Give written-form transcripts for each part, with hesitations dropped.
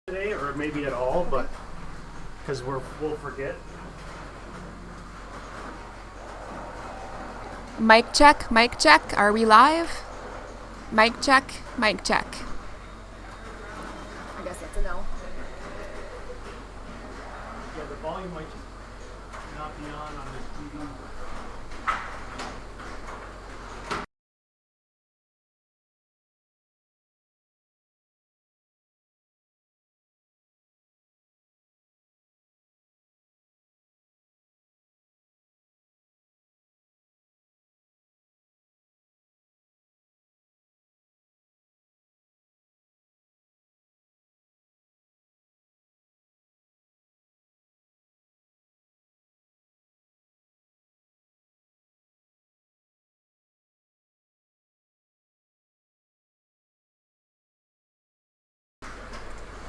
today, or maybe at all, but because we'll forget. Mic check, mic check. Are we live? Mic check, mic check. I guess that's a no. Yeah, the volume might just not be on this TV.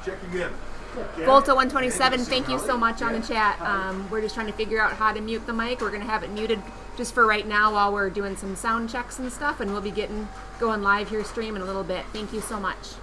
Check again. Volta 127, thank you so much on the chat. We're just trying to figure out how to mute the mic. We're going to have it muted just for right now while we're doing some sound checks and stuff, and we'll be going live here stream in a little bit. Thank you so much.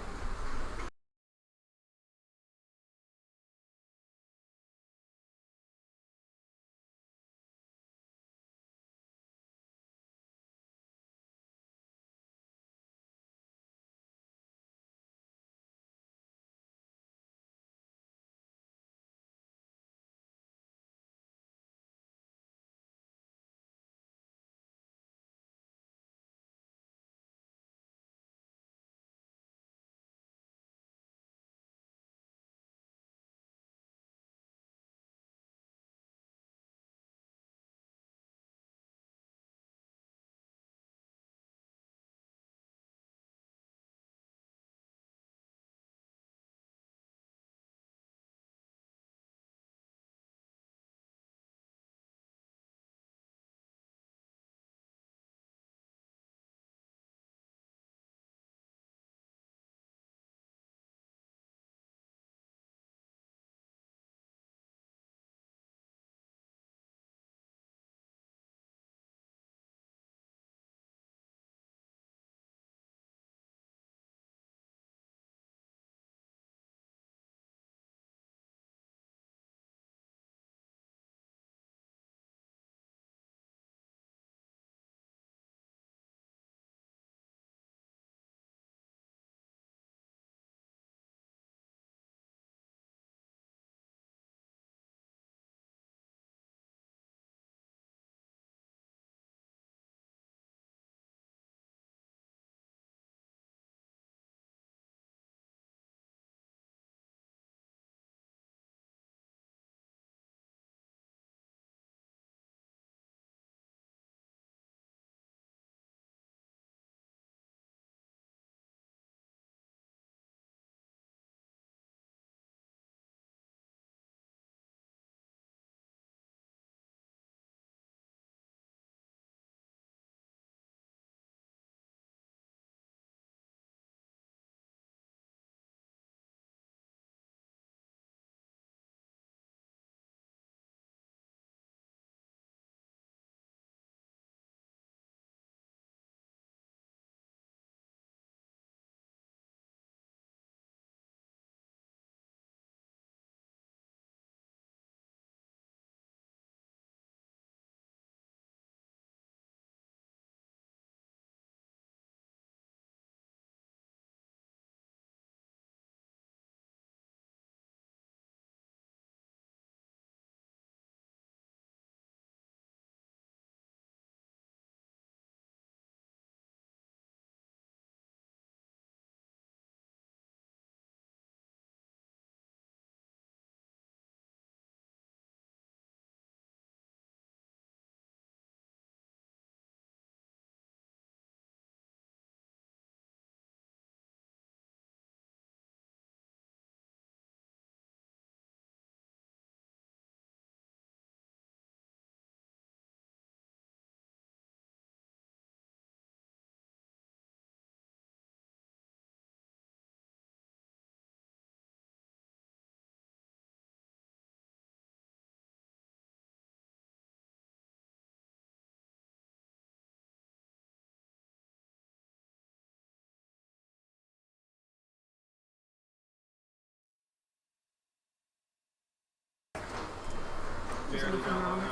anything wrong.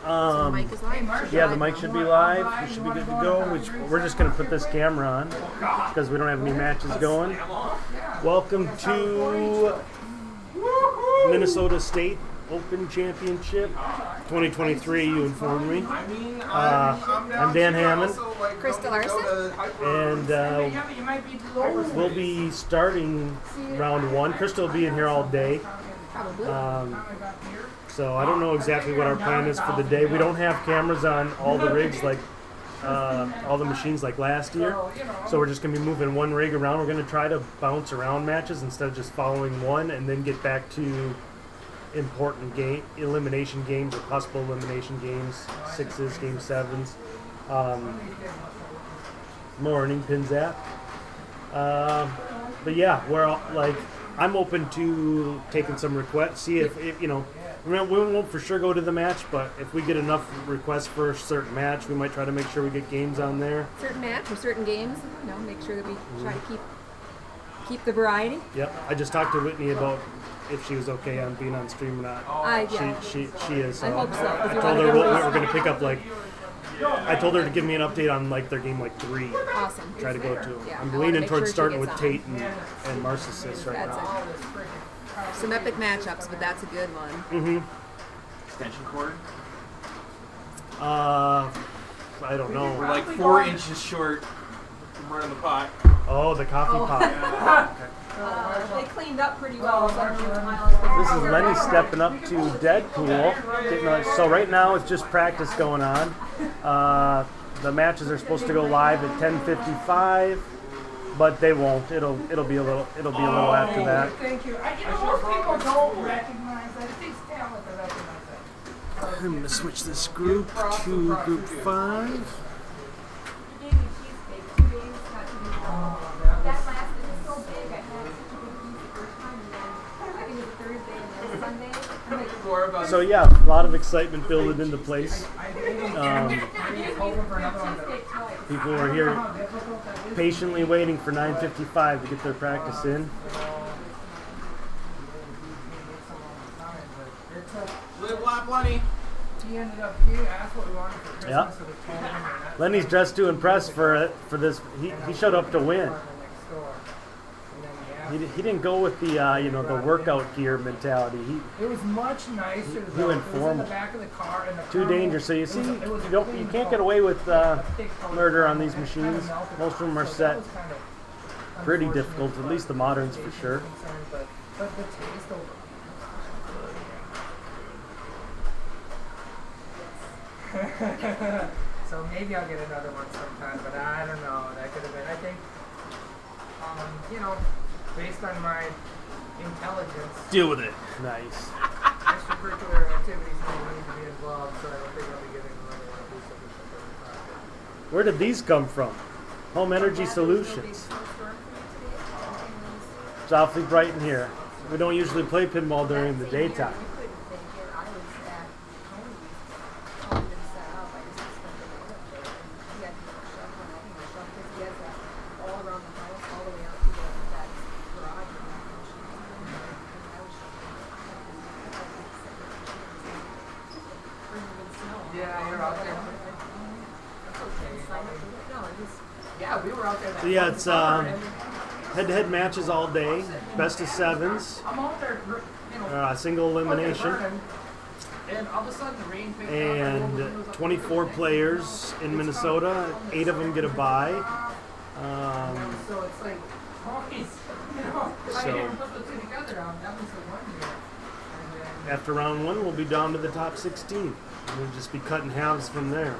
Um, Mic is live. yeah, the mic should be live. We should be good to go. We're just going to put this camera on because we don't have any matches going. Welcome to Minnesota State Open Championship 2023, you informed me. I'm Dan Hammond, Krista Larson. and we'll be starting round one. Krista will be in here all day. Probably. So I don't know exactly what our plan is for the day. We don't have cameras on all the rigs like all the machines like last year. So we're just going to be moving one rig around. We're going to try to bounce around matches instead of just following one and then get back to important elimination games or possible elimination games, 6s, game 7s. Morning pin zap. But yeah, we're all, like, I'm open to taking some requests. See if you know, we won't for sure go to the match, but if we get enough requests for a certain match, we might try to make sure we get games on there. Certain match or certain games, you know, make sure that we try to keep the variety. Yep. I just talked to Whitney about if she was okay on being on stream or not. Yeah. She is. I hope so. I told her we're going to pick up like. I told her to give me an update on like their game like 3. Awesome. Try to go to. Yeah, I'm I wanna leaning make towards sure she starting gets with on. Tate and Marcis right That's now. it. Some epic matchups, but that's a good one. Mm-hmm. Extension cord? I don't know. We're like 4 inches short from running the pot. Oh, the coffee pot. They cleaned up pretty well. This is Lenny stepping up to Deadpool. So right now it's just practice going on. The matches are supposed to go live at 10:55, but they won't. It'll be a little after that. Thank you. Most people don't recognize that. It takes talent to recognize that. I'm gonna switch this group to group 5. So yeah, a lot of excitement building into place. People are here patiently waiting for 9:55 to get their practice in. Live, laugh, Lenny. He ended up, he asked what we wanted for Christmas, Yeah. so we told him, and that's Lenny's dressed to impress for this. He showed up to win. the next door. And then He didn't go with the the workout gear mentality. it was much nicer He though. went It was in formal. the back of the car and the Too car dangerous. So you see, it was you can't get away with murder on these machines. Most of them are set pretty difficult. At least the moderns for sure. But the taste over. So maybe I'll get another one sometime, but I don't know. That could have been. I think, based on my intelligence, Deal with it. Nice. extracurricular activities don't need to be involved, so I don't think I'll be getting another one of these every Friday. Where did these come from? Home Energy Solutions. It's awfully bright in here. We don't usually play pinball during the daytime. Yeah, you're out there. That's okay. Yeah, we were out there. So yeah, it's head-to-head matches all day, best of 7s, I'm out there, single elimination, and all of a sudden the rain picked up. and 24 players in Minnesota. 8 of them get a bye. So it's like, if I didn't put the two together, that was the 1 year. And then, After round 1, we'll be down to the top 16. We'll just be cutting halves from there.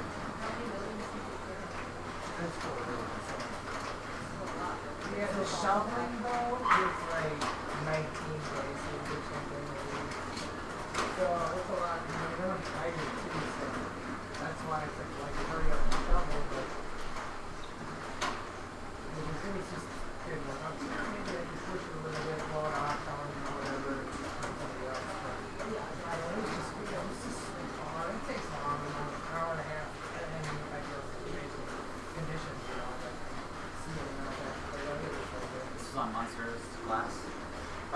yeah, the shoveling though is like 19 places or something. So it's a lot. They're not tired too, so that's why it's like hurry up and shovel. But it's just good. Maybe I just push it a little bit, blow it off, tell them whatever. Somebody else. But it was just hard. It takes long, an hour and a half, and then I go to the basic conditions, see it and all that. But it was like This is on Monsters Glass.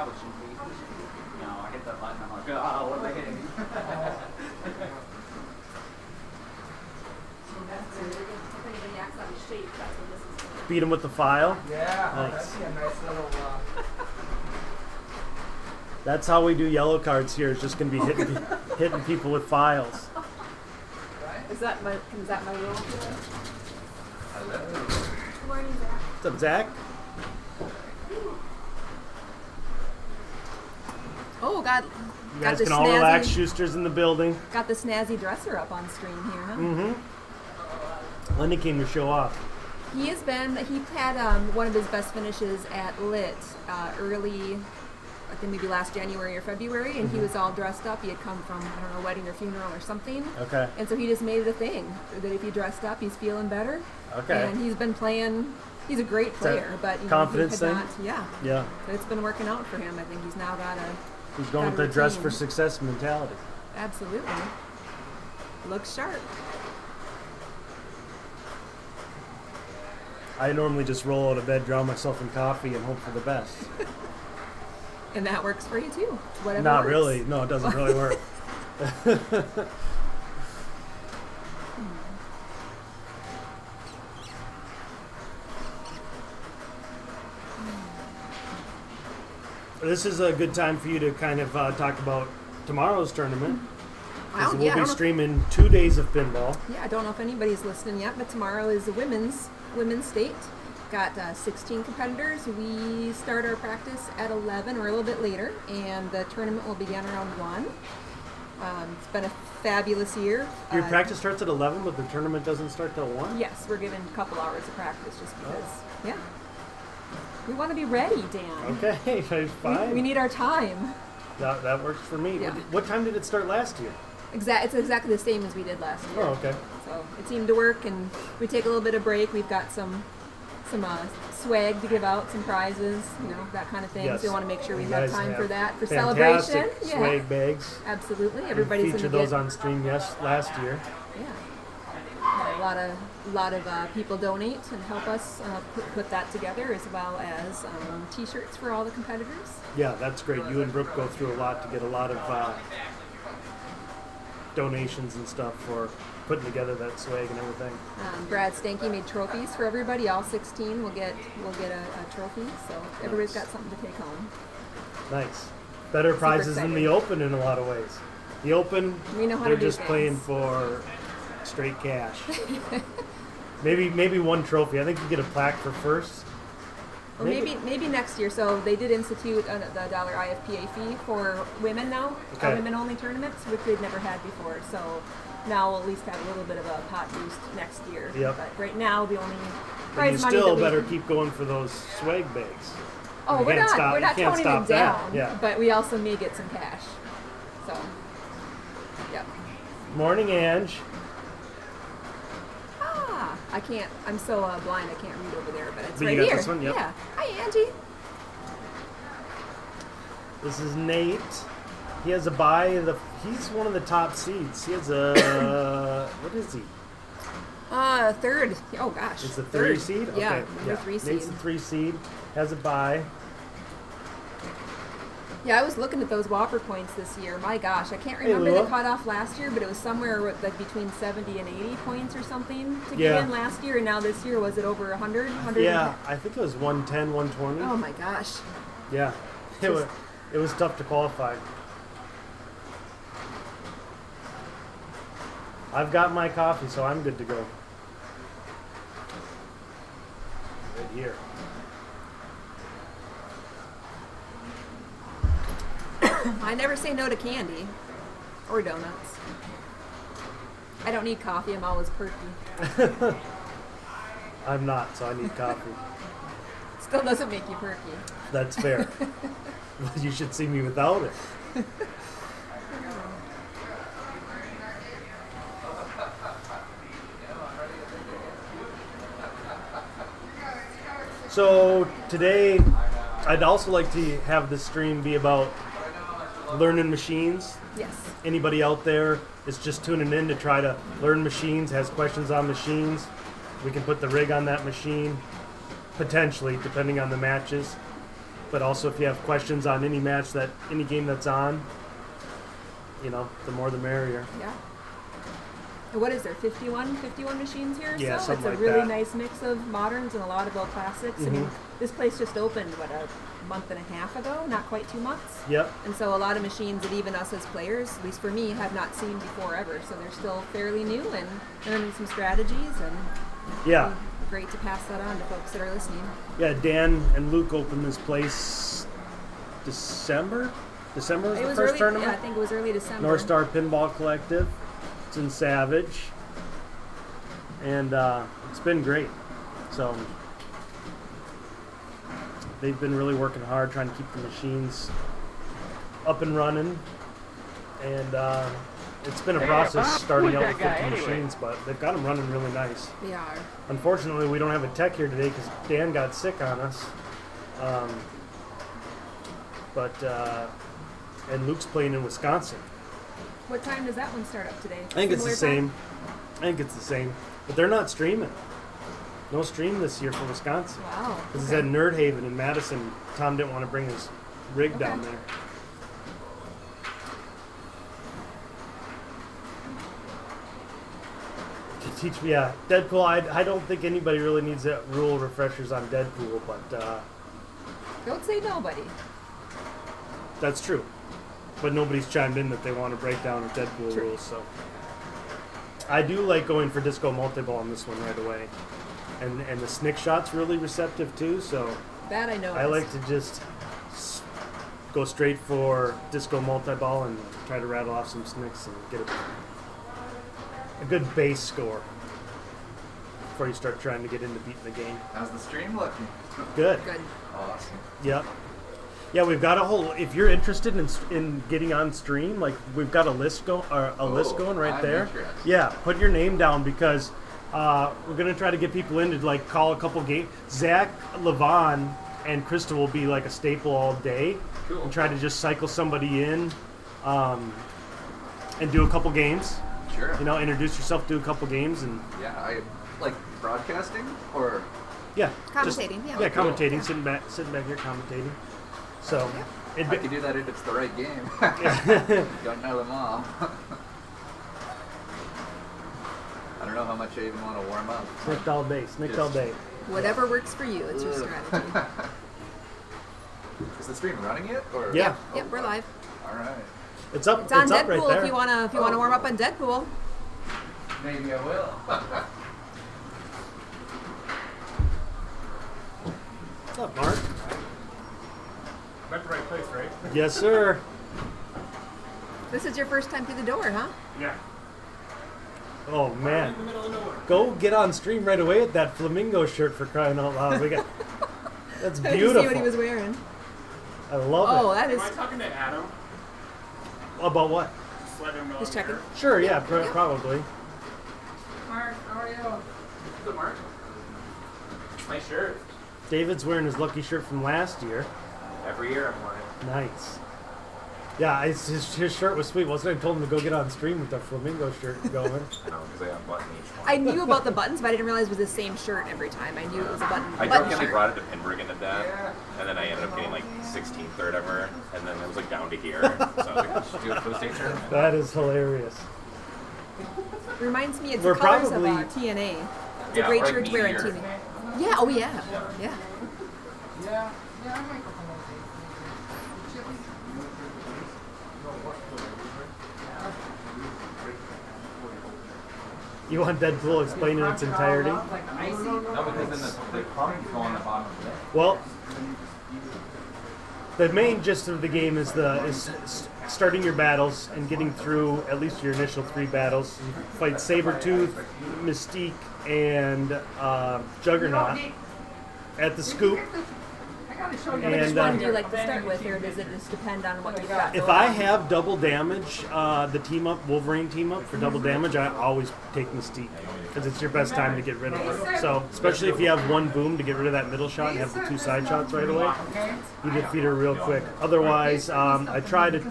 probably shouldn't be. No, I hit that button. I'm like, oh, what am I hitting? Beat him with the file. Yeah, Nice. that'd be a nice little. That's how we do yellow cards here. It's just going to be hitting people with files. Is that my role? Good morning, Zach. What's up, Zach? Oh, got You got guys the can all relax. snazzy, Schuster's in the building. got the snazzy dresser up on screen here, huh? Mm-hmm. Lenny came to show off. He had one of his best finishes at Lit early, I think maybe last January or February, and he was all dressed up. He had come from, I don't know, a wedding or funeral or something. Okay. And so he just made it a thing that if he dressed up, he's feeling better. Okay. And he's been playing. He's a great player, but you know, confidence he had thing? not. Yeah. Yeah. So it's been working out for him. I think he's now got a. He's going with the dress for success mentality. Absolutely. Looks sharp. I normally just roll out of bed, drown myself in coffee, and hope for the best. And that works for you too. Whatever. Not works. really. No, it doesn't really work. This is a good time for you to kind of talk about tomorrow's tournament. Wow, We'll yeah, I be don't know- streaming 2 days of pinball. Yeah, I don't know if anybody's listening yet, but tomorrow is the women's state. Got 16 competitors. We start our practice at 11 or a little bit later, and the tournament will begin around 1. It's been a fabulous year. Your practice starts at 11, but the tournament doesn't start till 1? Yes, we're given a couple hours of practice just because, yeah. We want to be ready, Dan. Okay, that's fine. We need our time. That works for me. Yeah. What time did it start last year? It's exactly the same as we did last year. Oh, okay. So it seemed to work, and we take a little bit of break. We've got some swag to give out, some prizes, that kind of thing. Yes. So we want to make sure we You have guys time for that, for fantastic celebration. swag bags. Absolutely. We Everybody's featured gonna those on stream last year. Yeah. Had a lot of people donate and help us put that together, as well as T-shirts for all the competitors. Yeah, that's great. You and Brooke go through a lot to get a lot of donations and stuff for putting together that swag and everything. Brad Stanky made trophies for everybody. All 16 will get a trophy, so everybody's got something to take home. Nice. Better prizes than the Open in a lot of ways. The Open, We know how they're to do just things. playing for straight cash. maybe one trophy. I think you get a plaque for first. Well, maybe next year. So they did institute the $1 IFPA fee for women now, Okay. women-only tournaments, which they'd never had before. So now we'll at least have a little bit of a pot boost next year. Yep. But right now, the only But you prize money still that better we keep going for those swag bags. Oh, You we're can't not stop- we're you not can't toning stop it that. down. Yeah. But we also may get some cash. So, yep. Morning, Ange. Ah, I can't. I'm so blind. I can't read over there, but it's But right you got here. this one? Yep. Yeah. Hi, Angie. This is Nate. He has a buy. He's one of the top seeds. He has a what is he? Third. Oh gosh. It's the 3 seed. Yeah, Okay. number 3 seed. Nate's the 3 seed. Has a buy. Yeah, I was looking at those Whopper points this year. My gosh, I can't remember Lula. the cutoff last year, but it was somewhere like between 70 and 80 points or something to Yeah. get in last year. And now this year, was it over 100? 100? Yeah, I think it was 110, 120. Oh my gosh. Yeah, it was tough to qualify. I've got my coffee, so I'm good to go. Right here. I never say no to candy or donuts. I don't need coffee. I'm always perky. I'm not, so I need coffee. Still doesn't make you perky. That's fair. But you should see me without it. So today, I'd also like to have this stream be about learning machines. Yes. Anybody out there is just tuning in to try to learn machines, has questions on machines, we can put the rig on that machine, potentially, depending on the matches. But also, if you have questions on any match any game that's on, the more the merrier. Yeah. And what is there? 51 machines here or Yeah, so? something It's a like really that. nice mix of moderns and a lot of old classics. And this place just opened, a month and a half ago? Not quite 2 months. Yep. And so a lot of machines that even us as players, at least for me, have not seen before ever. So they're still fairly new and learning some strategies, and Yeah. great to pass that on to folks that are listening. Yeah, Dan and Luke opened this place December? December was It the was first early, tournament? yeah, I think it was early December. North Star Pinball Collective. It's in Savage. And it's been great. So they've been really working hard trying to keep the machines up and running. And it's been a process starting out with 50 machines, but they've got them running really nice. They are. Unfortunately, we don't have a tech here today because Dan got sick on us. And Luke's playing in Wisconsin. What time does that one start up today? I think it's the Similar same. time? I think it's the same. But they're not streaming. No stream this year for Wisconsin. Wow. Because it's at Nerd Haven in Madison. Tom didn't want to bring his rig down there. To teach me, yeah. Deadpool, I don't think anybody really needs rule refreshers on Deadpool, but Don't say nobody. that's true. But nobody's chimed in that they want to break down the Deadpool True. rules, so. I do like going for disco multi-ball on this one right away. And the snick shot's really receptive too, so That I know. I like to just go straight for disco multi-ball and try to rattle off some snicks and get a good base score before you start trying to get into beating the game. How's the stream looking? Good. Good. Awesome. Yep. Yeah, we've got a whole. If you're interested in getting on stream, like we've got a list going right I'm there. interested. Yeah, put your name down because we're gonna try to get people in to like call a couple games. Zach, Levon, and Krista will be like a staple all day, Cool. and try to just cycle somebody in, and do a couple games. Sure. Introduce yourself, do a couple games, and Yeah, I like broadcasting or yeah, Commentating, yeah. yeah, commentating, sitting back here commentating. So, I it'd be, could do that if it's the right game. Don't know them all. I don't know how much I even want to warm up. snicked all day, snicked all day. Whatever works for you. It's your strategy. Is the stream running yet? Or Yeah. Yep, we're live. All right. It's It's up. on It's up right Deadpool there. if you wanna warm up on Deadpool. Maybe I will. What's up, Mark? I'm at the right place, right? Yes, sir. This is your first time through the door, huh? Yeah. Oh man, In the middle of nowhere. go get on stream right away at that flamingo shirt for crying out loud. We got. That's I didn't beautiful. see what he was wearing. I love Oh, it. that is. Am I talking to Adam? About what? Just let him know. Just I'm checking. here. Sure, yeah, probably. Mark, how are you? Good, Mark. Nice shirt. David's wearing his lucky shirt from last year. Every year I'm wearing it. Nice. Yeah, his shirt was sweet. Wasn't I told him to go get on stream with the flamingo shirt going? I know, because I have button each one. I knew about the buttons, but I didn't realize it was the same shirt every time. I knew it was a button. I button jokingly shirt. brought it to Pinball and that, and then I ended up getting like 16th or whatever, and then it was like down to here. So I was like, let's just do it for the state tournament. That is hilarious. Reminds me of We're the colors probably- of TNA. It's a Yeah, great right shirt to wear in here. TNA. Yeah. Oh yeah. Yeah. Yeah, I might go home and chili. You want Deadpool explained in its entirety? Like icy? No, because then the plumbing's going on the bottom of it. Well, the main gist of the game is starting your battles and getting through at least your initial 3 battles. You fight Sabretooth, Mystique, and Juggernaut at the Scoop. I gotta show you. And, Which one do you like to start with, or does it just depend on what you've got? If going I on? have double damage, the team up, Wolverine team up for double damage, I always take Mystique because it's your best time to get rid of her. So, especially if you have one boom to get rid of that middle shot and have the 2 side shots right away, you defeat her real quick. Otherwise, I try to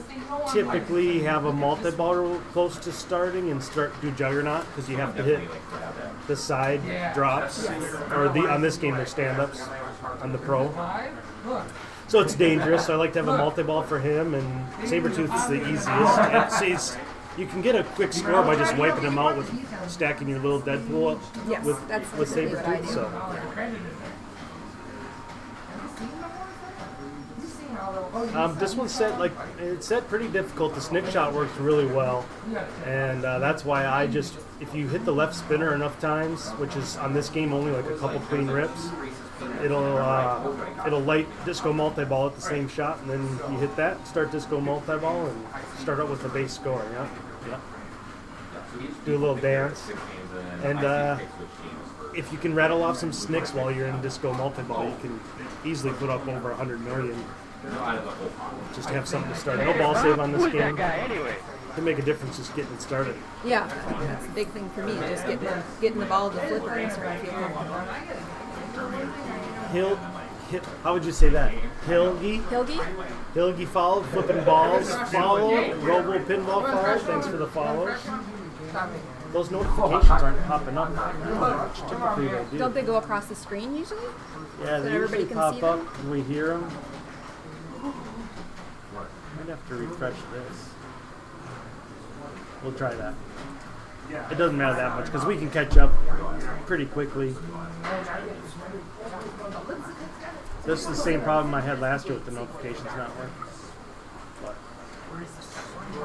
typically have a multi-ball close to starting and do Juggernaut because you have to hit the side drops, or on this game they're stand-ups on the pro. Look, So it's dangerous. So I like to have a multi-ball for him, and Sabretooth's the easiest. You can get a quick score by just wiping them out with stacking your little Deadpool up Yes, with that's typically what I Sabretooth. do. So this one's set it's set pretty difficult. The snick shot works really well, and that's why if you hit the left spinner enough times, which is on this game only like a couple clean rips, it'll light disco multi-ball at the same shot, and then you hit that, start disco multi-ball, and start out with the base score. Yeah. Do a little dance, and if you can rattle off some snicks while you're in disco multi-ball, you can easily put up over 100 million. Just have something to start. No ball save on this game. Can make a difference just getting it started. Yeah, that's the big thing for me, just getting the ball to flipper and starting to feel comfortable. How would you say that? Hilgi? Hilgi? Hilgi followed, flipping balls, follow, Robo Pinball followed, thanks for the follows. Those notifications aren't popping up much. Typically they do. Don't they go across the screen usually? Yeah, they everybody usually can pop see up them? when we hear them. Might have to refresh this. We'll try that. It doesn't matter that much because we can catch up pretty quickly. This is the same problem I had last year with the notifications not working. But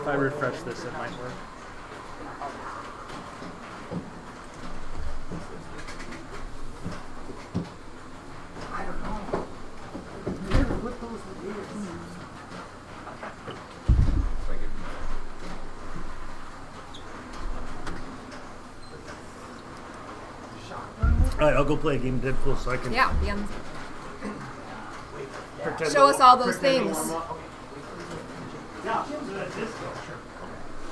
if I refresh this, it might work. All right, I'll go play a game of Deadpool so I can pretend Show us all those pretend things. to warm up. Yeah, do that disco, sure.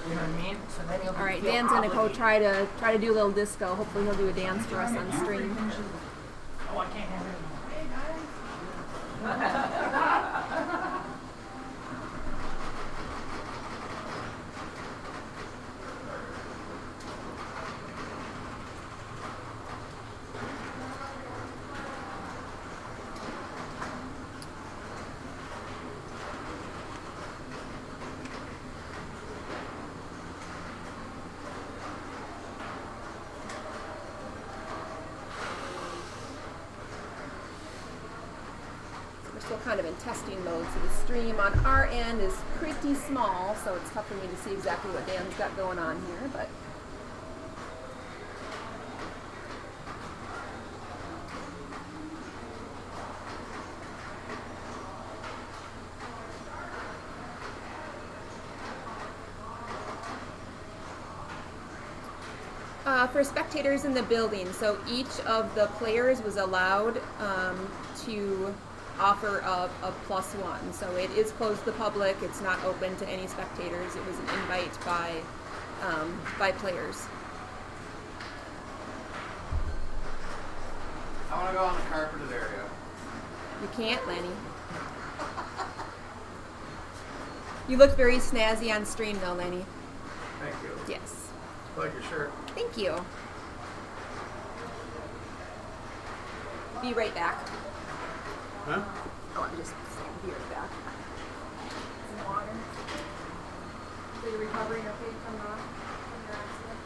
You know what I mean? So then he'll All right, Dan's gonna go try to do a little disco. Hopefully he'll do a dance for us on stream. Oh, I can't have it. We're still kind of in testing mode, so the stream on our end is pretty small, so it's tough for me to see exactly what Dan's got going on here, but for spectators in the building, so each of the players was allowed to offer a +1. So it is closed to the public. It's not open to any spectators. It was an invite by players. I want to go on the carpeted area. You can't, Lenny. You look very snazzy on stream, though, Lenny. Thank you. Yes. Like your shirt. Thank you. Be right back. Huh? Oh, I'm just saying, be right back. Some water. So you're recovering okay from your accident?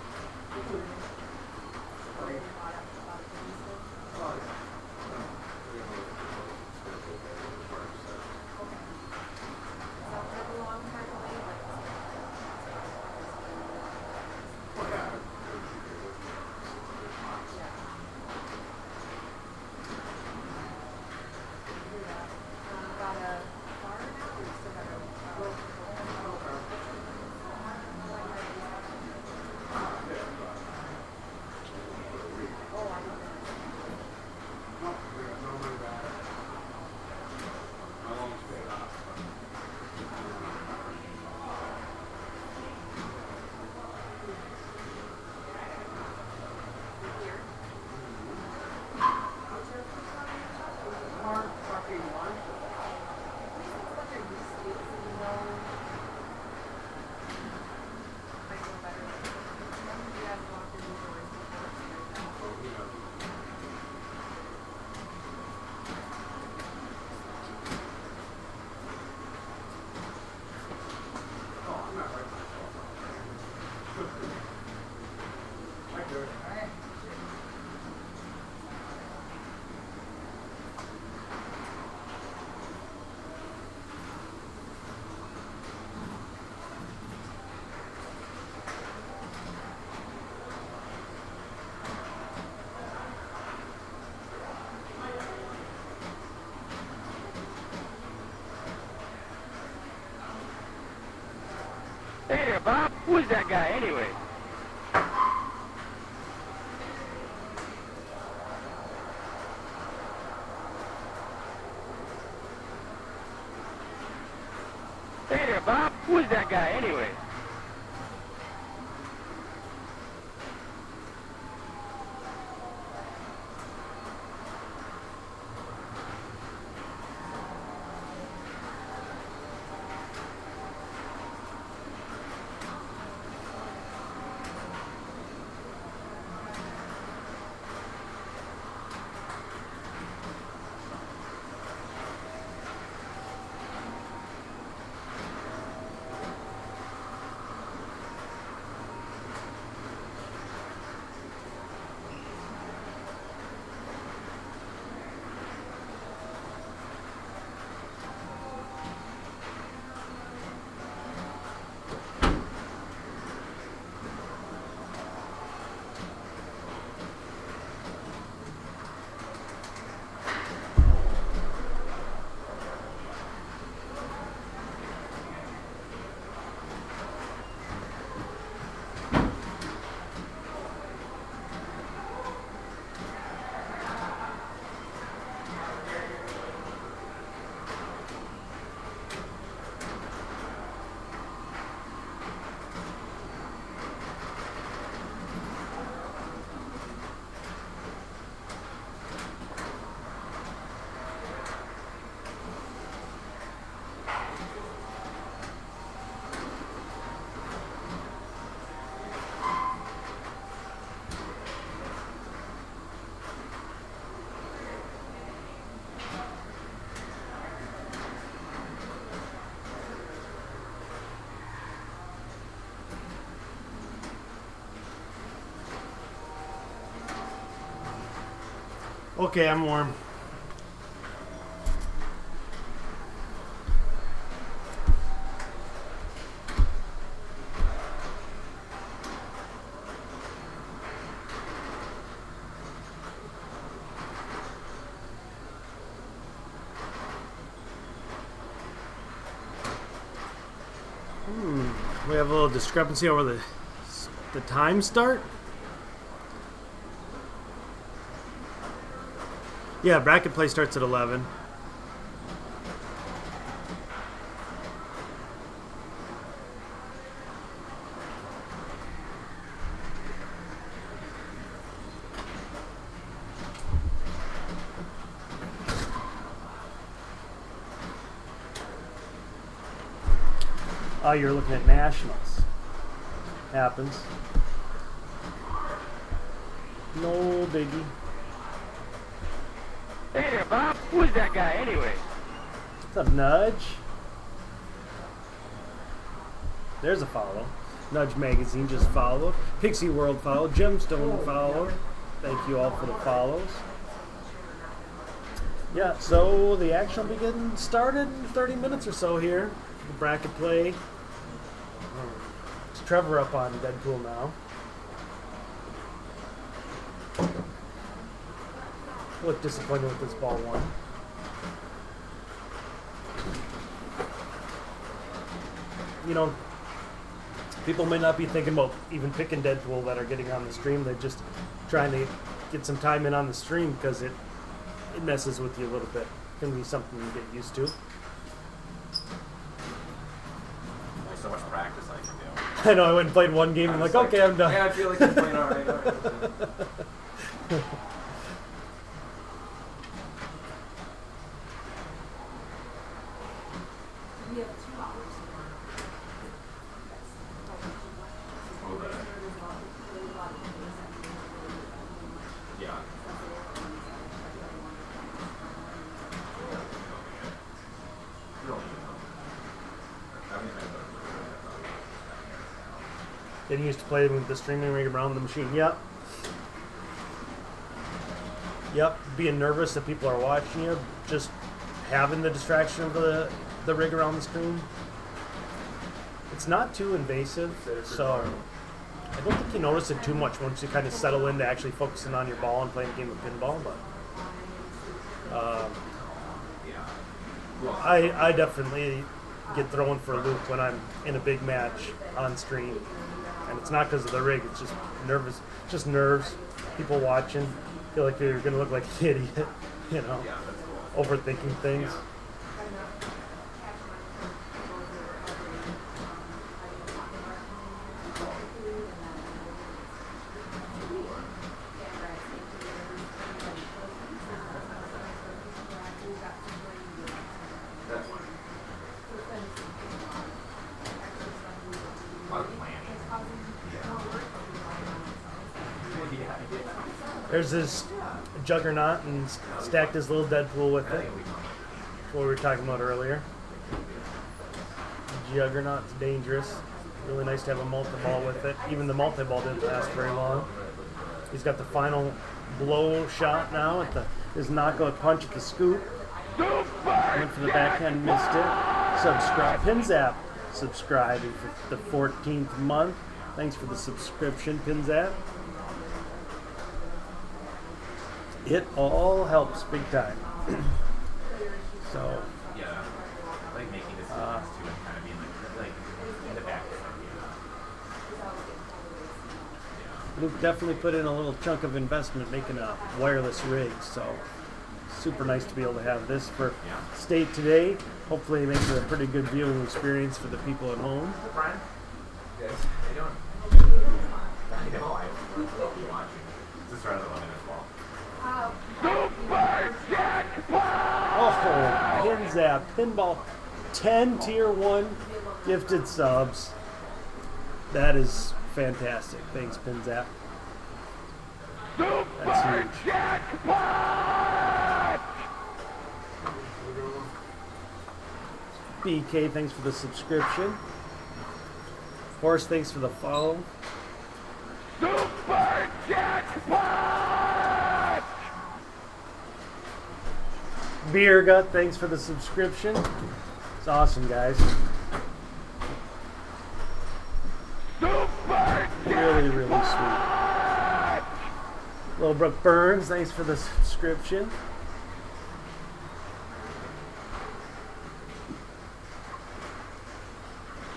Bob? Who is that guy anyway? Hey there, Bob. Who is that guy anyway? Okay, I'm warm. We have a little discrepancy over the time start. Yeah, bracket play starts at 11. Oh, you're looking at nationals. Happens. No biggie. Hey there, Bob. Who is that guy anyway? What's up, Nudge? There's a follow. Nudge Magazine just followed. Pixie World followed. Gemstone followed. Thank you all for the follows. Yeah, so the action will be getting started in 30 minutes or so here. The bracket play. It's Trevor up on Deadpool now. Look disappointed with this ball one. You know, people may not be thinking about even picking Deadpool that are getting on the stream. They're just trying to get some time in on the stream because it messes with you a little bit. It can be something you get used to. There's so much practice I can do. I know, I went and played one game and like, okay, I'm done. Yeah, I feel like I'm playing all right. Getting used to playing with the streaming rig around the machine. Yep. Yep. Being nervous that people are watching you. Just having the distraction of the rig around the screen. It's not too invasive, so I don't think you notice it too much once you kind of settle into actually focusing on your ball and playing a game of pinball. But I definitely get thrown for a loop when I'm in a big match on stream. And it's not because of the rig, it's just nervous, just nerves. People watching feel like you're going to look like an idiot, you know, overthinking things. There's this Juggernaut and stacked his little Deadpool with it. What we were talking about earlier. Juggernaut's dangerous. Really nice to have a multi-ball with it. Even the multi-ball didn't last very long. He's got the final blow shot now at his knockout punch at the scoop. Went for the backhand, missed it. Subscribe. Pinzap subscribing for the 14th month. Thanks for the subscription, Pinzap. It all helps big time. So, Yeah, I like making decisions too, and kind of being like in the back. Luke definitely put in a little chunk of investment making a wireless rig, so super nice to be able to have this for state today. Hopefully it makes it a pretty good viewing experience for the people at home. Brian? Yes. How you doing? I know. I will be watching. Just around the 11 as well. Oh, Pinzap, Pinball, 10 Tier 1 gifted subs. That is fantastic. Thanks, Pinzap. That's huge. BK, thanks for the subscription. Horse, thanks for the follow. Super Jackpot! Beer Gut, thanks for the subscription. It's awesome, guys. Really, really sweet. Lilbrook Burns, thanks for the subscription.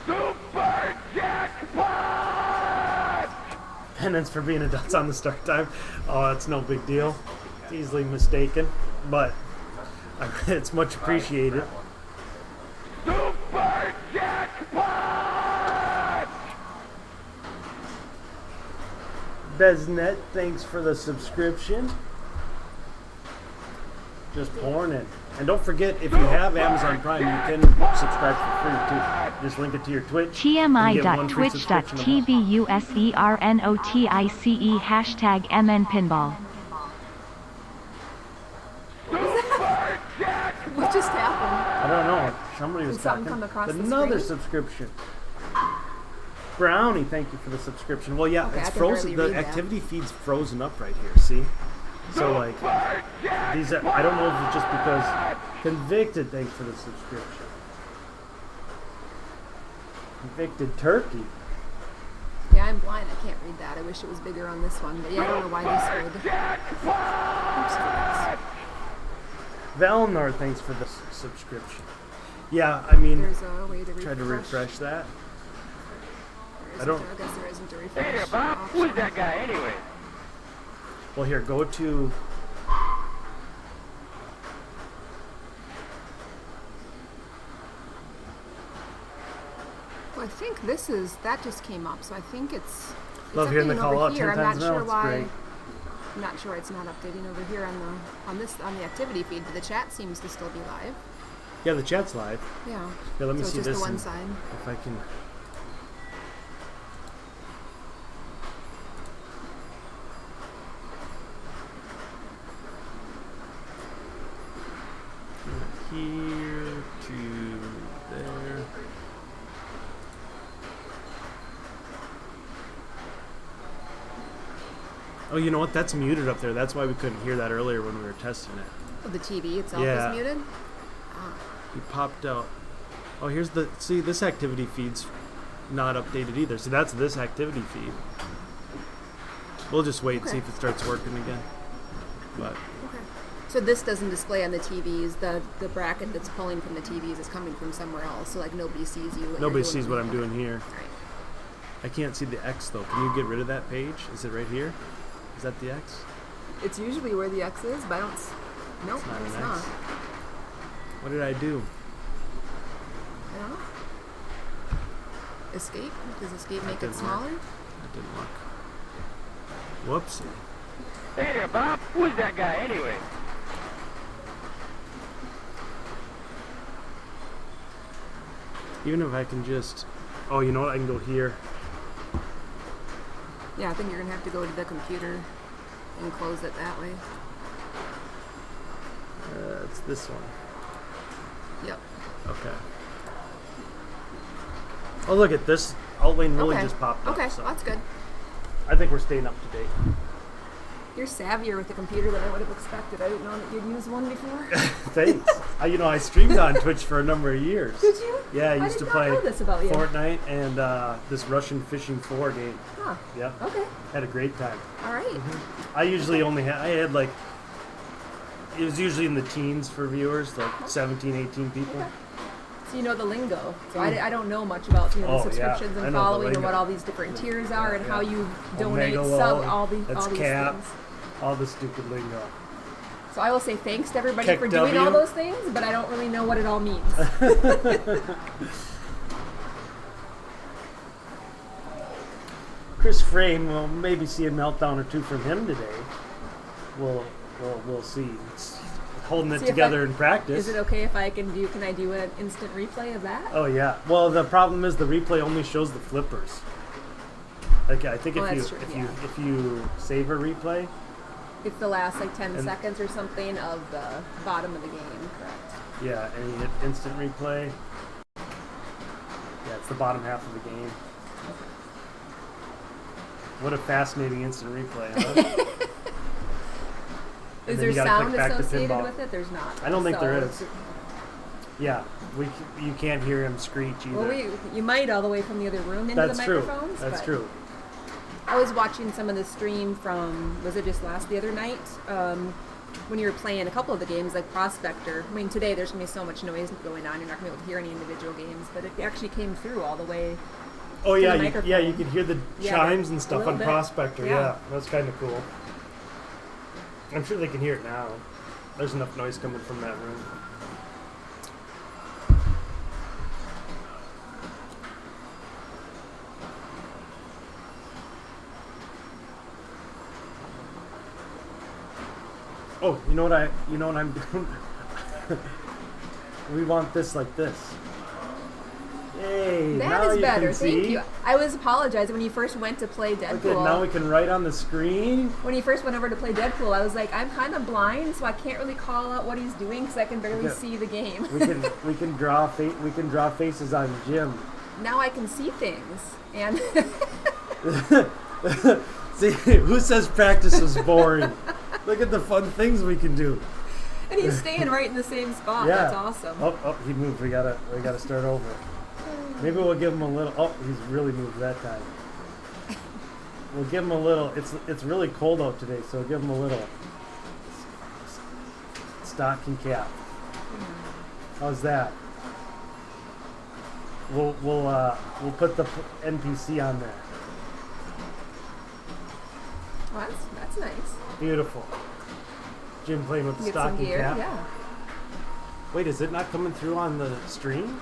Super Jackpot! Penance for being adults on the start time. Oh, that's no big deal. It's easily mistaken, but it's much appreciated. Super Jackpot! Beznet, thanks for the subscription. Just pouring in. And don't forget, if you have Amazon Prime, you can subscribe for free too. Just link it to your Twitch. TMI.twitch.tv/USERNOTICE #MNPinball. What just happened? I don't know. Somebody was Did something talking. come across the Another screen? subscription. Brownie, thank you for the subscription. Well, yeah, Okay, it's I can frozen. barely The read that. activity feed's frozen up right here. See? So like, these are. I don't know if it's just because Convicted. Thanks for the subscription. Convicted Turkey. Yeah, I'm blind. I can't read that. I wish it was bigger on this one, but yeah, I don't know why this would. Valnor, thanks for the subscription. Yeah, I mean, There's a way to refresh. tried to refresh that. I don't- guess there isn't a Hey refresh. there, Bob. Who's that guy anyway? Well, here, go to. Well, I think that just came up, so I think it's Love hearing the updating call over out here. 10 I'm times not now. sure It's why. great. I'm not sure it's not updating over here on the activity feed, but the chat seems to still be live. Yeah, the chat's live. Yeah. Here, let me so see it's just this. the one and side. If I can. Here to there. Oh, you know what? That's muted up there. That's why we couldn't hear that earlier when we were testing it. Oh, the TV itself Yeah. is muted. He popped out. Oh, here's the. See, this activity feed's not updated either. So that's this activity feed. We'll just wait and see Okay. if it starts working again. But Okay. So this doesn't display on the TVs. The bracket that's pulling from the TVs is coming from somewhere else. So like nobody sees you. Nobody sees what I'm doing here. All right. I can't see the X though. Can you get rid of that page? Is it right here? Is that the X? It's usually where the X is, but I don't. Nope, Not it's an not. X. What did I do? I don't know. Escape? Does escape make it didn't work. smaller? That didn't work. Whoopsie. Hey there, Bob. Who's that guy anyway? Even if I can just... Oh, you know what? I can go here. Yeah, I think you're gonna have to go to the computer and close it that way. It's this one. Yep. Okay. Oh, look at this. Outlane really Okay. just popped up. Okay, So that's good. I think we're staying up to date. You're savvier with the computer than I would have expected. I didn't know that you'd used one before. Thanks. I streamed on Twitch for a number of years. Did you? Yeah, I I used did to not play know this about you. Fortnite and this Russian Fishing 4 game. Huh. Yep. Okay. Had a great time. All right. I usually only had, it was usually in the teens for viewers, like 17, 18 people. Okay. So you know the lingo. So I don't know much about the Oh, yeah. subscriptions I know and the following and lingo. what all these different tiers are and how you donate, Omega sub, low, all these that's cap. things. All the stupid lingo. So I will say thanks to everybody Tech for doing W. all those things, but I don't really know what it all means. Chris Frame, we'll maybe see a meltdown or two from him today. We'll see. It's holding it See if together I- in practice. Is it okay if can I do an instant replay of that? Oh yeah. Well, the problem is the replay only shows the flippers. Like I think Oh, if you that's true, if yeah. you if you save a replay, It's the last like 10 And- seconds or something of the bottom of the game, correct? yeah, and you hit instant replay. Yeah, it's the bottom half of the game. What a fascinating instant replay, huh? Is then there you gotta sound click back to associated pinball. with it? There's not. I don't think So there it's- is. Yeah, you can't hear him screech either. Well, you might all the way from the other room into That's the true. microphones. That's but true. I was watching some of the stream from, was it just the other night? When you were playing a couple of the games like Prospector. I mean, today there's going to be so much noise going on, you're not going to be able to hear any individual games, but it actually came through all the way. Oh to yeah, the you microphone. could hear the Yeah, chimes and a stuff little on bit. Prospector. Yeah. Yeah, that's kind of cool. I'm sure they can hear it now. There's enough noise coming from that room. Oh, you know what I'm doing? We want this like this. Yay! That now is you better. can see. Thank you. I was apologizing when you first went to play Okay, now Deadpool. we can write on the screen. When he first went over to play Deadpool, I was like, I'm kind of blind, so I can't really call out what he's doing because I can barely Yeah. see the game. We can draw faces on Jim. Now I can see things, and See, who says practice is boring? Look at the fun things we can do. and he's staying right in the same spot. Yeah. That's awesome. Oh, he moved. We gotta start over. Maybe we'll give him a little. Oh, he's really moved that time. We'll give him a little. It's really cold out today, so give him a little stocking cap. How's that? We'll put the NPC on there. Well, that's nice. Beautiful. Jim playing with the Get some stocking gear. cap. Yeah. Wait, is it not coming through on the stream?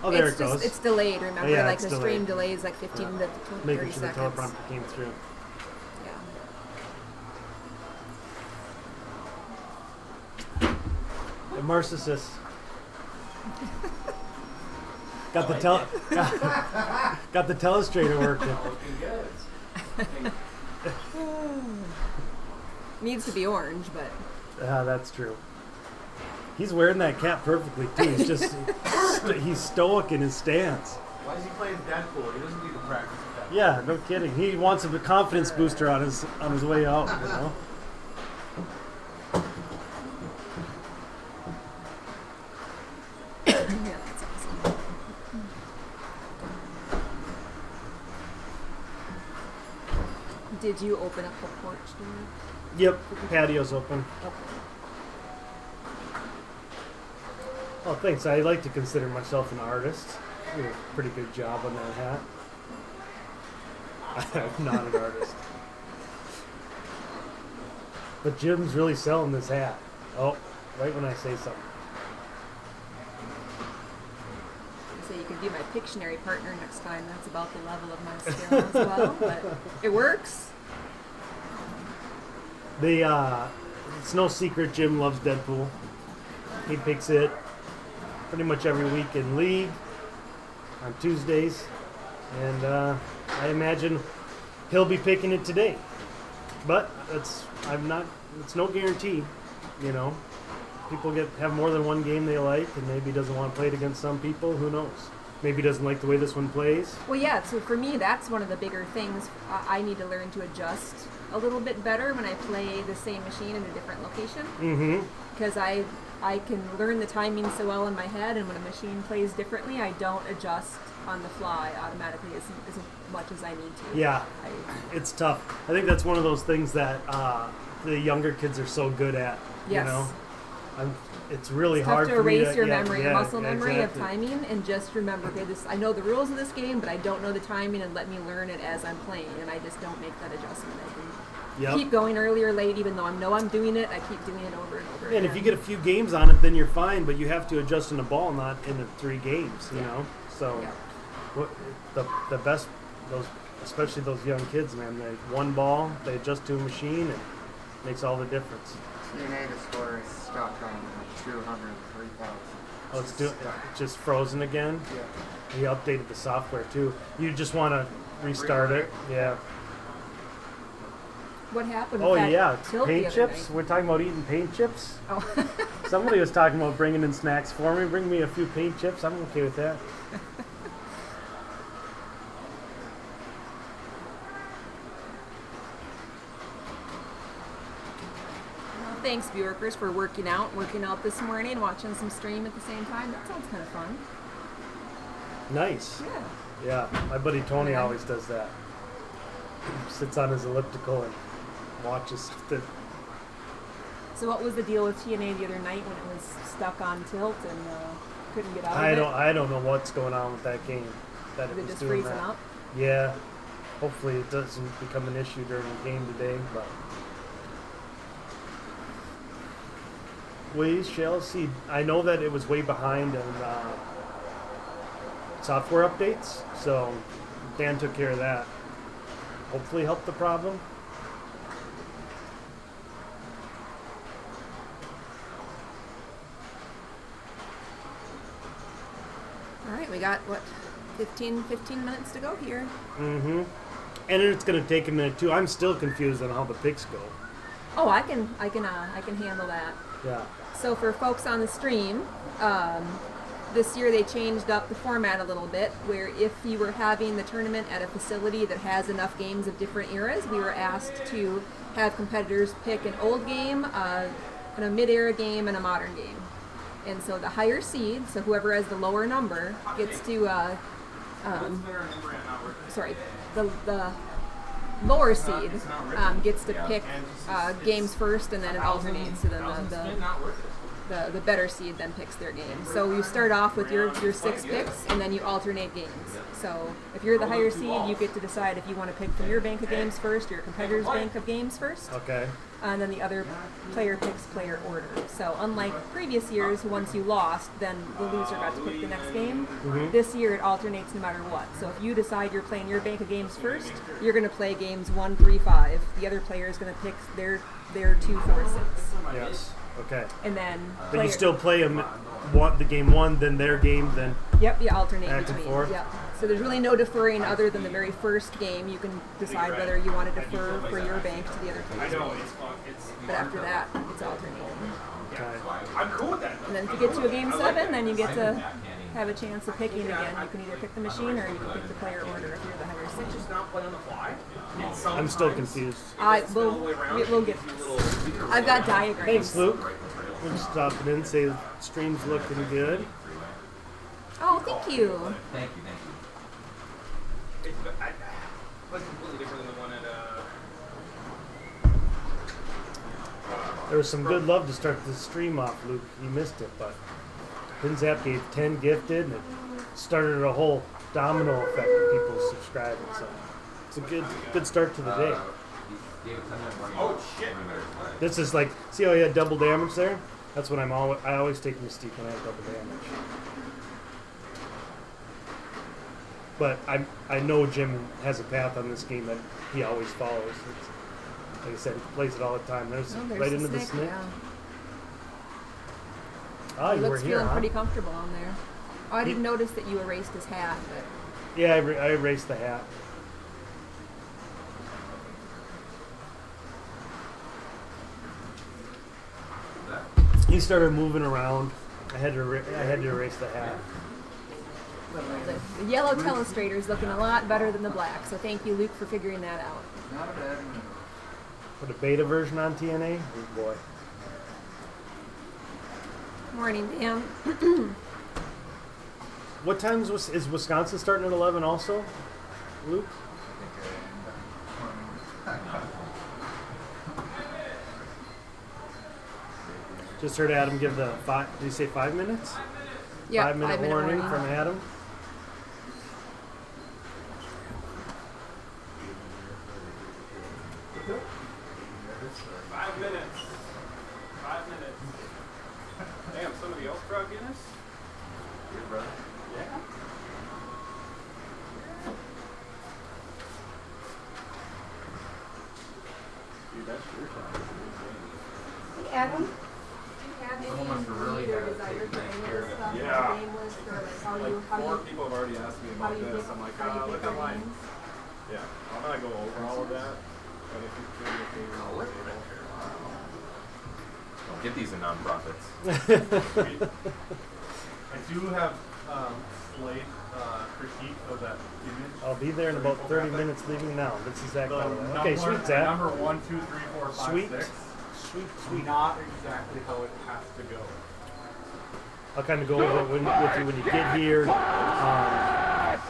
Oh, there It's it goes. It's delayed. Remember, Yeah, like it's the delayed. stream delays like 15 to 30 Making sure the seconds. teleprompter came through. Yeah. The narcissist. Got the got the telestrator working. Looking good. Needs to be orange, but That's true. He's wearing that cap perfectly too. He's just he's stoic in his stance. Why is he playing Deadpool? He doesn't need to practice with Deadpool. Yeah, no kidding. He wants a confidence booster on his way out. You know. yeah, that's awesome. Did you open up the porch door? Yep, patio's open. Okay. Oh, thanks. I like to consider myself an artist. You did a pretty good job on that hat. I'm not an artist. But Jim's really selling this hat. Oh, right when I say something. So you could be my Pictionary partner next time. That's about the level of my skill as well, but it works. It's no secret Jim loves Deadpool. He picks it pretty much every week in League on Tuesdays. And I imagine he'll be picking it today. But it's no guarantee, you know. People have more than one game they like, and maybe doesn't want to play it against some people. Who knows? Maybe doesn't like the way this one plays. Well, yeah, so for me, that's one of the bigger things. I need to learn to adjust a little bit better when I play the same machine in a different location. Mm-hmm. Because I can learn the timing so well in my head, and when a machine plays differently, I don't adjust on the fly automatically as much as I need to. Yeah, it's tough. I think that's one of those things that the younger kids are so good at. Yes. You know, it's really It's hard tough to for me erase your memory, your muscle memory exactly. of timing, and just remember, okay, I know the rules of this game, but I don't know the timing, and let me learn it as I'm playing, and I just don't make that adjustment. I can keep going early or late, even though I know I'm doing it. I keep doing it over and over. And if you get a few games on it, then you're fine. But you have to adjust in the ball, not in the 3 games. You know, so the best especially those young kids, man. They one ball, they adjust to a machine, and it makes all the difference. TNA to score is stuck on 203,000. Oh, it's just frozen again. Yeah. He updated the software too. You just want to restart it. Yeah. What happened? Oh with that yeah, tilt paint the other chips. night? We're talking about eating paint chips. Oh. Somebody was talking about bringing in snacks for me. Bring me a few paint chips. I'm okay with that. Well, thanks, viewers, for working out this morning, watching some stream at the same time. That sounds kind of fun. Nice. Yeah. Yeah, my buddy Tony Yeah. always does that. Sits on his elliptical and watches something. So what was the deal with TNA the other night when it was stuck on tilt and couldn't get out of it? I don't know what's going on with that game. That Is it it was just doing freezing that. up? Yeah. Hopefully it doesn't become an issue during the game today, but we shall see. I know that it was way behind in software updates, so Dan took care of that. Hopefully helped the problem. All right, we got, 15 minutes to go here. Mm-hmm. And it's going to take a minute too. I'm still confused on how the picks go. Oh, I can handle that. Yeah. So for folks on the stream, this year they changed up the format a little bit, where if you were having the tournament at a facility that has enough games of different eras, we were asked to have competitors pick an old game, a mid-era game, and a modern game. And so the higher seed, so whoever has the lower number, gets to, the lower seed gets to pick games first, and then it alternates. So then the better seed then picks their game. So you start off with your 6 picks, and then you alternate games. So if you're the higher seed, you get to decide if you want to pick from your bank of games first, your competitor's bank of games first. Okay. And then the other player picks player order. So unlike previous years, once you lost, then the loser got to pick the next game. Mm-hmm. This year it alternates no matter what. So if you decide you're playing your bank of games first, you're going to play games 1, 3, 5. The other player is going to pick their 2, 4, 6. Yes. Okay. And then But you still play them the game 1, then their game, then Yep, you alternate back and between. forth? Yep. So there's really no deferring other than the very first game. You can decide whether you want to defer for your bank to the other player's bank. But after that, it's alternating. Okay. I'm cool with that. And then if you get to a game 7, then you get to have a chance of picking again. You can either pick the machine or you can pick the player order if you're the higher seed. Just not play on the fly. I'm still confused. We'll get this. I've got diagrams. Thanks, Luke. We're just stopping in, say the stream's looking good. Oh, thank you. Thank you. It's completely different than the one at There was some good love to start the stream off, Luke. You missed it, but Pinzap gave 10 gifted, and it started a whole domino effect of people subscribing. So it's a good start to the day. Oh shit! This is like, see how he had double damage there? That's what I always take Mystique when I have double damage. But I know Jim has a path on this game that he always follows. Like I said, he plays it all the time. There's right into the snake. Yeah. Ah, He you were looks here, feeling huh? pretty comfortable on there. Oh, I didn't notice that you erased his hat, but Yeah, I erased the hat. He started moving around. I had to erase the hat. the yellow telestrator is looking a lot better than the black. So thank you, Luke, for figuring that out. Not a bad one. Put a beta version on TNA. Oh boy. Morning, Dan. What time is Wisconsin starting at 11 also, Luke? Just heard Adam give the five. Did he say 5 minutes? Yeah, 5-minute warning from Adam. Damn, somebody else brought Guinness? Your brother? Yeah. Dude, that's your time. Adam, do you have any need or desire for any of this stuff on Yeah. the game list, or like how Like you 4 people have already asked me how about you this. pick, I'm like, how you look pick online. games? Yeah, I'm gonna go over all of that. But if you could do me a favor, I'll let you know. Don't get these in nonprofits. I do have slight critique of that image. I'll be there in about 30 minutes leaving now. This is Zach, by the way. Okay, sweet, Zach. Number 1, 2, 3, 4, 5, Sweet. 6. Sweet. Not exactly how it has to go. I'll kind of go over it with you when you get here.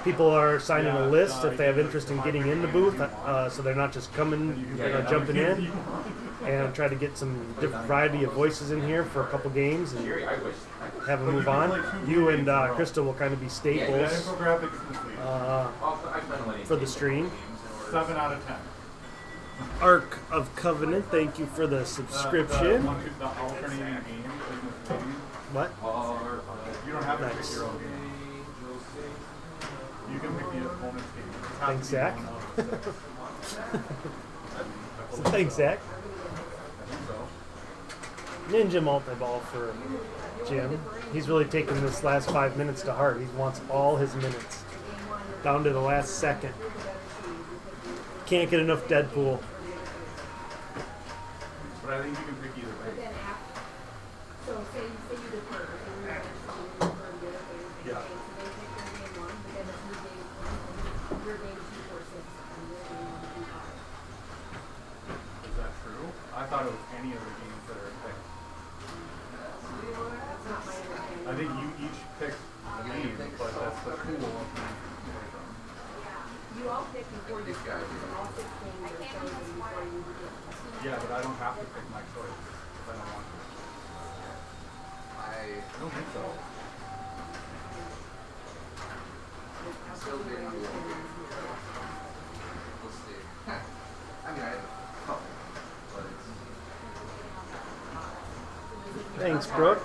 People are signing a list if they have interest in getting in the booth, so they're not just coming, jumping in. And try to get some different variety of voices in here for a couple games and have them move on. You and Krista will kind of be That staples infographic is complete. for the stream. 7 out of 10. Ark of Covenant, thank you for the subscription. The alternating game. What? You don't have to Nice. pick your own game. You can pick the opponent's game. It has Thanks, to be Zach. one of them. Thanks, Zach. I think so. Ninja multi-ball for Jim. He's really taken this last 5 minutes to heart. He wants all his minutes down to the last second. Can't get enough Deadpool. But I think you can pick either way. So say you defer, and you're defer the other players pick Yeah. a game, so they pick their game 1, but then it's your game 2, 4, 6, and your game 1, 2, 5. Is that true? I thought it was any of the games that are picked. That's not my understanding. I think you each picked a game, but that's the pool of them. You all pick before you start, so all 6 games are chosen before you begin. Yeah, but I don't have to pick my choice if I don't want to. I don't think so. Still getting we'll see. I mean, I have a couple, but it's. Thanks, Brooke.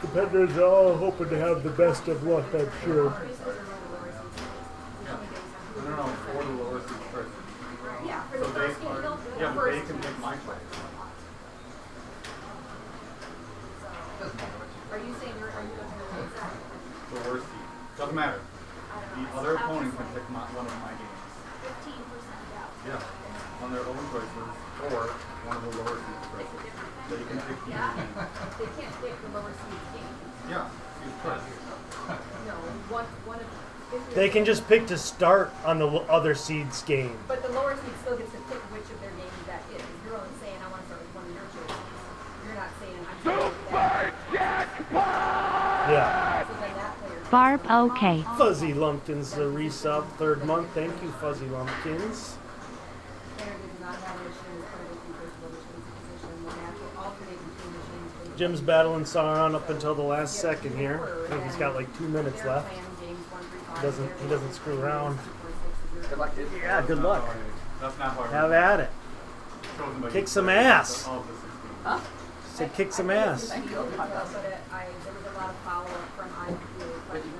Competitors are all hoping to have the best of luck, I'm sure. No, for the lower seed first. Yeah, for So the they, first game, they'll yeah, but they first. can pick my choice. Are you saying are you looking at that? The worst seed. Doesn't matter. The other opponent can pick one of my games. 15% down. Yeah. On their own choices, or one of the lower seed choices. So you can pick either game. They can't pick the lower seed game. Yeah. Choose choice. No, one of They can just pick to start on the other seeds game. but the lower seed still gets to pick which of their games that is. You're only saying I want to start with one of your choices. You're not saying I'm starting with that. Yeah. So then that player. Barb OK. Fuzzy Lumpkins, the resub, 3rd month. Thank you, Fuzzy Lumpkins. player does not have a machine with one of the three virtual machines in position. The match will alternate between machines. Jim's battling Sauron up until the last second here. I think he's got like 2 minutes left. He doesn't screw around. Good luck, dude. Yeah, good luck. That's not hard. Have at it. Chosen by Kick each some player, ass. but all of the 16. Huh? Said kick some ass. There was a lot of follow-up from IFPA questioning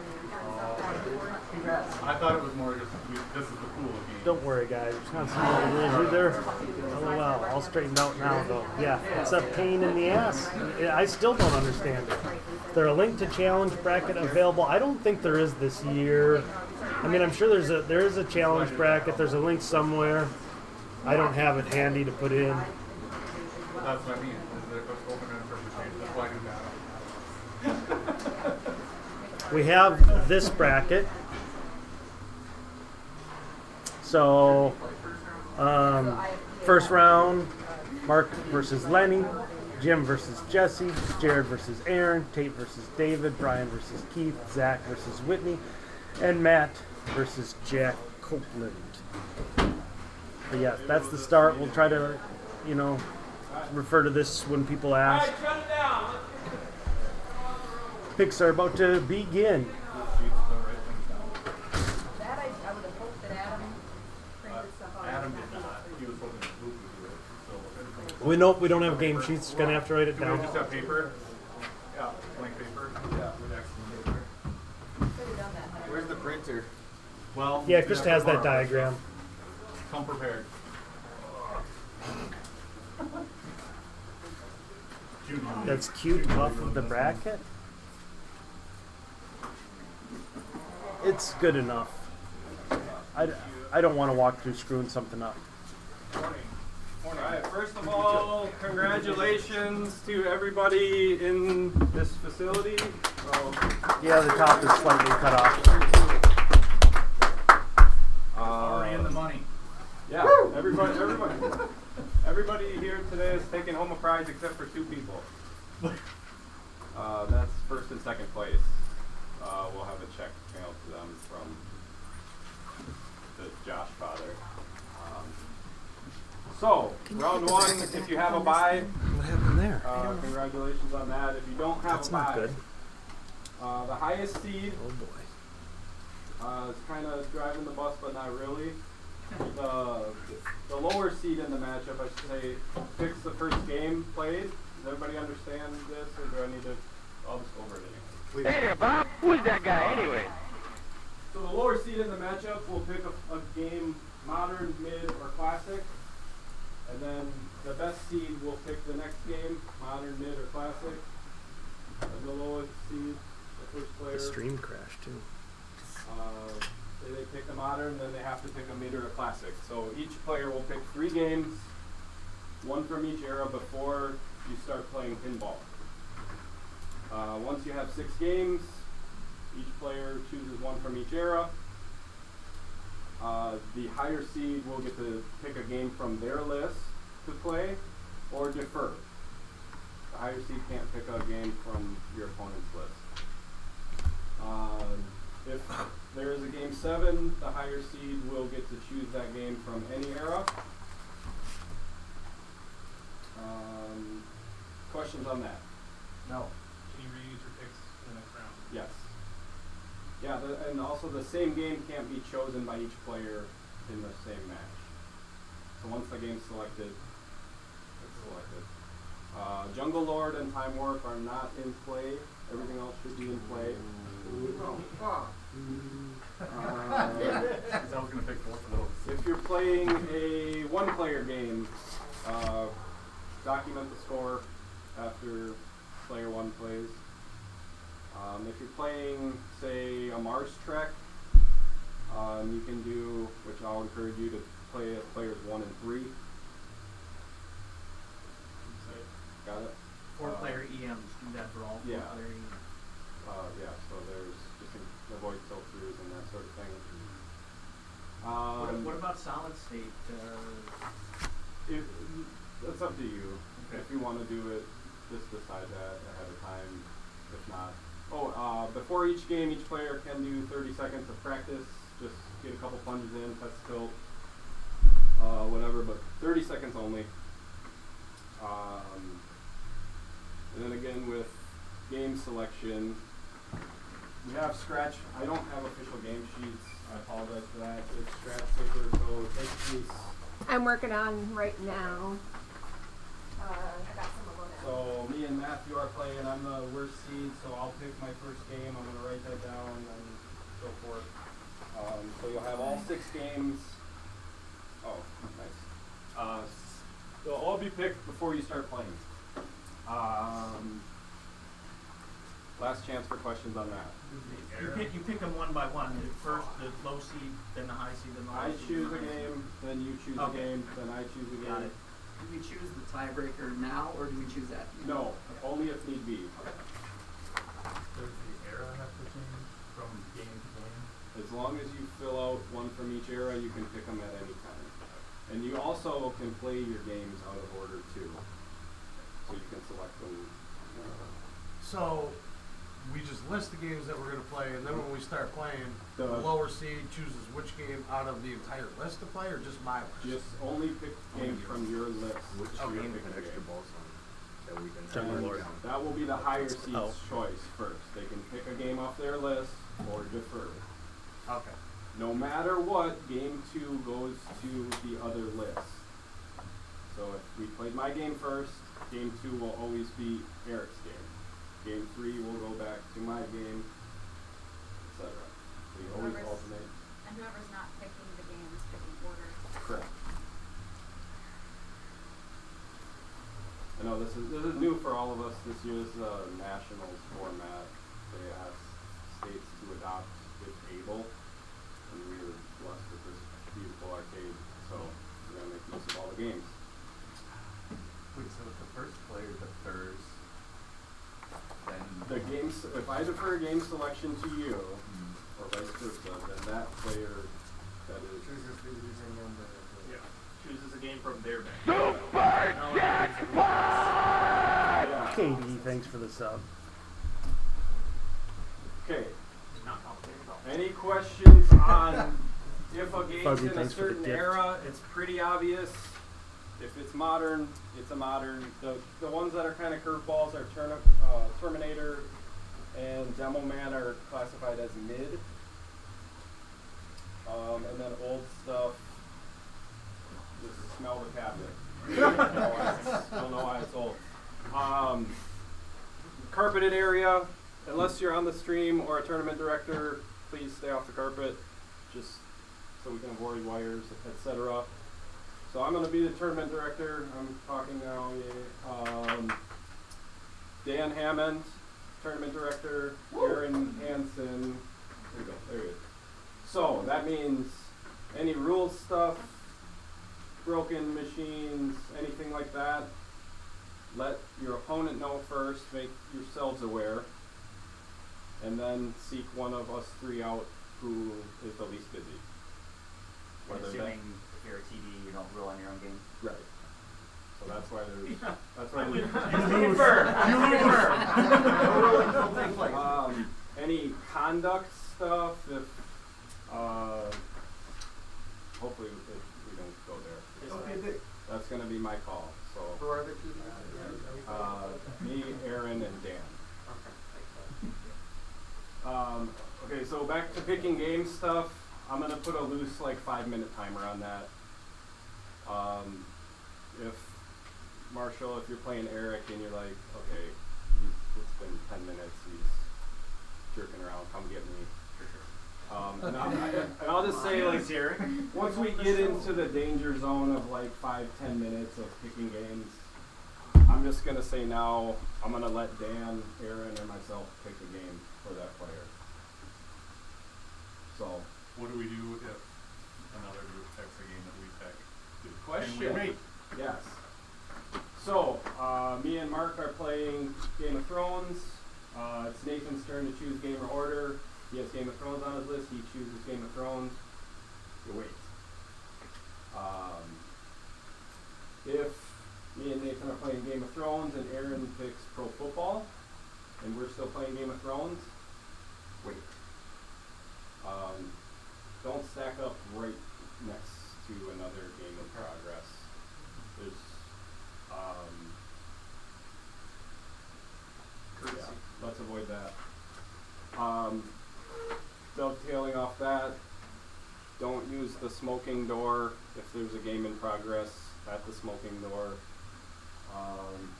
Congrats. I thought it was more just, this is the pool of games. Don't worry, guys. It's not something there. LOL. All straightened out now, though. Yeah, it's a pain in the ass. I still don't understand it. Is there a link to challenge bracket available? I don't think there is this year. I mean, I'm sure there is a challenge bracket. There's a link somewhere. I don't have it handy to put in. That's what I mean. Is that it's open and interpretation. That's why I do that. We have this bracket. So, first round, Mark versus Lenny, Jim versus Jesse, Jared versus Aaron, Tate versus David, Brian versus Keith, Zach versus Whitney, and Matt versus Jack Copeland. But yeah, that's the start. We'll try to, refer to this when people ask. Picks are about to begin. Adam did not. He was hoping Luke would do it. So, We don't have game sheets. Gonna have to write it do we down. just have paper? Yeah, blank paper. Yeah, with excellent paper. Where's the printer? Well, Yeah, we Chris have has that tomorrow. diagram. Come prepared. That's cute off of the bracket. It's good enough. I don't want to walk through screwing something up. Alright, first of all, congratulations to everybody in this facility. Yeah, the top is slightly cut off. Already in the money. Yeah, everybody here today is taking home a prize except for 2 people. That's first and second place. We'll have a check mailed to them from the Josh father. So, round 1, if you have a bye, What happened there? congratulations on that. If you don't have That's a bye, not good. The highest seed Oh boy. is kind of driving the bus, but not really. The lower seed in the matchup, I should say, picks the first game played. Does everybody understand this, or do I need to? I'll just go over it anyway. Hey there, Bob. Who's that guy anyway? So the lower seed in the matchup will pick a game, modern, mid, or classic, and then the best seed will pick the next game, modern, mid, or classic. And the lowest seed, the first player. The stream crashed too. Say they pick a modern, then they have to pick a mid or a classic. So each player will pick 3 games, 1 from each era before you start playing pinball. Once you have 6 games, each player chooses 1 from each era. The higher seed will get to pick a game from their list to play or defer. The higher seed can't pick a game from your opponent's list. If there is a game 7, the higher seed will get to choose that game from any era. Questions on that? No. Can you reuse your picks in the next round? Yes. Yeah, and also the same game can't be chosen by each player in the same match. So once the game's selected, it's selected. Jungle Lord and Time Warp are not in play. Everything else should be in play. I was going to pick both of those. If you're playing a 1-player game, document the score after player 1 plays. If you're playing, say, a Mars Trek, you can do, which I'll encourage you to play as players 1 and 3. Got it? 4-player EMs do that for all 4-player EMs. Yeah, so there's just avoid tilt-throughs and that sort of thing. What about solid state? That's up to you. Okay. If you want to do it, just decide that ahead of time. If not, before each game, each player can do 30 seconds of practice. Just get a couple plunges in, test tilt. whatever, but 30 seconds only. And then again with game selection, we have scratch. I don't have official game sheets. I apologize for that. It's scratch paper, so take these. I'm working on right now. I got some of them now. So me and Matthew are playing. I'm the worst seed, so I'll pick my first game. I'm gonna write that down and so forth. So you'll have all 6 games. Oh, nice. They'll all be picked before you start playing. Last chance for questions on that. You pick them one by one. First the low seed, then the high seed, then the low I seed. choose a game, then you choose a game, then I choose a game. Got it. Do we choose the tiebreaker now, or do we choose that? No, only if need be. Does the era have to change from game to game? As long as you fill out one from each era, you can pick them at any time. And you also can play your games out of order too. So you can select them. So we just list the games that we're going to play, and then when we start playing, the The- lower seed chooses which game out of the entire list to play, or just my list? Just only pick games from your list. Which Okay. game with extra balls on that we can And award? that will be the higher seed's Oh. choice first. They can pick a game off their list or defer. Okay. No matter what, game 2 goes to the other list. So if we played my game first, game 2 will always be Eric's game. Game 3 will go back to my game, etc. We always Whoever's- alternate. And whoever's not picking the game is picking order. Correct. I know this is new for all of us this year. This is a nationals format. They asked states to adopt if able, and we were blessed with this beautiful arcade, so we're gonna make use of all the games. Wait, so if the first player defers, then The games, if I defer game selection to you, or vice versa, then that player that is chooses a game from their bench. yeah. Katie, thanks for the sub. Okay. Not complicated at all. Any questions on if a game's Fuzzy, in a thanks for the certain gift. era? It's pretty obvious. If it's modern, it's a modern. The ones that are kind of curveballs are Terminator and Demo Man are classified as mid. And then old stuff, just smell the cabinet. Don't know why it's old. Carpeted area, unless you're on the stream or a tournament director, please stay off the carpet, just so we can avoid wires, etc. So I'm going to be the tournament director. I'm talking now. Dan Hammond, tournament director. Aaron Hansen. There you go. There he is. So that means any rules stuff, broken machines, anything like that, let your opponent know first, make yourselves aware, and then seek one of us 3 out who is the least busy. Whether Assuming if you're a TD, you don't rule on your own game. Right. So that's why there's. Yeah. That's why I there's. win. Any conduct stuff, if hopefully we don't go there. That's gonna be my call. So. Who are the two? Me, Aaron, and Dan. Okay, so back to picking game stuff. I'm gonna put a loose 5-minute timer on that. If Marshall, if you're playing Eric and you're like, okay, it's been 10 minutes, he's jerking around, come get me. And I'll just say, once we get into the danger zone of 5-10 minutes of picking games, I'm just gonna say now, I'm gonna let Dan, Aaron, and myself pick a game for that player. So. What do we do if another group picks a game that we pick? Question. Can we wait? Yes. So, me and Mark are playing Game of Thrones. It's Nathan's turn to choose game or order. He has Game of Thrones on his list. He chooses Game of Thrones. You wait. If me and Nathan are playing Game of Thrones and Aaron picks Pro Football, and we're still playing Game of Thrones, wait. Don't stack up right next to another game in progress. There's yeah, let's avoid that. Dovetailing off that, don't use the smoking door if there's a game in progress at the smoking door.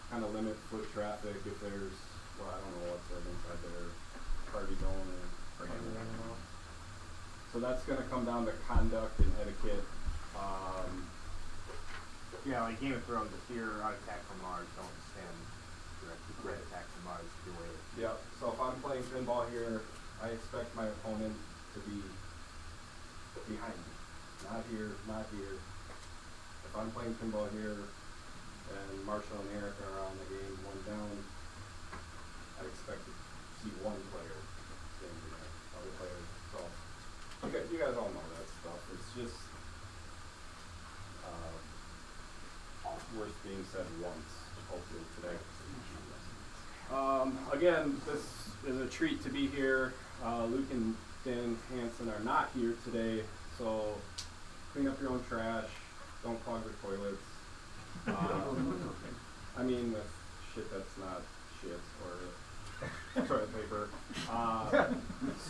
Kind of limit foot traffic if there's, well, I don't know what's right inside there, party zone or something. So that's going to come down to conduct and etiquette. Yeah, like Game of Thrones, if you're on attack from Mars, don't stand directly for attack from Mars. Your way. Yep. So if I'm playing pinball here, I expect my opponent to be behind me. Not here, not here. If I'm playing pinball here and Marshall and Eric are on the game one down, I expect to see one player standing there, other players. So you guys all know that stuff. It's just worth being said once, hopefully today. Again, this is a treat to be here. Luke and Dan Hansen are not here today, so clean up your own trash. Don't clog the toilets. I mean, with shit that's not shit or toilet paper.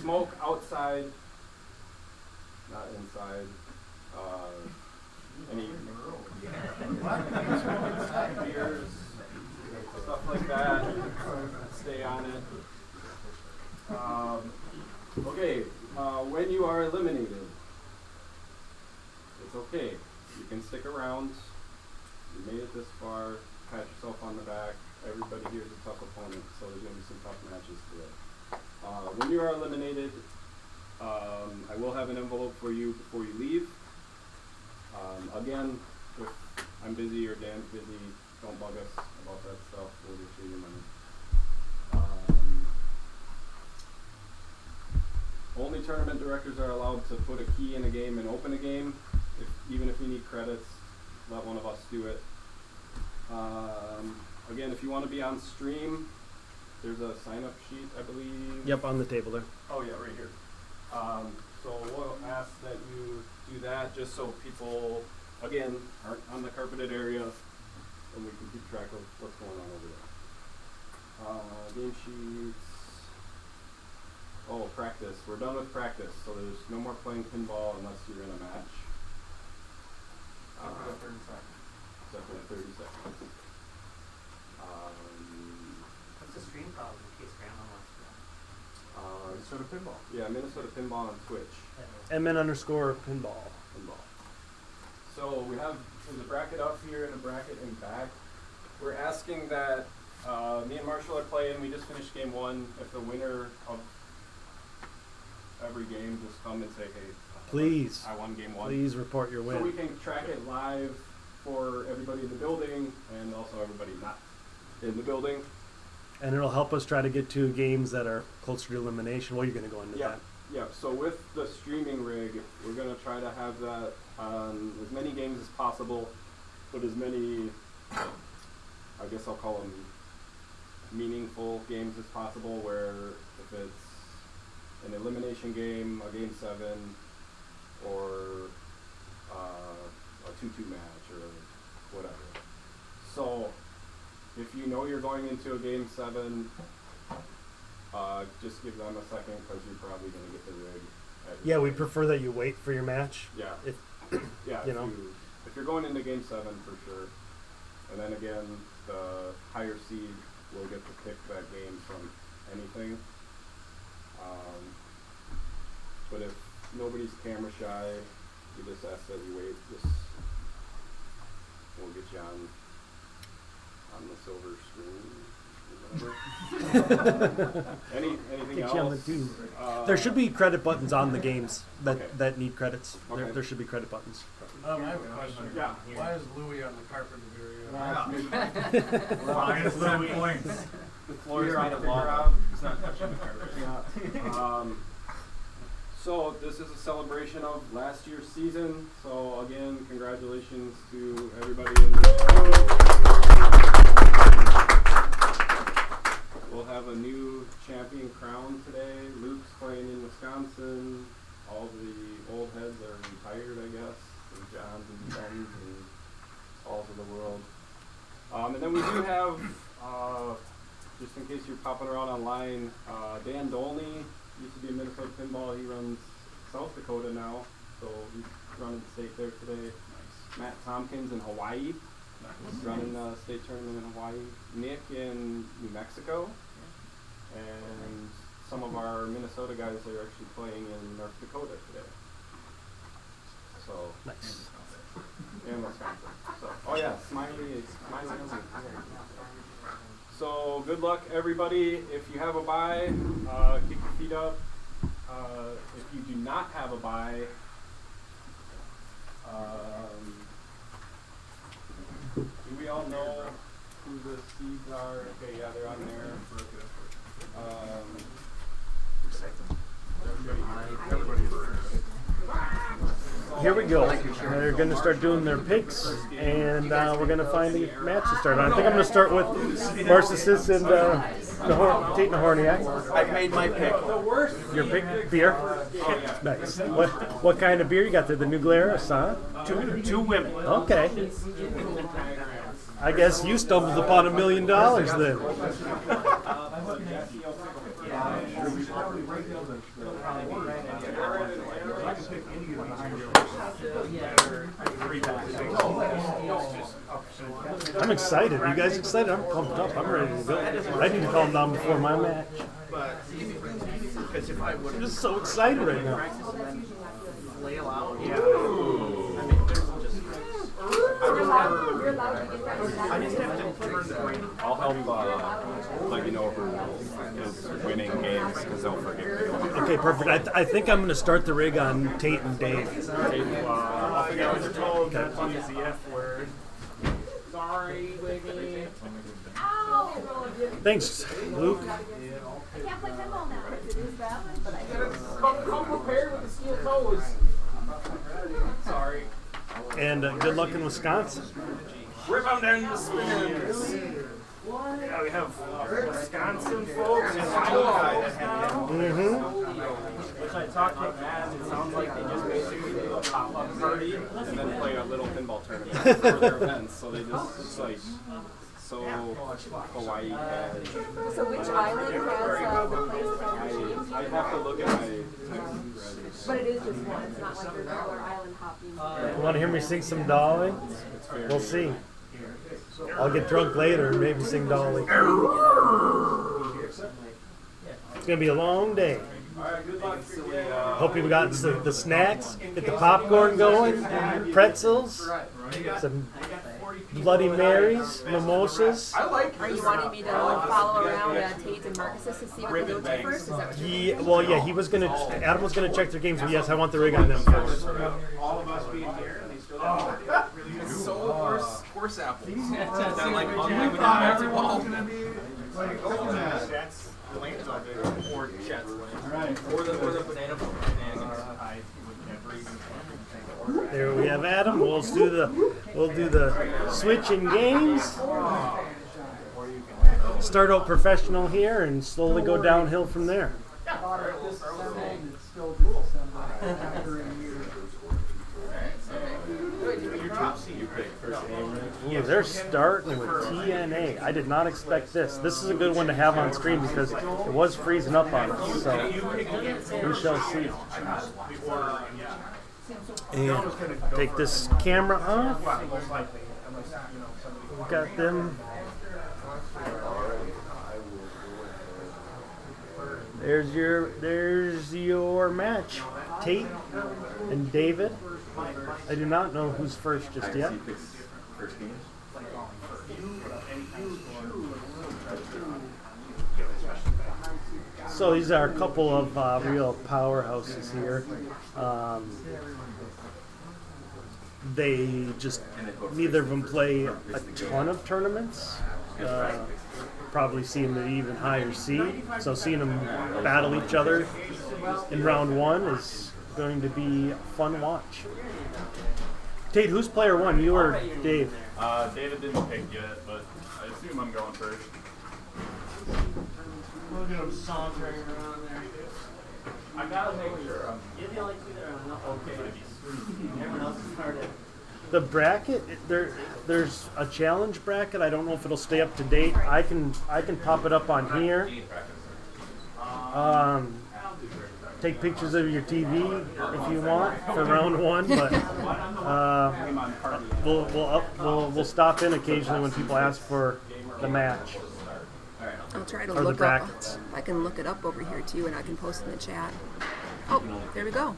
Smoke outside, not inside. Any beers, stuff like that. Stay on it. Okay, when you are eliminated, it's okay. You can stick around. You made it this far. Pat yourself on the back. Everybody here is a tough opponent, so there's going to be some tough matches today. When you are eliminated, I will have an envelope for you before you leave. Again, if I'm busy or Dan's busy, don't bug us about that stuff. We'll get you your money. Only tournament directors are allowed to put a key in a game and open a game. Even if you need credits, let one of us do it. Again, if you want to be on stream, there's a sign-up sheet, I believe. Yep, on the table there. Oh yeah, right here. So we'll ask that you do that just so people, again, aren't on the carpeted area and we can keep track of what's going on over there. Game sheets. Oh, practice. We're done with practice, so there's no more playing pinball unless you're in a match. Except for 30 seconds. What's the stream called in case Grandma wants to? Minnesota Pinball. Yeah, Minnesota Pinball on Twitch. MN_pinball. Pinball. So we have, there's a bracket up here and a bracket in back. We're asking that me and Marshall are playing. We just finished game one. If the winner of every game just come and say, hey, Please. I won game one. Please report your win. So we can track it live for everybody in the building and also everybody not in the building. And it'll help us try to get to games that are closer to elimination. Well, you're going to go into that. Yeah, so with the streaming rig, we're going to try to have that on as many games as possible, but as many, I guess I'll call them meaningful games as possible, where if it's an elimination game, a game 7, or a 2-2 match, or whatever. So, if you know you're going into a game 7, just give them a second because you're probably going to get the rig. Yeah, we prefer that you wait for your match. Yeah. If, yeah. you know. If you're going into game 7 for sure, and then again, the higher seed will get to pick that game from anything. But if nobody's camera shy, you just ask that you wait. We'll get you on the silver screen. Anything Get else? you on the tube. There should be credit buttons on the games that need credits. Okay. There should be credit buttons. I have a question. Yeah. Why is Louis on the carpeted area? Minus 10 points. The floor is Either not lava. He's not touching the carpet. So this is a celebration of last year's season. So again, congratulations to everybody in this room. We'll have a new champion crown today. Luke's playing in Wisconsin. All the old heads are retired, I guess. And John Bends and Falls of the world. And then we do have, just in case you're popping around online, Dan Dolney used to be in Minnesota Pinball. He runs South Dakota now, so he's running the state there today. Nice. Matt Tompkins in Hawaii. He's running a state tournament in Hawaii. Nick in New Mexico. And some of our Minnesota guys are actually playing in North Dakota today. So Nice. And Wisconsin. So, oh yeah, Smiley. So good luck, everybody. If you have a bye, kick your feet up. If you do not have a bye, do we all know who the seeds are? Okay, yeah, they're on there. Here we go. They're going to start doing their picks, and we're going to find a match to start on. I think I'm going to start with Narcissus and Tate Nahorniak. I've made my pick. Your pick? Beer? Nice. What kind of beer you got there? The New Glarus, huh? Two women. Okay. I guess you stumbled upon $1 million then. I'm excited. Are you guys excited? I'm pumped up. I'm ready to go. I need to calm down before my match. I'm just so excited right now. I just have to turn the brain. I'll help let you know who's winning games because they'll forget. Okay, perfect. I think I'm going to start the rig on Tate and Dave. I'll figure out what you're told. That's the F word. Sorry, Wiggy. Thanks, Luke. I can't play pinball now. It is valid, but I Come prepared with the steel toes. Sorry. And good luck in Wisconsin. Rip them down the spins. Yeah, we have Wisconsin folks in Iowa now. Which I talked to Matt, it sounds like they just basically do a pop-up party And then play a little pinball tournament for their events. So they just, it's like, so Hawaii has. So which island has the place that I have to look at my. But it is just one. It's not like your regular island hopping. You want to hear me sing some Dolly? We'll see. I'll get drunk later and maybe sing Dolly. It's going to be a long day. Hope you've got the snacks, get the popcorn going, pretzels, some Bloody Marys, mimosas. Are you wanting me to follow around Tate and Marcus to see what they go to first? Is that what you're Yeah, he was going to, Adam was going to check their games, but yes, I want the rig on them first. All of us being here, and they still don't. It's so horse apples. That like unlimited bouncy ball. That's Lane's on there, or Chet's Lane. Or the banana boat. I would never even think. There we have Adam. We'll do the switching games. Start out professional here and slowly go downhill from there. Ooh, they're starting with TNA. I did not expect this. This is a good one to have on screen because it was freezing up on us. So we shall see. And take this camera off. We got them. There's your match. Tate and David. I do not know who's first just yet. So these are a couple of real powerhouses here. They just, neither of them play a ton of tournaments. Probably seeing the even higher seed. So seeing them battle each other in round one is going to be a fun watch. Tate, who's player one, you or Dave? David didn't pick yet, but I assume I'm going first. Look at them sauntering around there. I gotta make sure I'm. You're the only two that are not okay. Everyone else has started. The bracket, there's a challenge bracket. I don't know if it'll stay up to date. I can pop it up on here. Take pictures of your TV if you want for round one, but we'll stop in occasionally when people ask for the match. I'll try to Or the look up. brackets. I can look it up over here too, and I can post in the chat. Oh, there we go.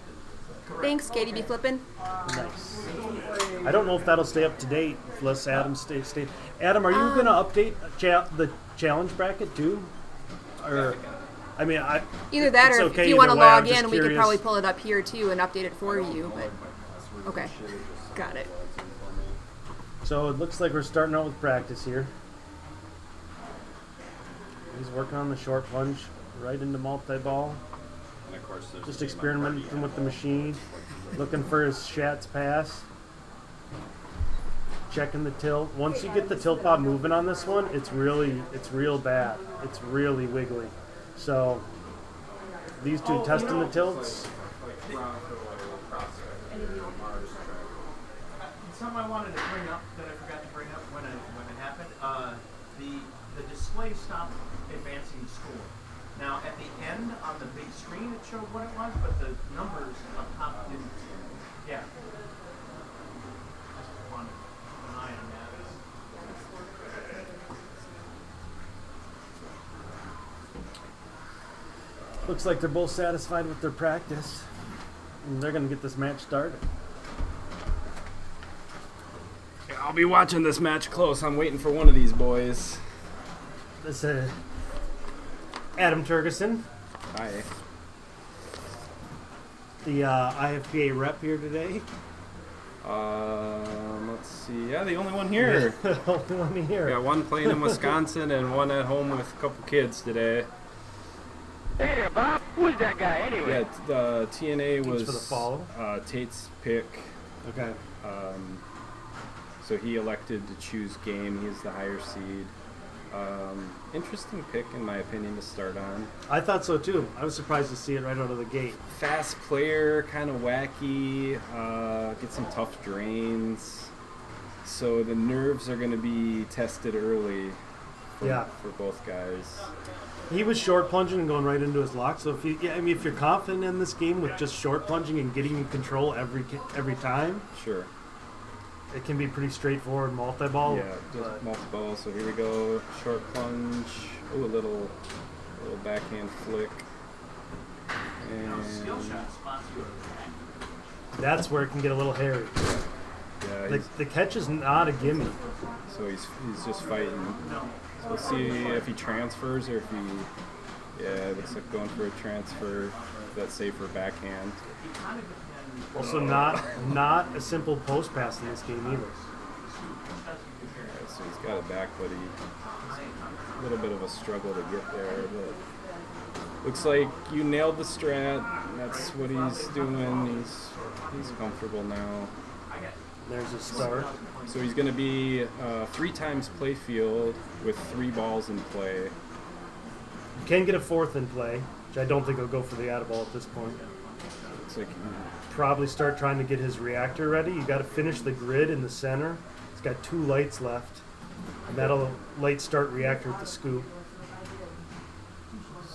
Thanks, Katie B. Flippin'. Nice. I don't know if that'll stay up to date unless Adam stay. Adam, are you going to update the challenge bracket too? Or, I mean, either that, it's or okay if you want to either way. I'm log just in, we could curious. probably pull it up here too and update it for you. But okay, got it. So it looks like we're starting out with practice here. He's working on the short plunge right into multi-ball. And of course, there's Just experimenting with the machine, looking for his Schatz pass, checking the tilt. Once you get the tilt bob moving on this one, it's real bad. It's really wiggly. So these two testing the tilts. Something I wanted to bring up that I forgot to bring up when it happened. The display stopped advancing the score. Now at the end on the big screen it showed what it was, but the numbers up top didn't. Yeah. Just wanted to keep an eye on that. Looks like they're both satisfied with their practice, and they're going to get this match started. I'll be watching this match close. I'm waiting for one of these boys. This is Adam Turgeson, Hi. the IFPA rep here today. Let's see. Yeah, the only one here. Only one here. Got one playing in Wisconsin and one at home with a couple kids today. Hey there, Bob. Who's that guy anyway? Yeah, TNA was for the follow. Tate's pick. Okay. So he elected to choose game. He's the higher seed. Interesting pick, in my opinion, to start on. I thought so too. I was surprised to see it right out of the gate. Fast player, kind of wacky, get some tough drains. So the nerves are going to be tested early for both guys. He was short plunging and going right into his lock. So if you're confident in this game with just short plunging and getting in control every time, sure, it can be pretty straightforward multi-ball. Yeah, just multi-ball. So here we go, short plunge. Oh, a little backhand flick. And Skill shot spots you. That's where it can get a little hairy. Yeah, the catch is not a gimme. So he's just fighting. So we'll see if he transfers or if he. Yeah, it looks like going for a transfer. That's safer backhand. Also, not a simple post pass in this game either. Yeah, so he's got it back, but a little bit of a struggle to get there. But looks like you nailed the strat. That's what he's doing. He's comfortable now. There's a start. So he's going to be 3 times play field with 3 balls in play. You can get a 4th in play, which I don't think he'll go for the out-of-ball at this point. Looks like probably start trying to get his reactor ready. You got to finish the grid in the center. He's got 2 lights left, and that'll light start reactor with the scoop.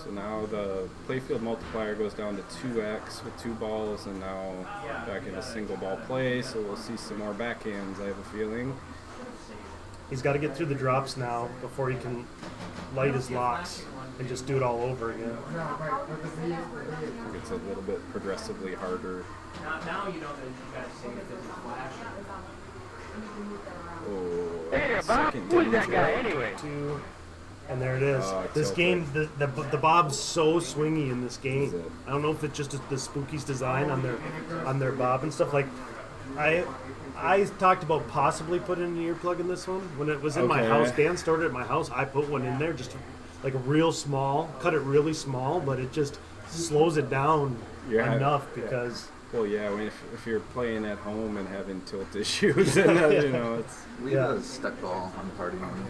So now the playfield multiplier goes down to 2x with 2 balls, and now back into single ball play. So we'll see some more backhands, I have a feeling. He's got to get through the drops now before he can light his locks and just do it all over again. I think it's a little bit progressively harder. Now you know that you got to see if there's a flash. Oh, Hey there, Bob. Who's that guy anyway? And there it is. This game, the bob's so swingy in this game. I don't know if it's just the Spookies design on their bob and stuff. Like, I talked about possibly putting an earplug in this one when it was in my house. Dan stored it at my house. I put one in there, just like a real small, cut it really small, but it just slows it down enough because. Well, yeah, I mean, if you're playing at home and having tilt issues, and you know, it's leave a stuck ball on the party line.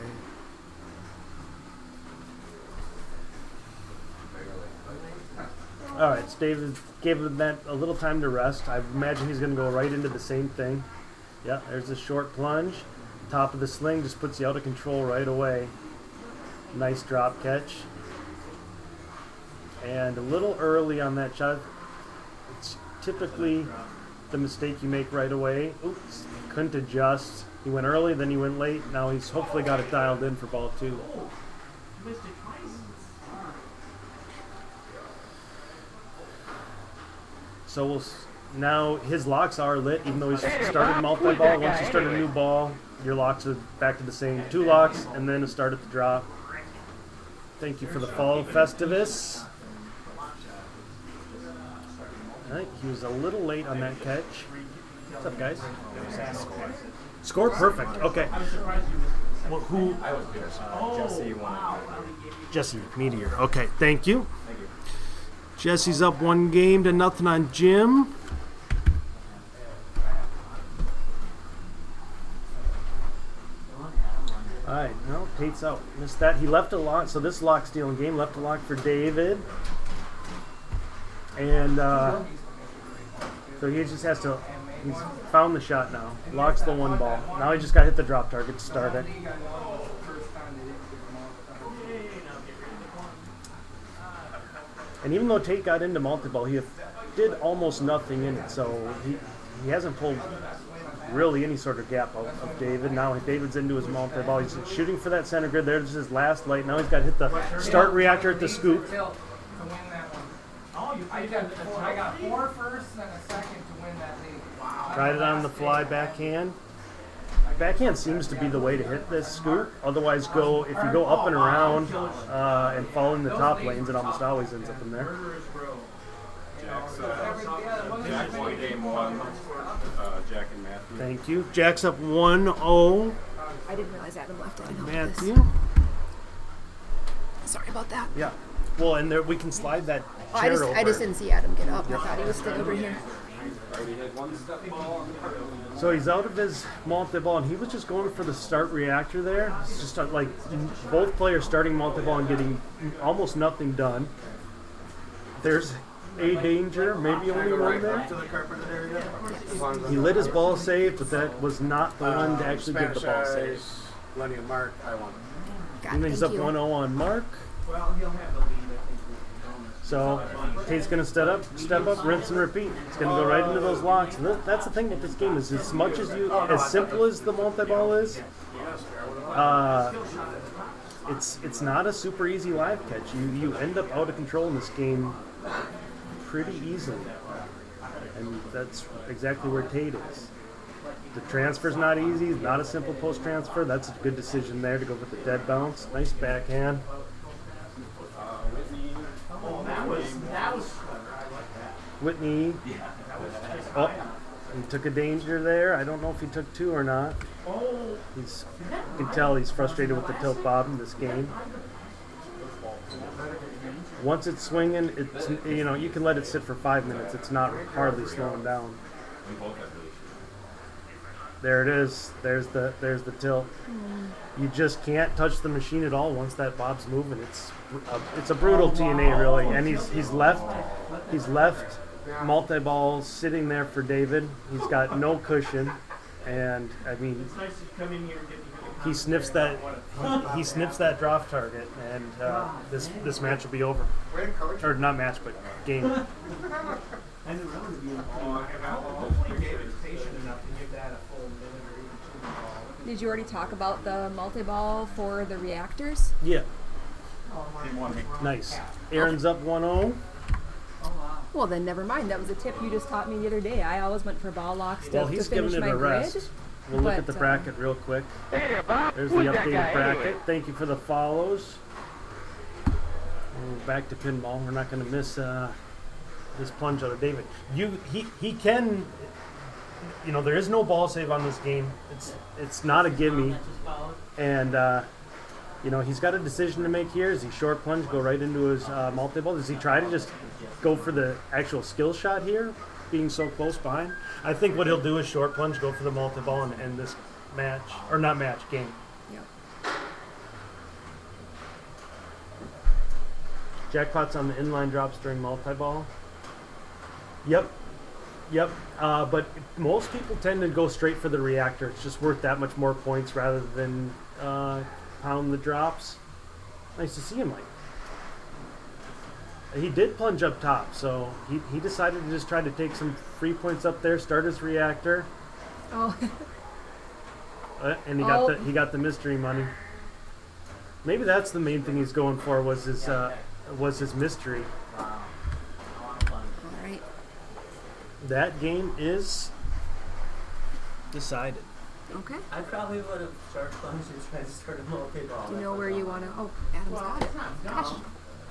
All right, so David gave him that a little time to rest. I imagine he's going to go right into the same thing. Yeah, there's a short plunge. Top of the sling just puts you out of control right away. Nice drop catch. And a little early on that shot. It's typically the mistake you make right away. Oops, couldn't adjust. He went early, then he went late. Now he's hopefully got it dialed in for ball 2. So now his locks are lit, even though he's started multi-ball. Once you start a new ball, your locks are back to the same 2 locks, and then a start at the drop. Thank you for the follow, Festivus. All right, he was a little late on that catch. What's up, guys? Score perfect. Okay. Well, who? Jesse won. Jesse Meteor. Okay, thank you. Jesse's up 1 game to nothing on Jim. All right, no, Tate's out. Missed that. He left a lock, so this lock stealing game left a lock for David. And so he just has to, he's found the shot now. Locks the 1 ball. Now he just got to hit the drop target to start it. And even though Tate got into multi-ball, he did almost nothing in it. So he hasn't pulled really any sort of gap out of David. Now David's into his multi-ball. He's shooting for that center grid. There's his last light. Now he's got to hit the start reactor at the scoop. I got 4 firsts and a second to win that lead. Wow. Tried it on the fly backhand. Backhand seems to be the way to hit this scoop. Otherwise, if you go up and around and fall in the top lanes, it almost always ends up in there. Jack won game 1. Jack and Matthew. Thank you. Jack's up 1-0. I didn't realize Adam left. I didn't know Matthew. Sorry about that. Yeah. Well, and there we can slide that chair over. I just didn't see Adam get up. I thought he was still over here. So he's out of his multi-ball, and he was just going for the start reactor there. It's just like both players starting multi-ball and getting almost nothing done. There's a danger, maybe only one there. He lit his ball save, but that was not the one to actually get the ball save. Lenny and Mark, I won. And he's up 1-0 on Mark. Well, he'll have the lead, I think. So Tate's going to step up, rinse and repeat. It's going to go right into those locks. And that's the thing with this game is as much as simple as the multi-ball is, it's not a super easy live catch. You end up out of control in this game pretty easily. And that's exactly where Tate is. The transfer's not easy, not a simple post transfer. That's a good decision there to go with the dead bounce. Nice backhand. Whitney. Oh, he took a danger there. I don't know if he took 2 or not. You can tell he's frustrated with the tilt bob in this game. Once it's swinging, you can let it sit for 5 minutes. It's not hardly slowing down. There it is. There's the tilt. You just can't touch the machine at all once that bob's moving. It's a brutal TNA really, and he's left multi-ball sitting there for David. He's got no cushion, and I mean he sniffs that drop target, and this match will be over. Or not match, but game. Did you already talk about the multi-ball for the reactors? Yeah. Nice. Aaron's up 1-0. Well, then never mind. That was a tip you just taught me the other day. I always went for ball locks to He's finish giving it my a rest. grid. We'll look at the bracket real quick. There's the updated bracket. Thank you for the follows. Back to pinball. We're not going to miss this plunge out of David. He can. There is no ball save on this game. It's not a gimme, and he's got a decision to make here. Is he short plunge, go right into his multi-ball? Does he try to just go for the actual skill shot here, being so close behind? I think what he'll do is short plunge, go for the multi-ball, and end this match, or not match, game. Yep. Jackpots on the inline drops during multi-ball. Yep. Yep, but most people tend to go straight for the reactor. It's just worth that much more points rather than pound the drops. Nice to see him, Mike. He did plunge up top, so he decided to just try to take some free points up there, start his reactor. Oh. And he got the mystery money. Maybe that's the main thing he's going for was his mystery. All right. That game is decided. Okay. I probably would have started plunging and tried to start a multi-ball. Do you know where you want to? Oh, Adam's got it. Gosh.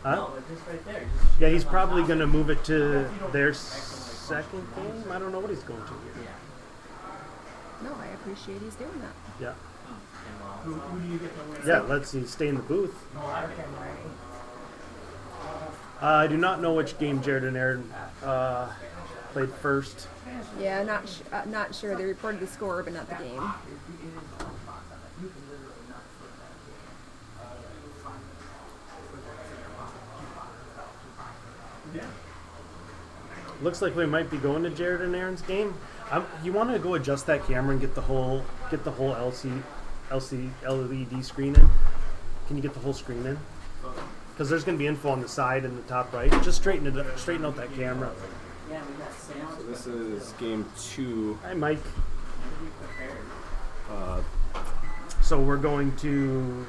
Huh? No, but just right there. Yeah, he's probably going to move it to their second game. I don't know what he's going to here. No, I appreciate he's doing that. Yeah. Who do you get to win? Yeah, let's see. Stay in the booth. Okay, I do not know which game Jared and Aaron played first. Yeah, not sure. They reported the score, but not the game. Looks like we might be going to Jared and Aaron's game. You want to go adjust that camera and get the whole LED screen in? Can you get the whole screen in? Because there's going to be info on the side and the top right. Just straighten out that camera. So this is game 2. Hi, Mike. So we're going to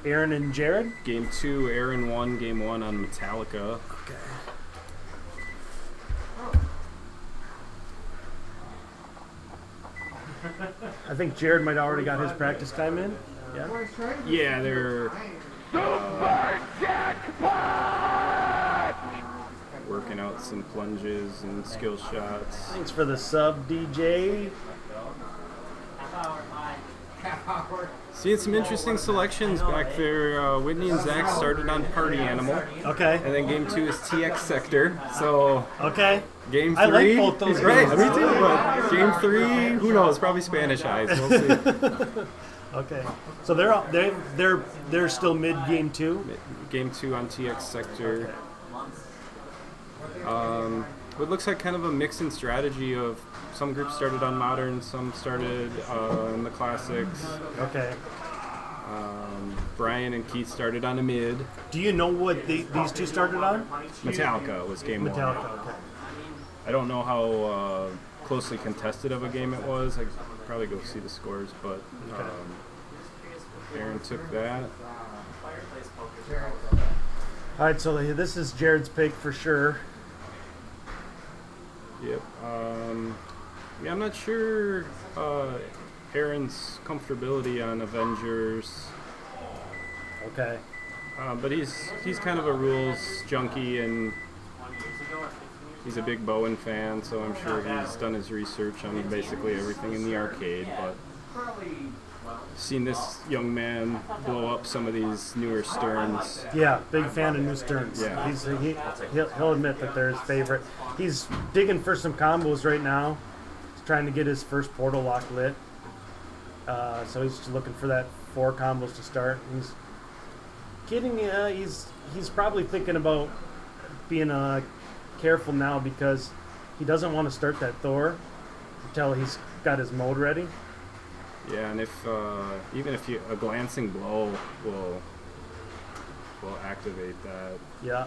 Aaron and Jared? Game 2, Aaron won game 1 on Metallica. Okay. I think Jared might already got his practice time in. Yeah. Yeah, they're working out some plunges and skill shots. Thanks for the sub, DJ. Seeing some interesting selections back there. Whitney and Zach started on Party Animal. Okay. And then game 2 is TX Sector. So okay. Game 3. I like both those right, games. me too. But game 3, who knows? Probably Spanish eyes. We'll see. Okay. So they're still mid game 2. Game 2 on TX Sector. It looks like kind of a mix and strategy of some groups started on Modern, some started in the Classics. Okay. Brian and Keith started on a mid. Do you know what these two started on? Metallica was game 1. Metallica, okay. I don't know how closely contested of a game it was. I could probably go see the scores, but Aaron took that. All right, so this is Jared's pick for sure. Yep. Yeah, I'm not sure Aaron's comfortability on Avengers. Okay. But he's kind of a rules junkie, and he's a big Bowen fan, so I'm sure he's done his research on basically everything in the arcade. But seen this young man blow up some of these newer Sterns. Yeah, big fan of new Sterns. Yeah. He'll admit that they're his favorite. He's digging for some combos right now. He's trying to get his first portal lock lit. So he's looking for that 4 combos to start. He's getting. He's probably thinking about being careful now because he doesn't want to start that Thor until he's got his mode ready. Yeah, and if even if a glancing blow will activate that. Yeah.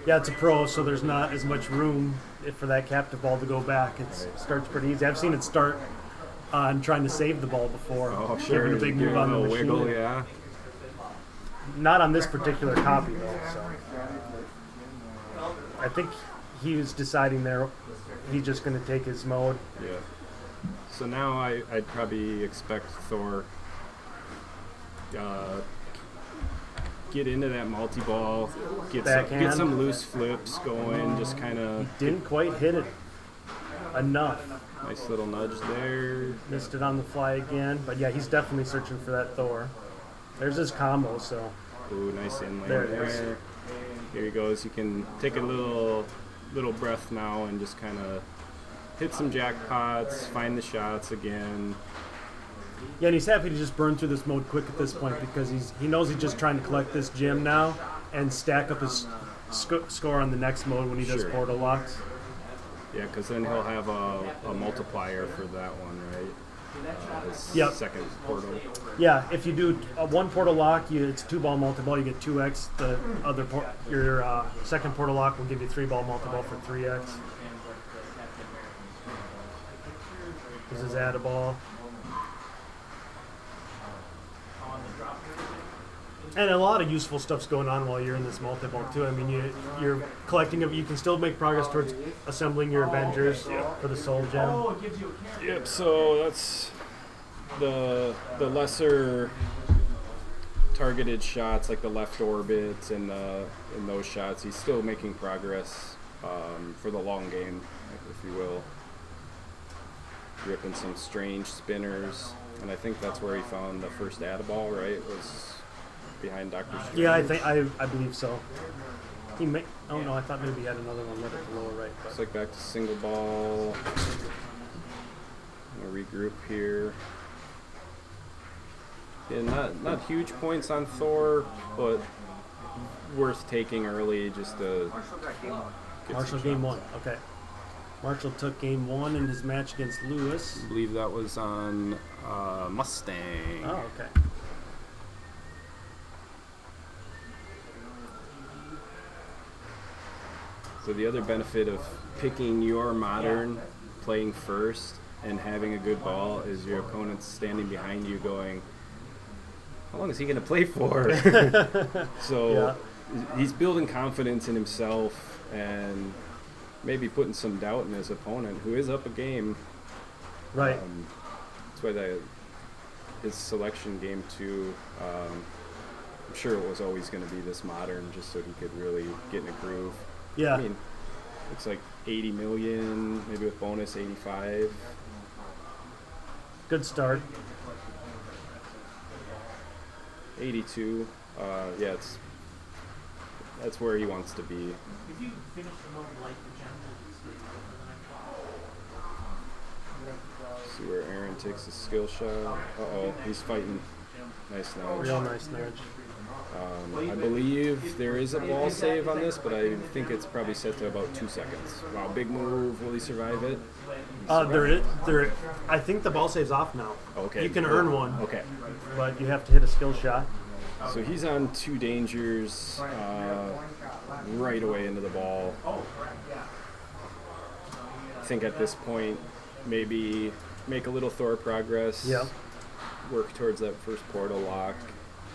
Yeah, it's a pro, so there's not as much room for that captive ball to go back. It starts pretty easy. I've seen it start on trying to save the ball before. Oh, sure. Giving a big move on the machine. Wiggle, yeah. Not on this particular copy, though. So I think he was deciding there he's just going to take his mode. Yeah. So now I'd probably expect Thor get into that multi-ball, get some loose flips going, just kind of... Didn't quite hit it enough. Nice little nudge there. Missed it on the fly again. But yeah, he's definitely searching for that Thor. There's his combo, so... Ooh, nice inlay there. Here he goes. You can take a little breath now and just kind of hit some jackpots, find the shots again. Yeah, and he's happy to just burn through this mode quick at this point because he knows he's just trying to collect this gem now and stack up his score on the next mode when he does portal locks. Yeah, because then he'll have a multiplier for that one, right? His Yep. second portal. Yeah, if you do one portal lock, it's 2-ball multi-ball, you get 2x. The other your second portal lock will give you 3-ball multi-ball for 3x. This is add a ball. And a lot of useful stuff's going on while you're in this multi-ball too. I mean, you're collecting. You can still make progress towards assembling your Avengers for the Soul Gem. Yep. So that's the lesser targeted shots, like the left orbit and those shots. He's still making progress for the long game, if you will. Ripping some strange spinners, and I think that's where he found the first add-a-ball, right? Was behind Dr. Strange. Yeah, I believe so. He may. Oh no, I thought maybe he had another one lit at the lower right. Looks like back to single ball. I'm gonna regroup here. Yeah, not huge points on Thor, but worth taking early just to. Marshall game 1. Okay. Marshall took game 1 in his match against Lewis. I believe that was on Mustang. Oh, okay. So the other benefit of picking your modern, playing first, and having a good ball is your opponent's standing behind you going, how long is he going to play for? So he's building confidence in himself and maybe putting some doubt in his opponent, who is up a game. Right. That's why his selection game 2, I'm sure it was always going to be this modern, just so he could really get in a groove. Yeah. I mean, looks like 80 million, maybe with bonus 85. Good start. 82. Yeah, that's where he wants to be. If you finish the mode like the gem, See where Aaron takes a skill shot. Uh-oh, he's fighting. Nice nudge. Real nice nudge. I believe there is a ball save on this, but I think it's probably set to about 2 seconds. Wow, big move. Will he survive it? I think the ball save's off now. Okay. You can earn one. Okay. But you have to hit a skill shot. So he's on 2 dangers right away into the ball. I think at this point, maybe make a little Thor progress. Yeah. Work towards that first portal lock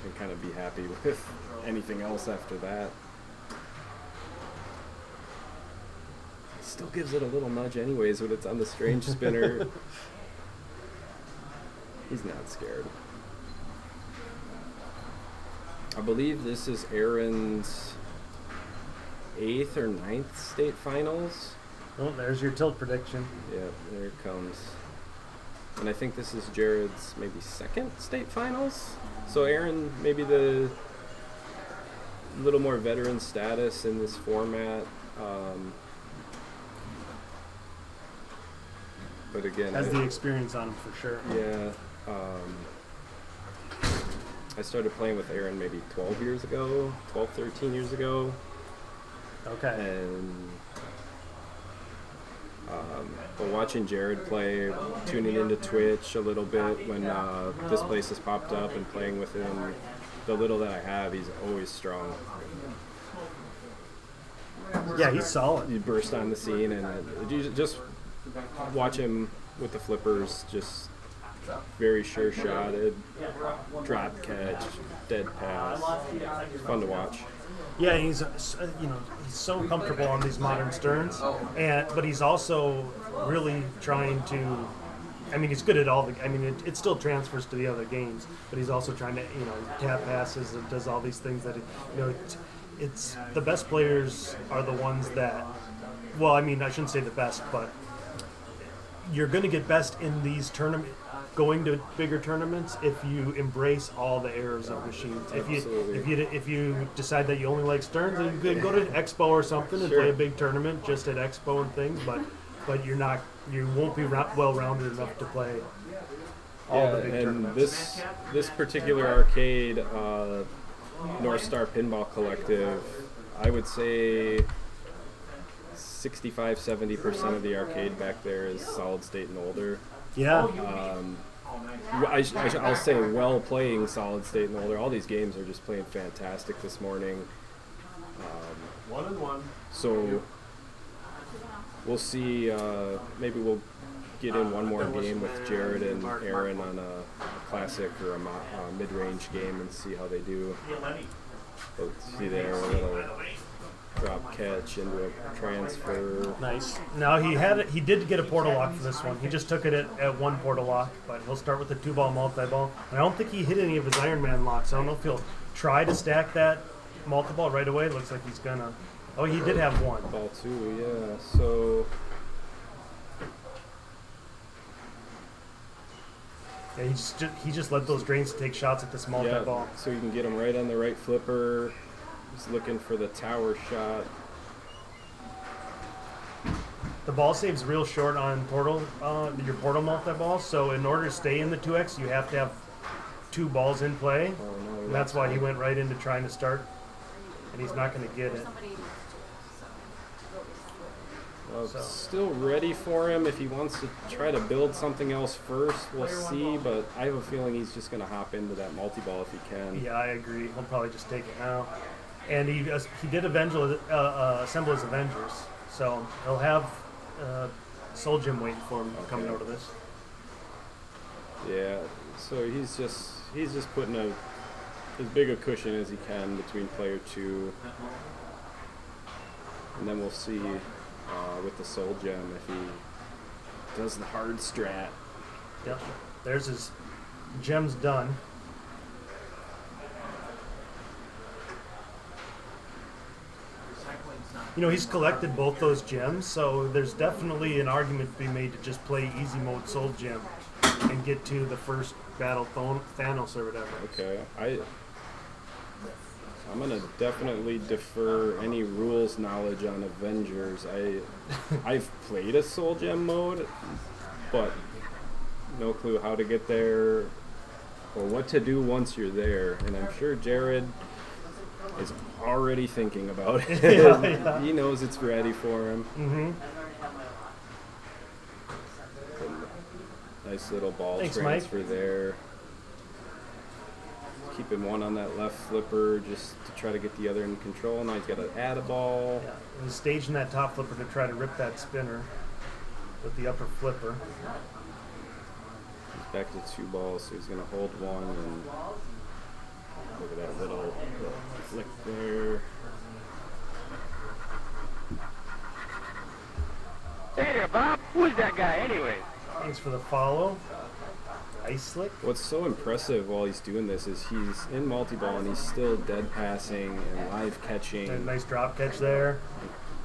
and kind of be happy with anything else after that. Still gives it a little nudge anyways when it's on the strange spinner. He's not scared. I believe this is Aaron's 8th or 9th state finals. Oh, there's your tilt prediction. Yep, there it comes. And I think this is Jared's maybe 2nd state finals. So Aaron, maybe the little more veteran status in this format. But again, has the experience on him for sure. Yeah. I started playing with Aaron maybe 12 years ago, 12, 13 years ago. Okay. And but watching Jared play, tuning into Twitch a little bit when this place has popped up and playing with him, the little that I have, he's always strong. Yeah, he's solid. You burst on the scene and you just watch him with the flippers, just very sure-shotted, drop catch, dead pass. It's fun to watch. Yeah, he's he's so comfortable on these modern Sterns, but he's also really trying to. I mean, he's good at all the. I mean, it still transfers to the other games, but he's also trying to tap passes and does all these things that it's the best players are the ones that. Well, I mean, I shouldn't say the best, but you're going to get best in these tournaments. Going to bigger tournaments if you embrace all the errors of machines. If you decide that you only like Sterns, then you could go to Expo or something and play a big tournament just at Expo and things. But you won't be well rounded enough to play all the big tournaments. This particular arcade, North Star Pinball Collective, I would say 65-70% of the arcade back there is solid state and older. Yeah. I'll say well playing solid state and older. All these games are just playing fantastic this morning. 1-1. So we'll see. Maybe we'll get in one more game with Jared and Aaron on a classic or a mid-range game and see how they do. See there, a little drop catch into a transfer. Nice. Now he did get a portal lock for this one. He just took it at one portal lock, but he'll start with the 2-ball multi-ball. And I don't think he hit any of his Iron Man locks. I don't know if he'll try to stack that multi-ball right away. It looks like he's gonna. Oh, he did have one. Ball 2, yeah. So. Yeah, he just let those drains take shots at this multi-ball. Yeah, so you can get him right on the right flipper. He's looking for the tower shot. The ball save's real short on portal, your portal multi-ball. So in order to stay in the 2X, you have to have 2 balls in play. And that's why he went right into trying to start, and he's not going to get it. Well, still ready for him if he wants to try to build something else first. We'll see, but I have a feeling he's just going to hop into that multi-ball if he can. Yeah, I agree. He'll probably just take it now. And he did assemble his Avengers, so he'll have Soul Gem waiting for him coming out of this. Yeah, so he's just putting as big a cushion as he can between player 2, and then we'll see with the Soul Gem if he does the hard strat. Yep, there's his gems done. You know, he's collected both those gems, so there's definitely an argument to be made to just play easy mode Soul Gem and get to the first battle Thanos or whatever. Okay, I'm gonna definitely defer any rules knowledge on Avengers. I've played a Soul Gem mode, but no clue how to get there or what to do once you're there. And I'm sure Jared is already thinking about it. Yeah. He knows it's ready for him. Mm-hmm. Nice little ball Thanks, transfer Mike. there. Keeping one on that left flipper just to try to get the other in control. Now he's got to add a ball. Yeah, he's staging that top flipper to try to rip that spinner with the upper flipper. He's back to 2 balls, so he's going to hold one and look at that little flick there. Hey there, Bob. Who's that guy anyway? Thanks for the follow. Ice Slick. What's so impressive while he's doing this is he's in multi-ball and he's still dead passing and live catching. And nice drop catch there.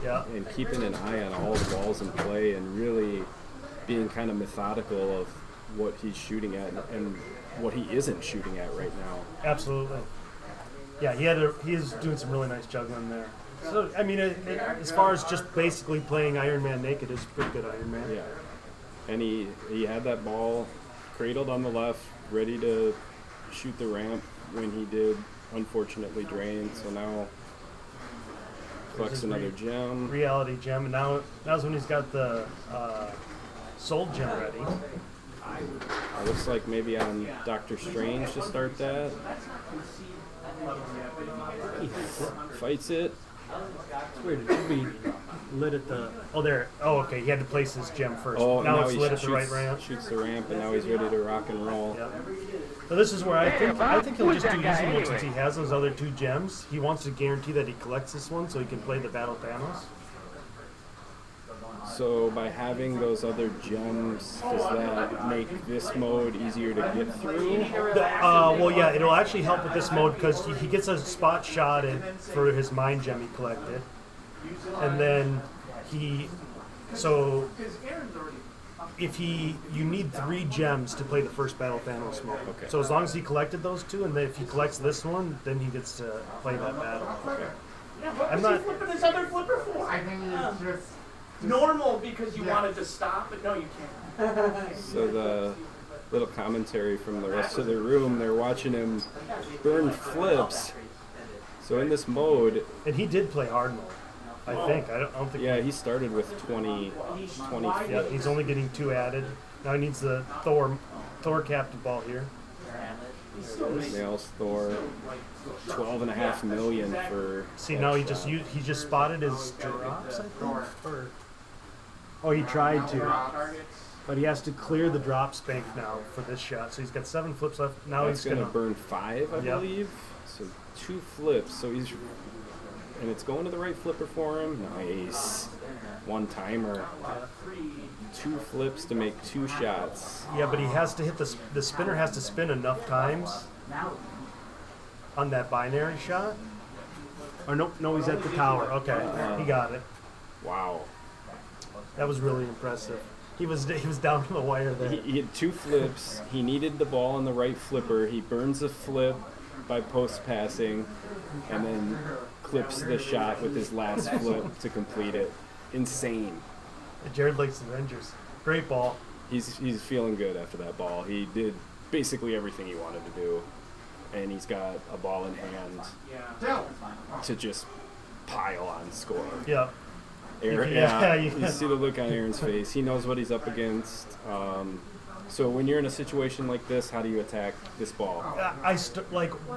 Yeah. And keeping an eye on all the balls in play and really being kind of methodical of what he's shooting at and what he isn't shooting at right now. Absolutely. Yeah, he is doing some really nice juggling there. So, I mean, as far as just basically playing Iron Man naked, is pretty good Iron Man. Yeah. And he had that ball cradled on the left, ready to shoot the ramp when he did unfortunately drain. So now collects another gem. Reality gem, and now's when he's got the Soul Gem ready. Looks like maybe on Doctor Strange to start that. He fights it. It's weird. It should be lit at the. Oh, there. Oh, okay. He had to place his gem first. Oh, now it's he lit at the right ramp. Shoots the ramp, and now he's ready to rock and roll. Yep. So this is where I think he'll just do easy mode since he has those other 2 gems. He wants to guarantee that he collects this one so he can play the Battle Thanos. So by having those other gems, does that make this mode easier to get through? Well, yeah, it'll actually help with this mode because he gets a spot shot in for his Mind Gem he collected. And then you need 3 gems to play the first Battle Thanos mode. Okay. So as long as he collected those 2, and then if he collects this one, then he gets to play that battle. Okay. Yeah, what was he flipping his other flipper for? I think it's just normal because you wanted to stop, but no, you can't. So the little commentary from the rest of the room, they're watching him burn flips. So in this mode, and he did play hard mode. I think. I don't think. Yeah, he started with 20 Yeah, he's only getting 2 added. Now he needs the Thor captain ball here. Nails Thor, 12.5 million for. See, now he just spotted his drops, I think. Oh, he tried to, but he has to clear the drops bank now for this shot. So he's got 7 flips left. Now He's he's gonna burn 5, I Yep. believe. So 2 flips. So and it's going to the right flipper for him. Nice. 1 timer. 2 flips to make 2 shots. Yeah, but he has to hit the spinner has to spin enough times on that binary shot. Or no, he's at the tower. Okay, he got it. Wow. That was really impressive. He was down to the wire there. He had 2 flips. He needed the ball on the right flipper. He burns a flip by post passing, and then clips the shot with his last flip to complete it. Insane. Jared likes the Rangers. Great ball. He's feeling good after that ball. He did basically everything he wanted to do, and he's got a ball in hand to just pile on score. Yeah. Aaron, you see the look on Aaron's face. He knows what he's up against. So when you're in a situation like this, how do you attack this ball?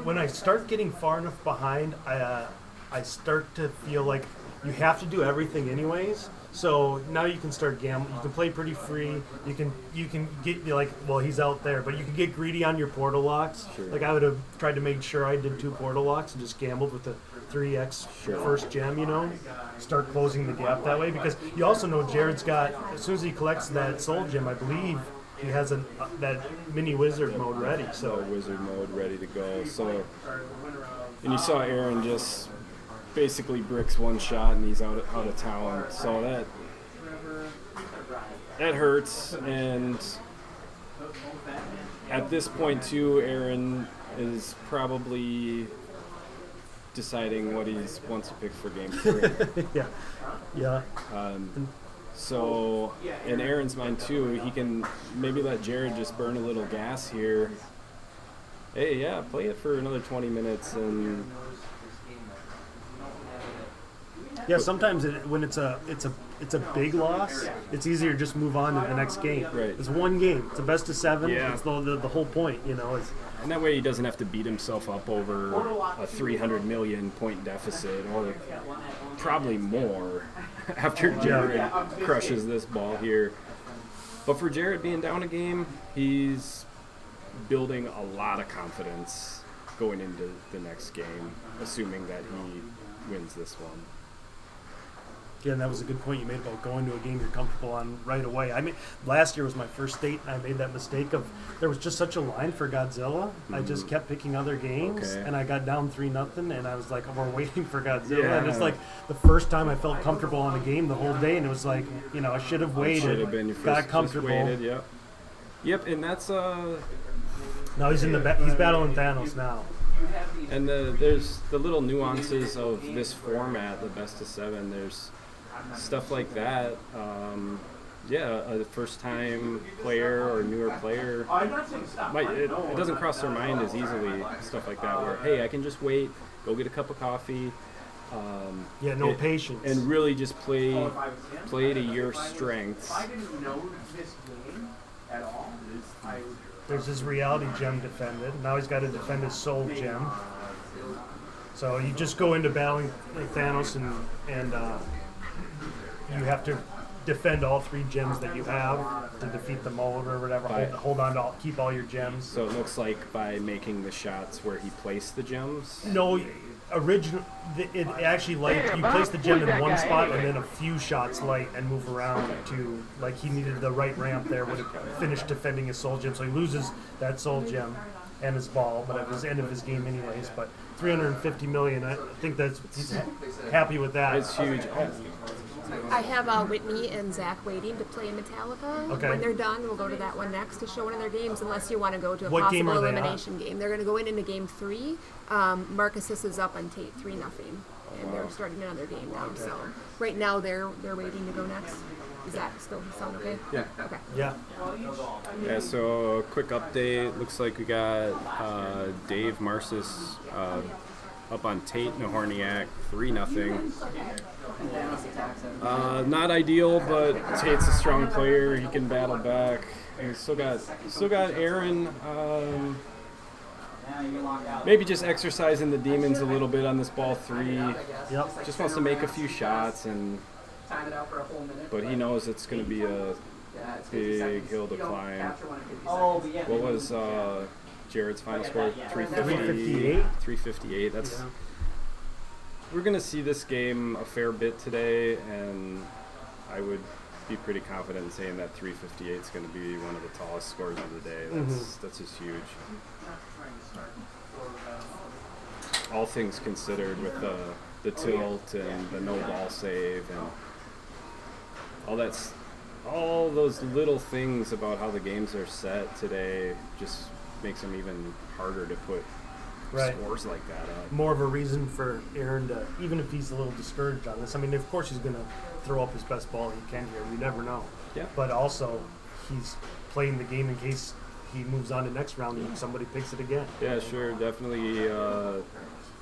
When I start getting far enough behind, I start to feel like you have to do everything anyways. So now you can start gambling. You can play pretty free. You can get he's out there, but you can get greedy on your portal locks. Sure. Like I would have tried to make sure I did 2 portal locks and just gambled with the 3x first gem. Start closing the gap that way, because you also know Jared's got, as soon as he collects that soul gem, I believe he has that mini wizard mode ready. So wizard mode ready to go. So, and you saw Aaron just basically bricks 1 shot and he's out of town. So that hurts. And at this point too, Aaron is probably deciding what he wants to pick for game 3. yeah. So in Aaron's mind too, he can maybe let Jared just burn a little gas here. Hey, yeah, play it for another 20 minutes and. Yeah, sometimes when it's a big loss, it's easier to just move on to the next game. Right. It's 1 game. It's a best of 7. Yeah. It's the whole point, And that way he doesn't have to beat himself up over a 300 million point deficit, or probably more after Jared crushes this ball here. But for Jared being down a game, he's building a lot of confidence going into the next game, assuming that he wins this one. Yeah, and that was a good point you made about going to a game you're comfortable on right away. I mean, last year was my first date, and I made that mistake of there was just such a line for Godzilla. I just kept picking other games, and I got down 3-0, and I was like, we're waiting for Godzilla. Yeah. And it's like the first time I felt comfortable on a game the whole day, and it was like, I should have waited. Should have been your first. Got comfortable. Waited, yep, and that's Now he's he's battling Thanos now. And there's the little nuances of this format, the best of 7. There's stuff like that. A first-time player or newer player, it doesn't cross their mind as easily. Stuff like that, where hey, I can just wait, go get a cup of coffee. Patience, and really just play to your strengths. I didn't know this game at all. There's his reality gem defended. Now he's got to defend his soul gem. So you just go into battling Thanos and you have to defend all 3 gems that you have to defeat the mold or whatever. Hold on to keep all your gems. So it looks like by making the shots where he placed the gems. No, it actually you place the gem in one spot and then a few shots light and move around to, like, he needed the right ramp there would have finished defending his soul gem, so he loses that soul gem and his ball, but it was the end of his game anyways. But 350 million, I think he's happy with that. It's huge. I have Whitney and Zach waiting to play Metallica. Okay. When they're done, we'll go to that one next to show one of their games, unless you want to go to a What game possible are they elimination game. They're going to go into game 3. Marcus is up on Tate 3-0, and they're starting another game now. So right now they're waiting to go next. Does that still sound okay? Yeah. Okay. Yeah. Yeah, so quick update. Looks like we got Dave Marcis up on Tate Nahorniak, 3-0. Not ideal, but Tate's a strong player. He can battle back. And he's still got Aaron. Maybe just exercising the demons a little bit on this ball 3. Yep. Just wants to make a few shots, but he knows it's going to be a big hill to climb. What was Jared's final score? 358. 358. That's. Yeah. We're going to see this game a fair bit today, and I would be pretty confident in saying that 358 is going to be one of the tallest scores of the day. That's just huge. All things considered, with the tilt and the no ball save and all those little things about how the games are set today just makes them even harder to put scores like that up. More of a reason for Aaron to, even if he's a little discouraged on this. I mean, of course he's going to throw up his best ball he can here. We never know. Yeah. But also, he's playing the game in case he moves on to next round and somebody picks it again. Yeah, sure. Definitely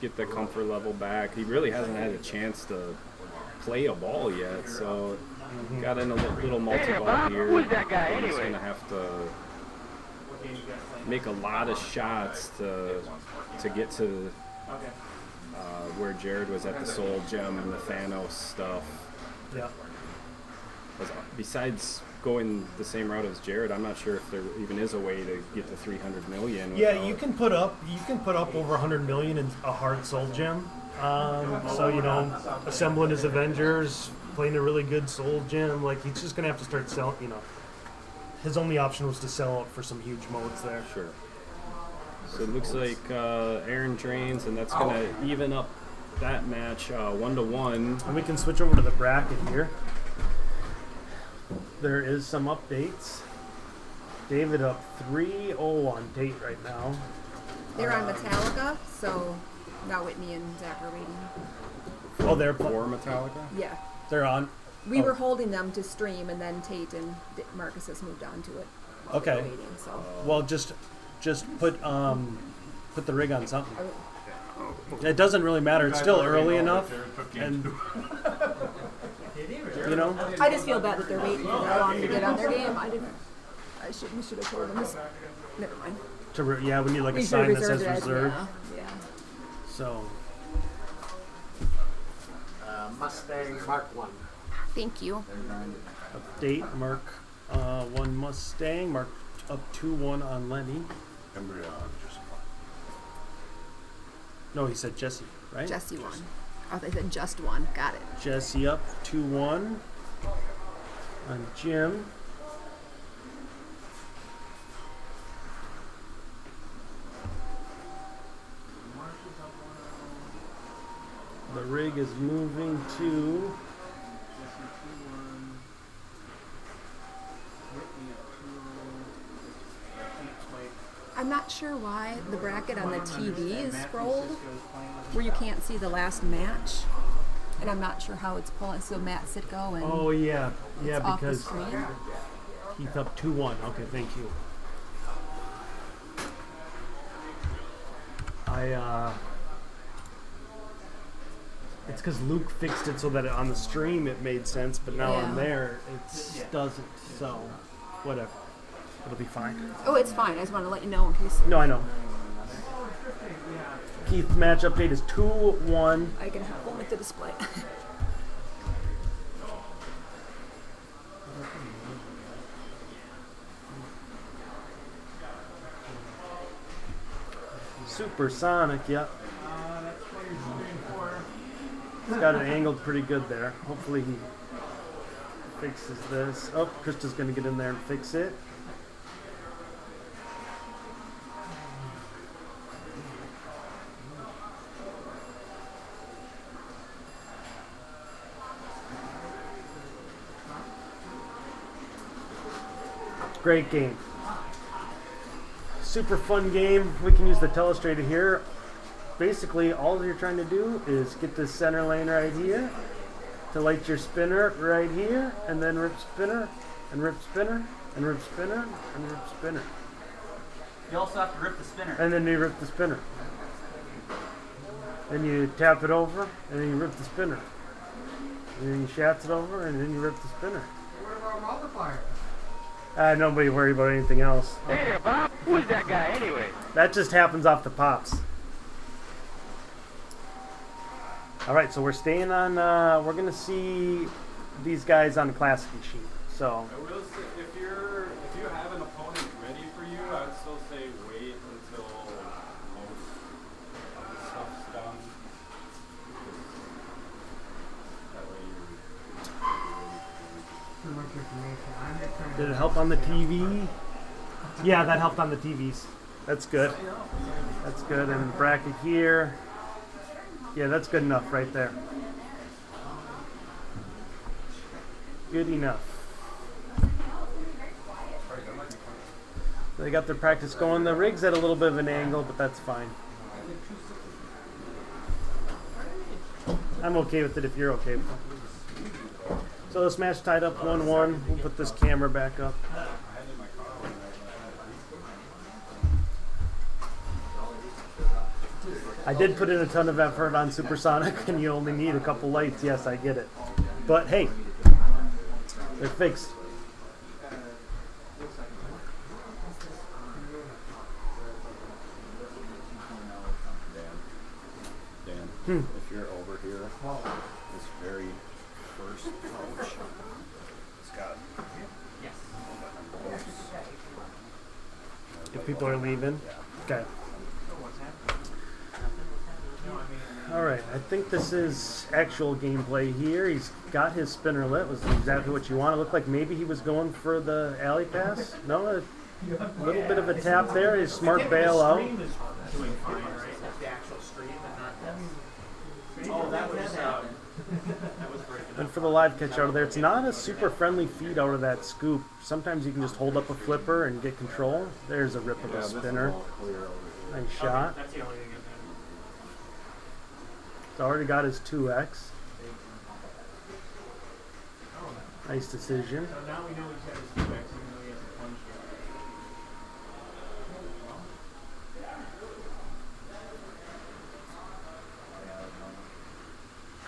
get the comfort level back. He really hasn't had a chance to play a ball yet, so got in a little multi-ball here. Who's that guy anyway? He's going to have to make a lot of shots to get to where Jared was at the Soul Gem and the Thanos stuff. Yeah. Besides going the same route as Jared, I'm not sure if there even is a way to get to 300 million. Yeah, you can put up over 100 million in a hard Soul Gem. So assembling his Avengers, playing a really good Soul Gem, like he's just gonna have to start selling. His only option was to sell out for some huge modes there. Sure. So it looks like Aaron drains, and that's going to even up that match 1-1. And we can switch over to the bracket here. There is some updates. David up 3-0 on Tate right now. They're on Metallica, so now Whitney and Zach are waiting. Oh, they're for Metallica? Yeah. They're on. We were holding them to stream, and then Tate and Marcus has moved on to it. Okay. Waiting, so. Well, just put the rig on something. It doesn't really matter. It's still early enough, and I just feel bad that they're waiting for that long to get on their game. We should have told them this. Never mind. We need like a We sign that should've says reserved it, reserved. yeah. So. Mustang Mark 1. Thank you. Update, Mark 1 Mustang, Mark up 2-1 on Lenny. No, he said Jesse, right? Jesse won. Oh, they said just one. Got it. Jesse up 2-1 on Jim. The rig is moving to I'm not sure why the bracket on the TV is scrolled where you can't see the last match. And I'm not sure how it's pulling. So Matt Sitko and yeah, off the because screen. Heath up 2-1. Okay, thank you. It's because Luke fixed it so that on the stream it made sense, but now on there it doesn't. So, whatever. It'll be fine. Oh, it's fine. I just want to let you know in case. No, I know. Keith, match update is 2-1. I can help them with the display. Supersonic, yep. He's got it angled pretty good there. Hopefully he fixes this. Oh, Krista's going to get in there and fix it. Great game. Super fun game. We can use the telestrator here. Basically, all you're trying to do is get this center lane right here to light your spinner right here, and then rip spinner, and rip spinner, and rip spinner, and rip spinner. You also have to rip the spinner. And then you rip the spinner. Then you tap it over, and then you rip the spinner. And then you shaft it over, and then you rip the spinner. What about multiplier? Nobody worry about anything else. Hey, Bob, who's that guy anyway? That just happens off the pops. All right, so we're staying on. We're gonna see these guys on the classic machine. So I will say, if you have an opponent ready for you, I would still say wait until most of the stuff's done. That way you're Too much information. I'm just trying did it help on the TV? Yeah, that helped on the TVs. That's good. That's good. And bracket here. Yeah, that's good enough right there. Good enough. They got their practice going. The rig's at a little bit of an angle, but that's fine. I'm okay with it if you're okay with it. So this match tied up 1-1. We'll put this camera back up. I did put in a ton of effort on Supersonic, and you only need a couple lights. Yes, I get it. But hey, they're fixed. Dan, if you're over here, this very first pouch, it's got. If people are leaving, okay. All right, I think this is actual gameplay here. He's got his spinner lit. Was exactly what you want. It looked like maybe he was going for the alley pass. No, a little bit of a tap there. His smart bail out. And for the live catch out of there, it's not a super friendly feed out of that scoop. Sometimes you can just hold up a flipper and get control. There's a rip of a spinner. Nice shot. It's already got his 2x. Nice decision. So now we know he's got his 2x, even though he hasn't punched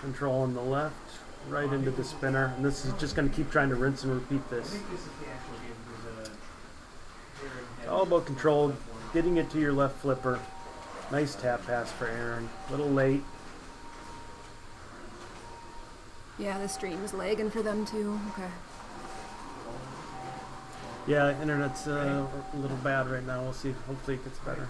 yet. Control on the left, right into the spinner. And this is just going to keep trying to rinse and repeat this. It's all about control, getting it to your left flipper. Nice tap pass for Aaron. A little late. Yeah, the stream's lagging for them too. Okay. Yeah, internet's a little bad right now. We'll see. Hopefully it gets better.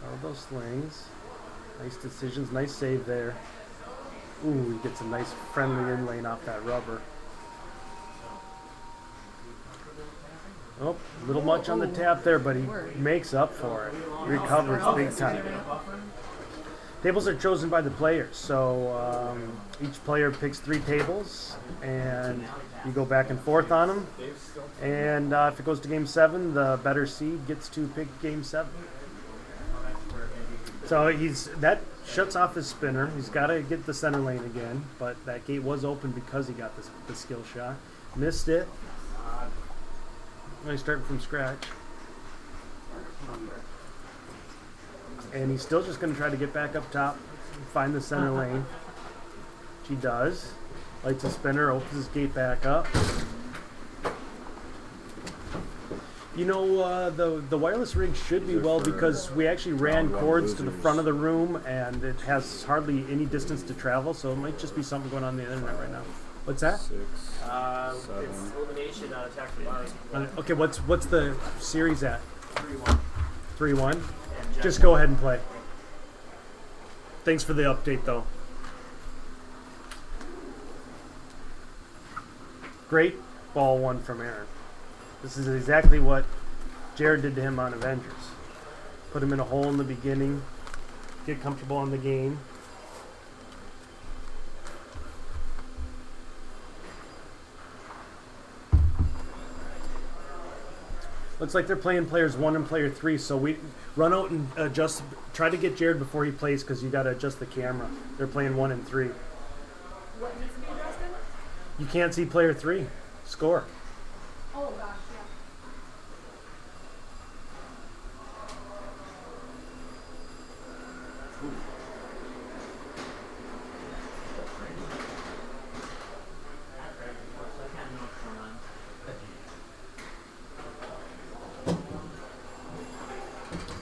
All those slings. Nice decisions. Nice save there. Ooh, he gets a nice friendly in lane off that rubber. Oh, a little much on the tap there, but he makes up for it. Recovers big time. Tables are chosen by the players, so each player picks 3 tables, and you go back and forth on them. And if it goes to game 7, the better seed gets to pick game 7. So that shuts off his spinner. He's got to get the center lane again, but that gate was open because he got the skill shot. Missed it. He's starting from scratch. And he's still just going to try to get back up top and find the center lane. Which he does. Lights a spinner, opens his gate back up. You know, the wireless rig should be well because we actually ran cords to the front of the room and it has hardly any distance to travel, so it might just be something going on the internet right now. What's that? 6, it's elimination on attack for line. Okay, what's the series at? 3-1. 3-1? Just go ahead and play. Thanks for the update, though. Great ball 1 from Aaron. This is exactly what Jared did to him on Avengers. Put him in a hole in the beginning, get comfortable on the game. Looks like they're playing players 1 and player 3, so we run out and adjust. Try to get Jared before he plays because you got to adjust the camera. They're playing 1 and 3. What needs to be adjusted? You can't see player 3 score. Oh gosh, yeah.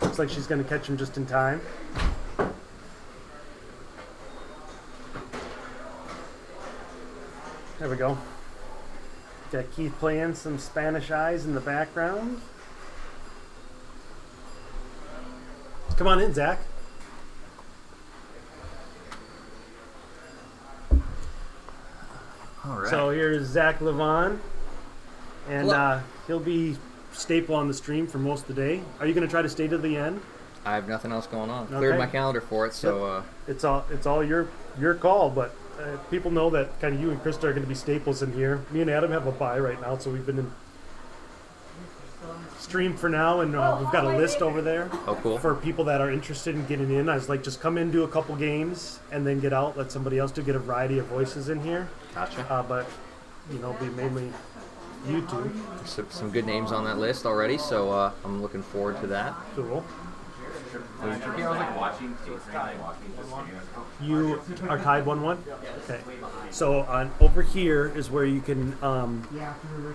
Looks like she's going to catch him just in time. There we go. Got Keith playing some Spanish Eyes in the background. Come on in, Zach. All right. So here's Zach Levon, and he'll be staple on the stream for most of the day. Are you going to try to stay to the end? I have nothing else going on. Okay. Cleared my calendar for it, so It's all your call, but people know that kind of you and Krista are going to be staples in here. Me and Adam have a bye right now, so we've been in stream for now, and we've got a list over there. Oh, cool. For people that are interested in getting in. I was like, just come in, do a couple games, and then get out. Let somebody else do. Get a variety of voices in here. Gotcha. But be mainly YouTube. Some good names on that list already, so I'm looking forward to that. Cool. I was like watching watching. You are tied 1-1? Okay. So over here is where you can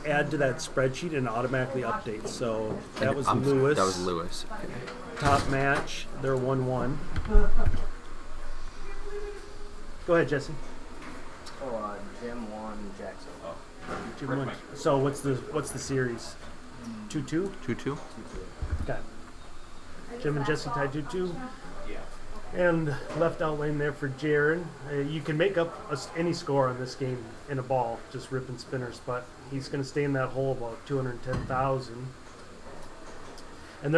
add to that spreadsheet and automatically update. So that was Lewis. That was Lewis. Okay. Top match, they're 1-1. Go ahead, Jesse. Jim won Jackson. Jim won. So what's the series? 2-2? 2-2. Okay. Jim and Jesse tied 2-2. And left out lane there for Jaron. You can make up any score on this game in a ball, just ripping spinners, but he's going to stay in that hole about 210,000. And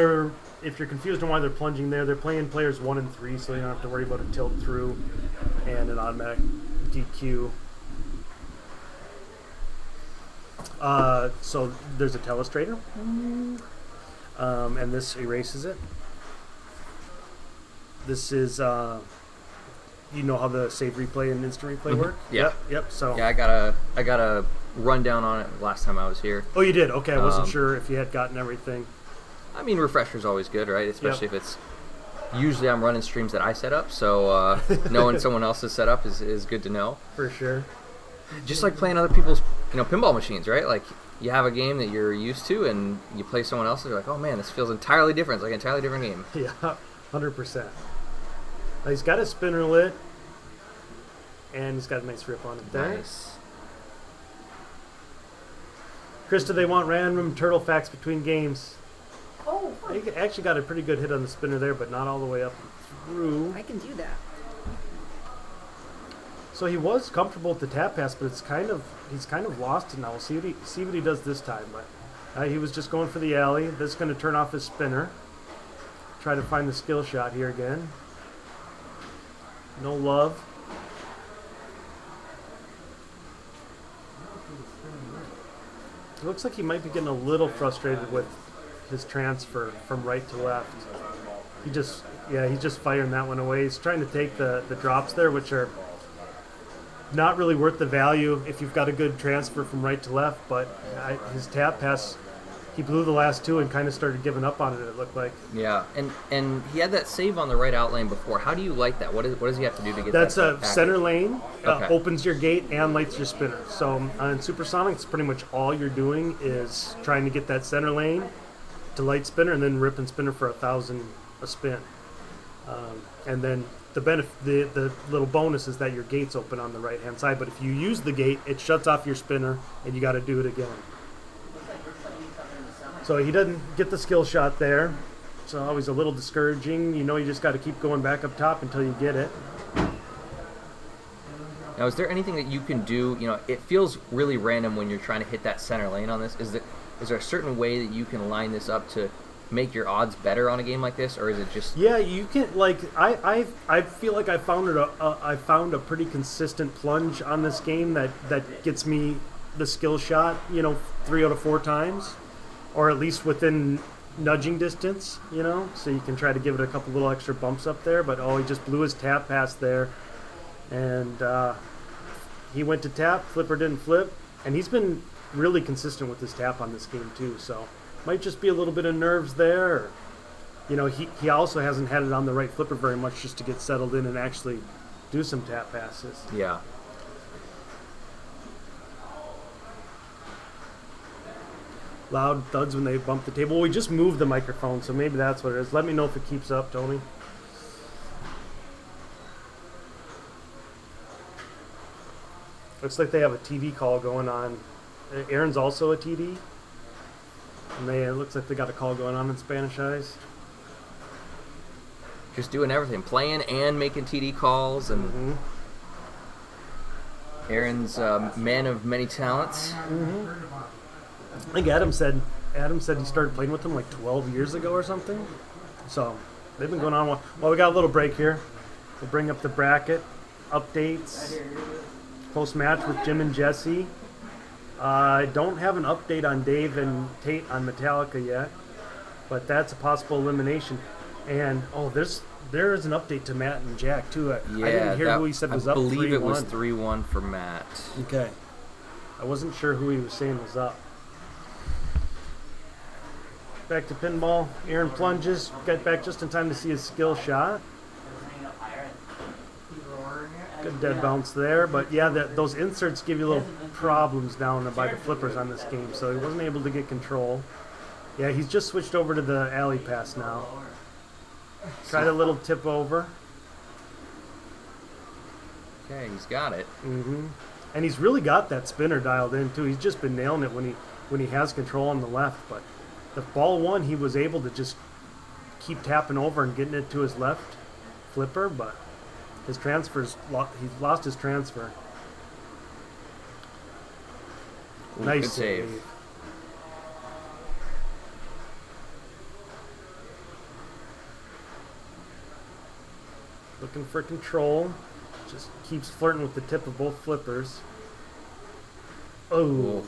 if you're confused on why they're plunging there, they're playing players 1 and 3, so you don't have to worry about a tilt through and an automatic DQ. So there's a telestrator, and this erases it. This is, you know how the save replay and instant replay work? Yeah. Yep. So yeah, I got a rundown on it last time I was here. Oh, you did? Okay, I wasn't sure if you had gotten everything. I mean, refresher's always good, right? Especially if it's. Usually, I'm running streams that I set up, so knowing someone else's setup is good to know. For sure. Just like playing other people's, pinball machines, right? Like you have a game that you're used to, and you play someone else's. You're like, oh man, this feels entirely different. It's like an entirely different game. Yeah, 100%. He's got a spinner lit, and he's got a nice rip on it there. Nice. Krista, they want random turtle facts between games. Oh, He actually got a pretty good hit on the spinner there, but not all the way up through. I can do that. So he was comfortable at the tap pass, but he's kind of lost it now. We'll see what he does this time. But he was just going for the alley. This is going to turn off his spinner. Try to find the skill shot here again. No love. It looks like he might be getting a little frustrated with his transfer from right to left. He's just firing that one away. He's trying to take the drops there, which are not really worth the value if you've got a good transfer from right to left, but his tap pass, he blew the last two and kind of started giving up on it looked like. Yeah, and he had that save on the right out lane before. How do you like that? What does he have to do to get That's that? That's a center lane, Okay. opens your gate and lights your spinner. So on Supersonic, it's pretty much all you're doing is trying to get that center lane to light spinner and then rip and spinner for 1,000 a spin. And then the little bonus is that your gate's open on the right hand side, but if you use the gate, it shuts off your spinner and you got to do it again. So he doesn't get the skill shot there. It's always a little discouraging. You just got to keep going back up top until you get it. Now, is there anything that you can do? It feels really random when you're trying to hit that center lane on this. Is there a certain way that you can line this up to make your odds better on a game like this, or is it just? Yeah, you can. I feel like I found a pretty consistent plunge on this game that gets me the skill shot. 3 out of 4 times, or at least within nudging distance. So you can try to give it a couple little extra bumps up there. But he just blew his tap pass there, and he went to tap. Flipper didn't flip, and he's been really consistent with his tap on this game too. So might just be a little bit of nerves there. Or, you know, he also hasn't had it on the right flipper very much just to get settled in and actually do some tap passes. Yeah. Loud thuds when they bump the table. Well, we just moved the microphone, so maybe that's what it is. Let me know if it keeps up, Tony. Looks like they have a TV call going on. Aaron's also a TD. And it looks like they got a call going on in Spanish Eyes. Just doing everything, playing and making TD calls, and Aaron's man of many talents. I think Adam said he started playing with them like 12 years ago or something. So they've been going on. Well, we got a little break here. We'll bring up the bracket updates. Post match with Jim and Jesse. I don't have an update on Dave and Tate on Metallica yet, but that's a possible elimination. And there is an update to Matt and Jack too. Yeah, I didn't hear who he said was up. I believe 3-1. it was 3-1 for Matt. Okay, I wasn't sure who he was saying was up. Back to pinball. Aaron plunges. Got back just in time to see his skill shot. Good dead bounce there, but yeah, those inserts give you little problems down by the flippers on this game, so he wasn't able to get control. Yeah, he's just switched over to the alley pass now. Tried a little tip over. Okay, he's got it. And he's really got that spinner dialed in too. He's just been nailing it when he has control on the left, but the ball one, he was able to just keep tapping over and getting it to his left flipper, but his transfers, he's lost his transfer. Ooh, nice good save. Looking for control. Just keeps flirting with the tip of both flippers. Oh.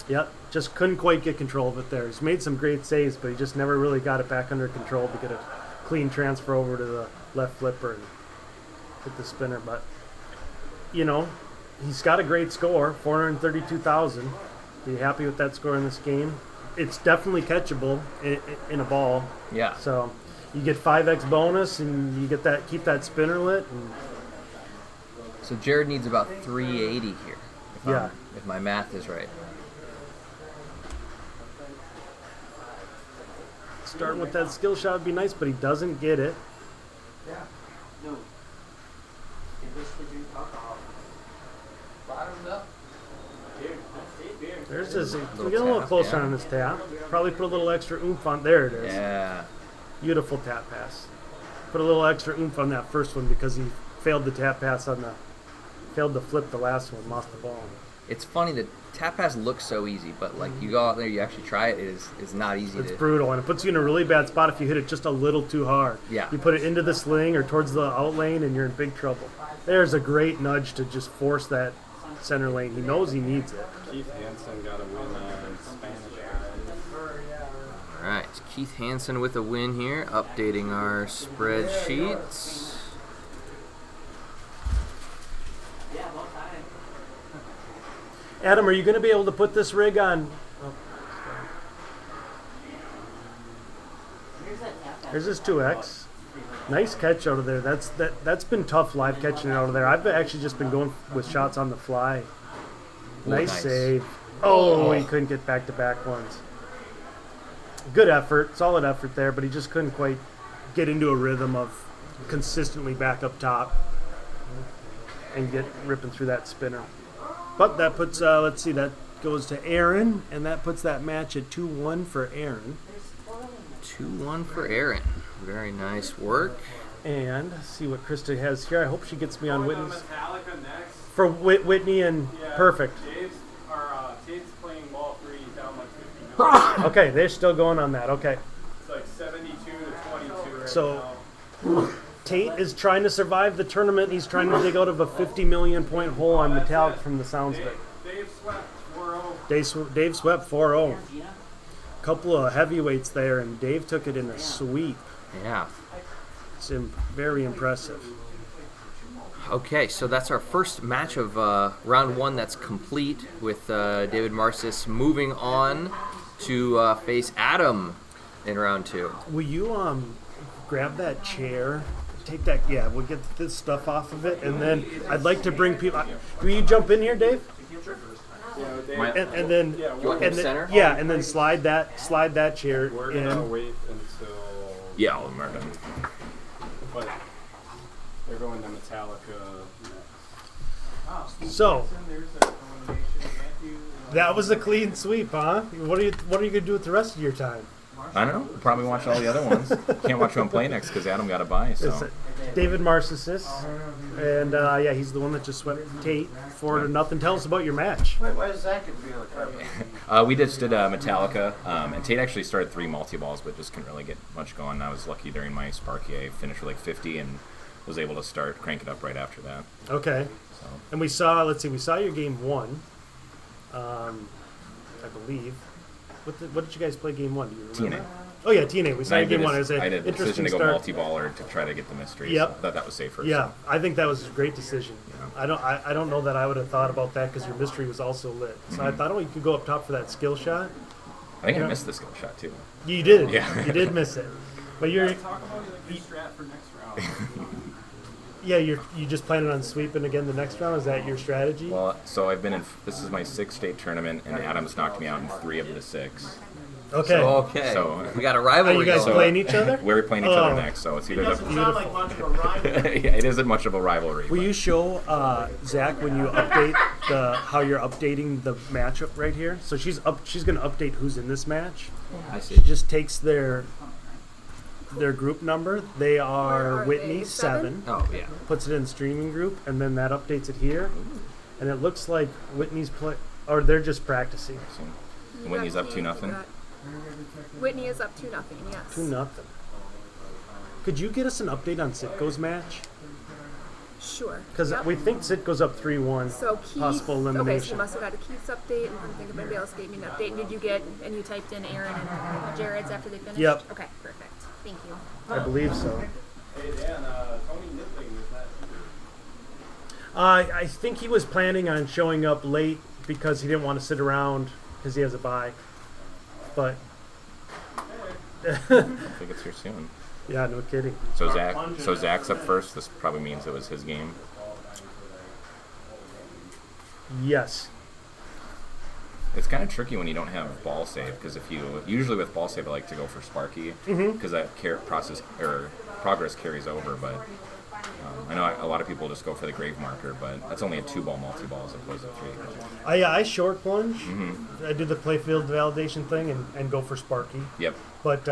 Yep, just couldn't quite get control of it there. He's made some great saves, but he just never really got it back under control to get a clean transfer over to the left flipper and hit the spinner. But, you know, he's got a great score, 432,000. Be happy with that score in this game. It's definitely catchable in a ball. Yeah. So you get 5x bonus, and you get that, keep that spinner lit. And so Jared needs about 380 here, if my math is right. Starting with that skill shot would be nice, but he doesn't get it. Yeah. No. It was to drink alcohol. Bottoms up. Beer. Beer. There's this. We get a little closer on this tap. Probably put a little extra oomph on. There it is. Yeah. Beautiful tap pass. Put a little extra oomph on that first one because he failed the tap pass failed to flip the last one, lost the ball. It's funny that tap pass looks so easy, but like you go out there, you actually try it. It's not easy. It's brutal, and it puts you in a really bad spot if you hit it just a little too hard. Yeah. You put it into the sling or towards the out lane, and you're in big trouble. There's a great nudge to just force that center lane. He knows he needs it. Keith Hansen got a win on Spanish Eyes. All right, Keith Hansen with a win here. Updating our spreadsheets. Adam, are you going to be able to put this rig on? Here's his 2X. Nice catch out of there. That's been tough live catching it out of there. I've actually just been going with shots on the fly. Nice save. Oh, he couldn't get back-to-back ones. Good effort, solid effort there, but he just couldn't quite get into a rhythm of consistently back up top and get ripping through that spinner. But that puts, let's see, that goes to Aaron, and that puts that match at 2-1 for Aaron. 2-1 for Aaron. Very nice work. And see what Krista has here. I hope she gets me on Whitney's. Metallica next. For Whitney and perfect. Tate's playing ball 3, he's down like 50 Okay, they're still going on that. Okay. It's like 72 to 22 right so, now. Tate is trying to survive the tournament. He's trying to dig out of a 50 million point hole on Metallic from the sounds of it. Dave swept 4-0. Dave swept 4-0. Couple of heavyweights there, and Dave took it in a sweep. Yeah. It's very impressive. Okay, so that's our first match of round 1 that's complete with David Marcis moving on to face Adam in round 2. Will you grab that chair? Take that. Yeah, we'll get this stuff off of it, and then I'd like to bring people. Will you jump in here, Dave? And then, center? Yeah, and then slide that chair We're in. gonna wait until. Yeah, all of them are done. But they're going to Metallica next. So that was a clean sweep, huh? What are you gonna do with the rest of your time? I don't know. Probably watch all the other ones. Can't watch who I'm playing next because Adam got a bye. So David Marcis, and yeah, he's the one that just swept Tate 4-0. Tell us about your match. Why does Zach get to be like we just did Metallica, and Tate actually started 3 multi-balls, but just couldn't really get much going. I was lucky during my Sparky. I finished with like 50 and was able to crank it up right after that. Okay. So. And we saw your game 1, I believe. What did you guys play game 1? Do you remember? TNA. Oh yeah, TNA. We saw your game 1. It was I did a decision to go start. multi-baller to try to get the mystery. Yep. So I thought that was safer. Yeah, So. I think that was a great decision. Yeah. I don't know that I would have thought about that because your mystery was also lit. So I thought, you could go up top for that skill shot. I think I missed the skill shot too. You did. Yeah. You did miss it. But you're. Talk about your strat for next round. Yeah, you just planning on sweeping again the next round? Is that your strategy? Well, so I've been in. This is my 6th state tournament, and Adam's knocked me out in 3 of the 6. Okay. So we got a rivalry. Are you guys playing each other? We're playing each other next, so it's either doesn't sound like much of a rivalry. yeah, it isn't much of a rivalry. Will you show Zach when you update how you're updating the matchup right here? So she's going to update who's in this match. I see. She just takes their group number. They are Whitney 7. Oh yeah. Puts it in streaming group, and then that updates it here. And it looks like Whitney's or they're just practicing. So, Whitney's up 2-0. Whitney is up 2-0. Yes. 2-0. Could you get us an update on Sitko's match? Sure. Because we think Sitko's up 3-1. So Keith, possible okay, so elimination. you must have got a Keith's update, and I don't think if anybody else gave me an update. And did you get, and you typed in Aaron and Jared's after they finished? Yep. Okay, perfect. Thank you. I believe so. Hey Dan, Tony Nippling is that? I think he was planning on showing up late because he didn't want to sit around because he has a bye. But I think it's here soon. yeah, no kidding. So Zach's up first. This probably means it was his game. Yes. It's kind of tricky when you don't have ball save because usually with ball save I like to go for Sparky because that progress carries over. But I know a lot of people just go for the grave marker, but that's only a 2-ball multi-ball as opposed to 3. I short plunge. I do the playfield validation thing and go for Sparky. Yep. But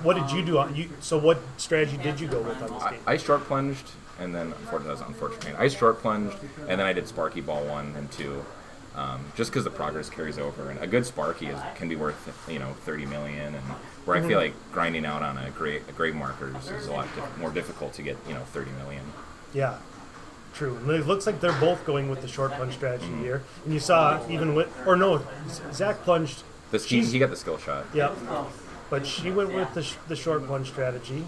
what did you do? So what strategy did you go with on this game? I short plunged and then unfortunately I short plunged and then I did Sparky ball 1 and 2. Just because the progress carries over, and a good Sparky can be worth 30 million, and where I feel like grinding out on a grave markers is a lot more difficult to get 30 million. Yeah, true. And it looks like they're both going with the short plunge strategy here, and you saw Zach plunged. He got the skill shot. Yep, but she went with the short plunge strategy.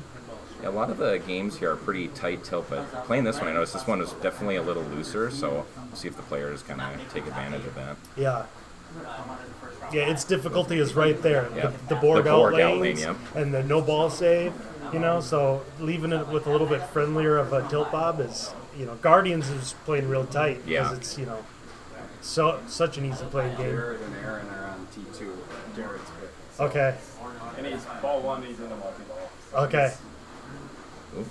Yeah, a lot of the games here are pretty tight tilt, but playing this one, I noticed this one is definitely a little looser, so we'll see if the players kind of take advantage of that. Yeah. Yeah, its difficulty is right there. Yeah. The Borg out lanes yep. and the no ball save, so leaving it with a little bit friendlier of a tilt bob is, Guardians is playing real tight because it's, such an easy playing game. Jared and Aaron are on T2. Jared's pick. So. Okay. And he's ball 1, he's in a multi-ball. Okay. Back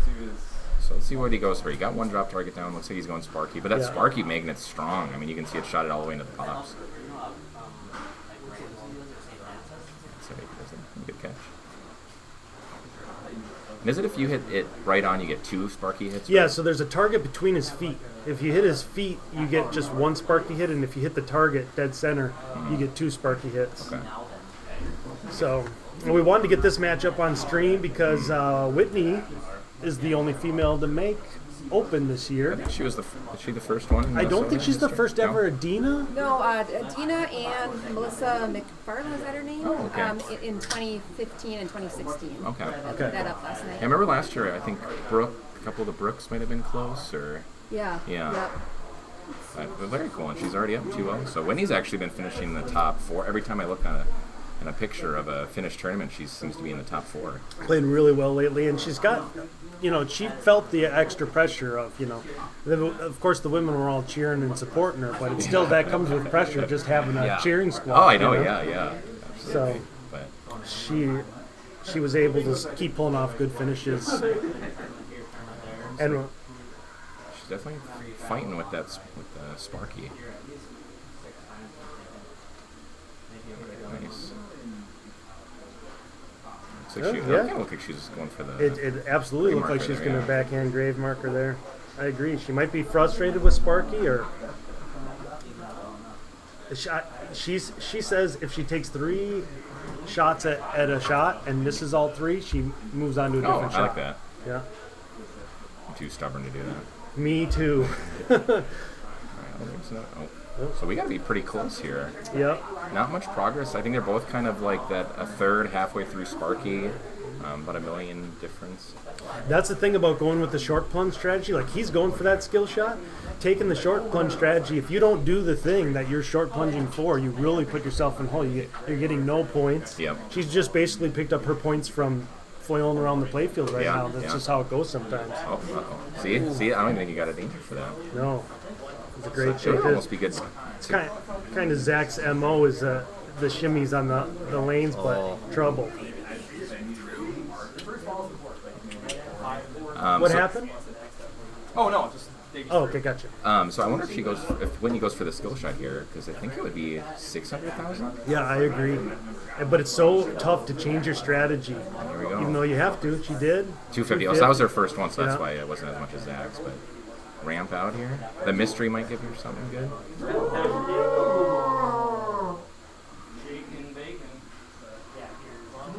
to his. So let's see what he goes for. He got 1 drop target down. Looks like he's going Sparky, but that Sparky magnet's strong. I mean, you can see it shot it all the way into the pops. So good catch. And is it if you hit it right on, you get 2 Sparky hits? Yeah, so there's a target between his feet. If you hit his feet, you get just 1 Sparky hit, and if you hit the target dead center, you get 2 Sparky hits. Okay. So we wanted to get this match up on stream because Whitney is the only female to make Open this year. I think she was is she the first one? I don't think she's the first ever Adina. No, Adina and Melissa McFarland, is that her name? Oh, okay. In 2015 and 2016. Okay. I put that up last night. I remember last year, I think Brooke couple of the Brooks might have been close, or Yeah. Yeah. Yep. but very cool. And she's already up 2-0. So Winnie's actually been finishing in the top 4. Every time I look on a picture of a finished tournament, she seems to be in the top 4. Playing really well lately, and she's got, she felt the extra pressure of, of course the women were all cheering and supporting her, but it's still that comes with pressure just having a cheering squad. Oh, I know, yeah. So but she was able to keep pulling off good finishes, and she's definitely fighting with Sparky. Nice. Looks like she doesn't look like she's going for the. It absolutely looked like she's going to yeah. backhand grave marker there. I agree. She might be frustrated with Sparky, or she says if she takes 3 shots at a shot and misses all 3, she moves on to a different shot. I like that. Yeah. I'm too stubborn to do that. Me too. So we got to be pretty close here. Yep. Not much progress. I think they're both kind of like that a third halfway through Sparky, about 1 million difference. That's the thing about going with the short plunge strategy. Like, he's going for that skill shot. Taking the short plunge strategy, if you don't do the thing that you're short plunging for, you really put yourself in hole. You're getting no points. Yep. She's just basically picked up her points from foiling around the playfield right now. That's just how it goes sometimes. Oh, uh-oh. See? I don't even think you got a danger for that. No. It's a great So shot. it almost be good. It's kind of Zach's MO is the shimmies on the lanes, but trouble. What happened? Oh, no, just... okay, gotcha. So I wonder if Whitney goes for the skill shot here, because I think it would be 600,000. Yeah, I agree. But it's so tough to change your strategy. Here we go. Even though you have to. She did. 250. Oh, so that was her first one, so that's why it wasn't as much as Zach's. But ramp out here. The mystery might give her something good.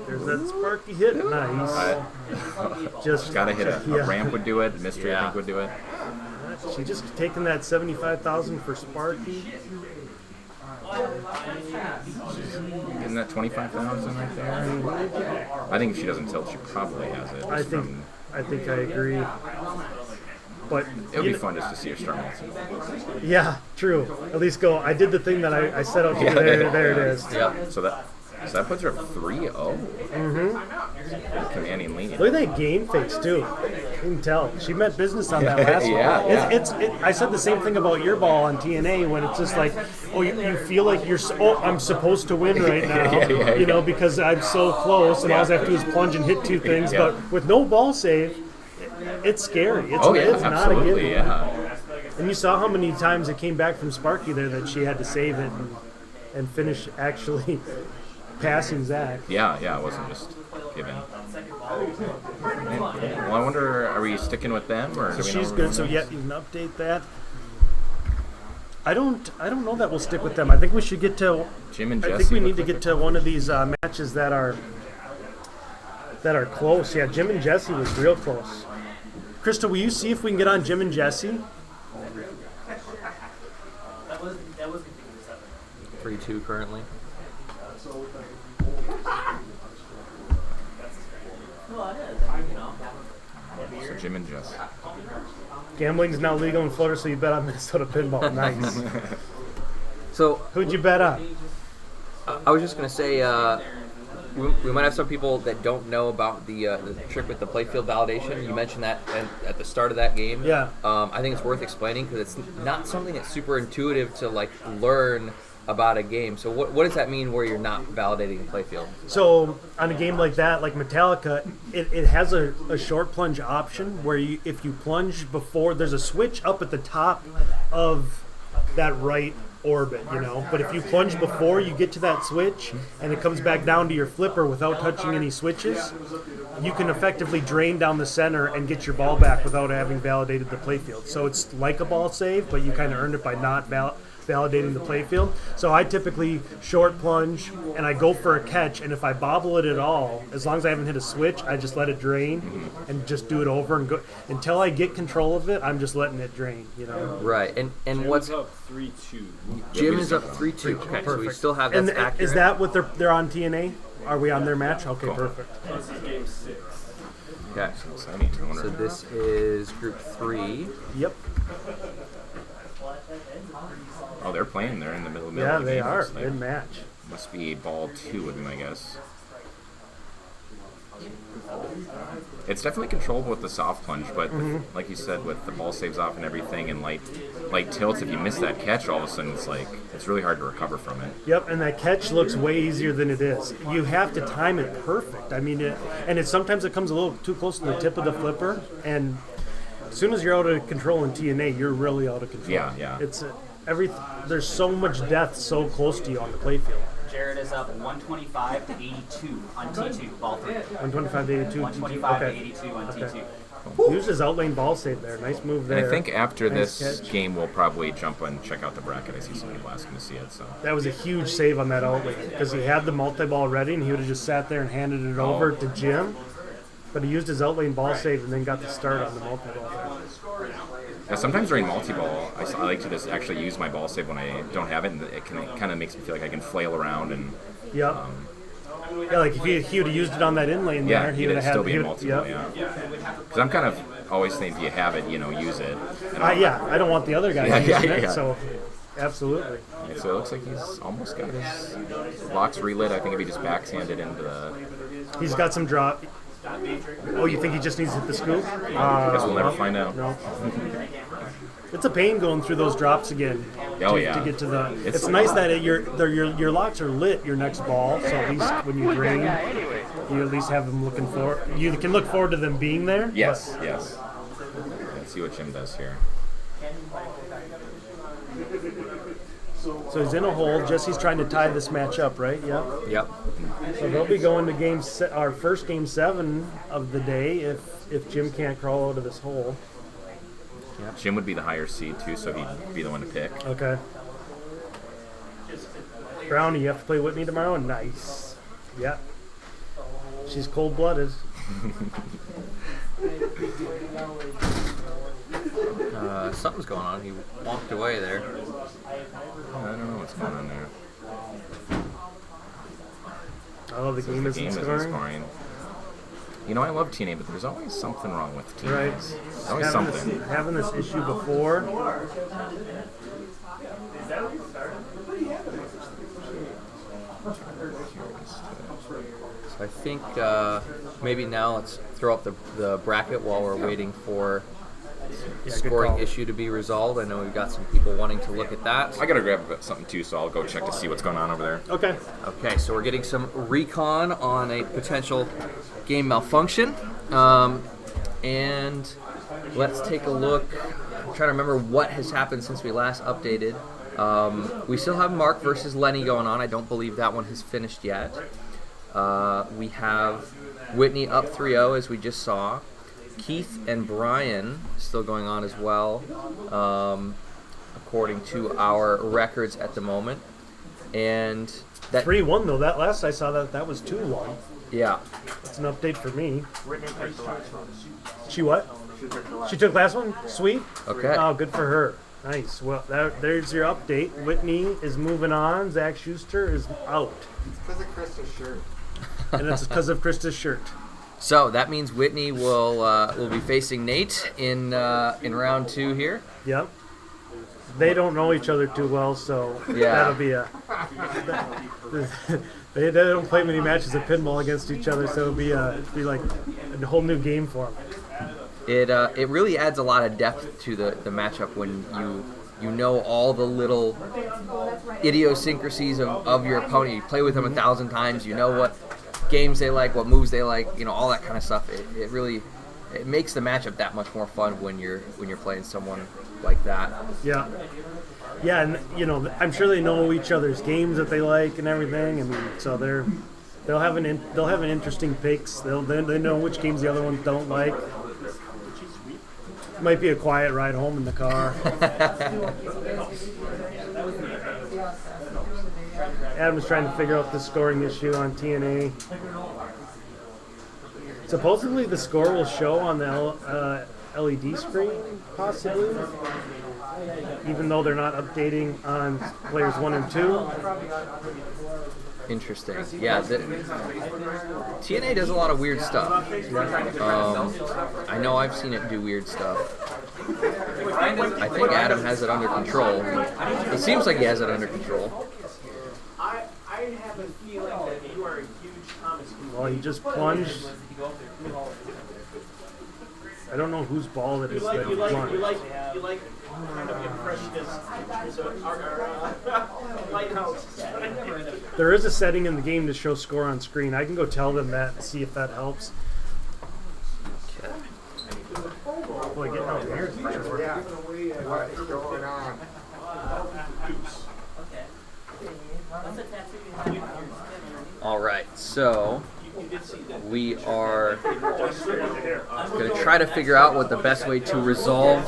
There's that Sparky hit. Nice. Just gotta hit a ramp would do it. Mystery I think would do it. She just taking that 75,000 for Sparky. Isn't that 25,000 right there? I think if she doesn't tilt, she probably has it. I think I agree. But it would be fun just to see her start. Yeah, true. At least go. I did the thing that I set out to do. There it is. Yeah. So that puts her up 3-0. Commanding lead. Look at that game face too. You can tell she meant business on that last one. I said the same thing about your ball on TNA when it's just like, you feel like I'm supposed to win right now, because I'm so close and all I have to do is plunge and hit 2 things. But with no ball save, it's scary. It's not a given. Yeah. And you saw how many times it came back from Sparky there that she had to save it and finish actually passing Zach. Yeah, it wasn't just given. Well, I wonder, are we sticking with them or? So she's good. So you can update that. I don't know that we'll stick with them. I think we should get to Jim and Jesse. I think we need to get to one of these matches that are close. Yeah, Jim and Jesse was real close. Krista, will you see if we can get on Jim and Jesse? 3-2 currently. So Jim and Jess. Gambling's now legal in Florida, so you bet on Minnesota Pinball. Nice. So who'd you bet on? I was just gonna say we might have some people that don't know about the trick with the playfield validation. You mentioned that at the start of that game. Yeah. I think it's worth explaining because it's not something that's super intuitive to learn about a game. So what does that mean where you're not validating the playfield? So on a game like that, like Metallica, it has a short plunge option where if you plunge before, there's a switch up at the top of that right orbit, but if you plunge before you get to that switch and it comes back down to your flipper without touching any switches, you can effectively drain down the center and get your ball back without having validated the playfield. So it's like a ball save, but you kind of earned it by not validating the playfield. So I typically short plunge and I go for a catch, and if I bobble it at all, as long as I haven't hit a switch, I just let it drain and just do it over and go until I get control of it. I'm just letting it drain, Right. And Jim's what's up 3-2. Jim is up 3-2. Okay, so we still have and that's accurate. Is that what they're on TNA? Are we on their match? Okay, perfect. This is game 6. Okay. Exciting. I wonder- So this is group 3. Yep. Oh, they're playing. They're in the middle of the Yeah, game. they are. Looks like. Good match. Must be ball 2 would be my guess. It's definitely controllable with the soft plunge, but like you said, with the ball saves off and everything, and light tilts, if you miss that catch, all of a sudden it's really hard to recover from it. Yep, and that catch looks way easier than it is. You have to time it perfect. I mean, sometimes it comes a little too close to the tip of the flipper, and as soon as you're out of control in TNA, you're really out of control. Yeah. It's there's so much death so close to you on the playfield. Jared is up 125 to 82 on T2, ball 3. 125 to 82. 125 okay. to 82 on Okay. T2. Used his outlane ball save there. Nice move there. And I think after Nice this catch. game, we'll probably jump and check out the bracket. I see some people asking to see it. So That was a huge save on that outlane because he had the multi-ball ready and he would have just sat there and handed it over to Jim. But he used his outlane ball save and then got the start on the multi-ball. yeah, sometimes during multi-ball, I like to just actually use my ball save when I don't have it, and it kind of makes me feel like I can flail around and. Yep. Yeah, like if he would have used it on that in lane there, he would have had. still be he a would- multi-ball. yep. Yeah. Because I'm kind of always saying, if you have it, use it. And I don't want the other guy using it, so absolutely. Yeah, so it looks like he's almost got his blocks relit. I think if he just backhanded into the. He's got some drop. Oh, you think he just needs to hit the scoop? Guess we'll never find out. No. It's a pain going through those drops again. Oh, to, yeah. To get to the. It's It's nice that your locks are lit your next ball, so at least when you drain, you at least have them looking for. You can look forward to them being there. Yes. Let's see what Jim does here. So he's in a hole. Jesse's trying to tie this match up, right? Yep. Yep. So they'll be going to our first game 7 of the day if Jim can't crawl out of this hole. Yep. Jim would be the higher seed too, so he'd be the one to pick. Okay. Brownie, you have to play Whitney tomorrow? Nice. Yep. She's cold-blooded. Something's going on. He walked away there. I don't know what's going on there. Oh, the game isn't scoring. I love TNA, but there's always something wrong with TNA. Right. There's always something. Having this issue before. So I think maybe now let's throw up the bracket while we're waiting for the scoring issue to be resolved. I know we've got some people wanting to look at that. I gotta grab something too, so I'll go check to see what's going on over there. Okay. Okay, so we're getting some recon on a potential game malfunction. And let's take a look. I'm trying to remember what has happened since we last updated. We still have Mark versus Lenny going on. I don't believe that one has finished yet. We have Whitney up 3-0 as we just saw. Keith and Brian still going on as well, according to our records at the moment. And that 3-1 though. That last I saw that was 2-1. Yeah. That's an update for me. She what? She took the last one? Sweet. Okay. Oh, good for her. Nice. Well, there's your update. Whitney is moving on. Zach Schuster is out. It's because of Krista's shirt. And it's because of Krista's shirt. So that means Whitney will be facing Nate in round 2 here. Yep. They don't know each other too well, so that'll be they don't play many matches of pinball against each other, so it'll be like a whole new game for them. It really adds a lot of depth to the matchup when you know all the little idiosyncrasies of your opponent. You play with them 1,000 times. You know what games they like, what moves they like, all that kind of stuff. It really makes the matchup that much more fun when you're playing someone like that. Yeah. Yeah, and I'm sure they know each other's games that they like and everything. I mean, so they'll have an interesting picks. They know which games the other ones don't like. Might be a quiet ride home in the car. Adam's trying to figure out the scoring issue on TNA. Supposedly the score will show on the LED screen, possibly, even though they're not updating on players 1 and 2. Interesting. Yeah, TNA does a lot of weird stuff. I know I've seen it do weird stuff. I think Adam has it under control. It seems like he has it under control. I have a feeling that you are a huge Thomas. Well, he just plunged. I don't know whose ball it is that he plunged. You like kind of impressionist pictures of our lighthouse. There is a setting in the game to show score on screen. I can go tell them that and see if that helps. Okay. Boy, getting out here is for Yeah. What's going on? All right, so we are going to try to figure out what the best way to resolve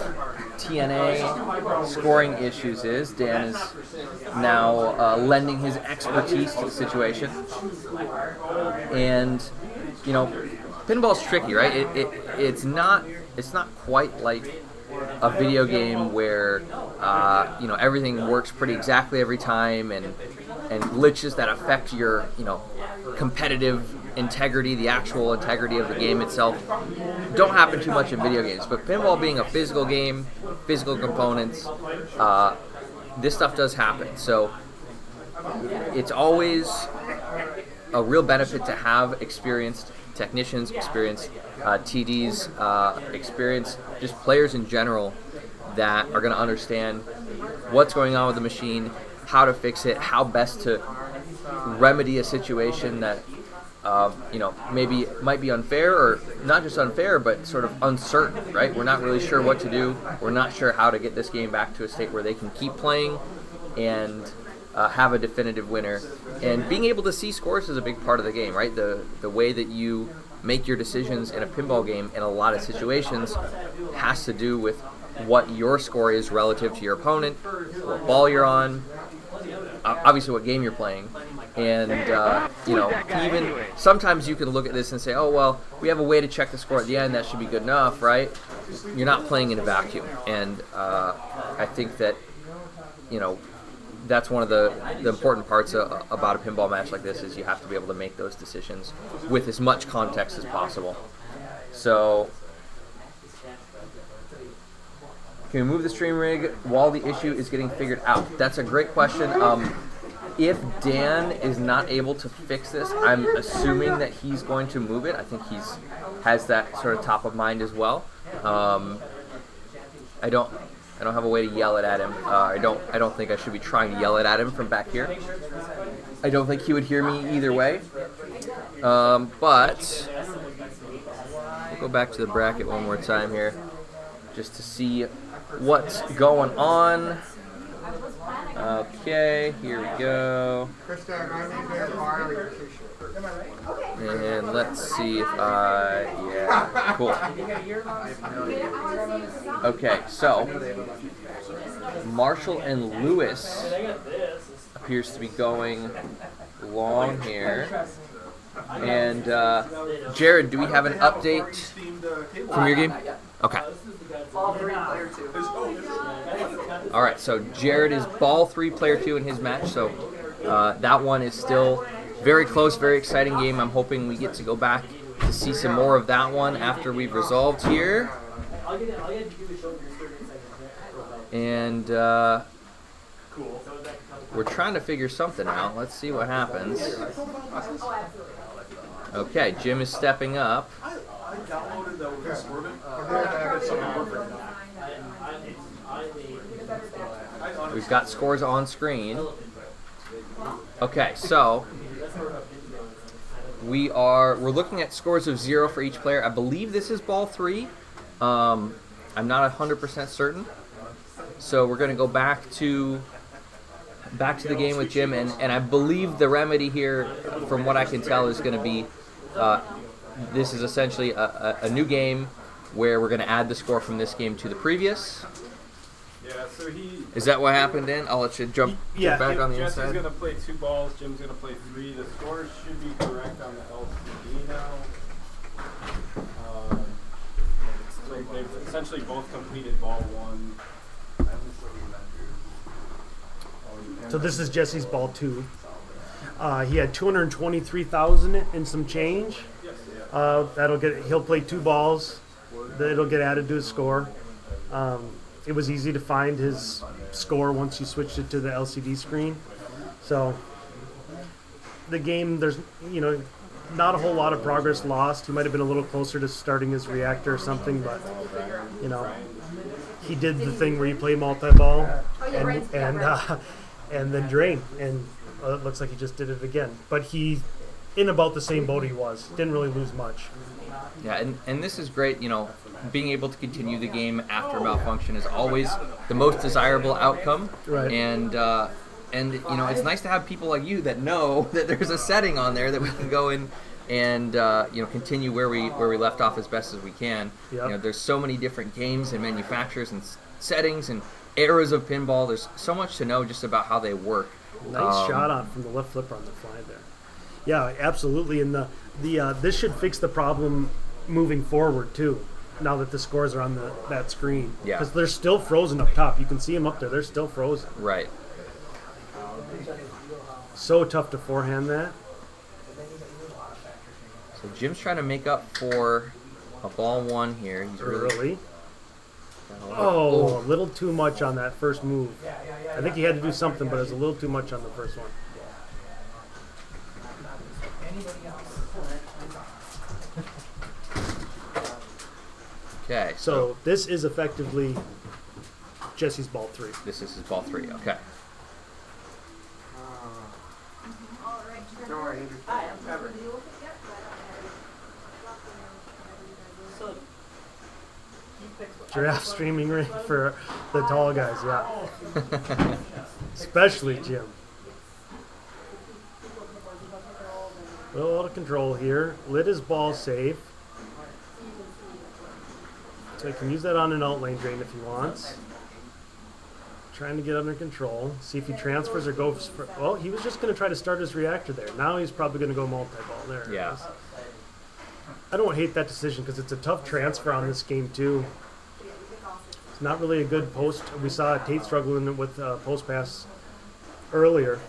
TNA scoring issues is. Dan is now lending his expertise to the situation. And, you know, pinball's tricky, right? It's not quite like a video game where you know, everything works pretty exactly every time, and glitches that affect your, you know, competitive integrity, the actual integrity of the game itself, don't happen too much in video games. But pinball being a physical game, physical components, this stuff does happen. So it's always a real benefit to have experienced technicians, experienced TDs, experienced just players in general that are going to understand what's going on with the machine, how to fix it, how best to remedy a situation that you know, maybe might be unfair, or not just unfair, but sort of uncertain, right? We're not really sure what to do. We're not sure how to get this game back to a state where they can keep playing and have a definitive winner. And being able to see scores is a big part of the game, right? The way that you make your decisions in a pinball game in a lot of situations has to do with what your score is relative to your opponent, what ball you're on, obviously what game you're playing. And, you know, even sometimes you can look at this and say, oh, well, we have a way to check the score at the end, that should be good enough, right? You're not playing in a vacuum. And I think that, you know, that's one of the important parts about a pinball match like this, is you have to be able to make those decisions with as much context as possible. So, can we move the stream rig while the issue is getting figured out? That's a great question. If Dan is not able to fix this, I'm assuming that he's going to move it. I think has that sort of top of mind as well. I don't have a way to yell it at him. I don't think I should be trying to yell it at him from back here. I don't think he would hear me either way. But we'll go back to the bracket one more time here, just to see what's going on. Okay, here we go. And let's see if yeah, cool. Okay, so Marshall and Lewis appears to be going long here. And Jared, do we have an update from your game? Okay. All right, so Jared is ball 3, player 2 in his match. So that one is still very close, very exciting game. I'm hoping we get to go back to see some more of that one after we've resolved here. And we're trying to figure something out. Let's see what happens. Okay, Jim is stepping up. We've got scores on screen. Okay, so we're looking at scores of 0 for each player. I believe this is ball 3. I'm not 100% certain. So we're going to go back to the game with Jim, and I believe the remedy here, from what I can tell, is going to be this is essentially a new game where we're going to add the score from this game to the previous. Yeah, so Is that what happened, Dan? I'll let you jump back on the Jesse's inside. going to play 2 balls, Jim's going to play 3. The scores should be correct on the LCD now. They've essentially both completed ball 1. So this is Jesse's ball 2. He had 223,000 and some change. He'll play 2 balls. It'll get added to his score. It was easy to find his score once you switched it to the LCD screen. So the game, there's not a whole lot of progress lost. He might have been a little closer to starting his reactor or something, but he did the thing where you play multi-ball and then drain, and it looks like he just did it again. But he, in about the same boat he was, didn't really lose much. Yeah, and this is great. Being able to continue the game after malfunction is always the most desirable outcome. Right. And it's nice to have people like you that know that there's a setting on there that we can go in and continue where we left off as best as we can. Yep. There's so many different games and manufacturers and settings and eras of pinball. There's so much to know just about how they work. Nice shot on from the left flipper on the fly there. Yeah, absolutely. And this should fix the problem moving forward too. Now that the scores are on that screen, yeah, because they're still frozen up top. You can see them up there; they're still frozen. Right. So tough to forehand that. So Jim's trying to make up for a ball 1 here. He's really. A little too much on that first move. I think he had to do something, but it was a little too much on the first one. Okay. So this is effectively Jesse's ball 3. This is his ball 3. Okay. Don't worry. Giraffe streaming ring for the tall guys, yeah. Especially Jim. A little out of control here. Lit his ball safe. So he can use that on an out lane drain if he wants. Trying to get under control. See if he transfers or goes for... Well, he was just going to try to start his reactor there. Now he's probably going to go multi-ball there. Yeah. I don't hate that decision because it's a tough transfer on this game too. It's not really a good post. We saw Tate struggling with post pass earlier.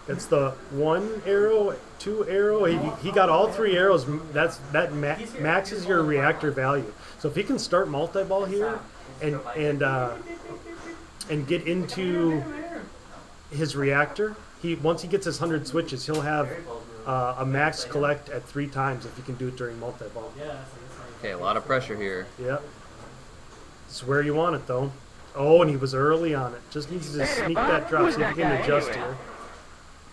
It's the 1 arrow, 2 arrow. He got all 3 arrows. That maxes your reactor value. So if he can start multi-ball here and get into his reactor, once he gets his 100 switches, he'll have a max collect at 3 times if he can do it during multi-ball. Okay, a lot of pressure here. Yep. It's where you want it, though. Oh, and he was early on it. Just needs to sneak that drop, see if he can adjust here.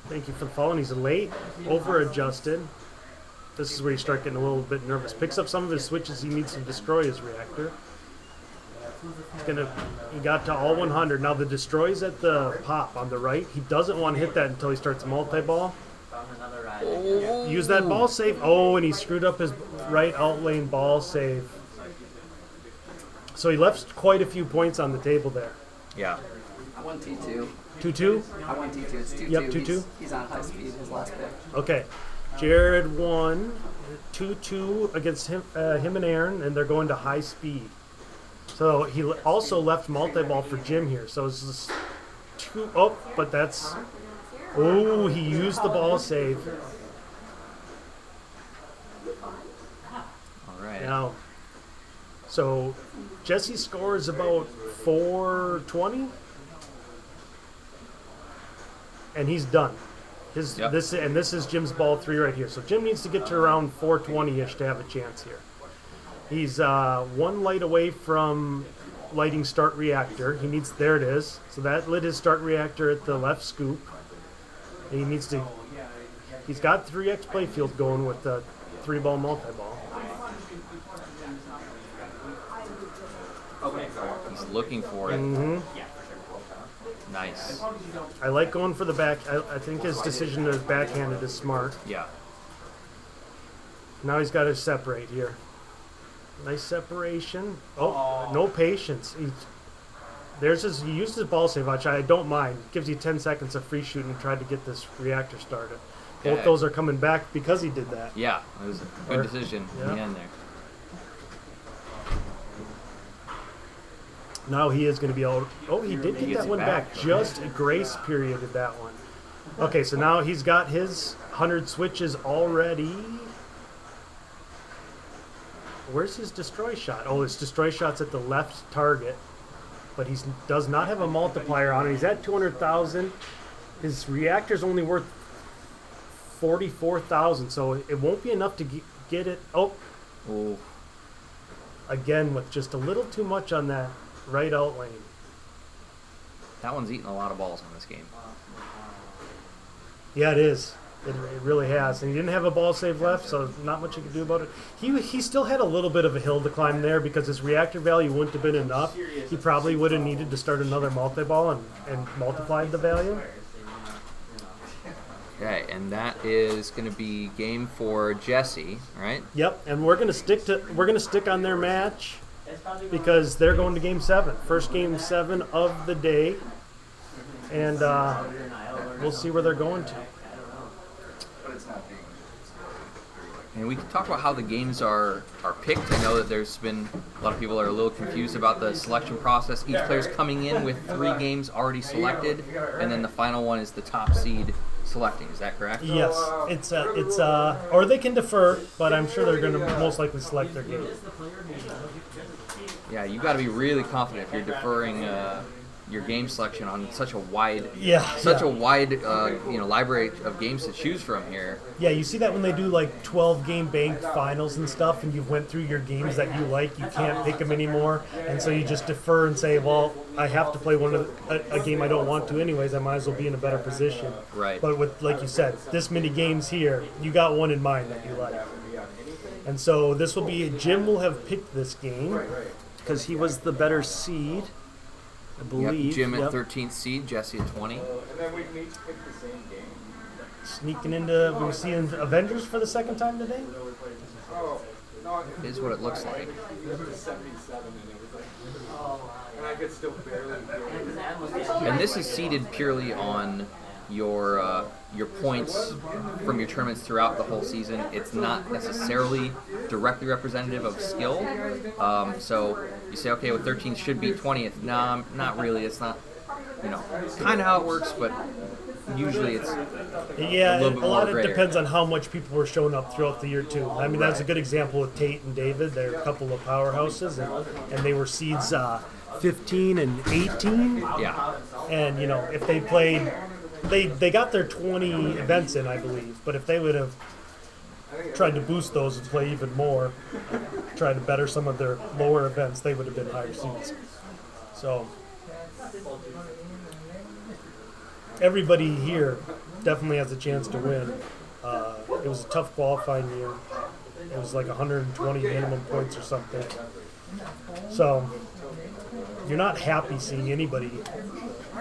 Thank you for the follow. And he's late, over-adjusted. This is where you start getting a little bit nervous. Picks up some of his switches. He needs to destroy his reactor. He got to all 100. Now the destroy's at the pop on the right. He doesn't want to hit that until he starts multi-ball. Use that ball save. Oh, and he screwed up his right out lane ball save. So he left quite a few points on the table there. Yeah. I won T2. 2-2? I won T2. It's 2-2. Yep, 2-2. He's on high speed, his last pick. Okay. Jared won 2-2 against him and Aaron, and they're going to high speed. So he also left multi-ball for Jim here. So it's just 2. Oh, but that's... Oh, he used the ball save. All right. Now, so Jesse's score is about 420, and he's done. This is Jim's ball 3 right here. So Jim needs to get to around 420-ish to have a chance here. He's 1 light away from lighting start reactor. He needs, there it is. So that lit his start reactor at the left scoop. And he needs to, he's got 3x playfield going with the 3-ball multi-ball. He's looking for it. Mm-hmm. Nice. I like going for the back. I think his decision to backhand it is smart. Yeah. Now he's got to separate here. Nice separation. Oh, no patience. He used his ball save, which I don't mind. Gives you 10 seconds of free shooting and tried to get this reactor started. Okay. Both those are coming back because he did that. Yeah, it was a good decision in the end there. Now he is going to be able. Oh, he did get that one back. Just a grace period of that one. Okay, so now he's got his 100 switches already. Where's his destroy shot? Oh, his destroy shot's at the left target, but he does not have a multiplier on it. He's at 200,000. His reactor's only worth 44,000, so it won't be enough to get it. Oh, again with just a little too much on that right out lane. That one's eating a lot of balls in this game. Yeah, it is. It really has. And he didn't have a ball save left, so not much you could do about it. He still had a little bit of a hill to climb there because his reactor value wouldn't have been enough. He probably would have needed to start another multi-ball and multiplied the value. Okay, and that is going to be game for Jesse, right? Yep, and we're gonna stick on their match because they're going to game 7, first game 7 of the day, and we'll see where they're going to. And we can talk about how the games are picked. I know that there's been a lot of people are a little confused about the selection process. Each player's coming in with 3 games already selected, and then the final one is the top seed selecting. Is that correct? Yes, it's or they can defer, but I'm sure they're going to most likely select their game. Yeah, you got to be really confident if you're deferring your game selection on such a wide, library of games to choose from here. Yeah, you see that when they do like 12 game banked finals and stuff, and you went through your games that you like, you can't pick them anymore, and so you just defer and say, well, I have to play a game I don't want to anyways. I might as well be in a better position. Right. But with, like you said, this many games here, you got one in mind that you like, and so this will be Jim will have picked this game because he was the better seed. I believe. Yep, Jim at 13th seed, Jesse at 20. And then we can each pick the same game. Sneaking into, we're seeing Avengers for the second time today? Oh, no. Is what it looks like. It was 77 and everything. And I could still barely do it. And this is seeded purely on your points from your tournaments throughout the whole season. It's not necessarily directly representative of skill. So you say, okay, with 13th should be 20th. No, not really. It's not, kind of how it works, but usually it's a little bit lot more of it depends on how much people were showing up throughout the year too. I mean, that's a good example with Tate and David. They're a couple of powerhouses, and they were seeds 15 and 18. Yeah. And if they played, they got their 20 events in, I believe. But if they would have tried to boost those and play even more, try to better some of their lower events, they would have been higher seeds. So everybody here definitely has a chance to win. It was a tough qualifying year. It was like 120 minimum points or something. So you're not happy seeing anybody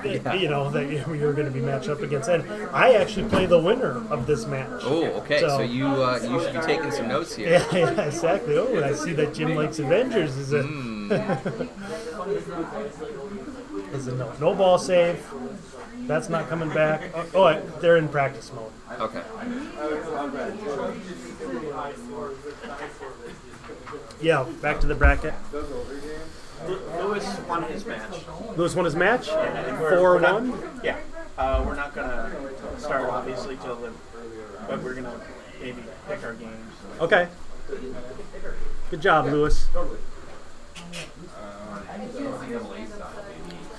that you're going to be matched up against. And I actually play the winner of this match. Oh, okay. So you should be taking some notes here. Yeah, exactly. Oh, and I see that Jim likes Avengers. Is a no ball save. That's not coming back. Oh, they're in practice mode. Okay. Yeah, back to the bracket. Lewis won his match. Lewis won his match? Yeah, 4-1? Yeah. We're not going to start, obviously, but we're going to maybe pick our games. Okay. Good job, Lewis.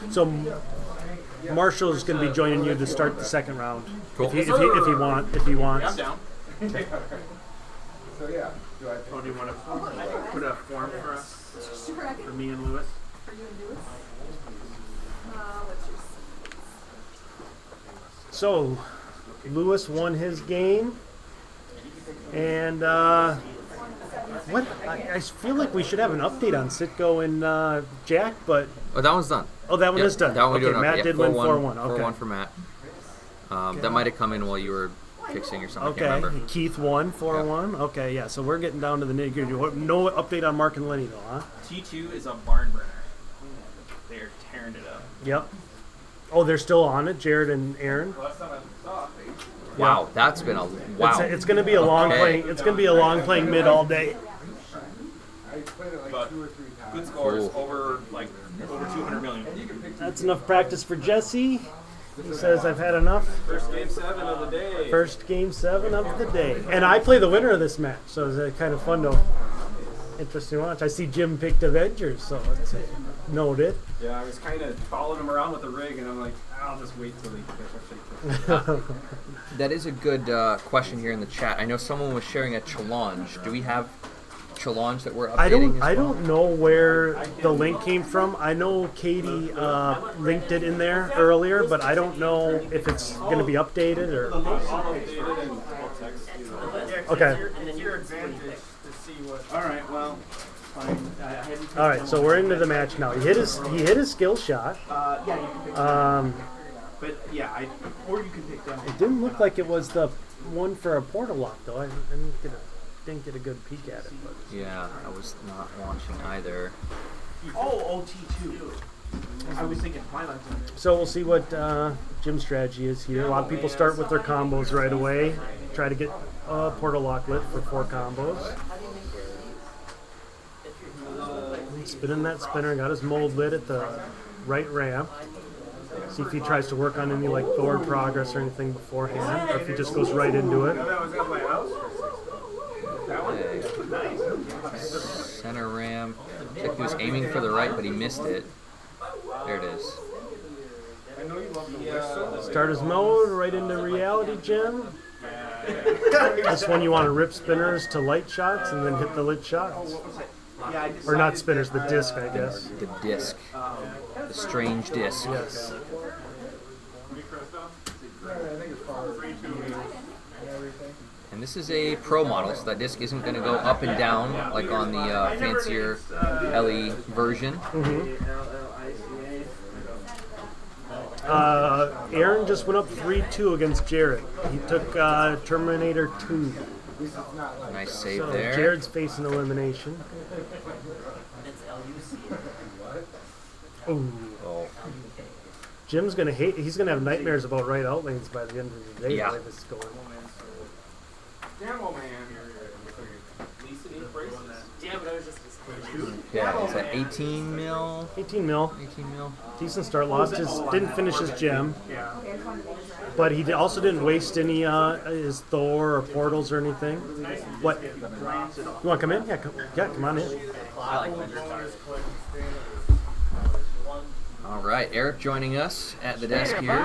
So Marshall's going to be joining you to start the second round. Cool. If he wants. Yeah, I'm down. So yeah. Do you want to put a form for us? For me and Lewis? For you and Lewis? What's yours? So Lewis won his game. And what? I feel like we should have an update on Sitco and Jack, but... Oh, that one's done. Oh, that one is done. That one okay, Matt did win 4-1. Okay. 4-1 for Matt. That might have come in while you were fixing or something. Okay, I can't remember. Keith won 4-1. Yep. Okay, yeah, so we're getting down to the nitty-gritty. No update on Mark and Lenny, though, huh? T2 is a barn burner. They're tearing it up. Yep. Oh, they're still on it, Jared and Aaron. Wow, that's been a wow. It's going to be a long playing. It's going to be a long playing mid all day. But good scores over 200 million. That's enough practice for Jesse. He says, I've had enough. First game 7 of the day. First game 7 of the day. And I play the winner of this match, so it's kind of fun to interesting to watch. I see Jim picked Avengers, so it's noted. Yeah, I was kind of following him around with the rig, and I'm like, I'll just wait till he picks. That is a good question here in the chat. I know someone was sharing a challenge. Do we have challenge that we're updating? I don't know where the link came from. I know Katie linked it in there earlier, but I don't know if it's going to be updated or. Okay. All right. Well. All right, so we're into the match now. He hit his skill shot. Yeah, you can pick but yeah, or you can pick them. It didn't look like it was the one for a portal lock though. I didn't get a good peek at it. But. Yeah, I was not watching either. Oh, OT2. I was thinking Twilight Zone. So we'll see what Jim's strategy is here. A lot of people start with their combos right away. Try to get portal lock lit for 4 combos. Spinning that spinner, got his mold lit at the right ramp. See if he tries to work on any like Thor progress or anything beforehand, or if he just goes right into it. Center ramp. Looks like he was aiming for the right, but he missed it. There it is. Start his mode right into reality, Jim. This one you want to rip spinners to light shots and then hit the lit shots. Or not spinners, the disc, I guess. The disc. The strange disc. Yes. And this is a pro model, so that disc isn't going to go up and down like on the fancier LE version. Aaron just went up 3-2 against Jared. He took Terminator 2. Nice save so there. Jared's facing elimination. Ooh. Oh. Jim's gonna hate. He's gonna have nightmares about right out lanes by the end of the day. Yeah. The way this is going. Yeah, it's at 18 mil. 18 mil. 18 mil. Decent start. Didn't finish his gem. But he also didn't waste any his Thor or portals or anything. What? You want to come in? Yeah, come on in. All right, Eric joining us at the desk here.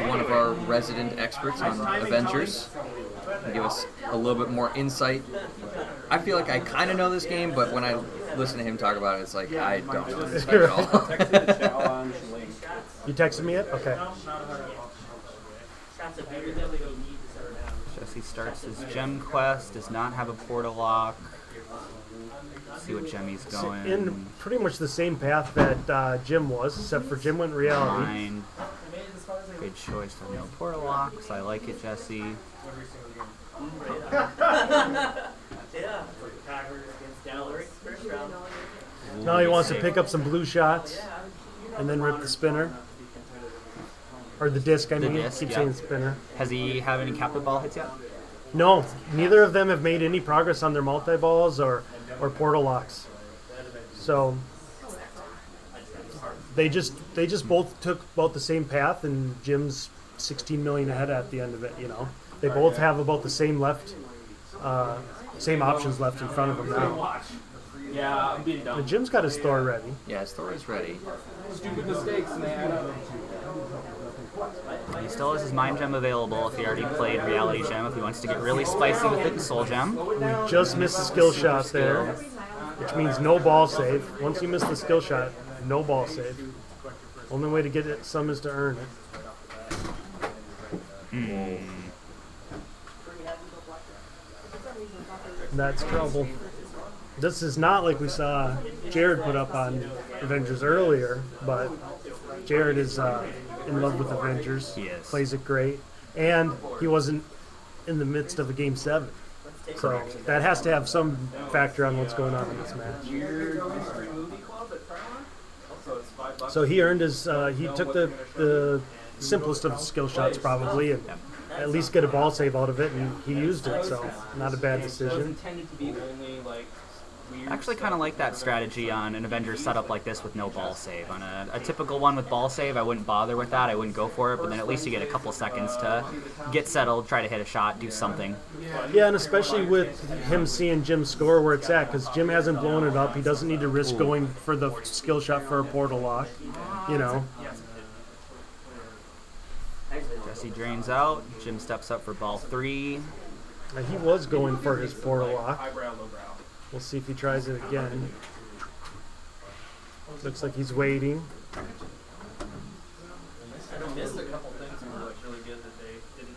One of our resident experts on Avengers. Give us a little bit more insight. I feel like I kind of know this game, but when I listen to him talk about it, it's like I don't know this game at all. You texted me it? Okay. Jesse starts his gem quest, does not have a portal lock. See what gem he's going. In pretty much the same path that Jim was, except for Jim went reality. Fine. Good choice to no portal locks. I like it, Jesse. Now he wants to pick up some blue shots and then rip the spinner. Or the disc, I mean. Keep saying spinner. Has he have any captive ball hits yet? No, neither of them have made any progress on their multi-balls or portal locks. So they just both took about the same path, and Jim's 16 million ahead at the end of it. You know, they both have about the same same options left in front of them now. Yeah, I'm being dumb. But Jim's got his Thor ready. Yeah, his Thor is ready. Stupid mistakes and they add up. He still has his Mind Gem available if he already played Reality Gem. If he wants to get really spicy with it, Soul Gem. We just missed the skill shot there, which means no ball save. Once you miss the skill shot, no ball save. Only way to get it some is to earn it. That's trouble. This is not like we saw Jared put up on Avengers earlier, but Jared is in love with Avengers. He is. Plays it great. And he wasn't in the midst of a Game 7. So that has to have some factor on what's going on in this match. So he earned his, he took the simplest of skill shots probably, and at least get a ball save out of it, and he used it, so not a bad decision. Intended to be only like I actually kind of like that strategy on an Avengers setup like this with no ball save. On a typical one with ball save, I wouldn't bother with that. I wouldn't go for it, but then at least you get a couple seconds to get settled, try to hit a shot, do something. Yeah, and especially with him seeing Jim score where it's at, because Jim hasn't blown it up. He doesn't need to risk going for the skill shot for a portal lock, you know. Jesse drains out. Jim steps up for ball 3. Now, he was going for his portal lock. We'll see if he tries it again. Looks like he's waiting. I missed a couple things that were really good that they didn't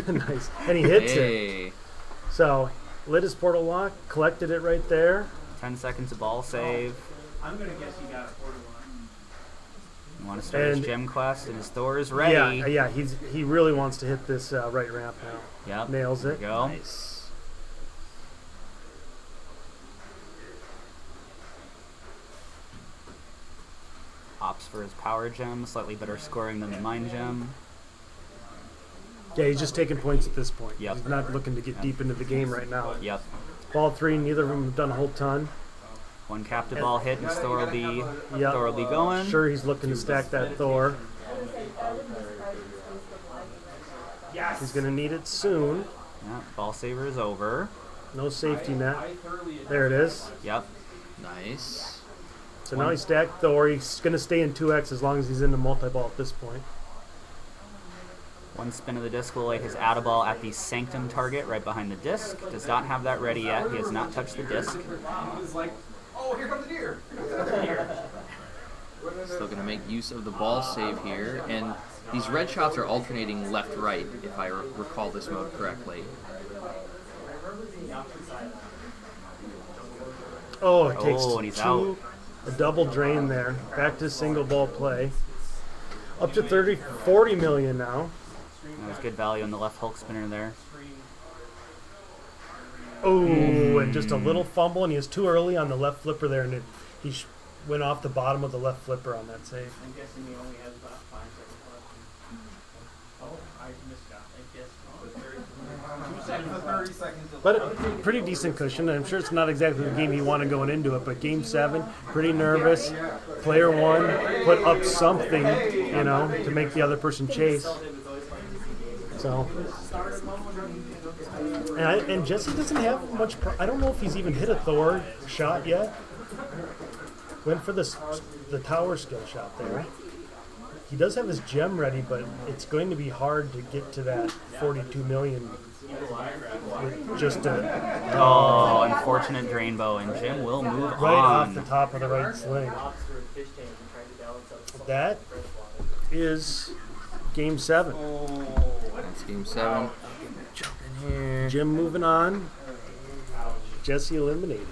announce. Nice. And he hits it. So, lit his portal lock, collected it right there. 10 seconds of ball save. I'm going to guess he got a portal lock. You want to start his gem quest, and his Thor is ready. Yeah, he really wants to hit this right ramp now. Yep. Nails it. There you go. Nice. Opts for his power gem, slightly better scoring than the mine gem. Yeah, he's just taking points at this point. Yep. He's not looking to get deep into the game right now. Yep. Ball 3, neither of them have done a whole ton. One captive ball hit, and his Thor will be going. Sure, he's looking to stack that Thor. Yes. He's going to need it soon. Yeah, ball saver is over. No safety net. There it is. Yep. Nice. So now he's stacked Thor. He's going to stay in 2x as long as he's in the multi-ball at this point. One spin of the disc will lay his Add-a-Ball at the Sanctum target right behind the disc. Does not have that ready yet. He has not touched the disc. He's like, oh, here comes the deer. Still going to make use of the ball save here. And these red shots are alternating left-right, if I recall this mode correctly. Oh, it takes and he's out. A double drain there. Back to single ball play. Up to 40 million now. That was good value on the left Hulk spinner there. Oh, and just a little fumble, and he was too early on the left flipper there, and he went off the bottom of the left flipper on that save. I'm guessing he only has about 5 seconds left. Oh, I missed that. I guess 2 seconds to 30 seconds. But a pretty decent cushion. I'm sure it's not exactly the game he wanted going into it, but game 7, pretty nervous. Player 1 put up something, you know, to make the other person chase. So, and Jesse doesn't have much. I don't know if he's even hit a Thor shot yet. Went for the tower skill shot there. He does have his gem ready, but it's going to be hard to get to that 42 million. With just a unfortunate drain bow, and Jim will move right on. off the top of the right sling. That is game 7. That's game 7. Jump in here. Jim moving on. Jesse eliminated.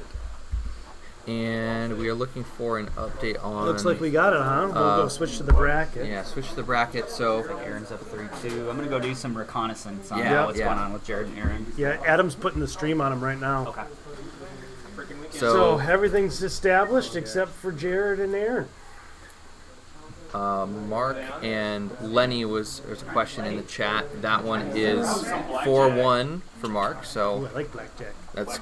And we are looking for an update on... Looks like we got it, huh? We'll go switch to the bracket. Yeah, switch to the bracket. So Aaron's up 3-2. I'm going to go do some reconnaissance on what's going on with Jared and Aaron. Yeah, Adam's putting the stream on him right now. Okay. So everything's established except for Jared and Aaron. Mark and Lenny there's a question in the chat. That one is 4-1 for Mark. So Ooh, I like blackjack. That's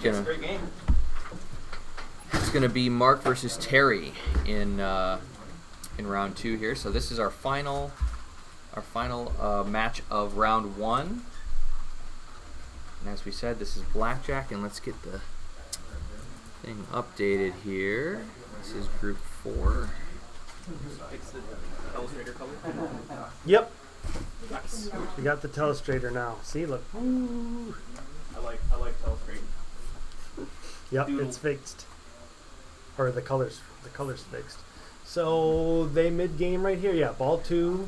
gonna be Mark versus Terry in round 2 here. So this is our final match of round 1. And as we said, this is blackjack, and let's get the thing updated here. This is group 4. Yep. We got the telestrator now. See, look. Ooh. I like telestrator. Yep, it's fixed. Or the color's fixed. So they mid game right here. Yeah, ball 2,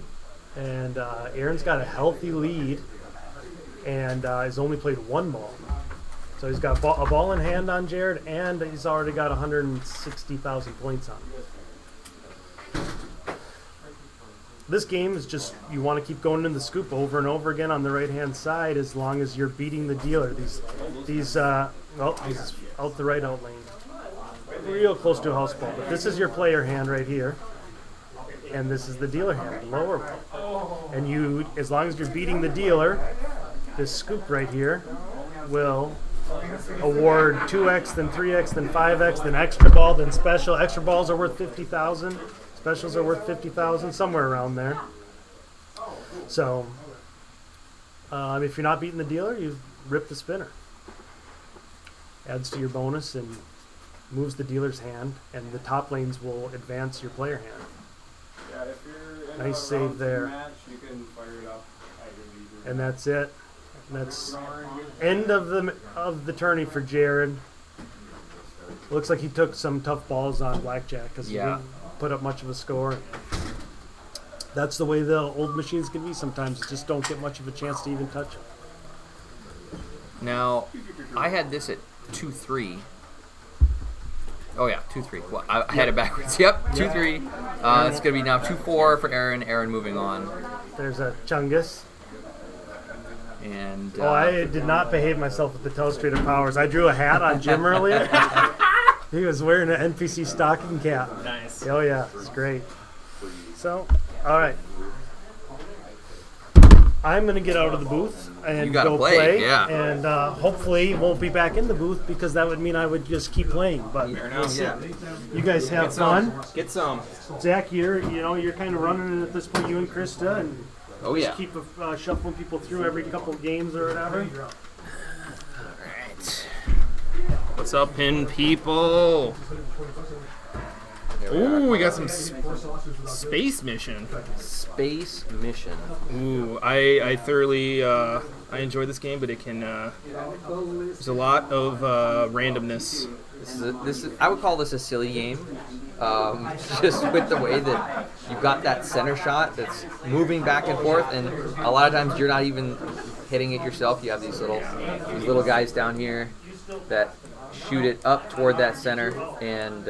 and Aaron's got a healthy lead, and has only played 1 ball. So he's got a ball in hand on Jared, and he's already got 160,000 points on him. This game is just, you want to keep going in the scoop over and over again on the right-hand side as long as you're beating the dealer. He's out the right out lane. Real close to a house ball. But this is your player hand right here. And this is the dealer hand, lower ball. And as long as you're beating the dealer, this scoop right here will award 2x, then 3x, then 5x, then extra ball, then special. Extra balls are worth 50,000. Specials are worth 50,000, somewhere around there. So, if you're not beating the dealer, you rip the spinner. Adds to your bonus and moves the dealer's hand, and the top lanes will advance your player hand. Yeah, if you're in Nice a save round two there. match, you can fire it up at your leisure. And that's it. That's end of the tourney for Jared. Looks like he took some tough balls on blackjack because he didn't put up much of a score. That's the way the old machines can be sometimes. Just don't get much of a chance to even touch them. Now, I had this at 2-3. Oh yeah, 2-3. Well, I had it backwards. Yep, 2-3. It's gonna be now 2-4 for Aaron. Aaron moving on. There's a Chungus. And I did not behave myself with the Telestrator Powers. I drew a hat on Jim earlier. He was wearing an NPC stocking cap. Nice. Oh yeah, it's great. So, all right. I'm gonna get out of the booth and go play. Yeah. And hopefully won't be back in the booth because that would mean I would just keep playing. But we'll see. You guys have fun. Get some. Zach, you're kind of running it at this point. You and Krista, and just keep shuffling people through every couple of games or whatever. Alright. What's up, pin people? Ooh, we got some space mission. Space mission. Ooh, I thoroughly I enjoy this game, but it can there's a lot of randomness. This is I would call this a silly game. Just with the way that you've got that center shot that's moving back and forth, and a lot of times you're not even hitting it yourself. You have these little guys down here that shoot it up toward that center, and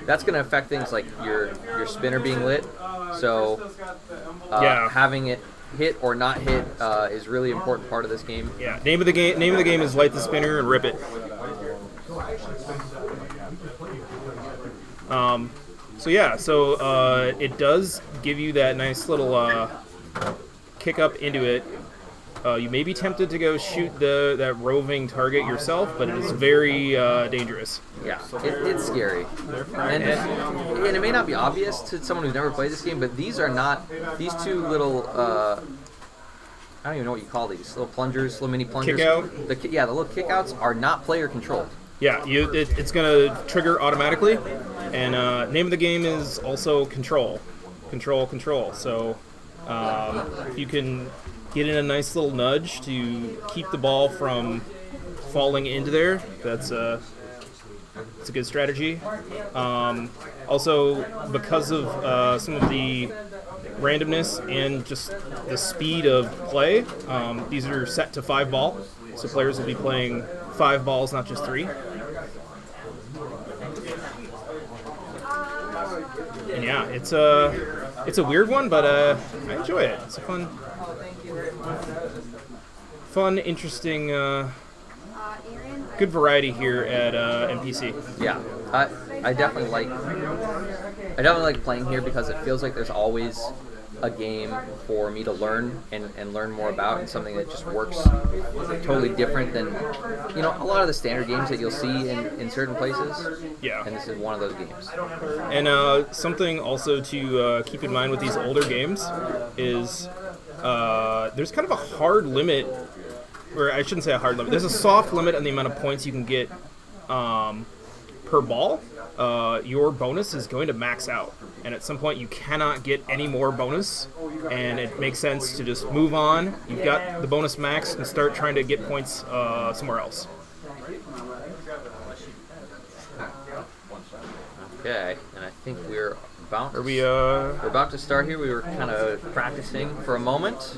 that's going to affect things like your spinner being lit. So having it hit or not hit is really important part of this game. Yeah. Name of the game is light the spinner and rip it. So it does give you that nice little kick up into it. You may be tempted to go shoot that roving target yourself, but it is very dangerous. Yeah, it's scary. And it may not be obvious to someone who's never played this game, but these two little, I don't even know what you call these, little plungers, little mini plungers. Kick out? The little kickouts are not player controlled. Yeah, it's going to trigger automatically, and name of the game is also control. Control. So you can get in a nice little nudge to keep the ball from falling into there. That's a good strategy. Also, because of some of the randomness and just the speed of play, these are set to 5 ball, so players will be playing 5 balls, not just 3. And yeah, it's a weird one, but I enjoy it. It's a fun, interesting, good variety here at NPC. Yeah, I definitely like playing here because it feels like there's always a game for me to learn and learn more about, and something that just works totally different than a lot of the standard games that you'll see in certain places. Yeah. And this is one of those games. And something also to keep in mind with these older games is there's kind of a hard limit, or I shouldn't say a hard limit. There's a soft limit on the amount of points you can get per ball. Your bonus is going to max out, and at some point you cannot get any more bonus, and it makes sense to just move on. You've got the bonus max and start trying to get points somewhere else. Okay, and I think we're about to start here. We were kind of practicing for a moment.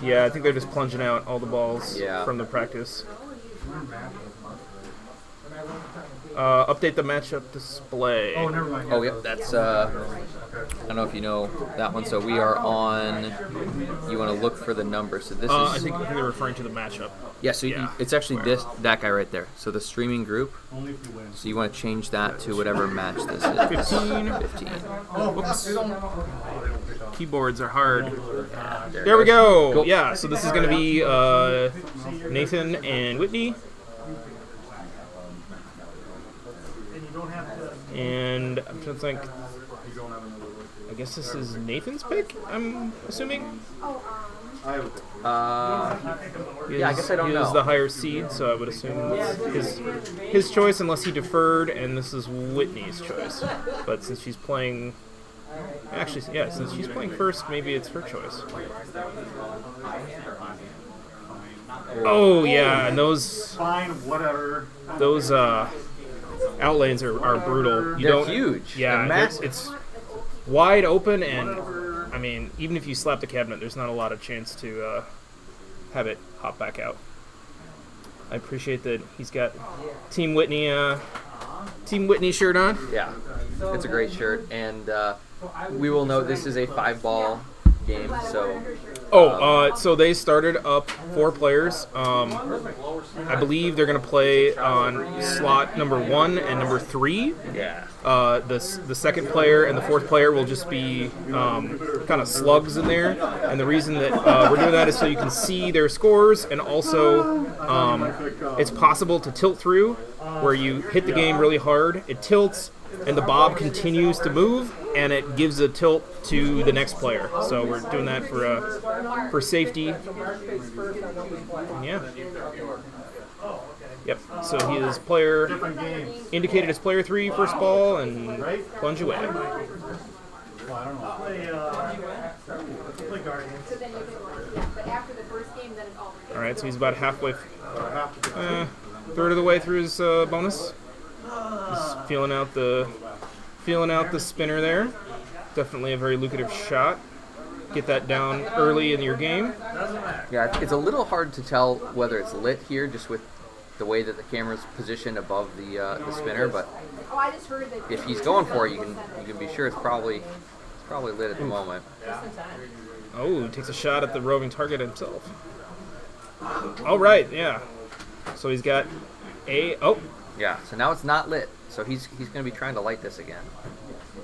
Yeah, I think they're just plunging out all the balls from the practice. Update the matchup display. Oh, never mind. Oh, yep, that's, I don't know if you know that one. So we are on, you want to look for the number. So this I is, think they're referring to the matchup. yeah, so it's actually that guy right there. So the streaming group. Only if you win. So you want to change that to whatever match this is. 15. 15. Oops. Keyboards are hard. There There we it goes. go. Cool. Yeah, so this is going to be Nathan and Whitney. And I'm trying to think. I guess this is Nathan's pick, I'm assuming? Yeah, I guess I don't He know. is the higher seed, so I would assume it's his choice unless he deferred, and this is Whitney's choice. But since she's playing... Actually, yeah, since she's playing first, maybe it's her choice. Oh, yeah, and those... Fine, whatever. Those, outlanes are brutal. They're huge. Yeah, They're massive. it's wide open, and I mean, even if you slap the cabinet, there's not a lot of chance to have it hop back out. I appreciate that he's got Team Whitney shirt on. Yeah, it's a great shirt, and we will note this is a 5-ball game, so... So they started up 4 players. I believe they're going to play on slot number 1 and number 3. Yeah. The second player and the 4th player will just be kind of slugs in there. And the reason that we're doing that is so you can see their scores, and also it's possible to tilt through, where you hit the game really hard, it tilts, and the bob continues to move, and it gives a tilt to the next player. So we're doing that for safety. Yeah. Yep. So he is indicated as player 3, first ball, and plunge away. Well, I don't know. Play Guardians. So then you can, but after the first game, then it all. All right. So he's about halfway, third of the way through his bonus. Just feeling out the spinner there. Definitely a very lucrative shot. Get that down early in your game. Yeah, it's a little hard to tell whether it's lit here, just with the way that the camera's positioned above the spinner. But if he's going for it, you can be sure it's probably lit at the moment. Oh, takes a shot at the roving target himself. All right, yeah. So he's got a Yeah, so now it's not lit. So he's going to be trying to light this again.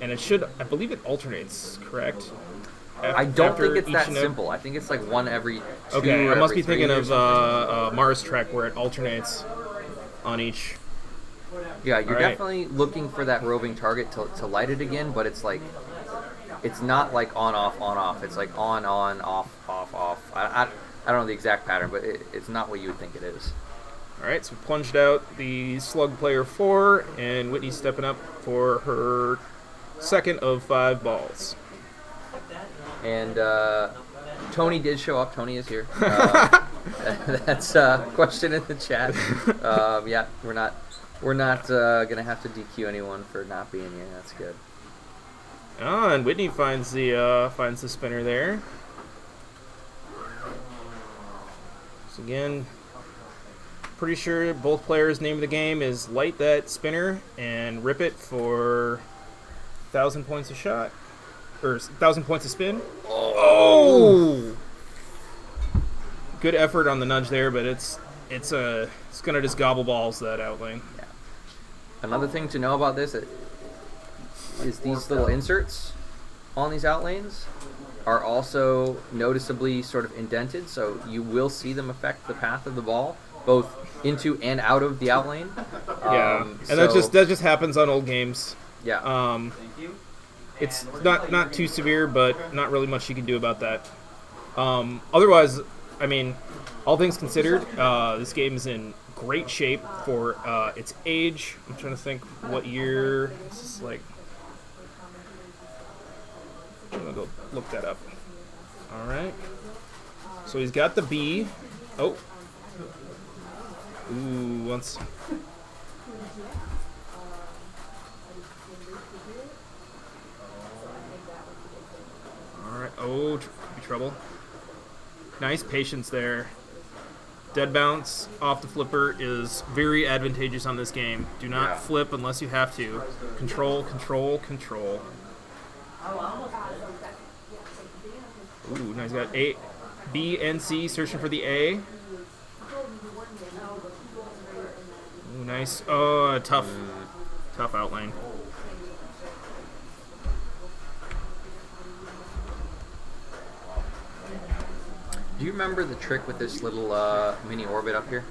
And it should, I believe it alternates, correct? I don't think it's each that note? simple. I think it's like one every 2 Okay, or I must every be thinking 3 or of something. Mars Trek, where it alternates on each. Yeah, you're All right. definitely looking for that roving target to light it again, but it's like, it's not like on, off. It's like on, off, off. I don't know the exact pattern, but it's not what you would think it is. All right, so we plunged out the slug player 4, and Whitney's stepping up for her second of 5 balls. And Tony did show up. Tony is here. That's a question in the chat. Yeah, we're not gonna have to DQ anyone for not being here. That's good. Oh, and Whitney finds the spinner there. So again, pretty sure both players' name of the game is light that spinner and rip it for 1,000 points a shot. Or 1,000 points a spin. Oh! Good effort on the nudge there, but it's gonna just gobble balls that outlane. Yeah. Another thing to know about this is these little inserts on these outlanes are also noticeably sort of indented, so you will see them affect the path of the ball, both into and out of the outlane. Yeah, and that just happens on old games. Yeah. It's not too severe, but not really much you can do about that. Otherwise, I mean, all things considered, this game is in great shape for its age. I'm trying to think what year this is like. I'm gonna go look that up. All right. So he's got the B. Oh. Ooh, once. All right. Oh, could be trouble. Nice patience there. Dead bounce off the flipper is very advantageous on this game. Do not Yeah. flip unless you have to. Control, control, control. Ooh, now he's got A, B, and C searching for the A. Ooh, nice. Oh, tough outlane. Do you remember the trick with this little mini orbit up here?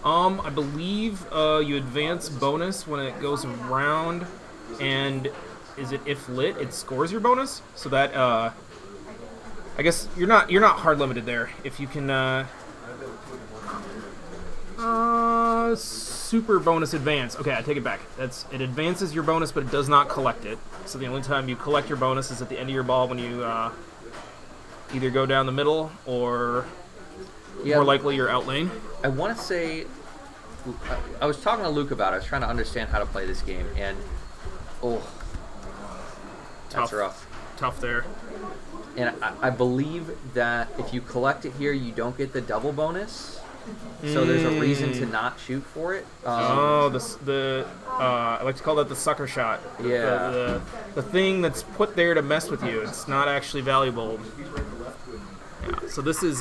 I believe you advance bonus when it goes around, and is it if lit, it scores your bonus. So that I guess you're not hard limited there if you can. Super bonus advance. Okay, I take it back. It advances your bonus, but it does not collect it. So the only time you collect your bonus is at the end of your ball when you either go down the middle or more likely you're out lane. I want to say, I was talking to Luke about it. I was trying to understand how to play this game, and that's rough. Tough there. And I believe that if you collect it here, you don't get the double bonus. So there's a reason to not shoot for it. I like to call that the sucker shot. Yeah. The thing that's put there to mess with you. It's not actually valuable. Yeah. So this was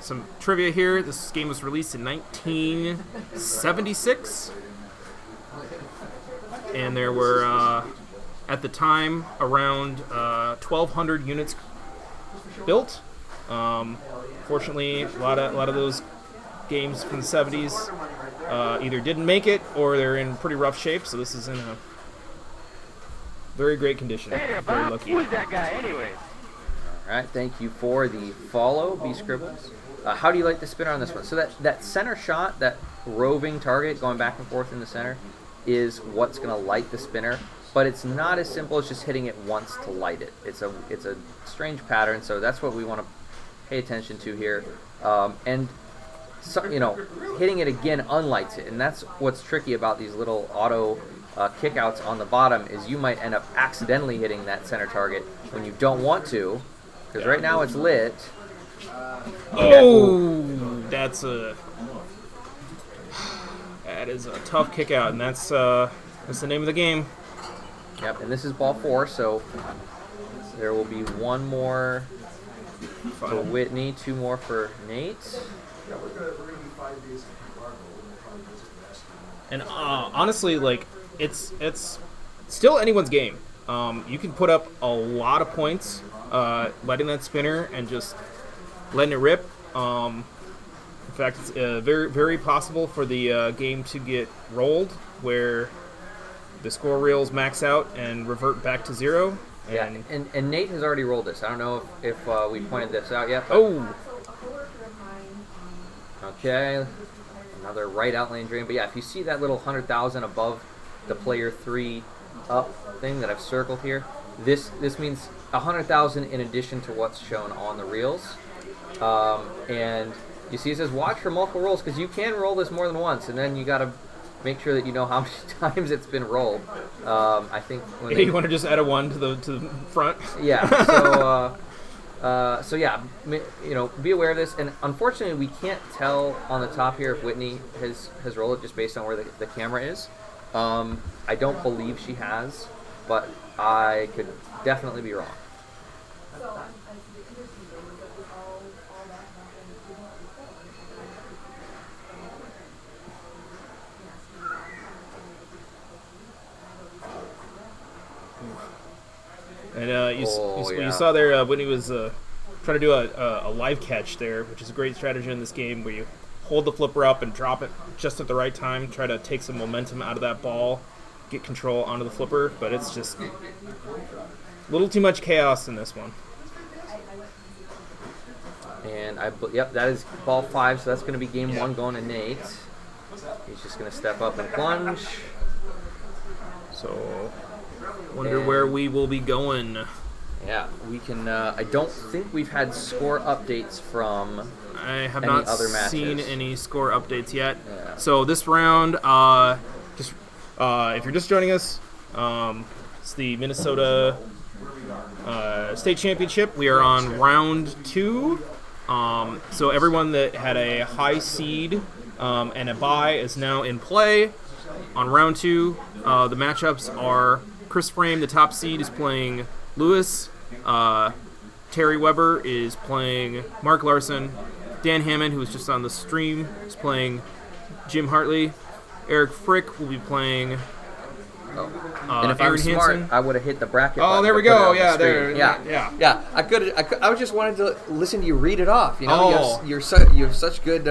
some trivia here. This game was released in 1976, and there were at the time around 1,200 units built. Fortunately, a lot of those games from the 70s either didn't make it or they're in pretty rough shape. So this is in a very great condition. Hey, Very Bob, lucky. who's that guy anyway? All right, thank you for the follow, B Scribbles. How do you like the spinner on this one? So that center shot, that roving target going back and forth in the center, is what's going to light the spinner. But it's not as simple as just hitting it once to light it. It's a strange pattern, so that's what we want to pay attention to here. And so, hitting it again unlights it, and that's what's tricky about these little auto kickouts on the bottom is you might end up accidentally hitting that center target when you don't want to, because right now it's lit. That is a tough kick out, and that's the name of the game. Yep, and this is ball 4, so there will be one more for Whitney, 2 more for Nate. And honestly, like it's still anyone's game. You can put up a lot of points letting that spinner and just letting it rip. In fact, it's very, very possible for the game to get rolled where the score reels max out and revert back to 0. Yeah, and Nate has already rolled this. I don't know if we pointed this out yet. Okay, another right out lane drain. But yeah, if you see that little 100,000 above the player 3 up thing that I've circled here, this means 100,000 in addition to what's shown on the reels. And you see it says watch for multiple rolls, because you can roll this more than once, and then you got to make sure that you know how many times it's been rolled. I think when you want to just add a 1 to the front. Yeah. So yeah, be aware of this. And unfortunately, we can't tell on the top here if Whitney has rolled it just based on where the camera is. I don't believe she has, but I could definitely be wrong. And you saw there Whitney was trying to do a live catch there, which is a great strategy in this game where you hold the flipper up and drop it just at the right time, try to take some momentum out of that ball, get control onto the flipper, but it's just a little too much chaos in this one. And yep, that is ball 5, so that's going to be game 1 going to Nate. He's just going to step up and plunge. So, wonder where we will be going. Yeah, we can. I don't think we've had score updates from. I have any not other matches. seen any score updates yet. Yeah. So this round, if you're just joining us, it's the Minnesota State Championship. We are on round 2. So everyone that had a high seed and a bye is now in play. On round 2, the matchups are Chris Frame, the top seed, is playing Lewis. Terry Weber is playing Mark Larson. Dan Hammond, who was just on the stream, is playing Jim Hartley. Eric Frick will be playing And if Aaron I'm smart, Hansen. I would have hit the bracket. Oh, button there to we put it go. on the Yeah, screen. there. Yeah. I could. I was just wanted to listen to you read it off. You know, Oh. you have such good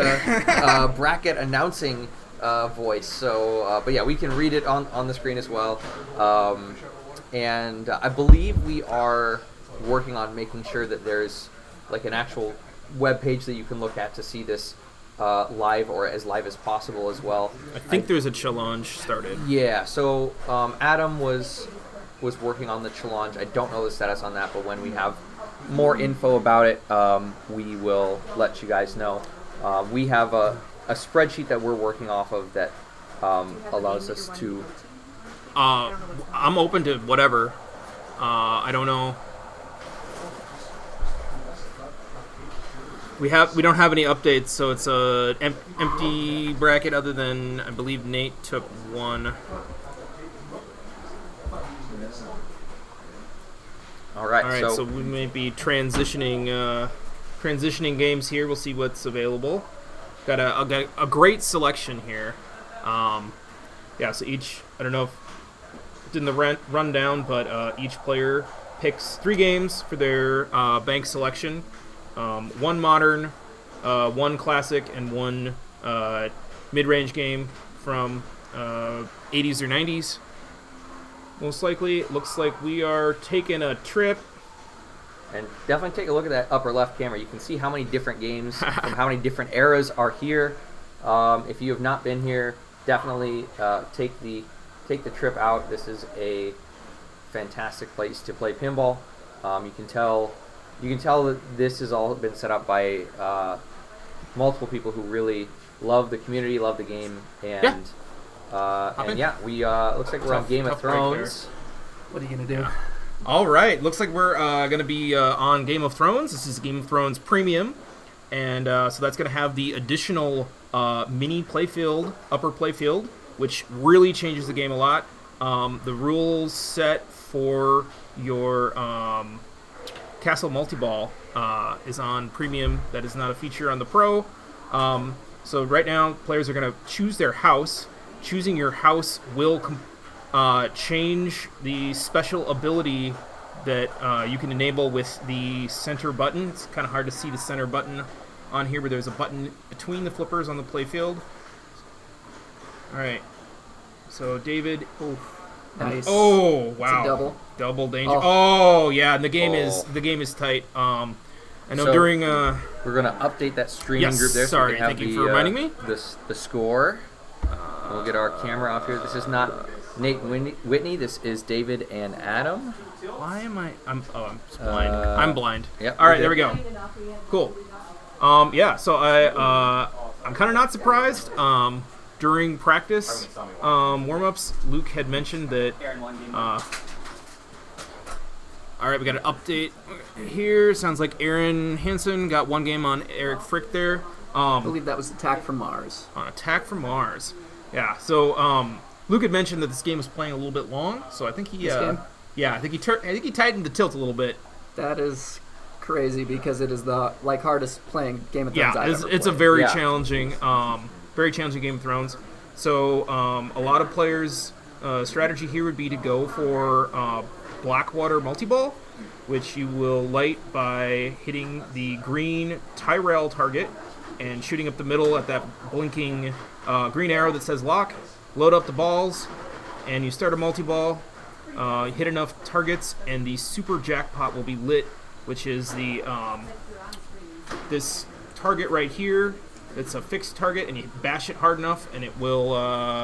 bracket announcing voice. So, but yeah, we can read it on the screen as well. And I believe we are working on making sure that there's like an actual web page that you can look at to see this live or as live as possible as well. I think there's a challenge started. Yeah, so Adam was working on the challenge. I don't know the status on that, but when we have more info about it, we will let you guys know. We have a spreadsheet that we're working off of that allows us to... I'm open to whatever. I don't know. We don't have any updates, so it's a empty bracket. Other than I believe Nate took one. All right. So we may be transitioning games here. We'll see what's available. Got a great selection here. So each, I don't know if it's in the rundown, but each player picks 3 games for their bank selection. 1 modern, 1 classic, and 1 mid-range game from 80s or 90s. Most likely, it looks like we are taking a trip. And definitely take a look at that upper left camera. You can see how many different games from how many different eras are here. If you have not been here, definitely take the trip out. This is a fantastic place to play pinball. You can tell that this has all been set up by multiple people who really love the community, love the game, and we looks like we're on Game of Thrones. What are you gonna do? All right, looks like we're going to be on Game of Thrones. This is Game of Thrones Premium, and so that's going to have the additional mini playfield, upper playfield, which really changes the game a lot. The rules set for your Castle Multiball is on Premium. That is not a feature on the Pro. So right now, players are going to choose their house. Choosing your house will change the special ability that you can enable with the center button. It's kind of hard to see the center button on here, but there's a button between the flippers on the playfield. All right. So David. Nice. Oh wow! It's a double. Double danger. Oh yeah, and the game is tight. I know during we're gonna update that streaming group there. So sorry, we can thank you for reminding me. The score. We'll get our camera off here. This is not Nate Whitney. This is David and Adam. Why am I? I'm blind. I'm blind. Yep. All right, there we go. Cool. So I'm kind of not surprised. During practice warm-ups, Luke had mentioned that. All right, we got an update here. Sounds like Aaron Hansen got 1 game on Eric Frick there. I believe that was Attack from Mars. On Attack from Mars. Yeah. So Luke had mentioned that this game was playing a little bit long, so I think he. Yeah, I think he tightened the tilt a little bit. That is crazy because it is the hardest playing Game of Thrones I've ever it's a played. very challenging Game of Thrones. So a lot of players' strategy here would be to go for Blackwater Multiball, which you will light by hitting the green Tyrell target and shooting up the middle at that blinking green arrow that says lock. Load up the balls, and you start a multi-ball. Hit enough targets, and the super jackpot will be lit, which is the this target right here. It's a fixed target, and you bash it hard enough, and it will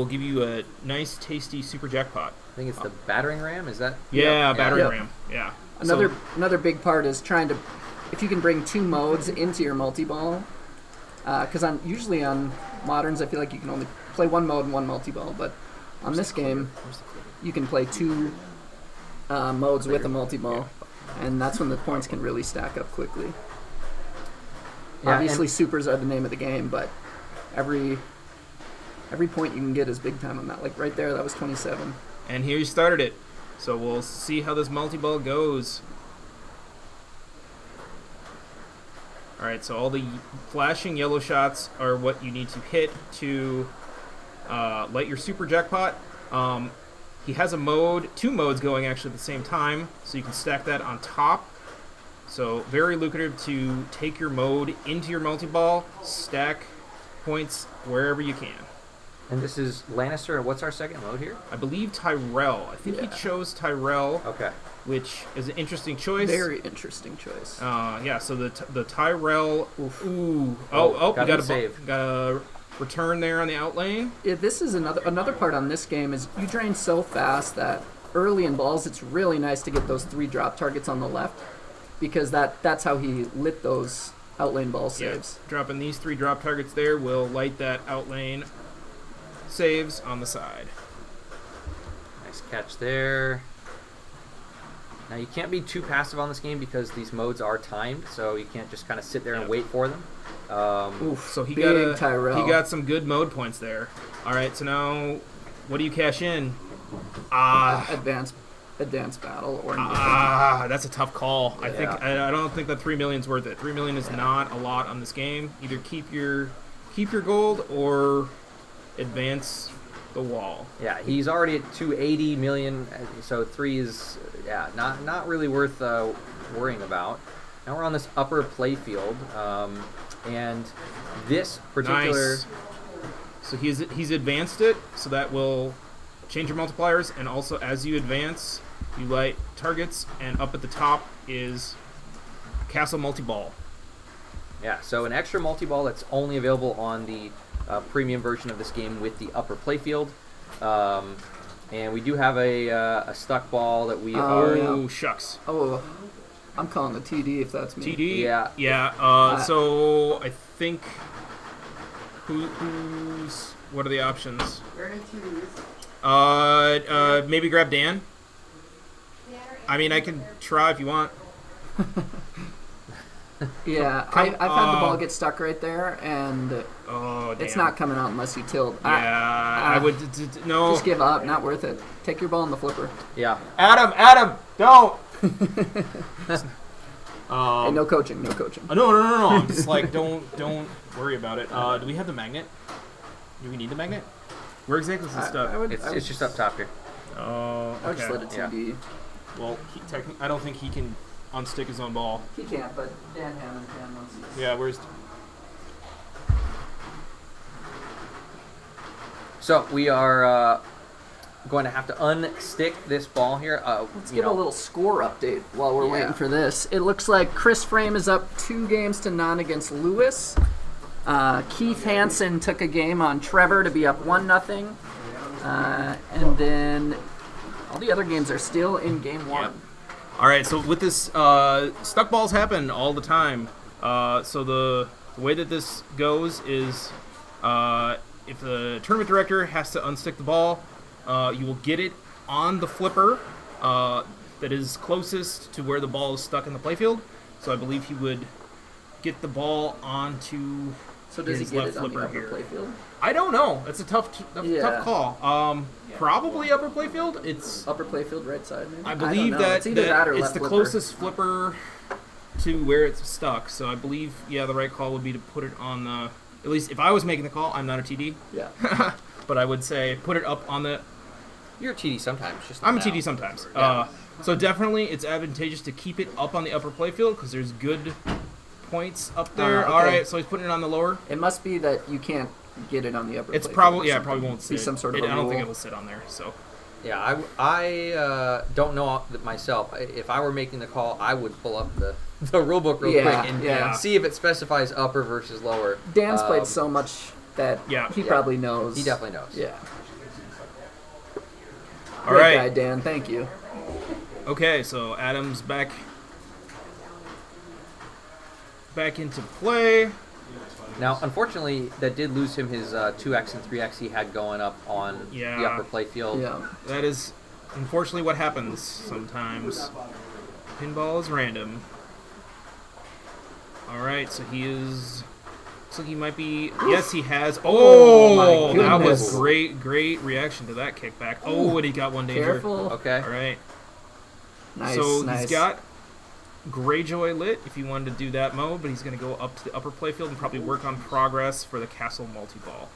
give you a nice, tasty super jackpot. I think it's the battering ram. Is that? Yeah, battering ram. Yeah. Another big part is trying to, if you can bring 2 modes into your multi-ball, because usually on moderns I feel like you can only play 1 mode and 1 multi-ball, but on this game you can play 2 modes with a multi-ball, and that's when the points can really stack up quickly. Yeah, Obviously, and- supers are the name of the game, but every point you can get is big time on that. Like right there, that was 27. And here you started it. So we'll see how this multi-ball goes. Alright, so all the flashing yellow shots are what you need to hit to light your super jackpot. He has two modes going actually at the same time, so you can stack that on top. So very lucrative to take your mode into your multi-ball, stack points wherever you can. And this is Lannister, and what's our second mode here? I believe Tyrell. I think he chose Tyrell. Okay. Which is an interesting choice. Very interesting choice. Yeah, so the Tyrell. Oof. Ooh. Oh, we got save. got a return there on the outlane. Yeah, this is another part on this game is you drain so fast that early in balls it's really nice to get those 3 drop targets on the left because that's how he lit those outlane ball saves. Yeah, dropping these 3 drop targets there will light that outlane saves on the side. Nice catch there. Now you can't be too passive on this game because these modes are timed, so you can't just kind of sit there and wait for them. Oof, so he big Tyrell. He got some good mode points there. All right, so now what do you cash in? Advanced battle or that's a tough call. Yeah. I don't think that 3 million's worth it. 3 million is not a lot on this game. Either keep your gold or advance the wall. Yeah, he's already at 280 million, so 3 is not really worth worrying about. Now we're on this upper play field, and this particular. Nice. So he's advanced it, so that will change your multipliers, and also as you advance, you light targets, and up at the top is Castle Multi-Ball. Yeah, so an extra multi-ball that's only available on the premium version of this game with the upper playfield. And we do have a stuck ball that we are... Oh, shucks. Oh, I'm calling the TD if that's me. TD? Yeah. Yeah, so I think... What are the options? Maybe grab Dan? I mean, I can try if you want. Yeah, I've had the ball get stuck right there, and it's not coming out unless you tilt. I would no. Just give up. Not worth it. Take your ball on the flipper. Yeah. Adam, don't. Hey, no coaching. No coaching. No. I'm just like, don't worry about it. Do we have the magnet? Do we need the magnet? Where exactly is this stuff? It's just up top here. Oh, okay. I would just let it TD. Yeah. Well, I don't think he can unstick his own ball. He can't, but Dan Hammond can once he's... Yeah, where's... So we are going to have to unstick this ball here. Let's get a little score update while we're waiting for this. It looks like Chris Frame is up 2-0 against Lewis. Keith Hansen took a game on Trevor to be up 1-0. And then all the other games are still in game 1. Yep. All right, so with this, stuck balls happen all the time. So the way that this goes is if the tournament director has to unstick the ball, you will get it on the flipper that is closest to where the ball is stuck in the playfield. So I believe he would get the ball onto does his he get left it on the flipper upper here. playfield? I don't know. It's a tough call. Probably upper playfield. It's upper playfield, right side. Maybe? I believe it's either that or it's left the flipper. closest flipper to where it's stuck. So I believe, the right call would be to put it on the. At least if I was making the call, I'm not a TD. Yeah. But I would say put it up on the. You're a TD sometimes. I'm a TD sometimes. Yeah. So definitely, it's advantageous to keep it up on the upper playfield because there's good points up there. Okay. All right, so he's putting it on the lower. It must be that you can't get it on the upper. It's playfield probably or it probably won't be sit. some sort of. I don't think rule. it'll sit on there. So. Yeah, I don't know myself. If I were making the call, I would pull up the rulebook real quick and see if it specifies upper versus lower. Dan's played so much that he probably knows. He definitely knows. Yeah. All Great right, guy, Dan. Thank you. Okay, so Adam's back into play. Now, unfortunately, that did lose him his 2x and 3x he had going up on the upper playfield. Yeah. That is unfortunately what happens sometimes. Pinball is random. All right, so he is. Looks like he might be. Yes, he has. Oh, my that was goodness. great reaction to that kickback. Oh, and he got one danger. Careful. Okay. All right. Nice, So nice. he's got Greyjoy lit if you wanted to do that mode, but he's going to go up to the upper playfield and probably work on progress for the castle multi-ball.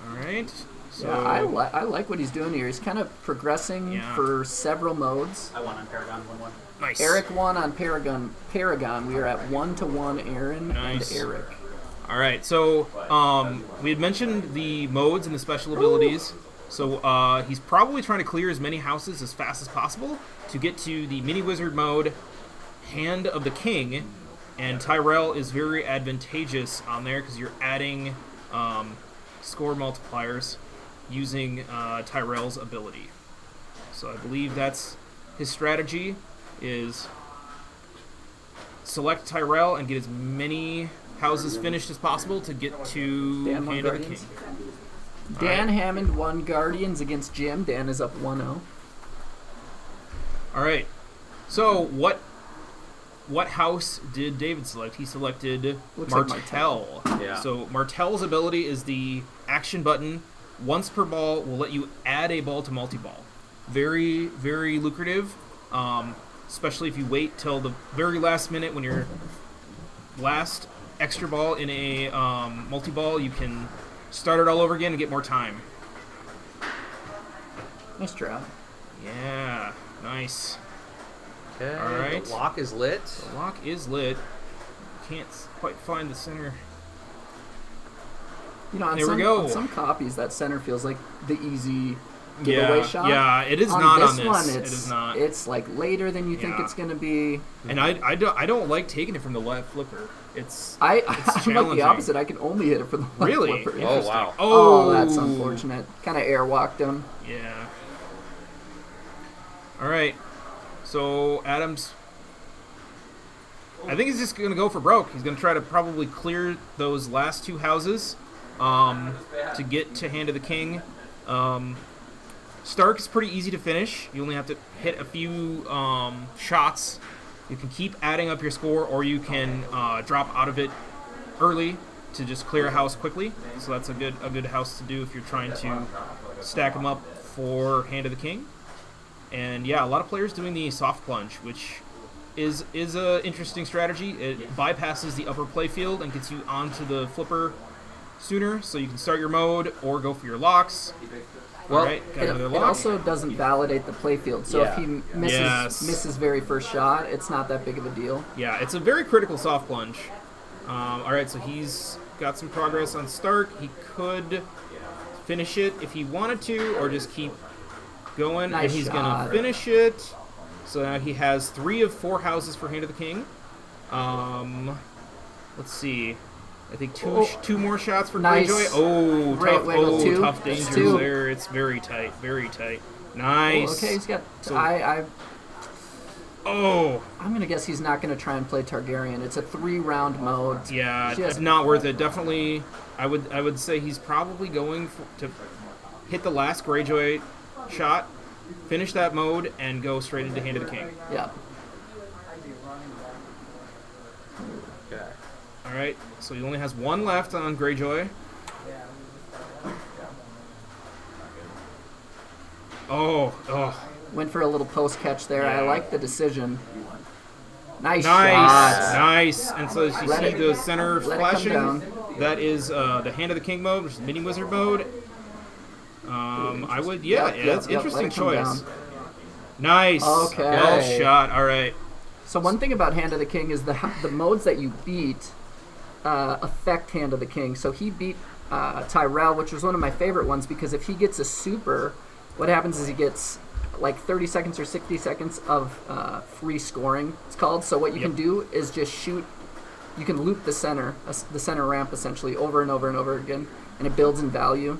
All right. So Yeah, I like what he's doing here. He's kind of progressing for several modes. I won on Paragon 1-1. Nice. Eric won on Paragon. We are at 1-1. Aaron Nice. and Eric. All right, so we had mentioned the modes and the special abilities. So he's probably trying to clear as many houses as fast as possible to get to the mini wizard mode, Hand of the King, and Tyrell is very advantageous on there because you're adding score multipliers using Tyrell's ability. So I believe that's his strategy, is select Tyrell and get as many houses finished as possible to get to Dan won Hand of the Guardians. King. Dan Hammond won Guardians against Jim. Dan is up 1-0. All right. So what house did David select? He selected Looks like Martell. Yeah. So Martell's ability is the action button. Once per ball will let you add a ball to multi-ball. Very, very lucrative, especially if you wait till the very last minute when your last extra ball in a multi-ball, you can start it all over again and get more time. Nice job. Yeah, nice. Okay. All right. The lock is lit. The lock is lit. Can't quite find the center. You know, There we go. on some copies, that center feels like the easy giveaway shot. Yeah, it is on not this on this. One, It is not. It's like later than you think Yeah. it's going to be. And I don't like taking it from the left flipper. It's I'm challenging. like the opposite. I can only hit it from the left Really? flipper. Oh, wow. Oh, that's unfortunate. Kind of airwalked him. Yeah. All right. So Adams, I think he's just going to go for broke. He's going to try to probably clear those last two houses to get to Hand of the King. Stark is pretty easy to finish. You only have to hit a few shots. You can keep adding up your score, or you can drop out of it early to just clear a house quickly. So that's a good house to do if you're trying to stack them up for Hand of the King. And yeah, a lot of players doing the soft plunge, which is a interesting strategy. It bypasses the upper playfield and gets you onto the flipper sooner, so you can start your mode or go for your locks. Well, All right, got another it lock. also doesn't validate the playfield. So if he misses very first shot, it's not that big of a deal. Yeah, it's a very critical soft plunge. All right, so he's got some progress on Stark. He could finish it if he wanted to, or just keep going. Nice and he's going shot. to finish it. So now he has 3 of 4 houses for Hand of the King. Let's see. I think two more shots for Nice. Greyjoy. Oh, Great tough! wiggle, Oh, two. tough That's dangers two. there. It's very tight, very tight. Nice. Oh, okay, he's got. So- I'm gonna guess he's not gonna try and play Targaryen. It's a 3-round mode. Yeah, Just- it's not worth it. Definitely, I would say he's probably going to hit the last Greyjoy shot, finish that mode, and go straight into Hand of the King. Yeah. Okay. All right, so he only has 1 left on Greyjoy. Oh. Went for a little post catch there. I Yeah. like the decision. Nice Nice, shot. nice. And so as you Let see it- the center let it come flashing, down. that is the Hand of the King mode, which is mini wizard mode. I would, yeah, that's Yep, interesting let it come choice. down. Nice. Okay. Well shot. All right. So one thing about Hand of the King is the modes that you beat affect Hand of the King. So he beat Tyrell, which was one of my favorite ones, because if he gets a super, what happens is he gets like 30 seconds or 60 seconds of free scoring, it's called. So what you can do is just shoot. You can loop the center ramp essentially over and over and over again, and it builds in value.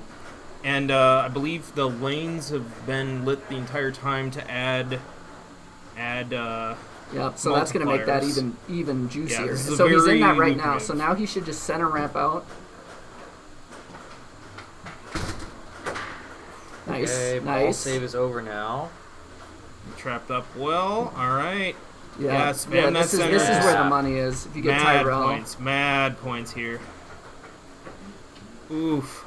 And I believe the lanes have been lit the entire time to add. Yep. So that's going to make that multipliers. even juicier. Yeah, this is So he's in very that right now. lucrative. So now he should just center ramp out. Nice, Okay, ball nice. save is over now. Trapped up well. All right. Yeah, spam yeah, that this is center. where the money is. If you get Tyrell. Mad points here. Oof.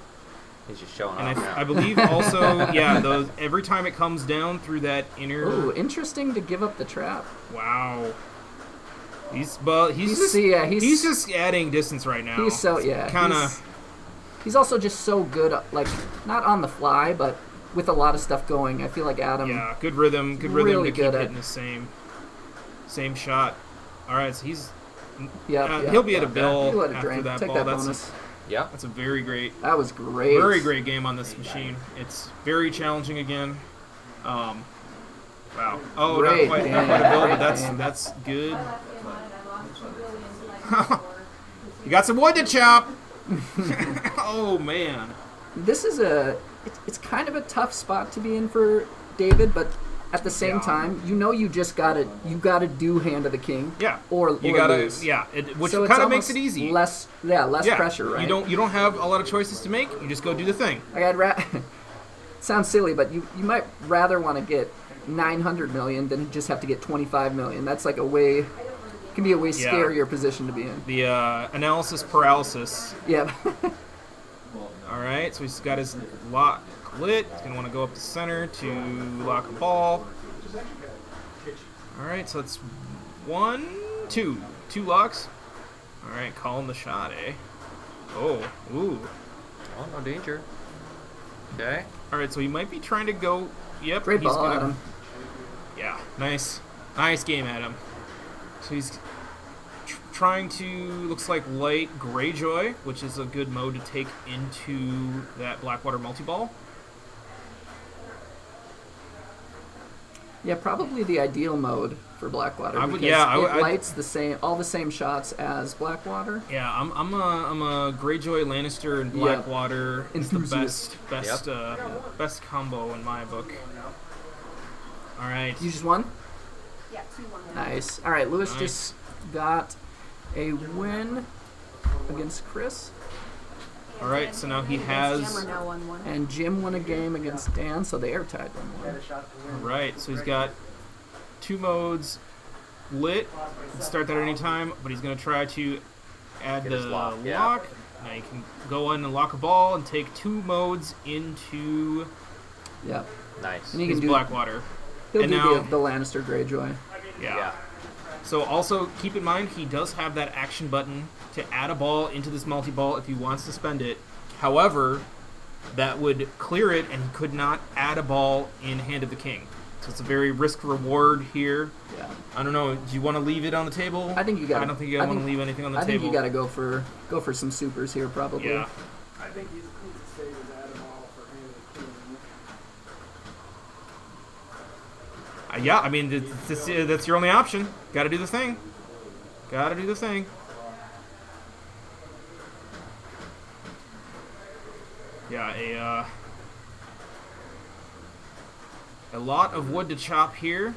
He's just showing And off. I believe also, those every time it comes down through that inner. Ooh, interesting to give up the trap. Wow. He's just adding distance right now. He's so kind of. He's also just so good, like not on the fly, but with a lot of stuff going. I feel like Adam. Yeah, good rhythm really to keep good hitting the same shot. All right, so he's. Yeah, he'll be at a bill He'll let it after drain. that Take ball. that That's bonus. That's a very great. That was great. Very great game on this machine. It's very challenging again. Wow. Oh, Great not quite game. a bill, but Great that's good. You got some wood to chop. Oh man. This is it's kind of a tough spot to be in for David, but at the same time, you just gotta do Hand of the King. Yeah. Or you gotta lose. which So it's kind of makes almost it easy. Less pressure, right? You don't have a lot of choices to make. You just go do the thing. Like sounds silly, but you might rather want to get 900 million than just have to get 25 million. That's like can be a way scarier position to be in. The analysis paralysis. Yeah. All right, so he's got his lock lit. He's gonna want to go up the center to lock a ball. All right, so it's 2 locks. All right, calling the shot, eh? Oh, ooh. Oh, no danger. Okay. All right, so he might be trying to go. Yep. Great ball, Adam. Yeah, nice game, Adam. So he's trying to, looks like light Greyjoy, which is a good mode to take into that Blackwater multi-ball. Yeah, probably the ideal mode for Blackwater. I would- because yeah, I would- it lights all the same shots as Blackwater. Yeah, I'm a Greyjoy Lannister and Blackwater is the best combo in my book. All right. You just won? Yeah, 2-1. Nice. All right, Lewis Nice. just got a win against Chris. All right, so now he has. And Jim won a game against Dan, so they are tied 1-1. All right, so he's got 2 modes lit. He can start that at any time, but he's going to try to add Get the his lock, lock. yeah. Now you can go in and lock a ball and take 2 modes into Yep. Nice. And he his can do Blackwater. He'll And do now, the Lannister Greyjoy. yeah. So also keep in mind he does have that action button to add a ball into this multi-ball if he wants to spend it. However, that would clear it, and he could not add a ball in Hand of the King. So it's a very risk-reward here. Yeah. I don't know. Do you want to leave it on the table? I think you got. I don't think you want to leave anything on the I table. think you got to go for some supers here, probably. Yeah. I think he needs to save his Adam all for Hand of the King. Yeah, I mean, that's your only option. Got to do the thing. Got to do the thing. Yeah, a lot of wood to chop here.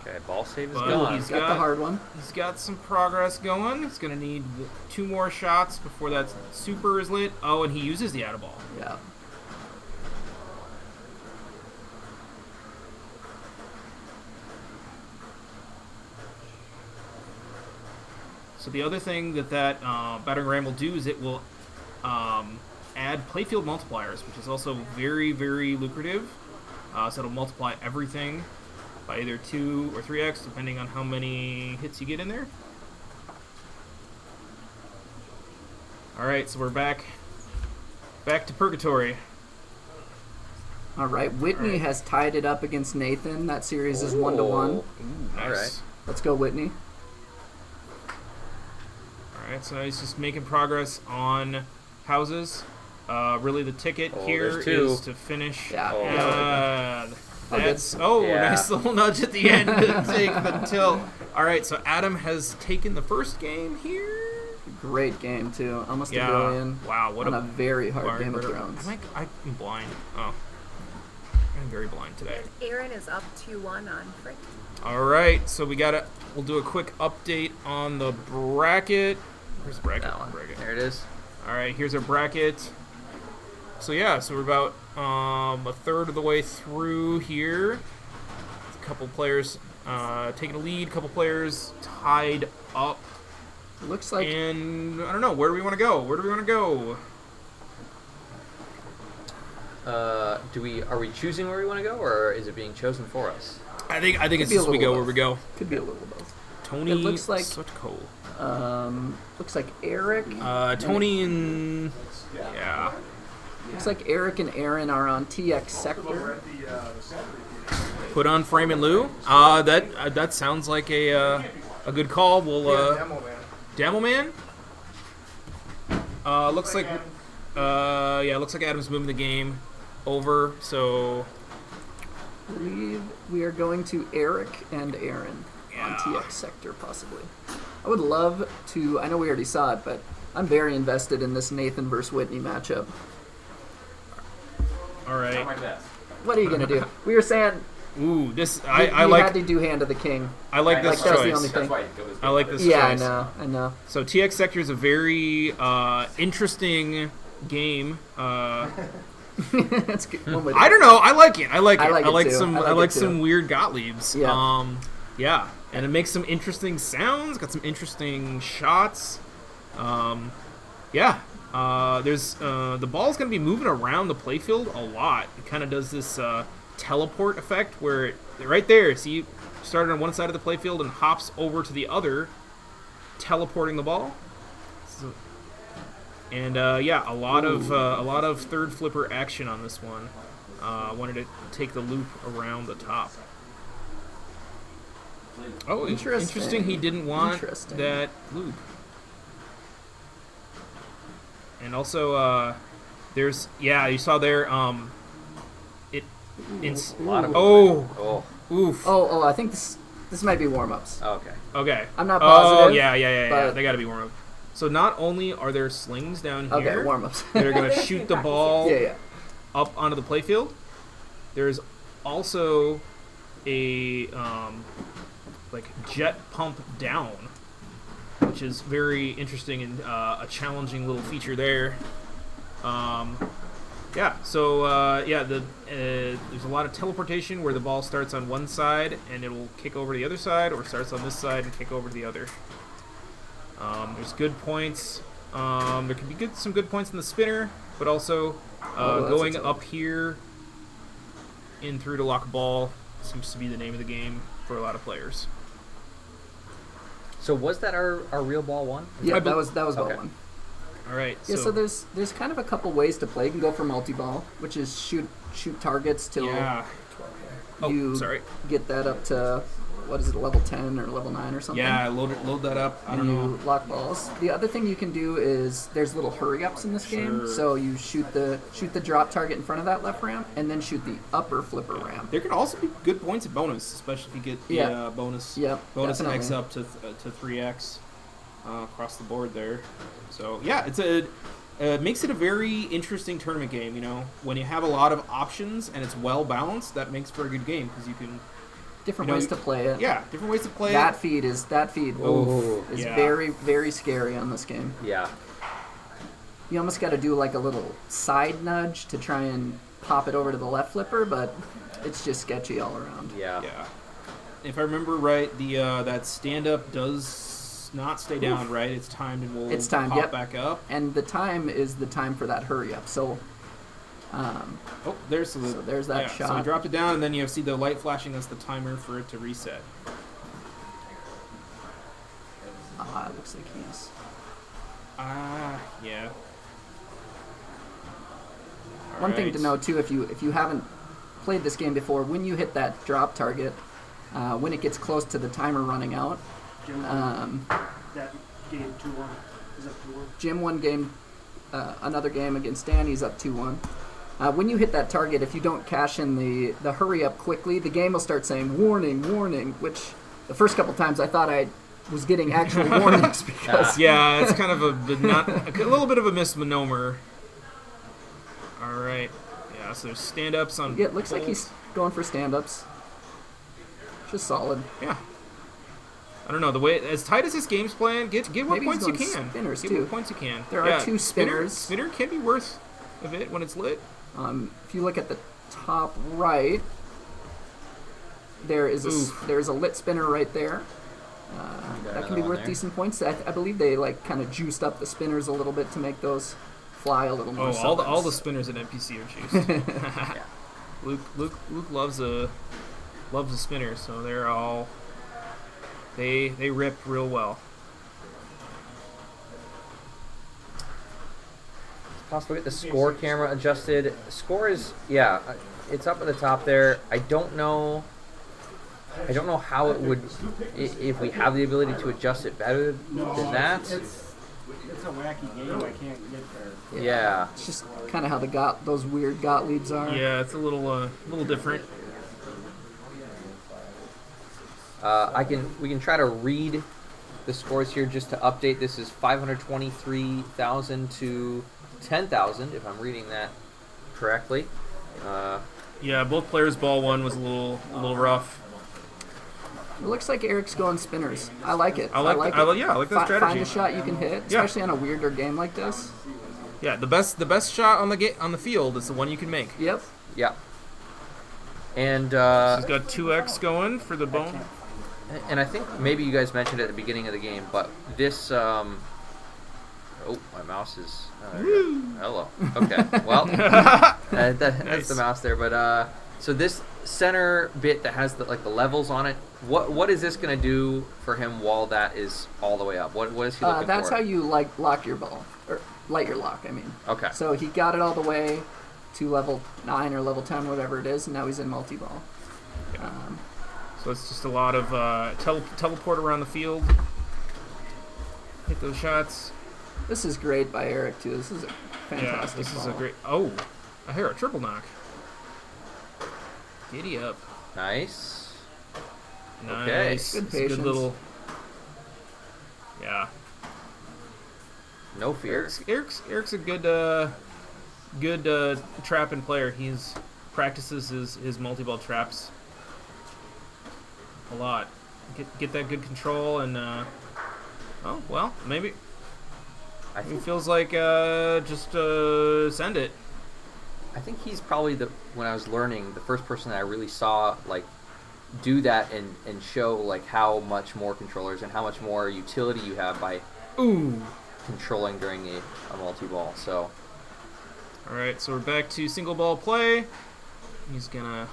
Okay, ball save is But gone. he's got the hard one. He's got some progress going. He's going to need 2 more shots before that super is lit. Oh, and he uses the out-of-ball. Yeah. So the other thing that battering ram will do is it will add playfield multipliers, which is also very, very lucrative. So it'll multiply everything by either 2 or 3x, depending on how many hits you get in there. All right, so we're back to purgatory. All right, Whitney has tied it up against Nathan. That series is 1-1. Ooh, Nice. all right. Let's go, Whitney. All right, so now he's just making progress on houses. Really, the ticket here there's 2. is to finish. Yeah. That's Yeah. nice little nudge at the end to take the tilt. All right, so Adam has taken the first game here. Great game too. Almost a Yeah. billion. Wow, what on a a very hard bar- Game of bar- Thrones. I'm blind. Oh, I'm very blind today. Aaron is up 2-1 on Frick. All right, so we'll do a quick update on the bracket. Where's the bracket? That one. Bracket. There it is. All right, here's our bracket. So yeah, so we're about a third of the way through here. A couple players taking a lead. Couple players tied up. Looks like. And I don't know. Where do we want to go? Where do we want to go? Are we choosing where we want to go, or is it being chosen for us? I think it's just we go where we go. Could be a little both. Tony. It looks like Sutko. Looks like Eric. Tony and yeah. Looks like Eric and Aaron are on TX sector. Put on Frame and Lou. That sounds like a good call. We'll Demo Man. Looks like looks like Adam's moving the game over. So I believe we are going to Eric and Aaron on TX sector possibly. I would love to. I know we already saw it, but I'm very invested in this Nathan versus Whitney matchup. All right. What are you gonna do? We were saying. Ooh, this we I like. Had to do Hand of the King. I like this that's choice. the only thing. I like this yeah, choice. I know. So TX Sector is a very interesting game. That's good. I don't know. I like it. I like it too. some. I like some weird Gottliebs. Yeah. Yeah, and it makes some interesting sounds. Got some interesting shots. There's the ball's gonna be moving around the playfield a lot. It kind of does this teleport effect where right there. See, started on one side of the playfield and hops over to the other, teleporting the ball. So, and a lot of third flipper action on this one. Wanted to take the loop around the top. Oh, interesting. He didn't want that loop. And also, there's you saw there. It's a lot of oof. I think this might be warm-ups. Oh, okay. I'm not positive. Oh yeah. They got to be warm-up. So not only are there slings down here, okay, warm-ups. that are going to shoot the ball yeah. up onto the playfield. There's also a jet pump down, which is very interesting and a challenging little feature there. There's a lot of teleportation where the ball starts on one side and it will kick over to the other side, or starts on this side and kick over to the other. There's good points. There can be some good points in the spinner, but also going up here in through to lock a ball seems to be the name of the game for a lot of players. So was that our real ball one? Yeah, that was ball one. All right. Yeah, so there's kind of a couple ways to play. You can go for multi-ball, which is shoot targets till you get that up to, what is it, level 10 or level 9 or something? Yeah, load that up. I don't know. Lock balls. The other thing you can do is there's little hurry-ups in this game. So you shoot the drop target in front of that left ramp, and then shoot the upper flipper ramp. There can also be good points at bonus, especially if you get the bonus. Yep, bonus definitely. X up to 3x across the board there. So it makes it a very interesting tournament game. You know, when you have a lot of options and it's well balanced, that makes for a good game because you can. Different ways to play it. Yeah, different ways to play that it. Feed is very, very scary on this game. Yeah. You almost got to do like a little side nudge to try and pop it over to the left flipper, but it's just sketchy all around. Yeah. Yeah. If I remember right, the that stand up does not stay down, right? It's timed and will pop back up. And the time is the time for that hurry up. So there's that shot. So I dropped it down, and then you see the light flashing. That's the timer for it to reset. It looks like he's. Yeah. One thing to know too, if you haven't played this game before, when you hit that drop target, when it gets close to the timer running out, that game 2-1 is up 2-1. Jim won game, another game against Danny's up 2-1. When you hit that target, if you don't cash in the hurry up quickly, the game will start saying warning, warning, which the first couple times I thought I was getting actual warnings because it's kind of a little bit of a misnomer. All right, so there's stand-ups on. Yeah, it looks like he's going for stand-ups. Just solid. Yeah. I don't know, the way as tight as this game's playing, get what points you can. Spinners get too. What points you can. There are two spinners. Spinner can be worth a bit when it's lit. If you look at the top right, there is there's a lit spinner right there. That can be worth decent points. I believe they like kind of juiced up the spinners a little bit to make those fly a little more. All the spinners at NPC are juiced. Yeah. Luke loves a spinner, so they're all they rip real well. It's possible to get the score camera adjusted. Score is it's up at the top there. I don't know how it would, if we have the ability to adjust it better than that. It's a wacky game. I can't get there. Yeah. It's just kind of how those weird Gottliebs are. Yeah, it's a little different. We can try to read the scores here just to update. This is 523,000 to 10,000, if I'm reading that correctly. Yeah, both players' ball one was a little rough. It looks like Eric's going spinners. I like it. I like that strategy. Find a shot you can hit, especially on a weirder game like this. Yeah, the best shot on the field is the one you can make. Yep. Yeah. And he's got 2x going for the bone. And I think maybe you guys mentioned it at the beginning of the game, but this my mouse is hello. Okay. Well, that's Nice. the mouse there, but so this center bit that has the levels on it, what is this going to do for him while that is all the way up? What is he looking for? That's how you lock your ball, or light your lock, I mean. Okay. So he got it all the way to level 9 or level 10, whatever it is, and now he's in multi-ball. Yeah. So it's just a lot of teleport around the field, hit those shots. This is great by Eric, too. This is a fantastic this ball. is a great... Oh, I hear a triple knock. Giddy up. Nice. Nice. Good It's a patience. good little... Yeah. No fear. Eric's a good trapping player. He's practices his multi-ball traps a lot. Get that good control and oh well, maybe it feels like just send it. I think he's probably when I was learning, the first person that I really saw do that and show how much more controllers and how much more utility you have by controlling during a multi-ball. So alright, so we're back to single ball play. He's gonna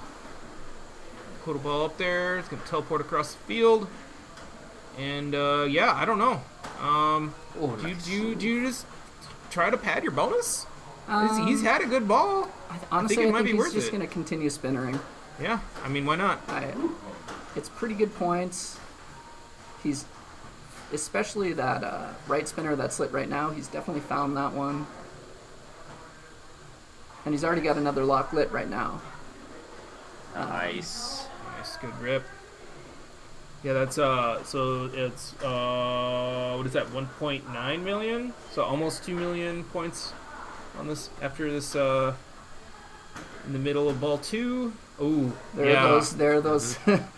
put a ball up there. It's gonna teleport across the field. And yeah, I don't know. Do you just try to pad your bonus? He's had a good ball. Honestly, I think it might be he's worth just it. going to continue spinnering. Yeah, I mean, why not? It's pretty good points. He's, especially that right spinner that's lit right now, he's definitely found that one. And he's already got another lock lit right now. Nice. Nice, good rip. Yeah, that's so it's what is that? 1.9 million. So almost 2 million points on this after this in the middle of ball 2. Oh, There are those.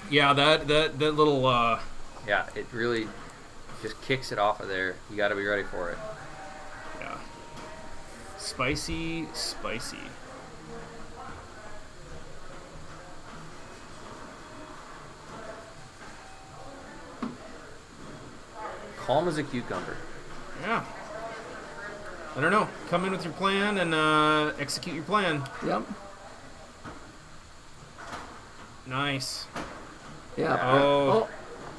Yeah, that little yeah, it really just kicks it off of there. You got to be ready for it. Yeah. Spicy. Calm as a cucumber. Yeah. I don't know. Come in with your plan and execute your plan. Yep. Nice. Yeah. Oh.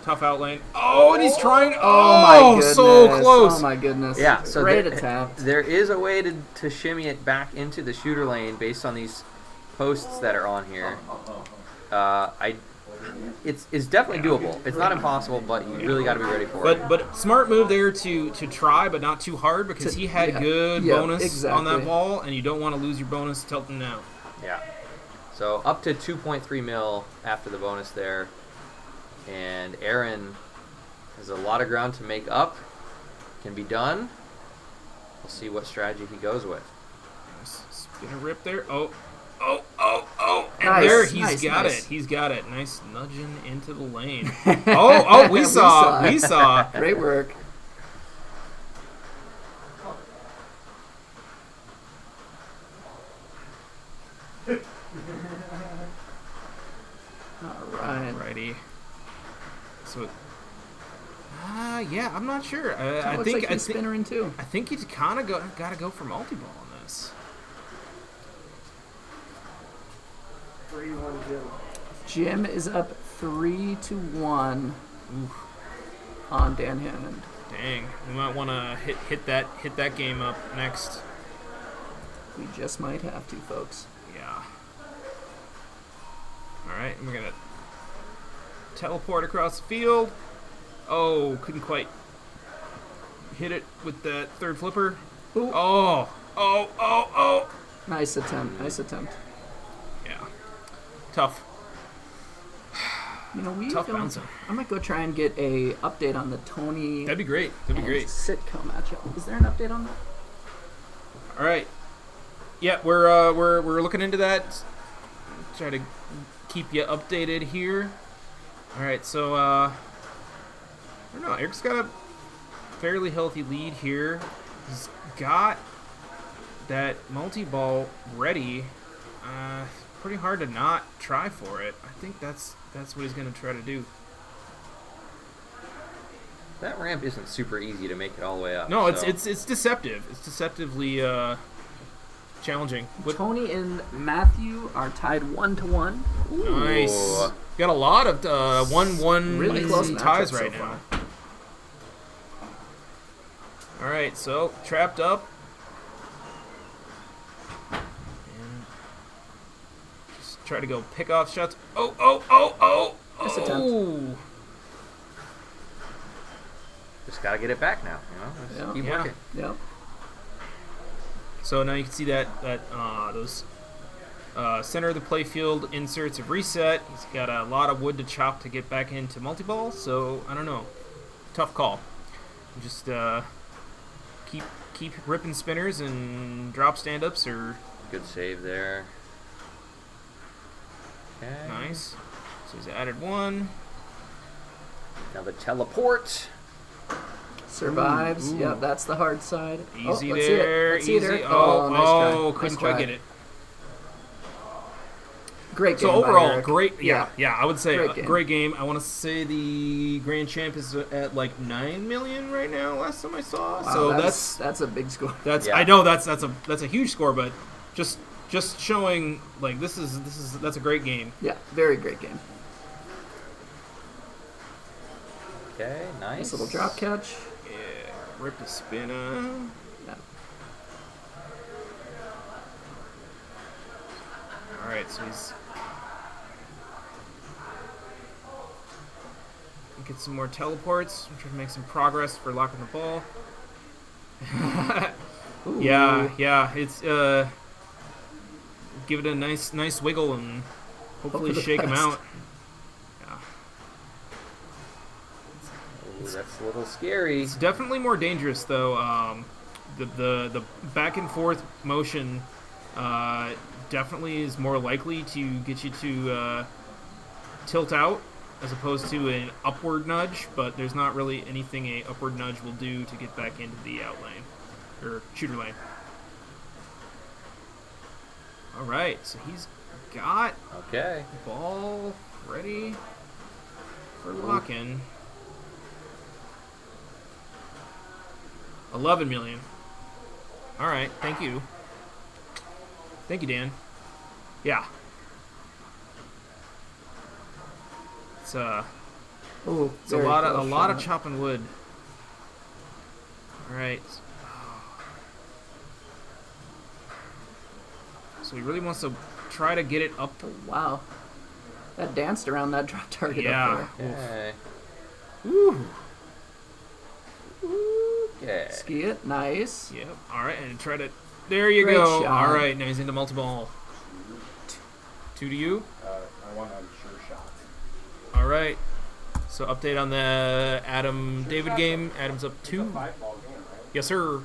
Tough out lane. Oh, and he's trying. Oh my goodness. So close. Oh my goodness. Yeah, so great attempt. There is a way to shimmy it back into the shooter lane based on these posts that are on here. It's definitely doable. It's not impossible, but you really got to be ready for it. But smart move there to try, but not too hard because he had good bonus on that ball, and you don't want to lose your bonus tilting out. Yeah. So up to 2.3 mil after the bonus there, and Aaron has a lot of ground to make up. Can be done. We'll see what strategy he goes with. Spin a rip there. Oh. And Nice, there, he's got it. He's got it. Nice nudging into the lane. We saw. Great work. All right. Alrighty. So, yeah, I'm not sure. I looks think like he's spinnering too. I think you kind of got to go for multi-ball on this. 3-1 Jim. Jim is up 3-1 on Dan Hammond. Dang, we might want to hit that game up next. We just might have to, folks. Yeah. All right, and we're gonna teleport across the field. Oh, couldn't quite hit it with that third flipper. Ooh. Oh. Nice attempt. Nice attempt. Yeah. Tough. You know, Tough bouncing. I might go try and get a update on the Tony. That'd be great. That'd be great. Sitco matchup. Is there an update on that? All right. Yeah, we're looking into that. Try to keep you updated here. All right, so I don't know. Eric's got a fairly healthy lead here. He's got that multi-ball ready. Pretty hard to not try for it. I think that's what he's going to try to do. That ramp isn't super easy to make it all the way up. No, so. it's deceptive. It's deceptively challenging. Tony and Matthew are tied 1-1. Nice. Got a lot of 1-1 really close ties matchup right so now. far. All right, so trapped up. And just try to go pick off shots. Oh. Nice attempt. Just gotta get it back now, Just keep working. Yep. So now you can see that those center of the playfield inserts have reset. He's got a lot of wood to chop to get back into multi-ball. So I don't know, tough call. Just keep ripping spinners and drop stand-ups or. Good save there. Okay. Nice. So he's added one. Now the teleport. Survives. Ooh. Yep, that's the hard side. Easy let's there. See it. Let's see easy. it. Oh, nice try. Couldn't Nice quite try. get it. Great game. So by overall, Eric. great. Yeah, I would say Great game. I want to say the grand champ is at like 9 million right now. Last time I saw. Wow, So that's a big score. I know that's a huge score, but just showing like that's a great game. Yeah, very great game. Okay, nice. Nice little drop catch. Yeah, rip the spinner. Yeah. All right, so he's get some more teleports. I'm trying to make some progress for locking the ball. yeah. It's give it a nice wiggle and hopefully shake him out. Yeah. Ooh, that's a little scary. It's definitely more dangerous though. The back and forth motion definitely is more likely to get you to tilt out as opposed to an upward nudge, but there's not really anything a upward nudge will do to get back into the out lane or shooter lane. All right, so he's got the ball ready for lock-in. 11 million. All right, thank you. Thank you, Dan. Yeah. It's it's a lot of chopping wood. All right. So he really wants to try to get it up. Wow. That danced around that drop target up there. Okay. Woo. Okay. Ski it. Nice. Yep. All right, and try to. There you Great go. shot. All right, now he's into multi-ball. 2 to you. I want a sure shot. All right. So update on the Adam David game. Adam's up 2. 5-ball game, right? Yes, sir.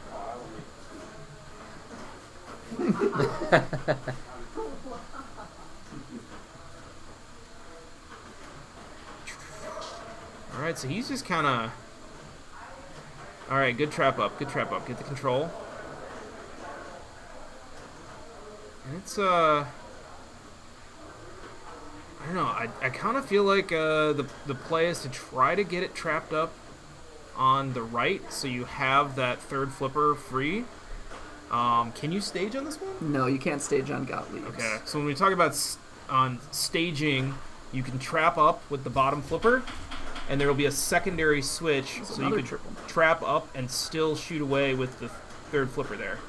All right, so he's just kind of. All right, good trap up. Good trap up. Get the control. And it's I I don't know. I kind of feel like the play is to try to get it trapped up on the right, so you have that third flipper free. Can you stage on this one? No, you can't stage on Gottlieb's. Okay, so when we talk about on staging, you can trap up with the bottom flipper, and there will be a secondary switch, so you can trap up and still shoot away with the third flipper there.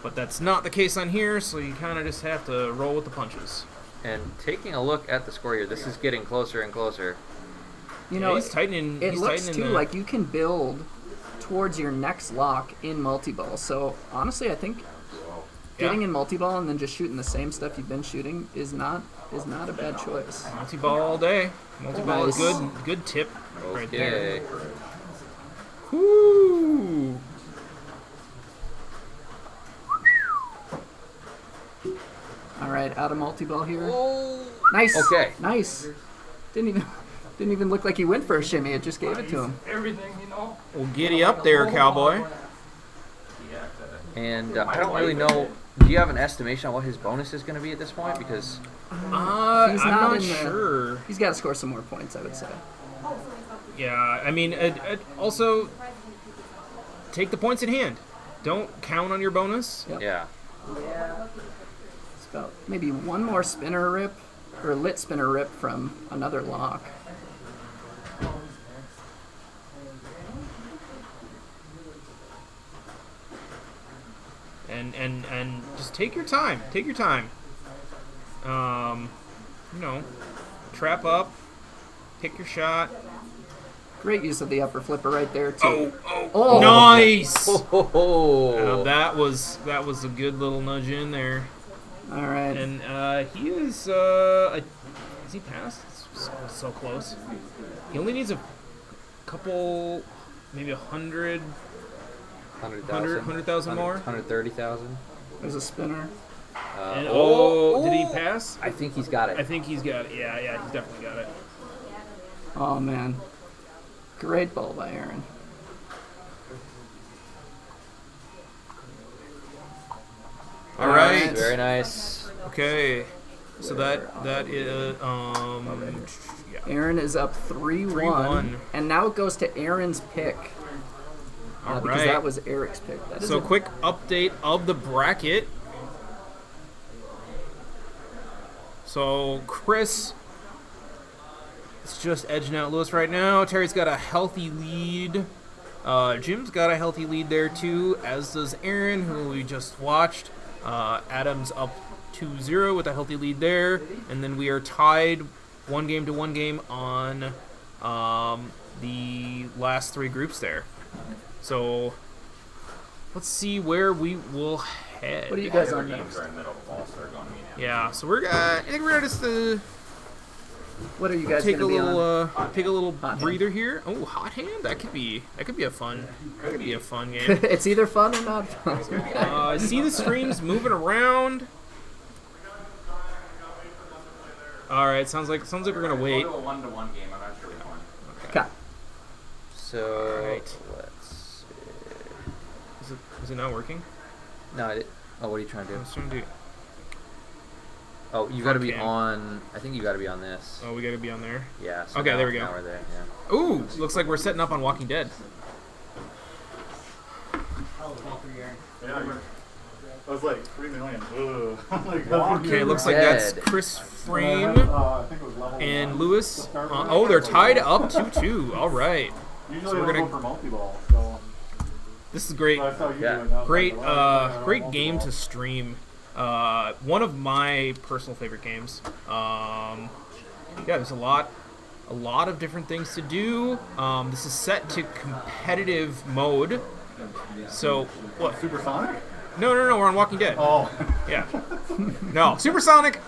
But that's not the case on here, so you kind of just have to roll with the punches. And taking a look at the score here, this is getting closer and closer. You know, he's tightening. It he's looks tightening too the, like you can build towards your next lock in multi-ball. So honestly, I think getting in multi-ball and then just shooting the same stuff you've been shooting is not a bad choice. Multi-ball all day. Multi-ball is Nice. good tip right Okay. there. Whoo! All right, out of multi-ball here. Nice. Okay. Nice. Didn't even look like he went for a shimmy. It just gave it to him. Everything, you know. Well, giddy up there, cowboy. And I don't really know. Do you have an estimation on what his bonus is going to be at this point? Because He's I'm not in the- sure. He's got to score some more points, I would say. Yeah, I mean, also take the points in hand. Don't count on your bonus. Yep. yeah, It's about maybe one more spinner rip or lit spinner rip from another lock. And just take your time. Take your time. You know, trap up, pick your shot. Great use of the upper flipper right there too. Oh, nice! Oh. That was a good little nudge in there. All right. And he is he passed? So close. He only needs a couple, maybe 100. 100,000 more? 130,000. There's a spinner. And, did he pass? I think he's got it. I think he's got it. Yeah, he's definitely got it. Oh man. Great ball by Aaron. All right. Very nice. Okay. So that is yeah. Aaron is up 3-1. 3-1. And now it goes to Aaron's pick. All Because right. that was Eric's pick. That is So a- quick update of the bracket. So Chris is just edging out Lewis right now. Terry's got a healthy lead. Jim's got a healthy lead there too, as does Aaron, who we just watched. Adam's up 2-0 with a healthy lead there. And then we are tied 1 game to 1 game on the last 3 groups there. So let's see where we will head. What are you guys on Games next? are in the middle of all star going. Yeah, so we're I think we're just What are you guys take a going to be little on? take a little Hot breather here. Oh, hot hand. That could be a fun game. It's either fun or not fun. I see the screens moving around. All right, sounds like we're gonna wait. We'll go to a 1-to-1 game. I'm not sure which one. Okay. So Right. let's see. Is it not working? No, I did. Oh, what are you trying to do? I was trying to do. Oh, you got to be cam. on. I think you got to be on this. Oh, we gotta be on there. Yeah. So Okay, now- there we go. Now we're there. Yeah. Ooh, looks like we're setting up on Walking Dead. Yeah, I was like 3 million. Ugh. Like, Okay, looks like that's Dead. Chris Frame I think it was level and 1. Lewis. Oh, they're tied up 2-2. All right. Usually So we're I gonna. go for multi-ball, so This is great. I saw you Yeah. do it now. Great, I was like, I don't great know, game to multi-ball. stream. One of my personal favorite games. Yeah, there's a lot of different things to do. This is set to competitive mode. So what? Supersonic? No, we're on Walking Dead. Oh. Yeah. No, Supersonic,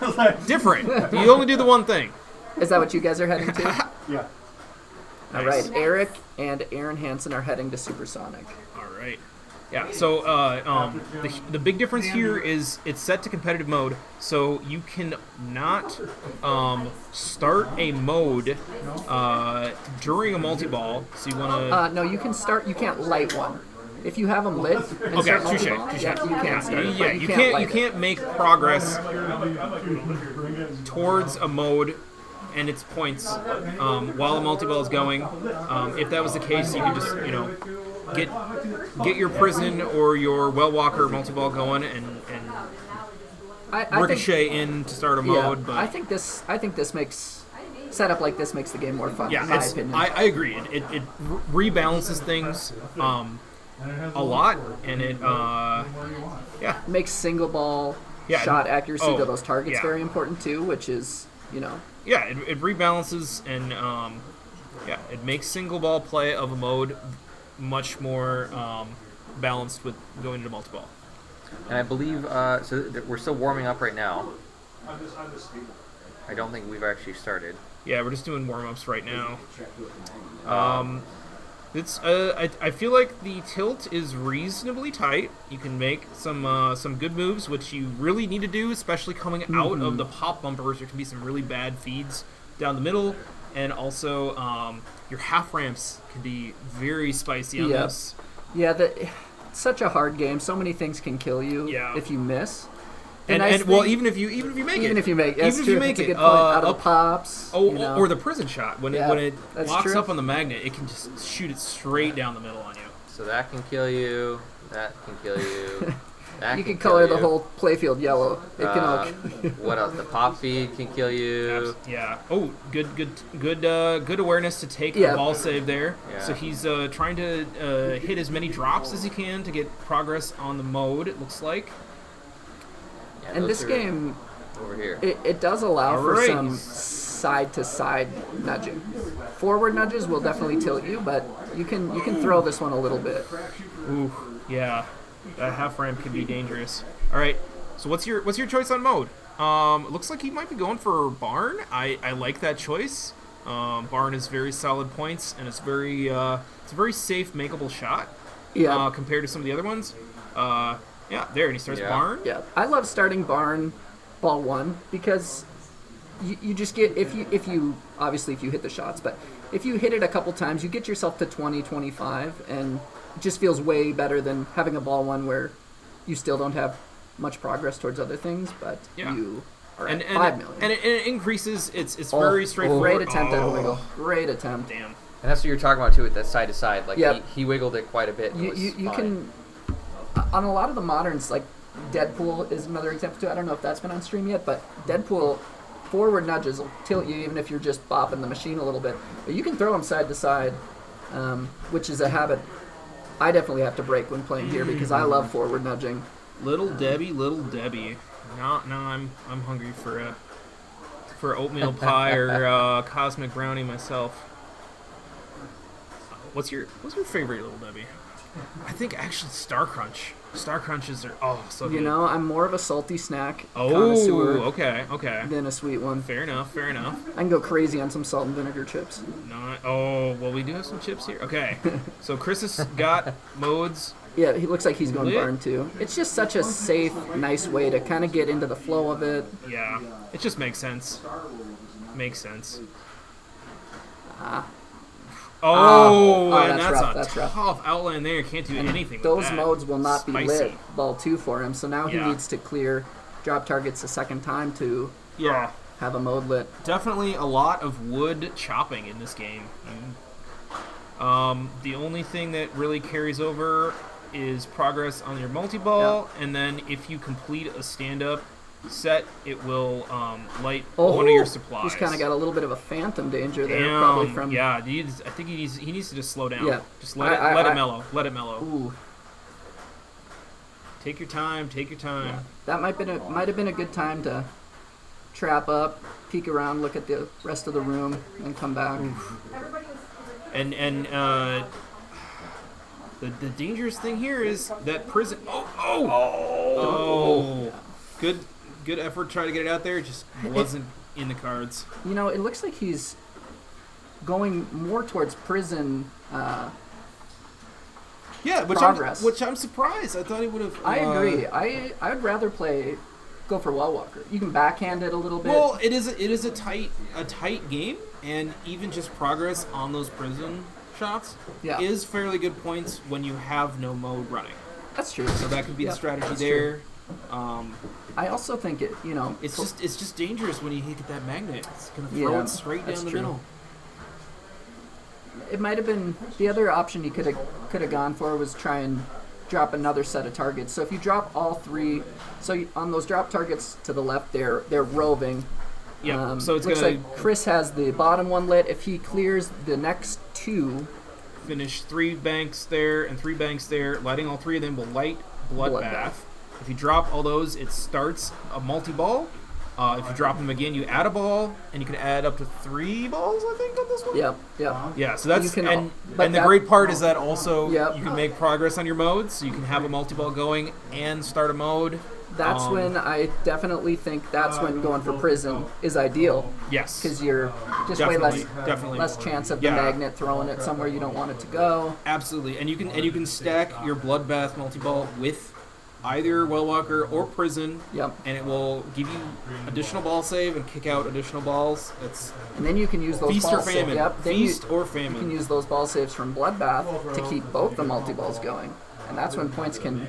different. You only do the one thing. Is that what you guys are heading to? Yeah. All right. Eric and Aaron Hansen are heading to Supersonic. All right. Yeah. So the big difference here is it's set to competitive mode, so you can not start a mode during a multi-ball. So you want to. No, you can start. You can't light one. If you have them lit and Okay, start touche. multi-ball, yeah, you can start. Yeah, but you light can't it. make progress towards a mode and its points while the multi-ball is going. If that was the case, you could just get your prison or your well walker multi-ball going and ricochet in to start a mode. But I think this makes setup like this makes the game more fun. yeah, in my opinion. I agree. It rebalances things a lot, and it makes single ball shot accuracy to those targets very important too, which is it rebalances and it makes single ball play of a mode much more balanced with going into multi-ball. And I believe we're still warming up right now. I don't think we've actually started. Yeah, we're just doing warm-ups right now. I feel like the tilt is reasonably tight. You can make some good moves, which you really need to do, especially coming out of the pop bumpers. There can be some really bad feeds down the middle, and also your half ramps can be very spicy on this. Yeah, it's such a hard game. So many things can kill you if you miss. And even if you make it, that's true. That's a good point. Out of the pops, or the prison shot when it locks true. up on the magnet, it can just shoot it straight down the middle on you. So that can kill you. That can kill you. That you can kill color you. the whole playfield yellow. It can all. What else? The pop feed can kill you. Yeah. Oh, good awareness to take the ball save there. Yeah. So he's trying to hit as many drops as he can to get progress on the mode. It looks like. Yeah, and this game, over here, it does allow for some side-to-side nudging. Forward nudges will definitely tilt you, but you can throw this one a little bit. Ooh, yeah, that half ramp can be dangerous. All right, so what's your choice on mode? It looks like he might be going for Barn. I like that choice. Barn is very solid points, and it's a very safe, makeable shot. Yeah. Compared to some of the other ones. Yeah, there, and he starts Barn. Yeah, I love starting Barn ball one because you just get, if you obviously if you hit the shots, but if you hit it a couple times, you get yourself to 20, 25, and it just feels way better than having a ball one where you still don't have much progress towards other things, but you are at 5 million. And it increases, it's very straightforward. Great attempt at a wiggle. Great attempt. Damn. And that's what you're talking about too with that side to side. Like he wiggled it quite a bit. And You can, on a lot of the moderns, like Deadpool is another example too. I don't know if that's been on stream yet, but Deadpool forward nudges will tilt you even if you're just bopping the machine a little bit. But you can throw them side to side, which is a habit I definitely have to break when playing here because I love forward nudging. Little Debbie. Now I'm hungry for oatmeal pie or cosmic brownie myself. What's your favorite Little Debbie? I think actually Star Crunch. Star Crunches are so good. I'm more of a salty snack connoisseur. Okay. Than a sweet one. Fair enough. I can go crazy on some salt and vinegar chips. We do have some chips here. Okay. So Chris has got modes. Yeah, he looks like he's going Barn too. It's just such a safe, nice way to kind of get into the flow of it. Yeah, it just makes sense. That's rough. Tough outline there. Can't do anything with those that. modes will not Spicy. be lit ball 2 for him, so now he needs to clear drop targets a second time to have a mode lit. Definitely a lot of wood chopping in this game. The only thing that really carries over is progress on your multi-ball, and then if you complete a stand-up set, it will light one of your supplies. He's kind of got a little bit of a phantom danger there, Damn. probably from. Yeah, I think he needs to just slow down. Yeah. Just let it mellow. Let it mellow. Ooh. Take your time. Yeah. That might have been a good time to trap up, peek around, look at the rest of the room, and come back. And the dangerous thing here is that prison. Good effort trying to get it out there. It just wasn't in the cards. It looks like he's going more towards prison. Progress. Which I'm surprised. I thought he would have. I agree. I would rather go for Well Walker. You can backhand it a little bit. Well, it is a tight game, and even just progress on those prison shots is fairly good points when you have no mode running. That's true. So that could be the strategy there. I also think it's just dangerous when you hit that magnet. It's gonna Yeah, throw it straight that's down the true. middle. It might have been the other option you could have gone for was try and drop another set of targets. So if you drop all three, on those drop targets to the left, they're roving. Yeah. So it's looks gonna like Chris has the bottom one lit. If he clears the next two, finish 3 banks there and 3 banks there. Lighting all 3 of them will light Bloodbath. If you drop all those, it starts a multi-ball. If you drop them again, you add a ball, and you can add up to 3 balls, I think, on this one. Yep. Yeah, so that's and but the great part is that also Yep. you can make progress on your modes. So you can have a multi-ball going and start a mode. That's when I definitely think that's when going for prison is ideal. Yes. Because you're just Definitely, way definitely. less chance of the Yeah. magnet throwing it somewhere you don't want it to go. Absolutely, and you can stack your Bloodbath multi-ball with either Wellwalker or Prison. Yep. And it will give you additional ball save and kick out additional balls. And then you can use those feast ball or famine. saves. Yep. Then Feast or You famine. can use those ball saves from Bloodbath to keep both the multi-balls going. And that's when points can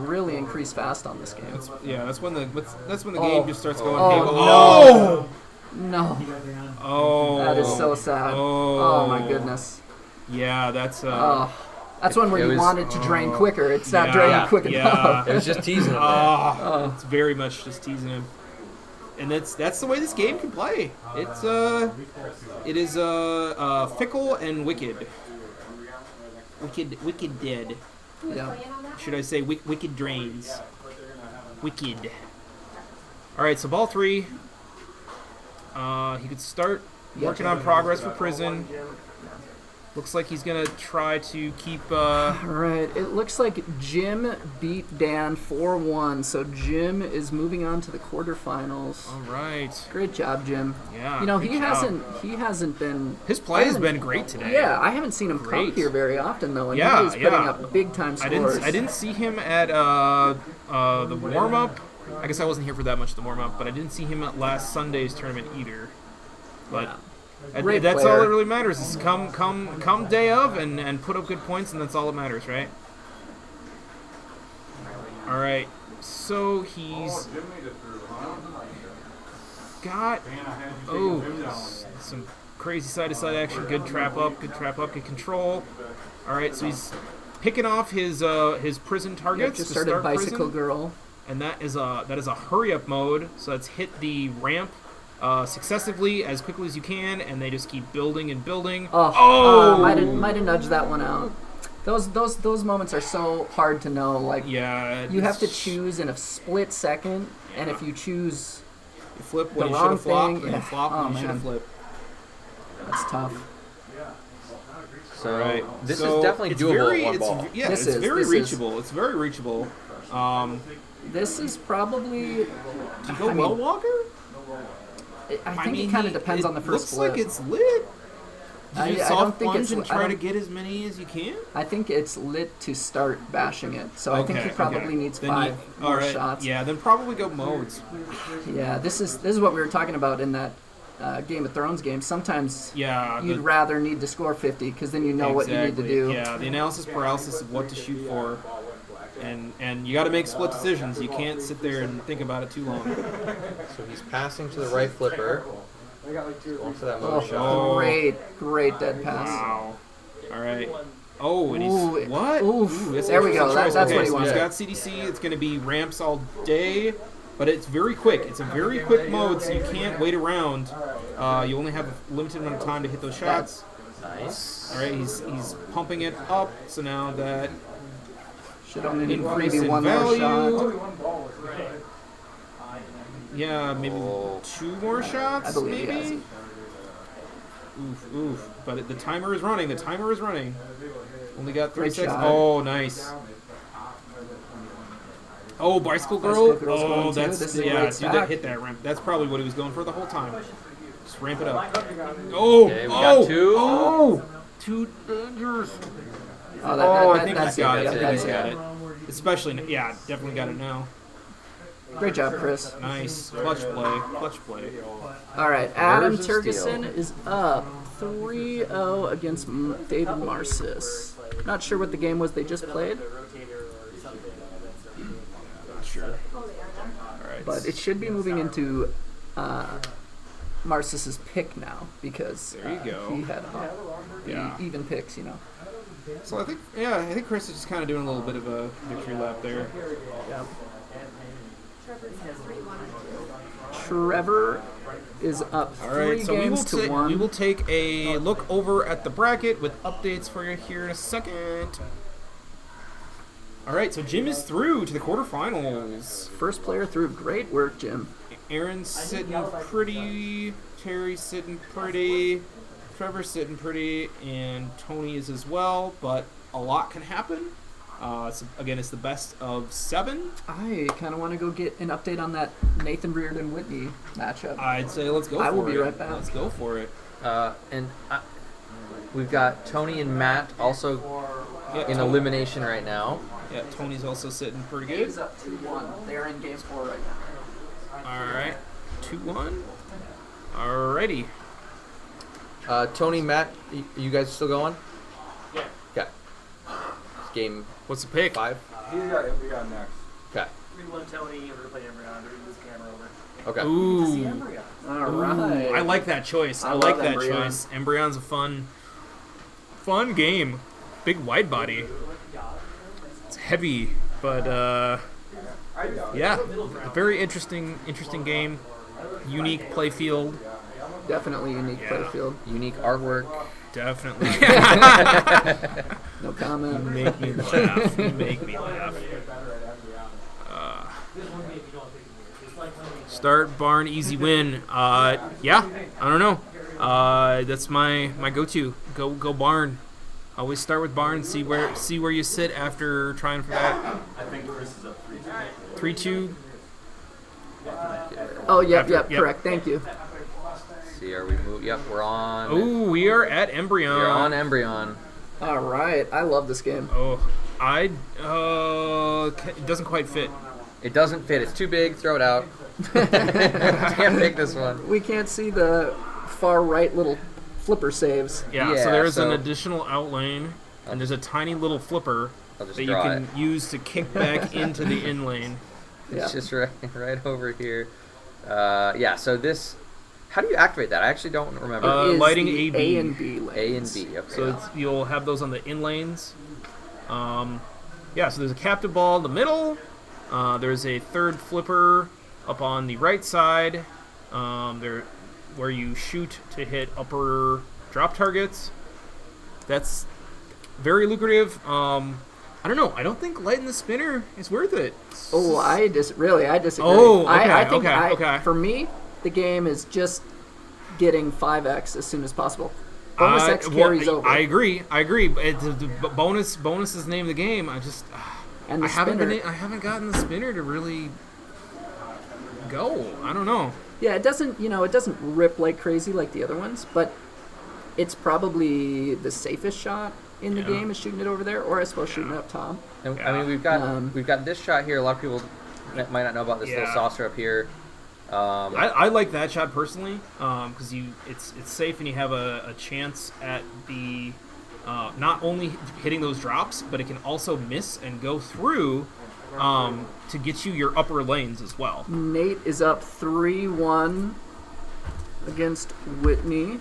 really increase fast on this game. That's when the game just starts going. Oh, no! Oh, That is so sad. Oh my goodness. Yeah, that's that's one where you want it to drain quicker. It's not draining quick enough. It was just teasing him. It's very much just teasing him, and that's the way this game can play. It is fickle and wicked. Wicked dead. Yeah. Should I say wicked drains? Wicked. All right, so ball 3. He could start working on progress for Prison. Looks like he's gonna try to keep. Right. It looks like Jim beat Dan 4-1, so Jim is moving on to the quarterfinals. All right. Great job, Jim. Yeah. You know, great he job. hasn't been. His play has been great today. Yeah, I haven't seen him come Great. here very often though, and Yeah, he's putting up big time scores. I didn't see him at the warm up. I guess I wasn't here for that much of the warm up, but I didn't see him at last Sunday's tournament either. But Great that's player. all that really matters. Is come day of and put up good points, and that's all that matters, right? All right. So he's got some crazy side-to-side action. Good trap up, good control. All right, so he's picking off his prison targets. Just to started start Bicycle prison. Girl. And that is a hurry-up mode. So that's hit the ramp successively as quickly as you can, and they just keep building and building. Might have nudged that one out. Those moments are so hard to know. Like, you have to choose in a split second, and if you choose you flip the when you should wrong have flopped, thing, and you flop when you should have man. flipped. That's tough. So this is definitely doable with one ball. It's very reachable. It's very reachable. This is probably. Do you go Wellwalker? I think it kind of depends on the first looks flip. like it's lit. Did you I soft don't think plunge it's. and I try to don't- get as many as you can? I think it's lit to start bashing it, so I think he Okay, probably okay. needs Then 5 all more right. shots. Yeah, then probably go modes. Yeah, this is what we were talking about in that Game of Thrones game. Sometimes you'd rather need to score 50 because then you know what you need to do. Yeah, the analysis paralysis of what to shoot for, and you got to make split decisions. You can't sit there and think about it too long. So he's passing to the right flipper. Going for that mode shot. Great dead pass. Wow. All right. Oh, and Ooh, he's what? oof. Ooh, that's There we go. interesting That's choice. what he so wanted. He's got CDC. It's going to be ramps all day, but it's very quick. It's a very quick mode, so you can't wait around. You only have a limited amount of time to hit those shots. Nice. All right, he's pumping it up. So now that should only need increase maybe in one more value. shot. Yeah, maybe 2 more shots. I believe he maybe. has it. Oof. But the timer is running. Only got 3 Great seconds. shot. Oh, nice. Oh, Bicycle Girl. Bicycle Girl's going too. That's This is a great dude, stack. that hit that ramp. That's probably what he was going for the whole time. Just ramp it up. Oh, Okay, we got 2. Oh, 2 dangers. I think he's got it. I think he's got it. Especially, definitely got it now. Great job, Chris. Nice. Clutch play. All right, Adam Nerves of steel. Turgeson is up 3-0 against David Marcis. Not sure what the game was they just played. But it should be moving into Marcis's pick now because There you go. he had Yeah. even picks, you know. So I think Chris is just kind of doing a little bit of a victory lap there. Yeah. Trevor is up All 3 right, so games to 1. we will take a look over at the bracket with updates for you here in a second. All right, so Jim is through to the quarterfinals. First player through. Great work, Jim. Aaron's sitting pretty, Terry's sitting pretty, Trevor's sitting pretty, and Tony is as well, but a lot can happen. Again, it's the best of 7. I kind of want to go get an update on that Nathan Reardon Whitney matchup. I'd say let's go for it. I will be right back. Let's go for it. We've got Tony and Matt also in Tony. elimination right now. Yeah, Tony's also sitting pretty good. He's up 2-1. They're in game 4 right now. All right, 2-1. Alrighty. Tony, Matt, you guys still going? Yeah. Okay. Game. What's the pick? 5. We got next. Okay. We let Tony and we're gonna play Embryon. We're gonna move the camera over. Okay. Ooh. All Ooh, right. I like that choice. I love like that Embryon. choice. Embryon's a fun game. Big wide body. It's heavy, but yeah, a very interesting game. Unique play field. Definitely unique playfield. Unique artwork. Definitely. No comment. You make me laugh. You make me laugh. Start barn, easy win. Yeah, I don't know. That's my go-to. Go barn. Always start with barn. See where you sit after trying for that. I think Chris is up 3-2. Oh, yep, After- yep. correct. Thank you. See, are we moving? Yep, we're on. Oh, we are at Embryon. We're on Embryon. All right. I love this game. Oh, it doesn't quite fit. It doesn't fit. It's too big. Throw it out. Can't pick this one. We can't see the far right little flipper saves. Yeah, so there's an additional out lane, and there's a tiny little flipper just that you draw can use to kick back into the in lane. It's just right over here. Yeah, so this... How do you activate that? I actually don't remember. Lighting A, B. A and B lanes. A and B, okay. So you'll have those on the in lanes. Yeah, so there's a captive ball in the middle. There's a third flipper up on the right side. Where you shoot to hit upper drop targets. That's very lucrative. I don't know. I don't think lighting the spinner is worth it. Oh, I disagree. Oh, okay, I think okay. For me, the game is just getting 5x as soon as possible. Bonus X carries over. I agree. But the bonus is the name of the game. And the I spinner. haven't gotten the spinner to really go. I don't know. Yeah, it doesn't rip like crazy like the other ones, but it's probably the safest shot in the game is shooting it over there, or I suppose shooting it up top. And, I mean, we've got this shot here. A lot of people might not know about this little saucer up here. I like that shot personally because it's safe and you have a chance at the not only hitting those drops, but it can also miss and go through to get you your upper lanes as well. Nate is up 3-1 against Whitney.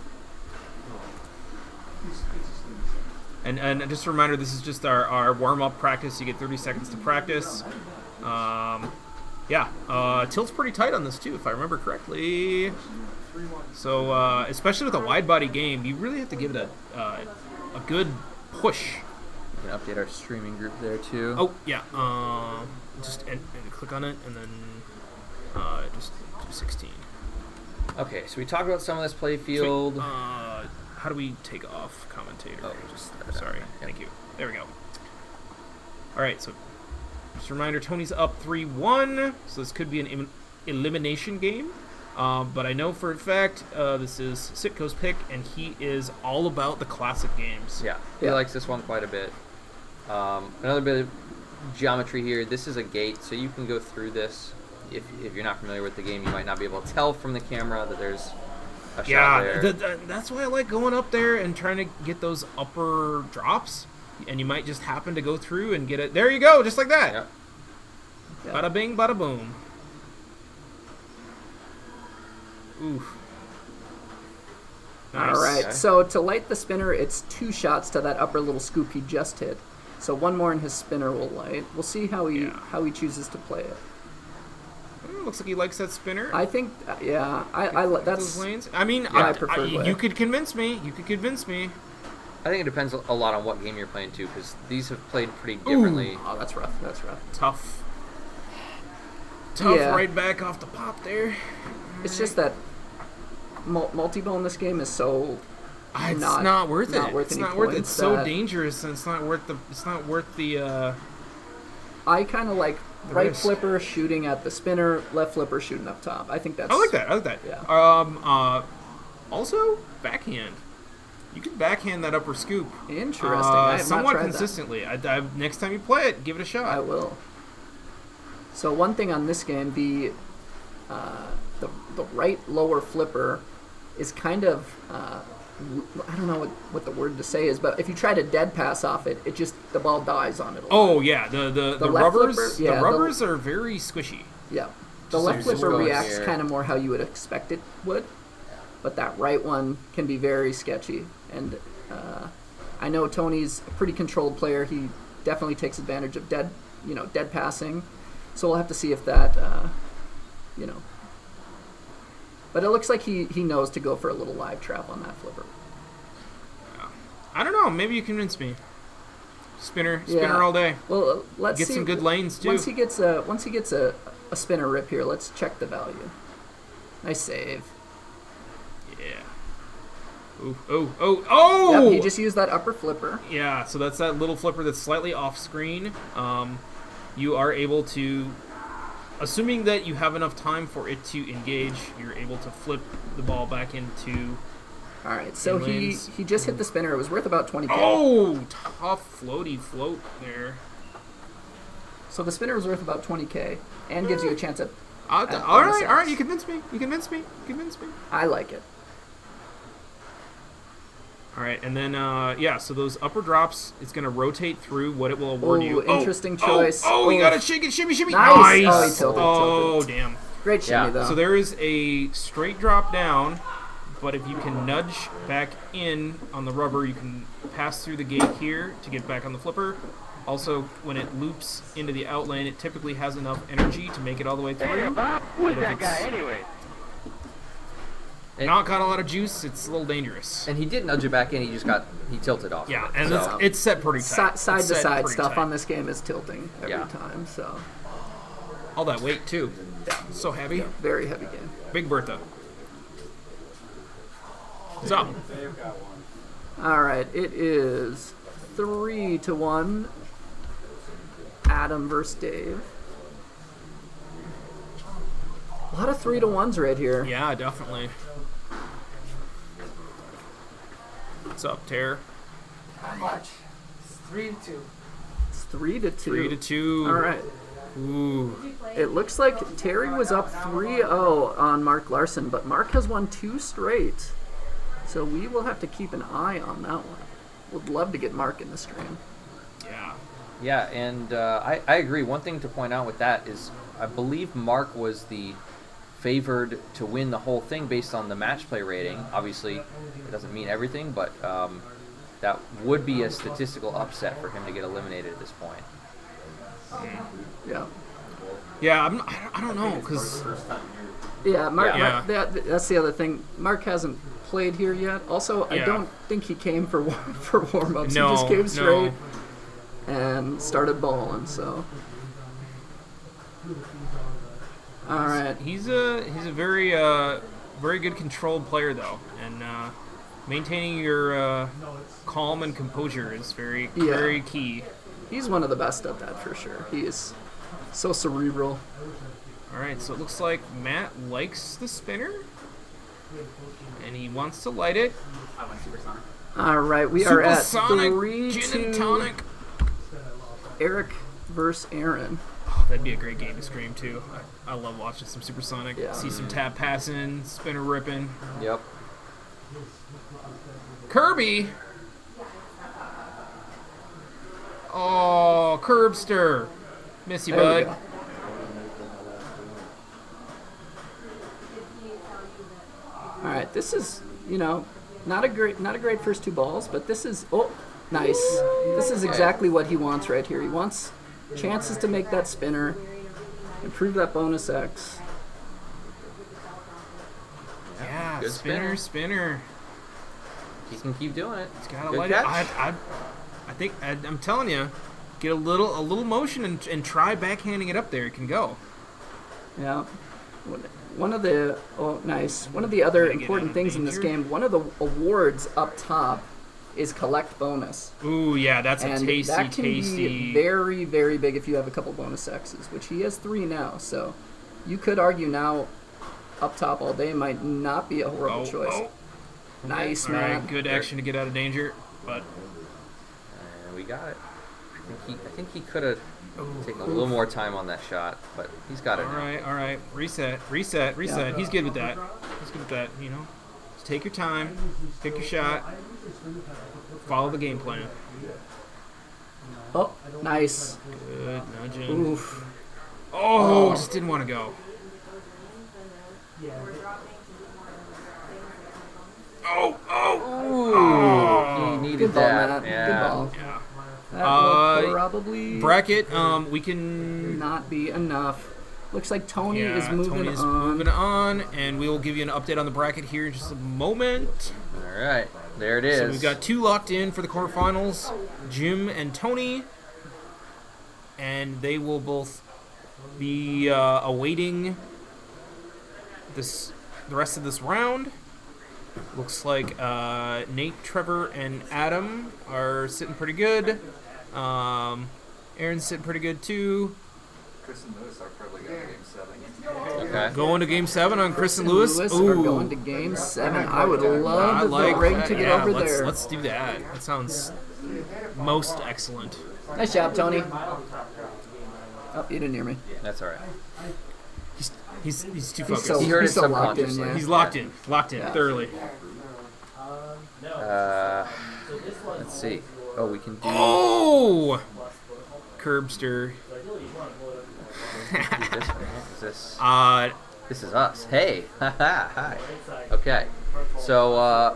And just a reminder, this is just our warm-up practice. You get 30 seconds to practice. Tilt's pretty tight on this too, if I remember correctly. So, especially with a wide-body game, you really have to give it a good push. We can update our streaming group there too. Oh, yeah. Just and click on it, and then just do 16. Okay, so we talked about some of this play field. So, how do we take off commentator? Oh, sorry. Thank you. There we go. All right, so just a reminder, Tony's up 3-1, so this could be an elimination game. But I know for a fact this is Sitko's pick, and he is all about the classic games. Yeah, he likes this one quite a bit. Another bit of geometry here. This is a gate, so you can go through this. If you're not familiar with the game, you might not be able to tell from the camera that there's a shot there. That's why I like going up there and trying to get those upper drops. And you might just happen to go through and get it. There you go, just like that. Yep. Bada bing, bada boom. Oof. All right. So to light the spinner, it's 2 shots to that upper little scoop he just hit. So 1 more and his spinner will light. We'll see how he chooses to play it. Looks like he likes that spinner. I think, yeah, that's. Those lanes. I mean, I prefer you could convince me. You could convince me. I think it depends a lot on what game you're playing too, because these have played pretty differently. Oh, that's rough. That's rough. Tough Yeah. right back off the pop there. It's just that multi-ball in this game is so. It's not worth it. Worth it's any not worth it. It's so that dangerous, and it's not worth the. It's not worth the. I kind of like the right risk. flipper shooting at the spinner, left flipper shooting up top. I think that's. I like that. I like that. Yeah. Also, backhand. You can backhand that upper scoop. Interesting. I have somewhat not tried consistently. Next time you play it, give it a shot. I will. So one thing on this game, the right lower flipper is kind of I don't know what the word to say is, but if you try to dead pass off it, the ball dies on it. Oh yeah, the rubbers flipper, the rubbers are very squishy. Yeah, the left flipper reacts kind of more how you would expect it would, but that right one can be very sketchy. And I know Tony's a pretty controlled player. He definitely takes advantage of dead passing. So we'll have to see if that, But it looks like he knows to go for a little live trap on that flipper. I don't know. Maybe you convince me. Spinner all day. Well, let's get see. some good lanes too. Once he gets a spinner rip here, let's check the value. Nice save. Yeah. Oh! Yep, he just used that upper flipper. Yeah, so that's that little flipper that's slightly off screen. You are able to, assuming that you have enough time for it to engage, you're able to flip the ball back into. All right, so he just hit the spinner. It was worth about 20K. Oh, tough floaty float there. So the spinner was worth about 20K and gives you a chance at. All right. You convinced me. I like it. All right, and then so those upper drops, it's gonna rotate through what it will award you. Interesting choice. Oh, you gotta shake it, shimmy. Nice. Nice. Oh, he tilted. Oh, damn. Great shimmy though. So there is a straight drop down, but if you can nudge back in on the rubber, you can pass through the gate here to get back on the flipper. Also, when it loops into the out lane, it typically has enough energy to make it all the way through. Hey, Bob, who's that guy anyway? Not got a lot of juice, it's a little dangerous. And he did nudge it back in, he tilted off. Yeah, of it, and so. it's set pretty tight. Side to side stuff tight. on this game is tilting every time, so. All that weight, too. So heavy. Yeah, very heavy game. Big Bertha. What's up? All right, it is 3-1. Adam versus Dave. A lot of 3-1s right here. Yeah, definitely. What's up, Tare? Not much. It's 3-2. It's 3-2. 3-2. All right. Ooh. It looks like Terry was up 3-0 on Mark Larson, but Mark has won 2 straight. So we will have to keep an eye on that one. Would love to get Mark in the stream. Yeah. Yeah, and I agree. One thing to point out with that is I believe Mark was the favored to win the whole thing based on the match play rating. Obviously, it doesn't mean everything, but that would be a statistical upset for him to get eliminated at this point. Yeah. Yeah, I don't know, because... Yeah, Mark, that's the other thing. Mark hasn't played here yet. Also, I don't think he came for warm-ups. No, he just came straight and started balling, so... All right. He's a very very good controlled player though, and maintaining your calm and composure is very key. He's one of the best at that for sure. He is so cerebral. All right, so it looks like Matt likes the spinner, and he wants to light it. All right, we are at Supersonic 3-2. Gin and tonic. Eric versus Aaron. Oh, that'd be a great game to stream too. I love watching some Supersonic. Yeah. See some tap passing, spinner ripping. Yep. Kirby. Oh, Curbster. Miss you, bud. All right, this is not a great first 2 balls, but this is nice. This is exactly what he wants right here. He wants chances to make that spinner, improve that bonus X. Yeah, Good spinner. He can keep doing it. He's gotta Good let catch. it. I think I'm telling you, get a little motion and try backhanding it up there. It can go. Yeah. One of the One of the other Gotta get out important of things in this danger. game, one of the awards up top is collect bonus. Ooh, yeah, that's And a tasty, that can tasty. be very, very big if you have a couple bonus X's, which he has 3 now. So you could argue now up top all day might not be a horrible choice. Nice, All man. right, good action to get out of danger, but And we got it. I think he could have taken a little more time on that shot, but he's got it now. all right. Reset. Yeah. He's good with that. Just take your time, pick your shot, follow the game plan. Oh, nice. Good nudging. Oof. Oh, just didn't want to go. He needed Good ball, that. Matt. Yeah. Good ball. Yeah. That will probably Bracket. We can. not be enough. Looks like Tony Yeah, is moving Tony is on. moving on, and we will give you an update on the bracket here in just a moment. All right. There it is. So we've got 2 locked in for the quarterfinals, Jim and Tony, and they will both be awaiting the rest of this round. Looks like Nate, Trevor, and Adam are sitting pretty good. Aaron's sitting pretty good too. Chris and Lewis are probably going to game 7. Okay. Going to game 7 on Chris and Lewis. Are Ooh. going to game 7. I would love the ring to get over there. Let's do that. That sounds most excellent. Nice job, Tony. Oh, you didn't hear me. That's all right. He's too He's focused. so, He heard he's it so locked in, subconsciously. yeah. He's locked in thoroughly. Let's see. Oh, we can do. Oh! Curbster. Who's this one? Is this? Uh, This is us. Hey. Hi. Okay. So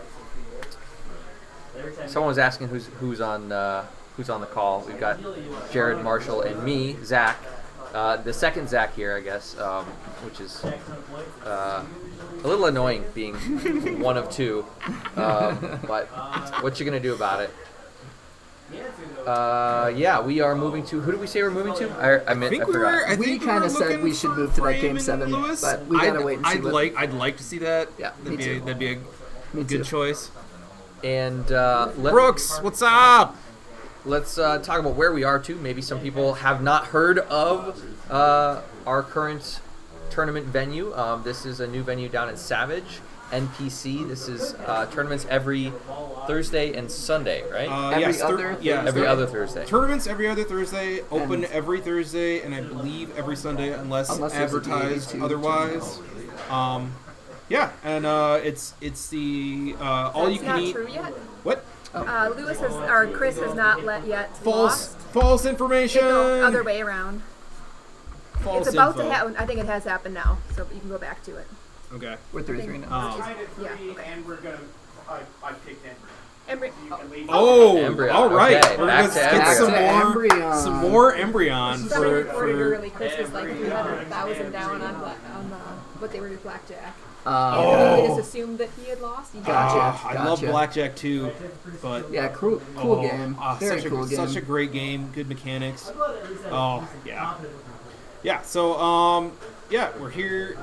someone was asking who's on the call. We've got Jared, Marshall, and me, Zach. The second Zach here, I guess, which is a little annoying being one of 2. But what you gonna do about it? Yeah, we are moving to. Who did we say we're moving to? I forgot. We kind of said we should move to that game 7, but we gotta wait and see. I'd like to see that. Yeah, that'd me too. That'd be a Me good too. choice. And Brooks, what's up? Let's talk about where we are too. Maybe some people have not heard of our current tournament venue. This is a new venue down at Savage NPC. This is tournaments every Thursday and Sunday, right? Every other Thursday. Tournaments every other Thursday. Open every Thursday, and I believe every Sunday, unless there's a advertised DA2 otherwise. Yeah, and it's the all you can That's eat. not true yet. What? Lewis has, or Chris has not yet False lost. information. The other way around. False It's about info. to happen. I think it has happened now, so you can go back to it. Okay. We're 3-3 now. Yeah. Okay. And we're going to. I picked Embryo. Oh, Embryo. all right. Okay, We're back gonna to get Embryon. some more Embryon Somebody for reported early. Chris was like 300,000 down on what they were with blackjack. I think they just assumed that he had lost. Gotcha. I love blackjack too, but Yeah, cool game. Very cool game. Such a great game. Good mechanics. Oh yeah, yeah. So yeah, we're here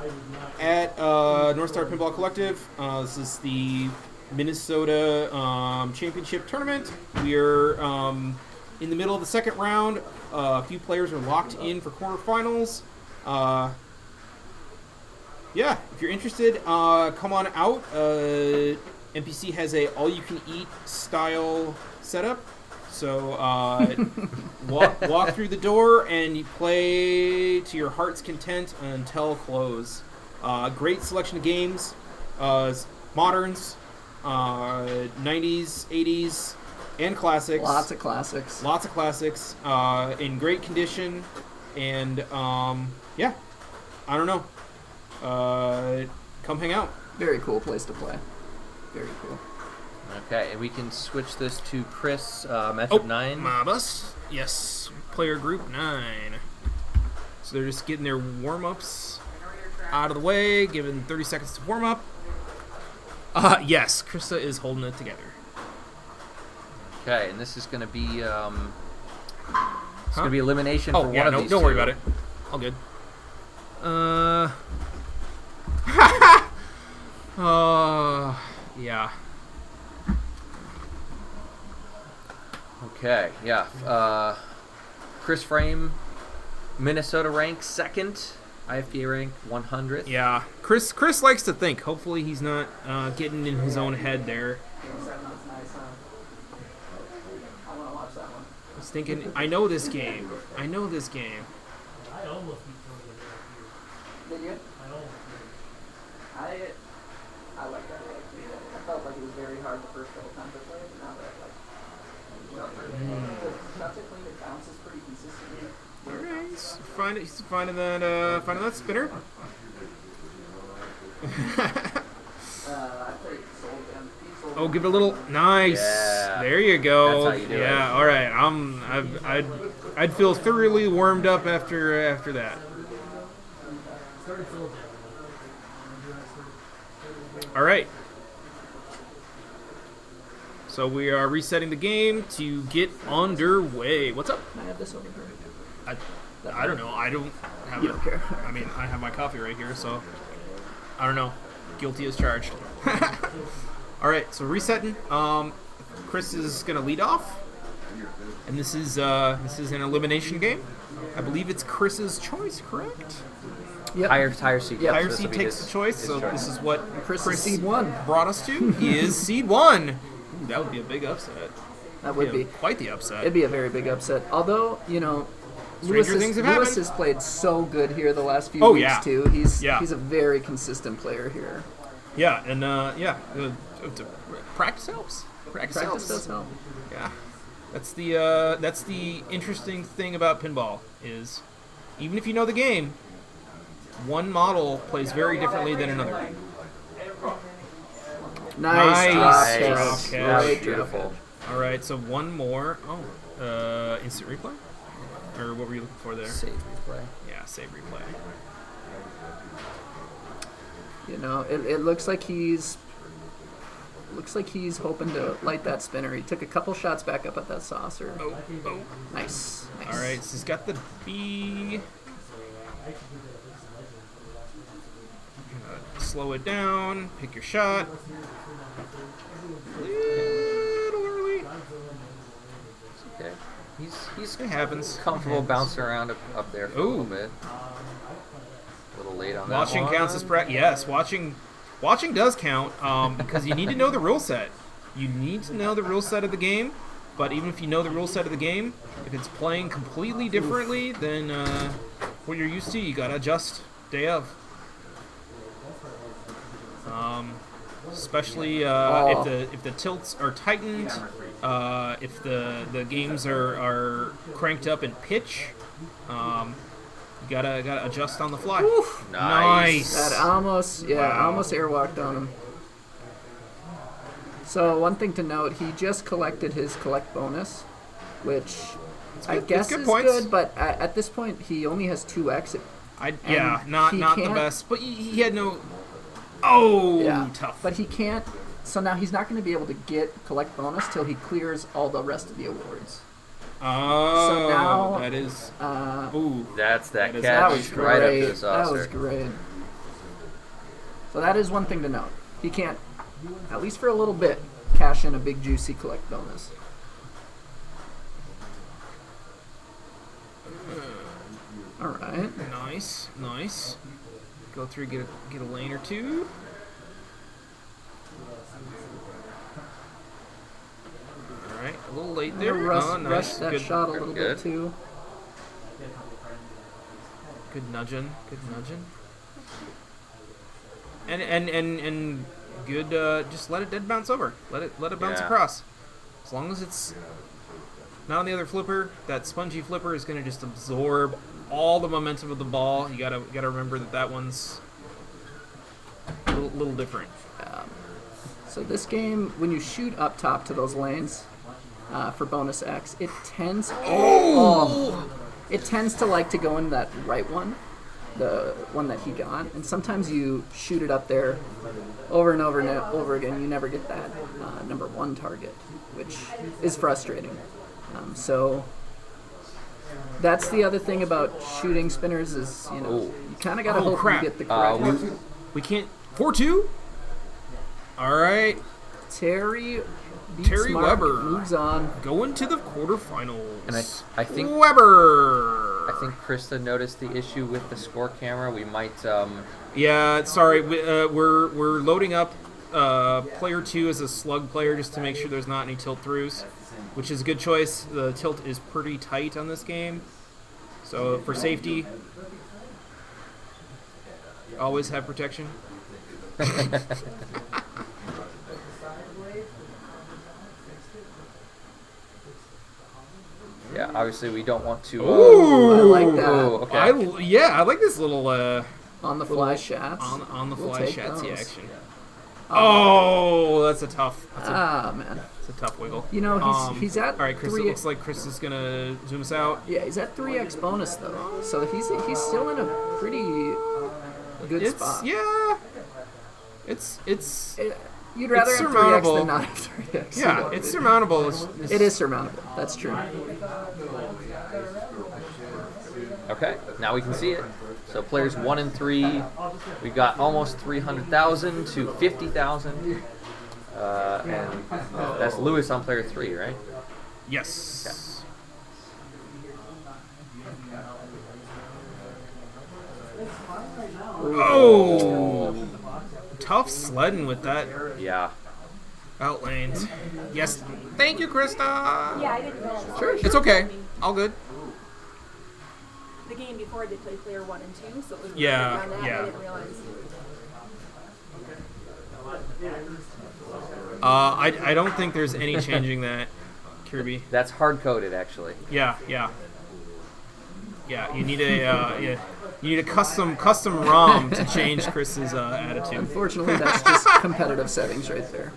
at North Star Pinball Collective. This is the Minnesota Championship Tournament. We're in the middle of the second round. A few players are locked in for quarterfinals. Yeah, if you're interested, come on out. NPC has a all-you-can-eat style setup. So walk through the door and you play to your heart's content until close. Great selection of games, moderns, 90s, 80s, and classics. Lots of classics. Lots of classics in great condition. And yeah, I don't know. Come hang out. very cool place to play. Very cool. Okay, and we can switch this to Chris, matchup 9. My bus. Yes, player group 9. So they're just getting their warm-ups out of the way, giving 30 seconds to warm up. Yes, Krista is holding it together. Okay, and this is going to be it's going to be elimination for one of these don't two. worry about it. All good. Yeah. Okay, yeah. Chris Frame, Minnesota rank 2nd, IFPA rank 100th. Yeah, Chris likes to think. Hopefully he's not getting in his own head there. He's thinking, I know this game. I know this game. Did you? I like that. I felt like it was very hard the first couple times I played, but now that shots are clean, it bounces pretty consistently. Alright, he's finding that spinner. Oh, give it a little nice. Yeah. There you go. That's how you do it. Yeah, all right. I'd feel thoroughly warmed up after that. All right. So we are resetting the game to get underway. What's up? I have this over here. I don't know. I don't have You don't care. I mean, I have my coffee right here, so I don't know. Guilty as charged. All right, so resetting. Chris is gonna lead off, and this is an elimination game. I believe it's Chris's choice, correct? Yep. Higher seed. Yep. Higher So seed this will be takes his- the choice, his so choice. this is what Chris is seed 1. brought us to. He is seed 1. Ooh, that would be a big upset. That would be. Quite the upset. It'd be a very big upset. Although, Stranger things have Lewis happened. has played so good here the last few Oh, weeks yeah. too. He's Yeah. a very consistent player here. Yeah, and practice helps. Practice Practice helps. does help. Yeah, that's the interesting thing about pinball is, even if you know the game, one model plays very differently than another. Nice drop catch. drop catch. Great Beautiful. All right, so one more. Instant replay, or what were you looking for there? Save replay. Yeah, save replay. It looks like he's hoping to light that spinner. He took a couple shots back up at that saucer. Oh. Nice. All right, so he's got the B. Slow it down. Pick your shot. Little early. Okay. He's It happens. comfortable bouncing around up there for a little bit. A little late on Watching that one. counts as practice. Yes, watching does count because you need to know the rule set. You need to know the rule set of the game. But even if you know the rule set of the game, if it's playing completely differently than what you're used to, you gotta adjust day of. Especially if the tilts are tightened, if the games are cranked up in pitch, you gotta adjust on the fly. Nice. That almost airwalked on him. So one thing to note, he just collected his collect bonus, which I guess is points. good, but at this point he only has 2x. Not the best, but he had no. Oh, Yeah, tough. but he can't. So now he's not going to be able to get collect bonus till he clears all the rest of the awards. Oh, So now, that is. Ooh, that's that catch That was right up great. to the saucer. That was great. So that is one thing to note. He can't, at least for a little bit, cash in a big juicy collect bonus. All right. Nice. Go through, get a lane or two. All right, a little late there. Rush Nice. that Good. shot a little bit too. Good nudging. And good. Just let it dead bounce over. Let it bounce Yeah. across. As long as it's not on the other flipper, that spongy flipper is going to just absorb all the momentum of the ball. You gotta remember that one's a little different. So this game, when you shoot up top to those lanes for bonus X, it tends it tends to like to go in that right one, the one that he got, and sometimes you shoot it up there over and over and over again. You never get that number 1 target, which is frustrating. So that's the other thing about shooting spinners is, you kind of got to hope crap. you get the correct one. We can't. 4-2? All right. Terry Mark, Weber moves on. going to the quarterfinals. And I think Weber. I think Krista noticed the issue with the score camera. We might. Yeah, sorry. We're loading up player 2 as a slug player just to make sure there's not any tilt throughs, which is a good choice. The tilt is pretty tight on this game, so for safety, always have protection. Yeah, obviously we don't want to. Ooh, I like that. Okay. I like this little on the fly shots. On the fly shatsy action. Oh, that's a tough. Man, it's a tough wiggle. You know, he's at. All right, Chris. 3. It looks like Chris is gonna zoom us out. Yeah, he's at 3x bonus though, so he's still in a pretty good spot. Yeah, you'd rather it's have 3x surmountable. than not have 3x. Yeah, it's surmountable. It is surmountable. That's true. Okay, now we can see it. So players 1 and 3, we got almost 300,000 to 50,000, and that's Lewis on player 3, right? Yes. Okay. Oh, tough sledding with that. Yeah. Outlanes. Yes. Thank you, Krista. Yeah, I didn't know. Sure. It's okay. All good. The game before they played player 1 and 2, so it was Yeah, on that. yeah. I didn't realize. I don't think there's any changing that, Kirby. That's hard coded, actually. Yeah. You need a you need a custom ROM to change Chris's attitude. Unfortunately, that's just competitive settings right there.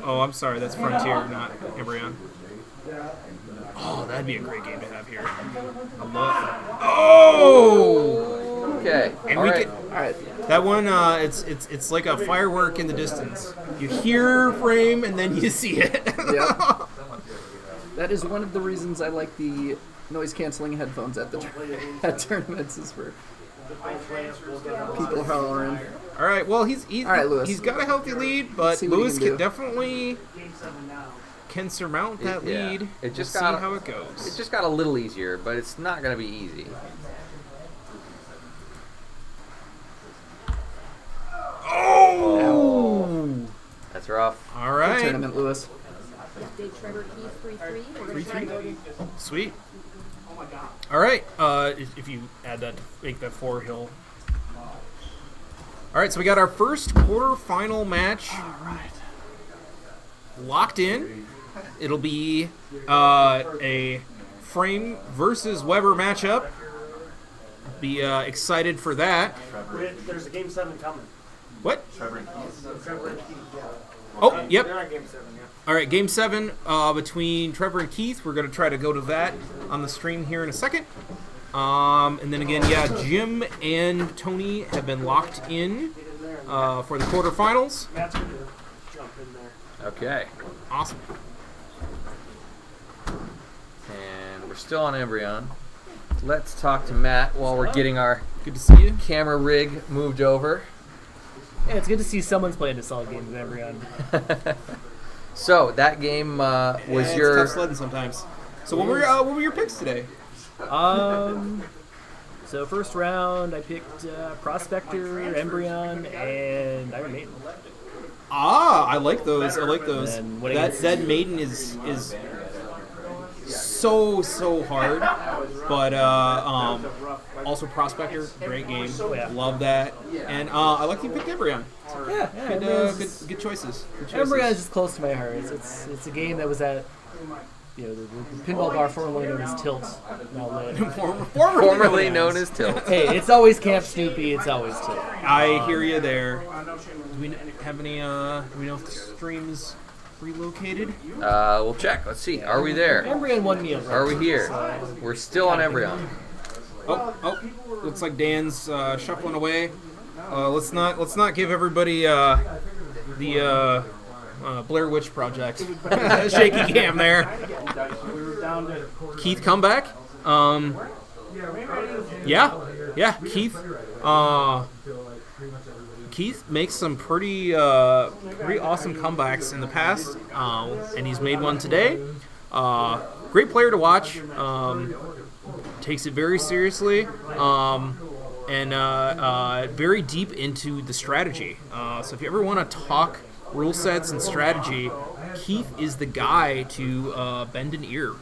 Oh, I'm sorry. That's Frontier, not Embryon. Oh, that'd be a great game to have here. I love. Oh. Okay. And All we right. All right. That one, it's like a firework in the distance. You hear frame and then you see it. Yep. That is one of the reasons I like the noise canceling headphones at the at tournaments, is for people hollering. All right. Well, he's all right, Lewis. He's got a healthy lead, but Lewis can definitely surmount that lead. It just we'll got see how it goes. It just got a little easier, but it's not going to be easy. Oh! That's rough. All right. Good tournament, Lewis. Did Trevor Keith 3-3? We're going to try and go to... Sweet. All right. If you add that to make that 4, he'll... All right, so we got our first quarterfinal match. All right. Locked in. It'll be a Frame versus Weber matchup. Be excited for that. There's a Game 7 coming. What? Trevor and Keith, yeah. Oh, yep. They're on Game 7, yeah. All right, Game 7 between Trevor and Keith. We're going to try to go to that on the stream here in a second. And then again, yeah, Jim and Tony have been locked in for the quarterfinals. Matt's going to jump in there. Okay. Awesome. And we're still on Embryon. Let's talk to Matt while we're getting our good to see you camera rig moved over. Yeah, it's good to see someone's playing a solid game with Embryon. So that game was your it's tough sledding sometimes. So what were your picks today? So first round I picked Prospector, Embryon, and Iron Maiden. Ah, I like those. I like those. That Maiden is so hard, but also Prospector, great game. Oh, yeah. Love that, and I like you picked Embryon. Yeah, Good choices. Embryon is just close to my heart. It's a game that was at the pinball bar formerly known as Tilt. Formerly known as Tilt. Hey, it's always Camp Snoopy. It's always Tilt. I hear you there. Do we have any? Do we know if the stream's relocated? We'll check. Let's see. Are we there? Embryon won me over. Are we here? We're still on Embryon. Oh, looks like Dan's shuffling away. Let's not give everybody the Blair Witch Project shaky cam there. Keith, come back. Yeah, Keith. Keith makes some pretty awesome comebacks in the past, and he's made one today. Great player to watch. Takes it very seriously, and very deep into the strategy. So if you ever want to talk rule sets and strategy, Keith is the guy to bend an ear.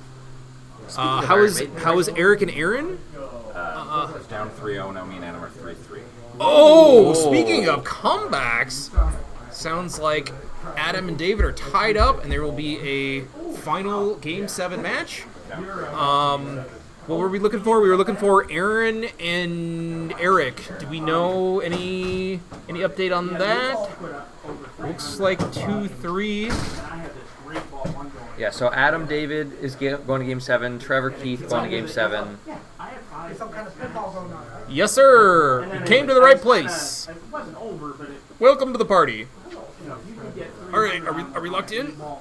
How is Eric and Aaron? It's down 3-0 now. Me and Adam are 3-3. Oh, speaking of comebacks, sounds like Adam and David are tied up, and there will be a final Game 7 match. What were we looking for? We were looking for Aaron and Eric. Do we know any update on that? Looks like 2-3. Yeah, so Adam David is going to Game 7. Trevor Keith going to Game 7. Yes, sir. You came to the right place. Welcome to the party. All right, are we locked in? Are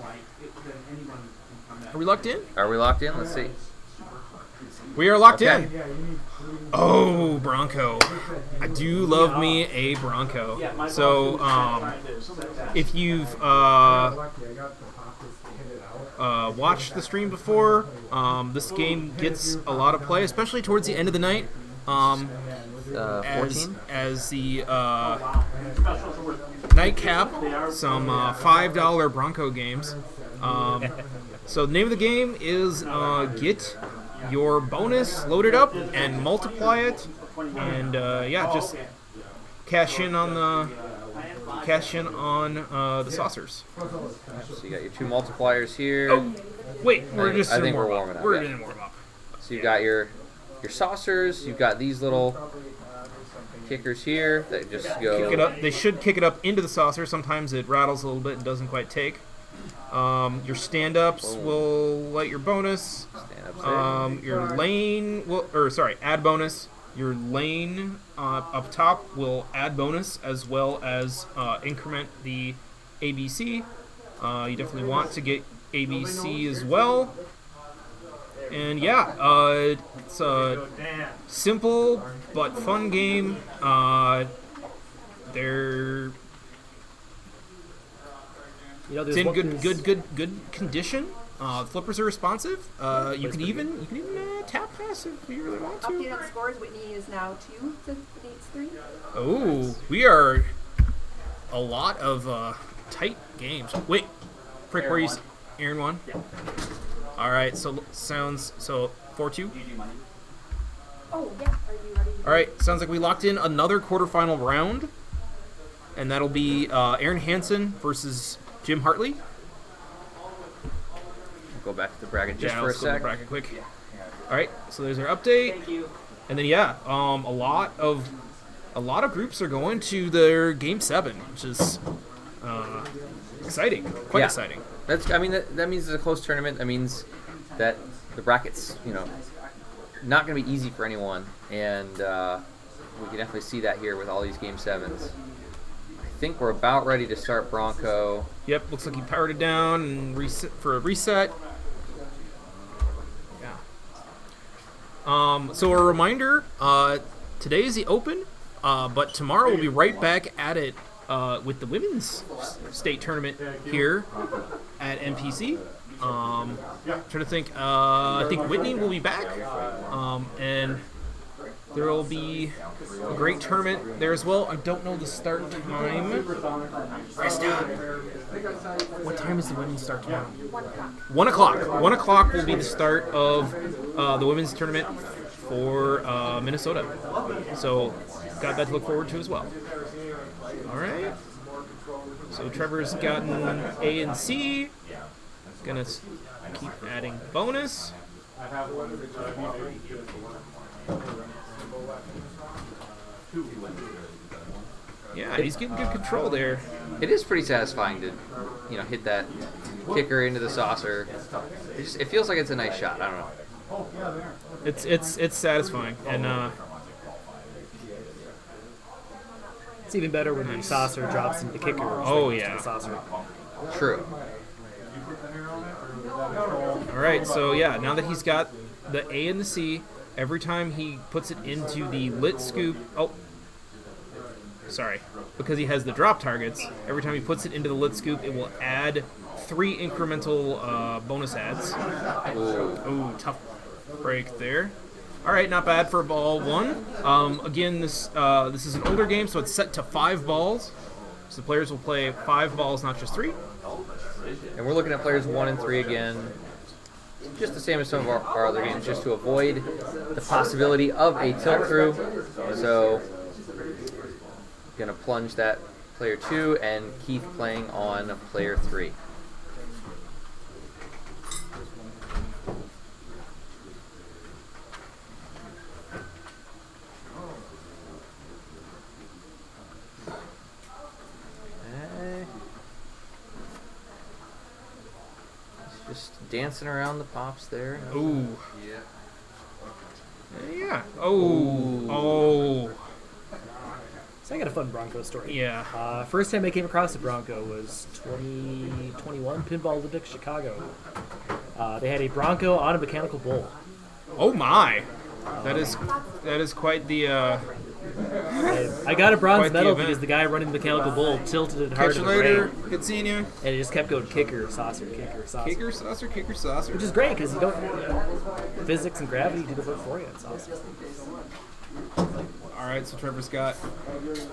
we locked in? Are we locked in? Let's see. We are locked in. Oh, Bronco. I do love me a Bronco. So, if you've watched the stream before, this game gets a lot of play, especially towards the end of the night. 14? As the nightcap, some $5 Bronco games. So the name of the game is Get Your Bonus Loaded Up and Multiply It, and just cash in on the saucers. So you got your 2 multipliers here. Oh, wait, I think we're warming up. We're gonna warm up. So you got your saucers. You've got these little kickers here that just go. Kick it up. They should kick it up into the saucer. Sometimes it rattles a little bit and doesn't quite take. Your stand-ups will let your bonus. Your lane add bonus. Your lane up top will add bonus as well as increment the ABC. You definitely want to get ABC as well. And it's a simple but fun game. They're it's in good condition. Flippers are responsive. You can even tap pass if you really want to. Updated on scores. Whitney is now 2 since Nate's 3. Oh, we are a lot of tight games. Wait, Prick, where you? Aaron won. Yeah. All right, so 4-2. Oh yeah. Are you ready? All right, sounds like we locked in another quarterfinal round, and that'll be Aaron Hansen versus Jim Hartley. Go back to the bracket just for a let's go to the sec. bracket quick. All right, so there's our update. Thank you. And then a lot of groups are going to their Game 7, which is exciting, quite exciting. That means it's a close tournament. That means that the bracket's not going to be easy for anyone, and we can definitely see that here with all these Game 7s. I think we're about ready to start Bronco. Yep, looks like he powered it down and reset for a reset. Yeah. So a reminder, today is the Open, but tomorrow we'll be right back at it with the women's state tournament here at NPC. Trying to think. I think Whitney will be back, and there will be a great tournament there as well. I don't know the start time. What time is the women's start tomorrow? 1 o'clock. 1 o'clock will be the start of the women's tournament for Minnesota. So got that to look forward to as well. All right. So Trevor's gotten A and C. Gonna Keep adding bonus. I have one. Yeah, he's getting good control there. It is pretty satisfying to, hit that kicker into the saucer. It feels like it's a nice shot. I don't know. It's satisfying, and it's even better when the saucer drops into the kicker. Oh yeah. The saucer. True. All right, so yeah, now that he's got the A and the C, every time he puts it into the lit scoop, because he has the drop targets, every time he puts it into the lit scoop, it will add 3 incremental bonus adds. Ooh, tough break there. All right, not bad for ball 1. Again, this is an older game, so it's set to 5 balls. So the players will play 5 balls, not just 3. And we're looking at players 1 and 3 again. Just the same as some of our other games, just to avoid the possibility of a tilt through. So, gonna plunge that player 2 and Keith playing on player 3. Just dancing around the pops there. Ooh. Yeah. Oh. So I got a fun Bronco story. Yeah. First time I came across a Bronco was 2021 Pinball Olympics Chicago. They had a Bronco on a mechanical bull. Oh my! That is quite the. I got a bronze medal because the guy running the mechanical bull tilted it hard. Catch you later. Good seeing you. And it just kept going kicker, saucer, kicker, saucer. Kicker, saucer, kicker, saucer. Which is great because you don't. Physics and gravity do the work for you. It's awesome. All right, so Trevor's got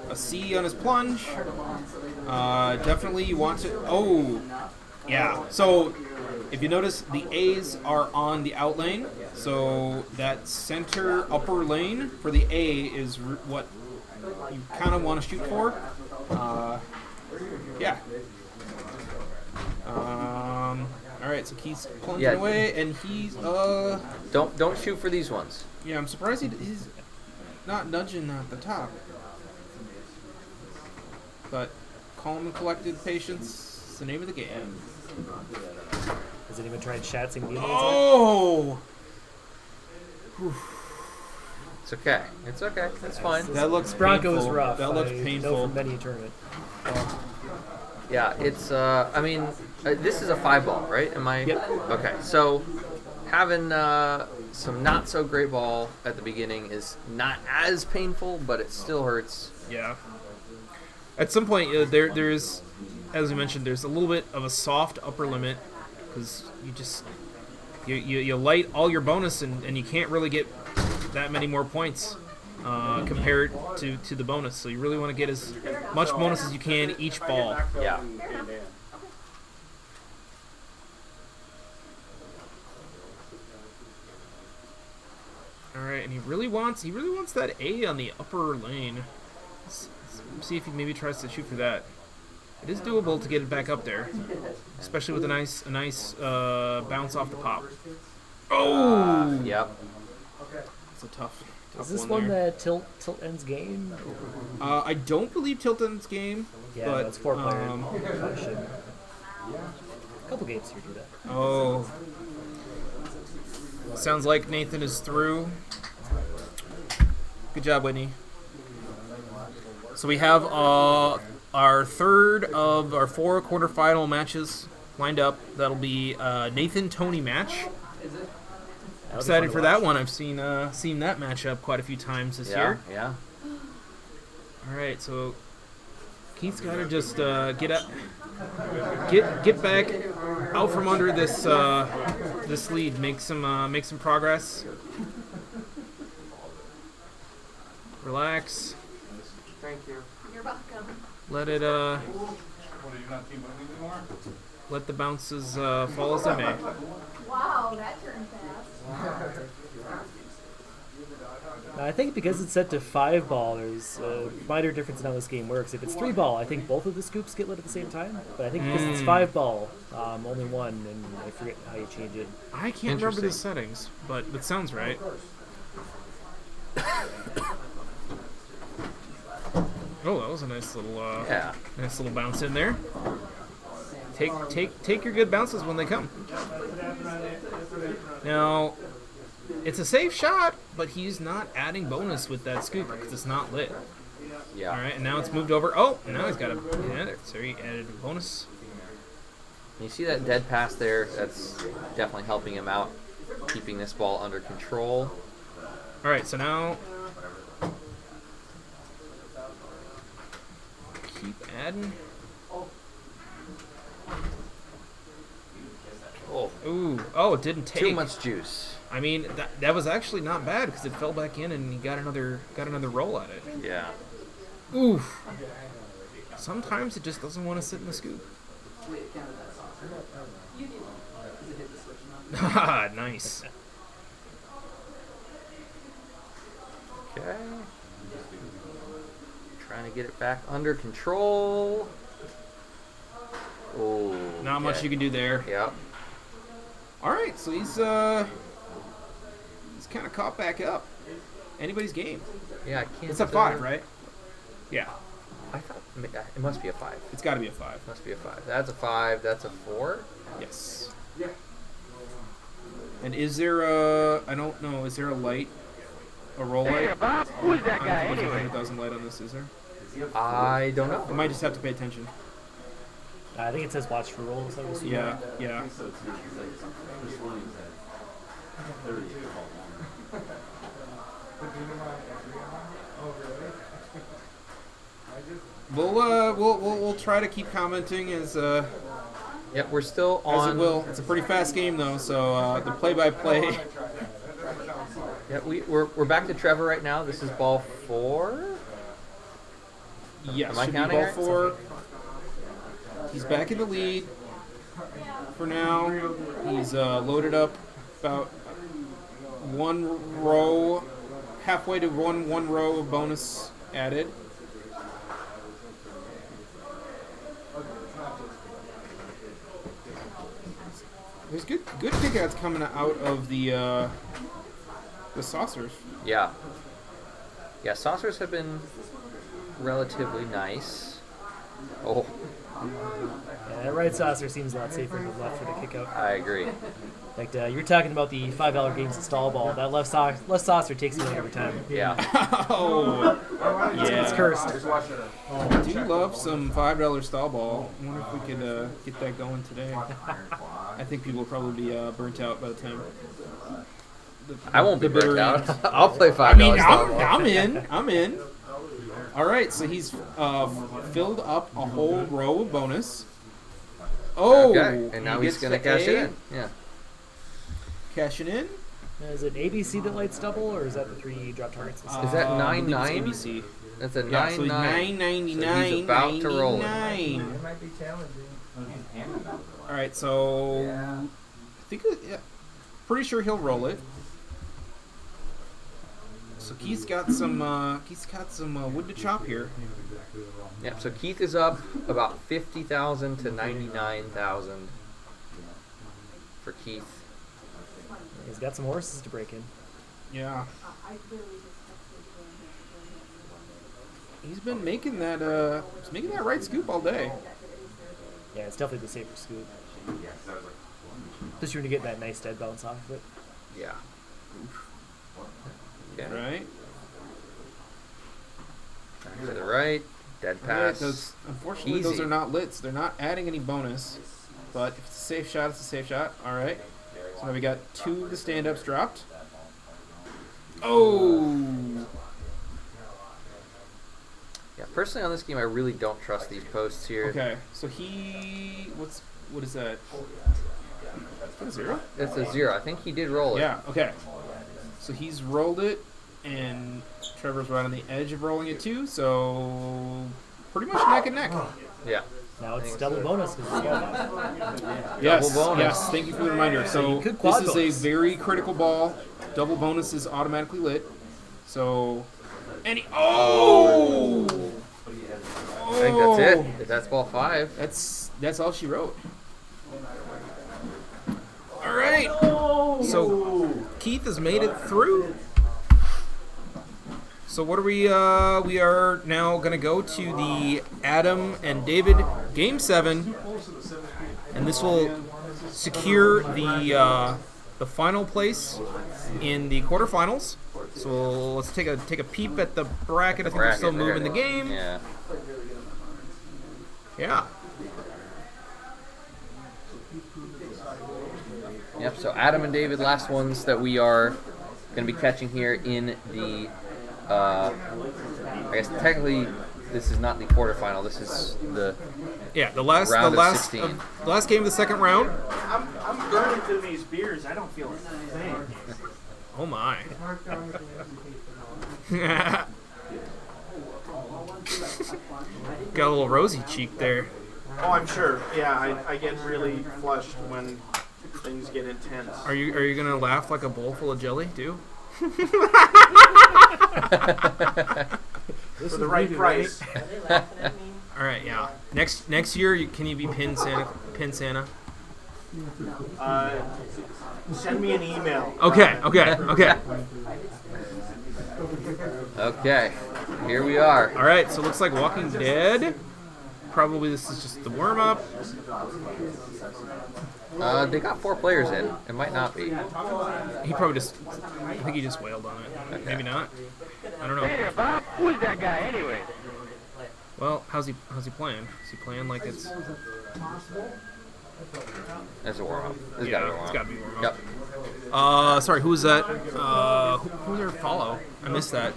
a C on his plunge. Definitely you want to. Oh, yeah. So if you notice, the A's are on the out lane. So that center upper lane for the A is what you kind of want to shoot for. Yeah. All right, so Keith's plunging away, and he's Don't shoot for these ones. Yeah, I'm surprised he's not nudging at the top. But calm and collected patience is the name of the game. Has anyone tried Shatzing Beam? Oh! It's okay. It's okay. That's fine. That looks Bronco is painful. rough. That looks I painful. know from many a tournament. Yeah, it's. I mean, this is a 5 ball, right? Am I? Yep. Okay, so having some not so great ball at the beginning is not as painful, but it still hurts. Yeah. At some point, there is, as we mentioned, there's a little bit of a soft upper limit because you just you light all your bonus and you can't really get that many more points compared to the bonus. So you really want to get as much bonus as you can each ball. Yeah. All right, and he really wants that A on the upper lane. Let's see if he maybe tries to shoot for that. It is doable to get it back up there, especially with a nice bounce off the pop. Oh, yep. It's a tough. Is this one the tilt ends game? I don't believe tilt ends game. Yeah, but it's 4 player. Probably should. A couple games here do that. Oh. Sounds like Nathan is through. Good job, Whitney. So we have our third of our 4 quarterfinal matches lined up. That'll be Nathan-Tony match. Excited for that one. I've seen that matchup quite a few times this year. Yeah. All right, so Keith's got to just get back out from under this this lead, make some progress. Relax. Thank you. You're welcome. Let it let the bounces fall as they may. Wow, that turned fast. I I think because it's set to 5-ball, there's a minor difference in how this game works. If it's 3-ball, I think both of the scoops get lit at the same time. But I think because it's 5-ball, only one, and I forget how you change it. I can't remember the settings, but it sounds right. Oh, that was a nice little nice little bounce in there. Take your good bounces when they come. Now, it's a safe shot, but he's not adding bonus with that scoop because it's not lit. Yeah. All right, and now it's moved over. Oh, and now he's got a so he added a bonus. You see that dead pass there? That's definitely helping him out, keeping this ball under control. All right, so now keep adding. Oh, it didn't take too much juice. I mean, that was actually not bad because it fell back in and he got another roll at it. Yeah. Oof. Sometimes it just doesn't want to sit in the scoop. Ah, nice. Okay. Trying to get it back under control. Oh. Not much you can do there. Yep. All right, so he's kind of caught back up. Anybody's game. Yeah, I can't. It's a 5, right? Yeah. I thought it must be a 5. It's got to be a 5. Must be a 5. That's a 5. That's a 4. Yes. Yeah. And is there a? I don't know. Is there a light? A roll light? Hey, Bob, who's that guy There's anyway? 100,000 light on this, is there? I don't know. You might just have to pay attention. I think it says watch for rolls. Yeah, yeah. We'll try to keep commenting as Yep, we're still on. As it will. It's a pretty fast game though, so the play-by-play. Yeah, we're back to Trevor right now. This is ball 4. Yes, Am I should be counting ball right? 4. He's back in the lead for now. He's loaded up about one row, halfway to one row of bonus added. There's good kickouts coming out of the saucers. Yeah. Yeah, saucers have been relatively nice. Oh. Yeah, that right saucer seems a lot safer than the left for the kick out. I agree. Like you're talking about the $5 games in stall ball. That left saucer takes me out every time. Yeah. Oh. Yeah. It's cursed. I do love some $5 stall ball. I wonder if we could get that going today. I think people will probably be burnt out by the time. I won't be burnt out. End. I'll play $5 I mean, stall ball. I'm in. All right, so he's filled up a whole row of bonus. Oh, okay. And now he's going to cash it in. Yeah. Cashing in. Is it ABC that lights double, or is that the 3 drop targets? Is that 9-9? ABC. That's a 9-9. Yeah, so he's 9.99. So he's about to roll it. It might be challenging. All right, so I think pretty sure he'll roll it. So Keith's got some wood to chop here. Yep. So Keith is up about 50,000 to 99,000 for Keith. He's got some horses to break in. Yeah. He's been making that right scoop all day. Yeah, it's definitely the safer scoop. Just you're gonna get that nice dead bounce off of it. Yeah. Okay. Right. To the right. Dead pass. Yeah, unfortunately, those are not lits. They're not adding any bonus. But if it's a safe shot, it's a safe shot. All right. So now we got 2 of the stand-ups dropped. Oh. Yeah, personally on this game, I really don't trust these posts here. Okay. So what is that? Is that a 0? It's a 0. I think he did roll it. Yeah. Okay. So he's rolled it, and Trevor's right on the edge of rolling it too. So pretty much neck and neck. Yeah. Now it's double bonus. Yes, double bonus. yes. Thank you for the reminder. So this is a very critical ball. Double bonus is automatically lit. So, oh! I think that's it. That's ball 5. That's all she wrote. All right. So Keith has made it through. So what are we? We are now going to go to the Adam and David Game 7, and this will secure the final place in the quarterfinals. So let's take a peep at the bracket. I think we're still moving the game. Yeah. Yeah. Yep, so Adam and David, last ones that we are going to be catching here in the, I guess technically this is not the quarterfinal, this is the round of 16. The last game of the second round. I'm burning through these beers. I don't feel a thing. Oh my. Got a little rosy cheek there. Oh, I'm sure. Yeah, I get really flushed when things get intense. Are you gonna laugh like a bowl full of jelly too? For the right price. All right, yeah. Next year, can you be Pin Santa? Send me an email. Okay. Okay, here we are. All right, so it looks like Walking Dead. Probably this is just the warm up. They got 4 players in. It might not be. He probably just. I think he just wailed on it. Okay. Maybe not. I don't know. Hey there, Bob. Who's that guy anyway? Well, how's he playing? Is he playing like it's? That's a warm up. It's gotta be a warm up. It's gotta be a warm up. Yep. Sorry, who was that? Who's our follow? I missed that.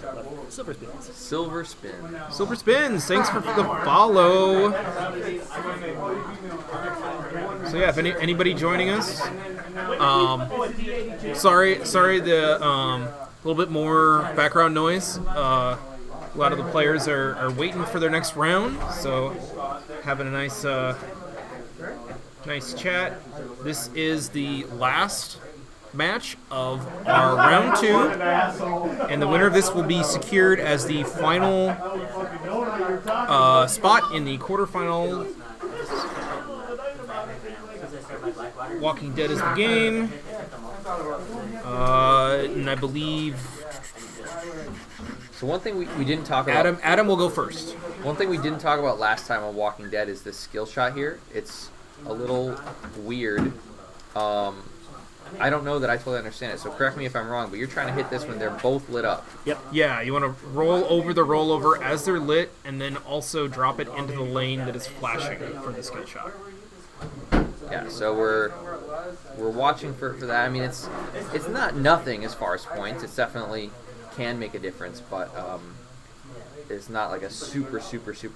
Silver Spins. Thanks for the follow. So yeah, if anybody joining us, sorry, the little bit more background noise. A lot of the players are waiting for their next round, so having a nice chat. This is the last match of our round 2, and the winner of this will be secured as the final spot in the quarterfinal. Walking Dead is the game, and I believe. So one thing we didn't talk about. Adam will go first. One thing we didn't talk about last time on Walking Dead is this skill shot here. It's a little weird. I don't know that I totally understand it, so correct me if I'm wrong, but you're trying to hit this when they're both lit up. Yep. Yeah, you want to roll over the rollover as they're lit, and then also drop it into the lane that is flashing for the skill shot. Yeah, so we're watching for that. I mean, it's not nothing as far as points. It's definitely can make a difference, but it's not like a super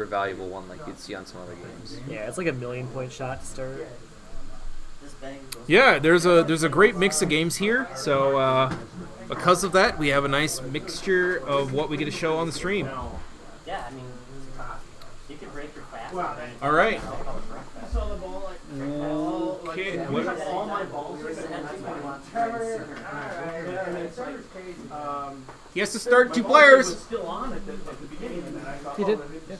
valuable one like you'd see on some other games. Yeah, it's like a 1,000,000-point shot to start. Yeah, there's a great mix of games here, so because of that, we have a nice mixture of what we get to show on the stream. Yeah, I mean, you can break your fast. All right. Okay. All my balls He has to start 2 players. He did. Yeah.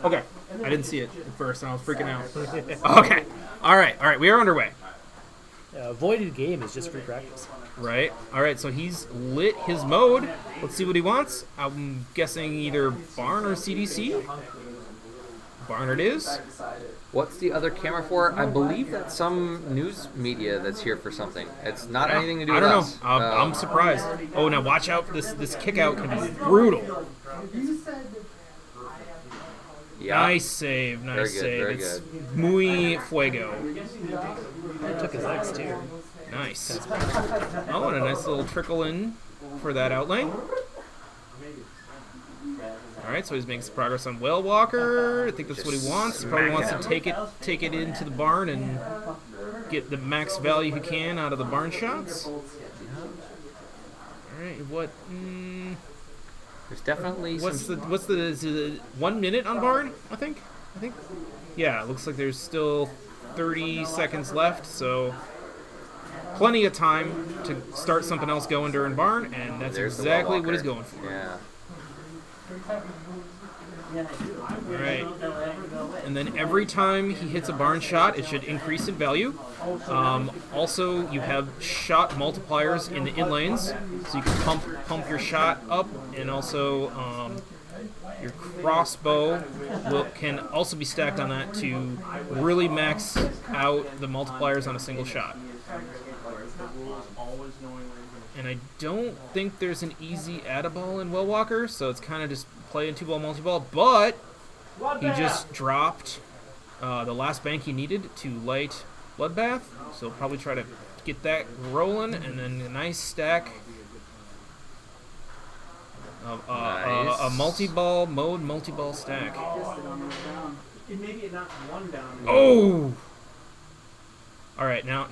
Okay. I didn't see it at first, and I was freaking out. Okay. All right. We are underway. Voided game is just free practice. Right. All right. So he's lit his mode. Let's see what he wants. I'm guessing either barn or CDC. Barn it is. What's the other camera for? I believe that's some news media that's here for something. It's not anything to do with us. I don't know. I'm surprised. Oh, now watch out. This kick out can be brutal. Yeah. Nice save. Very good. It's muy fuego. He took his X too. Nice. Oh, and a nice little trickle in for that outlane. All right, so he's making some progress on Whale Walker. I think that's what he wants. He probably wants to take it into the barn and get the max value he can out of the barn shots. All right, what? There's definitely is it 1 minute on barn? I think. Yeah, it looks like there's still 30 seconds left. So plenty of time to start something else going during barn, and that's There's the exactly ball what he's walker. going for. Yeah. All right. And then every time he hits a barn shot, it should increase in value. Also, you have shot multipliers in the in lanes, so you can pump your shot up, and also your crossbow can also be stacked on that to really max out the multipliers on a single shot. And I don't think there's an easy add-a-ball in Well Walker, so it's kind of just play in 2-ball multi-ball, but he just dropped the last bank he needed to light Bloodbath, so probably try to get that rolling, and then a nice stack of a multi-ball mode multi-ball stack. Maybe it knocks one down. Oh! All right, now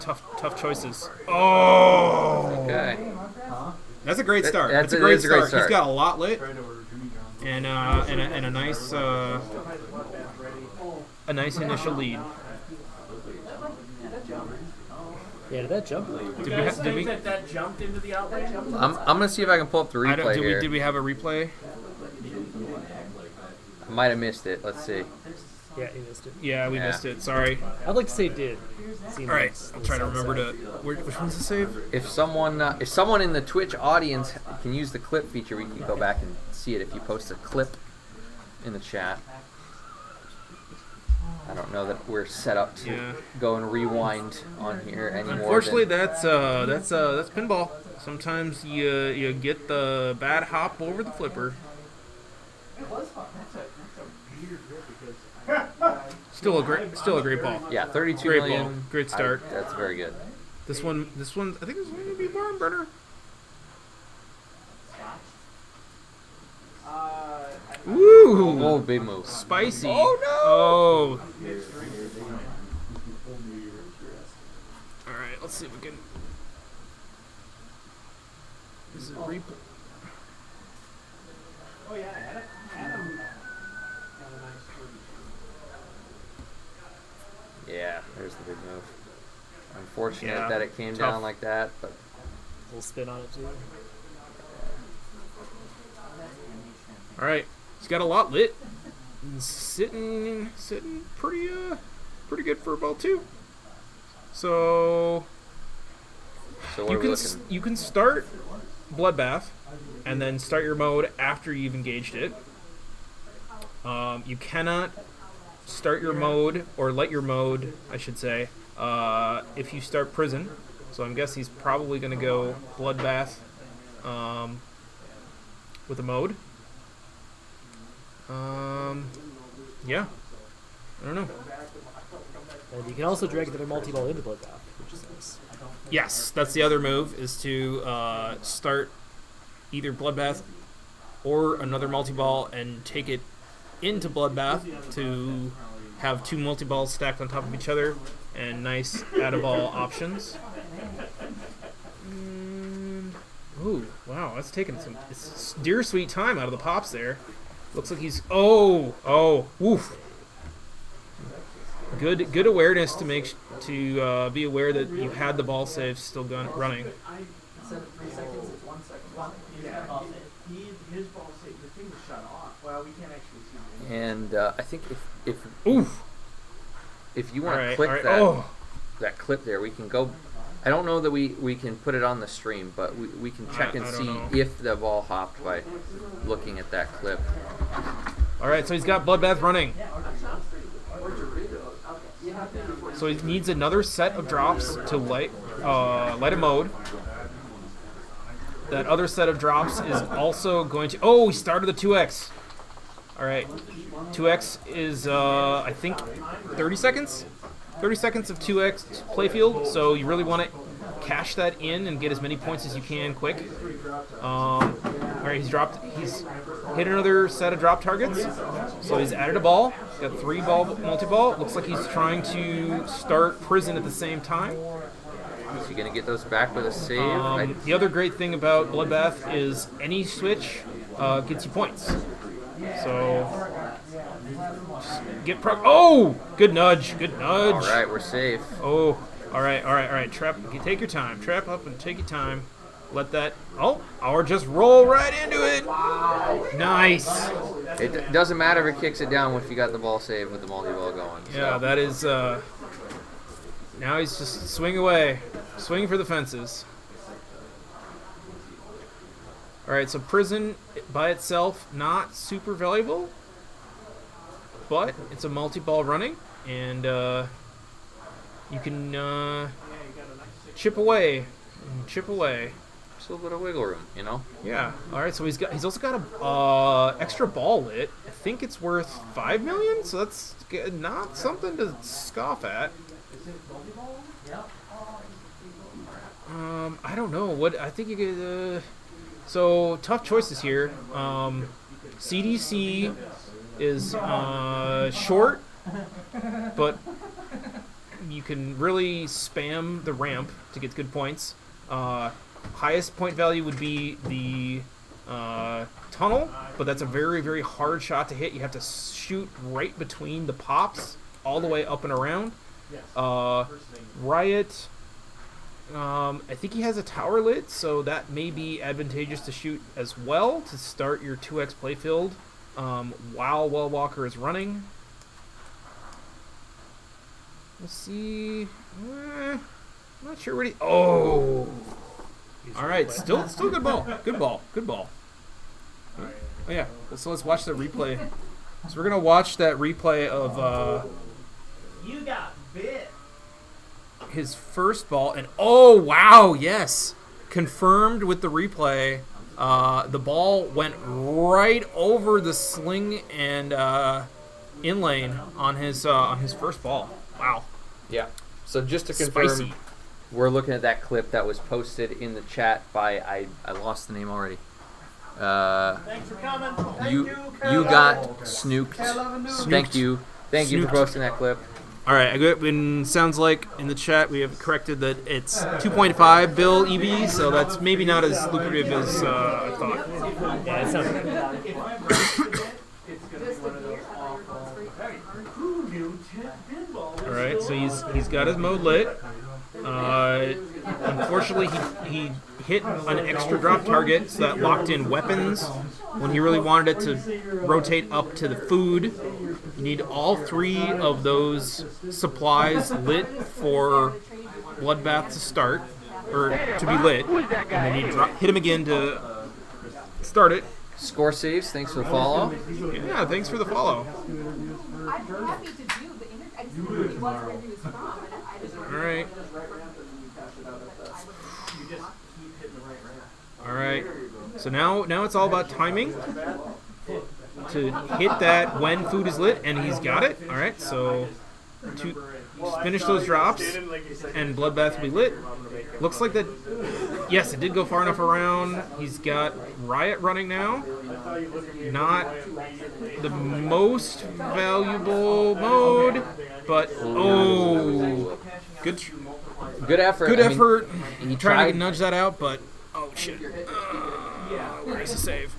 tough choices. Oh! Okay. That's a great start. That's a great start. great start. He's got a lot lit, and a nice initial lead. Yeah, did that jump? Did we? That jumped into the outlane? I'm gonna see if I can pull up the replay here. Did we have a replay? I might have missed it. Let's see. Yeah, he missed it. Yeah, we missed it. Sorry. I'd like to say did. All right, I'll try to remember to. Which one's the save? If someone in the Twitch audience can use the clip feature, we can go back and see it if you post a clip in the chat. I don't know that we're set up to go and rewind on here anymore. Unfortunately, that's pinball. Sometimes you get the bad hop over the flipper. Still a great ball. Yeah, 32 great million. Ball. Great start. That's very good. This one, I think this one will be barn burner. Ooh! Oh, big move. Spicy. Oh no! Oh. All right, let's see if we can. Is it replay? Oh yeah, Adam. Yeah, there's the big move. Unfortunate that it came down like that, but a little spin on it too. All right, he's got a lot lit. And sitting pretty good for a ball too. So what are we looking? You can start Bloodbath and then start your mode after you've engaged it. You cannot start your mode or light your mode, I should say, if you start Prison. So I'm guessing he's probably going to go Bloodbath with a mode. Yeah. I don't know. And you can also drag the multi-ball into Bloodbath, which is nice. Yes, that's the other move, is to start either Bloodbath or another multi-ball and take it into Bloodbath to have two multi-balls stacked on top of each other and nice add-a-ball options. Ooh, wow, that's taking some dear sweet time out of the pops there. Looks like he's woof. Good awareness to be aware that you had the ball save still running. His ball save, the thing was shut off. Well, we can't actually see it. And I think if you want to Right, click right. that clip there, we can go. I don't know that we can put it on the stream, but we can check and I don't see know. if the ball hopped by looking at that clip. All right, so he's got Bloodbath running. So he needs another set of drops to light a mode. That other set of drops is also going to... Oh, he started the 2x. All right. 2x is, I think, 30 seconds? 30 seconds of 2x playfield, so you really want to cash that in and get as many points as you can quick. All right, he's hit another set of drop targets, so he's added a ball. He's got 3-ball multi-ball. Looks like he's trying to start Prison at the same time. Is he going to get those back with a save? The other great thing about Bloodbath is any switch gets you points. So get Oh! Good nudge. All right, we're safe. Oh. All right. Trap. You take your time. Trap up and take your time. Let that. Oh, or just roll right into it. Nice. It doesn't matter if it kicks it down if you got the ball saved with the multi-ball going. Yeah, so. that is. Now he's just swing away, swing for the fences. All right, so prison by itself not super valuable, but it's a multi-ball running, and you can chip away. Just a little bit of wiggle room, you know. Yeah. All right. So he's also got a extra ball lit. I think it's worth $5 million. So that's not something to scoff at. I don't know what I think you could. So tough choices here. CDC is short, but you can really spam the ramp to get good points. Highest point value would be the tunnel, but that's a very, very hard shot to hit. You have to shoot right between the pops all the way up and around. Riot, I think he has a tower lit, so that may be advantageous to shoot as well to start your 2x playfield while Well Walker is running. Let's see. I'm not sure what he. Oh! Alright, still good ball. Good ball. Oh, yeah. So let's watch the replay. So we're going to watch that replay of. You got bit. His first ball, and oh wow, yes, confirmed with the replay. The ball went right over the sling and in lane on his first ball. Wow. Yeah. So just to confirm, Spicy. We're looking at that clip that was posted in the chat by I lost the name already. Thanks for coming. You got snooked. Thank you for posting that clip. All right, and sounds like in the chat we have corrected that it's 2.5 bill EV, so that's maybe not as lucrative as I thought. Yeah, it sounds All right, so he's got his mode lit. Unfortunately, he hit an extra drop target, so that locked in weapons when he really wanted it to rotate up to the food. You need all three of those supplies lit for Bloodbath to start, or to be lit, and then you hit him again to start it. Score saves, thanks for the follow. Yeah, thanks for the follow. I'm happy to do the interview. I just didn't know where he was from. All right. All right. So now it's all about timing to hit that when food is lit, and he's got it. All right. So to finish those drops, and Bloodbath will be lit. Looks like that. Yes, it did go far enough around. He's got Riot running now. Not the most valuable mode, but oh, good effort. Good effort. He trying to nudge that out, but oh shit. Where's the save?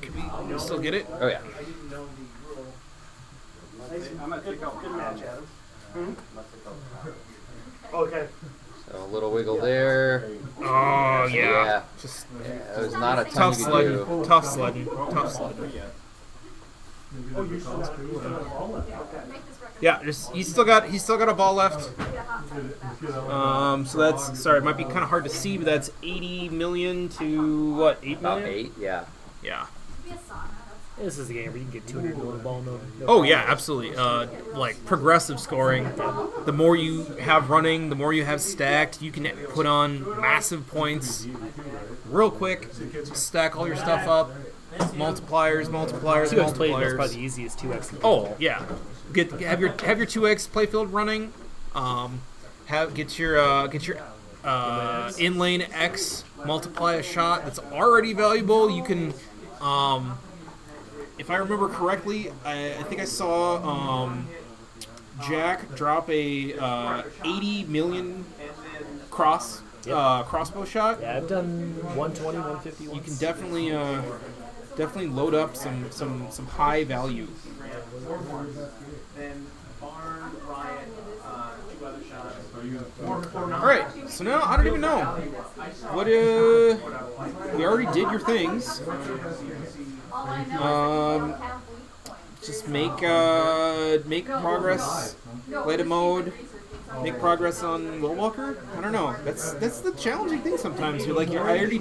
Can we still get it? Oh yeah. I'm gonna take out. Good match, Adam. Okay. So a little wiggle there. Oh yeah. It was not a ton tough you could sledding. do. Tough sledding. Yeah, he's still got a ball left. So that's it might be kind of hard to see, but that's 80 million to what? 8 million? About 8, yeah. Yeah. This is a game where you can get 200 gold ball. No Oh yeah, absolutely. Like progressive scoring. The more you have running, the more you have stacked. You can put on massive points real quick. Stack all your stuff up. Multipliers. 2x play is probably the easiest 2x. Oh yeah. Have your 2x playfield running. Get your in lane X, multiply a shot that's already valuable. You can, if I remember correctly, I think I saw Jack drop a 80 million crossbow shot. Yeah, I've done 120, 150. You can definitely load up some high value. Then Barn, Riot, 2 other shots. All right, so now I don't even know what. We already did your things. Just make progress. Lighted mode. Make progress on Will Walker. I don't know. That's the challenging thing sometimes. You're like, I already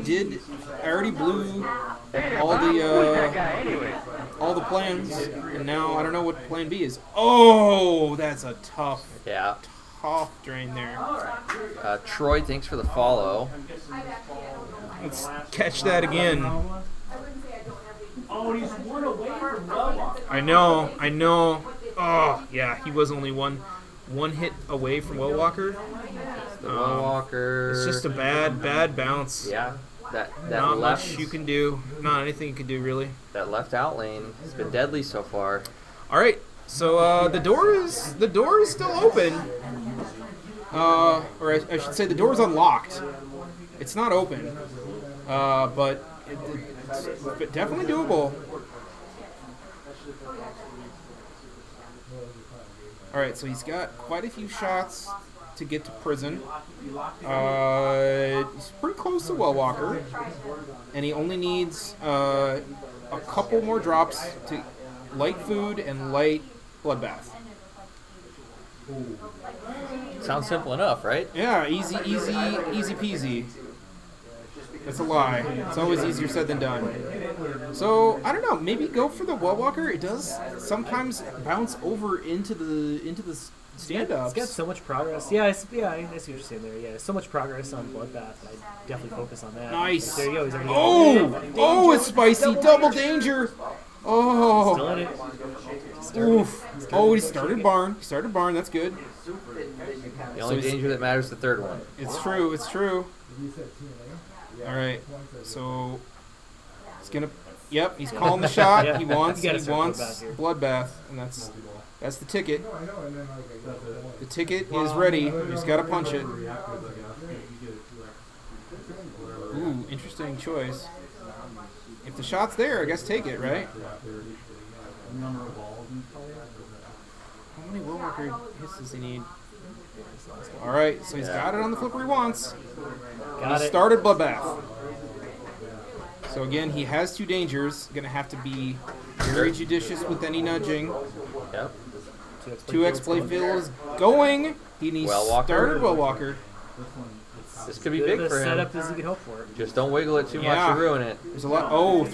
blew all the plans, and now I don't know what plan B is. Oh, that's a tough drain there. Troy, thanks for the follow. Let's catch that again. Oh, he's one away from Well. I know. Oh, yeah, he was only one hit away from Well Walker. Well Walker. It's just a bad bounce. Yeah. That not left, much you can do. Not anything you can do, really. That left out lane has been deadly so far. All right, so the door is still open, or I should say the door is unlocked. It's not open, but it's definitely doable. All right, so he's got quite a few shots to get to prison. He's pretty close to Well Walker, and he only needs a couple more drops to light food and light bloodbath. Sounds simple enough, right? Yeah, easy peasy. That's a lie. It's always easier said than done. So I don't know. Maybe go for the Well Walker. It does sometimes bounce over into the stand-ups. It's got so much progress. Yeah, I see what you're saying there. Yeah, so much progress on bloodbath. I definitely focus on that. Nice. There you go. He's already Oh, it's spicy. Double danger. Oh. Still in it. Oof. Oh, he started barn. That's good. The only danger that matters is the third one. It's true. All right. So he's gonna. Yep, he's calling the shot. Yeah. He wants bloodbath, and that's the ticket. The ticket is ready. He's got to punch it. Ooh, interesting choice. If the shot's there, I guess take it, right? How many Will Walker hits does he need? All right, so he's got it on the flipper he wants. He started bloodbath. So again, he has two dangers. Going to have to be very judicious with any nudging. Yep. 2x playfield is going. He needs started Well Walker. This could be big for him. Setup as you could hope for. Just don't wiggle it too much to ruin it. There's a lot. Oh,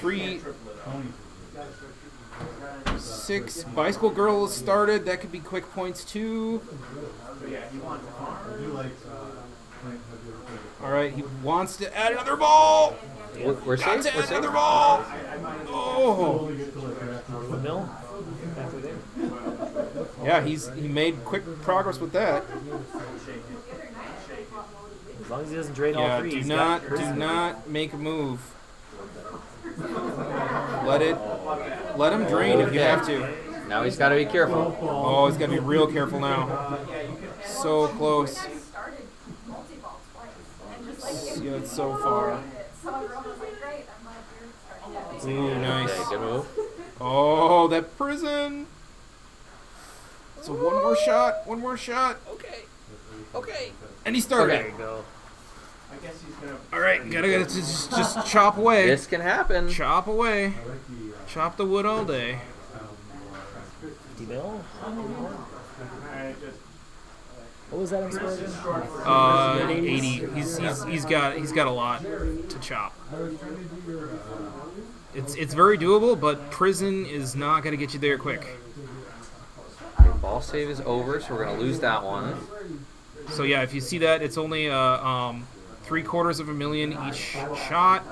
6 bicycle girl is started. That could be quick points too. All right, he wants to add another ball. We're safe. We're safe. Another ball. Oh. The mill. Halfway there. Yeah, he made quick progress with that. As long as he doesn't drain all three. Do not make a move. Let him drain if you have to. Now he's got to be careful. Oh, he's got to be real careful now. So close. Yeah, it's so far. Ooh, nice. Okay, good move. Oh, that prison. So one more shot. Okay. And he started. Okay. Go. All right, gotta just chop away. This can happen. Chop away. Chop the wood all day. D-mill? What was that on score again? 80. He's got a lot to chop. It's very doable, but prison is not gonna get you there quick. Ball save is over, so we're gonna lose that one. So yeah, if you see that, it's only 750,000 each shot.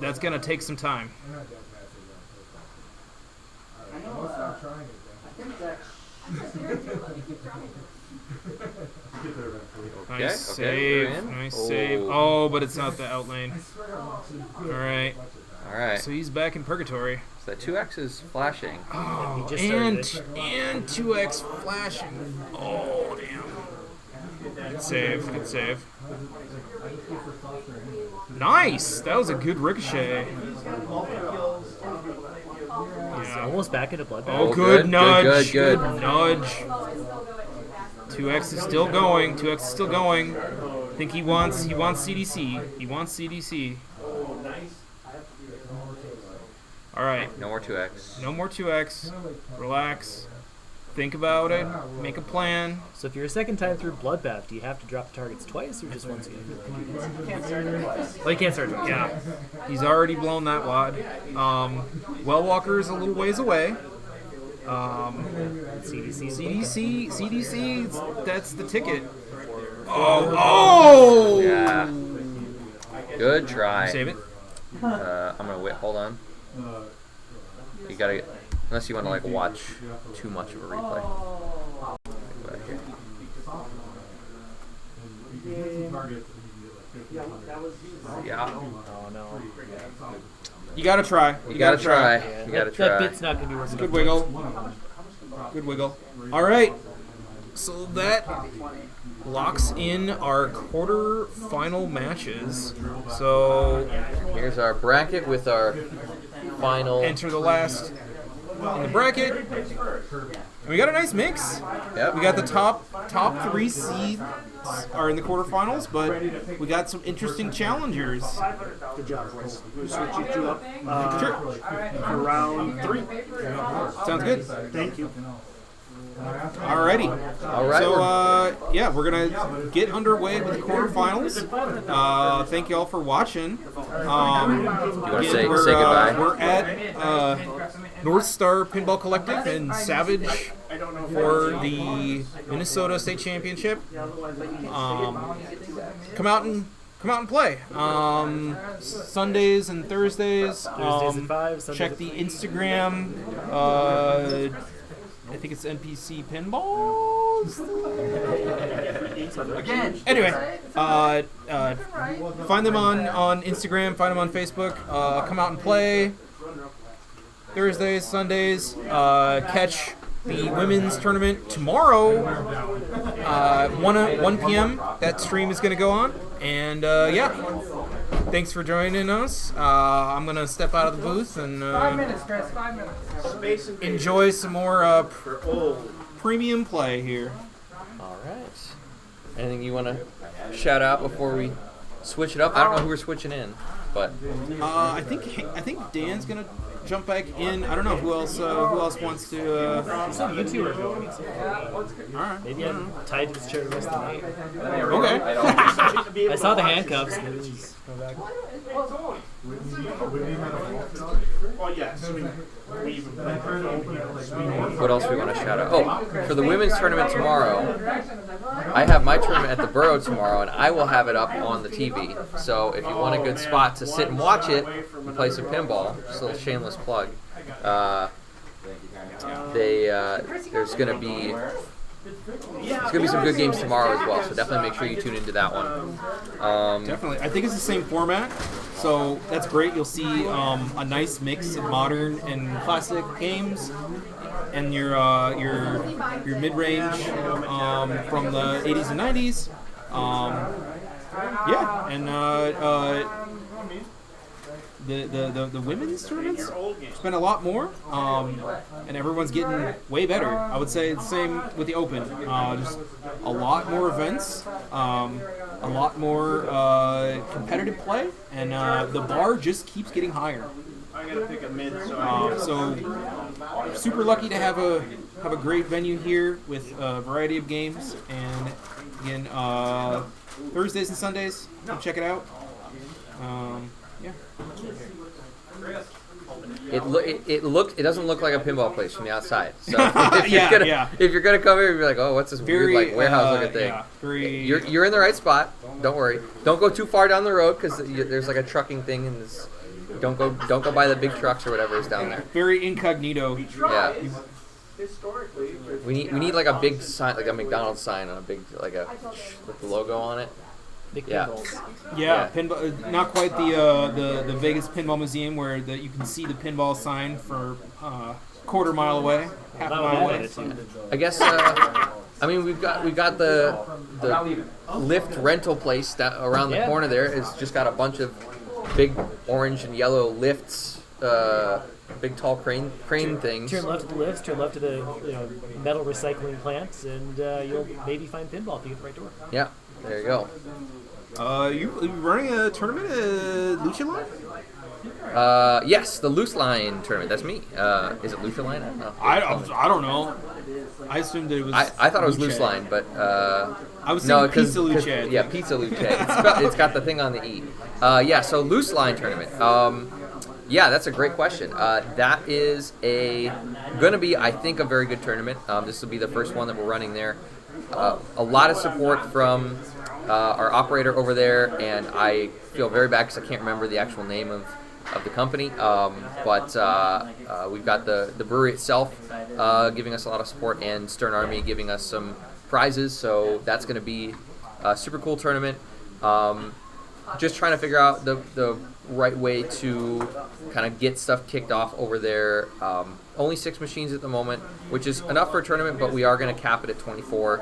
That's gonna take some time. Nice save. Nice save. Oh, but it's not the out lane. All right. So he's back in purgatory. So that 2x is flashing. Oh, and 2x flashing. Oh, damn. Good save. Good save. Nice. That was a good ricochet. He's almost back into bloodbath. Oh, good nudge. Good. Nudge. 2X is still going. 2X is still going. I think he wants CDC. He wants CDC. All right. No more 2X. No more 2X. Relax. Think about it. Make a plan. So if you're a second time through Bloodbath, do you have to drop the targets twice or just once again? You can't start it twice. Well, you can't start twice. Yeah. He's already blown that wad. Well Walker's a little ways away. CDC, that's the ticket. Oh! Yeah. Good try. Save it. I'm gonna wait. Hold on. You gotta, unless you want to like watch too much of a replay. Go back here. Yeah. Oh no. You gotta try. You gotta try. Yeah, You gotta that try. bit's not gonna be working. Good wiggle. Good wiggle. All right. So that locks in our quarter-final matches. So here's our bracket with our final. Enter the last in the bracket. And we got a nice mix. Yep. We got the top 3 seeds are in the quarterfinals, but we got some interesting challengers. Good job, boys. We'll switch you two up Sure. for round 3. Sounds good. Thank you. Alrighty. All right. So, yeah, we're going to get underway with the quarterfinals. Thank you all for watching. Do you want to say we're, goodbye? We're at North Star Pinball Collective in Savage for the Minnesota State Championship. Come out and play. Sundays and Thursdays. Thursdays at 5, Sundays Check at the Instagram. I think it's NPC Pinballs. Again. Anyway, find them on Instagram. Find them on Facebook. Come out and play. Thursdays, Sundays. Catch the women's tournament tomorrow. 1 p.m. That stream is going to go on. And yeah, thanks for joining us. I'm going to step out of the booth and 5 minutes, Chris. 5 minutes. enjoy some more premium play here. All right. Anything you want to shout out before we switch it up? I don't know who we're switching in, but I think Dan's gonna jump back in. I don't know who else wants to. So you two are going. All right. Maybe I'm tied to this chair the rest of the night. Okay. I saw the handcuffs. Maybe just go back. Oh, yeah. what else we want to shout out? Oh, for the women's tournament tomorrow, I have my tournament at the Borough tomorrow, and I will have it up on the TV. So if you want a good spot to sit and watch it and play some pinball, just a little shameless plug. There's gonna be some good games tomorrow as well. So definitely make sure you tune into that one. Definitely. I think it's the same format, so that's great. You'll see a nice mix of modern and classic games, and your mid-range from the 80s and 90s. Yeah, and the women's tournaments spend a lot more, and everyone's getting way better. I would say the same with the Open. Just a lot more events, a lot more competitive play, and the bar just keeps getting higher. I gotta pick a mid, so super lucky to have a great venue here with a variety of games, and again Thursdays and Sundays. Come check it out. Yeah. It doesn't look like a pinball place from the outside. So if you're gonna come here and be like, oh, what's this weird like warehouse looking thing? Yeah, you're in the right spot. Don't worry. Don't go too far down the road because there's like a trucking thing and this. Don't go by the big trucks or whatever is down there. Very incognito. Yeah. We need like a big sign, like a McDonald's sign on a big with the logo on it. Big pinballs. Yeah, pinball. Not quite the Vegas Pinball Museum where you can see the pinball sign for quarter mile away, half a mile away. I guess. I mean, we've got the lift rental place that around the corner there. It's just got a bunch of big orange and yellow lifts big tall crane things. Turn left to the lifts, turn left to the metal recycling plants, and you'll maybe find pinball if you get the right door. Yeah, there you go. You running a tournament at Lucha Line? Yes, the Loose Line tournament. That's me. Is it Lucha Line? I don't know. I don't know. I assumed that it was. I thought it was Lucha. Loose Line, but I was no, thinking Pizza Lucha. Yeah, Pizza Lucha. It's got the thing on the E. Yeah, so Loose Line tournament. Yeah, that's a great question. That is going to be, I think, a very good tournament. This will be the first one that we're running there. A lot of support from our operator over there, and I feel very bad because I can't remember the actual name of the company. But we've got the brewery itself giving us a lot of support, and Stern Army giving us some prizes. So that's going to be a super cool tournament. Just trying to figure out the right way to kind of get stuff kicked off over there. Only 6 machines at the moment, which is enough for a tournament, but we are going to cap it at 24,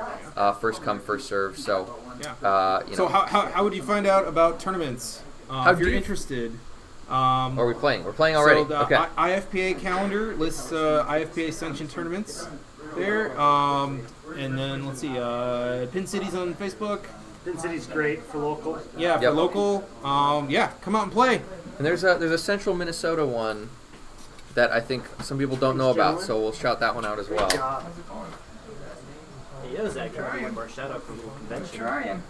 first come, first serve. So, So how would you find out about tournaments? If you're interested. Are we playing? We're playing already. So the Okay. IFPA calendar lists IFPA sanctioned tournaments there. And then let's see, Pin City's on Facebook. Pin City's great for local. Yeah, for local. Yeah, come out and play. And there's a Central Minnesota one that I think some people don't know about, so we'll shout that one out as well. It was actually one more shout out for a little convention. Trying.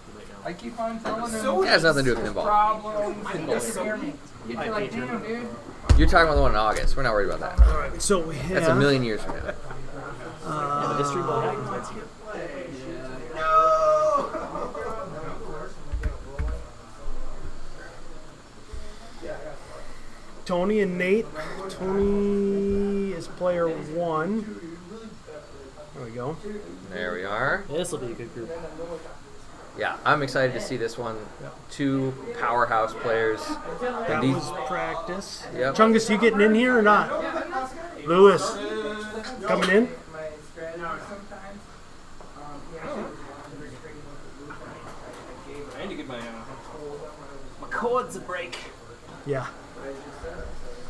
I keep on telling them. It has nothing to do with pinball. Problems. They just hear me. You're like, damn, dude. You're talking about the one in August. We're not worried about that. All right, so we have. That's a million years from now. The history will happen once a year. Tony and Nate. Tony is player 1. There we go. There we are. This will be a good group. Yeah, I'm excited to see this one. 2 powerhouse players. That was practice. Yep. Chungus, you getting in here or not? Lewis, coming in? I need to get my cords a break. Yeah.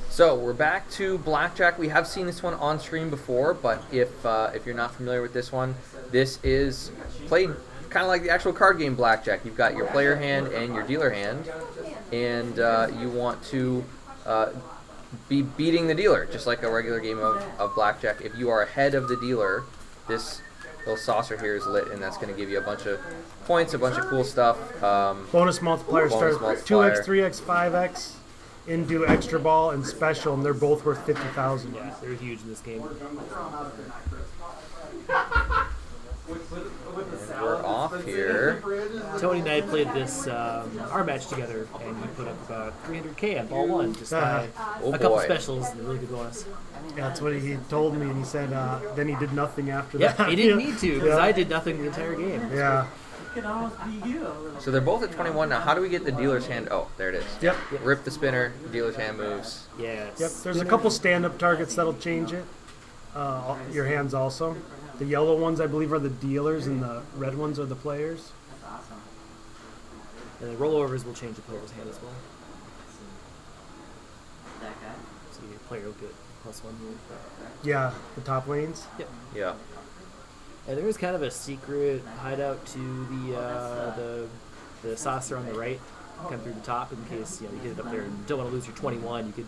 So we're back to blackjack. We have seen this one on stream before, but if you're not familiar with this one, this is played kind of like the actual card game blackjack. You've got your player hand and your dealer hand, and you want to be beating the dealer, just like a regular game of blackjack. If you are ahead of the dealer, this little saucer here is lit, and that's going to give you a bunch of points, a bunch of cool stuff. Bonus multiplier starts multiplier. 2x, 3x, 5x. Into extra ball and special, and they're both worth 50,000. Yeah, they're huge in this game. And we're off here. Tony and I played this our match together, and he put up about 300K on ball 1 just by a couple specials and a really good bonus. Yeah, that's what he told me, and he said then he did nothing after Yeah, that. he didn't need to because I did nothing the entire game. Yeah. So they're both at 21 now. How do we get the dealer's hand? Oh, there it is. Yep. Rip the spinner, dealer's hand moves. Yeah. Yep. There's a couple stand-up targets that'll change it. Your hands also. The yellow ones, I believe, are the dealers, and the red ones are the players. And the rollovers will change the player's hand as well. So your player will get +1. Yeah, the top lanes. Yep. Yeah. And there is kind of a secret hideout to the saucer on the right, come through the top in case you get it up there and don't want to lose your 21. You could,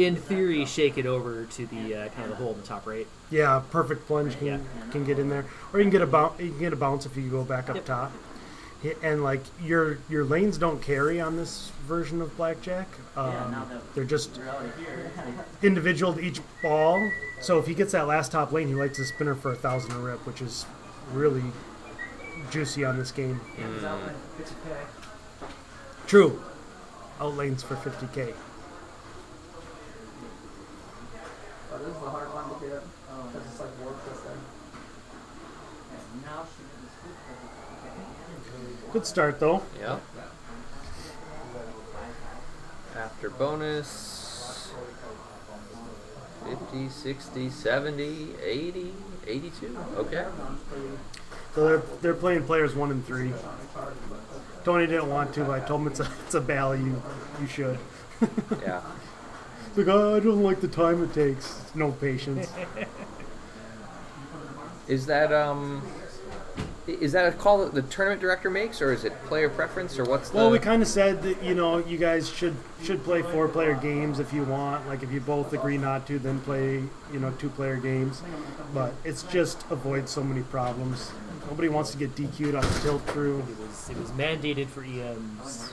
in theory, shake it over to the kind of the hole in the top right. Yeah, perfect plunge can get in there, or you can get a bounce. You can get a bounce if you go back up top. And like your lanes don't carry on this version of blackjack. They're just individual to each ball. So if he gets that last top lane, he likes a spinner for 1,000 a rip, which is really juicy on this game. True. Out lanes for 50K. But this is a hard one to get because it's like warp system. Good start though. Yeah. After bonus, 50, 60, 70, 80, 82. Okay. So they're playing players 1 and 3. Tony didn't want to, but I told him it's a value. You should. Yeah. Like, oh, I don't like the time it takes. No patience. Is that a call that the tournament director makes, or is it player preference, or what's the? Well, we kind of said that you guys should play 4-player games if you want. Like if you both agree not to, then play 2-player games. But it's just avoid so many problems. Nobody wants to get DQ'd on a tilt through. It was mandated for EMs,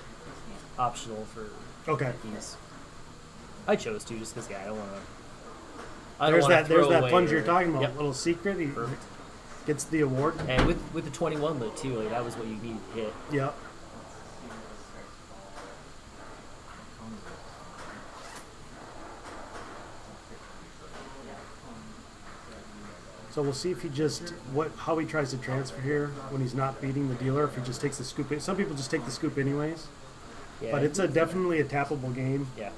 optional for EMs. I chose to just because I don't want to. There's that plunger you're talking about. Yep. Little secret. He gets the award. And with the 21 lit too, like that was what you needed to hit. Yeah. So we'll see if he how he tries to transfer here when he's not beating the dealer. If he just takes the scoop. Some people just take the scoop anyways. Yeah. But it's definitely a tappable game. Yeah.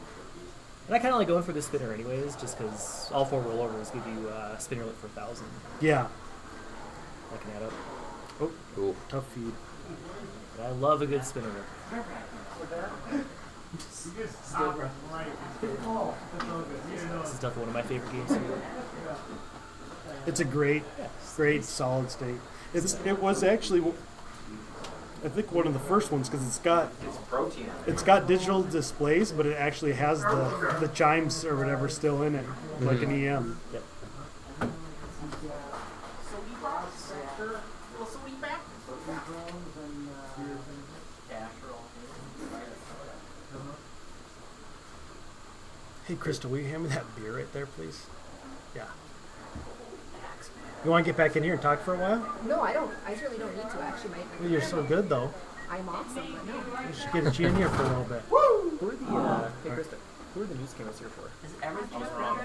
And I kind of like going for the spinner anyways, just because all 4 rollovers give you spinner lit for 1,000. Yeah. I can add up. Oh, cool. Tough feed. But I love a good spinner lit. This is definitely one of my favorite games here. It's a great solid state. It was actually, I think, one of the first ones because it's got digital displays, but it actually has the chimes or whatever still in it, like an EM. Yep. Hey, Crystal, will you hand me that beer right there, please? Yeah. You want to get back in here and talk for a while? No, I don't. I really don't need to, actually. Well, you're so good, though. I'm awesome, but no. We should get you in here for a little bit. Woo! Who are the, hey, Krista, who are the news cameras here for? Is everything wrong?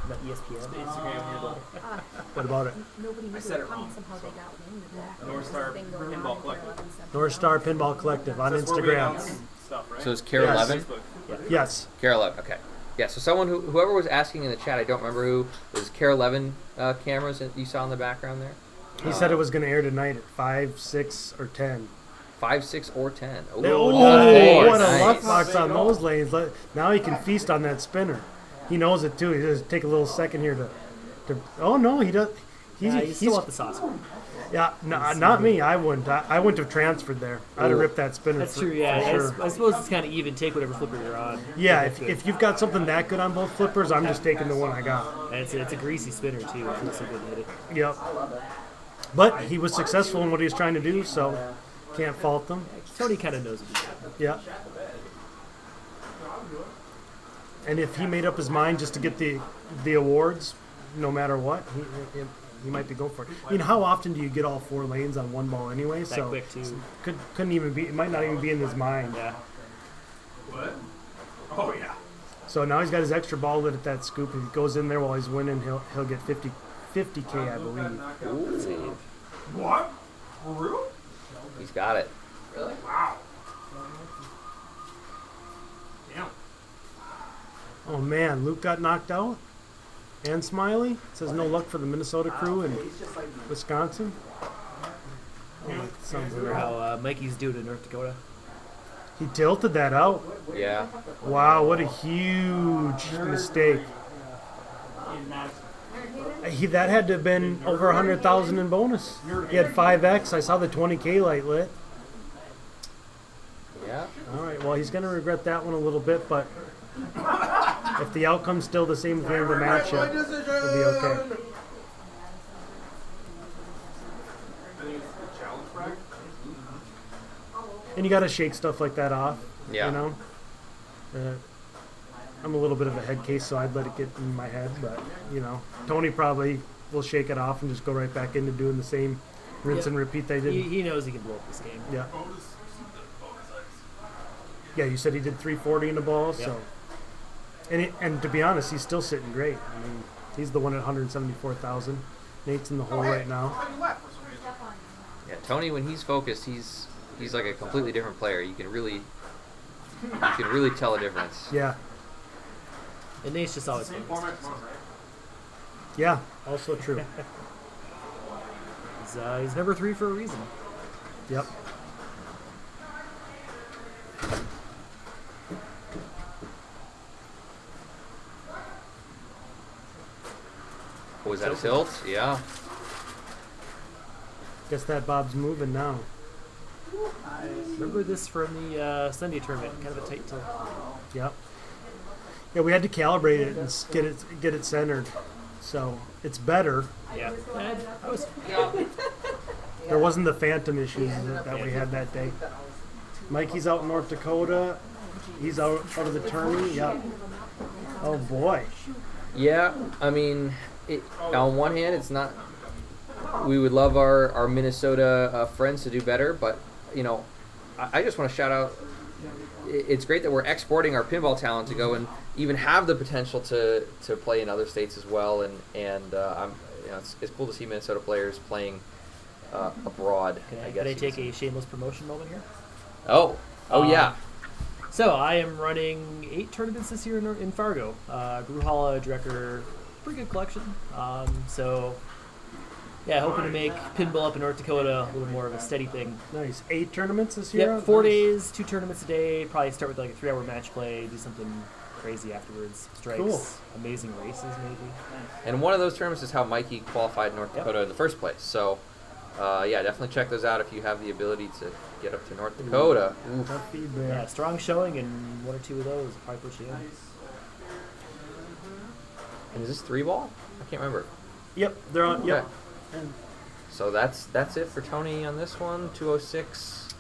Not ESPN? The Instagram here. What about it? Nobody I said it wrong. Somehow they got wind of that. North Star Pinball Collective. North Star Pinball Collective on Instagram. Stuff, right? So it's Care 11? Yes. Care 11, okay. Yeah, so whoever was asking in the chat, I don't remember who, was Care 11 cameras that you saw in the background there? He said it was going to air tonight at 5, 6, or 10. 5, 6, or 10. What a luck box on those lanes. Now he can feast on that spinner. He knows it too. He just take a little second here to oh no, he does. He's still at the sauce. Yeah, no, not me. I wouldn't. I wouldn't have transferred there. I'd have ripped that spinner. That's true. Yeah, sure. I suppose it's kind of even. Take whatever flipper you're on. Yeah, if you've got something that good on both flippers, I'm just taking the one I got. And it's a greasy spinner too. It feels so good to hit it. Yep. But he was successful in what he was trying to do, so can't fault them. Tony kind of knows what he's doing. Yeah. And if he made up his mind just to get the awards, no matter what, he might be going for it. You know, how often do you get all 4 lanes on one ball anyway? That so quick too. Couldn't even be. It might not even be in his mind. Yeah. What? Oh yeah. So now he's got his extra ball lit at that scoop. If he goes in there while he's winning, he'll get 50K, I believe. Ooh. What? For real? He's got it. Really? Wow. Damn. Oh man, Luke got knocked out. And Smiley. It says no luck for the Minnesota crew in Wisconsin. Oh, sounds remember how Mikey's doing in North Dakota. He tilted that out. Yeah. Wow, what a huge mistake. That had to have been over 100,000 in bonus. He had 5X. I saw the 20K light lit. Yeah. All right. Well, he's going to regret that one a little bit, but if the outcome's still the same at the end of the match, it'll be okay. And you got to shake stuff like that off. Yeah. You know. I'm a little bit of a head case, so I'd let it get in my head, but you know, Tony probably will shake it off and just go right back into doing the same rinse and repeat they did. He knows he can blow up this game. Yeah. Yeah, you said he did 340 in the ball, so. And to be honest, he's still sitting great. I mean, he's the one at 174,000. Nate's in the hole right now. Yeah, Tony, when he's focused, he's like a completely different player. You can really tell a difference. Yeah. And Nate's just always focused. Yeah, also true. He's number 3 for a reason. Yep. Oh, was that a tilt? Yeah. Guess that Bob's moving now. Remember this from the Sunday tournament? Kind of a tight tilt. Yep. Yeah, we had to calibrate it and get it centered, so it's better. Yeah. I was. There wasn't the phantom issues that we had that day. Mikey's out in North Dakota. He's out of the tourney. Yep. Oh boy. Yeah, I mean, on one hand, it's not. We would love our Minnesota friends to do better, but I just want to shout out. It's great that we're exporting our pinball talent to go and even have the potential to play in other states as well, and it's cool to see Minnesota players playing abroad. Can I take a shameless promotion moment here? Oh yeah. So I am running 8 tournaments this year in Fargo. Gruhala, Drecker, pretty good collection. So yeah, hoping to make pinball up in North Dakota a little more of a steady thing. Nice. 8 tournaments this year? Yep, 4 days, 2 tournaments a day. Probably start with like a 3-hour match play, do something crazy afterwards. Strikes, cool. Amazing races maybe. And one of those tournaments is how Mikey qualified in North Dakota in the first place. So yeah, definitely check those out if you have the ability to get up to North Dakota. Tough feedback. Yeah, strong showing, and 1 or 2 of those probably push you in. And is this 3-ball? I can't remember. Yep, they're on. Yep. Okay. So that's it for Tony on this one. 206.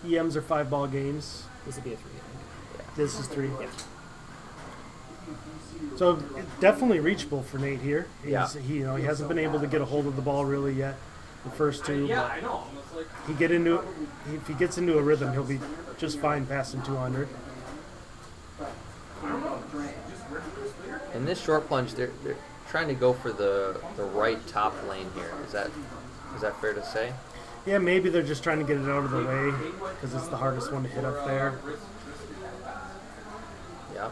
EMs are 5-ball games. This will be a 3, I think. Yeah. This is 3. Yeah. So definitely reachable for Nate here. He hasn't been able to get a hold of the ball really yet. The first 2. Yeah, I know. If he gets into a rhythm, he'll be just fine passing 200. In this short plunge, they're trying to go for the right top lane here. Is that fair to say? Yeah, maybe they're just trying to get it out of the way because it's the hardest one to hit up there. Yeah.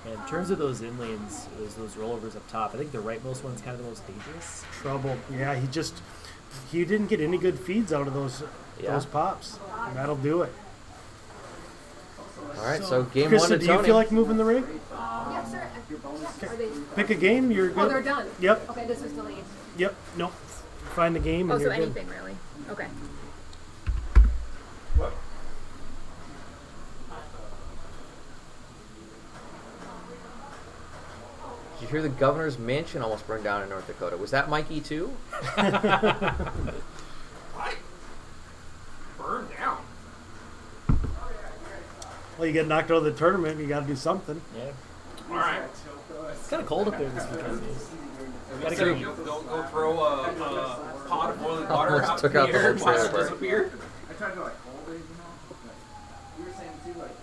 And in terms of those in lanes, those rollovers up top, I think the rightmost one's kind of the most dangerous. Trouble. Yeah, he didn't get any good feeds out of those pops. And that'll do it. All right, so game Krista, 1 to do Tony. you feel like moving the rig? Yeah, sure. Are they... Pick a game. You're good. Oh, they're done? Yep. Okay, this was delayed. Yep. Nope. Find the game. Oh, And so you're good. anything really? Okay. Did you hear the governor's mansion almost burned down in North Dakota? Was that Mikey too? Burned down. Well, you get knocked out of the tournament. You got to do something. Yeah. All right. It's kind of cold up there this weekend. Gotta So go. don't go throw a pot of boiling water Almost out took in out the the air whole and watch it trailer. disappear. I tried to like hold it, Like, you were saying too, like.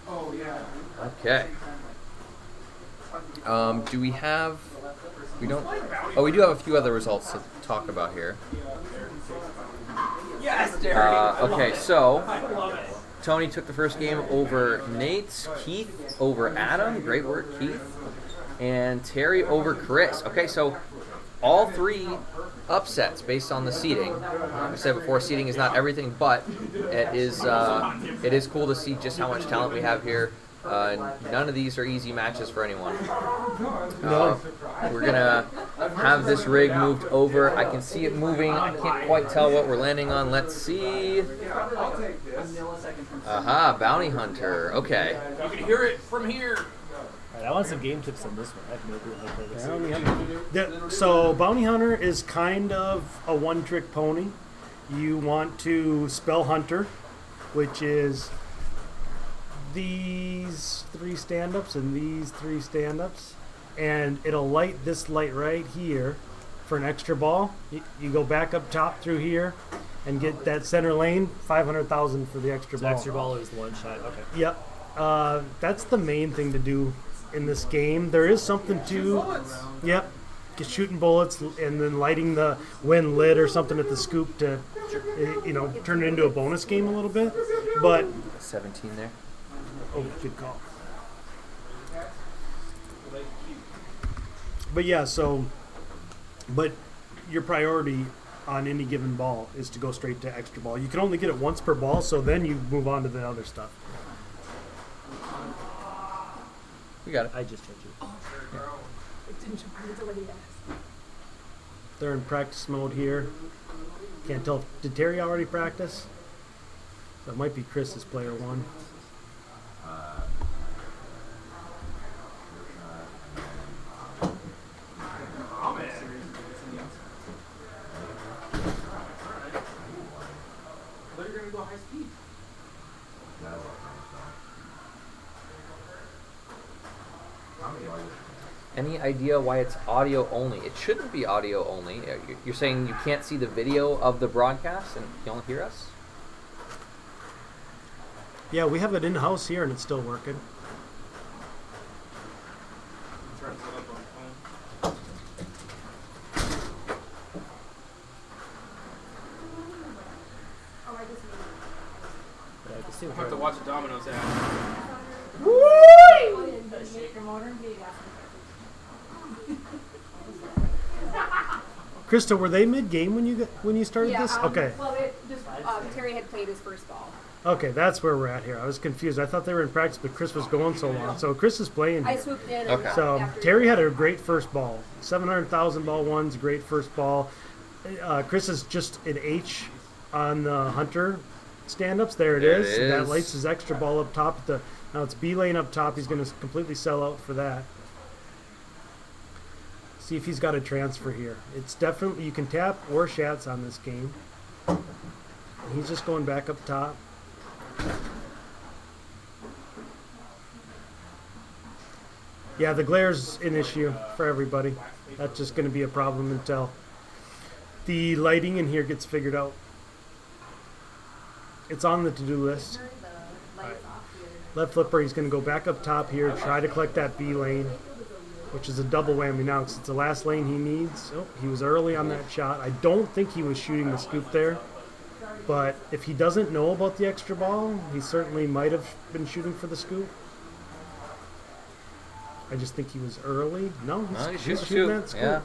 Oh yeah. Okay. Do we have? We don't. Oh, we do have a few other results to talk about here. Yes, Derek. Okay, so Tony took the first game over Nate, Keith over Adam. Great work, Keith. And Terry over Chris. Okay, so all 3 upsets based on the seeding. I said before, seeding is not everything, but it is cool to see just how much talent we have here. None of these are easy matches for anyone. We're gonna have this rig moved over. I can see it moving. I can't quite tell what we're landing on. Let's see. Aha, Bounty Hunter. Okay. You can hear it from here. All right, I want some game tips on this one. I have no clue how to play this. So Bounty Hunter is kind of a one-trick pony. You want to spell Hunter, which is these 3 stand-ups and these 3 stand-ups, and it'll light this light right here for an extra ball. You go back up top through here and get that center lane, 500,000 for the extra So ball. extra ball is the one shot. Okay. Yep. That's the main thing to do in this game. There is something to, yep, just shooting bullets and then lighting the when lit or something at the scoop to, turn it into a bonus game a little bit. But 17 there. oh, good call. But yeah, but your priority on any given ball is to go straight to extra ball. You can only get it once per ball, so then you move on to the other stuff. We got it. I just changed it. They're in practice mode here. Can't tell. Did Terry already practice? That might be Chris's player one. Any idea why it's audio only? It shouldn't be audio only. You're saying you can't see the video of the broadcast and you only hear us? Yeah, we have it in-house here and it's still working. I'll have to watch a Domino's ad. Krista, were they mid-game when you started this? Okay. Well, Terry had played his first ball. Okay, that's where we're at here. I was confused. I thought they were in practice, but Chris was going so long. So Chris is playing. I swooped in. Okay. So Terry had a great first ball. 700,000 ball one's a great first ball. Chris is just an H on the Hunter stand-ups. There it is. That lights his extra ball up top. Now it's B lane up top. He's going to completely sell out for that. See if he's got a transfer here. It's definitely, you can tap or shats on this game. He's just going back up top. Yeah, the glare's an issue for everybody. That's just going to be a problem until the lighting in here gets figured out. It's on the to-do list. Left flipper, he's going to go back up top here, try to collect that B lane, which is a double whammy now because it's the last lane he needs. Oh, he was early on that shot. I don't think he was shooting the scoop there, but if he doesn't know about the extra ball, he certainly might have been shooting for the scoop. I just think he was early. No, he's shooting that scoop. Yeah.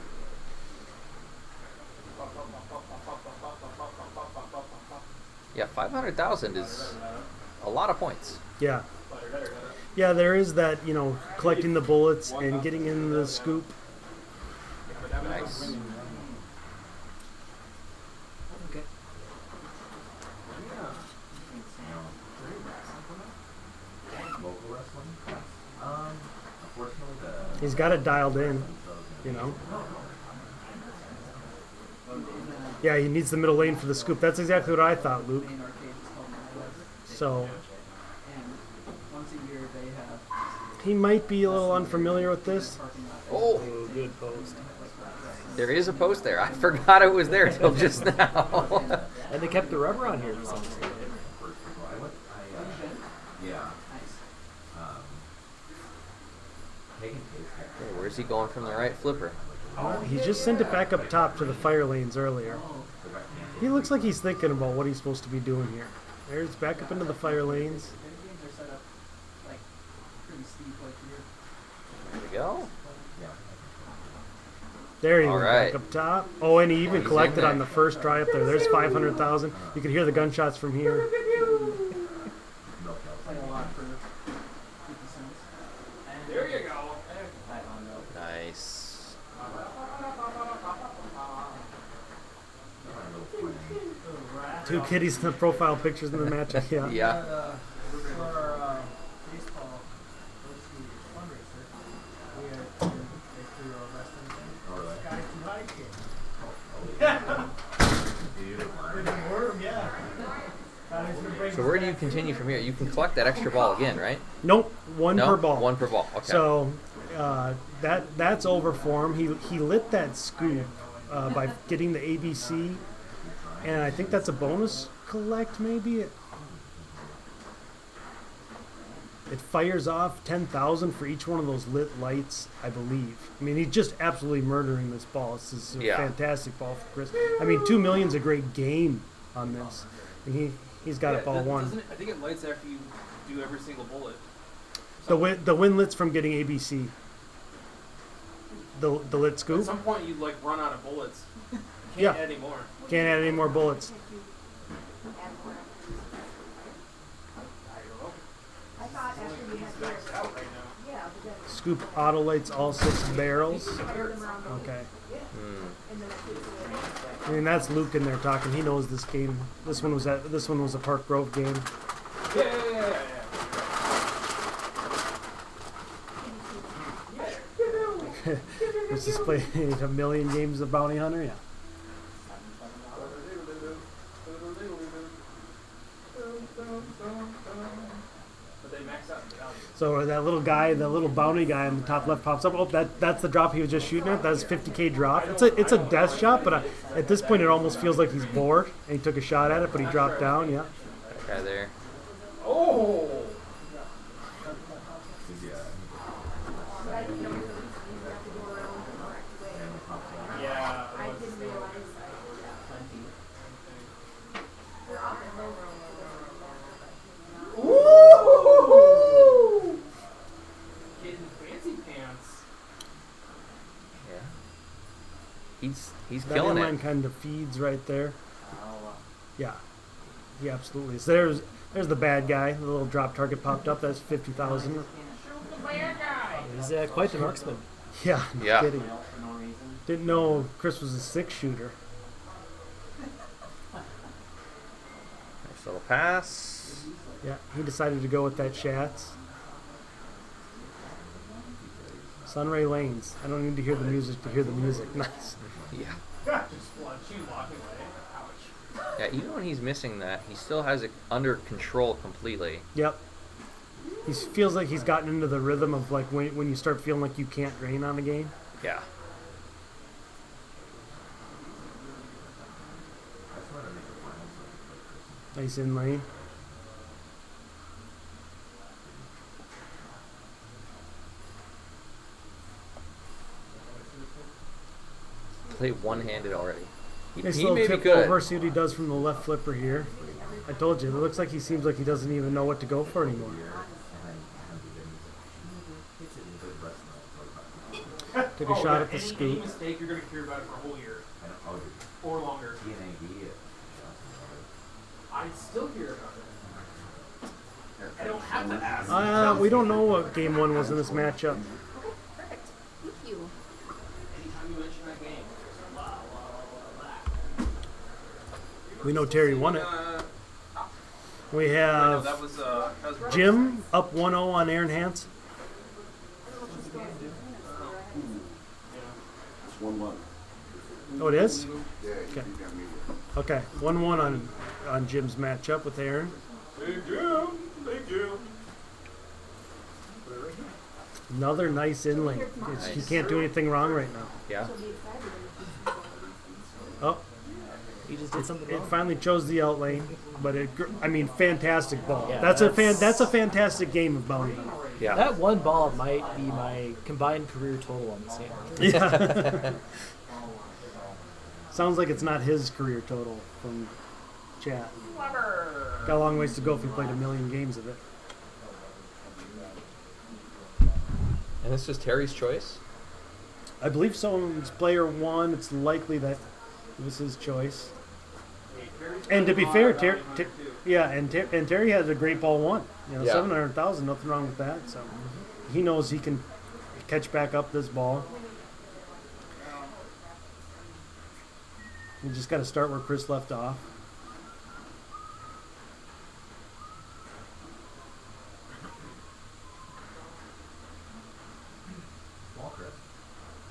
Yeah, 500,000 is a lot of points. Yeah. Yeah, there is that, collecting the bullets and getting in the scoop. Nice. Okay. He's got it dialed in, Yeah, he needs the middle lane for the scoop. That's exactly what I thought, Luke. So he might be a little unfamiliar with this. Oh, good post. There is a post there. I forgot it was there until just now. And they kept the rubber on here for some reason. Hey, where's he going from the right flipper? He just sent it back up top to the fire lanes earlier. He looks like he's thinking about what he's supposed to be doing here. There's back up into the fire lanes. There we go. There he All went right. back up top. Oh, and he even He's collected in there. on the first try up there. There's 500,000. You can hear the gunshots from here. There you go. Nice. Two kitties in the profile pictures in the match. Yeah. Yeah. So where do you continue from here? You can collect that extra ball again, right? Nope, one per ball. One per ball. Okay. So that's over for him. He lit that scoop by getting the ABC, and I think that's a bonus collect maybe. It fires off 10,000 for each one of those lit lights, I believe. I mean, he's just absolutely murdering this ball. This is a fantastic ball for Chris. I mean, 2 million's a great game on this, and he's got it ball one. I think it lights after you do every single bullet. The winlets from getting ABC. The lit scoop. At some point, you'd run out of bullets. Can't add any more. Can't add any more bullets. Scoop auto lights all 6 barrels. Okay. I mean, that's Luke in there talking. He knows this game. This one was a Park Grove game. Yeah. This is played a million games of Bounty Hunter. Yeah. So that little guy, the little bounty guy in the top left pops up. Oh, that's the drop he was just shooting at. That's 50K drop. It's a death shot, but at this point it almost feels like he's bored and he took a shot at it, but he dropped down. Yeah. That guy there. Oh. Yeah. Ooh! Getting fancy pants. Yeah. He's That killing inline it. kind of feeds right there. Yeah. He absolutely is. There's the bad guy. The little drop target popped up. That's 50,000. He's quite the marksman. Yeah. Yeah. Kidding. Didn't know Chris was a 6-shooter. Nice little pass. Yeah, he decided to go with that Shats. Sunray Lanes. I don't need to hear the music to hear the music. Nice. Yeah. Just watch you walking away. Ouch. Yeah, even when he's missing that, he still has it under control completely. Yep. He feels like he's gotten into the rhythm of like when you start feeling like you can't drain on a game. Yeah. Nice in lane. Play one-handed already. Nice He little may be tip good. over. See what he does from the left flipper here. I told you, it looks like he seems like he doesn't even know what to go for anymore. Took a shot at the Any scoop. mistake, you're going to hear about it for a whole year. Or longer. I still hear about it. I don't have to ask. We don't know what game 1 was in this matchup. Perfect. Thank you. Anytime you mention that game. We know Terry won it. We have that was Jim up 1-0 on Aaron Hans. It's 1-1. Oh, it is? Okay. Okay, 1-1 on Jim's matchup with Aaron. Big Jim. Big Jim. Another nice in lane. He can't do anything wrong right now. Yeah. Oh, He just did something it wrong. finally chose the out lane, but fantastic ball. Yeah, that's a fantastic game of bounty hunter. Yeah. That one ball might be my combined career total on this game. Yeah. Sounds like it's not his career total from chat. Got a long ways to go if he played a million games of it. And this was Terry's choice? I believe so. It's player 1. It's likely that it was his choice. And to be fair, Terry had a great ball 1. Yeah. 700,000, nothing wrong with that. So he knows he can catch back up this ball. You just got to start where Chris left off.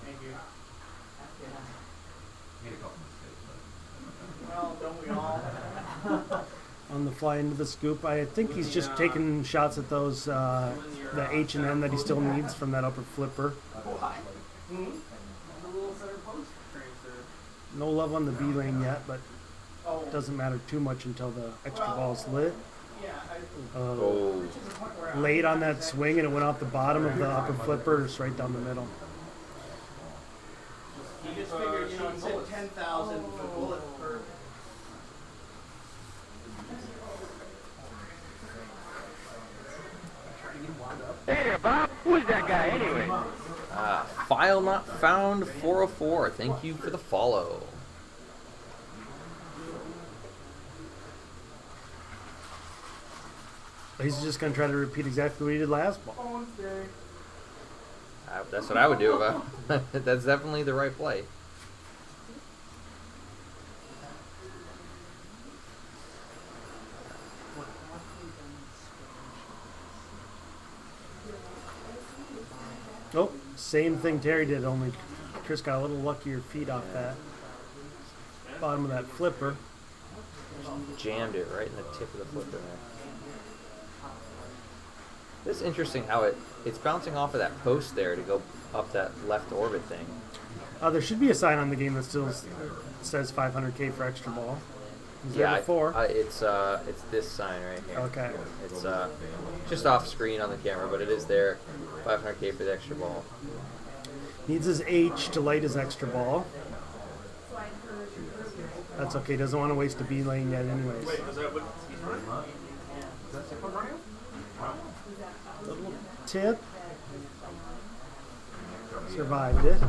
Thank you. Well, don't we all? On the fly into the scoop. I think he's just taking shots at those the H and N that he still needs from that upper flipper. No love on the B lane yet, but it doesn't matter too much until the extra ball's lit. Late on that swing, and it went off the bottom of the upper flipper, just right down the middle. He just figured, you said 10,000 for bullet per. Hey there, Bob. Who's that guy anyway? File not found 404. Thank you for the follow. He's just going to try to repeat exactly what he did last ball. That's what I would do. That's definitely the right play. Oh, same thing Terry did, only Chris got a little luckier feet off that. Bottom of that flipper. Jammed it right in the tip of the flipper there. It's interesting how it's bouncing off of that post there to go up that left orbit thing. There should be a sign on the game that still says 500K for extra ball. Is there before? It's this sign right here. Okay. It's just off screen on the camera, but it is there. 500K for the extra ball. Needs his H to light his extra ball. That's okay. Doesn't want to waste a B lane yet, anyways. Wait, is that what he's running? Is that Simple running? Little tip. Survived it.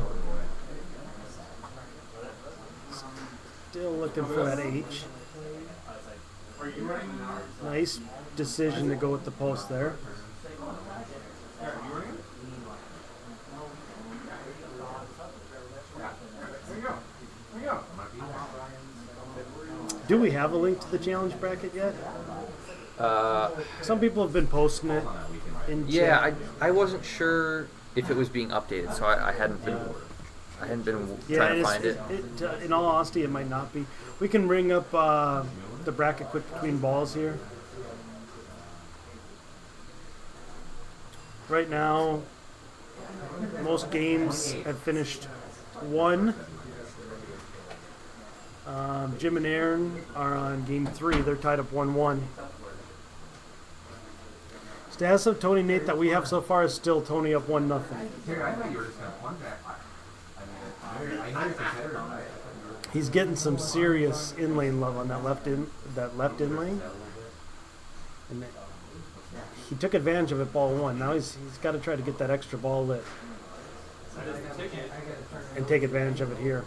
Still looking for that H. Nice decision to go with the post there. Do we have a link to the challenge bracket yet? Some people have been posting it in chat. Yeah, I wasn't sure if it was being updated, so I hadn't been trying to find it. In all honesty, it might not be. We can bring up the bracket quick between balls here. Right now, most games have finished 1. Jim and Aaron are on game 3. They're tied up 1-1. Status of Tony Nate that we have so far is still Tony up 1-0. I thought you were just going to plunge that. I know you're competitive. He's getting some serious in lane love on that left in lane. And he took advantage of it ball 1. Now he's got to try to get that extra ball lit and take advantage of it here.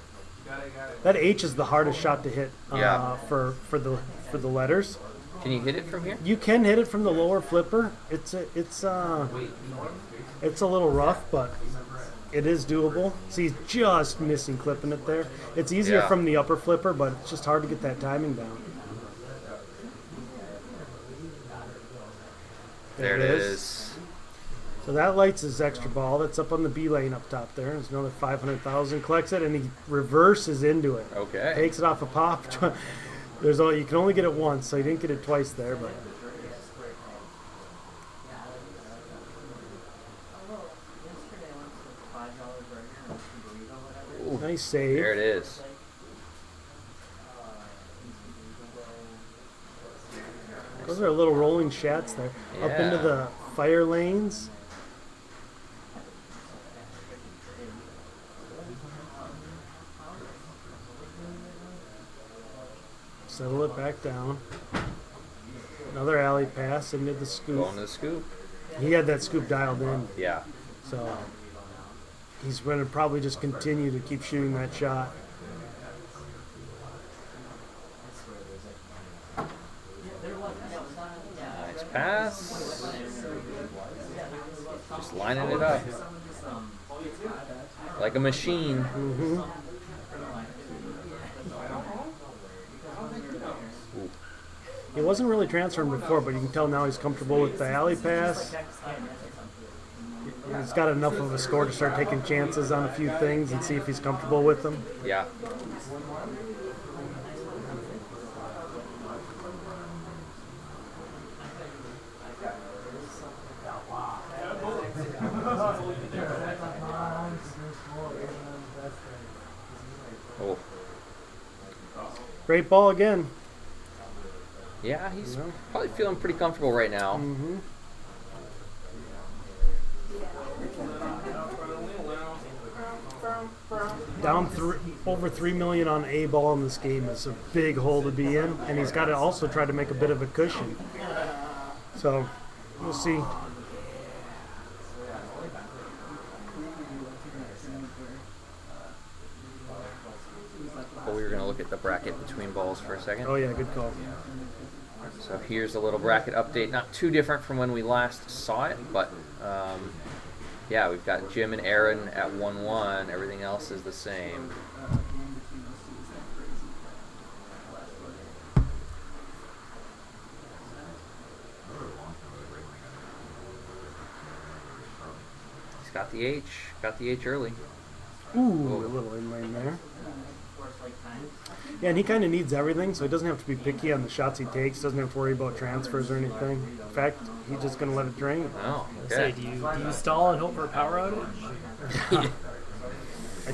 That H is the hardest shot to hit for the letters. Can you hit it from here? You can hit it from the lower flipper. It's a little rough, but it is doable. See, he's just missing clipping it there. It's easier from the upper flipper, but it's just hard to get that timing down. There it is. So that lights his extra ball. That's up on the B lane up top there. There's another 500,000. Collects it, and he reverses into it. Okay. Takes it off a pop. You can only get it once, so he didn't get it twice there. But nice save. There it is. Those are little rolling shats there. Up into the fire lanes. Settle it back down. Another alley pass into the scoop. Going to the scoop. He had that scoop dialed in. Yeah. So he's going to probably just continue to keep shooting that shot. Nice pass. Just lining it up. Like a machine. Mm-hmm. He wasn't really transferring before, but you can tell now he's comfortable with the alley pass. He's got enough of a score to start taking chances on a few things and see if he's comfortable with them. Yeah. Oh. Great ball again. Yeah, he's probably feeling pretty comfortable right now. Mm-hmm. Down over $3 million on a ball in this game is a big hole to be in, and he's got to also try to make a bit of a cushion. So we'll see. Oh, we were going to look at the bracket between balls for a second. Oh yeah, good call. So here's a little bracket update. Not too different from when we last saw it, but yeah, we've got Jim and Aaron at 1-1. Everything else is the same. He's got the H. Got the H early. Ooh, a little in lane there. Yeah, and he kind of needs everything, so he doesn't have to be picky on the shots he takes. Doesn't have to worry about transfers or anything. In fact, he's just going to let it drain. Oh, okay. Do you stall and hope for a power outage? I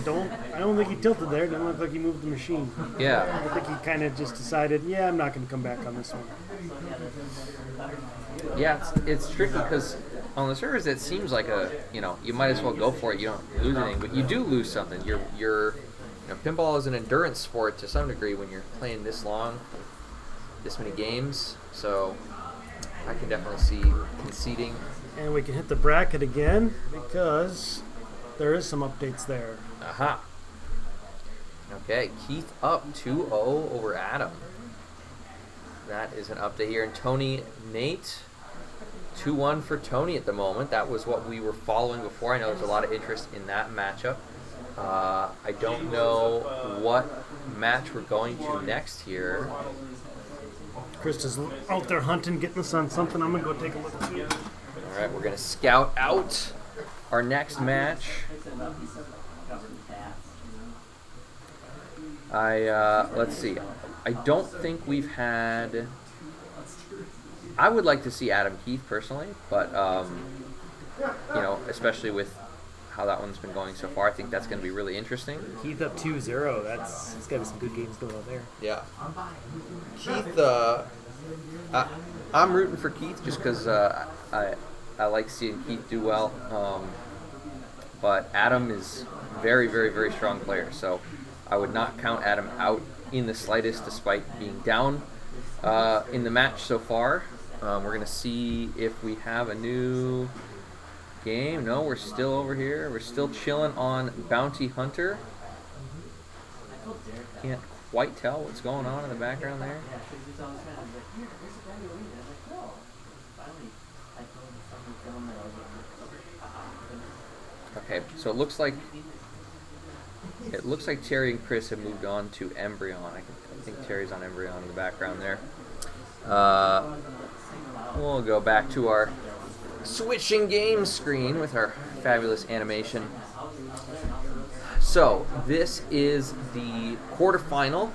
don't think he tilted there. It didn't look like he moved the machine. Yeah. I think he kind of just decided, yeah, I'm not going to come back on this one. Yeah, it's tricky because on the servers it seems like you might as well go for it. You don't lose anything, but you do lose something. Pinball is an endurance sport to some degree when you're playing this long, this many games. So I can definitely see conceding. And we can hit the bracket again because there is some updates there. Aha. Okay, Keith up 2-0 over Adam. That is an update here. And Tony, Nate, 2-1 for Tony at the moment. That was what we were following before. I know there's a lot of interest in that matchup. I don't know what match we're going to next here. Chris is out there hunting, getting us on something. I'm going to go take a look too. All right, we're going to scout out our next match. Let's see. I don't think we've had... I would like to see Adam Keith personally, but, especially with how that one's been going so far, I think that's going to be really interesting. Keith up 2-0. It's got to be some good games going on there. Yeah. Keith, I'm rooting for Keith just because I like seeing Keith do well. But Adam is very, very, very strong player, so I would not count Adam out in the slightest, despite being down in the match so far. We're going to see if we have a new game. No, we're still over here. We're still chilling on Bounty Hunter. Can't quite tell what's going on in the background there. Okay, so it looks like Terry and Chris have moved on to Embryon. I think Terry's on Embryon in the background there. We'll go back to our switching game screen with our fabulous animation. So this is the quarterfinal,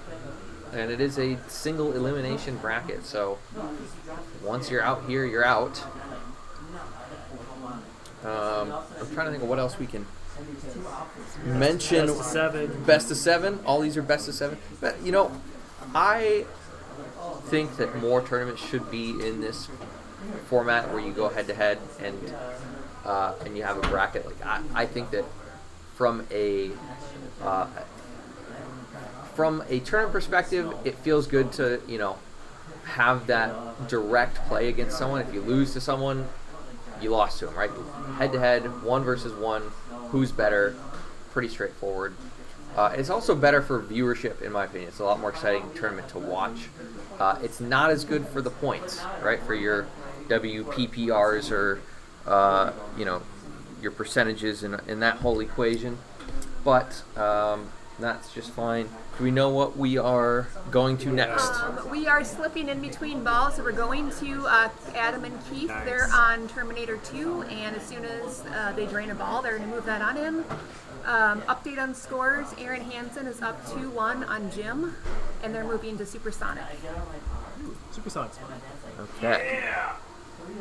and it is a single elimination bracket. So once you're out here, you're out. I'm trying to think of what else we can mention. Best of 7. Best of 7. All these are best of 7. But I think that more tournaments should be in this format where you go head to head and you have a bracket. Like I think that from a tournament perspective, it feels good to have that direct play against someone. If you lose to someone, you lost to them, right? Head to head, 1 versus 1, who's better? Pretty straightforward. It's also better for viewership, in my opinion. It's a lot more exciting tournament to watch. It's not as good for the points, right? For your WPPRs or your percentages in that whole equation. But that's just fine. Do we know what we are going to next? We are slipping in between balls, so we're going to Adam and Keith. Nice. They're on Terminator 2, and as soon as they drain a ball, they're going to move that on him. Update on scores, Aaron Hansen is up 2-1 on Jim, and they're moving to Supersonic. Supersonic's fine. Okay.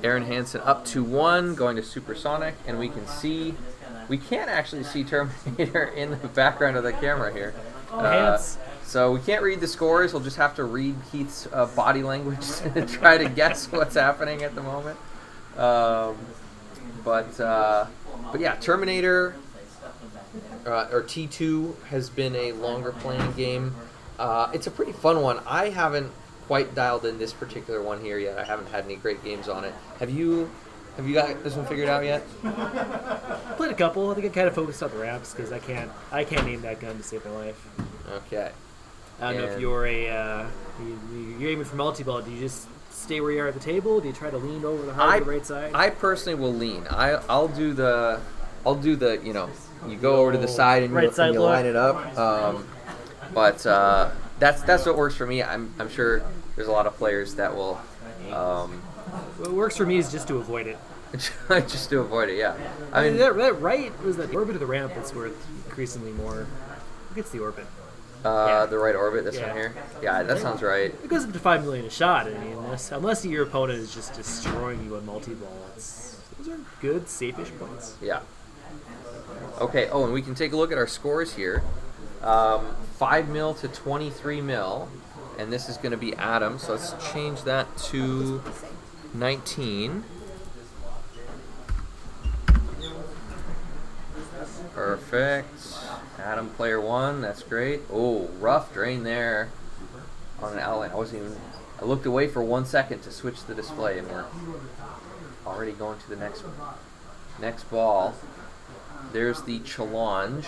Aaron Hansen up 2-1, going to Supersonic, and we can't actually see Terminator in the background of the camera here. So we can't read the scores. We'll just have to read Keith's body language to try to guess what's happening at the moment. But yeah, Terminator or T2 has been a longer playing game. It's a pretty fun one. I haven't quite dialed in this particular one here yet. I haven't had any great games on it. Have you got this one figured out yet? Played a couple. I think I kind of focused on the ramps because I can't aim that gun to save my life. Okay. I don't know if And- you're you're aiming for multi-ball. Do you just stay where you are at the table? Do you try to lean over the hard to the right side? I personally will lean. I'll do the you go over to the side and Right you, side and you look. line it up. But that's what works for me. I'm sure there's a lot of players that will What works for me is just to avoid it. just to avoid it. Yeah, I mean that right was that the orbit of the ramp that's worth increasingly more. Who gets the orbit? the right orbit. This Yeah. one here. Yeah, that sounds right. It goes up to 5 million a shot. I mean, unless your opponent is just destroying you on multi-ball, those are good, safe-ish points. Yeah. Okay. Oh, and we can take a look at our scores here. 5 mil to 23 mil, and this is going to be Adam. So let's change that to 19. Perfect. Adam, player 1. That's great. Oh, rough drain there on an outline. I looked away for 1 second to switch the display, and we're already going to the next ball. There's the challenge.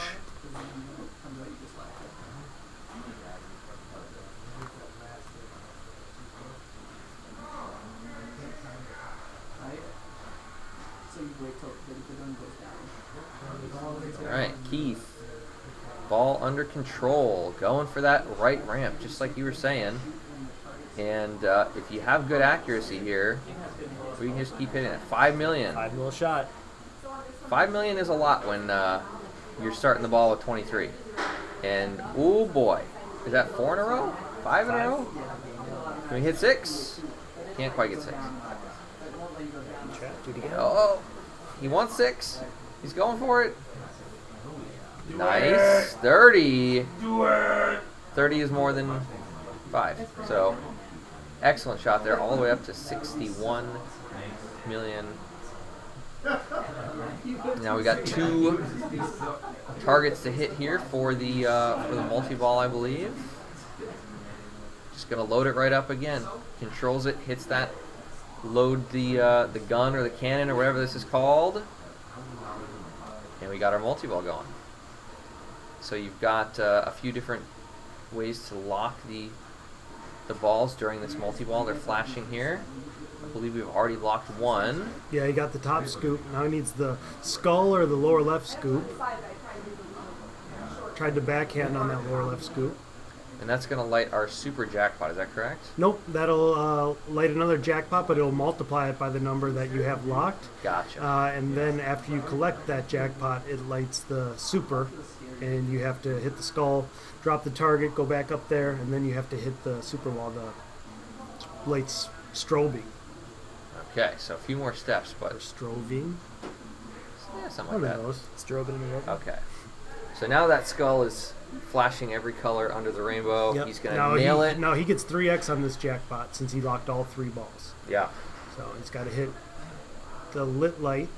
All right, Keith. Ball under control, going for that right ramp, just like you were saying. And if you have good accuracy here, we can just keep hitting it. 5 million. 5 mil shot. 5 million is a lot when you're starting the ball with 23. And, oh boy, is that 4 in a row? 5 in a row? Can we hit 6? Can't quite get 6. Do it again. Oh, he wants 6. He's going for it. Nice. 30. 30 is more than 5. So, excellent shot there, all the way up to 61 million. Now we got 2 targets to hit here for the multi-ball, I believe. Just gonna load it right up again. Controls it, hits that. Load the gun or the cannon or whatever this is called, and we got our multi-ball going. So you've got a few different ways to lock the balls during this multi-ball. They're flashing here. I believe we've already locked one. Yeah, he got the top scoop. Now he needs the skull or the lower left scoop. Tried to backhand on that lower left scoop. And that's going to light our super jackpot, is that correct? Nope, that'll light another jackpot, but it'll multiply it by the number that you have locked. Gotcha. And then after you collect that jackpot, it lights the super, and you have to hit the skull, drop the target, go back up there, and then you have to hit the super while the light's strobing. Okay, so a few more steps, but... Or strobing? Yeah, something like that. Strobing in the rope. Okay. So now that skull is flashing every color under the rainbow. Yep. He's going to nail it. No, he gets 3x on this jackpot since he locked all 3 balls. Yeah. So he's got to hit the lit light.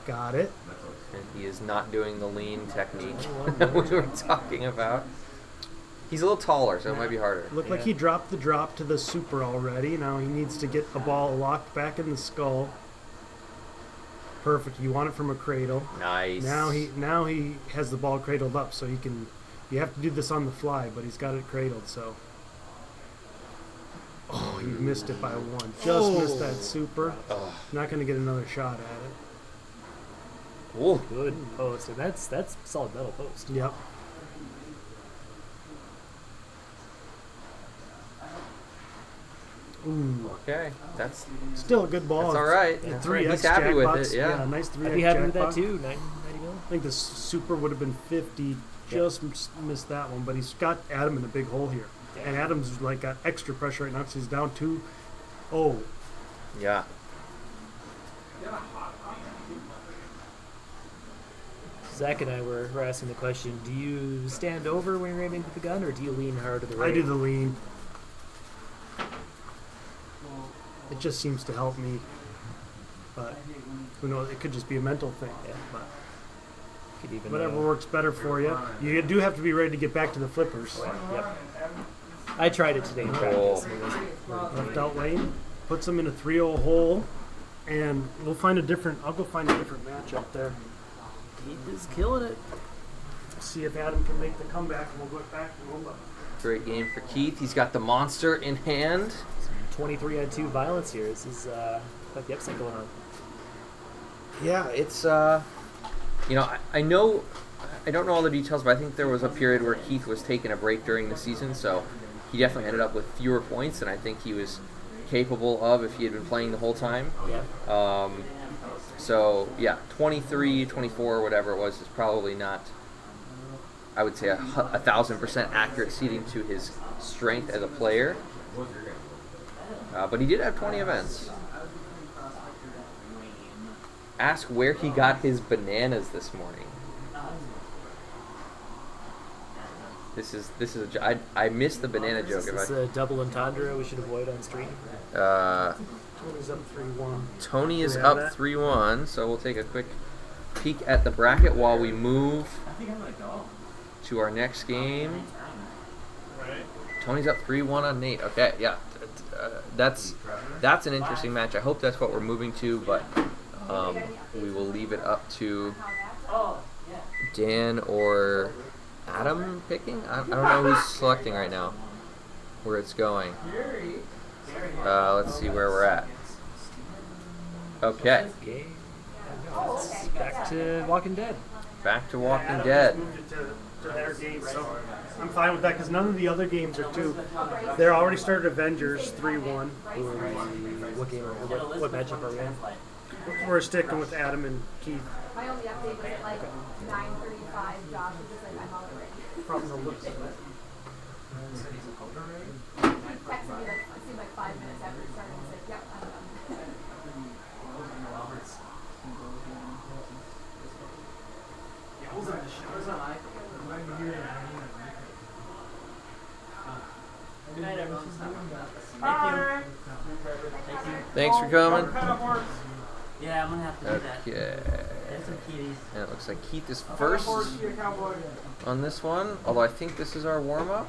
Got it. And he is not doing the lean technique that we were talking about. He's a little taller, so it might be harder. Looked like he dropped the drop to the super already. Now he needs to get the ball locked back in the skull. Perfect. You want it from a cradle. Nice. Now he has the ball cradled up, so he can. You have to do this on the fly, but he's got it cradled. So. Oh, he missed it by 1. Just missed that super. Not going to get another shot at it. Oh, good post, and that's solid metal post. Yep. Ooh. Okay, that's still a good ball. That's all right. Yeah, That's 3x right. He's happy jackpots. with it. Yeah, nice 3x. I'd be happy with that jackpot. too. 90 mil. I think the super would have been 50. Just missed that one, but he's got Adam in a big hole here, and Adam's like got extra pressure right now because he's down 2-0. Yeah. Zach and I were asking the question: do you stand over when you're aiming with the gun, or do you lean hard to the right? I do the lean. It just seems to help me, but who knows? It could just be a mental thing. Yeah. But could even, whatever works better for you. You do have to be ready to get back to the flippers. Yep. I tried it today in practice. Left out lane, puts them in a 3-0 hole, and we'll find a different. I'll go find a different match up there. Keith is killing it. see if Adam can make the comeback, and we'll go back and roll up. Great game for Keith. He's got the monster in hand. 23 on 2 violence here. This is quite the upset going on. Yeah, it's I know I don't know all the details, but I think there was a period where Keith was taking a break during the season, so he definitely ended up with fewer points than I think he was capable of if he had been playing the whole time. Yeah. So yeah, 23, 24, whatever it was, is probably not, I would say, 1,000% accurate seeding to his strength as a player. But he did have 20 events. Ask where he got his bananas this morning. I missed the banana joke. Is this a double entendre we should avoid on stream? Tony's up 3-1. Tony is up 3-1, so we'll take a quick peek at the bracket while we move to our next game. Tony's up 3-1 on Nate. Okay, yeah, that's an interesting match. I hope that's what we're moving to, but we will leave it up to Dan or Adam picking. I don't know who's selecting right now, where it's going. Let's see where we're at. Okay. Back to Walking Dead. Back to Walking Dead. Moved it to their game, so I'm fine with that because none of the other games are too. They're already started Avengers 3-1. What game? What matchup are we in? We're sticking with Adam and Keith. My only update was at like 9:35. Josh was just like, I'm out already. From the looks of it. He texted me like, it seemed like 5 minutes after it started. He said, yep, I'm done. Good night, everyone. Bye. Thanks for coming. Yeah, I'm gonna have to do that. Okay. Get some kitties. And it looks like Keith is first on this one, although I think this is our warm-up.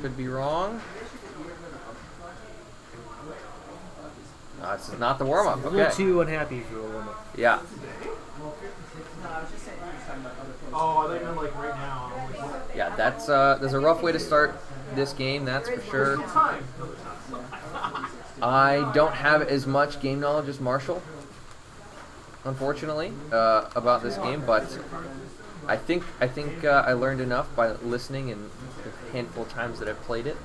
Could be wrong. This is not the warm-up. A little Okay. too unhappy for a warm-up. Yeah. Oh, I thought you meant like right now. Yeah, there's a rough way to start this game, that's for sure. I don't have as much game knowledge as Marshall, unfortunately, about this game, but I think I learned enough by listening and the handful of times that I've played it.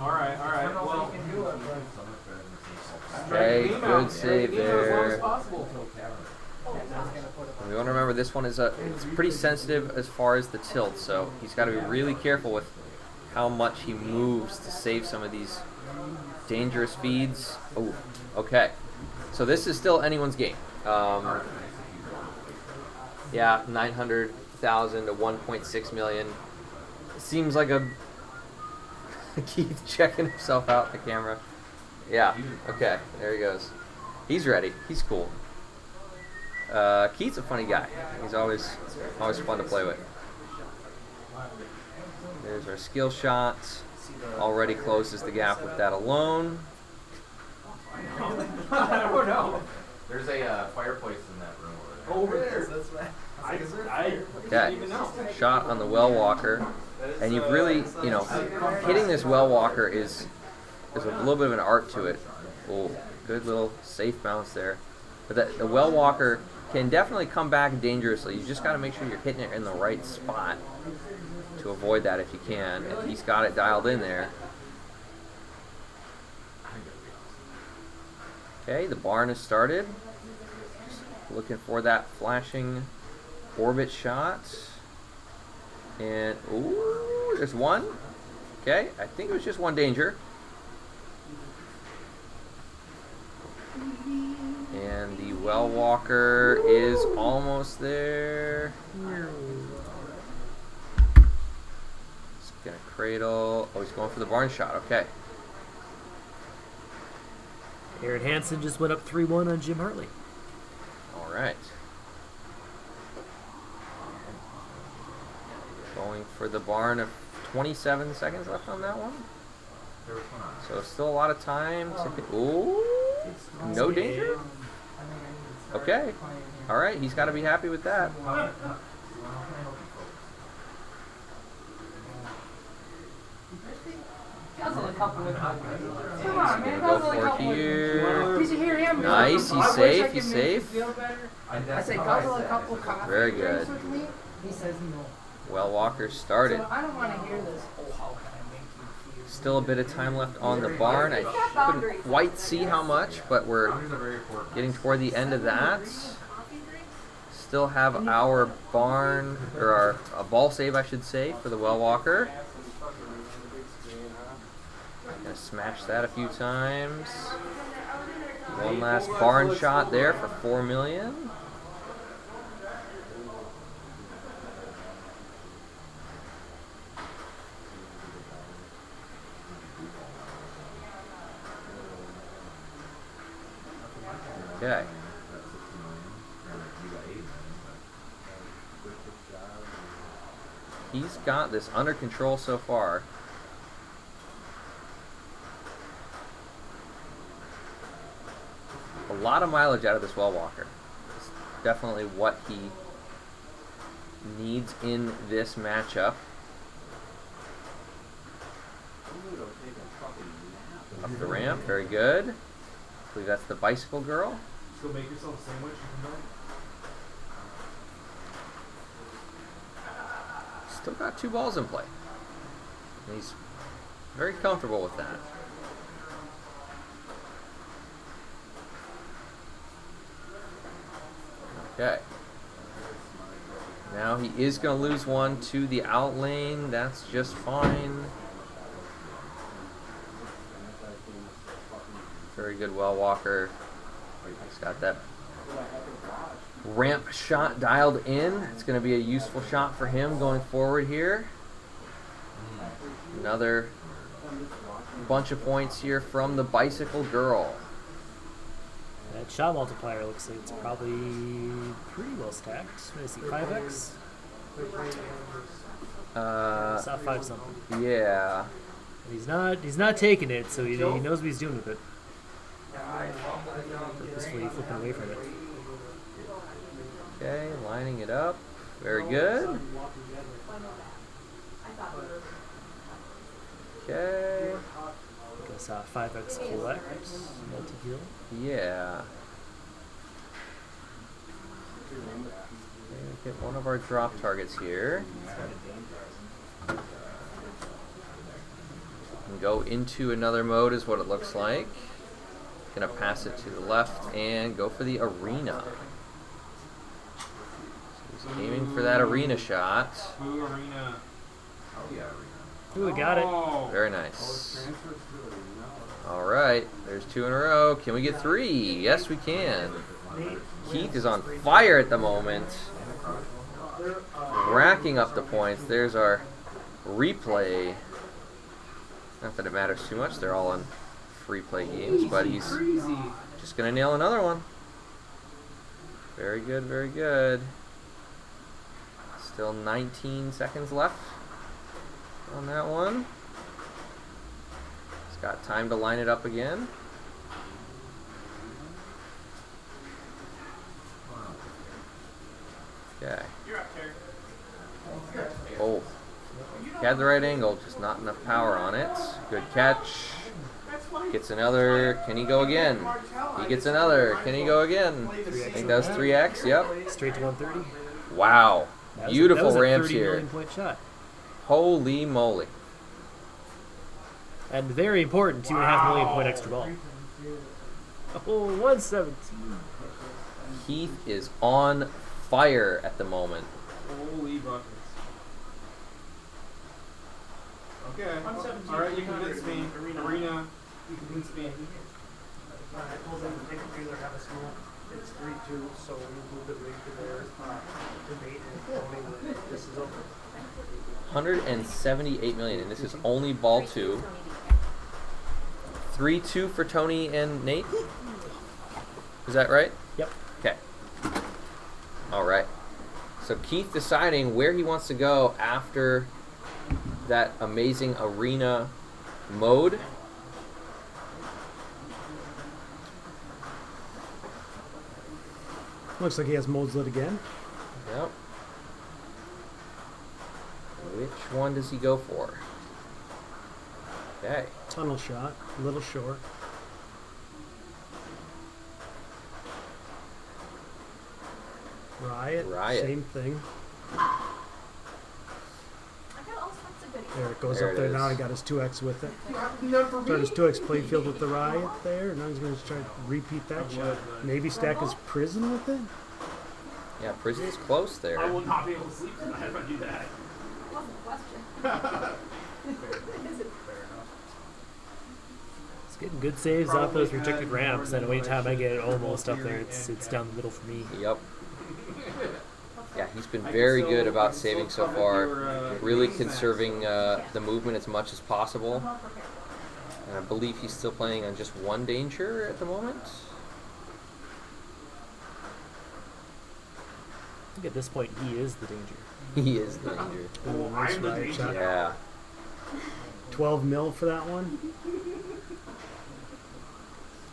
Alright, well. Okay, good save there. We want to remember this one is it's pretty sensitive as far as the tilt, so he's got to be really careful with how much he moves to save some of these dangerous feeds. Oh, okay. So this is still anyone's game. Yeah, 900,000 to 1.6 million. Seems like a Keith checking himself out in the camera. Yeah, okay, there he goes. He's ready. He's cool. Keith's a funny guy. He's always fun to play with. There's our skill shot. Already closes the gap with that alone. I don't know. There's a fireplace in that room over there. That's right. Okay, shot on the well walker, and you've really, hitting this well walker is a little bit of an art to it. Oh, good little safe bounce there. But the well walker can definitely come back dangerously. You just got to make sure you're hitting it in the right spot to avoid that if you can. And he's got it dialed in there. Okay, the barn has started. Just looking for that flashing orbit shot. And, ooh, there's one. Okay, I think it was just one danger. And the well walker is almost there. He's gonna cradle. Oh, he's going for the barn shot. Okay. Aaron Hansen just went up 3-1 on Jim Hartley. All right. Going for the barn. Of 27 seconds left on that one. So still a lot of time. Ooh, no danger. Okay. All right, he's got to be happy with that. Go for here. Nice, he's safe, he's safe. I say guzzle a couple coffee Very good. drinks with me. He says no. Well, Walker started. So I don't want to hear this. Oh, how can I make you feel? Still a bit of time left on the barn. I couldn't quite see how much, but we're getting toward the end of that. Still have our barn, or a ball save, I should say, for the Well Walker. Gonna smash that a few times. One last barn shot there for 4 million. Okay. He's got this under control so far. A lot of mileage out of this Well Walker. It's definitely what he needs in this matchup. Up the ramp, very good. I believe that's the bicycle girl. Still make yourself a sandwich and come back? Still got 2 balls in play. And he's very comfortable with that. Okay. Now he is going to lose one to the out lane. That's just fine. Very good Well Walker. He's got that ramp shot dialed in. It's going to be a useful shot for him going forward here. Another bunch of points here from the bicycle girl. That shot multiplier looks like it's probably pretty well stacked. What is he, 5x? It's not 5 something. Yeah. He's not taking it, so he knows what he's doing with it. Purposefully flipping away from it. Okay, lining it up. Very good. Okay. I guess 5x collect, multi-heal. Yeah. Okay, get one of our drop targets here. And go into another mode is what it looks like. Gonna pass it to the left and go for the arena. So he's aiming for that arena shot. Ooh, arena. Ooh, we got it. Very nice. All right, there's 2 in a row. Can we get 3? Yes, we can. Keith is on fire at the moment. Racking up the points. There's our replay. Not that it matters too much. They're all on free play games, but he's just going to nail another one. Very good, very good. Still 19 seconds left on that one. He's got time to line it up again. Okay. Oh. He had the right angle, just not enough power on it. Good catch. Gets another. Can he go again? He gets another. Can he go again? I think that was 3x. Yep. Straight to 130. Wow. Beautiful that was ramps a 30 here. million point shot. Holy moly. And very important, 2.5 million point extra ball. Oh, 117. Keith is on fire at the moment. Holy buckets. Okay. Alright, you convinced me. Arena. You convinced me. I told them to take a trailer, have a smoke. It's 3-2, so we moved the rig to their debate and voting that this is over. 178 million, and this is only ball 2. 3-2 for Tony and Nate. Is that right? Yep. Okay. All right. So Keith deciding where he wants to go after that amazing arena mode. Looks like he has modes lit again. Yep. Which one does he go for? Okay. Tunnel shot, a little short. Riot, same thing. There it goes There up it there. is. Now he got his 2x with it. Start his 2x playfield with the Riot there. Now he's going to try to repeat that shot. Maybe stack his Prison with it? Yeah, Prison's close there. I will not be able to sleep tonight if I do that. It's getting good saves off those rejected ramps, and anytime I get it almost up there, it's down the middle for me. Yep. Yeah, he's been very good about saving so far, really conserving the movement as much as possible. And I believe he's still playing on just one danger at the moment. I think at this point he is the danger. He is the danger. Ooh, nice Riot shot. Yeah. 12 mil for that one.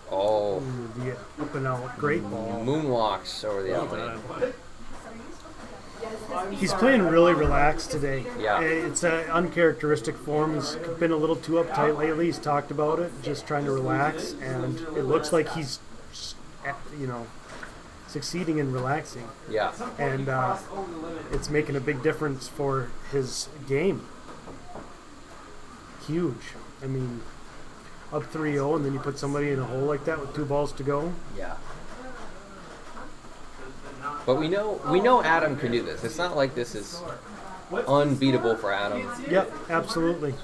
Oh. Ooh, the up and out. Great ball. Moonwalks over the outlet. He's playing really relaxed today. Yeah. It's an uncharacteristic form. He's been a little too uptight lately. He's talked about it, just trying to relax, and it looks like he's, succeeding in relaxing. Yeah. And it's making a big difference for his game. Huge. I mean, up 3-0, and then you put somebody in a hole like that with 2 balls to go. Yeah. But we know Adam can do this. It's not like this is unbeatable for Adam. Yep, absolutely.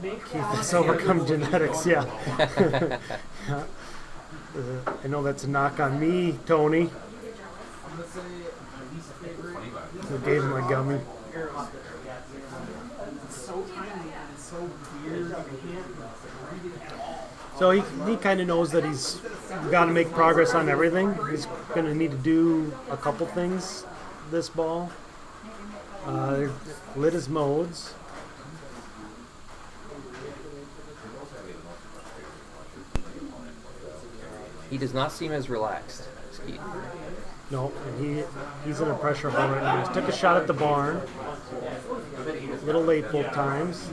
Keith has overcome genetics, yeah. I know that's a knock on me, Tony. I gave him a gummy. So he kind of knows that he's got to make progress on everything. He's going to need to do a couple things this ball. Lit his modes. He does not seem as relaxed, Skeet. No, and he's in a pressure hole right now. He took a shot at the barn. A little late both times.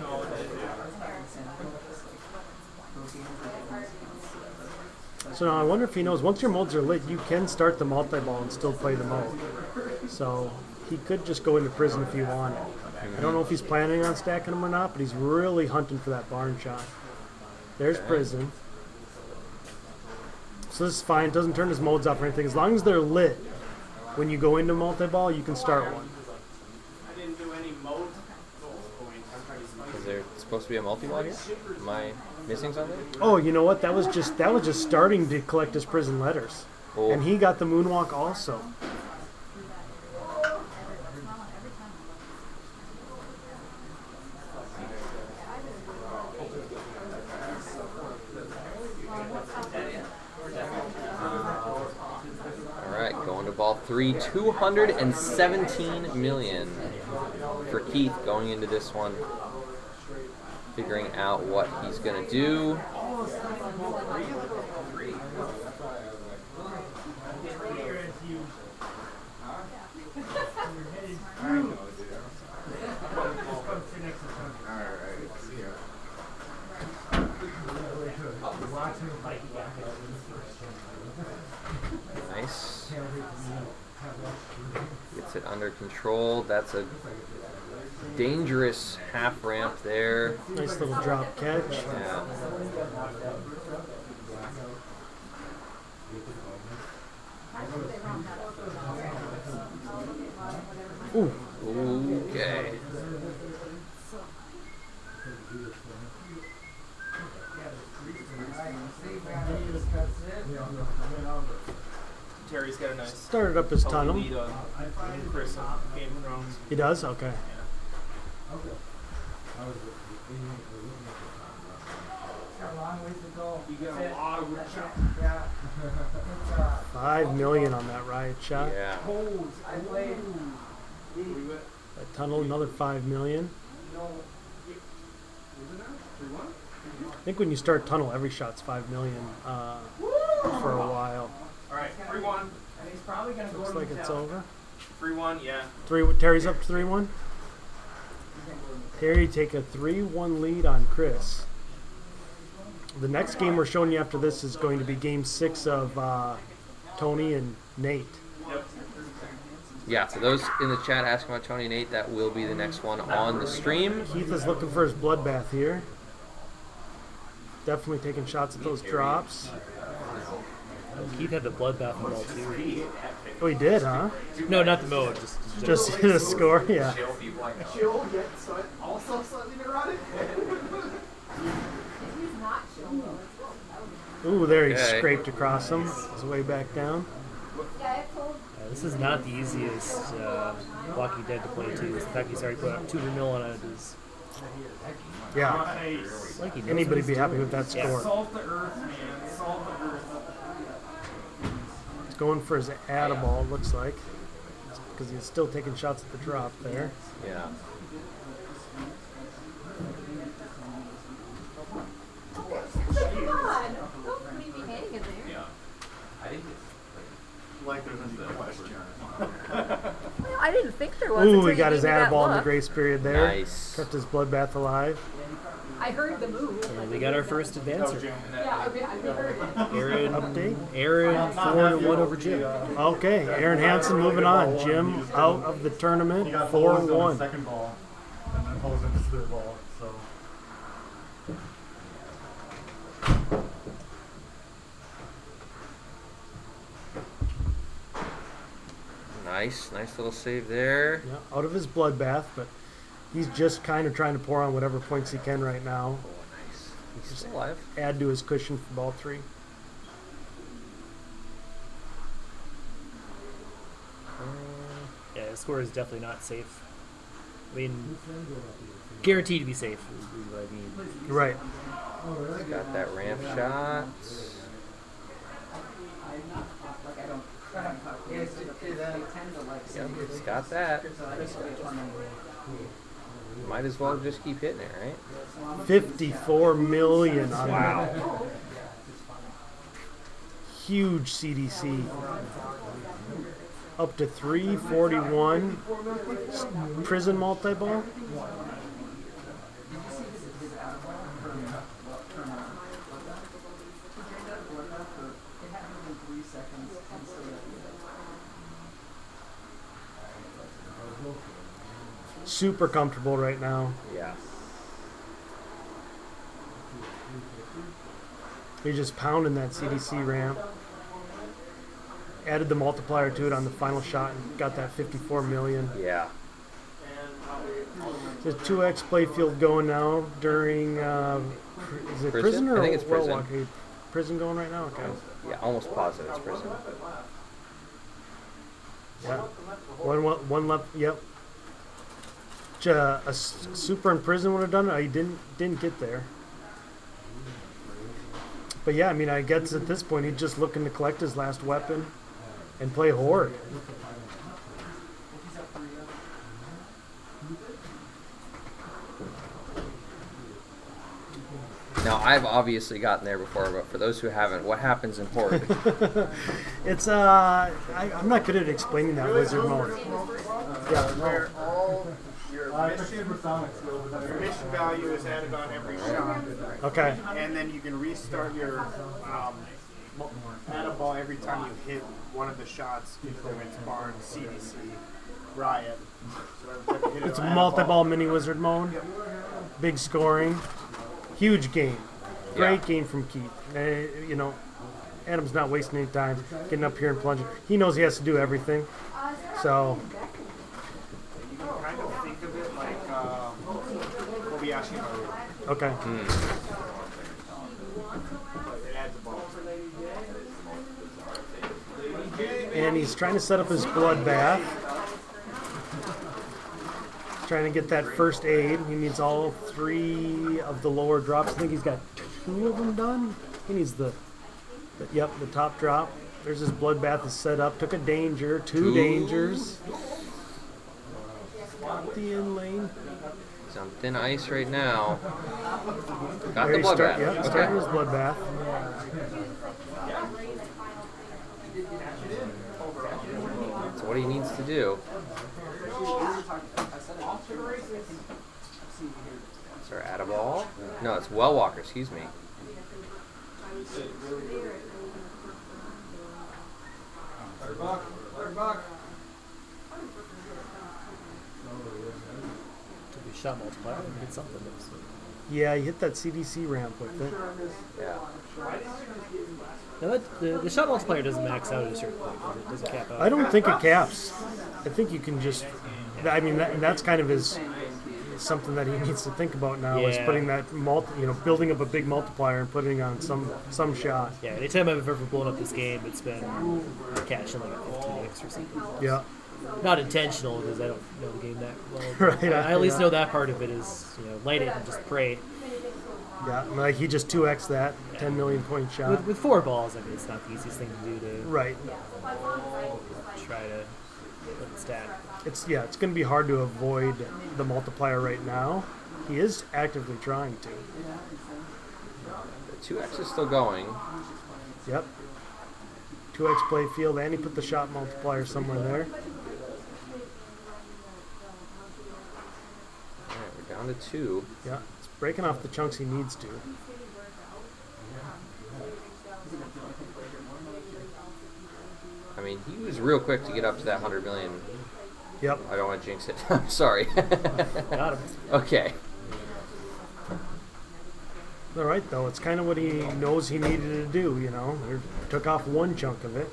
So now I wonder if he knows, once your modes are lit, you can start the multi-ball and still play the mode. So he could just go into Prison if he wanted. I don't know if he's planning on stacking them or not, but he's really hunting for that barn shot. There's Prison. So this is fine. Doesn't turn his modes off or anything. As long as they're lit, when you go into multi-ball, you can start one. I didn't do any mode. Is there supposed to be a multi-ball here? Am I missing something? Oh, you know what? That was just starting to collect his Prison letters. Oh. And he got the moonwalk also. Alright, going to ball 3, 217 million for Keith going into this one. Figuring out what he's going to do. Nice. Gets it under control. That's a dangerous half ramp there. Nice little drop catch. Yeah. Ooh. Okay. Terry's got a nice. Started up his tunnel. Lead on Chris on Game of Thrones. He does? Okay. got a long ways to go. You get That's a it. lot of wood That's chip. it. Yeah. It's, 5 million on that riot shot. Yeah. I played. That tunnel, another 5 million. I think when you start tunnel, every shot's 5 million for a while. All right, 3-1. And he's probably gonna go Looks to like it's over. 3-1, yeah. Terry's up to 3-1. Terry take a 3-1 lead on Chris. The next game we're showing you after this is going to be Game 6 of Tony and Nate. Yeah, for those in the chat asking about Tony and Nate, that will be the next one on the stream. Keith is looking for his bloodbath here. Definitely taking shots at those drops. Keith had the bloodbath mode too. Oh, he did, huh? No, not the mode. Just hit a score, yeah. Chill, yet also slightly neurotic. He's not chill. Ooh, there he Okay. scraped across him. His way back down. Yeah, I've told. This is not the easiest Walking Dead to play too. The fact he's already put up 200 mil on it is. Yeah. Like he knows Anybody what be he's happy doing. with that Yeah. score. Salt the earth, man. Salt the earth. He's going for his add-a-ball, it looks like. Because he's still taking shots at the drop there. Yeah. Come on. Don't leave me hanging there. I think it's like there's a question. I didn't think there was. Ooh, until he you got gave his me that add-a-ball in the look. grace period there. Nice. Kept his bloodbath alive. I heard the move. And we got our first advancer. Yeah, I heard it. Aaron, Update. Aaron 4-1 over Jim. Okay, Aaron Hansen moving on. Jim out of the tournament, He got balls on 4-1. the second ball, and then pulls into the third ball. So. Nice little save there. Yeah, out of his bloodbath, but he's just kind of trying to pour on whatever points he can right now. Oh, nice. He's still alive. Add to his cushion for ball 3. Yeah, the score is definitely not safe. I mean, guaranteed to be safe is what I mean. Right. He's got that ramp shot. Yep, he's got that. Might as well just keep hitting it, right? 54 million on that. Huge CDC. Up to 341. Prison multi-ball. Super comfortable right now. Yeah. He's just pounding that CDC ramp. Added the multiplier to it on the final shot and got that 54 million. Yeah. The 2x playfield going now during, is it prison or I think it's prison. Walker? Prison going right now? Okay. Yeah, almost positive it's prison. Yeah. One left, yep. A super in prison would have done it. He didn't get there. But yeah, I mean, I guess at this point he's just looking to collect his last weapon and play Horde. Now, I've obviously gotten there before, but for those who haven't, what happens in Horde? It's I'm not good at explaining that wizard mode. Yeah. Where all your mission value is added on every shot. Okay. And then you can restart your add a ball every time you hit one of the shots, whether it's Barn, CDC, Riot. So every time you hit It's it'll add a multi-ball mini wizard mode. Big scoring. Huge game. Great game from Keith. You know, Adam's not wasting any time getting up here and plunging. He knows he has to do everything. So. You can kind of think of it like Kobayashi Maru. Okay. It adds a ball. And he's trying to set up his bloodbath. Trying to get that first aid. He needs all 3 of the lower drops. I think he's got 2 of them done. He needs the top drop. There's his bloodbath is set up. Took a danger. Two dangers. Got the in lane. He's on thin ice right now. Got There the he bloodbath. Yep, started his bloodbath. That's what he needs to do. Is there add a ball? No, it's well walker, excuse me. Took a shot multiplier and did something. Yeah, he hit that CDC ramp with it. Yeah. Now the shot multiplier doesn't max out at a certain point. It doesn't cap out. I don't think it caps. I think you can just. I mean, that's kind of his something that he needs to think about now is putting that building up a big multiplier and putting on some shot. Yeah, anytime I've ever blown up this game, it's been catching like a 15x or something. Yeah. Not intentional because I don't know the game that well. Right. I at least know that part of it is light it and just pray. Yeah, like he just 2x that 10 million point shot. With 4 balls, I mean, it's not the easiest thing to do to try to let it stack. It's going to be hard to avoid the multiplier right now. He is actively trying to. The 2x is still going. Yep. 2x play field, and he put the shot multiplier somewhere there. All right, we're down to 2. Yeah, it's breaking off the chunks he needs to. I mean, he was real quick to get up to that 100 million. Yep. I don't want to jinx it. I'm sorry. Got him. Okay. All right, though. It's kind of what he knows he needed to do, He took off one chunk of it.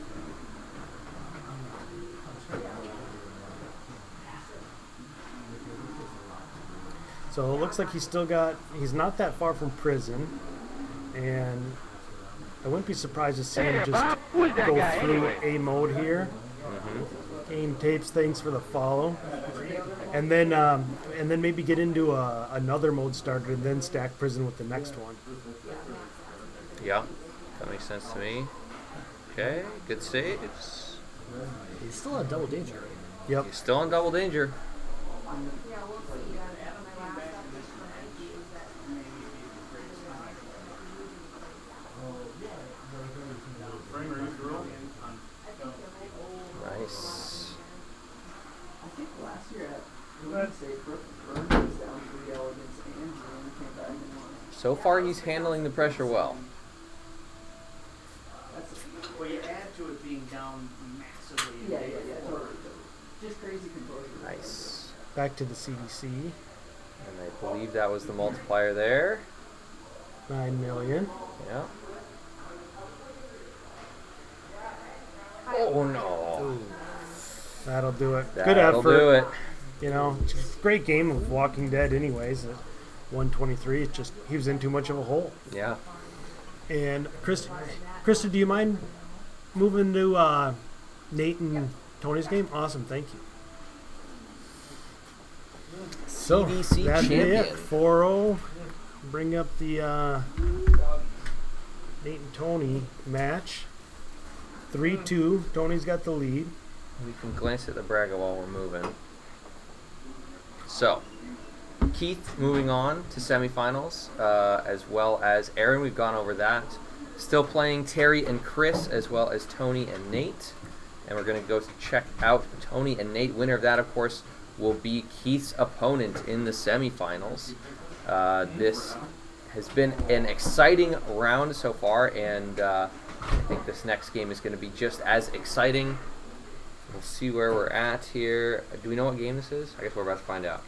So it looks like he's not that far from prison. And I wouldn't be surprised to see him just go through a mode here. Game tapes things for the follow. And then maybe get into another mode starter and then stack prison with the next one. Yeah, that makes sense to me. Okay, good saves. He's still on double danger. Yep. He's still in double danger. Nice. I think last year Burns was down 3-0 against Andrew and came back and won. So far, he's handling the pressure well. Well, you add to it being down massively. Yeah, totally. Just crazy composure. Nice. Back to the CDC. And I believe that was the multiplier there. 9 million. Yeah. Oh no. That'll do it. Good That'll effort. do it. Great game of Walking Dead anyways. At 123, it's just he was in too much of a hole. Yeah. And Krista, do you mind moving to Nate and Tony's game? Awesome, thank you. So CDC that's champion. it. 4-0. Bring up the Nate and Tony match. 3-2. Tony's got the lead. We can glance at the bracket while we're moving. So, Keith moving on to semifinals, as well as Aaron. We've gone over that. Still playing Terry and Chris, as well as Tony and Nate. And we're going to go to check out Tony and Nate. Winner of that, of course, will be Keith's opponent in the semifinals. This has been an exciting round so far, and I think this next game is going to be just as exciting. We'll see where we're at here. Do we know what game this is? I guess we're about to find out.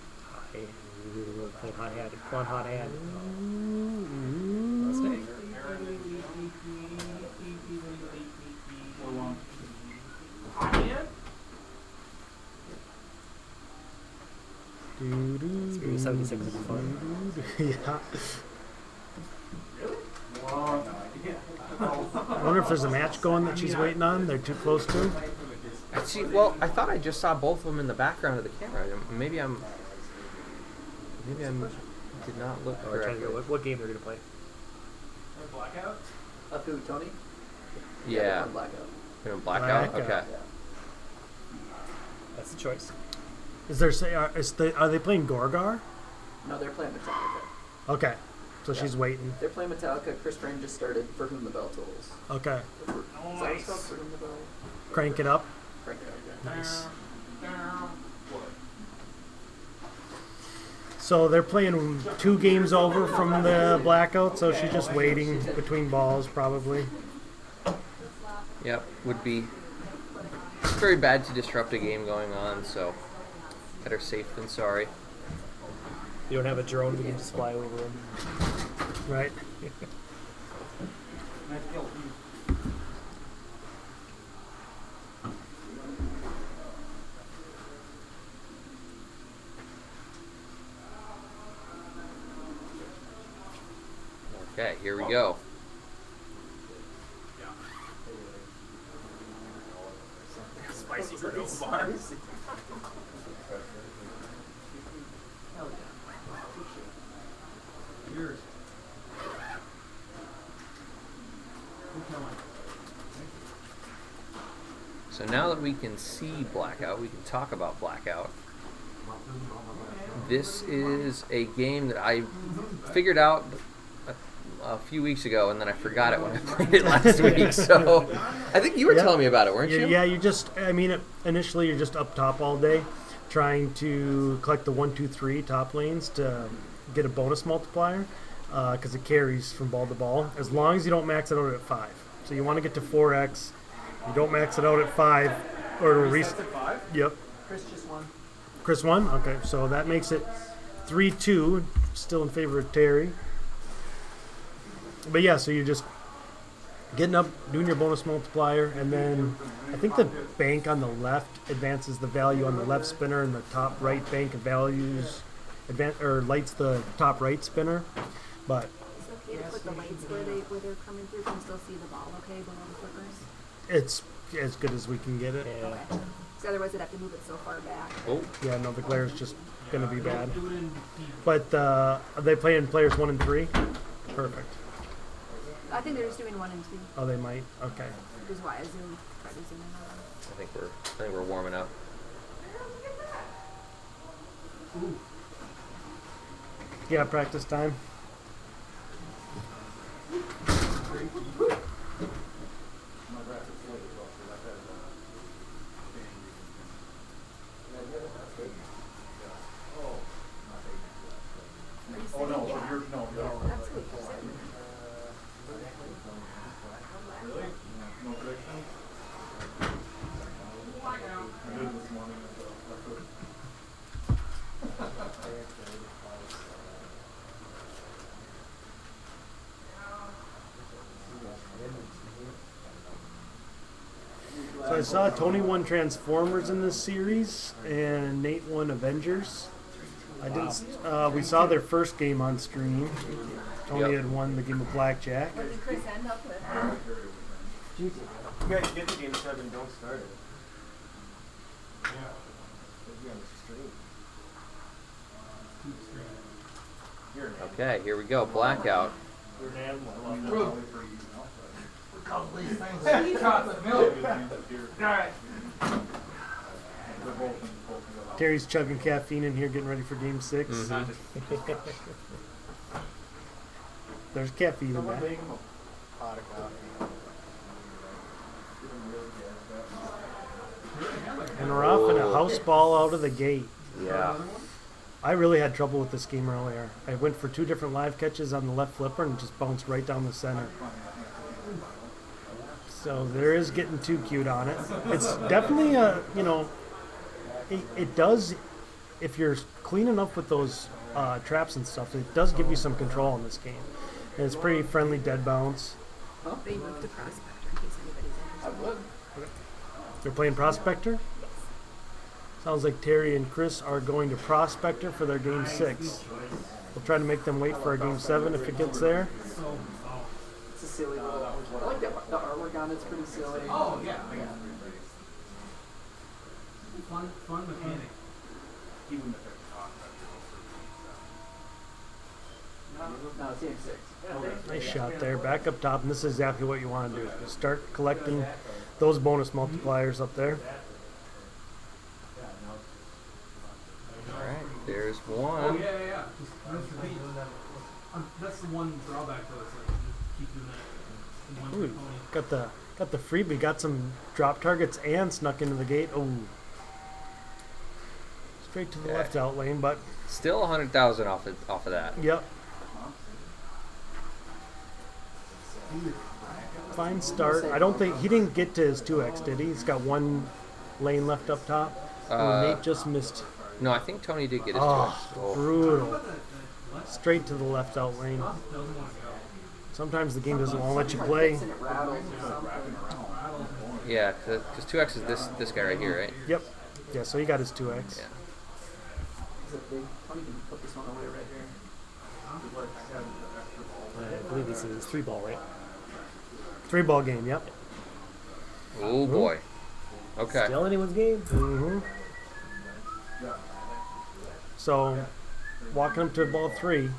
Hot hand. It's maybe 76 would be fun. Yeah. I wonder if there's a match going that she's waiting on. They're too close to. Actually, well, I thought I just saw both of them in the background of the camera. Maybe I did not look We're trying to correctly. go what game they're going to play. Blackout? Of who, Tony? Yeah. Blackout. We're doing blackout? Blackout. Okay. That's the choice. Is there are they playing Gorgar? No, they're playing Metallica. Okay, so Yeah. she's waiting. They're playing Metallica. Chris Frame just started For Whom the Bell Tolls. Okay, Is that what it's called? For Whom the Bell? crank it up. Crank it up, yeah. Nice. So they're playing 2 games over from the blackout, so she's just waiting between balls probably. Yep, would be very bad to disrupt a game going on, so better safe than sorry. You don't have a drone we can just fly over them. Right. Okay, here we go. Spicy granola bars. Yours. So now that we can see blackout, we can talk about blackout. This is a game that I figured out a few weeks ago, and then I forgot it when I played it last week. So I think you were telling me about it, weren't you? Yeah, initially you're just up top all day trying to collect the 1, 2, 3 top lanes to get a bonus multiplier because it carries from ball to ball, as long as you don't max it out at 5. So you want to get to 4x. You don't max it out at 5 or At 5? Yep. Chris just won. Chris won? Okay, so that makes it 3-2, still in favor of Terry. But yeah, so you're just getting up, doing your bonus multiplier, and then I think the bank on the left advances the value on the left spinner, and the top right bank values lights the top right spinner. But It's okay to put the lights where they're coming through. Can you still see the ball okay below the flickers? it's as good as we can get it. Okay. So otherwise they'd have to move it so far back. Oh. Yeah, no, the glare is just going to be bad. But are they playing players 1 and 3? Perfect. I think they're just doing 1 and 2. Oh, they might? Okay. Which is why I tried to zoom in on them. I think we're warming up. Yeah, practice time. Oh no, so you're no. That's what you said. Really? No prediction? I did this morning. So I saw Tony won Transformers in this series, and Nate won Avengers. I didn't. We saw their first game on stream. Tony had won the game of blackjack. What did Chris end up with? You guys get the game started and don't start it. Yeah. It'll be on the stream. Okay, here we go. Blackout. You're an animal. Chocolate milk. Alright. Terry's chugging caffeine in here, getting ready for game 6. Mm-hmm. There's caffeine in that. And we're off in a house ball out of the gate. Yeah. I really had trouble with this game earlier. I went for 2 different live catches on the left flipper and just bounced right down the center. So there is getting too cute on it. It's definitely it does, if you're clean enough with those traps and stuff, it does give you some control in this game. And it's pretty friendly dead bounce. They moved to Prospector in case anybody's interested. They're playing Prospector? Sounds like Terry and Chris are going to Prospector for their game 6. We'll try to make them wait for our game 7 if it gets there. It's a silly little. I like the artwork on it's pretty silly. Oh, yeah. Fun mechanic. He wouldn't have picked No, it's game 6. Nice shot there. Back up top, and this is exactly what you want to do. Just start collecting those bonus multipliers up there. All right, there's one. Yeah. That's the one drawback though. It's like you keep doing that. Ooh, got the freebie. Got some drop targets and snuck into the gate. Oh, straight to the left out lane, but still 100,000 off of that. Yep. Fine start. I don't think he didn't get to his 2x, did he? He's got one lane left up top. Nate just missed. No, I think Tony did get his 2x. Oh, brutal. Straight to the left out lane. Sometimes the game doesn't want to let you play. Yeah, because 2x is this guy right here, right? Yep. Yeah, so he got his 2x. Is Yeah. it big? Tony can put this one away right here. I believe this is 3-ball, right? 3-ball game, yep. Oh boy. Okay. Still anyone's game. Mm-hmm. So, walking up to ball 3.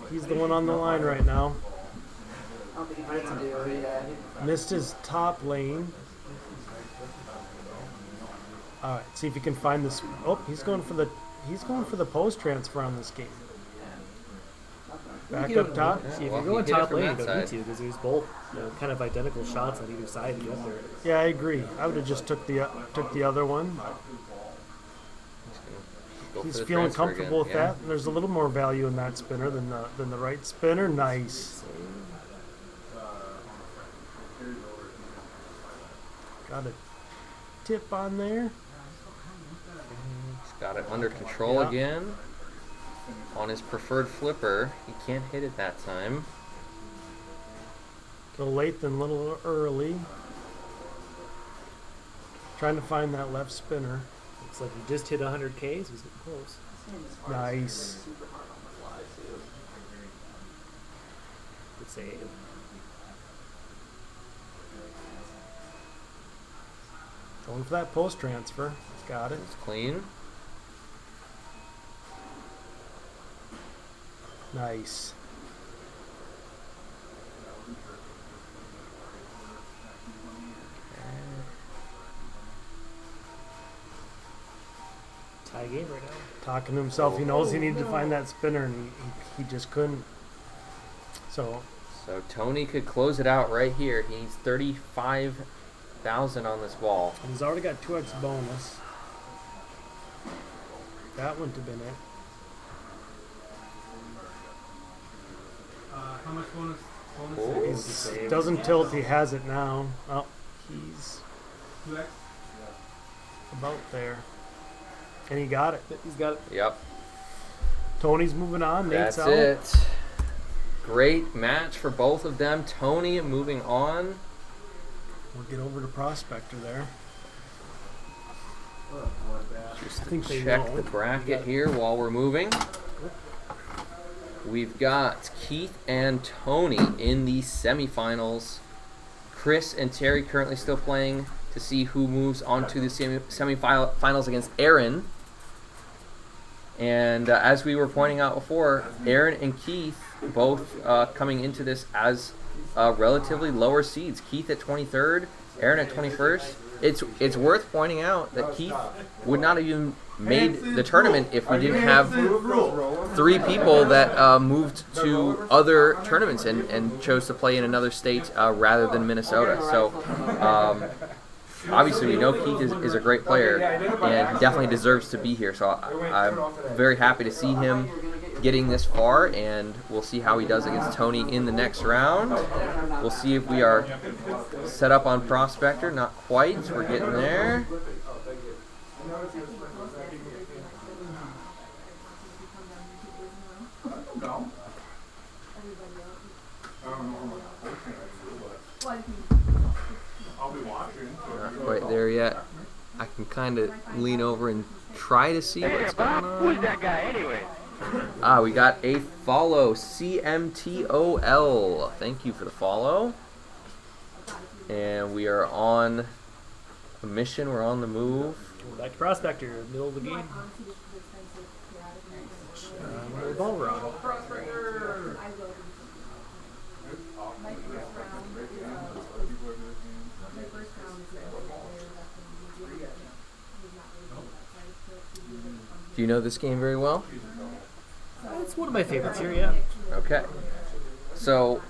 He's the one on the line right now. I don't think he gets to do it. Yeah. Missed his top lane. All right, see if he can find this. Oh, he's going for the post transfer on this game. Back up top. See, if you're going top lane, you don't need to because there's both kind of identical shots on either side to get there. Yeah, I agree. I would have just took the other one. He's feeling comfortable with that. There's a little more value in that spinner than the right spinner. Nice. Got a tip on there. He's got it under control again. On his preferred flipper. He can't hit it that time. A little late than a little early. Trying to find that left spinner. Looks like he just hit 100K, so he's getting close. Nice. Good save. Going for that post transfer. He's got it. It's clean. Nice. Tie game right now. Talking to himself, he knows he needed to find that spinner, and he just couldn't. So Tony could close it out right here. He needs 35,000 on this ball. And he's already got 2x bonus. That wouldn't have been it. How much bonus? He doesn't tilt. He has it now. Oh, he's 2x? about there. And he got it. He's got it. Yep. Tony's moving on. Nate's That's out. it. Great match for both of them. Tony moving on. We'll get over to Prospector there. Just I think to they check know. the bracket here while we're moving. We've got Keith and Tony in the semifinals. Chris and Terry currently still playing to see who moves on to the semifinals against Aaron. And as we were pointing out before, Aaron and Keith both coming into this as relatively lower seeds. Keith at 23rd, Aaron at 21st. It's worth pointing out that Keith would not have even made the tournament if we didn't have 3 people that moved to other tournaments and chose to play in another state rather than Minnesota. So obviously we know Keith is a great player and he definitely deserves to be here. So I'm very happy to see him getting this far, and we'll see how he does against Tony in the next round. We'll see if we are set up on Prospector. Not quite. We're getting there. Not quite there yet. I can kind of lean over and try to see what's going on. Who's that guy anyway? We got a follow, CMTOL. Thank you for the follow. And we are on a mission. We're on the move. Back to Prospector, middle of the game. Another ball round. Do you know this game very well? It's one of my favorites here, yeah. Okay. So,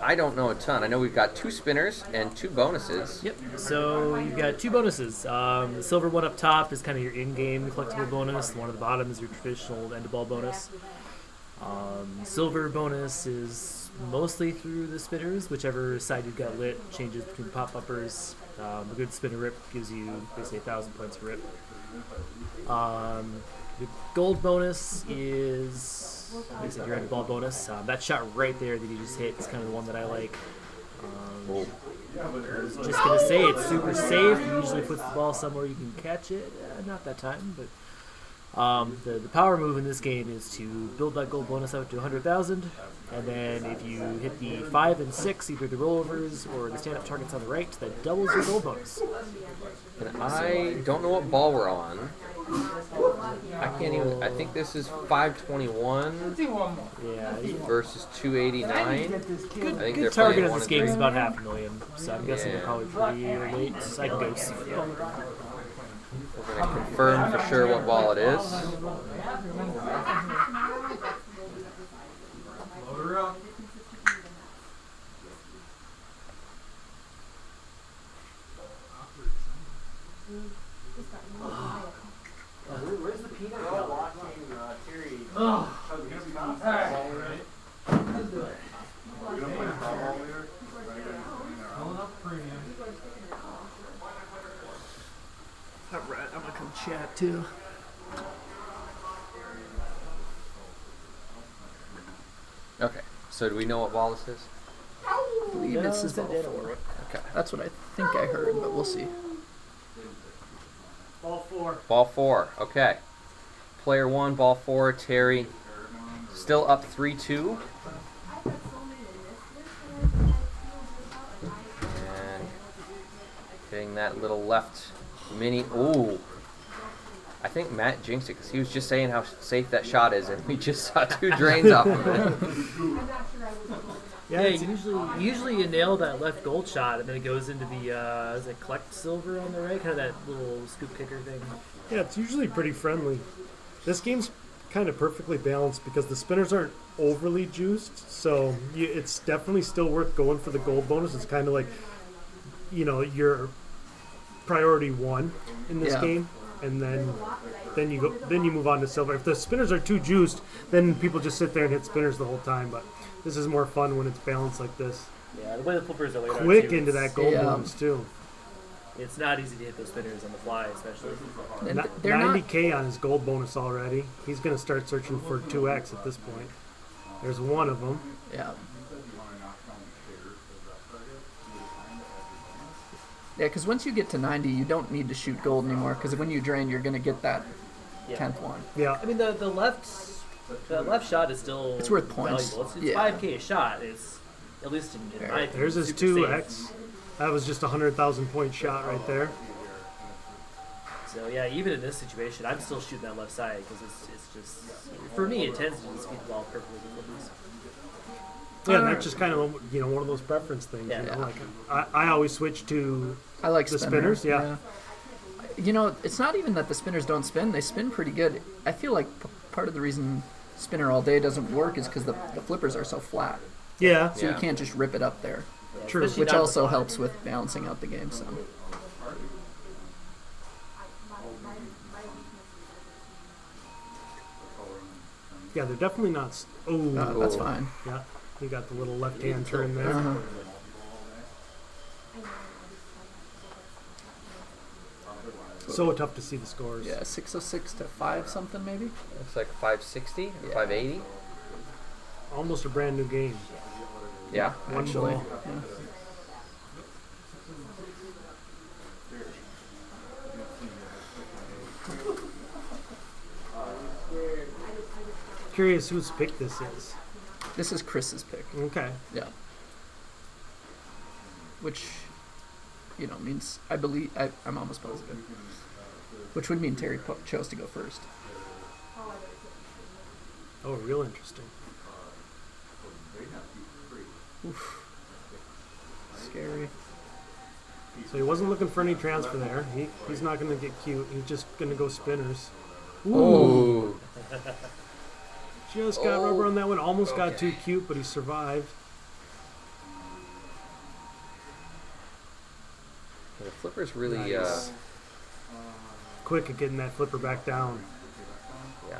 I don't know a ton. I know we've got 2 spinners and 2 bonuses. Yep. So you've got 2 bonuses. The silver one up top is kind of your in-game collectible bonus. The one at the bottom is your traditional end-of-ball bonus. Silver bonus is mostly through the spinners. Whichever side you've got lit changes between pop-uppers. A good spinner rip gives you basically 1,000 points for rip. The gold bonus is basically your end-of-ball bonus. That shot right there that you just hit is kind of the one that I like. I was just going to say it's super safe. It usually puts the ball somewhere you can catch it. Not that time, but the power move in this game is to build that gold bonus out to 100,000, and then if you hit the 5 and 6, either the rollovers or the stand-up targets on the right, that doubles your gold bonus. And I don't know what ball we're on. I can't even. I think this is 521. Yeah. Versus 289. I think Good target of this game is about 500,000, so I'm guessing they're probably pretty late. So I can go see. We're going to confirm for sure what ball it is. Where's the peanut butter? Watching Terry. Alright, I'm gonna come chat too. Okay, so do we know what ball this is? I believe this is ball 4. Okay. That's what I think I heard, but we'll see. Ball 4. Ball 4, okay. Player 1, ball 4, Terry. Still up 3-2. And getting that little left mini. Ooh. I think Matt jinxed it because he was just saying how safe that shot is, and we just saw 2 drains off of it. Yeah, usually you nail that left gold shot, and then it goes into the is it collect silver on the right, kind of that little scoop kicker thing. Yeah, it's usually pretty friendly. This game's kind of perfectly balanced because the spinners aren't overly juiced, so it's definitely still worth going for the gold bonus. It's kind of like, your priority 1 in this game, and then you move on to silver. If the spinners are too juiced, then people just sit there and hit spinners the whole time. But this is more fun when it's balanced like this. Yeah, the way the flippers are laid out quick too, into that gold bonus too. It's not easy to hit those spinners on the fly, especially. 90K on his gold bonus already. He's going to start searching for 2x at this point. There's one of them. Yeah. Yeah, because once you get to 90, you don't need to shoot gold anymore, because when you drain, you're going to get that 10th one. Yeah. I mean, the left shot is still it's worth points. Valuable. It's 5K a shot. It's, at least in my opinion, there's his super 2x. safe. That was just a 100,000 point shot right there. So yeah, even in this situation, I'm still shooting that left side because it's just, for me, it tends to just feed the ball perfectly to flippers. Yeah, and that's just kind of one of those preference things. Yeah. Like I always switch to I like the spinner. spinners. Yeah. It's not even that the spinners don't spin; they spin pretty good. I feel like part of the reason spinner all day doesn't work is because the flippers are so flat. Yeah. So you can't just rip it up there. True. Which also helps with balancing out the game some. Yeah, they're definitely not. That's fine. Yeah, you got the little left-hand turn there. Uh-huh. So tough to see the scores. Yeah, 606 to 5 something maybe. Looks like 560 or 580. Almost a brand new game. Yeah, One actually. ball. Yeah. Curious whose pick this is. This is Chris's pick. Okay. Yeah. Which, means I believe I'm almost positive. Which would mean Terry chose to go first. Oh, real interesting. Oof. Scary. So he wasn't looking for any transfer there. He's not going to get cute. He's just going to go spinners. Ooh. Just got rubber on that one. Almost got too cute, but he survived. The flipper's really Nice. Quick at getting that flipper back down. yeah.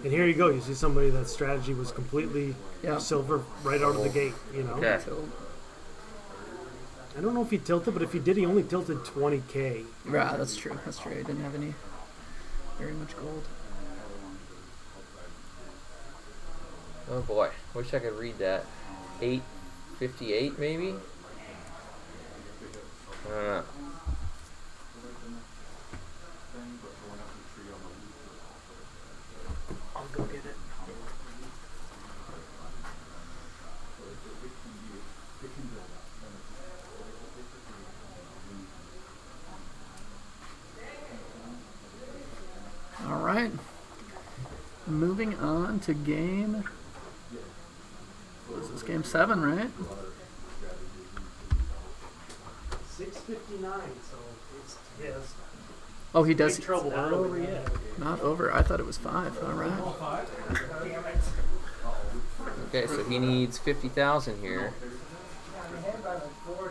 And here you go. You see somebody that strategy was completely silver right out of the gate. You know. Okay. I don't know if he tilted, but if he did, he only tilted 20K. Yeah, that's true. That's true. He didn't have any very much gold. Oh boy, wish I could read that. 858 maybe? I don't know. I'll go get it. All right. Moving on to game. What is this? Game 7, right? 6:59. So it's his. Oh, he does. Big trouble. Not over yet. Not over. I thought it was 5. All right. Okay, so he needs 50,000 here.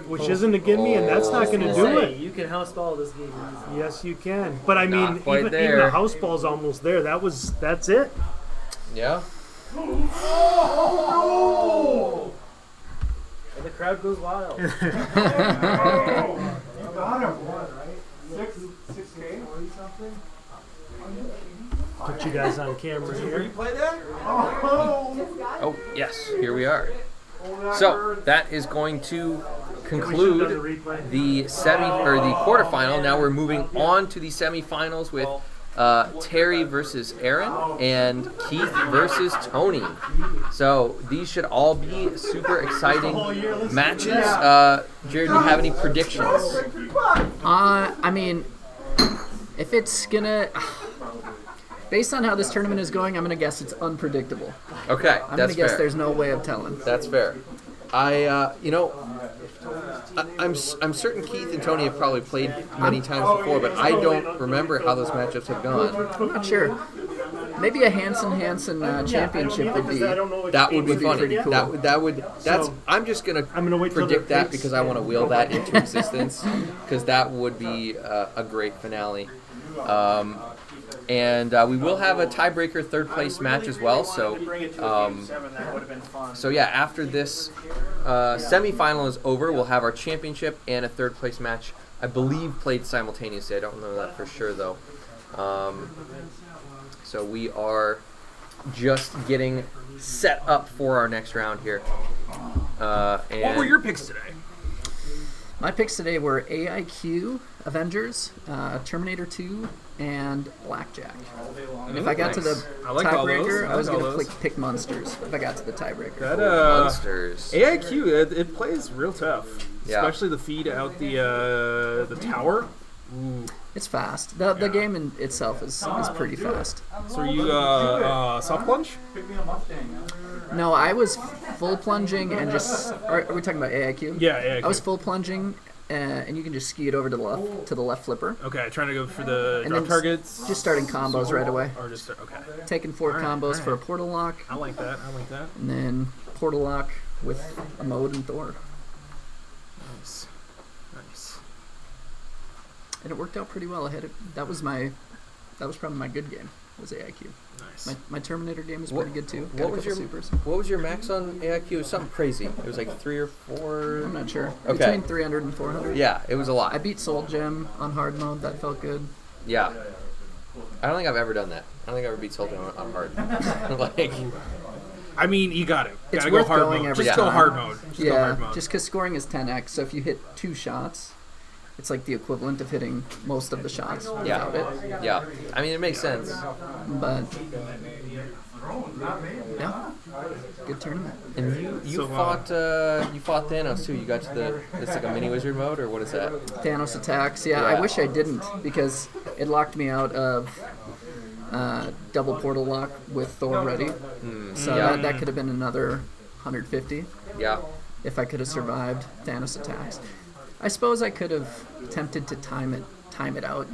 Which isn't a gimme, and that's not going to do it. You can house ball this game. Yes, you can. But I Not mean, quite even there. the house ball's almost there. That's it. Yeah. Oh, and the crowd goes wild. You got him, what, right? 6K? 40 something? Put you guys on camera here. Play that? Oh, yes, here we are. So that is going to conclude the quarterfinal. Now we're moving on to the semifinals with Terry versus Aaron and Keith versus Tony. So these should all be super exciting matches. Jared, do you have any predictions? I mean, if it's gonna, based on how this tournament is going, I'm gonna guess it's unpredictable. Okay, I'm that's gonna guess fair. there's no way of telling. That's fair. I'm certain Keith and Tony have probably played many times before, but I don't remember how those matchups have gone. I'm not sure. Maybe a Hansen championship would be. That would be funny. Pretty cool. I'm just gonna predict that because I want to will that into existence because that would be a great finale. And we will have a tiebreaker third place match as well. So yeah, after this semifinal is over, we'll have our championship and a third place match. I believe played simultaneously. I don't know that for sure though. So we are just getting set up for our next round here. And What were your picks today? My picks today were AIQ, Avengers, Terminator 2, and Blackjack. If I got to the tiebreaker, I was going to pick Monsters if I got to the tiebreaker. That, Monsters. AIQ, it plays real tough. Yeah. Especially the feed out the tower. Ooh. It's fast. The game in itself is pretty fast. So are you soft plunge? No, I was full plunging and just. Are we talking about AIQ? Yeah, AIQ. I was full plunging, and you can just ski it over to the left flipper. Okay, trying to go for the And drop then targets. Just starting combos right away. Or just okay. Taking 4 combos alright. for a portal lock. I like that. And then portal lock with a mode and Thor. Nice. And it worked out pretty well. That was probably my good game. Was AIQ. Nice. My Terminator game is pretty good too. Got What a was couple your supers. What was your max on AIQ? It was something crazy. It was like 3 or 4. I'm not sure. Okay. Between 300 and 400. Yeah, it was a lot. I beat Soul Gem on hard mode. That felt good. Yeah. I don't think I've ever done that. I don't think I've ever beat Sultan on hard. Like, I mean, you got it. It's Gotta worth go hard going mode. every Just time. go hard mode. Just go hard mode. Just because scoring is 10x. So if you hit 2 shots, it's like the equivalent of hitting most of the shots without it. Yeah. I mean, it makes sense. But yeah, good tournament. And you fought Thanos too. You got to it's like a mini wizard mode, or what is that? Thanos attacks. Yeah, I wish I didn't because it locked me out of double portal lock with Thor ready. So that could have been another 150. Yeah. If I could have survived Thanos attacks, I suppose I could have attempted to time it out,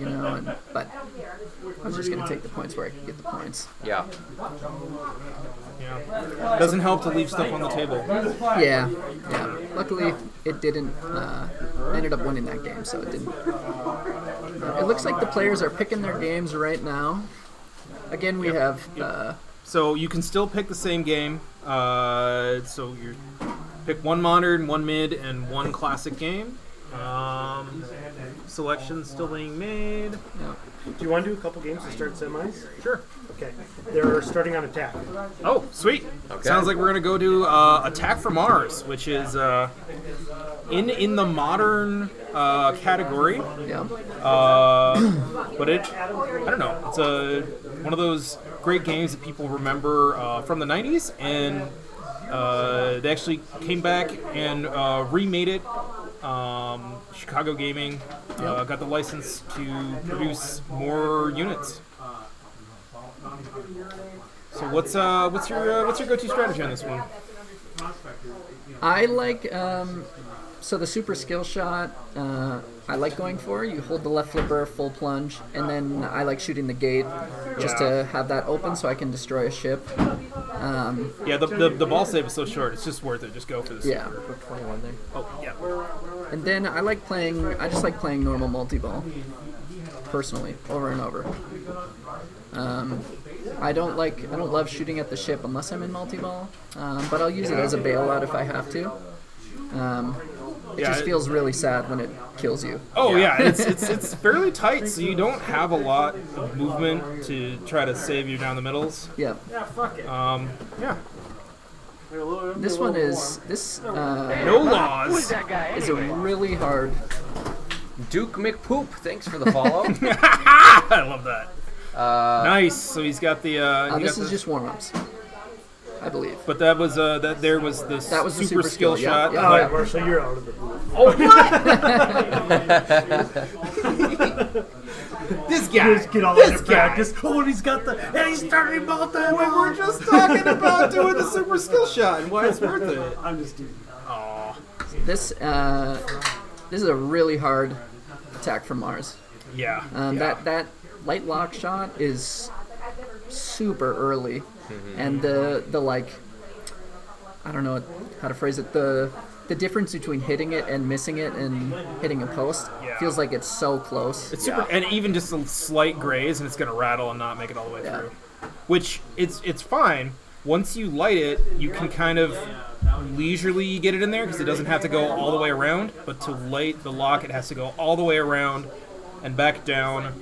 but I was just gonna take the points where I could get the points. Yeah. Yeah. Doesn't help to leave stuff on the table. Yeah. Luckily, it didn't. I ended up winning that game, so it didn't. It looks like the players are picking their games right now. Again, we have. So you can still pick the same game. So you pick one modern, one mid, and one classic game. Selections still being made. Yeah. Do you want to do a couple games to start semis? Sure. Okay. They're starting on attack. Oh, sweet. Okay. Sounds like we're gonna go do Attack from Mars, which is in the modern category. Yeah. But I don't know. It's one of those great games that people remember from the 90s, and they actually came back and remade it. Chicago Gaming got the license to produce more units. So what's your go-to strategy on this one? I like so the super skill shot. I like going for. You hold the left flipper, full plunge, and then I like shooting the gate just to have that open so I can destroy a ship. The ball save is so short. It's just worth it. Just go for the super. Yeah. 21 there. Oh yeah. And then I just like playing normal multi-ball, personally, over and over. I don't love shooting at the ship unless I'm in multi-ball, but I'll use it as a bailout if I have to. It just feels really sad when it kills you. Oh yeah, it's fairly tight, so you don't have a lot of movement to try to save you down the middles. Yeah. Yeah, fuck it. Yeah. This one is no laws. Who's that guy is a anyway? really hard. Duke McPoop, thanks for the follow. I love that. Nice. So he's got the. This is just warm-ups, I believe. But that was there was the super skill shot. All right, Marshall, you're out of the booth. Oh what? This guy. Just get all this practice. Oh, he's got and he's talking about that. We were just talking about doing the super skill shot and why it's worth it. I'm just teasing. Aw. This is a really hard attack from Mars. Yeah. That light lock shot is super early, and the I don't know how to phrase it. The difference between hitting it and missing it and hitting a post feels like it's so close. It's super, and even just a slight graze, and it's gonna rattle and not make it all the way through. Which it's fine. Once you light it, you can kind of leisurely get it in there because it doesn't have to go all the way around. But to light the lock, it has to go all the way around and back down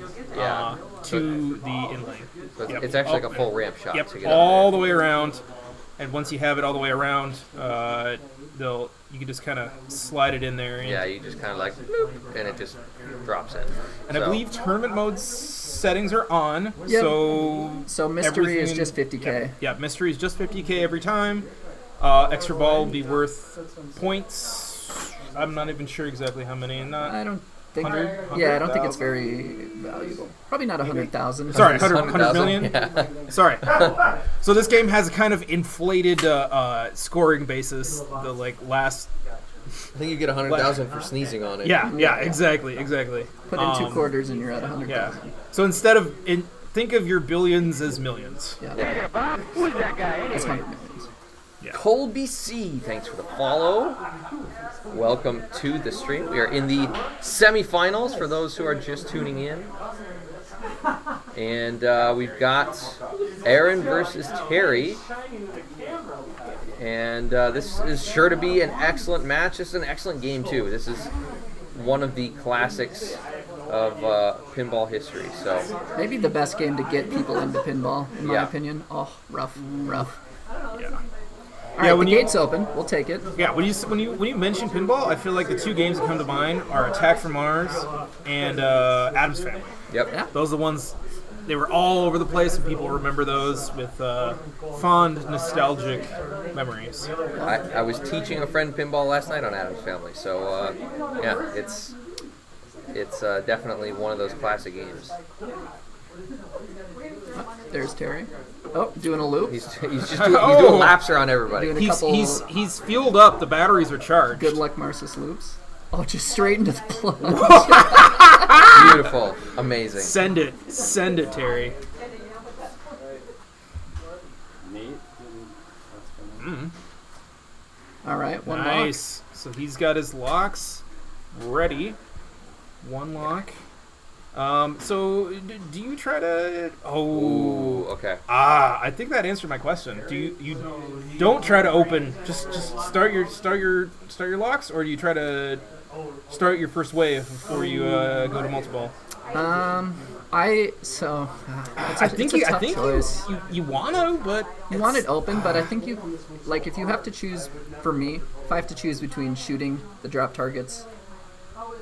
to the inlay. So it's actually like a full ramp shot. Yep, to get all up the way around. And once you have it all the way around, you can just kind of slide it in there. And you just kind of like, bloop, and it just drops in. And I believe tournament mode settings are on. Yep. So mystery is just 50K. Yeah, mystery is just 50K every time. Extra ball will be worth points. I'm not even sure exactly how many. I don't think. 100? Yeah, I don't think it's very valuable. Probably not 100,000. Sorry, 100 million? Yeah. Sorry. So this game has a kind of inflated scoring basis. The last. I think you get 100,000 for sneezing on it. Yeah, exactly. Put in 2 quarters and you're at 100,000. Yeah. So instead of think of your billions as millions. Yeah. Hey, Bob, who's that guy anyway? That's 100 millions. Yeah. Colby C, thanks for the follow. Welcome to the stream. We are in the semifinals for those who are just tuning in. And we've got Aaron versus Terry. And this is sure to be an excellent match. This is an excellent game, too. This is one of the classics of pinball history. So maybe the best game to get people into pinball, in my opinion. Oh, rough. Yeah. All right, the gate's open. We'll take it. Yeah, when you mention pinball, I feel like the 2 games that come to mind are Attack from Mars and Addams Family. Yep. Those are the ones they were all over the place, and people remember those with fond, nostalgic memories. I was teaching a friend pinball last night on Adam's Family, so yeah, it's definitely one of those classic games. There's Terry. Oh, doing a loop. He's doing laps around everybody. He's fueled up. The batteries are charged. Good luck, Marcus loops. Oh, just straight into the plug. Beautiful, amazing. Send it, Terry. All right, one nice. lock. So he's got his locks ready. One lock. So do you try to? Oh, okay. I think that answered my question. Do you don't try to open? Just start your locks, or do you try to start your first wave before you go to multi-ball? I think you want to, but you want it open. But I think if you have to choose, for me, if I have to choose between shooting the drop targets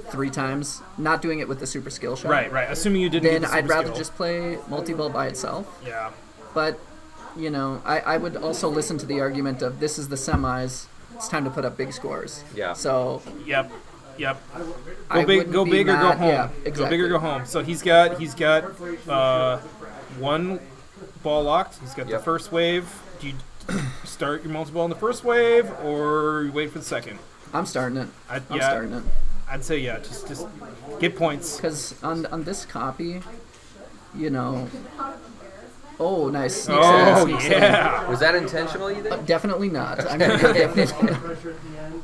3 times, not doing it with the super skill shot. Right. Assuming you didn't. Then get the I'd super rather skill. just play multi-ball by itself. Yeah. But I would also listen to the argument of this is the semis. It's time to put up big scores. Yeah. So. Yep. I Go big or go home. Yeah, exactly. Go big or go home. So he's got one ball locked. He's got the first wave. Do you start your multi-ball in the first wave, or you wait for the second? I'm starting it. I'm starting it. I'd say just get points. Because on this copy, oh, nice. Sneaks in. Was that intentional, you think? Definitely not. I'm gonna go definitely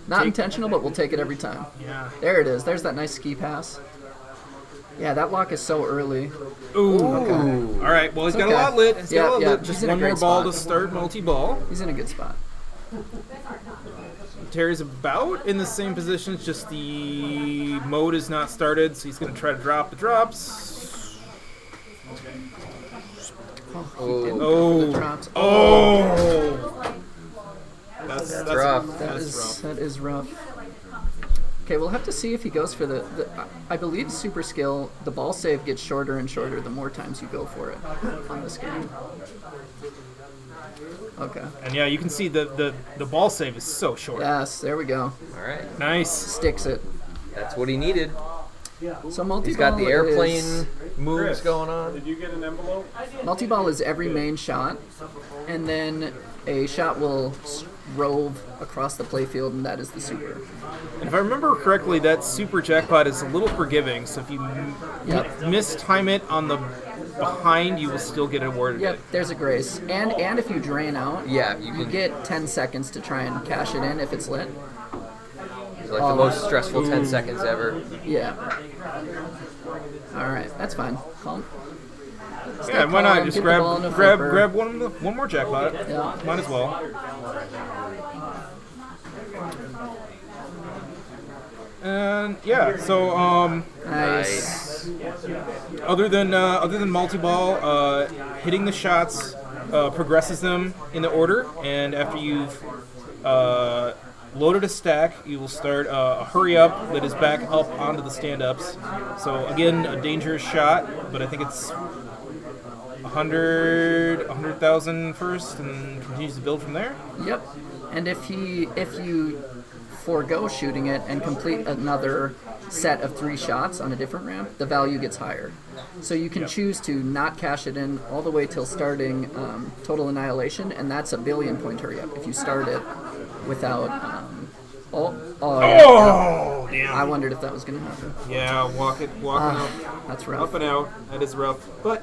not intentional, but we'll take it every time. Yeah. There it is. There's that nice ski pass. Yeah, that lock is so early. Ooh. Okay. All right. Well, he's got a lot lit. He's got a lot lit. He's Just in a one more great ball spot. to start multi-ball. He's in a good spot. Terry's about in the same position. It's just the mode is not started, so he's going to try to drop the drops. That's rough. That is rough. Okay, we'll have to see if he goes for the I believe super skill, the ball save gets shorter and shorter the more times you go for it on this game. Okay. And yeah, you can see the ball save is so short. Yes, there we go. All right. Nice. Sticks it. That's what he needed. So multi-ball He's got the airplane is, moves going on. Did you get an envelope? multi-ball is every main shot, and then a shot will rove across the playfield, and that is the super. And if I remember correctly, that super jackpot is a little forgiving, so if you mistime it on the behind, you will still get awarded Yep, it. there's a grace. And if you drain out, you get 10 seconds to try and cash it in if it's lit. It's like the most stressful 10 seconds ever. Yeah. All right, that's fine. Calm. Yeah, why not? Just grab flipper. one more jackpot. Yeah. Might as well. And yeah, so nice. Other than multi-ball, hitting the shots progresses them in the order, and after you've loaded a stack, you will start a hurry up that is back up onto the stand-ups. So again, a dangerous shot, but I think it's 100,000 first, and continues to build from there. Yep. And if you forego shooting it and complete another set of 3 shots on a different ramp, the value gets higher. So you can choose to not cash it in all the way till starting Total Annihilation, and that's a billion point hurry up if you start it without. Damn. I wondered if that was going to happen. Yeah, walking up. That's rough. Up and out. That is rough. But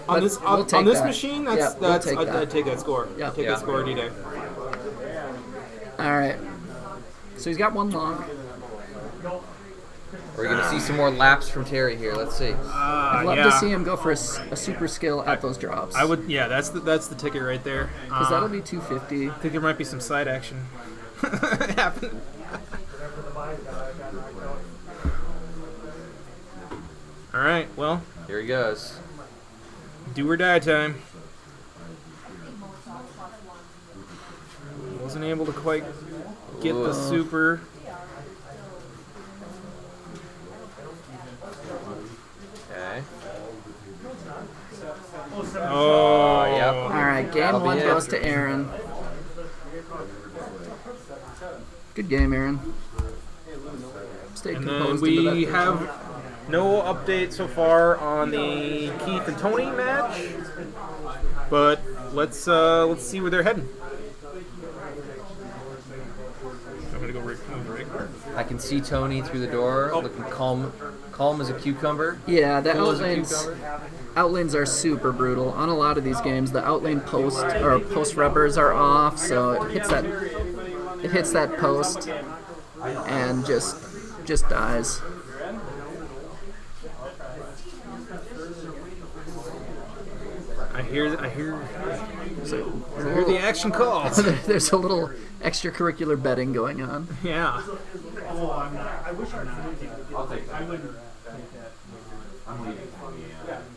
on But this we'll take this that. machine, Yeah, we'll take that. I'd take that score. Yeah. Take that score any day. All right. So he's got 1 lock. We're going to see some more laps from Terry here. Let's see. I'd love to see him go for a super skill at those drops. I would. Yeah, that's the ticket right there. Because that'll be 250. I think there might be some side action happening. All right. Well, here he goes. Do or die time. Wasn't able to quite get the super. Okay. Oh, yep. All right, game That'll be 1 it. goes to Aaron. Good game, Aaron. Stay And composed then into we that have no update so far on the Keith and Tony match, but let's see where they're heading. I'm gonna go right. I can see Tony through the door, looking calm as a cucumber. Yeah, the Cool as a outlanes are super brutal. On a lot of these games, the outlane post rubbers are off, so it hits that post and just dies. I hear There's the action calls. There's a little extracurricular betting going on. Yeah.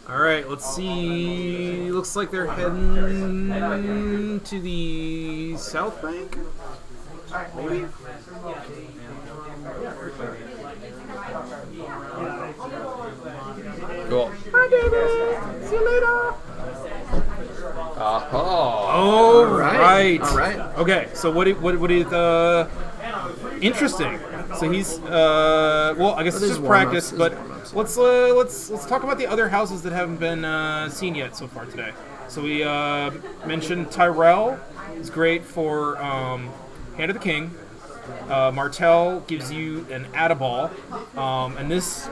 All right, let's see. Looks like they're heading to the South Bank. Maybe. Cool. Bye, David. See you later. All right. All right. Okay, so what is interesting. So he's well, I guess it's just practice, but let's talk about the other houses that haven't been seen yet so far today. So we mentioned Tyrell is great for Hand of the King. Martell gives you an add-a-ball, and this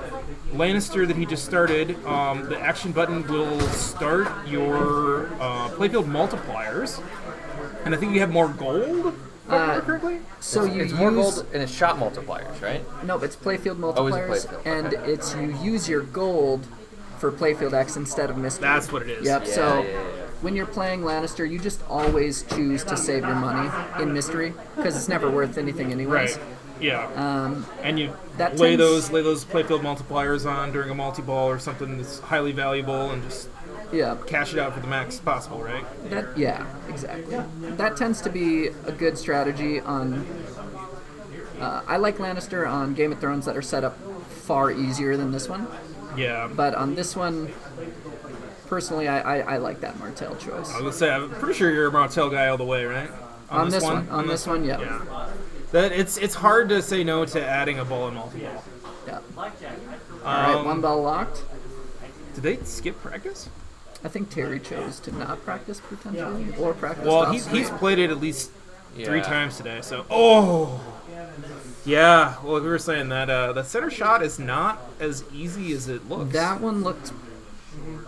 Lannister that he just started, the action button will start your playfield multipliers, and I think you have more gold. If I remember correctly. So it's more gold and it's shot multipliers, right? No, it's playfield Oh, is it multipliers, playfield? and it's you use your gold for playfield X instead of mystery. That's what it is. Yep. Yeah, So yeah. when you're playing Lannister, you just always choose to save your money in mystery because it's never worth anything anyways. Right. Yeah. And you that lay tends- those playfield multipliers on during a multi-ball or something that's highly valuable, and just cash it out for the max possible, right? Yeah, exactly. That tends to be a good strategy on. I like Lannister on Game of Thrones that are set up far easier than this one. Yeah. But on this one, personally, I like that Martell choice. I was gonna say, I'm pretty sure you're a Martell guy all the way, right? On this one, yeah. Yeah. That it's hard to say no to adding a ball and multi-ball. Yeah. All right, one ball locked. Did they skip practice? I think Terry chose to not practice potentially, or practice. Well, off he's screen. played it at least 3 Yeah. times today. So, yeah. Well, like we were saying that that center shot is not as easy as it looks. That one looked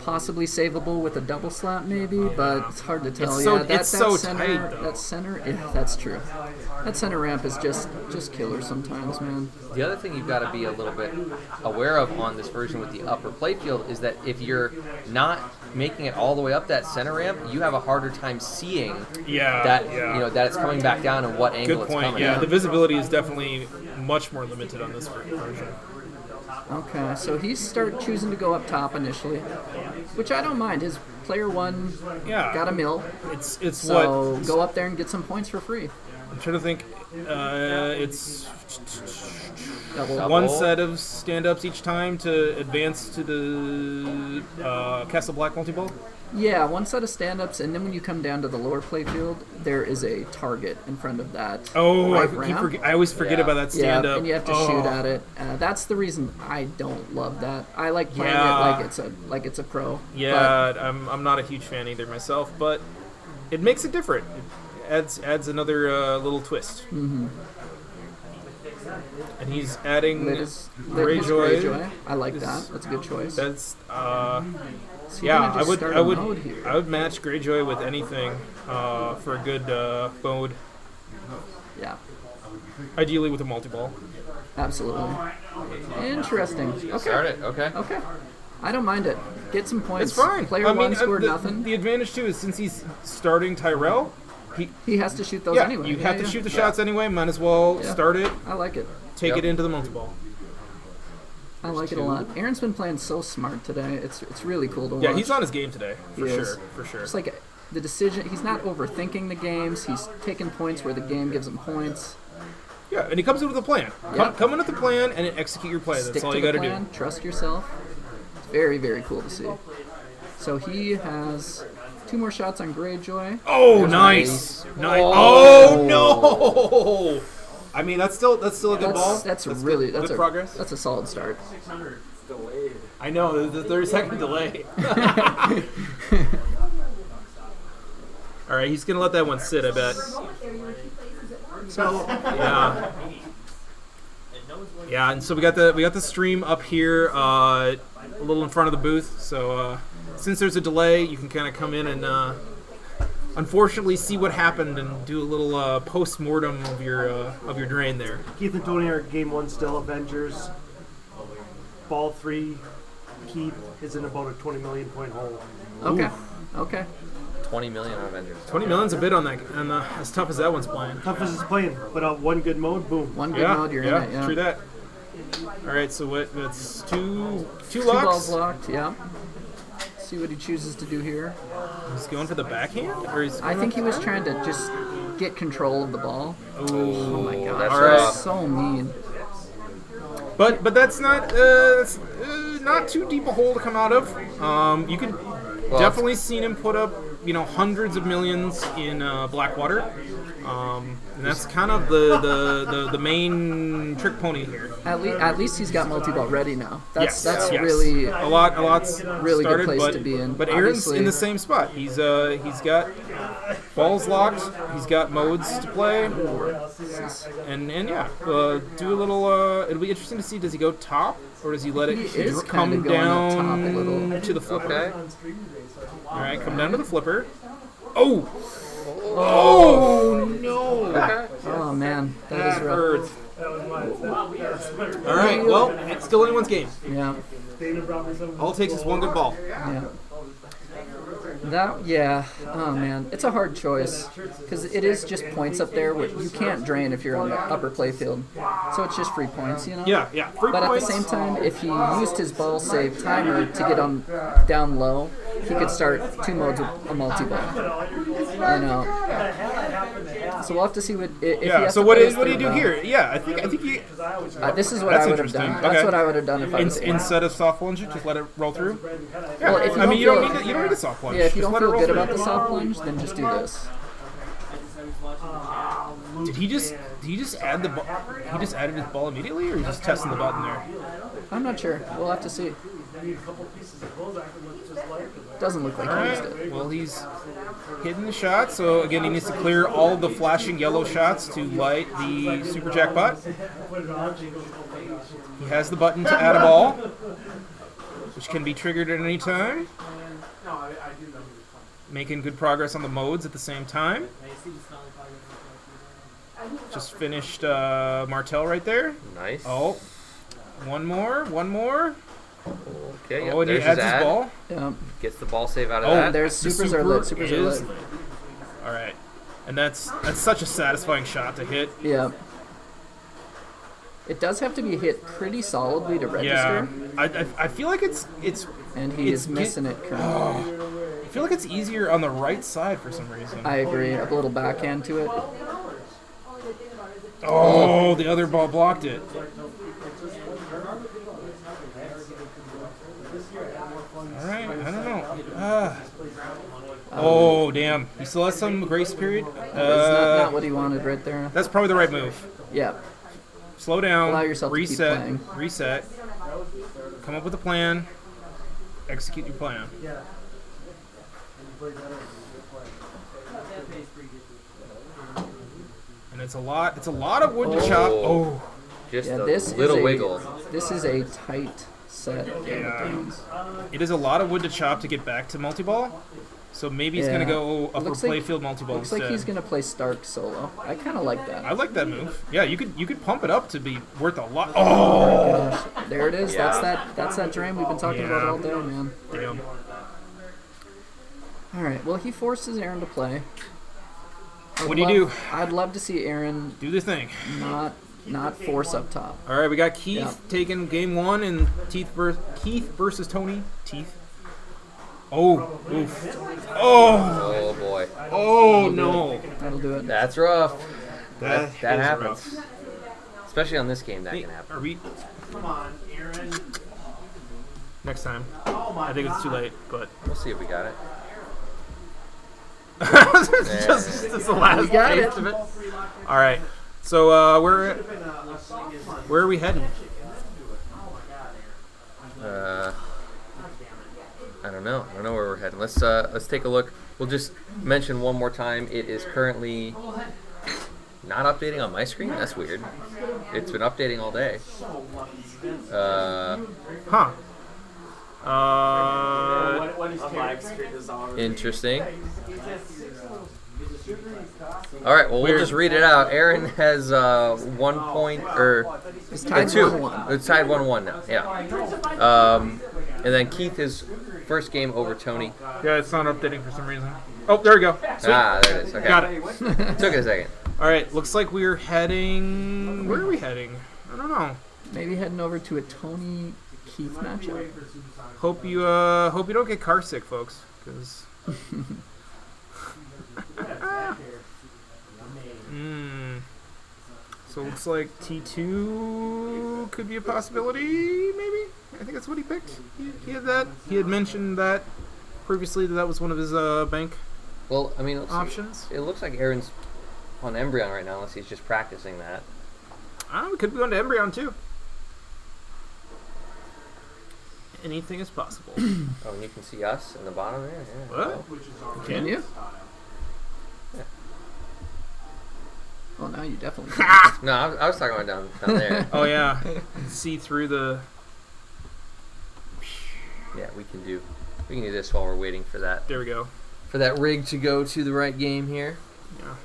possibly savable with a double slap, maybe, but it's hard to tell. It's so- yeah, that, it's that so center, tight, though. That center, yeah, that's true. That center ramp is just killer sometimes, man. The other thing you've got to be a little bit aware of on this version with the upper playfield is that if you're not making it all the way up that center ramp, you have a harder time seeing that that it's coming back down and what angle Good it's point. coming. Yeah, at. the visibility is definitely much more limited on this version. Okay, so he's choosing to go up top initially, which I don't mind. His player one got a mill. It's so what go up there and get some points for free. I'm trying to think. It's Double. one set of stand-ups each time to advance to the Castle Black multi-ball. Yeah, one set of stand-ups, and then when you come down to the lower playfield, there is a target in front of that. Oh, right I ramp. I always forget about that stand-up. Yeah, and you have to shoot at it. That's the reason I don't love that. I like playing it like it's a pro. Yeah, I'm not a huge fan either myself, but it makes it different. It adds another little twist. Mm-hmm. And he's adding Greyjoy. I like that. That's a good choice. That's So you're yeah. gonna just start a mode here. I would match Greyjoy with anything for a good mode. Yeah. Ideally with a multi-ball. Absolutely. Interesting. Okay. Start it. Okay. Okay. I don't mind it. Get some points. It's fine. Player one scored nothing. The advantage too is since he's starting Tyrell, he has to shoot those anyway. You have to shoot the shots anyway. Might as well start it. I like it. Take it into the multi-ball. I like it a lot. Aaron's been playing so smart today. It's really cool to watch. Yeah, he's on his game today for He is. sure. For sure. Just like the decision, he's not overthinking the games. He's taking points where the game gives him points. Yeah, and he comes in with a plan. Come in with a plan and then execute your play. Stick That's all to you the got to plan, do. Trust yourself. It's very, very cool to see. So he has 2 more shots on Greyjoy. Oh, There's nice. a- Nice. Oh, no. I mean, that's still a good ball. That's really good a progress. That's a solid start. I know, the 30-second delay. All right, he's going to let that one sit, I bet. So Yeah. Yeah, and so we got the stream up here a little in front of the booth. So since there's a delay, you can kind of come in and unfortunately see what happened and do a little post-mortem of your drain there. Keith and Tony are game 1 still. Avengers. Ball 3. Keith is in about a 20 million point hole. Okay. Ooh. Okay. 20 million on Avengers. 20 million's a bit on that, and as tough as that one's playing. Tough as it's playing, but one good mode, boom. One good mode, you're in it. Yeah. True that. All right, so that's two 2 locks. balls locked. Yeah. See what he chooses to do here. He's going for the backhand, or he's. I think he was trying to just get control of the ball. Oh my god, that's all right. rough. So mean. But that's not not too deep a hole to come out of. You could definitely seen him put up hundreds of millions in Blackwater. And that's kind of the main trick pony here. At least he's got multi-ball ready now. That's Yes. really a lot's really started, good place but, to be in. But Aaron's Obviously- in the same spot. He's got balls locked. He's got modes to play, and yeah, do a little. It'll be interesting to see. Does he go top or does he let it He is come kinda going up top a down little. to the flipper? Okay. All right, come down to the flipper. Oh. Oh no! Okay. Oh man, that That is rough. hurts. All right, well, it's still anyone's game. Yeah. All it takes is one good ball. Yeah. Oh man, it's a hard choice because it is just points up there. Where you can't drain if you're on the upper playfield, so it's just free points, Yeah, free But points. at the same time, if he used his ball save timer to get on down low, he could start 2 modes with a multi-ball. So we'll have to see what. If he Yeah. has So to what play do his you third do ball. here? Yeah, I think you. This is what That's I would have done. interesting. That's Okay. what I would have done if I was Instead of soft plunge, just let it roll through. Yeah. Well, if you I mean, you don't feel- need a soft plunge. Yeah, if you Just don't let it feel roll good through. about the soft plunge, then just do this. Did he just add the ball? He just added his ball immediately, or he's just testing the button there? I'm not sure. We'll have to see. Doesn't look like All he right. used it. Well, he's hitting the shot. So again, he needs to clear all of the flashing yellow shots to light the super jackpot. He has the button to add a ball, which can be triggered at any time. Making good progress on the modes at the same time. Just finished Martel right there. Nice. Oh, one more. Okay. Oh, and he there's adds his ad. ball. Yeah. Gets the ball save out of Oh, that. There's the supers are super lit. Supers are is- lit. All right, and that's such a satisfying shot to hit. Yeah. It does have to be hit pretty solidly to Yeah, register. I feel like it's And he it's is missing it currently. I feel like it's easier on the right side for some reason. I agree. A little backhand to it. Oh, the other ball blocked it. All right, I don't know. Oh, damn. He still has some grace period. That's not what he wanted right there. That's probably the right move. Yeah. Slow down. Allow yourself to keep reset. playing. Reset. Come up with a plan. Execute your plan. And it's a lot of wood to chop. Oh. Just Yeah, a this little is wiggle. This is a tight set. Yeah. It is a lot of wood to chop to get back to multi-ball. So maybe he's gonna go upper playfield multi-ball Looks instead. like he's gonna play Stark solo. I kind of like that. I like that move. Yeah, you could pump it up to be worth a lot. Oh my Oh, gosh. There it is. Yeah. That's that drain we've been talking about Yeah. all day, man. damn. All right. Well, he forces Aaron to play. What do you do? I'd love to see Aaron do the thing. Not force up top. All right, we got Keith Yeah. taking game 1 and Keith versus Tony. Teeth. Oh, oof. Oh. Oh boy. Oh no. That'll do it. That's rough. That That is happens. Especially on this game, that Hey, can happen. are we? Come on, Aaron. next time. I think it's too late, but we'll see if we got it. just the last We got taste it. of it. All right. So where are we heading? I don't know. I don't know where we're heading. Let's take a look. We'll just mention one more time. It is currently not updating on my screen. That's weird. It's been updating all day. Interesting. All right. Well, we'll just read it out. Aaron has 1 point or It's tied 2. 1-1. It's tied 1-1 now. Yeah. And then Keith his first game over Tony. Yeah, it's not updating for some reason. Oh, there we go. Sweet. Ah, there it is. Okay. Got it. Took it a second. All right. Looks like we're heading. Where are we heading? I don't know. Maybe heading over to a Tony Keith matchup. Hope you don't get car sick, folks, because. So it looks like T2 could be a possibility, maybe? I think that's what he picked. He had that. He had mentioned that previously that was one of his bank Well, I mean, options. It looks like Aaron's on Embryon right now, unless he's just practicing that. We could be going to Embryon, too. Anything is possible. Oh, and you can see us in the bottom there? Yeah. What? Can you? Oh, now you definitely No, I was talking about down there. Oh, yeah. See through the... Yeah, we can do this while we're waiting for that. There we go. For that rig to go to the right game here. Yeah.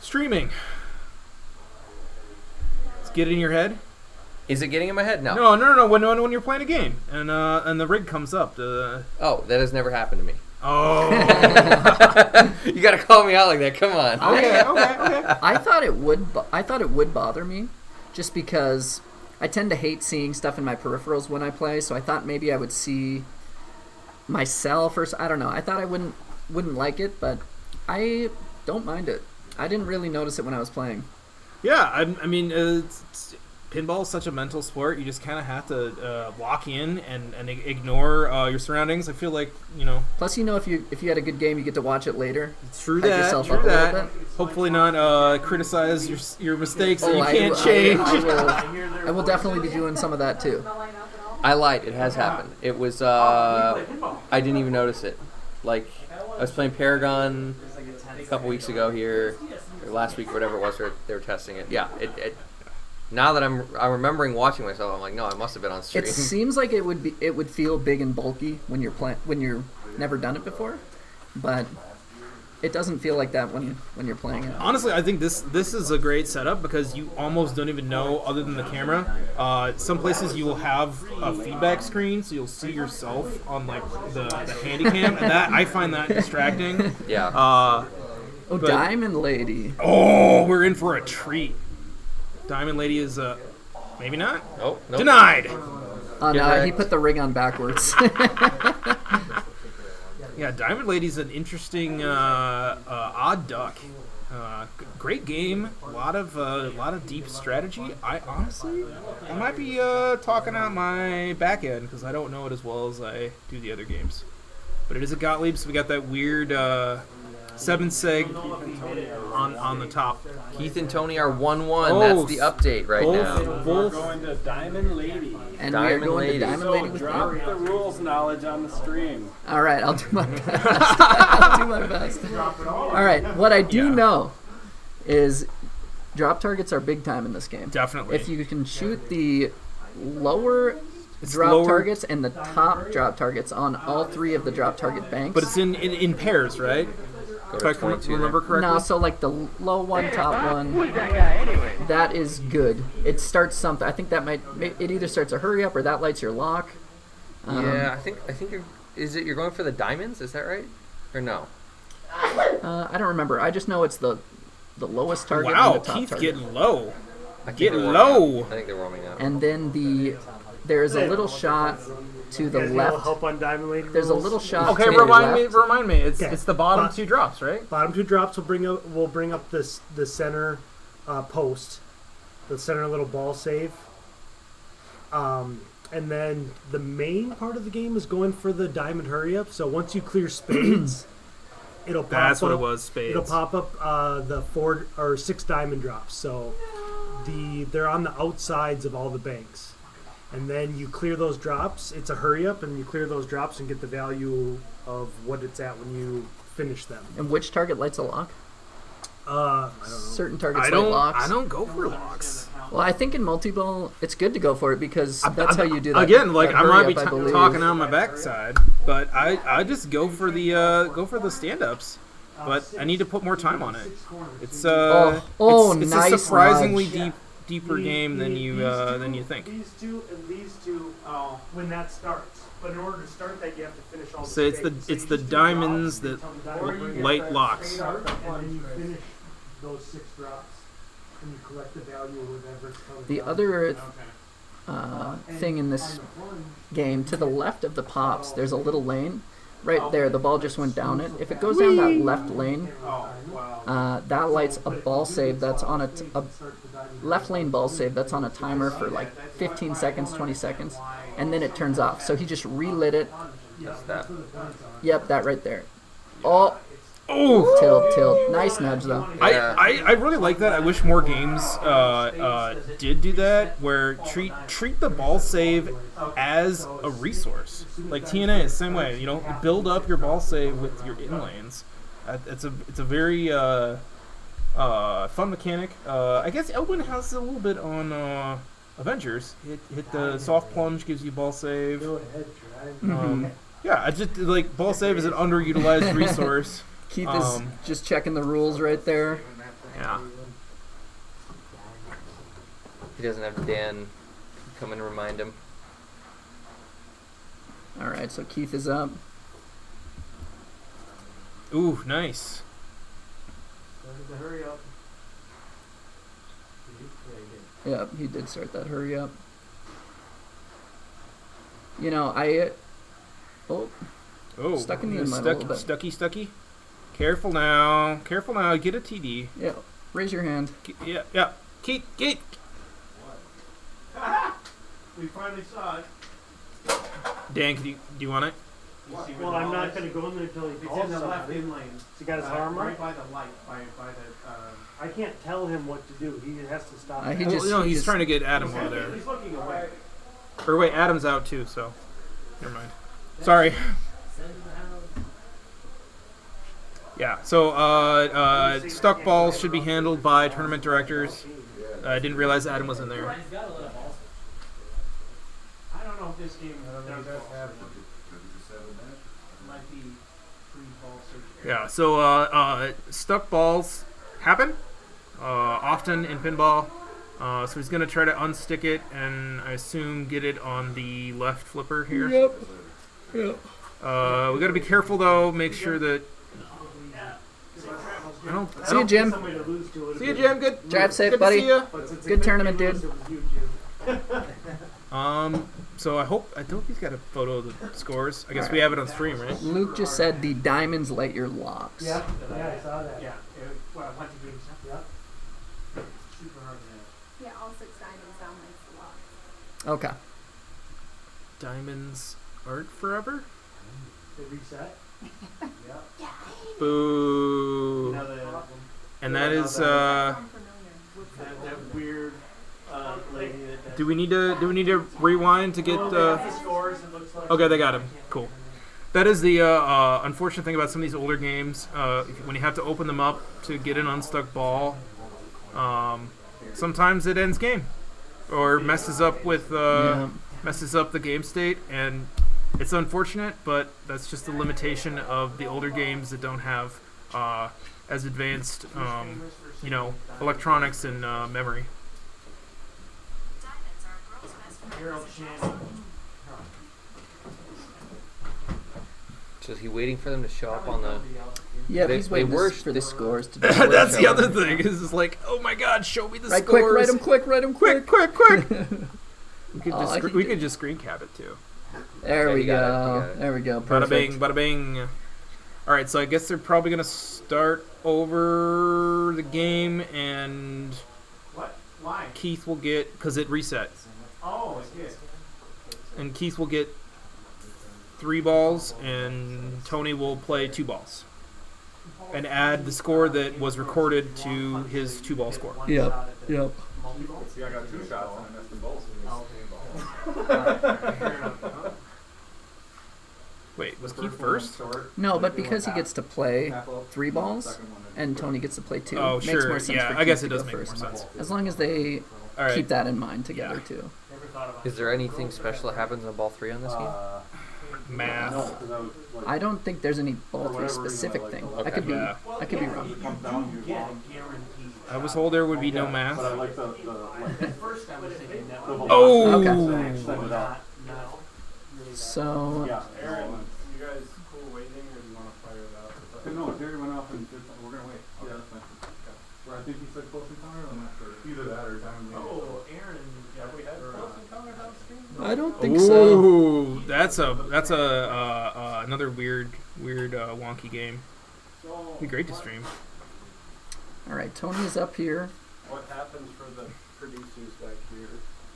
Streaming. Let's get it in your head. Is it getting in my head? No. No. When you're playing a game and the rig comes up. Oh, that has never happened to me. Oh. You gotta call me out like that. Come on. Okay. I thought it would bother me, just because I tend to hate seeing stuff in my peripherals when I play. So I thought maybe I would see myself, or I don't know. I thought I wouldn't like it, but I don't mind it. I didn't really notice it when I was playing. Yeah, I mean, pinball is such a mental sport. You just kind of have to lock in and ignore your surroundings. I feel like, Plus, if you had a good game, you get to watch it later. True Hype that. yourself True up a that. little bit. Hopefully not criticize your mistakes that you can't change. I will definitely be doing some of that too. I lied. It has happened. It was. I didn't even notice it. Like, I was playing Paragon a couple weeks ago here, or last week, whatever it was. They were testing it. Yeah. Now that I'm remembering watching myself, I'm like, no, I must have been on stream. It seems like it would feel big and bulky when you're never done it before, but it doesn't feel like that when you're playing it. Honestly, I think this is a great setup because you almost don't even know, other than the camera. Some places you will have a feedback screen, so you'll see yourself on like the handy cam, and that I find that distracting. Yeah. Diamond Lady. Oh, we're in for a treat. Diamond Lady is maybe not. Oh, nope. Denied. Oh no, he put the rig on backwards. Yeah, Diamond Lady's an interesting odd duck. Great game. A lot of deep strategy. I might be talking out my back end because I don't know it as well as I do the other games. But it is a Gottlieb, so we got that weird 7-seg on the top. Keith and Tony are 1-1. That's the update right now. We're going to Diamond Lady. And we are going to Diamond Lady with drop you. the rules knowledge on the stream. All right, I'll do my best. I'll do my best. All right, what I do know is drop targets are big time in this game. Definitely. If you can shoot the lower targets and the top drop targets on all three of the drop target banks. But it's in pairs, right? If I can remember correctly. No, so like the low one, top one. Who's that guy anyway? That is good. It starts something. I think that it either starts a hurry up or that lights your lock. Yeah, I think you're going for the diamonds? Is that right? Or no? I don't remember. I just know it's the lowest target. Wow, and the top Keith target. getting low. I think Getting they're low. warming up. I think they're warming up. And then there's a little shot to the You guys need left. help on Diamond Lady There's a rules? little shot. Okay, to the left. remind me. Okay. It's the bottom two drops, right? Bottom two drops will bring up the center post, the center little ball save. And then the main part of the game is going for the diamond hurry up. So once you clear spades, it'll pop That's up. what it was, spades. It'll pop up the 4 or 6 diamond drops. So they're on the outsides of all the banks. And then you clear those drops. It's a hurry up, and you clear those drops and get the value of what it's at when you finish them. And which target lights a lock? I don't know. Certain targets light locks. I don't go for locks. Well, I think in multi-ball, it's good to go for it because that's how you do that. Again, like that I might be hurry up, I believe. talking on my backside, but I just go for the stand-ups. But I need to put more time on it. It's it's nice a surprisingly nudge. deeper game than you think. These two and these two when that starts. But in order to start that, you have to finish all the So it's spades. the diamonds that light locks. And then you finish those 6 drops, and you collect the value of whatever it's coming The down. other thing in this game, to the left of the pops, there's a little lane. Right there, the ball just went down it. If it goes down that left lane, that lights a ball save that's on a left lane ball save that's on a timer for like 15 seconds, 20 seconds, and then it turns off. So he just relit it. Yep, that right there. Oh, tilt. Nice nudge though. I really like that. I wish more games did do that, where treat the ball save as a resource. Like TNA is the same way. You know, build up your ball save with your in lanes. It's a very fun mechanic. I guess Elwyn has a little bit on Avengers. Hit the soft plunge, gives you ball save. Yeah, I just like ball save is an underutilized resource. Keith is just checking the rules right there. Yeah. He doesn't have Dan come and remind him. All right, so Keith is up. Ooh, nice. Started to hurry up. Yep, he did start that hurry up. You know, stuck in the inlet a little bit. Stucky. Careful now. Get a TD. Yeah, raise your hand. Yeah. Keith. We finally saw it. Dan, do you want it? Well, I'm not going to go in there until he calls It's in the left somebody. in lane. He got his arm right up? by the light, by the. I can't tell him what to do. He has to stop. He's trying to get Adam over there. He's looking away. Or wait, Adam's out too, so never mind. Sorry. Yeah, so stuck balls should be handled by tournament directors. I didn't realize Adam was in there. I don't know if this game does have one. Might be pre-ball search. Yeah, so stuck balls happen often in pinball. So he's going to try to unstick it and I assume get it on the left flipper here. Yep. We got to be careful though. Make sure that. See you, Jim. See you, Jim. Good. Drive safe, good buddy. To see ya. Good tournament, dude. So I don't think he's got a photo of the scores. I guess we have it on stream, right? Luke just said the diamonds light your locks. Yeah, I saw that. Yeah, well, I went to games. Yeah. Super hard to Yeah, all 6 diamonds down lights the lock. Okay. Diamonds aren't forever? They reset? Yeah. Boo. And that is that weird lady that. Do we need to rewind to get Okay, they got him. Cool. That is the unfortunate thing about some of these older games. When you have to open them up to get an unstuck ball, sometimes it ends game or messes up with messes up the game state, and it's unfortunate, but that's just the limitation of the older games that don't have as advanced, electronics and memory. So is he waiting for them to show up on the? Yeah, he's waiting for the scores to. That's the other thing. Is just like, oh my God, show me the scores. Write them quick. We could just screen cap it too. There we go. There we go. Perfect. Bada bing. All right, so I guess they're probably gonna start over the game, and What? Why? Keith will get because it resets. Oh, it did. and Keith will get 3 balls, and Tony will play 2 balls, and add the score that was recorded to his 2-ball score. Yep. See, I got 2 shots and I missed them both. Wait, was Keith first? No, but because he gets to play 3 balls, and Tony gets to play 2, Oh, it makes sure. more sense Yeah, for I Keith guess to it go does make more first. sense. As long as they All right. keep that in mind together too. Is there anything special that happens on ball 3 on this game? Math. I don't think there's any ball 3 specific thing. I could be Yeah. wrong. I was told there would be no math. But I like the At first I was thinking that was Oh! So Yeah. Aaron, you guys cool waiting, or do you want to fire it up? No, Jerry went off and did something. We're gonna wait. Yeah, that's fine. Where I think he said close encounter. I'm not sure. Either that or Diamond. Oh, Aaron, have we had close encounters on stream? I don't think so. Ooh, that's another weird wonky game. Be great to stream. All right, Tony is up here. What happens for the producers back here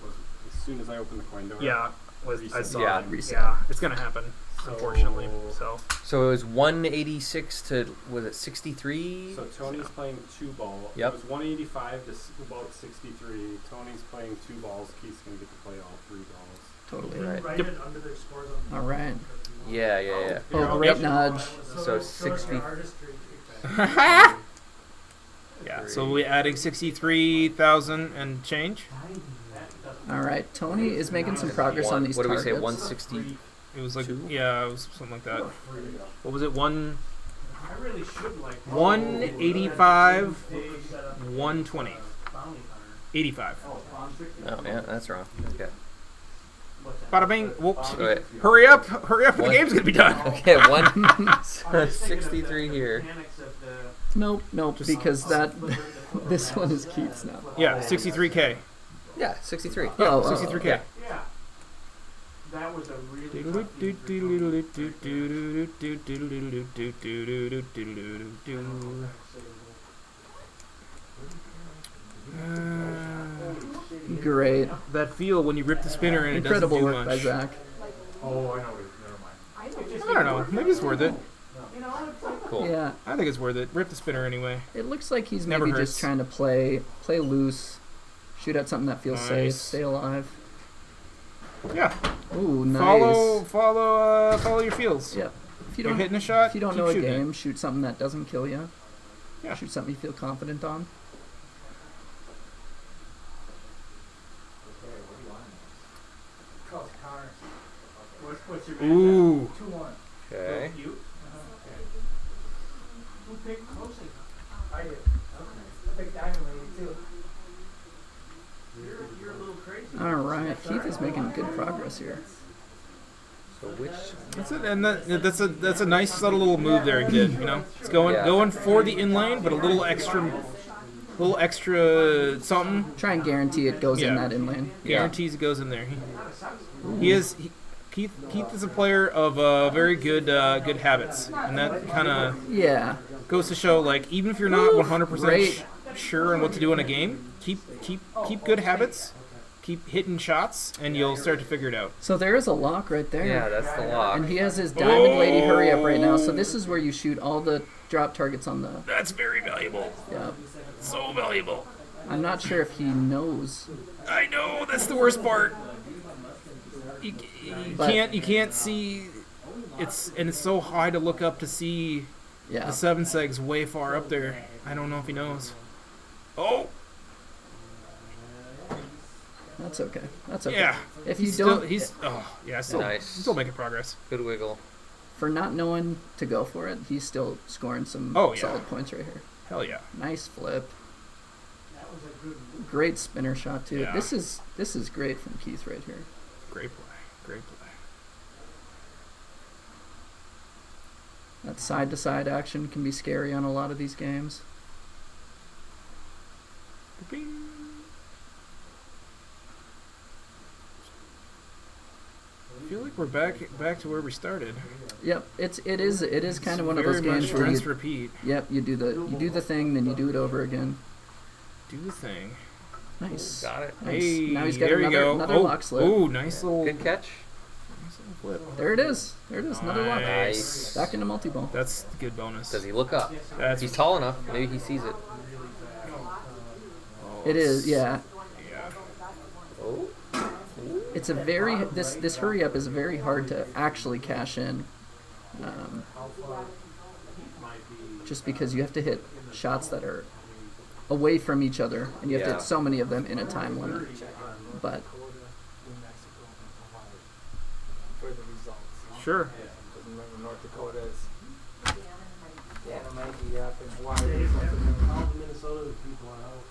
was as soon as I opened the coin door. Yeah, reset. I saw Yeah, it. reset. Yeah, it's gonna happen, unfortunately. So So it was 186 to, was it 63? So Tony's playing 2 ball. Yep. It was 185 to about 63. Tony's playing 2 balls. Keith's gonna get to play all 3 balls. Totally. Right. Write it under their scores on All right. Yeah. Oh, great nudge. So 60. yeah, so we adding 63,000 and change. All right, Tony is making some progress on these What do we targets. say? 160. It was like yeah, it was something like that. What was it? 185, 120, 85. Oh, yeah, that's wrong. Okay. Bada bing. Whoop. Wait. Hurry up! The One- game's gonna be done. Okay, 63 here. Nope, because this one is Keith's now. Yeah, 63K. Yeah, 63. Oh, 63K. yeah. Yeah. That was a really Great. That feel when you rip the spinner and Incredible it doesn't work do by much. Zach. Oh, I know. Never mind. I don't know. Maybe it's worth it. Cool. Yeah, I think it's worth it. Rip the spinner anyway. it looks like he's Never maybe hurts. just trying to play safe, shoot at something that feels safe, Nice. stay alive. Yeah. Ooh, nice. Follow your feels. Yeah. If you You're don't hitting a shot. If you don't keep know a shooting it. game, shoot something that doesn't kill you. Yeah. Shoot something you feel confident on. Close encounters. What's your Ooh. 2-1. Okay. You? Who picked close encounters? I did. I picked Diamond Lady too. You're a little crazy. All right, Keith is making good progress here. So which? That's it, and that's a nice subtle little move there he did. You know, it's going for the inlane, but a little extra something. Try and guarantee it goes in that inlane. Guarantees it goes in there. Keith is a player of very good habits, and that kind of goes to show, like, even if you're not 100% sure on what to do in a game, keep good habits, keep hitting shots, and you'll start to figure it out. So there is a lock right there. Yeah, that's the lock. And he has his Diamond Lady hurry up right now. So this is where you shoot all the drop targets on the. That's very valuable. Yeah. So valuable. I'm not sure if he knows. I know, that's the worst part. You can't see. It's so high to look up to see the 7 segs way far up there. I don't know if he knows. Oh. That's okay. That's okay. Yeah. If you Still- don't, still making progress. Good wiggle. For not knowing to go for it, he's still scoring some solid points right here. Hell yeah. Nice flip. That was a good move. Great spinner shot too. Yeah. This is great from Keith right here. Great play. Great play. That side to side action can be scary on a lot of these games. I feel like we're back to where we started. Yep, it is kind of one of those Very games much where rinse, you repeat. Yep, you do the thing, then you do it over again. Do the thing. Nice. Got it. Nice. Hey, Now he's got there you go. another lock slip. Oh, nice little Good catch. Flip. There it is. There it is. Another lock. Nice. Back into multi-ball. That's a good bonus. Does he look up? That's He's tall enough. Maybe he sees it. It is, yeah. Oh. It's a very this hurry up is very hard to actually cash in, just because you have to hit shots that are away from each other, and you have to hit so many of them in a time limit. But sure. Remember North Dakota is. Yeah, it might be up in Hawaii or something. All of Minnesota, the people are out.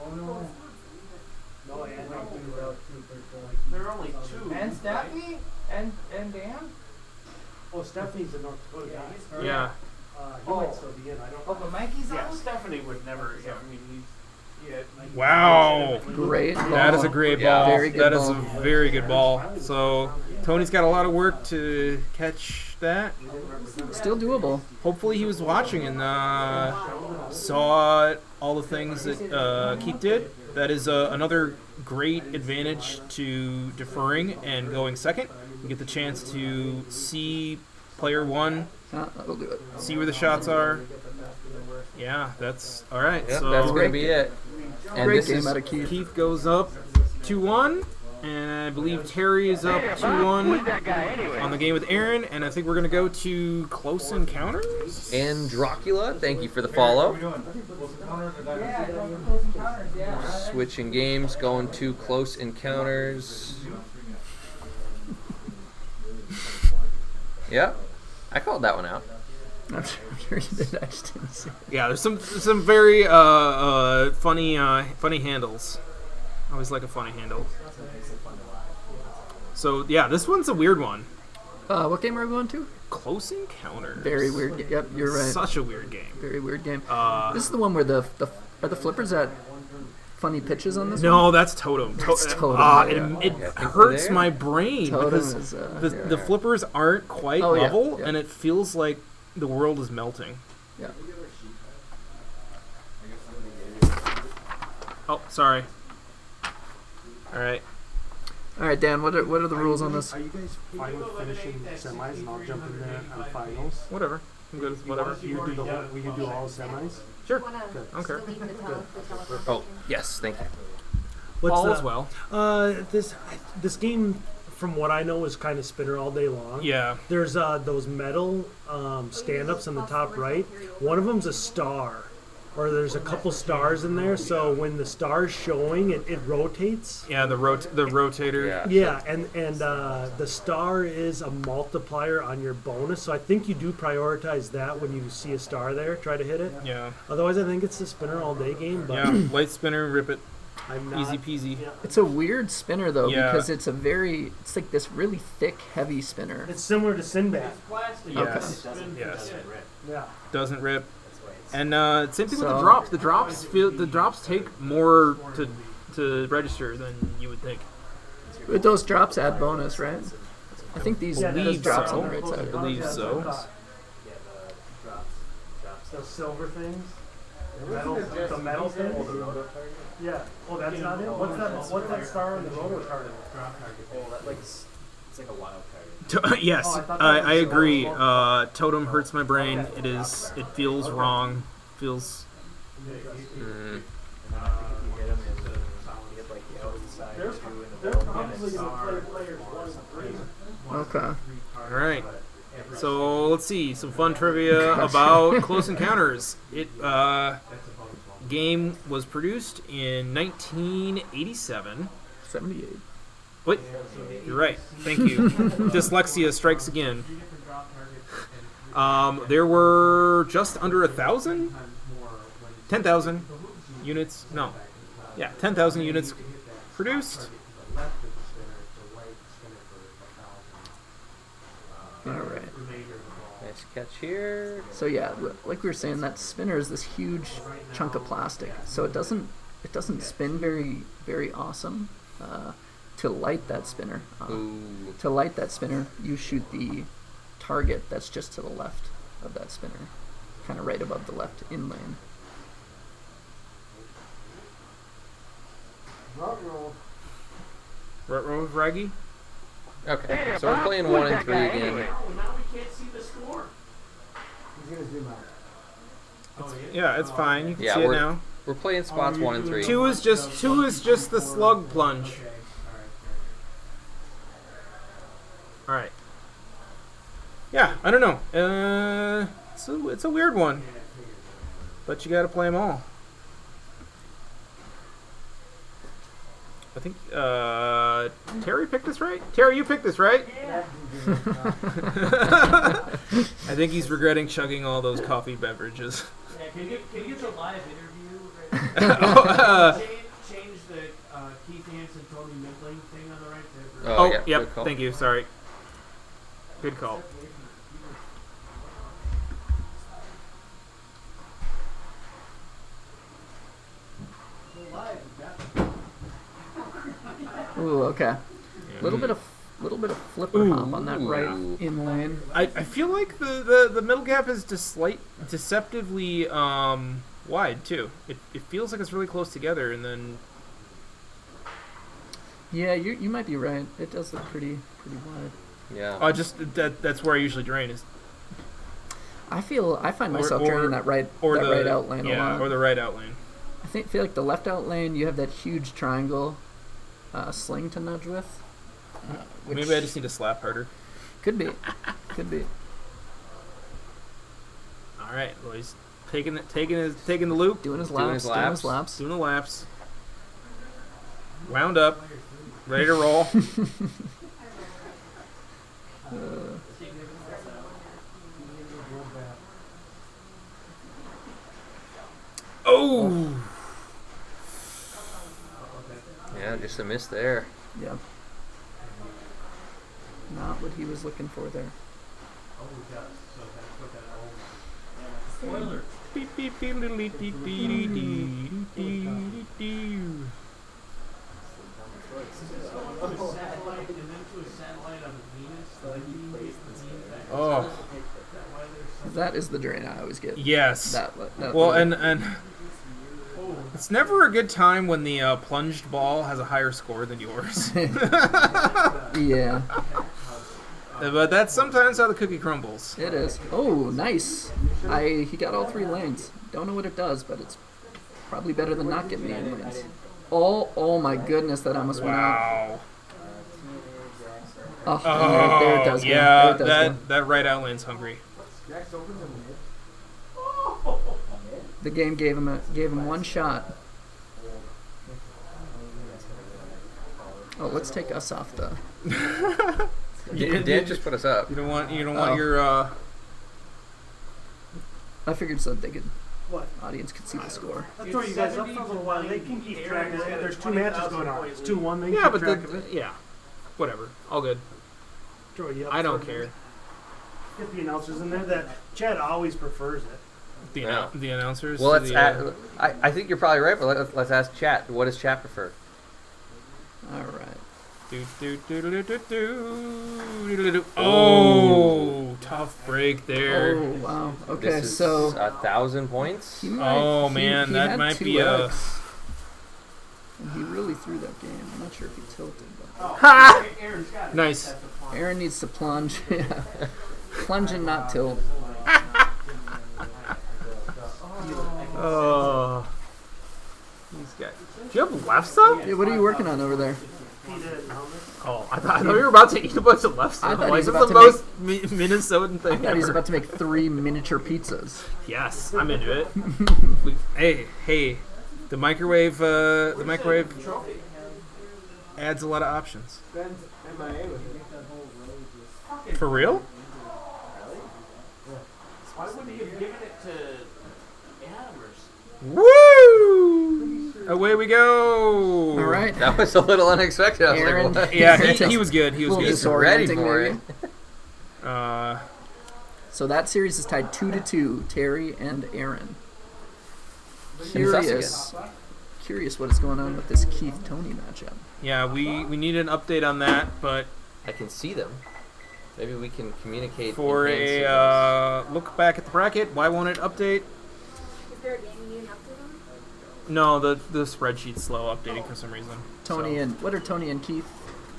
Oh no. No, yeah, There are only two. And Steffi? And Dan? Oh, Stephanie's in North Dakota, guys. Yeah. He might still be in. I don't. Oh, but Mikey's Yeah, out? Stephanie would never. Yeah, I mean, Wow. Great ball. That is a great Yeah. ball. Very good That is ball. a very good ball. So Tony's got a lot of work to catch that. Still doable. Hopefully he was watching and saw all the things that Keith did. That is another great advantage to deferring and going second. You get the chance to see player one, That'll do it. see where the shots are. Yeah, that's all right. Yep, so that's going to be it. And Great this game is out of Keith. Keith goes up 2-1, and I believe Terry is up 2-1 on the game with Aaron, and I think we're going to go to Close Encounters. and Dracula. Thank you for the follow. Switching games, going to Close Encounters. Yep, I called that one out. I'm sure you did. I just didn't see it. Yeah, there's some very funny handles. I always like a funny handle. So yeah, this one's a weird one. What game are we going to? Close Encounters. Very weird. Yep, you're right. Such a weird game. Very weird game. This is the one where are the flippers at funny pitches on this one? No, that's Totem. That's Totem, It Yeah, hurts there. my brain Totem because is, the flippers aren't quite Oh, yeah, level, yeah. and it feels like the world is melting. Yeah. Oh, sorry. All right. All right, Dan. What are the rules on this? Are you guys fine with finishing semis and I'll jump in there on finals? Whatever. I'm good with whatever. You do the whole, we can do all semis? Sure. Okay. Oh, yes, thank you. All as well. This game, from what I know, is kind of spinner all day long. Yeah. There's those metal stand-ups on the top right. One of them's a star, or there's a couple stars in there. So when the star's showing, it rotates. Yeah, the rotator. Yeah, and the star is a multiplier on your bonus. So I think you do prioritize that when you see a star there. Try to hit it. Yeah. Otherwise, I think it's a spinner all day game. But Yeah, light spinner, rip it. I'm not, Easy peasy. Yeah. It's a weird spinner though, Yeah. because it's like this really thick, heavy spinner. It's similar to Sinbad. Yes. Yes. Yeah. Doesn't rip. And same thing with the So- drops. The drops take more to register than you would think. But those drops add bonus, right? I think those Believe drops so. on the right side. I believe so. Those silver things. The metal things. Yeah. Oh, that's not it. What's that star on the rotor card? Oh, that it's like a wild card. Yes, Oh, I thought that I was agree. silver. Totem hurts my brain. It feels wrong. Feels. Okay. All right. So let's see some fun trivia about Close Encounters. It game was produced in 1987. 78. Wait, you're right. Thank you. Dyslexia strikes again. There were just under 1,000, 10,000 units. No, yeah, 10,000 units produced. All right. Nice catch here. So yeah, like we were saying, that spinner is this huge chunk of plastic. So it doesn't spin very awesome. To light that spinner, you shoot the target that's just to the left of that spinner, kind of right above the left in lane. Rut roll. Rut roll with Raggy. Okay, so we're playing 1 and 3 again. Well, now we can't see the score. He's gonna zoom out. Yeah, it's fine. You can Yeah, see it now. we're playing spots 1 and 3. Two is just the slug plunge. All right. Yeah, I don't know. It's a weird one, but you got to play them all. I think Terry picked this right. Terry, you picked this right. Yeah. I think he's regretting chugging all those coffee beverages. Yeah, can you get the live interview? Right? Change the Keith Hansen, Tony Midling thing on the right there. Oh, yeah, yep. good call. Thank you. Sorry. Good call. Ooh, okay. Little bit of flipper hop on that right in lane. I feel like the middle gap is just deceptively wide too. It feels like it's really close together, and then Yeah, you might be right. It does look pretty wide. Yeah. just that's where I usually drain is. I find myself draining that right out lane a lot. or the right out lane. I feel like the left out lane, you have that huge triangle sling to nudge with. Maybe I just need to slap harder. Could be. Could be. All right, well, he's taking the loop, Doing his laps. doing the laps. Wound up, ready to roll. Oh! Yeah, just a miss there. Yeah. Not what he was looking for there. Spoiler. Beep, beep, beep, beep, beep, beep, beep, beep, beep, beep. Oh. That is the drain I always get. Yes. That well, and it's never a good time when the plunged ball has a higher score than yours. Yeah. But that's sometimes how the cookie crumbles. It is. Oh, nice. He got all 3 lanes. Don't know what it does, but it's probably better than not getting any lanes. Oh my goodness, that almost went out. Wow. Oh, there it does go. Yeah, There it does go. that right out lane's hungry. The game gave him one shot. Oh, let's take us off the. Dan just put us up. You don't want your. I figured so that audience could see the score. I'll throw you guys up for a little while. They can keep track of it. There's 2 matches going on. It's 2-1. They Yeah, keep but track of it. yeah, whatever. All good. Throw you up I don't for a care. minute. Get the announcers in there. That Chad always prefers it. The announcers. Well, I think you're probably right, but let's ask chat. What does chat prefer? All right. Oh, tough break there. Oh wow. Okay, This is so 1,000 points. Oh man, that had might 2 be a. X, and he really threw that game. I'm not sure if he tilted, but Ha! Nice. Aaron needs to plunge. Yeah. Plunge and not tilt. Oh. These guys. Do you have left sub? Yeah, what are you working on over there? Oh, I thought you were about to eat a bunch of left I sub. thought he Why was is it about the to most Minnesotan thing I thought he was ever? about to make 3 miniature pizzas. Yes, I'm into it. Hey, the microwave adds a lot of options. For real? Why wouldn't you have given it to Adamers? Woo! Away we go! All right. That was a little unexpected. I was Aaron, like, what? Yeah, he was good. He was Little good. ready disorienting, for maybe. it. So that series is tied 2-2. Terry and Aaron. Curious Curious what is going on with this Keith Tony matchup. Yeah, we need an update on that, but I can see them. Maybe we can communicate. for in hand a signals. look back at the bracket, why won't it update? Is there a game you need an update on? No, the spreadsheet's slow updating for some reason. Tony So, and what are Tony and Keith?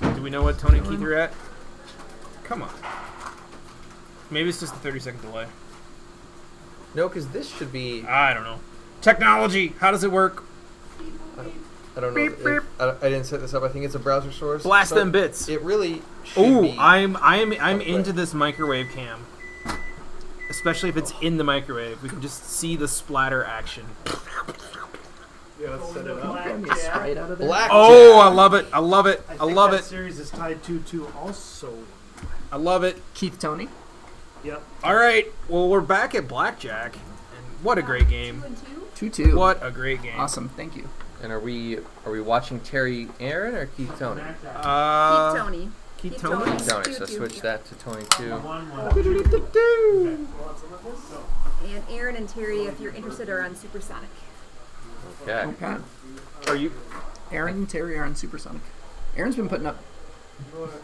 do we know what Tony and Keith are at? Come on. Maybe it's just the 30-second delay. No, because this should be. I don't know. Technology. How does it work? I don't know. Beep, beep. I didn't set this up. I think it's a browser source. Blast So them bits. It really should Ooh, be. I'm into this microwave cam. Especially if it's in the microwave. We can just see the splatter action. Yeah, let's set it up. Grab me a Sprite out of there. Blackjack. Oh, I love it. I love it. I love that it. series is tied 2-2 also. I love it. Keith Tony. Yep. All right. Well, we're back at blackjack. And what a great game. 2-2. What a great game. Awesome. Thank you. And are we watching Terry Aaron or Keith Tony? Keith Tony. Keith Tony. Keith Tony. So switch that to Tony too. And Aaron and Terry, if you're interested, are on Supersonic. Okay. Okay. Are you? Aaron and Terry are on Supersonic. Aaron's been putting up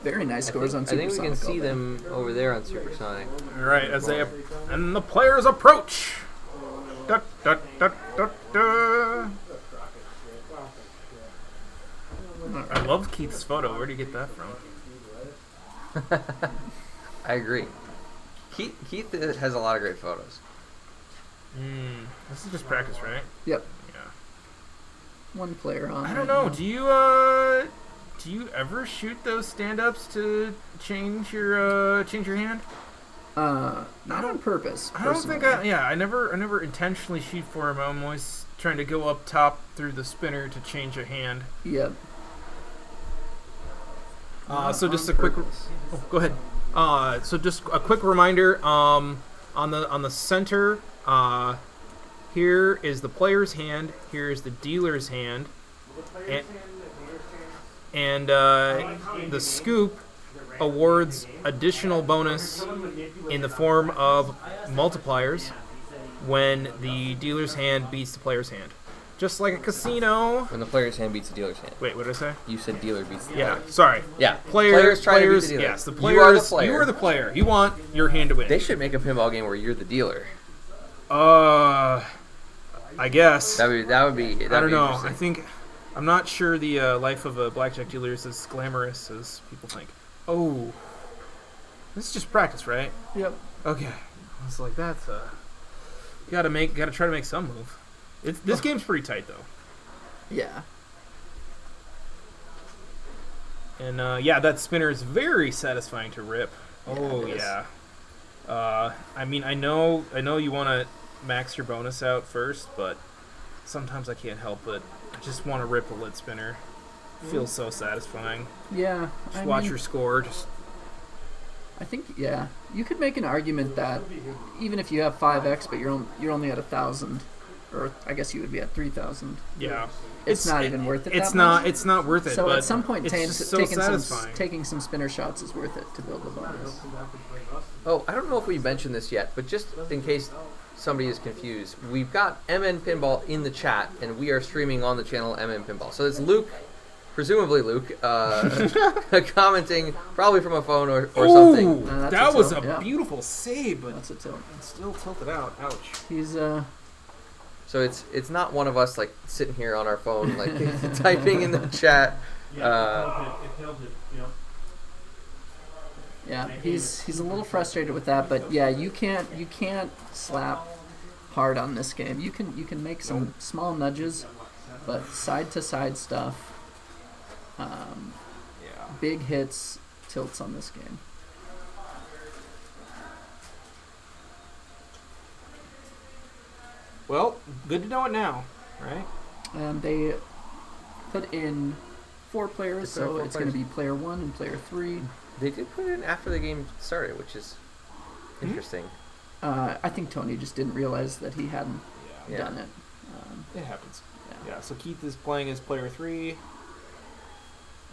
very nice scores on I Supersonic. think we can see all day. them over there on Supersonic. All right. As they and the players approach. Da, da, da, da, da. I love Keith's photo. Where do you get that from? I agree. Keith has a lot of great photos. This is just practice, right? Yep. Yeah. One player on. I don't know. Do you ever shoot those stand-ups to change your hand? Not on purpose. I don't think I never intentionally shoot for him. I'm always trying to go up top through the spinner to change a hand. Yep. So just a quick. Oh, go ahead. So just a quick reminder. On the center, here is the player's hand. Here is the dealer's hand. And the scoop awards additional bonus in the form of multipliers when the dealer's hand beats the player's hand. Just like a casino. When the player's hand beats the dealer's hand. Wait, what did I say? You said dealer beats the Yeah, player. sorry. Yeah. Players try to beat the dealer. Yes, the You players. are the player. You are the player. You want your hand to win. They should make a pinball game where you're the dealer. I guess. That would be. I don't know. I think I'm not sure the life of a blackjack dealer is as glamorous as people think. Oh, this is just practice, right? Yep. Okay. It's like that's gotta try to make some move. This game's pretty tight though. Yeah. And that spinner is very satisfying to rip. Oh it is. yeah. I mean, I know you want to max your bonus out first, but sometimes I can't help it. I just want to rip a lid spinner. Feels so satisfying. Yeah. Just watch your score. Just. I think you could make an argument that even if you have 5x, but you're only at 1,000, or I guess you would be at 3,000. Yeah. It's not even worth it. It's that not. much. It's not worth it. So but at some point, it's so satisfying. taking some spinner shots is worth it to build the bonus. Oh, I don't know if we mentioned this yet, but just in case somebody is confused, we've got MN Pinball in the chat, and we are streaming on the channel MN Pinball. So it's Luke, presumably Luke, commenting probably from a phone or something. That was a beautiful save, but that's a tilt. It's still tilted out. Ouch. He's So it's not one of us like sitting here on our phone like typing in the chat. Yeah, he's a little frustrated with that, but yeah, you can't slap hard on this game. You can make some small nudges, but side to side stuff. Big hits, tilts on this game. Well, good to know it now, right? And they put in 4 players, so four it's going to players. be player 1 and player 3. They did put it in after the game started, which is interesting. I think Tony just didn't realize that he hadn't Yeah. done it. It happens. Yeah. So Keith is playing as player 3,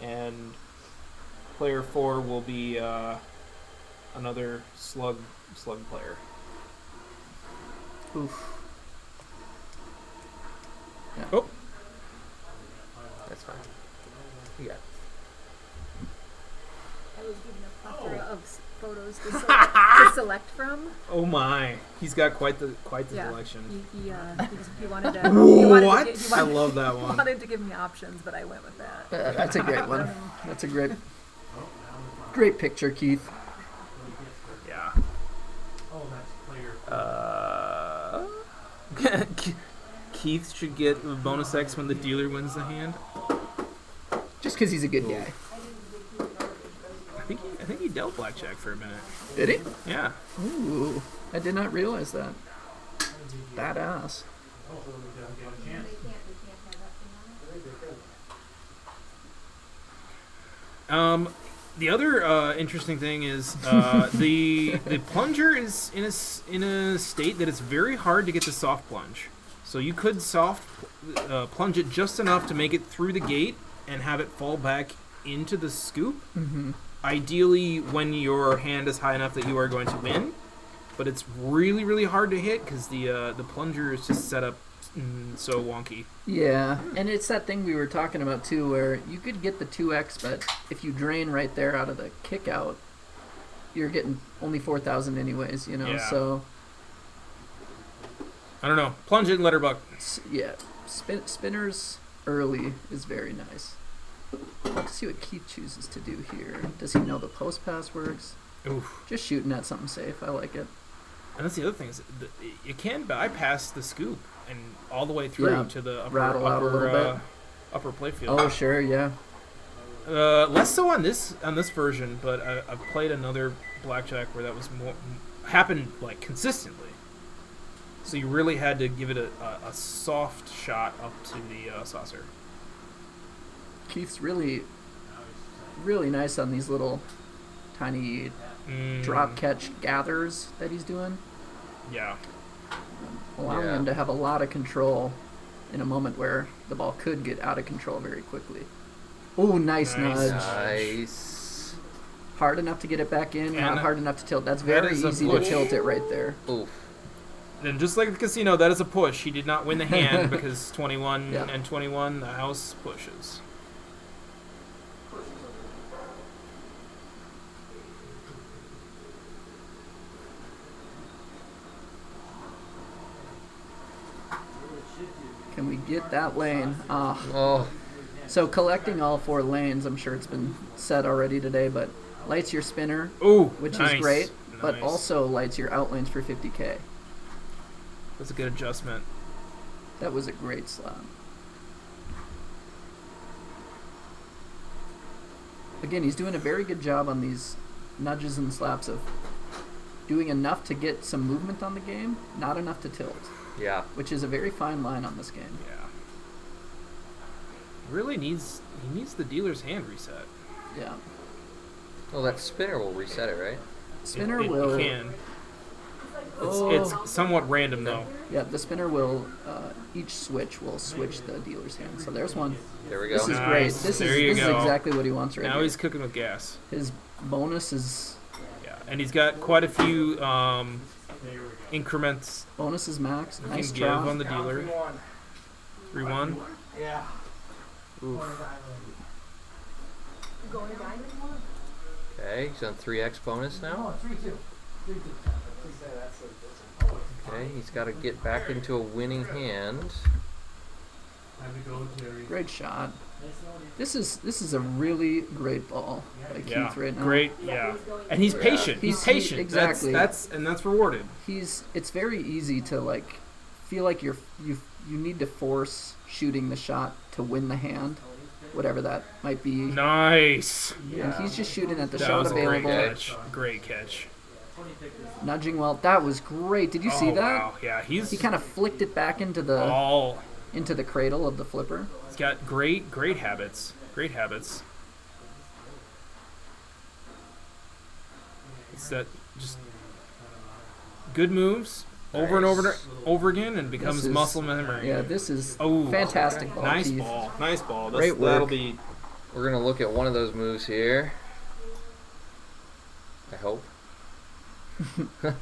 and player 4 will be another slug player. Oof. Yeah. Oh. That's fine. Yeah. I was given a plethora of photos to select from. Oh my! He's got quite the Yeah. collection. He wanted to. What? He wanted, I love that one. He wanted to give me options, but I went with that. That's a great one. That's a great picture, Keith. Keith should get a bonus X when the dealer wins the hand. Just because he's a good guy. I think he dealt blackjack for a minute. Did he? Yeah. Ooh, I did not realize that. Badass. The other interesting thing is the plunger is in a state that it's very hard to get the soft plunge. So you could soft plunge it just enough to make it through the gate and have it fall back into the scoop. Mm-hmm. Ideally, when your hand is high enough that you are going to win, but it's really, really hard to hit because the plunger is just set up so wonky. Yeah, and it's that thing we were talking about too, where you could get the 2x, but if you drain right there out of the kick out, you're getting only 4,000 anyways, you know. Yeah. So I don't know. Plunge it and let her buck. Yeah, spinners early is very nice. Let's see what Keith chooses to do here. Does he know the post pass works? Oof. Just shooting at something safe. I like it. And that's the other thing is you can bypass the scoop and all the way through to the upper playfield. Oh sure, yeah. Less so on this version, but I've played another blackjack where that was happened like consistently. So you really had to give it a soft shot up to the saucer. Keith's really nice on these little tiny drop catch gathers that he's doing. Yeah. Allowing him to have a lot of control in a moment where the ball could get out of control very quickly. Oh, nice nudge. Nice. Hard enough to get it back in, And not hard enough to tilt. That's that very is a easy to push. tilt it right there. Oof. And just like the casino, that is a push. He did not win the hand because 21 Yep. and 21, the house pushes. Can we get that lane? Oh. So collecting all 4 lanes, I'm sure it's been said already today, but lights your spinner, Ooh, which nice, is great, but nice. also lights your out lanes for 50k. That's a good adjustment. That was a great slap. Again, he's doing a very good job on these nudges and slaps of doing enough to get some movement on the game, not enough to tilt. Yeah. Which is a very fine line on this game. Yeah. Really he needs the dealer's hand reset. Yeah. Well, that spinner will reset it, right? Spinner It will. can. Oh. It's somewhat random though. Yeah, the spinner will. Each switch will switch the dealer's hand. So there's one. There we go. This is great. Nice. This There is you this is go. exactly what he wants right Now here. he's cooking with gas. His bonus is. Yeah, and he's got quite a few increments. Bonus is max. You Nice can give drop. on the dealer. 3-1. Yeah. Oof. Okay, he's on 3x bonus now. 3-2. 3-2. Okay, he's got to get back into a winning hand. Great shot. This is a really great ball by Yeah, Keith right now. great. Yeah, and he's patient. He's patient. Exactly. That's rewarded. It's very easy to like feel like you need to force shooting the shot to win the hand, whatever that might be. Nice. And he's just shooting at the That shot was a available. great catch. Great catch. Nudging well. That was great. Did you see Oh, that? wow. Yeah, he kind of flicked it back into the into the cradle of the flipper. He's got great habits. Great habits. It's that just good moves over and over again, and becomes This is- muscle memory. Yeah, this is Oh, fantastic ball. Nice Keith. ball. Nice ball. Great work. That'll be. We're gonna look at one of those moves here. I hope. I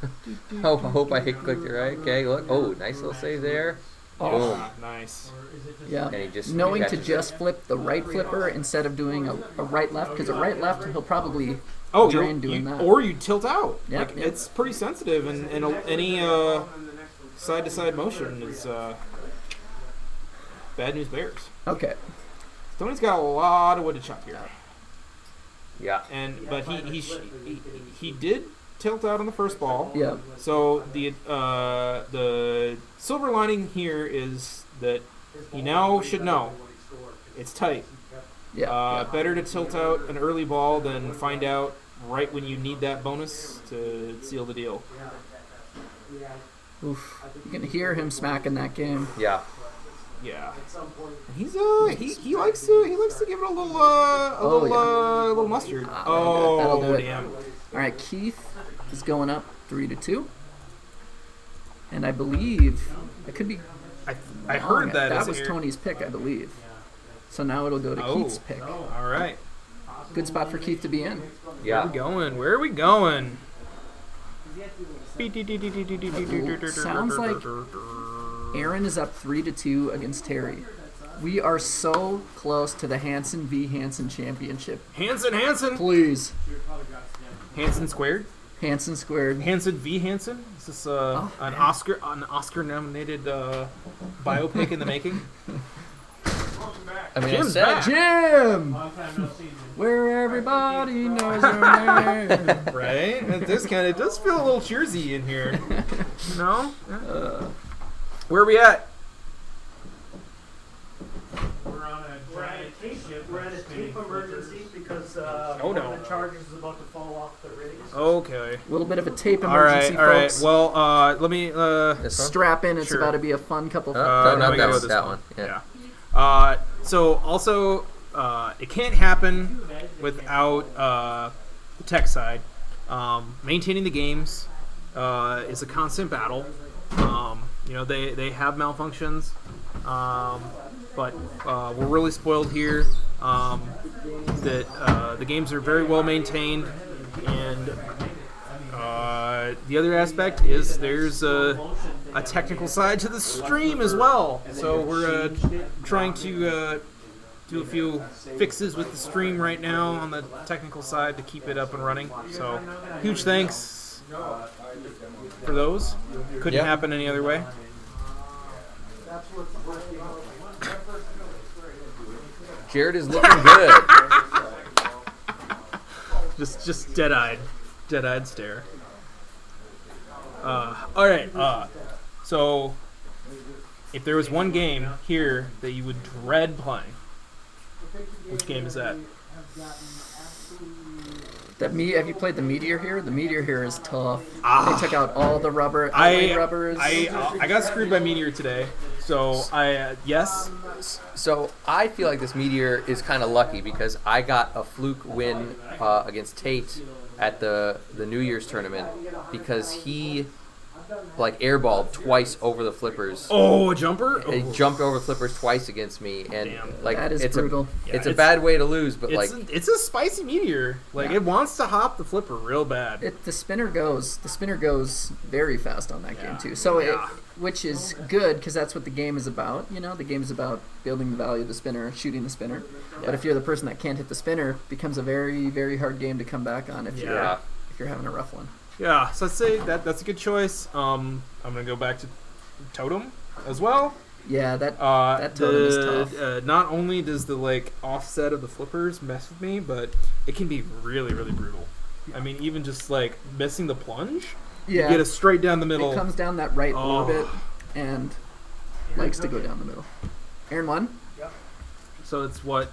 hope I clicked it right. Okay, look. Oh, nice little save there. Oh. Boom. Nice. Yeah, And he just knowing to catches just flip the right flipper instead of doing a right left, because a right left he'll probably Oh, drain doing that. or you tilt out. Yep, Like, yep. It's pretty sensitive, and any side-to-side motion is bad news bears. Okay. Tony's got a lot of wood to chop here. Yeah. But he did tilt out on the first ball. Yeah. So the silver lining here is that he now should know it's tight. Yeah. Better to tilt out an early ball than find out right when you need that bonus to seal the deal. Oof. You can hear him smacking that game. Yeah. Yeah. He's he likes to give it a little mustard. That'll do it. Damn. All right, Keith is going up 3-2, and I believe it could be. I heard that that as was it- Tony's pick, I believe. So now it'll go to Keith's pick. All right. Good spot for Keith to be in. Yeah. Where are we going? Sounds like Aaron is up 3-2 against Terry. We are so close to the Hansen v. Hansen championship. Hansen. Please. Hansen squared. Hansen squared. Hansen v. Hansen. Is this an Oscar nominated biopic in the making? I mean, Jim's it's back. Jim! Where everybody knows your name. Right? It does feel a little cheersy in here. No? Where are we at? We're on a giant tape ship. We're at a tape emergency because Oh, no. one of the chargers is about to fall off the rigs. Okay. A little bit of a tape All right, emergency, all right. folks. Well, let me Strap in. It's Sure. about to be a fun couple. no, now we gotta go that's with that this one. Yeah. So also, it can't happen without the tech side. Maintaining the games is a constant battle. They have malfunctions, but we're really spoiled here. That the games are very well maintained, and the other aspect is there's a technical side to the stream as well. So we're trying to do a few fixes with the stream right now on the technical side to keep it up and running. So huge thanks for those. Couldn't happen any other way. Jared is looking good. just dead-eyed stare. All right. So if there was one game here that you would dread playing, which game is that? Have you played the Meteor here? The Meteor here is tough. They took out all the rubber. rubbers. I got screwed by Meteor today. So yes. So I feel like this Meteor is kind of lucky because I got a fluke win against Tate at the New Year's tournament because he airballed twice over the flippers. Oh, a jumper! He jumped over flippers twice against me, and that is it's brutal. It's a bad way to lose, but it's a spicy Meteor. It wants to hop the flipper real bad. The spinner goes very fast on that game too. So which is good because that's what the game is about. The game is about building the value of the spinner, shooting the spinner. But if you're the person that can't hit the spinner, it becomes a very, very hard game to come back on if you're having a rough one. Yeah, so I'd say that's a good choice. I'm gonna go back to Totem as well. Yeah, that Totem is tough. Not only does the offset of the flippers mess with me, but it can be really, really brutal. I mean, even just missing the plunge, you get it straight down the middle. It comes down that right orbit and likes to go down the middle. Aaron won. Yep. So it's what?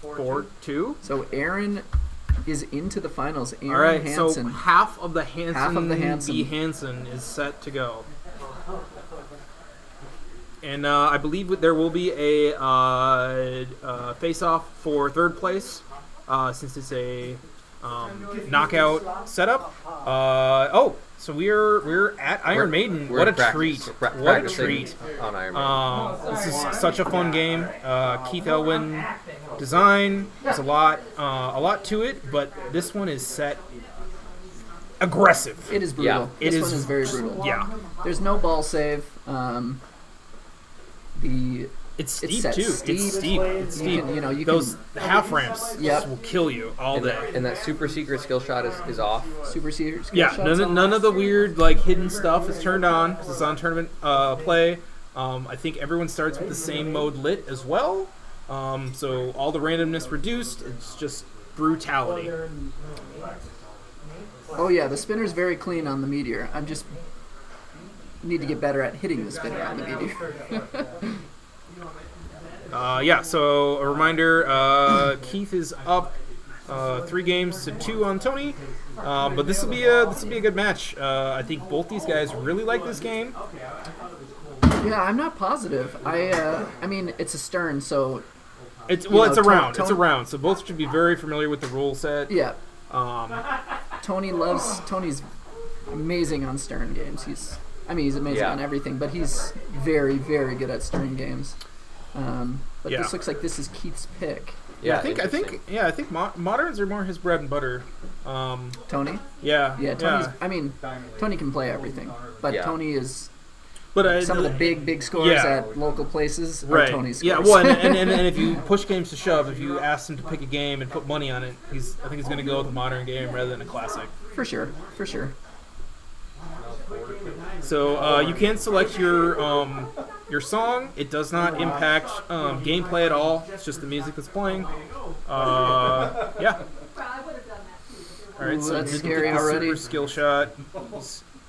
4-2. So Aaron is into the finals. Aaron All right, Hansen. so half of the Hansen v. Hansen is set to go. And I believe there will be a face-off for third place since it's a knockout setup. So we're at Iron Maiden. What a treat! What a treat! On Iron Maiden. This is such a fun game. Keith Elwin design. There's a lot to it, but this one is set aggressive. It is brutal. Yeah, this one is very brutal. Yeah. There's no ball save. It's steep set too. steep. It's steep. It's steep. You Those can, half ramps Yep. will kill you all day. And that super secret skill shot is off. Super secret skill Yeah, shot's none of the weird hidden stuff is turned on because it's on tournament play. I think everyone starts with the same mode lit as well. So all the randomness reduced. It's just brutality. Oh yeah, the spinner's very clean on the meteor. I'm just need to get better at hitting the spinner on the meteor. Yeah, so a reminder, Keith is up 3-2 on Tony, but this will be a good match. I think both these guys really like this game. Yeah, I'm not positive. I mean, it's a Stern, so it's a round. It's a round, so both should be very familiar with the rule set. Yeah. Tony's amazing on Stern games. He's amazing on everything, but he's very, very good at Stern games. But this looks like this is Keith's pick. Yeah, I think moderns are more his bread and butter. Tony? Yeah. Yeah, Tony's. I mean, Tony can play everything, but Tony is. But some of the big scores at local places are Tony's scores. Yeah, well, and if you push games to shove, if you ask him to pick a game and put money on it, I think he's going to go with a modern game rather than a classic. For sure. So you can select your song. It does not impact gameplay at all. It's just the music that's playing. Yeah. All right, so that's didn't scary get the already. super skill shot.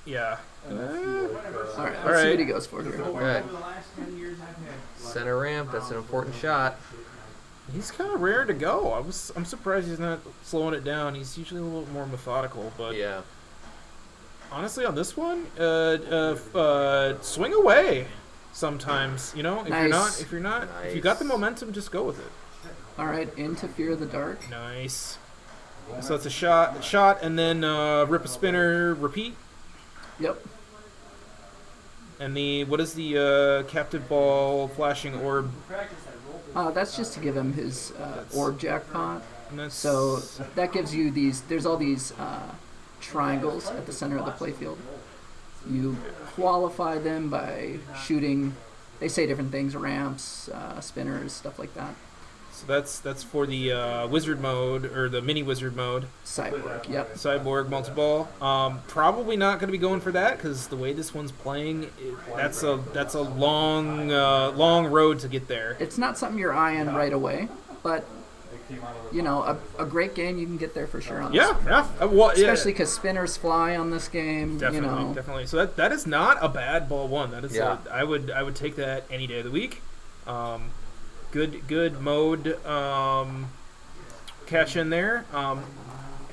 Yeah. All right, let's see what he goes for here. Good. Center ramp. That's an important shot. He's kind of rare to go. I'm surprised he's not slowing it down. He's usually a little more methodical, but yeah. Honestly, on this one, swing away. Sometimes, if you got the momentum, just go with it. All right, into Fear of the Dark. Nice. So it's a shot, and then rip a spinner, repeat. Yep. And what is the captive ball flashing orb? That's just to give him his orb jackpot. So that gives you these. There's all these triangles at the center of the playfield. You qualify them by shooting. They say different things: ramps, spinners, stuff like that. So that's for the wizard mode or the mini wizard mode. Cyborg, yep. Cyborg multi-ball. Probably not going to be going for that because the way this one's playing, that's a long road to get there. It's not something you're eyeing right away, but a great game you can get there for sure on this. Yeah. Especially because spinners fly on this game. Definitely. So that is not a bad ball one. That is. I would take that any day of the week. Good mode catch in there.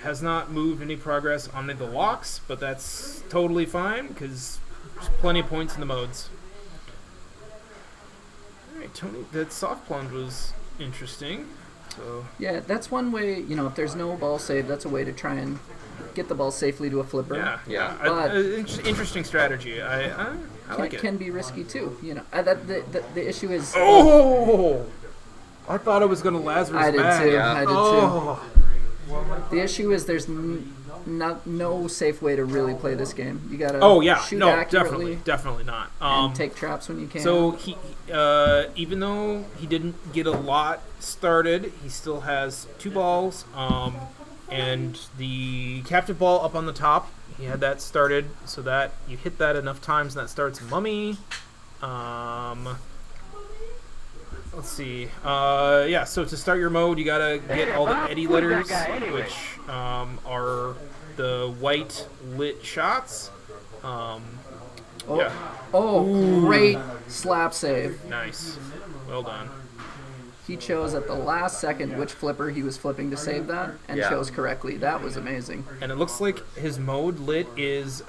Has not moved any progress on the locks, but that's totally fine because there's plenty of points in the modes. All right, Tony, that soft plunge was interesting. So yeah, that's one way. If there's no ball save, that's a way to try and get the ball safely to a flipper. Yeah. But interesting strategy. I like it. Can be risky too. The issue is. Oh! I thought I was going to Lazarus. I did back. too. Yeah. I did too. The issue is there's no safe way to really play this game. You gotta. Shoot accurately. Definitely not. And take traps when you can. So he, even though he didn't get a lot started, he still has 2 balls. And the captive ball up on the top, he had that started so that you hit that enough times and that starts Mummy. Let's see. So to start your mode, you gotta get all the Eddie letters, which are the white lit shots. Great slap save. Nice. Well done. He chose at the last second which flipper he was flipping to save that, and chose correctly. That was amazing. And it looks like his mode lit is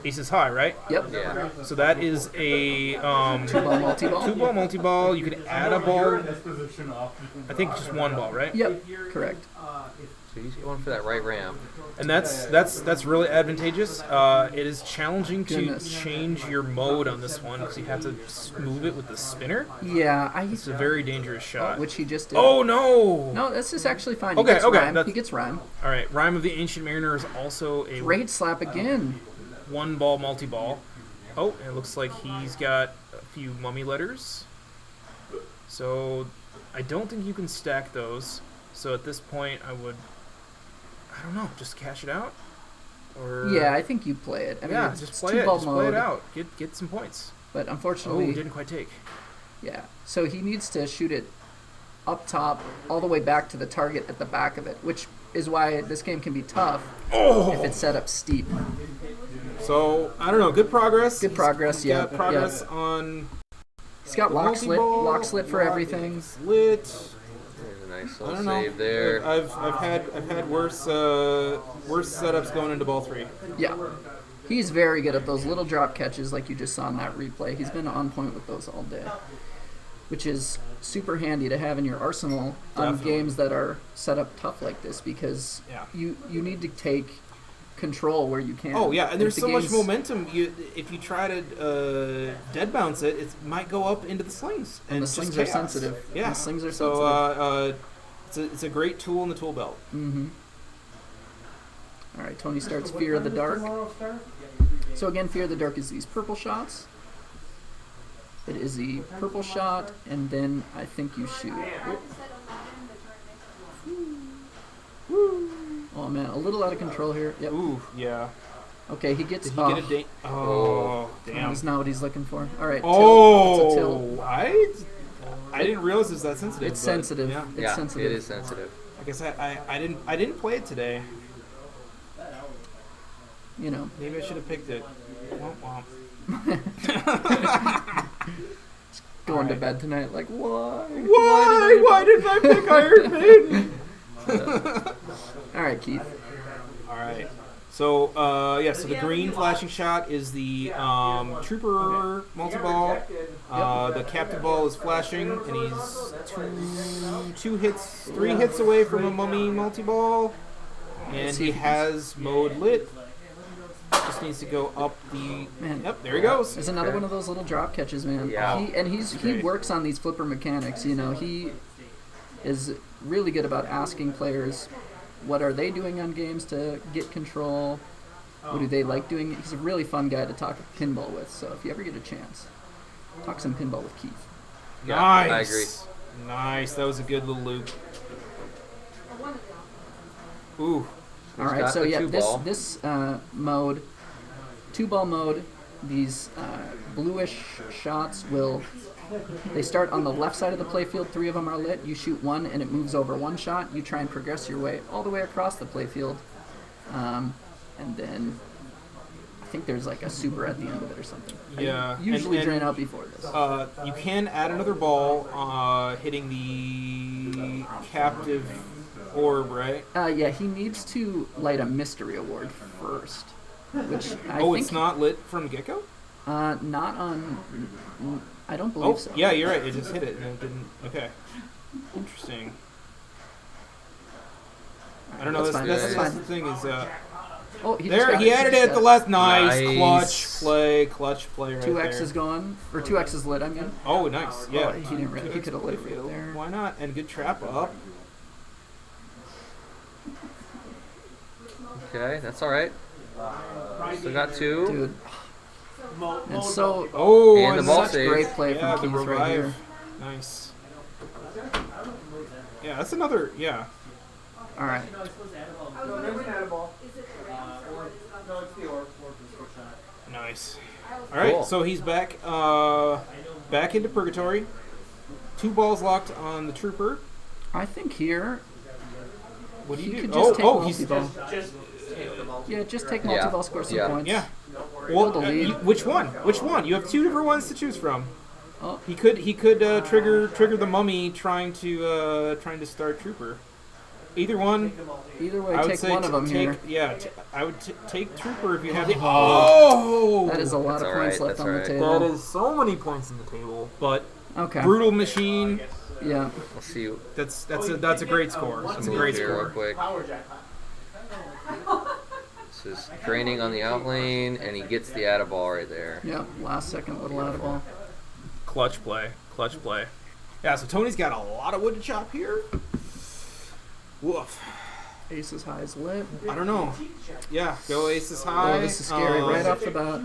aces high, right? Yep. Yeah. So that is a 2-ball multi-ball. 2-ball multi-ball. You can add a ball. I think just 1 ball, right? Yep. Correct. So he's going for that right ramp. And that's really advantageous. It is challenging to change your mode on this one because you have to move it with the spinner. Yeah, it's a very dangerous shot. Which he just did. Oh no! No, this is actually fine. Okay. He gets rhyme. All right, Rhyme of the Ancient Mariner is also a great slap again. 1-ball multi-ball. Oh, and it looks like he's got a few mummy letters. So I don't think you can stack those. So at this point, I don't know, just cash it out? Or yeah, I think you play it. I mean, just play it. Just play it out. Get some points. But unfortunately, didn't quite take. Yeah, so he needs to shoot it up top, all the way back to the target at the back of it, which is why this game can be tough if it's set up steep. So I don't know. Good progress. Good progress. He's got progress on. He's got lock slit for everything. Slit. There's a nice I little don't know. save there. I've had worse setups going into ball 3. Yeah. He's very good at those little drop catches like you just saw in that replay. He's been on point with those all day, which is super handy to have in your arsenal on games that are set up tough like this, because you need to take control where you can. Oh yeah, and there's so much momentum. If you try to dead bounce it, it might go up into the slings. And the slings are sensitive. Yeah, the slings are sensitive. So it's a great tool in the tool belt. Mm-hmm. All right, Tony starts Fear of the Dark. So again, Fear of the Dark is these purple shots. It is the purple shot, and then I think you shoot. Oh man, a little out of control here. Yep. Ooh, yeah. Okay, he gets. Did he get a Oh, damn. That's not what he's looking for. All right. Oh, tilt. I didn't realize it was that sensitive. It's sensitive. Yeah. It's sensitive. It is sensitive. I guess I didn't play it today. You know. Maybe I should have picked it. Womp womp. Going to bed tonight, like, why? Why didn't I pick Iron Maiden? All right, Keith. All right. So, so the green flashing shot is the Trooper multi-ball. The captive ball is flashing, and he's three hits away from a mummy multi-ball. And he has mode lit. Just needs to go up the. Man, yep, there he goes. There's another one of those little drop catches, man. Yeah. He works on these flipper mechanics. You know, he is really good about asking players what are they doing on games to get control. What do they like doing? He's a really fun guy to talk pinball with. So if you ever get a chance, talk some pinball with Keith. Yeah, nice. I agree. Nice. That was a good little loop. Ooh. All right, so yeah, this mode, 2-ball mode, these bluish shots they start on the left side of the playfield. 3 of them are lit. You shoot one, and it moves over one shot. You try and progress your way all the way across the playfield, and then I think there's like a super at the end of it or something. Yeah. I usually drain out before this. You can add another ball hitting the captive orb, right? Yeah, he needs to light a mystery award first, which I think... it's not lit from get-go? Not on... I don't believe so. Yeah, you're right. It just hit it and it didn't... Okay. Interesting. I don't know. That's the thing is... he added it at the last. Nice. Clutch play right 2X there. 2X is gone. Or 2X is lit, I mean. Oh, nice. Yeah. Oh, he didn't really... He could have lit it there. Why not? And good trap up. Okay, that's all right. Still got 2. Dude. And so, and the ball such save. great play from Keith right here. Nice. Yeah, that's another. Yeah. All right. Nice. All right, Cool. so he's back. Back into purgatory. 2 balls locked on the trooper. I think here. What do you do? Could just take multi-ball. Just take multi-ball, score some points. Yeah. Hold the lead. Which one? Which one? You have 2 different ones to choose from. Oh. He could trigger the mummy trying to start trooper. Either one. Either way, I would take say one of them here. Yeah, I would take trooper if you have the. That is a lot of points left on the table. That is so many points on the table. But okay. Brutal machine. Yeah. We'll see. That's a great score. That's a great score. Real quick. This is draining on the out lane, and he gets the out of ball right there. Yeah, last second little out of ball. Clutch play. Yeah, so Tony's got a lot of wood to chop here. Woof. Aces high is lit. I don't know. Yeah, go aces high. Oh, this is scary right off the bat.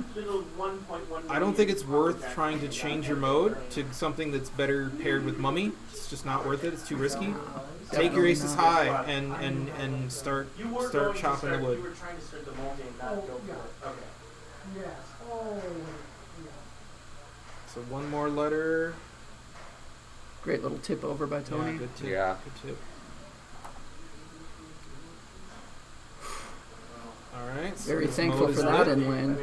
I don't think it's worth trying to change your mode to something that's better paired with mummy. It's just not worth it. It's too risky. Take your aces high and start chopping the wood. So one more letter. Great little tip over by Tony. Yeah, good tip. Yeah. Good tip. right. So Very this thankful mode for is that lit. in lane.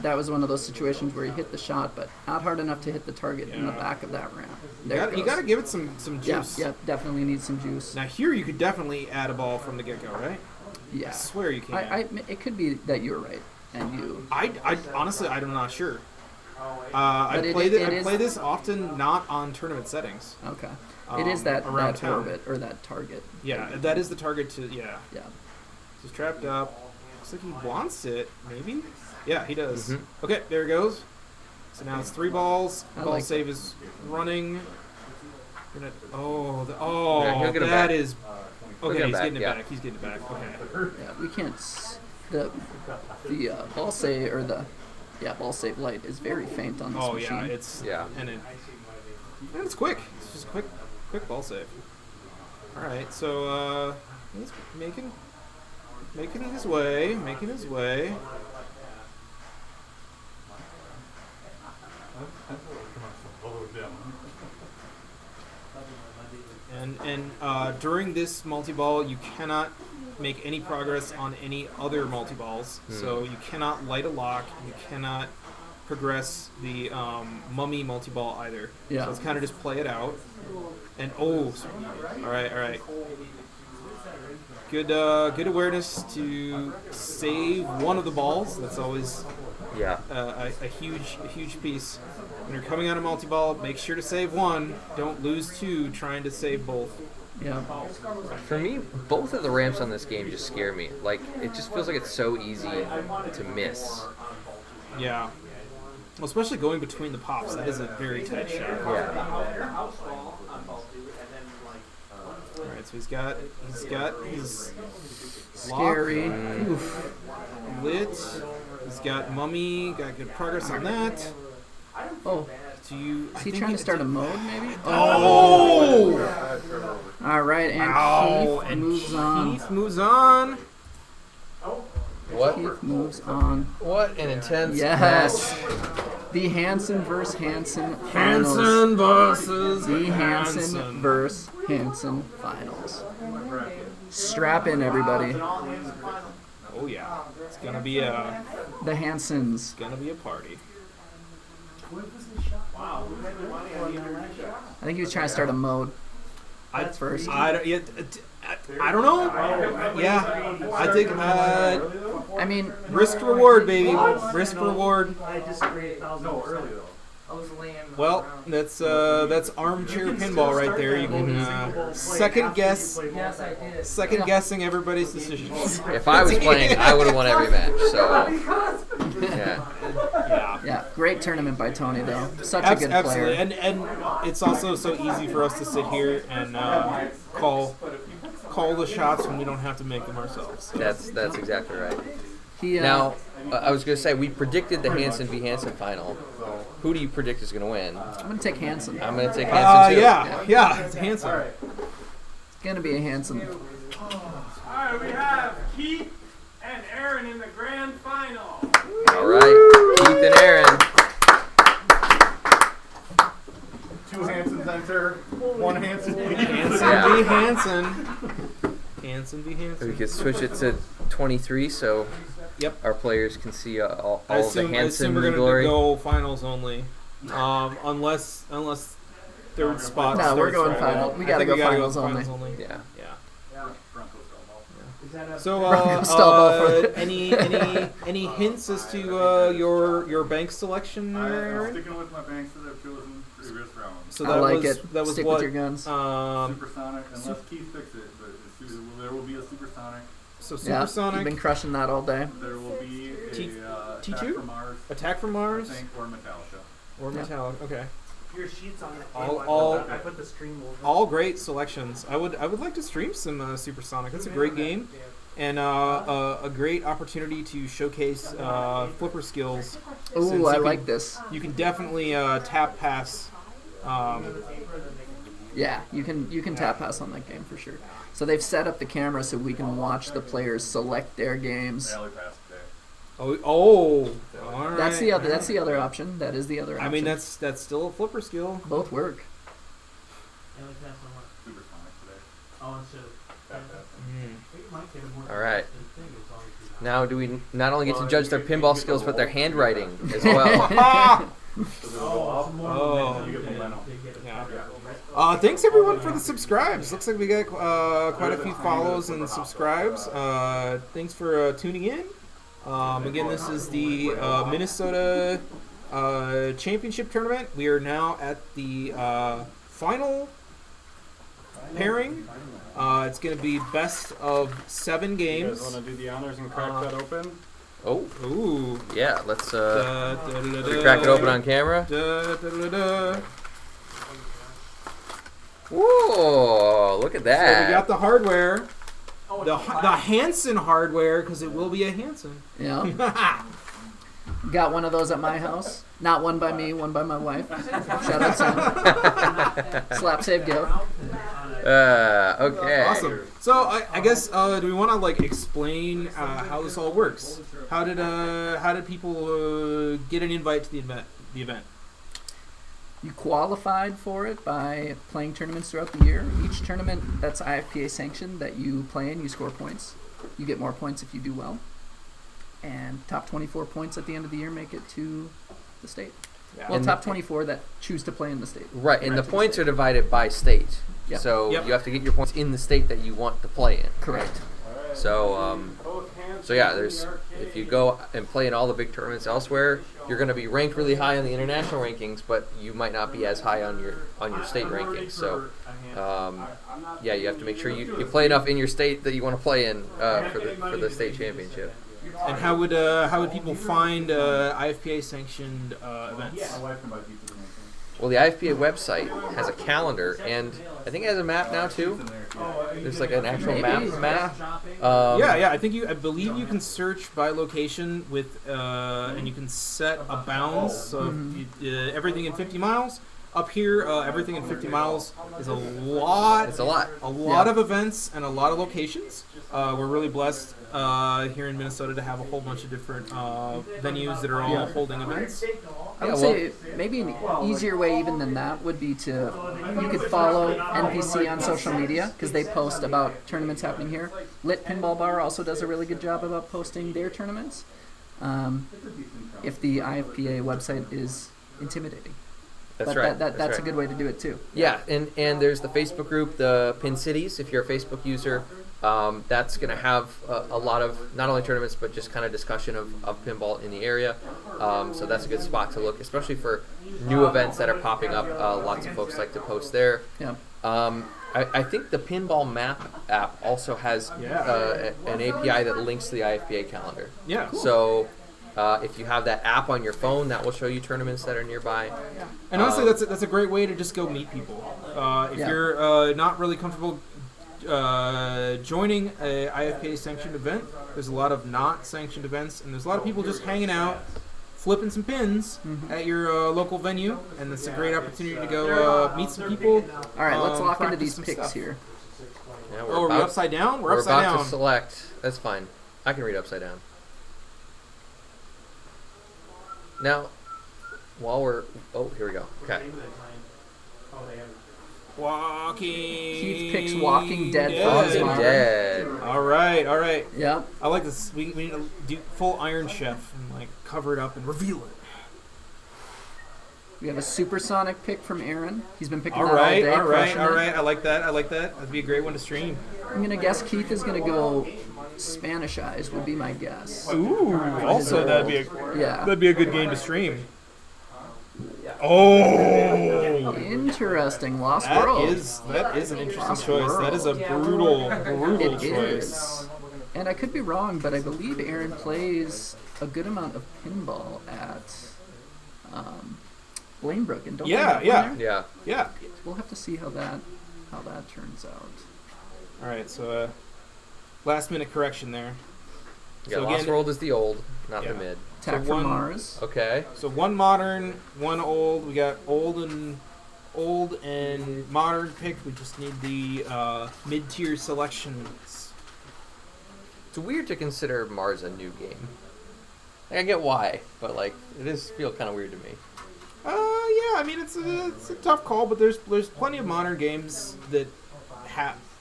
That was one of those situations where he hit the shot, but not hard enough to hit the target in the back of that ramp. There You got to give it some juice. Yeah, definitely need some juice. Now here you could definitely add a ball from the get-go, right? Yeah. I swear you can. It could be that you're right, and you. I honestly, I'm not sure. I play this often not on tournament settings. Okay. It is that around that town. orbit or that target. Yeah, that is the target to Yeah. He's trapped up. Looks like he wants it, maybe? Yeah, he does. Mhm. Okay, there it goes. So now it's 3 balls. I Ball like save is running. Yeah, he'll get it that back. is. He'll Okay, get it he's back, getting it yeah. back. He's getting it back. Okay. Yeah, we can't. The ball save or the ball save light is very faint on this machine. Yeah, it's and it's quick. It's just quick ball save. All right, so he's making his way. And during this multi-ball, you cannot make any progress on any other multi-balls. So you cannot light a lock. You cannot progress the mummy multi-ball either. Yeah. So it's kind of just play it out. And all right. Good awareness to save one of the balls. That's always a huge piece. When you're coming out of multi-ball, make sure to save one. Don't lose 2 trying to save both. Yeah. For me, both of the ramps on this game just scare me. Like, it just feels like it's so easy to miss. Yeah. Well, especially going between the pops. That is a very tight shot. Yeah. Alright, so he's got his Scary. lock lit. He's got mummy, got good progress on that. Oh. Is he trying to start a mode, maybe? Oh! All right, and Keith moves on. Keith moves on. What? Keith moves on. What an intense Yes. match. The Hansen versus Hansen finals. Hansen versus the Hansen versus Hansen finals. Strap in, everybody. Oh yeah, it's gonna be the Hansens. Gonna be a party. I think he was trying to start a mode. First. I don't know. Yeah, I think. I mean, risk reward, baby. Risk reward. I disagree 1,000 early though. I was laying. Well, that's armchair pinball right there. You can second guessing everybody's decisions. If I was playing, I would have won every match. So yeah, great tournament by Tony though. Such a good player. Absolutely, and it's also so easy for us to sit here and call the shots when we don't have to make them ourselves. That's exactly right. Now, I was going to say, we predicted the Hansen v. Hansen final. Who do you predict is going to win? I'm going to take Hansen. I'm going to take Hansen too. Yeah, it's Hansen. It's going to be a Hansen. Alright, we have Keith and Aaron in the grand final. All right, Keith and Aaron. 2 Hansens enter, 1 Hansen. Hansen v. Hansen. Hansen v. Hansen. We could switch it to 23 so our players can see all of the Hansen I assume we're glory. gonna go finals only, unless third spot. No, we're going final. We gotta go finals only. Yeah. So, any hints as to your bank selection, Aaron? Sticking with my banks that I've chosen previous round. So I like it. That was Stick what? with your guns. Supersonic, unless Keith fix it, but there will be a supersonic. So supersonic. You've been crushing that all day. There will be a T2? Attack from Mars. Attack from Mars. I think, or Metallica. Or Metallica. Okay. Your sheets on it. All I put the stream over. All great selections. I would like to stream some Supersonic. It's a great game, and a great opportunity to showcase flipper skills. Ooh, I like this. You can definitely tap pass. Yeah, you can tap pass on that game for sure. So they've set up the camera so we can watch the players select their games. Oh, all right. That's the other option. That is the other option. I mean, that's still a flipper skill. Both work. Supersonic today. Oh, and so. All right. Now, do we not only get to judge their pinball skills, but their handwriting as well? Thanks everyone for the subscribes. Looks like we got quite a few follows and subscribes. Thanks for tuning in. Again, this is the Minnesota Championship Tournament. We are now at the final pairing. It's going to be best of 7 games. You guys want to do the honors and crack that open? Oh. Ooh. Yeah, let's crack it open on camera. Whoa, look at that. So we got the hardware. The Hansen hardware, because it will be a Hansen. Yeah. Got one of those at my house. Not one by me, one by my wife. Shout out Sam. Slap save go. Okay. Awesome. So I guess do we want to like explain how this all works? How did people get an invite to the event? You qualified for it by playing tournaments throughout the year. Each tournament that's IFPA sanctioned that you play in, you score points. You get more points if you do well. And top 24 points at the end of the year make it to the state. Yeah. Well, top 24 that choose to play in the state. Right, and the points are divided by state. Yep. So you have to get your points in the state that you want to play in. Correct. So, so yeah, if you go and play in all the big tournaments elsewhere, you're going to be ranked really high on the international rankings, but you might not be as high on your state rankings. So, yeah, you have to make sure you play enough in your state that you want to play in for the state championship. And how would people find IFPA sanctioned events? Well, the IFPA website has a calendar, and I think it has a map now too. There's like an actual map. Yeah. I believe you can search by location with, and you can set a bounds. So everything in 50 miles. Up here, everything in 50 miles is a lot. It's a lot. A lot of events and a lot of locations. We're really blessed here in Minnesota to have a whole bunch of different venues that are all holding events. I would say maybe an easier way even than that would be you could follow NPC on social media because they post about tournaments happening here. Lit Pinball Bar also does a really good job about posting their tournaments. If the IFPA website is intimidating. That's right. That's right. A good way to do it too. Yeah, and there's the Facebook group, the Pin Cities. If you're a Facebook user, that's going to have a lot of not only tournaments but just kind of discussion of pinball in the area. So that's a good spot to look, especially for new events that are popping up. Lots of folks like to post there. Yeah. I think the Pinball Map app also has an API that links to the IFPA calendar. Yeah. Cool. So. If you have that app on your phone, that will show you tournaments that are nearby. And honestly, that's a great way to just go meet people. If you're not really comfortable joining a IFPA sanctioned event, there's a lot of not sanctioned events, and there's a lot of people just hanging out, flipping some pins at your local venue, and it's a great opportunity to go meet some people. All right, let's lock into these picks stuff. here. Yeah, are we upside down? We're upside about down. to select. That's fine. I can read upside down. Now, while we're... Oh, here we go. Okay. Walking... Keith picks Walking Dead. Walking Dead. All right. Yeah. I like this. We need to do full Iron Chef and like cover it up and reveal it. We have a supersonic pick from Aaron. He's been picking all that right. all day. I like that. That'd be a great one to stream. I'm going to guess Keith is going to go Spanish Eyes would be my guess. Ooh, also that'd be a good game to stream. Oh, interesting. Lost World. That is an interesting choice. That is a brutal choice. Is. And I could be wrong, but I believe Aaron plays a good amount of pinball at Lanebrook. And don't Yeah. We'll have to see how that turns out. All right, so last minute correction there. Yeah, so Lost World is the old, not the mid. Attack from Mars. Okay. So one modern, one old. We got old and modern picked. We just need the mid-tier selections. It's weird to consider Mars a new game. I get why, but like it does feel kind of weird to me. Yeah. I mean, it's a tough call, but there's plenty of modern games that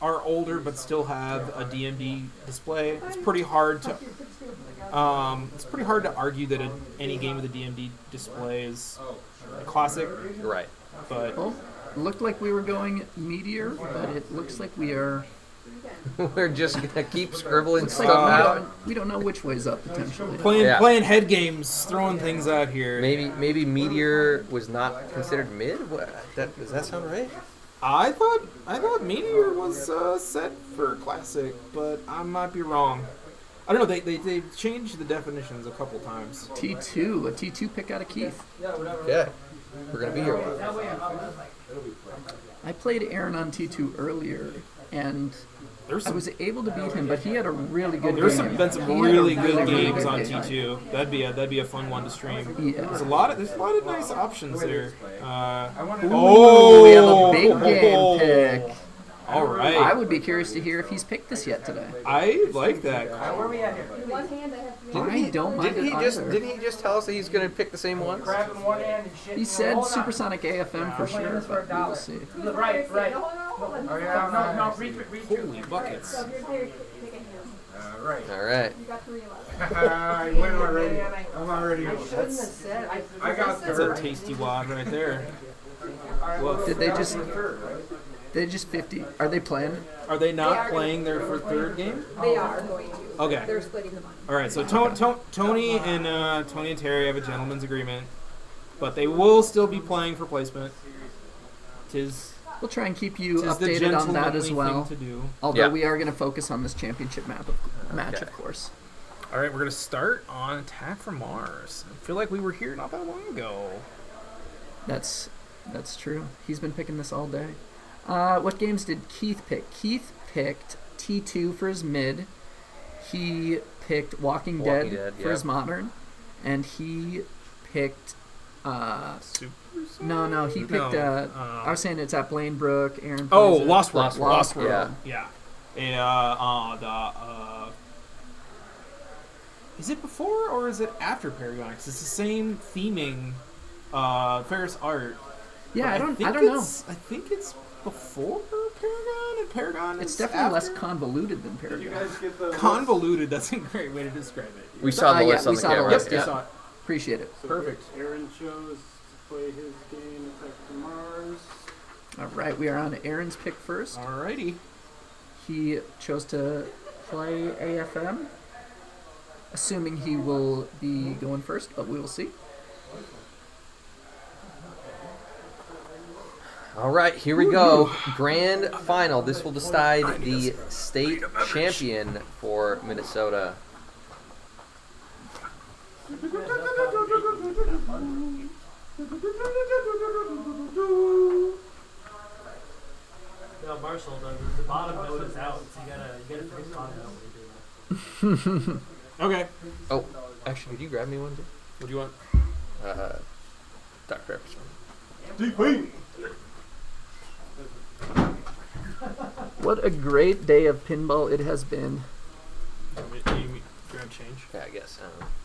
are older but still have a DMD display, it's pretty hard to argue that any game with a DMD display is a classic. Right. But Well, it looked like we were going Meteor, but it looks like we are. We're just gonna keep scribbling Looks stuff like out. we don't know which way's up potentially. playing head games, throwing things out here. Maybe Meteor was not considered mid. Does that sound right? I thought Meteor was set for classic, but I might be wrong. I don't know. They changed the definitions a couple times. A T2 pick out of Keith. Okay, we're gonna be here. I played Aaron on T2 earlier, and I was able to beat him, but he had a really good There's game. been some really good games on T2. That'd be a fun one to stream. Yeah. There's a lot of nice options there. We have a big game pick. All right. I would be curious to hear if he's picked this yet today. I like that. Where are we at here? One hand, I have to I don't mind it either. Didn't he just tell us that he's gonna pick the same ones? Grabbing one hand and shit. He said Supersonic AFM for sure, but we will see. Right. Oh, yeah. No, reach through. Holy buckets. So here's how you're picking him. Right. All right. You got 3 left. When am I ready? I'm already. I shouldn't have said. I got That's a tasty wad right there. Did they just 50? Are they playing? Are they not playing their third game? They are going to. Okay. They're splitting the money. All right. So Tony and Terry have a gentleman's agreement, but they will still be playing for placement. We'll try and keep you tis the updated on that as gentlemanly well. thing to do. Although we are going to focus on this championship match, of course. All right, we're going to start on Attack from Mars. I feel like we were here not that long ago. That's true. He's been picking this all day. What games did Keith pick? Keith picked T2 for his mid. He picked Walking Dead for his modern. And he picked... No, he picked... I was saying it's at Blainbrook, Aaron... Lost World. Lost World. Yeah. Is it before or is it after Paragon? 'Cause it's the same theming, Ferris Art. Yeah, I don't know. I think it's before Paragon, and Paragon It's is definitely after? less convoluted than Paragon. Did you guys get the Convoluted, that's a great way to describe it. We saw the list on the camera. List, Yep, yeah. saw it. Appreciate it. So Perfect. Aaron chose to play his game Attack from Mars. All right, we are on Aaron's pick first. Alrighty. He chose to play AFM, assuming he will be going first, but we will see. All right, here we go. Grand final. This will decide the state champion for Minnesota. No, Marshall, the bottom note is out, so you gotta fix the bottom note when you're doing that. Okay. Oh, actually, could you grab me one too? What do you want? Dr. Pepper's DP. What a great day of pinball it has been. You grab change? Yeah, I guess.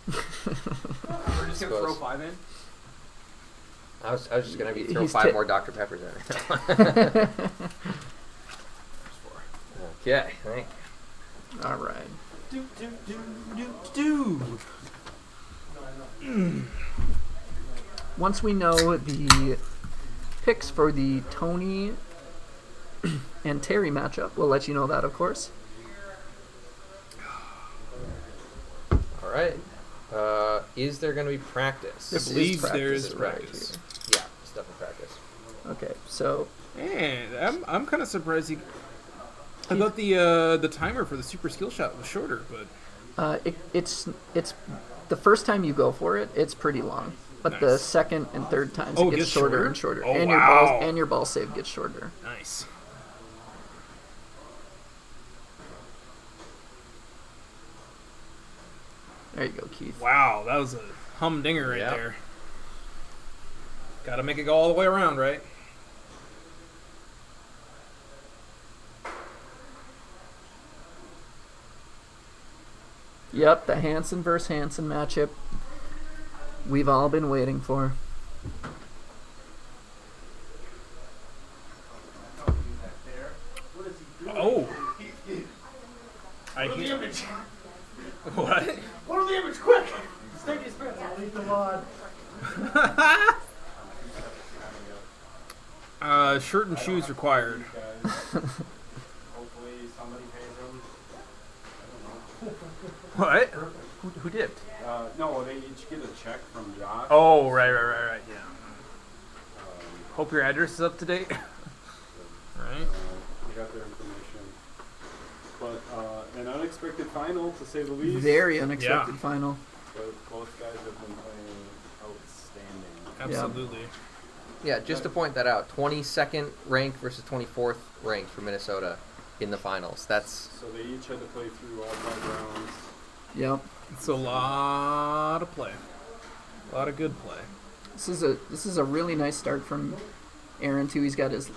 We're just gonna throw 5 in. I was just gonna throw He's 5 more Dr. Peppers in. Okay, thank you. All right. Once we know the picks for the Tony and Terry matchup, we'll let you know that, of course. All right. Is there going to be practice? I believe there is practice. Yeah, it's definitely practice. Okay, so. And I'm kind of surprised I thought the timer for the super skill shot was shorter, but It's the first time you go for it, it's pretty long. But the second and third times it gets shorter and shorter. Oh, and wow. your ball save gets shorter. Nice. There you go, Keith. Wow, that was a humdinger right there. Got to make it go all the way around, right? Yep, the Hansen versus Hansen matchup we've all been waiting for. Oh, I Go to the can't. image. What? Go to the image, quick! Stick his pants. I'll leave the wad. Shirt and shoes required. Hopefully somebody pays them. I don't know. What? Who dipped? No, they each get a check from Josh. Oh, right, yeah. Hope your address is up to date. Right. We got their information. But an unexpected final, to say the least. Very unexpected final. But both guys have been playing outstanding. Absolutely. Yeah, just to point that out, 22nd ranked versus 24th ranked for Minnesota in the finals. That's So they each had to play through all 5 rounds. Yep. It's a lot of play. A lot of good play. This is a really nice start from Aaron too. He's got his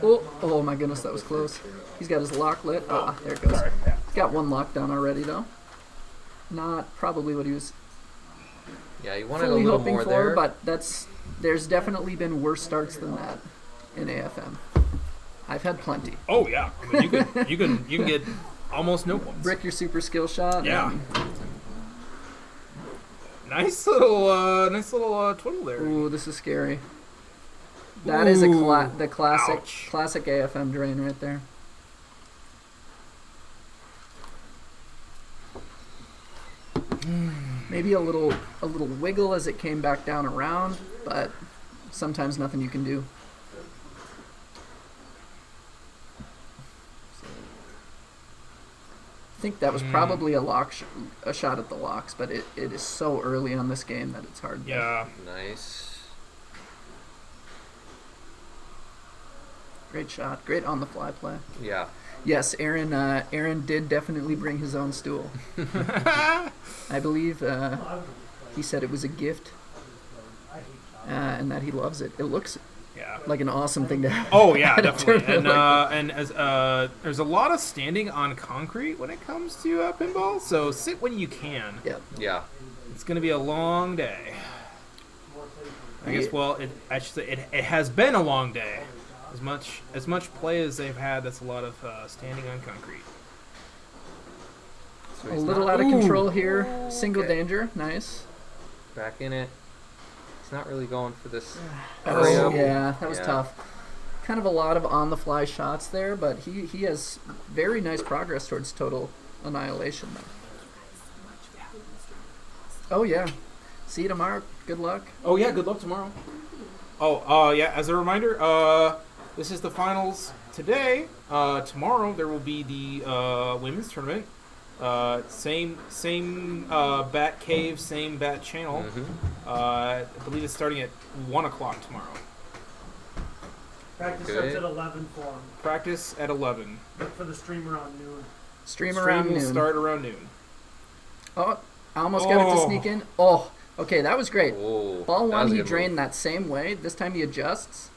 oh my goodness, that was close. He's got his lock lit. Ah, there it goes. He's got one lock down already though. Not probably what he was yeah, he wanted a fully little hoping more for, there. but there's definitely been worse starts than that in AFM. I've had plenty. Oh yeah, I mean, you can get almost no points. Brick your super skill shot. Yeah. Nice little twiddle there. Ooh, this is scary. That is the classic AFM drain right there. Maybe a little wiggle as it came back down around, but sometimes nothing you can do. I think that was probably a shot at the locks, but it is so early on this game that it's hard. Yeah. Nice. Great shot. Great on the fly play. Yeah. Yes, Aaron did definitely bring his own stool. I believe he said it was a gift, and that he loves it. It looks like an awesome thing to have. Oh yeah, definitely. And as there's a lot of standing on concrete when it comes to pinball, so sit when you can. Yep. Yeah. It's gonna be a long day. I guess. Well, it has been a long day. As much play as they've had, that's a lot of standing on concrete. So a little out of control here. Single danger. Nice. Back in it. He's not really going for this. Oh, yeah, that was tough. Kind of a lot of on-the-fly shots there, but he has very nice progress towards total annihilation. Oh, yeah. See you tomorrow. Good luck. Oh, yeah, good luck tomorrow. Oh, yeah, as a reminder, this is the finals today. Tomorrow there will be the women's tournament. Same bat cave, same bat channel. I believe it's starting at 1 o'clock tomorrow. Practice starts at 11 for them. Practice at 11. Look for the stream around noon. Stream around will noon. Start around noon. Oh, I almost got it to sneak in. Oh, okay, that was great. Oh, Ball one, he move. drained that same way. This time he adjusts,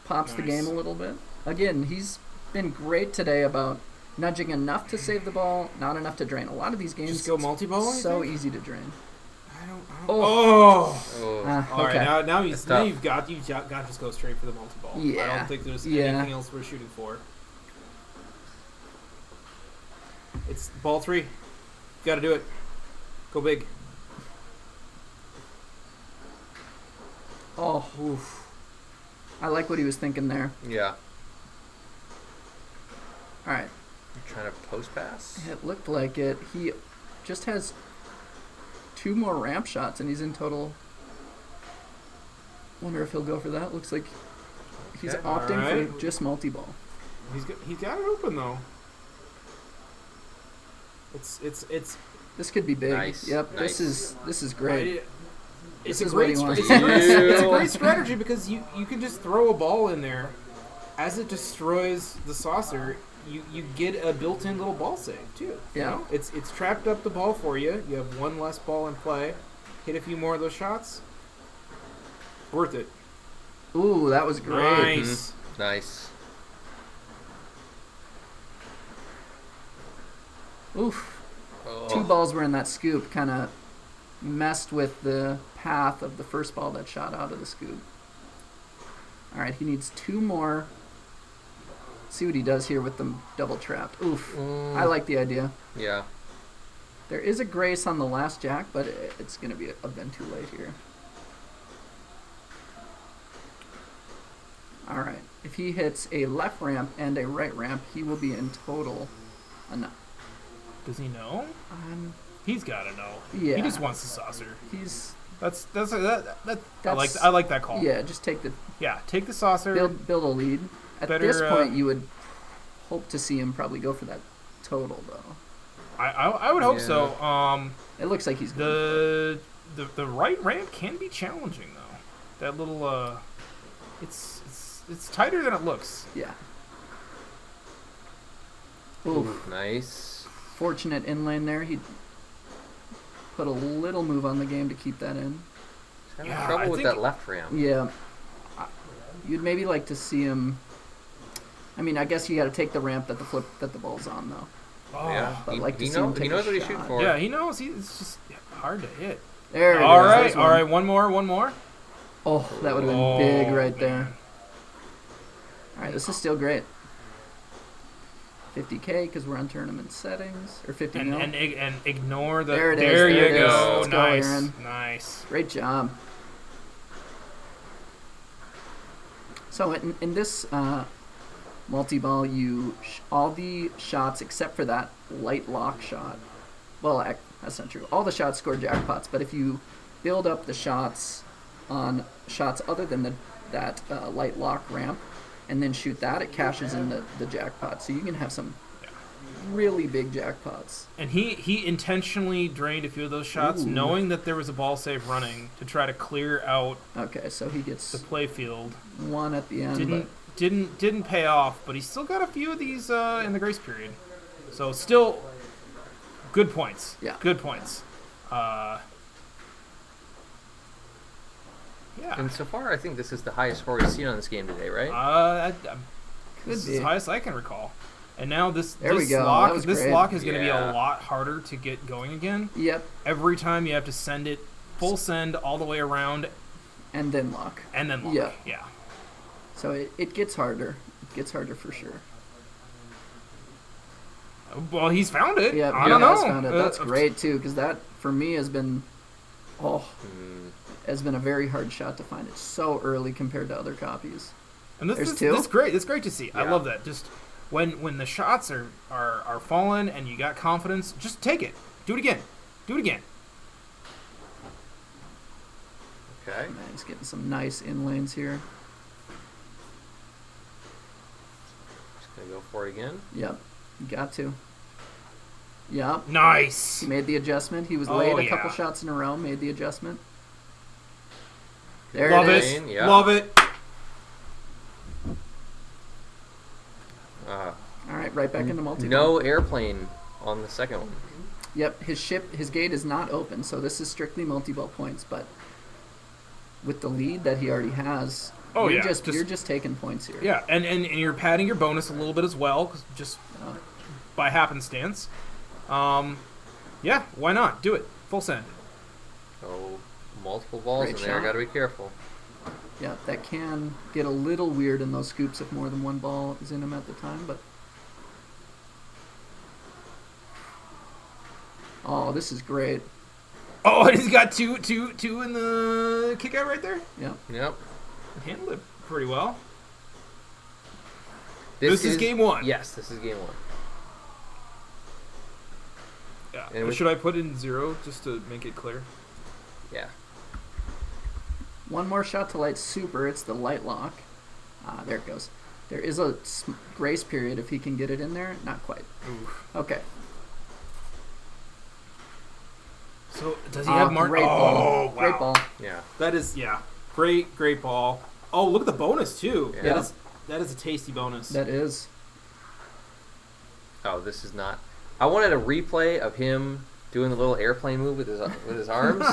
pops the game a little bit. Again, he's been great today about nudging enough to save the ball, not enough to drain. A lot of these games Just go multi-ball. so easy to drain. Oh. All okay. right. Now you've got to just go straight for the multi-ball. Yeah. I don't think there's anything else we're shooting for. It's ball 3. Got to do it. Go big. Oh, oof. I like what he was thinking there. Yeah. All right. You're trying to post pass? It looked like it. He just has 2 more ramp shots, and he's in total. Wonder if he'll go for that. Looks like he's opting for just multi-ball. He's got it open though. It's. This could be big. Nice. Yep. Nice. This is great. It's This a is what great. he wants. It's a great strategy because you can just throw a ball in there, as it destroys the saucer. You get a built-in little ball save too. Yeah. You know? It's trapped up the ball for you. You have 1 less ball in play. Hit a few more of those shots. Worth it. Ooh, that was great. Nice. Nice. Oof. Oh. 2 balls were in that scoop. Kind of messed with the path of the first ball that shot out of the scoop. All right, he needs 2 more. see what he does here with them double trapped. Oof. I like the idea. Yeah. There is a grace on the last jack, but it's going to be a bit too late here. All right. If he hits a left ramp and a right ramp, he will be in total enough. Does he know? He's got to know. Yeah. He just wants the saucer. He's I like that call. Yeah, just take the take the saucer. Build a lead. At Better, this point, you would hope to see him probably go for that total, though. I would hope so. It looks like he's the right ramp can be challenging though. That little it's tighter than it looks. Yeah. Ooh, nice. Fortunate in lane there. He put a little move on the game to keep that in. He's having trouble with that left ramp. Yeah. You'd maybe like to see him. I mean, I guess you got to take the ramp that the ball's on, though. Oh, yeah. But he, like to he, see him take he knows a what he's shot. shooting for. Yeah, he knows. It's just hard to hit. There it is. All There's right. one. One more. Oh, that would have been big right there. All right, this is still great. 50K because we're on tournament settings, or 50 mil. And ignore the. There it is. There you it is. go. Let's go, Nice. Aaron. Nice. Great job. So in this multi-ball, all the shots except for that light lock shot. Well, that's not true. All the shots score jackpots, but if you build up the shots on shots other than that light lock ramp, and then shoot that, it cashes in the jackpot. So you can have some really big jackpots. And he intentionally drained a few of those shots, knowing that there was a ball save running to try to clear out. Okay, so he gets the play field. One at the end. Didn't pay off, but he still got a few of these in the grace period. So still good points. Yeah, good points. Yeah. And so far, I think this is the highest score we've seen on this game today, right? This is the highest I can recall. And now this we go. lock, That was this great. lock is going to be a lot harder to get going again. Yep. Every time you have to send it full send all the way around, and then lock. Yeah. So it gets harder. It gets harder for sure. Well, he's found it. Yeah, I don't know. Found it. That's great too, because that for me has been, has been a very hard shot to find. It's so early compared to other copies. And this two. This great. It's great to see. Yeah. I love that. Just when the shots are falling and you got confidence, just take it. Do it again. Okay. Man, he's getting some nice in lanes here. Just gonna go for it again. Yep. You got to. Yep. Nice. He made the adjustment. He was late a couple shots in a row. Made the adjustment. There Love it is. it. Yeah. Love it. All right, right back into multi. No airplane on the second one. Yep, his gate is not open, so this is strictly multi-ball points. But with the lead that he already has, you're just taking points here. Yeah, and you're padding your bonus a little bit as well, 'cause just by happenstance. Yeah, why not? Do it. Full send. Oh, multiple balls Great in there. shot. Got to be careful. Yeah, that can get a little weird in those scoops if more than one ball is in them at the time, but... Oh, this is great. Oh, and he's got two in the kick out right there? Yep. Handled it pretty well. This is game one. Yes, this is game one. Yeah. And Should I put in 0 just to make it clear? Yeah. One more shot to light super. It's the light lock. There it goes. There is a grace period if he can get it in there. Not quite. Oof. Okay. So does he have Mark? Great ball. Oh, wow. Great ball. Yeah. That is great ball. Oh, look at the bonus too. Yeah. That is a tasty bonus. That is. Oh, this is not. I wanted a replay of him doing the little airplane move with his arms,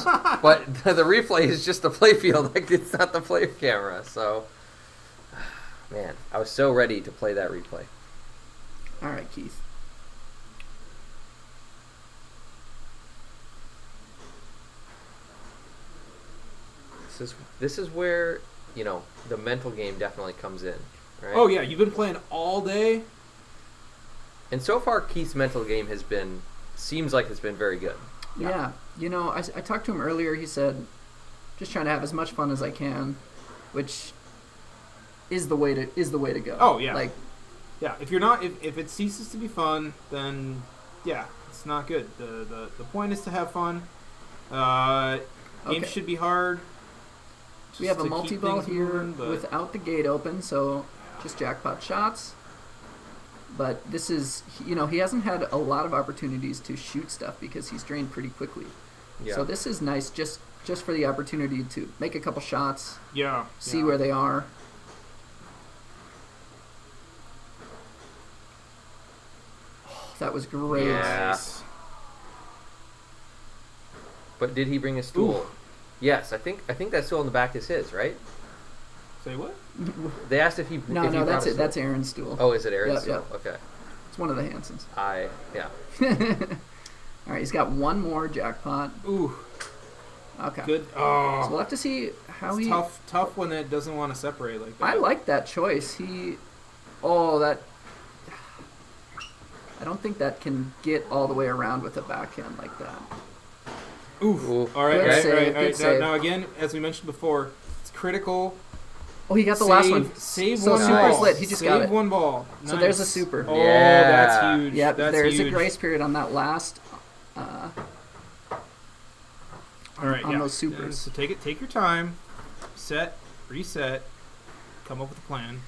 but the replay is just the play field. Like, it's not the play camera. So, man, I was so ready to play that replay. All right, Keith. This is where, the mental game definitely comes in, right? Oh yeah, you've been playing all day. And so far, Keith's mental game seems like it's been very good. Yeah. You know, I talked to him earlier. He said, just trying to have as much fun as I can, which is the way to go. Oh yeah. Like, yeah, if you're not, if it ceases to be fun, then yeah, it's not good. The point is to have fun. Games should be hard. We have a to keep multi-ball things here moving, but- without the gate open, so just jackpot shots. But this is, you know, he hasn't had a lot of opportunities to shoot stuff because he's drained pretty quickly. Yeah. So this is nice just for the opportunity to make a couple shots. Yeah. See where they are. Oh, that was great. Yeah. But did he bring a stool? Ooh. Yes, I think that stool in the back is his, right? Say what? They asked if he. No, if he no, brought that's a it. stool. That's Aaron's stool. Oh, is it Aaron's Yep, stool? yep. Okay. It's one of the Hansons. Yeah. All right, he's got one more jackpot. Ooh. Okay. Good. Oh. So we'll have to see how It's he. tough when it doesn't want to separate like that. I like that choice. That. I don't think that can get all the way around with a backhand like that. Ooh. All right, Good all save, right. good save. Now again, as we mentioned before, it's critical. Oh, he got the last one. Save So one super's ball. lit. He just Save got it. one ball. So Nice. there's a super. Oh, that's huge. Yep, That's there's huge. a grace period on that last. All right, on yeah. those supers. So take your time, set, reset, come up with a plan,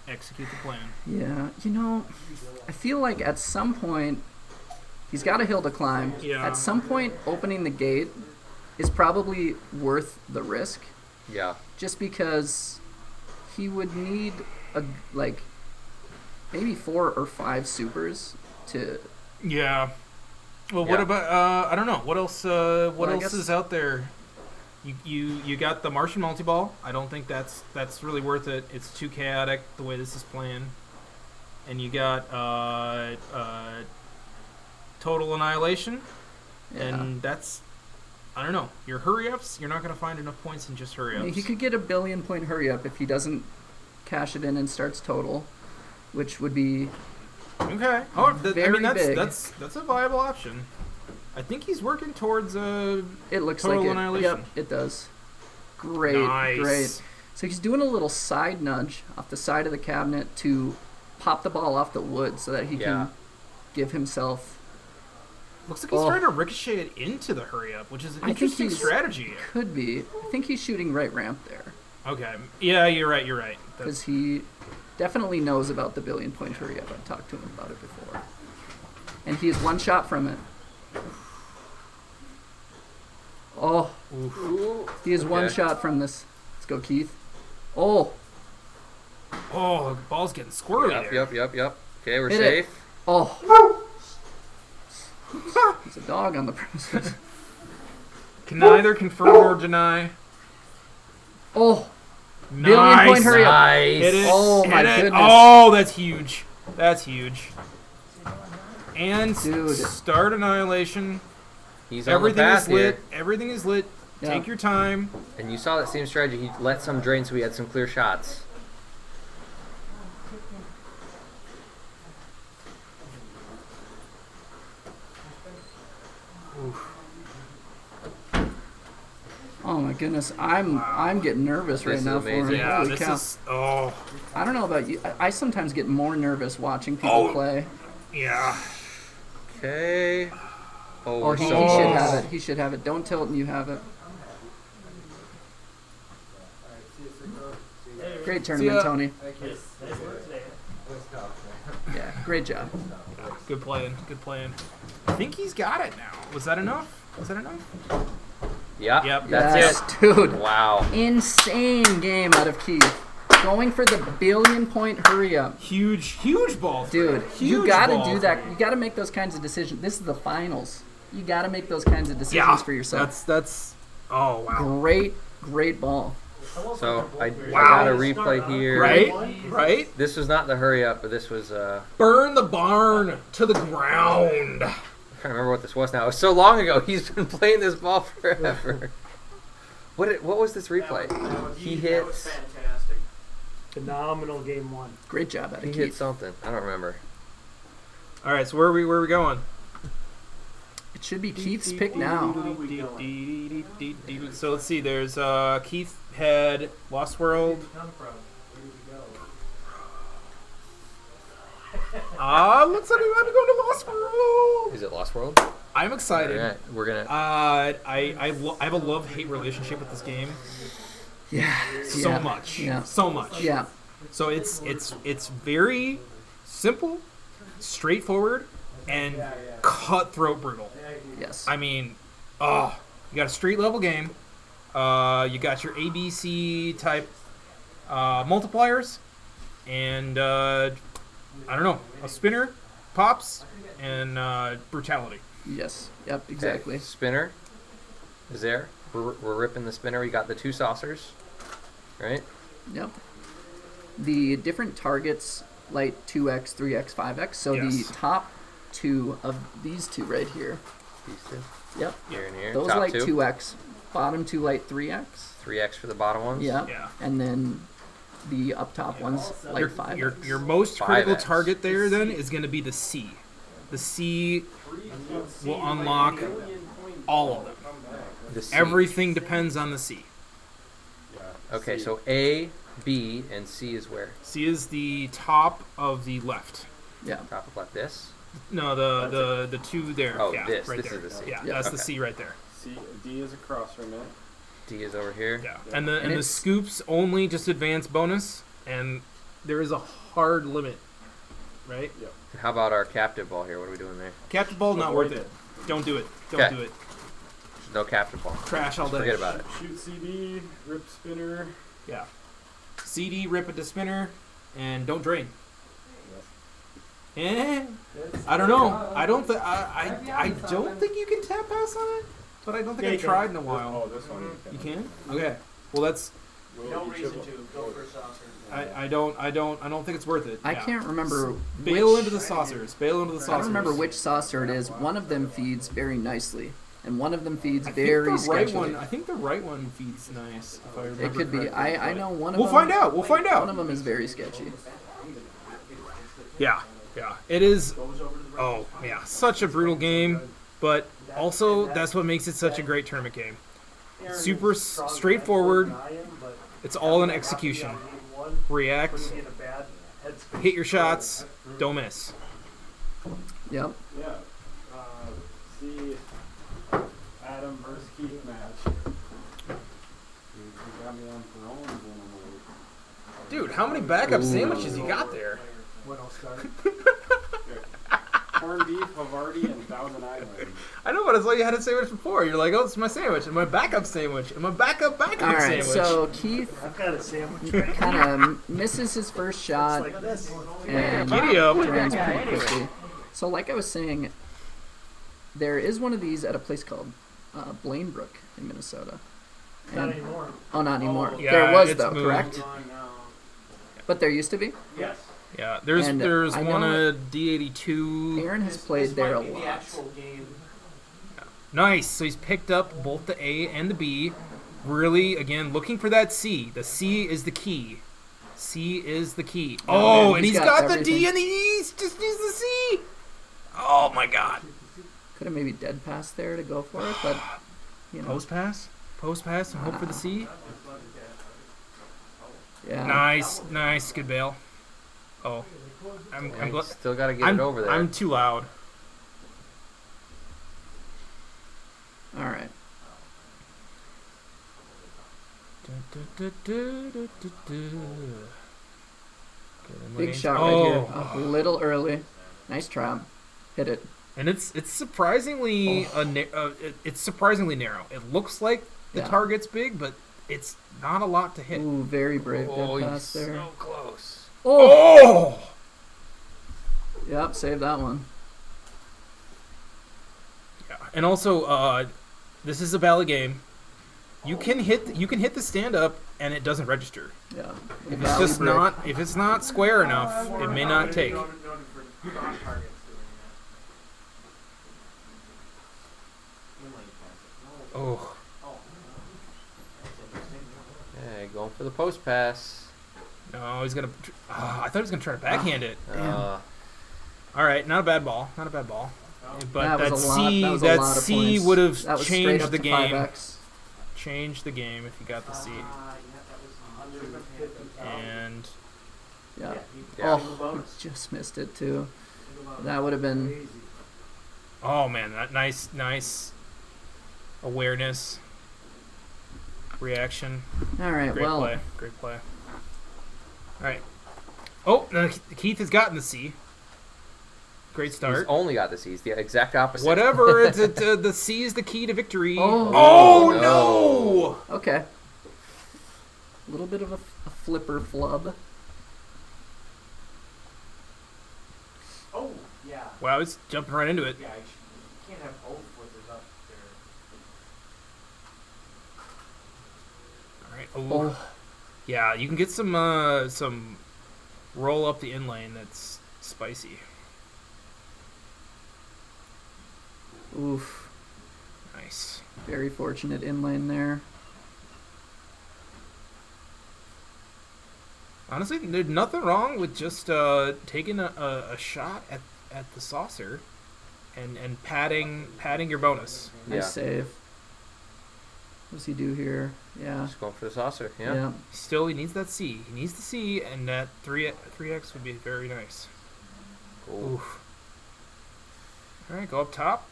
execute the plan. Yeah, you know, I feel like at some point he's got a hill to climb. Yeah. At some point, opening the gate is probably worth the risk. Yeah. Just because he would need maybe 4 or 5 supers to. Yeah. Well, what about I don't know. What else? What I else guess- is out there? You got the Martian multi-ball. I don't think that's really worth it. It's too chaotic the way this is playing. And you got Total Annihilation, and that's I don't know. Your hurry-ups, you're not going to find enough points in just I mean, hurry-ups. he could get a 1 billion point hurry up if he doesn't cash it in and starts total, which would be Okay. Oh, very big. that's a viable option. I think he's working towards It looks Total like it. Annihilation. Yep, it does. Great, Nice. great. So he's doing a little side nudge off the side of the cabinet to pop the ball off the wood so that he can give himself. Looks like he's trying to ricochet it into the hurry-up, which is an I think interesting he's- strategy. Could be. I think he's shooting right ramp there Okay. Yeah, you're right. because he definitely knows about the 1 billion point hurry up. I've talked to him about it before, and he is one shot from it. Oh, he is one Okay. shot from this. Let's go, Keith. Oh, Oh, the ball's getting squirrely there. Yep. Okay, we're Hit it. safe. Oh. There's a dog on the premises. Can neither confirm nor deny. Oh. Nice. 1 billion point hurry up. Nice. Hit it. Oh, Hit my it. goodness. Oh, that's huge. That's huge. And Dude. start Annihilation. He's on Everything the path is lit. here. Everything is lit. Yeah. Take your time. And you saw that same strategy. He let some drain so he had some clear shots. Oh my goodness, I'm getting nervous right This is now for him. amazing. Yeah, Holy this cow. is. Oh, I don't know about you. I sometimes get more nervous watching people play. yeah. Okay. Oh, Oh, we're he so should close. have it. He should have it. Don't tilt and you have it. Great tournament, ya. Tony. Nice work today. Yeah, great job. Good playing. Good playing. I think he's got it now. Was that enough? Yeah. Yep. That's Yes, it. dude. Wow. Insane game out of Keith. Going for the 1 billion point hurry up. Huge ball. Dude, Huge you gotta ball. do that. You gotta make those kinds of decisions. This is the finals. You gotta make those kinds of decisions Yeah. for yourself. That's. Oh wow. Great ball. So I got a replay here. Right. This was not the hurry up, but this was. Burn the barn to the ground. I'm trying to remember what this was now. It was so long ago. He's been playing this ball forever. What was this replay? He hit. That was fantastic. Phenomenal game one. Great job, He Eddie. hit something. I don't remember. All right, so where are we going? It should be Keith's pick now. So let's see. There's Keith had Lost World. Looks like we might be going to Lost World. Is it Lost World? I'm excited. All right, we're gonna. I have a love-hate relationship with this game. Yeah. So much. Yeah. So much. Yeah. So it's very simple, straightforward, and cutthroat brutal. Yes. I mean, you got a street level game. You got your ABC type multipliers, and I don't know, a spinner, pops, and brutality. Yes. Yep. Exactly. Okay. Spinner is there. We're ripping the spinner. We got the 2 saucers, right? Yep. The different targets, like 2x, 3x, 5x. So Yes. the top 2 of these 2 right here. These 2. Yep. Here and here. Those Top light 2. 2x, bottom 2 light 3x. 3x for the bottom ones. Yeah. Yeah. And then the up top ones light 5x. Your most critical 5x. target there then is going to be the C. The C will unlock all of them. The C. Everything depends on the C. Okay, so A, B, and C is where? C is the top of the left. Yeah. Top of left. This. No, the 2 there. Oh, yeah, this. right This there. is the C. Yeah, Yeah. that's the Okay. C right there. D is across from it. D is over here. Yeah, and the it's- scoops only just advance bonus, and there is a hard limit, right? Yep. And how about our captive ball here? What are we doing there? Captive ball not Avoid worth it. it. Don't do it. Don't Okay. do it. There's no captive ball. Trash all day. Forget about it. Shoot CD, rip spinner. Yeah. CD, rip it to spinner, and don't drain. I don't know. I don't think you can tap pass on it, but I don't think I've tried in a while. Oh, this one You can? Okay. Well, that's. No reason to go for saucer. I don't think it's worth it. I Yeah. can't remember Bail which, into the saucers. Bail into the saucers. I don't remember which saucer it is. One of them feeds very nicely, and one of them feeds I think very the right sketchily. one. I think the right one feeds nice. If I remember It could be. correctly. I know one of We'll them. find out. We'll find out. One of them is very sketchy. Yeah, it is. Oh, yeah, such a brutal game, but also that's what makes it such a great tournament game. Super straightforward. It's all in execution. React, hit your shots, don't miss. Yep. Yeah. See Adam versus Keith match. You got me on Thrones and Dude, how many backup sandwiches you got there? When I'll start. Corned beef, Havarti, and Thousand Island. I know, but I saw you had a sandwich before. You're like, oh, it's my sandwich, and my backup sandwich, and my backup All right. sandwich. So Keith I've got a sandwich. kind of misses his first shot Like this. and Giddy up. drains pretty quickly. So, like I was saying, there is one of these at a place called Blainbrook in Minnesota. Not anymore. Oh, not anymore. Yeah, there was it's though, moved. correct? But there used to be. Yes. Yeah, there's And I one know at D82. Aaron has played there a The lot. actual game. Nice. So he's picked up both the A and the B. Really, again, looking for that C. The C is the key. C is the key. Oh, man, and he's he's got got the D everything. and the E. He just needs the C. Oh my God. Could have maybe dead passed there to go for it, but you know. Post pass, and hope for the C. Yeah. Nice, good bail. Oh, I'm Still got to get it over there. I'm too loud. All right. Big shot right here. A little early. Nice try. Hit it. And it's surprisingly it's surprisingly narrow. It looks like the Yeah. target's big, but it's not a lot to hit. Ooh, very brave Oh, dead pass he's there. so close. Oh! Yep, save that one. Yeah. And also, this is a ballot game. You can hit the stand up and it doesn't register. Yeah. If it's not square enough, it may not take. Oh. Okay, going for the post pass. No, he's gonna. I thought he was gonna try to backhand it. Uh, All right, not a bad ball. Not a bad ball. But That was a lot- that was a that lot of C points. would That have was straight changed up the to game. 5x. Changed the game if you got the C. And Yeah. Yeah. Oh, we just missed it too. That would have been. oh man, that nice awareness, reaction. All right. Great well, play. Great play. All right. Oh, no, Keith has gotten the C. Great he's start. only got the C. He's the exact opposite. Whatever. The C is the key to victory. Oh. No! okay. A little bit of a flipper flub. Oh, yeah. Wow, he's jumping right into it. Yeah, you can't have both flippers up there. All right. Oh. Yeah, you can get some roll up the in lane that's spicy. Oof. Nice. Very fortunate in lane there. Honestly, there's nothing wrong with just taking a shot at the saucer and padding your bonus. Nice save. What does he do here? Yeah. Just going for the saucer. Yeah. Yeah. Still, he needs that C. He needs the C, and that 3x would be very nice. Cool. Oof. All right, go up top.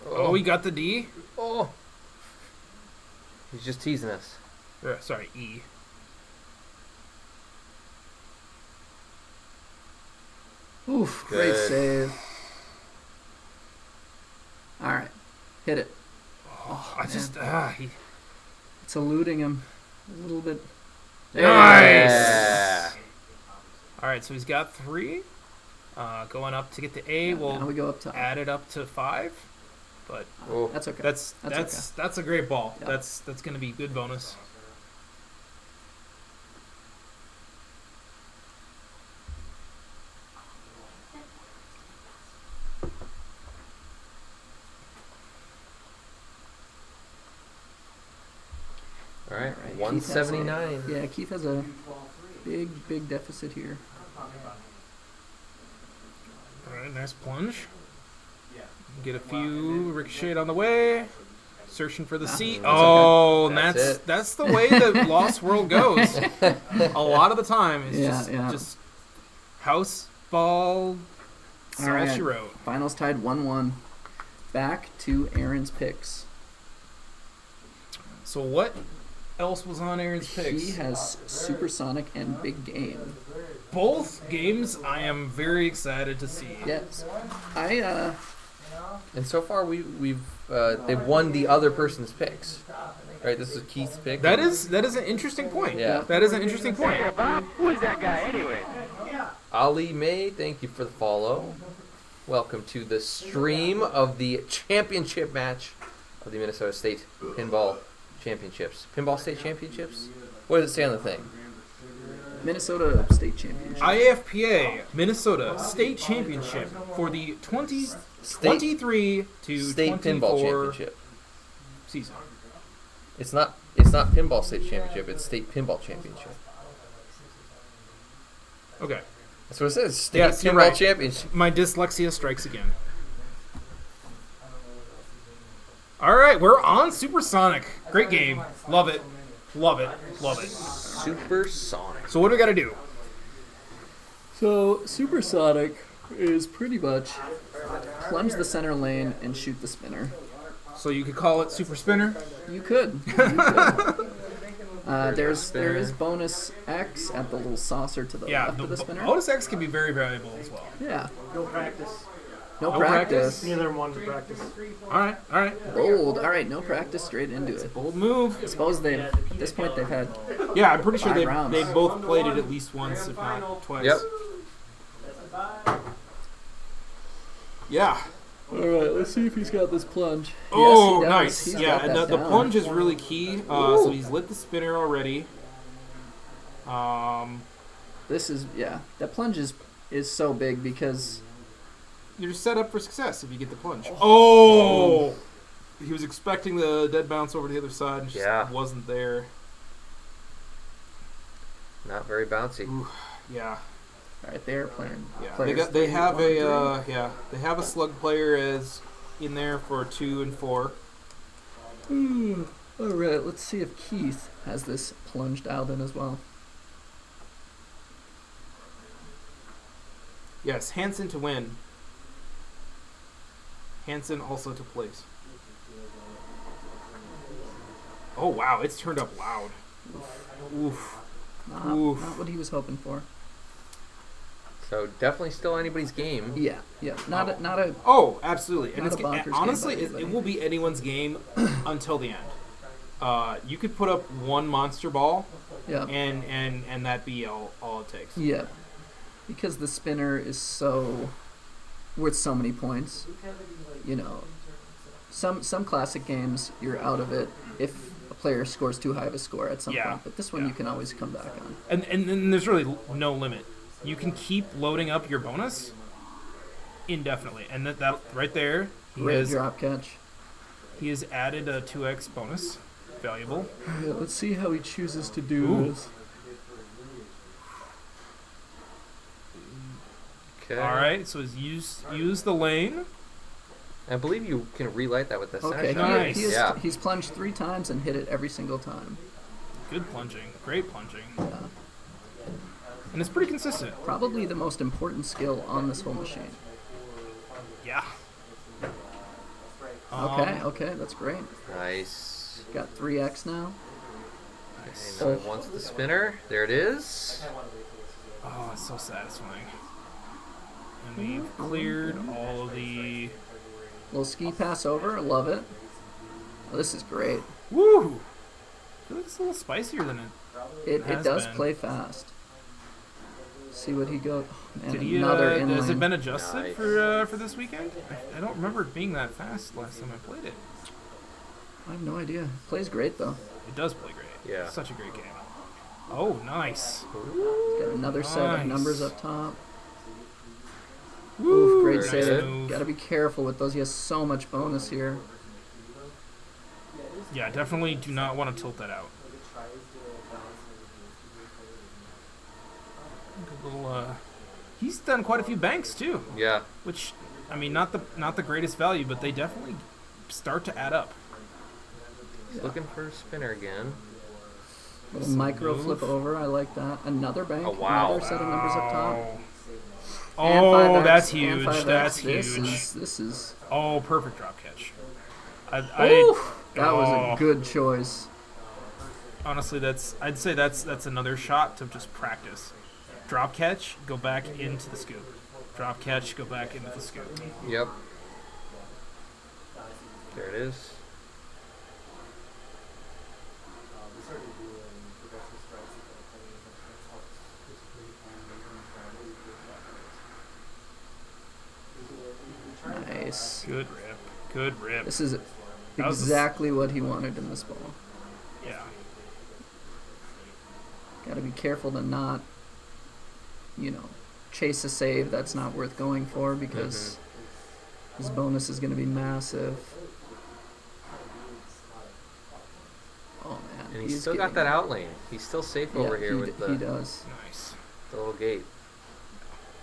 Oh, he got the D. Oh. He's just teasing us. Sorry, E. Oof. Good. Great save. All right. Hit it. Oh, I man. just It's eluding him a little bit. Nice. All right, so he's got 3. Going up to get the A. Now we go up top. Add it up to 5. But That's okay. That's a great ball. Yeah. That's going to be good bonus. All right. Keith has 179. Yeah, Keith has a big deficit here. All right, nice plunge. Get a few ricochet on the way. Searching for the C. That's Oh, okay. and That's that's the way that Lost World goes. A lot of the time, it's just house ball. That's all she wrote. Finals tied 1-1. Back to Aaron's picks. So what else was on Aaron's picks? He has Supersonic and Big Game. Both games I am very excited to see. Yes. And so far they've won the other person's picks. Right, this is Keith's pick. That is an interesting point. Yeah. That is an interesting point. Hey, Bob, who is that guy anyway? Ali May, thank you for the follow. Welcome to the stream of the championship match of the Minnesota State Pinball Championships. Pinball State Championships? What does it say on the thing? Minnesota State Championship. IFPA Minnesota State Championship for the 23 to State 24 Pinball Championship season. It's not Pinball State Championship, it's State Pinball Championship. Okay. That's what it says. State Yes, you're Pinball right. Championship. My dyslexia strikes again. All right, we're on Supersonic. Great game. Love it. Love it. Love it. Supersonic. So what do we got to do? So Supersonic is pretty much plunge the center lane and shoot the spinner. So you could call it Super Spinner? You could. There is bonus X at the little saucer to the left of the spinner. bonus X can be very valuable as well. Yeah. No practice. No practice. Neither one to practice. All right. Bold. All right, no practice, straight into it. Bold move. I suppose at this point they've had. Yeah, I'm pretty sure 5 rounds. they both played it at least once, if not twice. Yep. Yeah. All right, let's see if he's got this plunge. Oh, yes, he does. nice. He's Yeah, got and that the down. plunge is really key. So he's lit the spinner already. This is that plunge is so big because you're set up for success if you get the plunge. Oh! he was expecting the dead bounce over to the other side and just wasn't there. Not very bouncy. Ooh, yeah. All right, they're playing. Yeah, they have a slug player as in there for 2 and 4. All right, let's see if Keith has this plunge dialed in as well. Yes, Hansen to win. Hansen also to place. Oh wow, it's turned up loud. Oof. Not what he was hoping for. So definitely still anybody's game. Yeah. Not a. Oh, absolutely. And not it's a bonkers honestly, game by it anybody. will be anyone's game until the end. You could put up one monster ball, and that be all it takes. Yeah, because the spinner is so worth so many points. You know, some classic games you're out of it if a player scores too high of a score at some point. But this one you can always come back on. And there's really no limit. You can keep loading up your bonus indefinitely, and that right there, Great drop catch. He has added a 2x bonus. Valuable. Yeah, let's see how he chooses to do this. Okay. All right, so use the lane. I believe you can relight that with the Okay, nice. He's plunged 3 times and hit it every single time. Good plunging. Great plunging. Yeah. And it's pretty consistent. Probably the most important skill on this whole machine. Yeah. Okay, that's great. Nice. Got 3x now. Nice. Okay, once the spinner. There it is. Oh, it's so satisfying. And we've cleared all of the... Little ski pass over. I love it. Oh, this is great. Woo! I feel like it's a little spicier than it does play fast. See what he goes. Oh, man, Did he? Has it been adjusted for this weekend? I don't remember it being that fast last time I played it. I have no idea. Plays great though. It does play great. Yeah. It's such a great game. Oh, nice. He's got another set of numbers up top. Woo, oof, great nice save. move. Gotta be careful with those. He has so much bonus here. Yeah, definitely do not want to tilt that out. A little, he's done quite a few banks too. Yeah. Which, I mean, not the greatest value, but they definitely start to add up. He's looking for a spinner again. A micro flip over, I like that. Another bank. Oh, wow. Another set of numbers up top. Oh, that's huge. That's huge. This is. Oh, perfect drop catch. That was a good choice. Honestly, I'd say that's another shot to just practice. Drop catch, go back into the scoop. Drop catch, go back into the scoop. Yep. There it is. Nice. Good rip. Good rip. This is exactly what he wanted in this ball. Yeah. Gotta be careful to not, chase a save that's not worth going for because his bonus is going to be massive. Oh, man. And he's still got that out lane. He's still safe over here with the... He does. Nice. The little gate.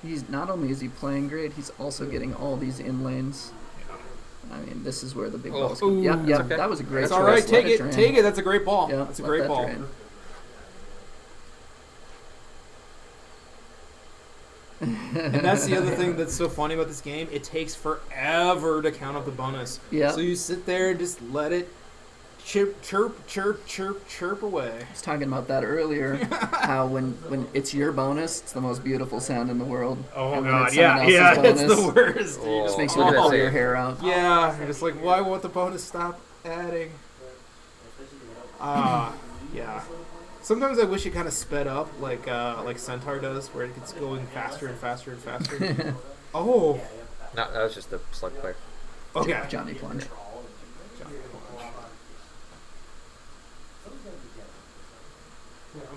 He's not only is he playing great, he's also getting all these in lanes. I mean, this is where the big balls come. Yeah, okay. That was a great That's choice. all right. Take it. Drain. Take it. That's a great ball. Yeah, that's a let great that ball. drain. And that's the other thing that's so funny about this game. It takes forever to count up the bonus. Yeah. So you sit there and just let it chirp, chirp, chirp, chirp, chirp away. I was talking about that earlier. How when it's your bonus, it's the most beautiful sound in the world. Oh and when god, it's someone else's yeah, bonus, it's the worst. It just makes you want to pull your hair out. Yeah, you're just like, why won't the bonus stop adding? Yeah. Sometimes I wish it kind of sped up, like Centaur does, where it gets going faster and faster and faster. Oh. No, that was just the slug player. Okay. Johnny Plunge.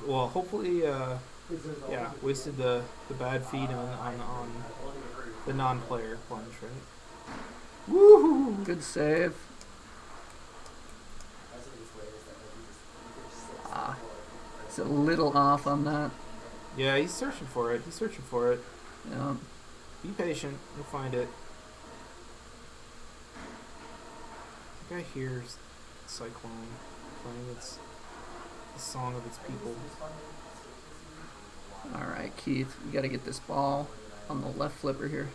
Well, hopefully, wasted the bad feed on the non-player plunge, right? Woohoo! Good save. It's a little off on that. Yeah, he's searching for it. Yeah. Be patient. You'll find it. The guy hears Cyclone playing the song of its people. All right, Keith, we got to get this ball on the left flipper here.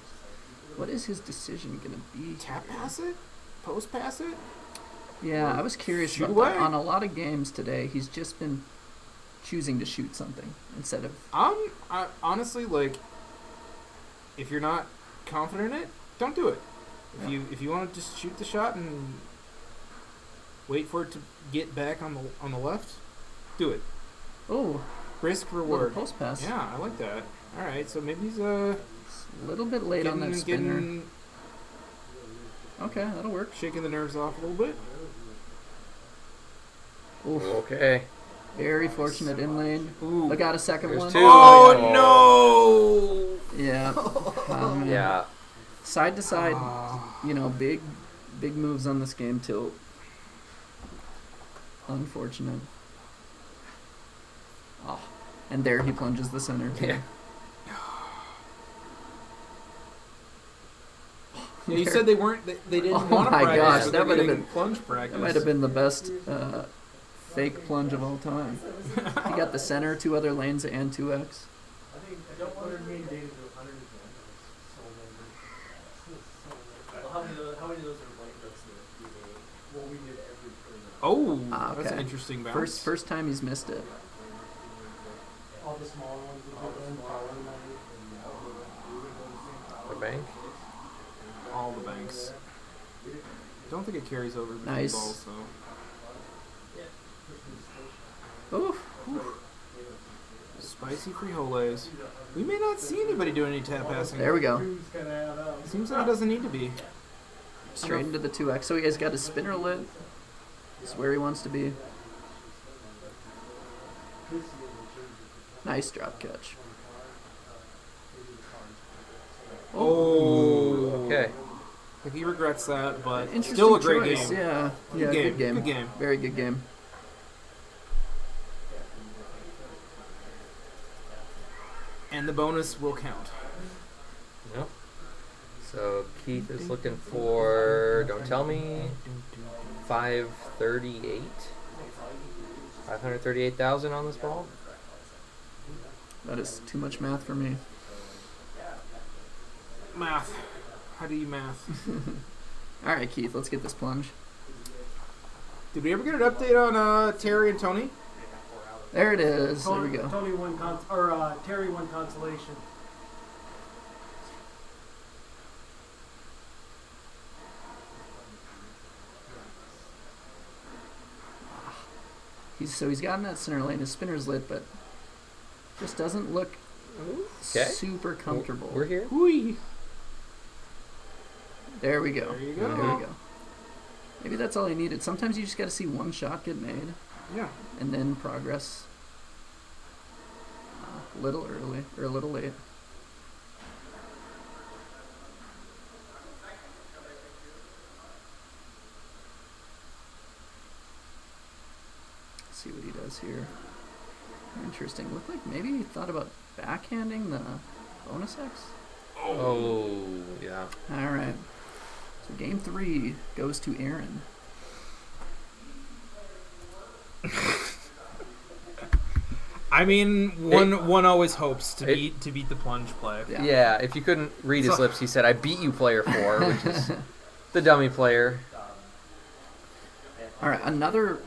What is his decision going to be? Tap pass it? Post pass it? Yeah, I was curious Shoot about that. away. On a lot of games today, he's just been choosing to shoot something instead of... I honestly, like, if you're not confident in it, don't do it. If you want to just shoot the shot and wait for it to get back on the left, do it. Oh, risk reward. Post pass. Yeah, I like that. All right, so maybe he's a little bit late on that spinner. Okay, that'll work. Shaking the nerves off a little bit. Oof. Okay. Very fortunate in lane. Ooh. I got a second There's one. two. Oh, no! Yeah. Yeah. Side to side, big moves on this game tilt. Unfortunate. Oh, and there he plunges the center. Yeah. Yeah, you said they didn't want to practice. Oh my gosh, but that might they're have been getting plunge practice. That might have been the best fake plunge of all time. He got the center, 2 other lanes, and 2x. I think I don't want to mean data to 100 again. How many of those are like what we did every turn? Oh, that's an interesting bounce. First time he's missed it. All the small ones. The bank. All the banks. Don't think it carries over the Nice. ball, so. Oof. Spicy frijoles. We may not see anybody doing any tap passing. There we go. Seems like it doesn't need to be. Straight into the 2x. So he has got his spinner lit. This is where he wants to be. Nice drop catch. Oh. Okay. Like he regrets that, but Interesting still a great choice. game. Yeah. Good game. Good game. Good game. Very good game. And the bonus will count. Yep. So Keith is looking for, don't tell me, 538. 538,000 on this ball. That is too much math for me. Math. How do you math? All right, Keith, let's get this plunge. Did we ever get an update on Terry and Tony? There it is. There we go. Tony won Terry won consolation. He's got in that center lane. His spinner's lit, but just doesn't look super comfortable. We're here. Whee. There we go. There you go. There we go. Maybe that's all he needed. Sometimes you just got to see one shot get made. Yeah. And then progress. A little early or a little late. See what he does here. Interesting. Looked like maybe he thought about backhanding the bonus X. Oh, yeah. All right. So game 3 goes to Aaron. I mean, one always hopes to beat the plunge play. Yeah, if you couldn't read his lips, he said, "I beat you, player 4," which is the dummy player. All right, another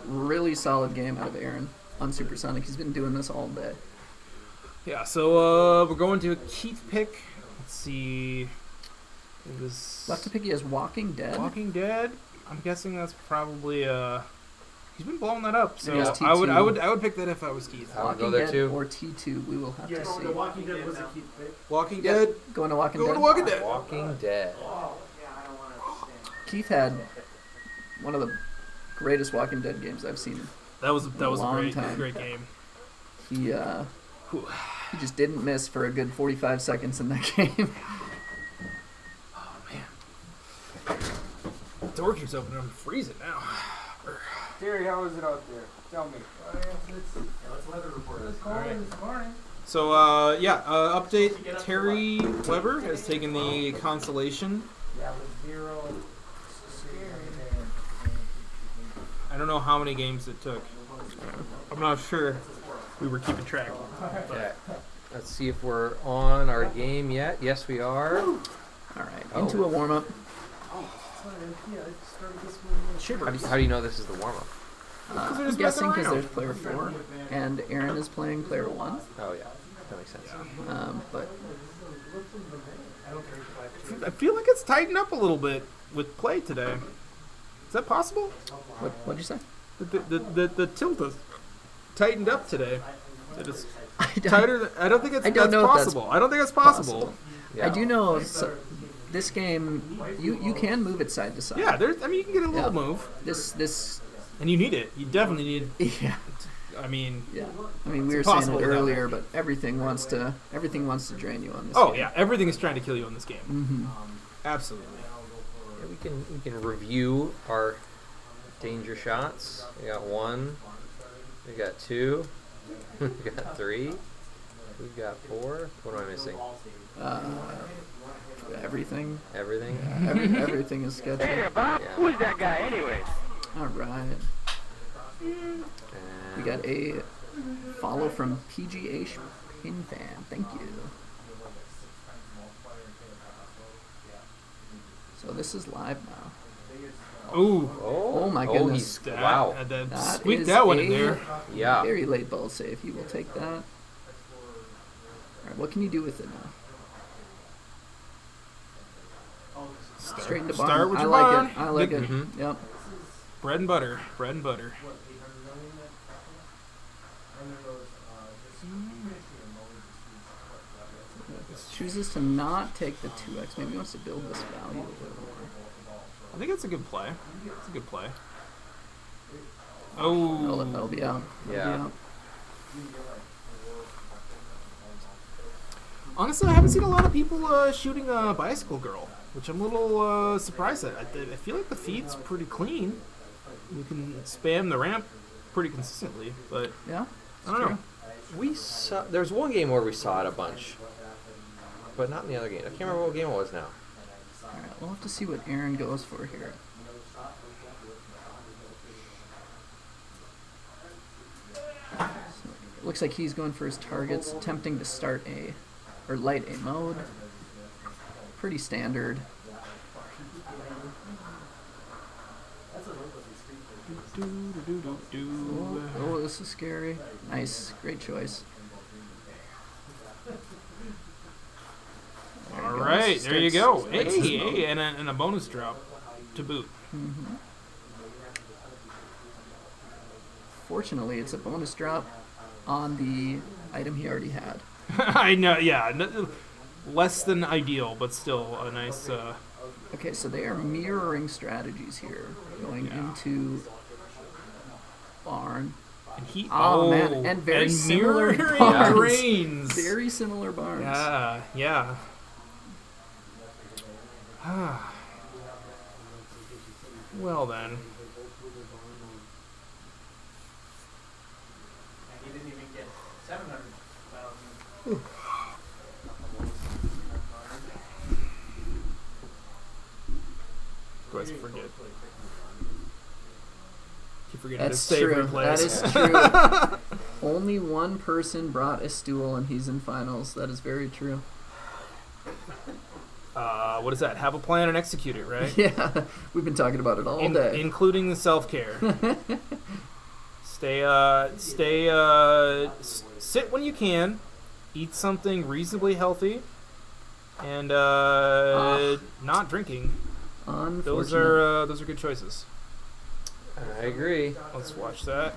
really solid game out of Aaron on Supersonic. He's been doing this all day. Yeah, so we're going to a Keith pick. Let's see. It was left to pick. He has Walking Dead. Walking Dead. I'm guessing that's probably he's been blowing that up. So T2. I would pick that if I was Keith. Walking Dead or T2. We will have to see. The Walking Dead was a Keith pick. Walking Dead. Going to Walking Dead. Going to Walking Dead. Walking Dead. Keith had one of the greatest Walking Dead games I've seen. That was a long great game. He just didn't miss for a good 45 seconds in that game. Oh man, the door keeps opening. I'm freezing now. Terry, how is it out there? Tell me. Let's weather report. It's cold this morning. So, update. Terry Weber has taken the Constellation. Yeah, with 0 scary. I don't know how many games it took. I'm not sure. We were keeping track. Okay. Let's see if we're on our game yet. Yes, we are. All right, into a warm up. How do you know this is the warm up? I'm guessing because there's player 4 and Aaron is playing player 1. Oh yeah, that makes sense. But I feel like it's tightened up a little bit with play today. Is that possible? What'd you say? The tilt is tightened up today. It is tighter. I don't think it's I don't know possible. If I don't think it's possible. Yeah. I do know this game you can move it side to side. Yeah, you can get a little move. This and you need it. You definitely need. Yeah. I mean, we were saying it earlier, but everything wants to drain you on this. Oh game. yeah, everything is trying to kill you on this game. Mm-hmm. Absolutely. Yeah, we can review our danger shots. We got 1. We got 2. We got 3. We got 4. What am I missing? Everything. Everything. Yeah, everything is sketchy. Hey, Bob. Yeah. Who's that guy anyway? All right. We got a follow from PGH Pin Fan. Thank you. So this is live now. Ooh. Oh my goodness. Wow. That squeaked is that one in a there. Yeah. Very late ball save. He will take that. All right, what can you do with it now? Straight into barn. Start with I your like barn. it. I like it. Mm-hmm. Yep. Bread and butter. Bread and butter. Chooses to not take the 2x. Maybe he wants to build this value a little more. I think it's a good play. It's a good play. Oh. That'll be out. Yeah. Honestly, I haven't seen a lot of people shooting a Bicycle Girl, which I'm a little surprised at. I feel like the feed's pretty clean. You can spam the ramp pretty consistently, but yeah, I don't know. We saw. There's one game where we saw it a bunch, but not in the other game. I can't remember what game it was now. All right, we'll have to see what Aaron goes for here. So it looks like he's going for his targets, attempting to start light a mode. Pretty standard. Oh, this is scary. Nice, great choice. All right, there you go. Hey, and a bonus drop to boot. Mm-hmm. Fortunately, it's a bonus drop on the item he already had. I know, yeah. Less than ideal, but still a nice... Okay, so they are mirroring strategies here. Going into barn. And he... man, and very similar mirroring barns. Grains. Very similar barns. Yeah. Well then. He didn't even get 700,000. Go ahead and forget. Keep forgetting That's to save true. replays. That is true. Only one person brought a stool and he's in finals. That is very true. What is that? Have a plan and execute it, right? Yeah, we've been talking about it all day. Including the self-care. Sit when you can, eat something reasonably healthy, and not drinking. Those are good choices. I agree. Let's watch that.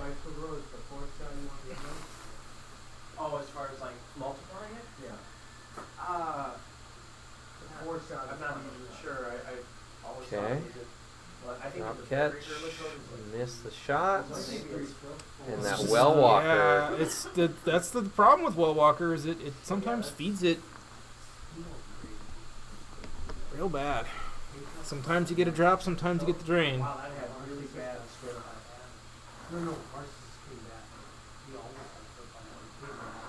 Oh, as far as like multiplying it? Yeah. I'm not even sure. I always thought Okay. it was I think Drop the catch. Miss the shots. And that Yeah, well walker. that's the problem with well walker is it sometimes feeds it real bad. Sometimes you get a drop, sometimes you get the drain. Wow, that had really bad No, Mars just came back. He almost got hurt by one. He came back.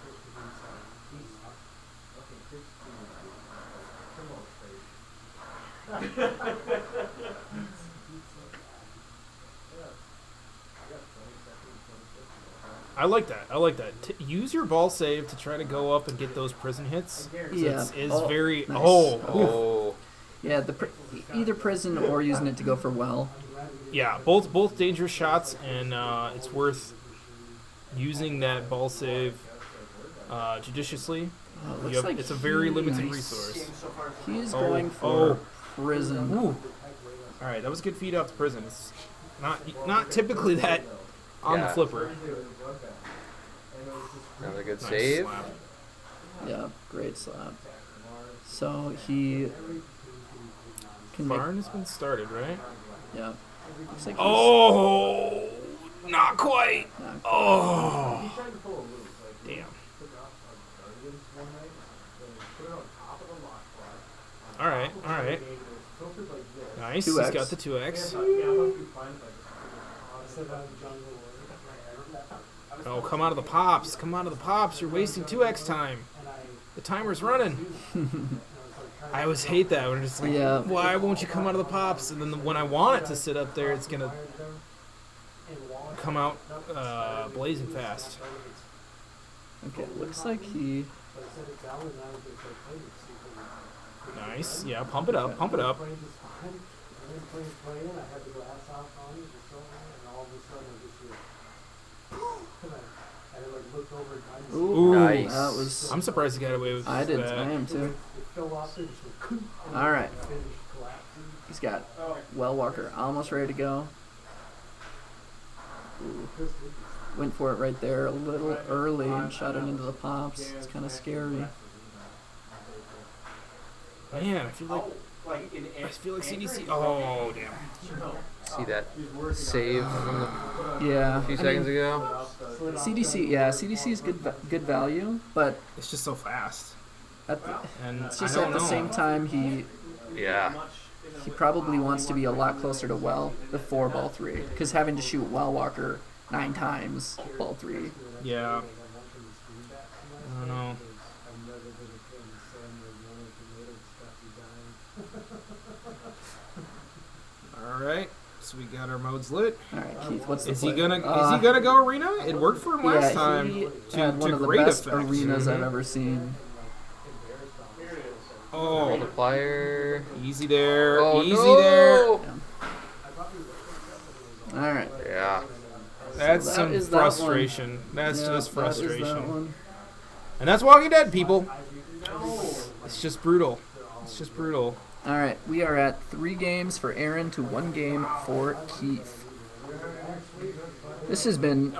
Chris Green said, he's up. Okay, Chris Green. Come on, Chris. I like that. I like that. Use your ball save to try to go up and get those prison hits. Yeah. It's very. Nice. Oh. Yeah, either prison or using it to go for well. Yeah, both dangerous shots, and it's worth using that ball save judiciously. Looks like it's a very limited nice. resource. He's going for prison. Ooh. All right, that was a good feed out to prison. It's not typically that on the flipper. Another good Nice save. slap. Yeah, great slap. So he can Barn has been started, right? Yeah. Looks like Oh, not quite. Not quite. Oh, damn. All right. Nice. 2x. He's got the 2x. Oh, come out of the pops. Come out of the pops. You're wasting 2x time. The timer's running. I always hate that when it's like, Yeah. why won't you come out of the pops? And then when I want it to sit up there, it's going to come out blazing fast. Okay, looks like he. Nice. Yeah, pump it up. Pump it up. Ooh, Nice. that was. I'm surprised he got away with I did. that. I am too. All right. He's got Well Walker almost ready to go. Ooh. Went for it right there a little early and shot it into the pops. It's kind of scary. Man, I feel like CDC. Oh, damn. See that save from Yeah. a few seconds ago? CDC, yeah, CDC is good value, but It's just so fast. And it's just I at don't the know. same time he probably wants to be a lot closer to well before ball 3, because having to shoot Well Walker 9 times ball 3. Yeah. I don't know. All right. So we got our modes lit. All right, Keith, what's the Is play? he gonna go arena? It worked for him last Yeah, time. he to had one to of the great best effect. arenas I've Mhm. ever seen. Oh, Multiplier. easy there. Oh, Easy no! there. All right. Yeah. That's So that some is that one. frustration. That's Yeah, just that is that frustration. one. And that's Walking Dead, people. It's just brutal. It's just brutal. All right, we are at 3 games for Aaron to 1 game for Keith. This has been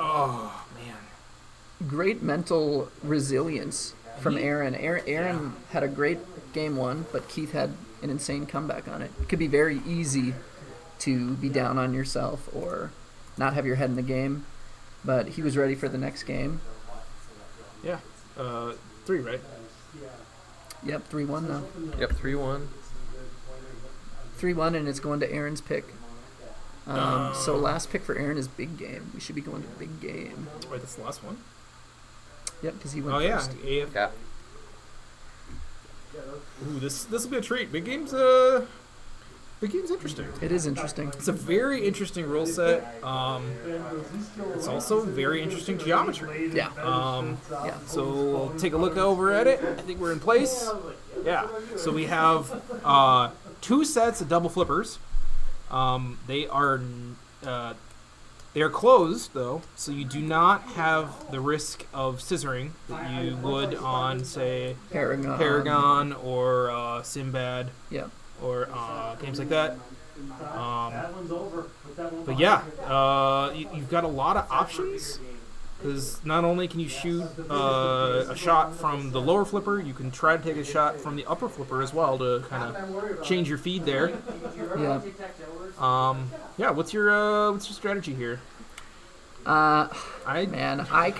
great mental resilience from Aaron. Aaron had a great game 1, but Keith had an insane comeback on it. It could be very easy to be down on yourself or not have your head in the game, but he was ready for the next game. Yeah. 3, right? Yep, 3-1 now. Yep, 3-1. 3-1, and it's going to Aaron's pick. So last pick for Aaron is big game. We should be going to big game. Wait, that's the last one? Yep, because he went Oh, yeah. first. Yeah. Ooh, this will be a treat. Big game's interesting. It is interesting. It's a very interesting rule set. It's also very interesting geometry. Yeah. So we'll take a look over at it. I think we're in place. Yeah. So we have 2 sets of double flippers. They are closed though, so you do not have the risk of scissoring that you would on, say, Paragon or Sinbad. Yeah. Or games like that. But yeah, you've got a lot of options, because not only can you shoot a shot from the lower flipper, you can try to take a shot from the upper flipper as well to kind of change your feed there. Yeah. Yeah. What's your strategy here? I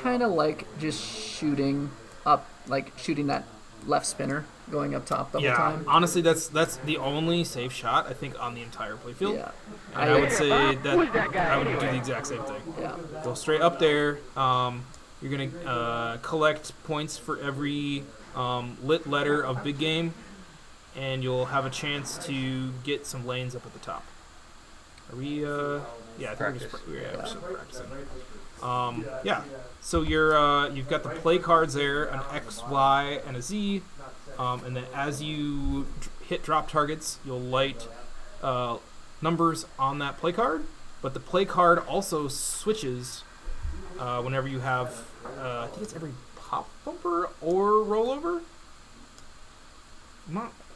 kind of like just shooting up, like shooting that left spinner going up top the whole Yeah, time. honestly, that's the only safe shot I think on the entire playfield. Yeah. And I would say that I would do the exact same thing. Yeah. Go straight up there. You're gonna collect points for every lit letter of big game, and you'll have a chance to get some lanes up at the top. Are we? Yeah, I think we're just practicing. Yeah. So you've got the play cards there, an X, Y, and a Z, and then as you hit drop targets, you'll light numbers on that play card. But the play card also switches whenever you have. I think it's every pop bumper or rollover.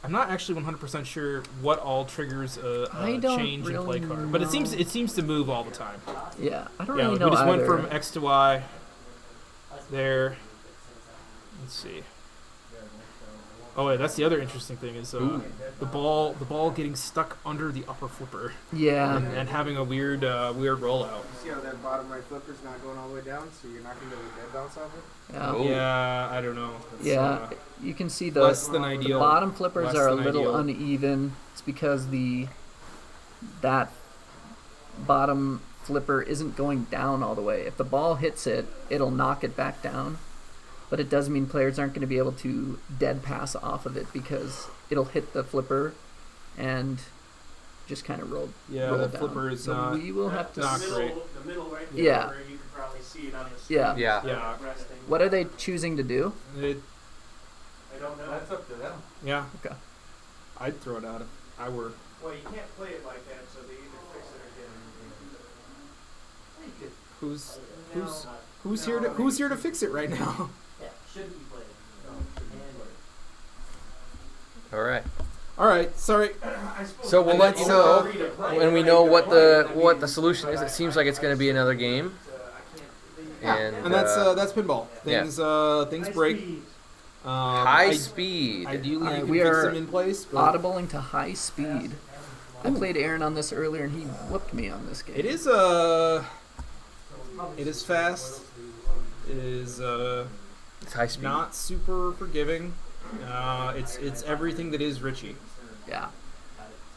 I'm not actually 100% sure what all triggers a change in play card, but it seems to move all the time. Yeah, I don't really know. We just either. went from X to Y. There. Let's see. Oh wait, that's the other interesting thing is the ball getting stuck under the upper flipper. Yeah. And having a weird rollout. See how that bottom right flipper's not going all the way down, so you're not going to get a dead bounce off it? Yeah, I don't know. It's, you can see less than ideal. The bottom flippers are a little ideal. uneven. It's because that bottom flipper isn't going down all the way. If the ball hits it, it'll knock it back down. But it does mean players aren't going to be able to dead pass off of it because it'll hit the flipper and just kind of roll. Yeah, roll the down. flipper is so we will have to. not great. The middle right there, Yeah. where you can probably see it on the screen. Yeah. Resting. What are they choosing to do? I don't know. That's up to them. Yeah. Okay. I'd throw it out if I were. Well, you can't play it like that, so they either fix it or get it. Who's here to fix it right now? Yeah, shouldn't be played. All right. All right. Sorry. So we'll let you know when we know what the solution is. It seems like it's going to be another game. And that's pinball. Things break. High speed. Ideally, you can we fix are them in place. But audibling to high speed. I played Aaron on this earlier, and he whooped me on this game. It is fast. It is it's high speed. Not super forgiving. It's everything that is Richie. Yeah.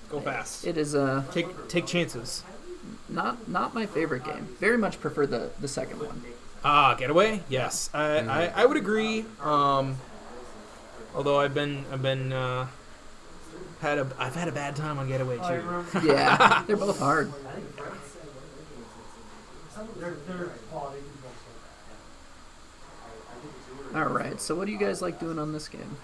Go fast. It is take chances. Not my favorite game. Very much prefer the second one. Getaway? Yes. I would agree. Although I've had a bad time on Getaway too. Yeah, they're both hard. All right. So what do you guys like doing on this game?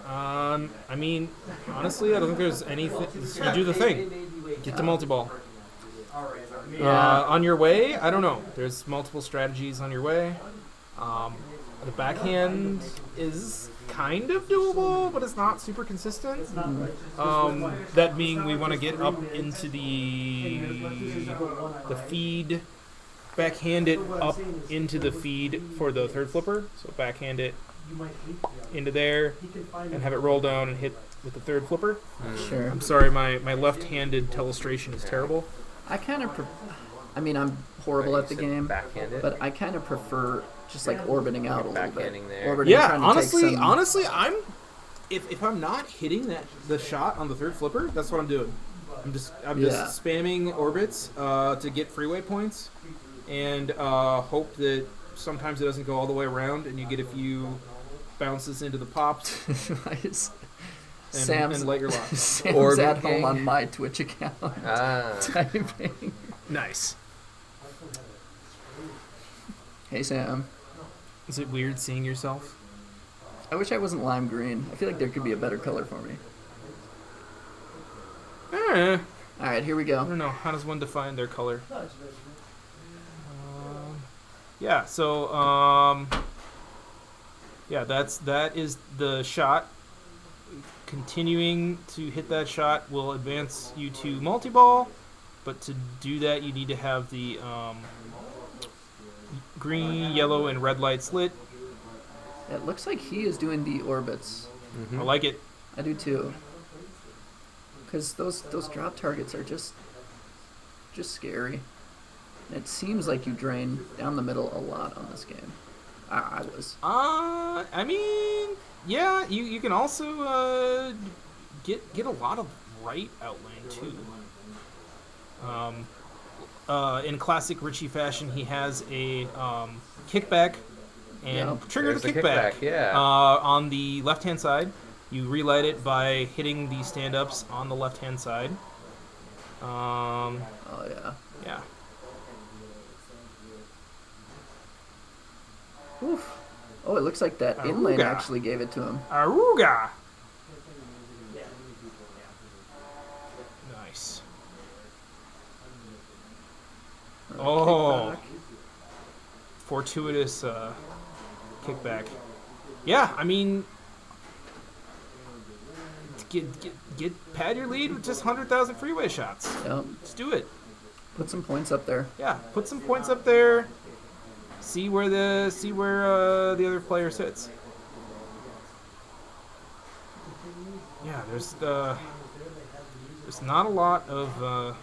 I mean, honestly, I don't think there's anything. You do the thing. Get the multi-ball. On your way, I don't know. There's multiple strategies on your way. The backhand is kind of doable, but it's not super consistent. That being, we want to get up into the feed, backhand it up into the feed for the third flipper. So backhand it into there and have it roll down and hit with the third flipper. Sure. I'm sorry, my left-handed telestration is terrible. I kind of, I'm horrible at the game, backhanded? but I kind of prefer just like orbiting out a little bit. There. Orbiting, Yeah, trying to honestly, take some, I'm if I'm not hitting the shot on the third flipper, that's what I'm doing. I'm just spamming orbits to get freeway points, and hope that sometimes it doesn't go all the way around, and you get a few bounces into the pops. Sam's and light your lock. Sam's at home on my Twitch account. Typing. Nice. Hey Sam. Is it weird seeing yourself? I wish I wasn't lime green. I feel like there could be a better color for me. All right, here we go. I don't know. How does one define their color? Yeah. So that is the shot. Continuing to hit that shot will advance you to multi-ball, but to do that you need to have the green, yellow, and red lights lit. It looks like he is doing the orbits. Mm-hmm. I like it. I do too. Because those drop targets are just scary. And it seems like you drain down the middle a lot on this game. I was. I mean, Yeah, you can also get a lot of right outlane too. In classic Richie fashion, he has a kickback and Yep. trigger There's the the kickback. kickback, yeah. On the left-hand side, you relight it by hitting the stand-ups on the left-hand side. Oh yeah. Yeah. Oof. Oh, it looks like that inlane Aruga. actually gave it to him. Aruga. Nice. Oh. Kickback. Fortuitous kickback. Yeah, I mean, pad your lead with just 100,000 freeway shots. Yep. Let's do it. Put some points up there. Yeah, put some points up there. See where the other player sits. Yeah, there's not a lot of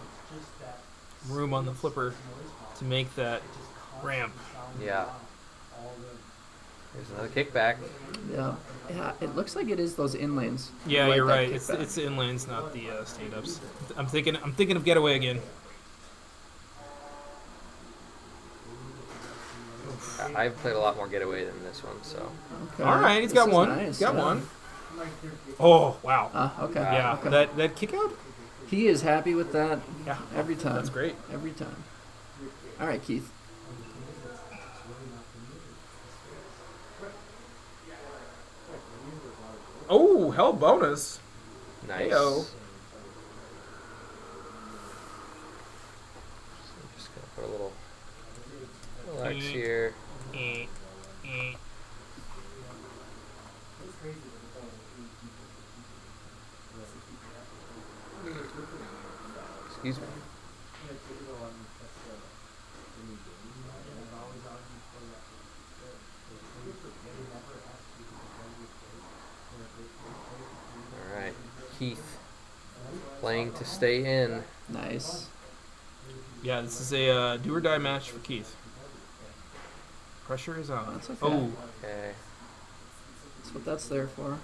room on the flipper to make that ramp. Yeah. There's another kickback. Yeah. Yeah, it looks like it is those inlanes. Yeah, Like you're that right. kickback. It's the inlanes, not the stand-ups. I'm thinking of getaway again. I've played a lot more getaway than this one, so. Okay. All right, he's This got is one. nice, He's got yeah. one. Oh wow. Okay. Yeah, Okay. that kick out. He is happy with that. Yeah. Every time. That's great. Every time. All right, Keith. Oh, hell bonus. Nice. Heyo. Just gonna put a little X here. Excuse me. All right, Keith playing to stay in. Nice. Yeah, this is a do or die match for Keith. Pressure is on. That's okay. Oh. Okay. That's what that's there for.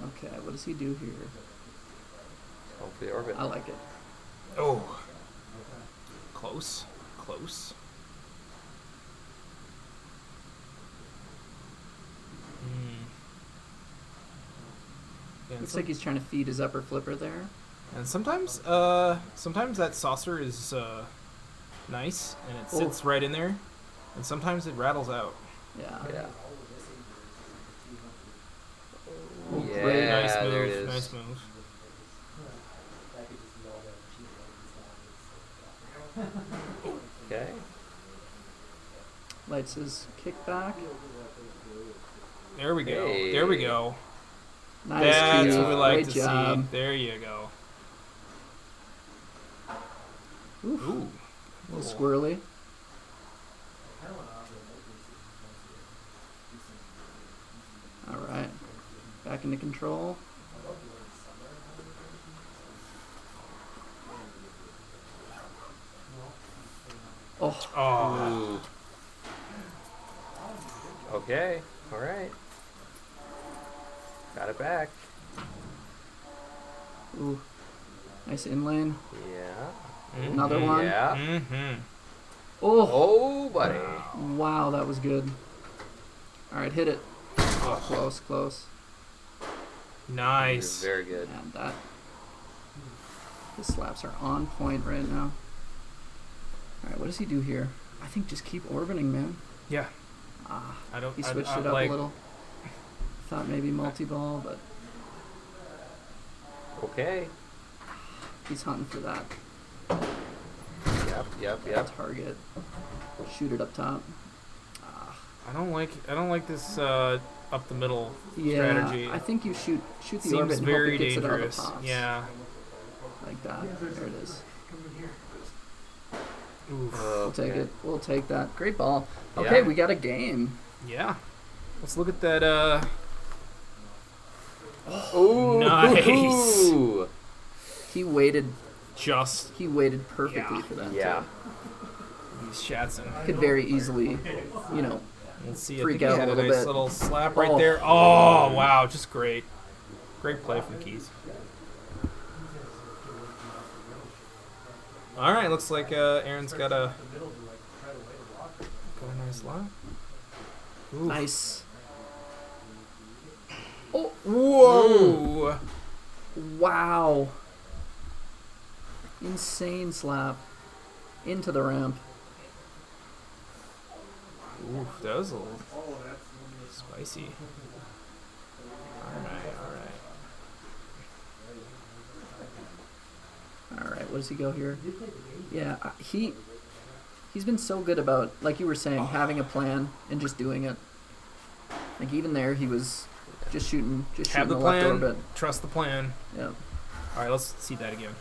Okay, what does he do here? Going for the orbit. I like it. Oh. Close. Close. Yeah, Looks like he's trying to feed his upper flipper there. And sometimes that saucer is nice and it sits right in there, and sometimes it rattles out. Yeah. Yeah. Oh, Yeah, great. Nice move. there it is. Nice move. Okay. Lights his kickback. There we go. Hey. There we go. Nice, That's Keith. what we like Great to job. see. There you go. Oof. Ooh. A little squirrely. All right. Back into control. Oh. Oh. Ooh. Okay. All right. Got it back. Ooh. Nice inlane. Yeah. Another one. Yeah. Mm-hmm. Oh. Oh, buddy. Wow, that was good. All right, hit it. Oh, close, close. Nice. Very good. And that. His slaps are on point right now. All right, what does he do here? I think just keep orbiting, man. Yeah. Ah, I don't. he I- switched I it up like- a little. Thought maybe multi-ball, but Okay. he's hunting for that Yep. target. Shoot it up top. I don't like this up the middle Yeah, strategy. I think you shoot the Seems orbit and very hope it gets it out of the dangerous. pops. Yeah. Like that. There it is. Oof. We'll take it. We'll take that. Great ball. Yeah. Okay, we got a game. Yeah. Let's look at that. Ooh. Nice. He waited. Just. He waited perfectly for that. Yeah. too. Shatson. Could very easily, Let's see. freak I think out he had a a little nice bit. little slap right there. Oh, wow. Just great. Great play from Keith. All right. Looks like Aaron's got a nice lap. Oof. Nice. Oh. Whoa. Wow. Insane slap. Into the ramp. Oof, that was a little spicy. All right, what does he go here? Yeah, he's been so good about, like you were saying, having a plan and just doing it. Like even there, he was just shooting Have the the left plan. orbit. Trust the plan. Yeah. All right, let's see that again.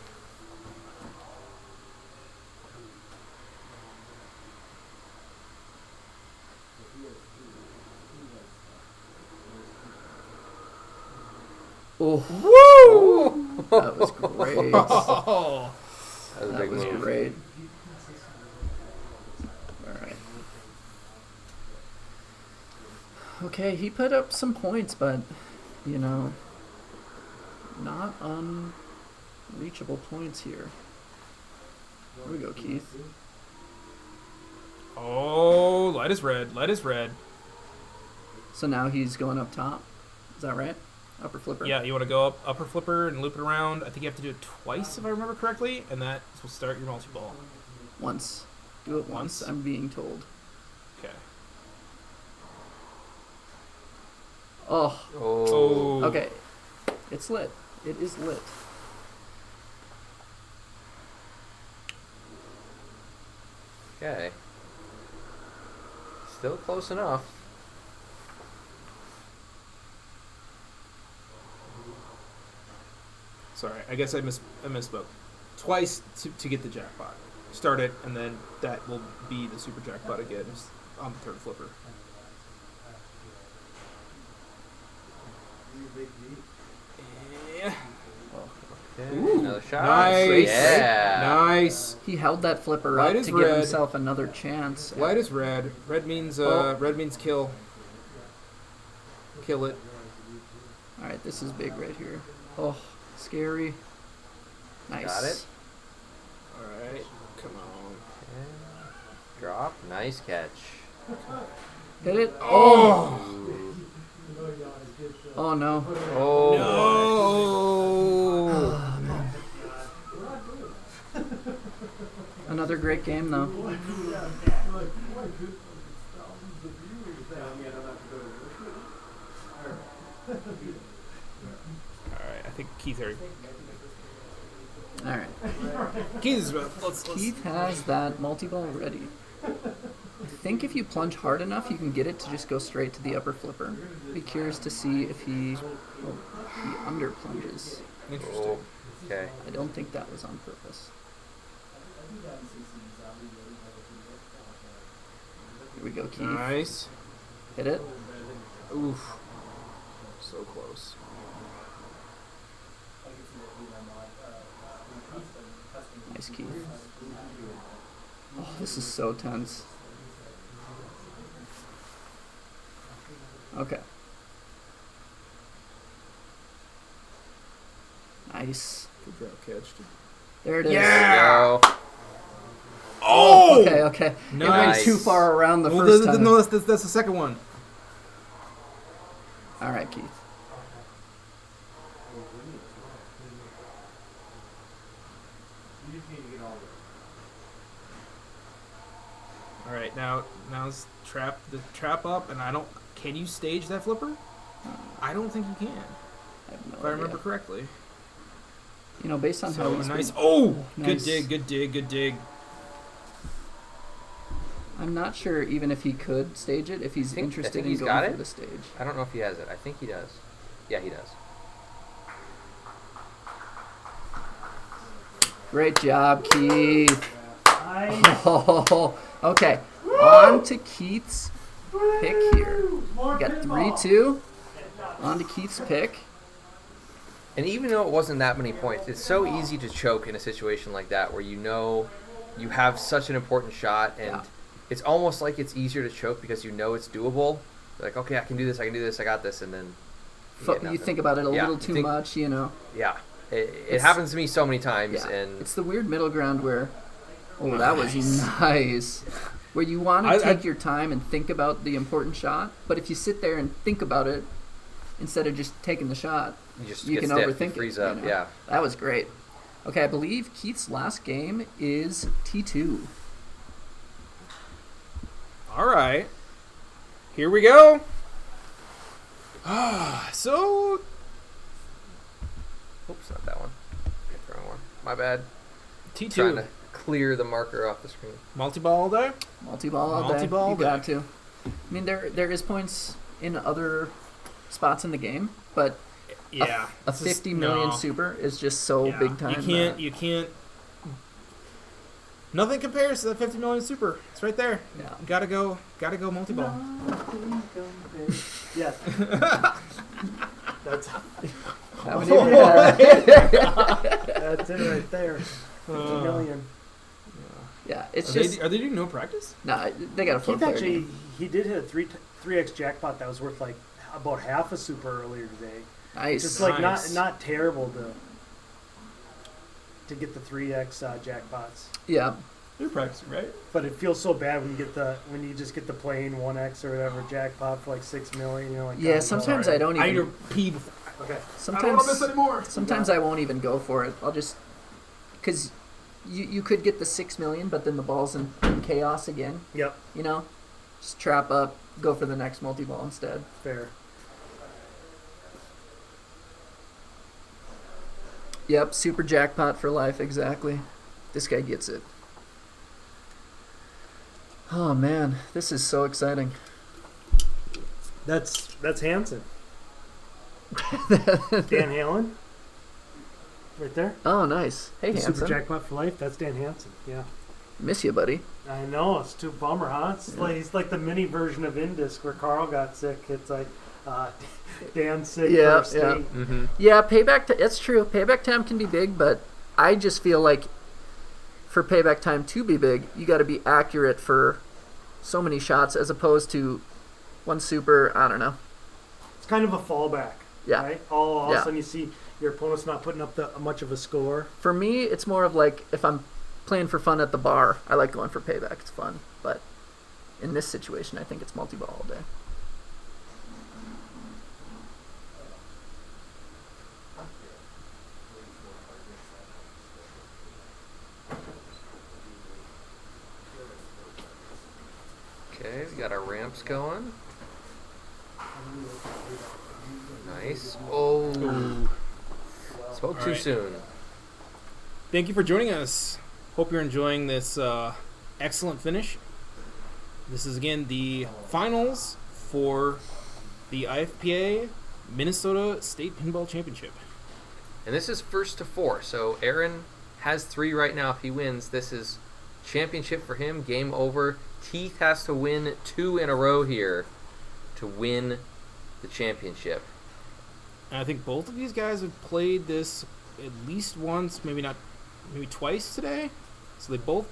Oh. Woo! That was great. That was great. All right. Okay, he put up some points, but, not unreachable points here. Here we go, Keith. Oh, light is red. Light is red. So now he's going up top. Is that right? Upper flipper. Yeah, you want to go up upper flipper and loop it around. I think you have to do it twice if I remember correctly, and that will start your multi-ball. Once. Do it once, I'm being told. Okay. Oh. Oh. Okay. It's lit. It is lit. Okay. Still close enough. Sorry, I guess I misspoke. Twice to get the jackpot. Start it, and then that will be the super jackpot again on the third flipper. Yeah. Okay, Ooh. another shot. Nice. Yeah. Nice. He held that flipper Light up is to red. give himself another chance. Light is red. Red means red means kill. Kill it. All right, this is big right here. Oh, scary. Nice. Got it. All right. Come on. Okay. Drop. Nice catch. Hit it. Oh. Oh no. Oh. No. Another great game though. Alright, I think Keith already. Alright. Keith has that multi-ball ready. I think if you plunge hard enough, you can get it to just go straight to the upper flipper. Be curious to see if he under plunges. Interesting. Oh, okay. I don't think that was on purpose. Here we go, Keith. Nice. Hit it. Oof. So close. Nice, Keith. Oh, this is so tense. Okay. Nice. Good drop catch. There it is. Yeah! Oh! Okay. Nice. It went too far around the well, first time. No, that's the second one. All right, Keith. All right, now's the trap up, and I don't. Can you stage that flipper? I don't think you can. I have no if I remember idea. correctly. You know, based on So how he's nice. been- Oh, nice. good dig. I'm not sure even if he could stage it, if he's I interested think in he's going got for it. the stage. I don't know if he has it. I think he does. Yeah, he does. Great job, Keith. Oh, okay. On to Keith's pick here. We got 3-2. On to Keith's pick. And even though it wasn't that many points, it's so easy to choke in a situation like that where you know you have such an important shot, and Yeah. it's almost like it's easier to choke because you know it's doable. Like, okay, I can do this, I got this, and then You think about it a Yeah, little you too think- much, you know. Yeah, it It's- happens to me so many times, Yeah, and it's the weird middle ground where, oh, that was nice. Where you want to I- take your time and think about the important shot, but if you sit there and think about it instead of just taking the shot, you just you get can stiff, you overthink freeze it. up. You know? Yeah, That was great. Okay, I believe Keith's last game is T2. All right. Here we go. So, oops, not that one. Wrong one. My bad. T2. Trying to clear the marker off the screen. Multi-ball all day? Multi-ball all day. Multi-ball all You got to. I mean, there is points in other spots in the game, but Yeah. a this is- 50 million no. super is just so Yeah, big time. You can't. Nothing compares to that 50 million super. It's right there. Yeah. Gotta go multi-ball. Yes. That's That would even that. that's it right there. 50 million. Yeah, it's Are just they doing no practice? nah. They got a full Keith player actually game. he did hit a 3x jackpot that was worth like about half a super earlier today. Nice. Just like Nice. not terrible to get the 3x jackpots. Yeah. They're practicing, right? But it feels so bad when you just get the plain 1x or whatever jackpot for like 6 million. You know, like Yeah, God, sometimes all I right. don't I need even. to pee before. Okay. Sometimes I don't want to miss anymore. Sometimes I won't even go for it. I'll just because you could get the 6 million, but then the ball's in chaos again. Yep. You know, just trap up, go for the next multi-ball instead. Fair. Yep, super jackpot for life, exactly. This guy gets it. Oh man, this is so exciting. That's Hansen. Dan Halen. Right there. Oh, nice. Hey, The Hanson. Super jackpot for life. That's Dan Hansen. Yeah. Miss you, buddy. I know, it's too bummer, huh? It's like he's like the mini version of Indus where Carl got sick. It's like Dan's sick Yeah, for state. yeah. Mm-hmm. Yeah, payback. It's true. Payback time can be big, but I just feel like for payback time to be big, you got to be accurate for so many shots as opposed to one super. I don't know. It's kind of a fallback. Yeah. Right? All of a Yeah. sudden you see your opponent's not putting up much of a score. For me, it's more of like if I'm playing for fun at the bar, I like going for payback. It's fun. But in this situation, I think it's multi-ball all day. Okay, we got our ramps going. Nice. Oh, spoke All too right. soon. Thank you for joining us. Hope you're enjoying this excellent finish. This is again the finals for the IFPA Minnesota State Pinball Championship. And this is first to 4. So Aaron has 3 right now. If he wins, this is championship for him. Game over. Keith has to win 2 in a row here to win the championship. And I think both of these guys have played this at least once, maybe twice today. So they both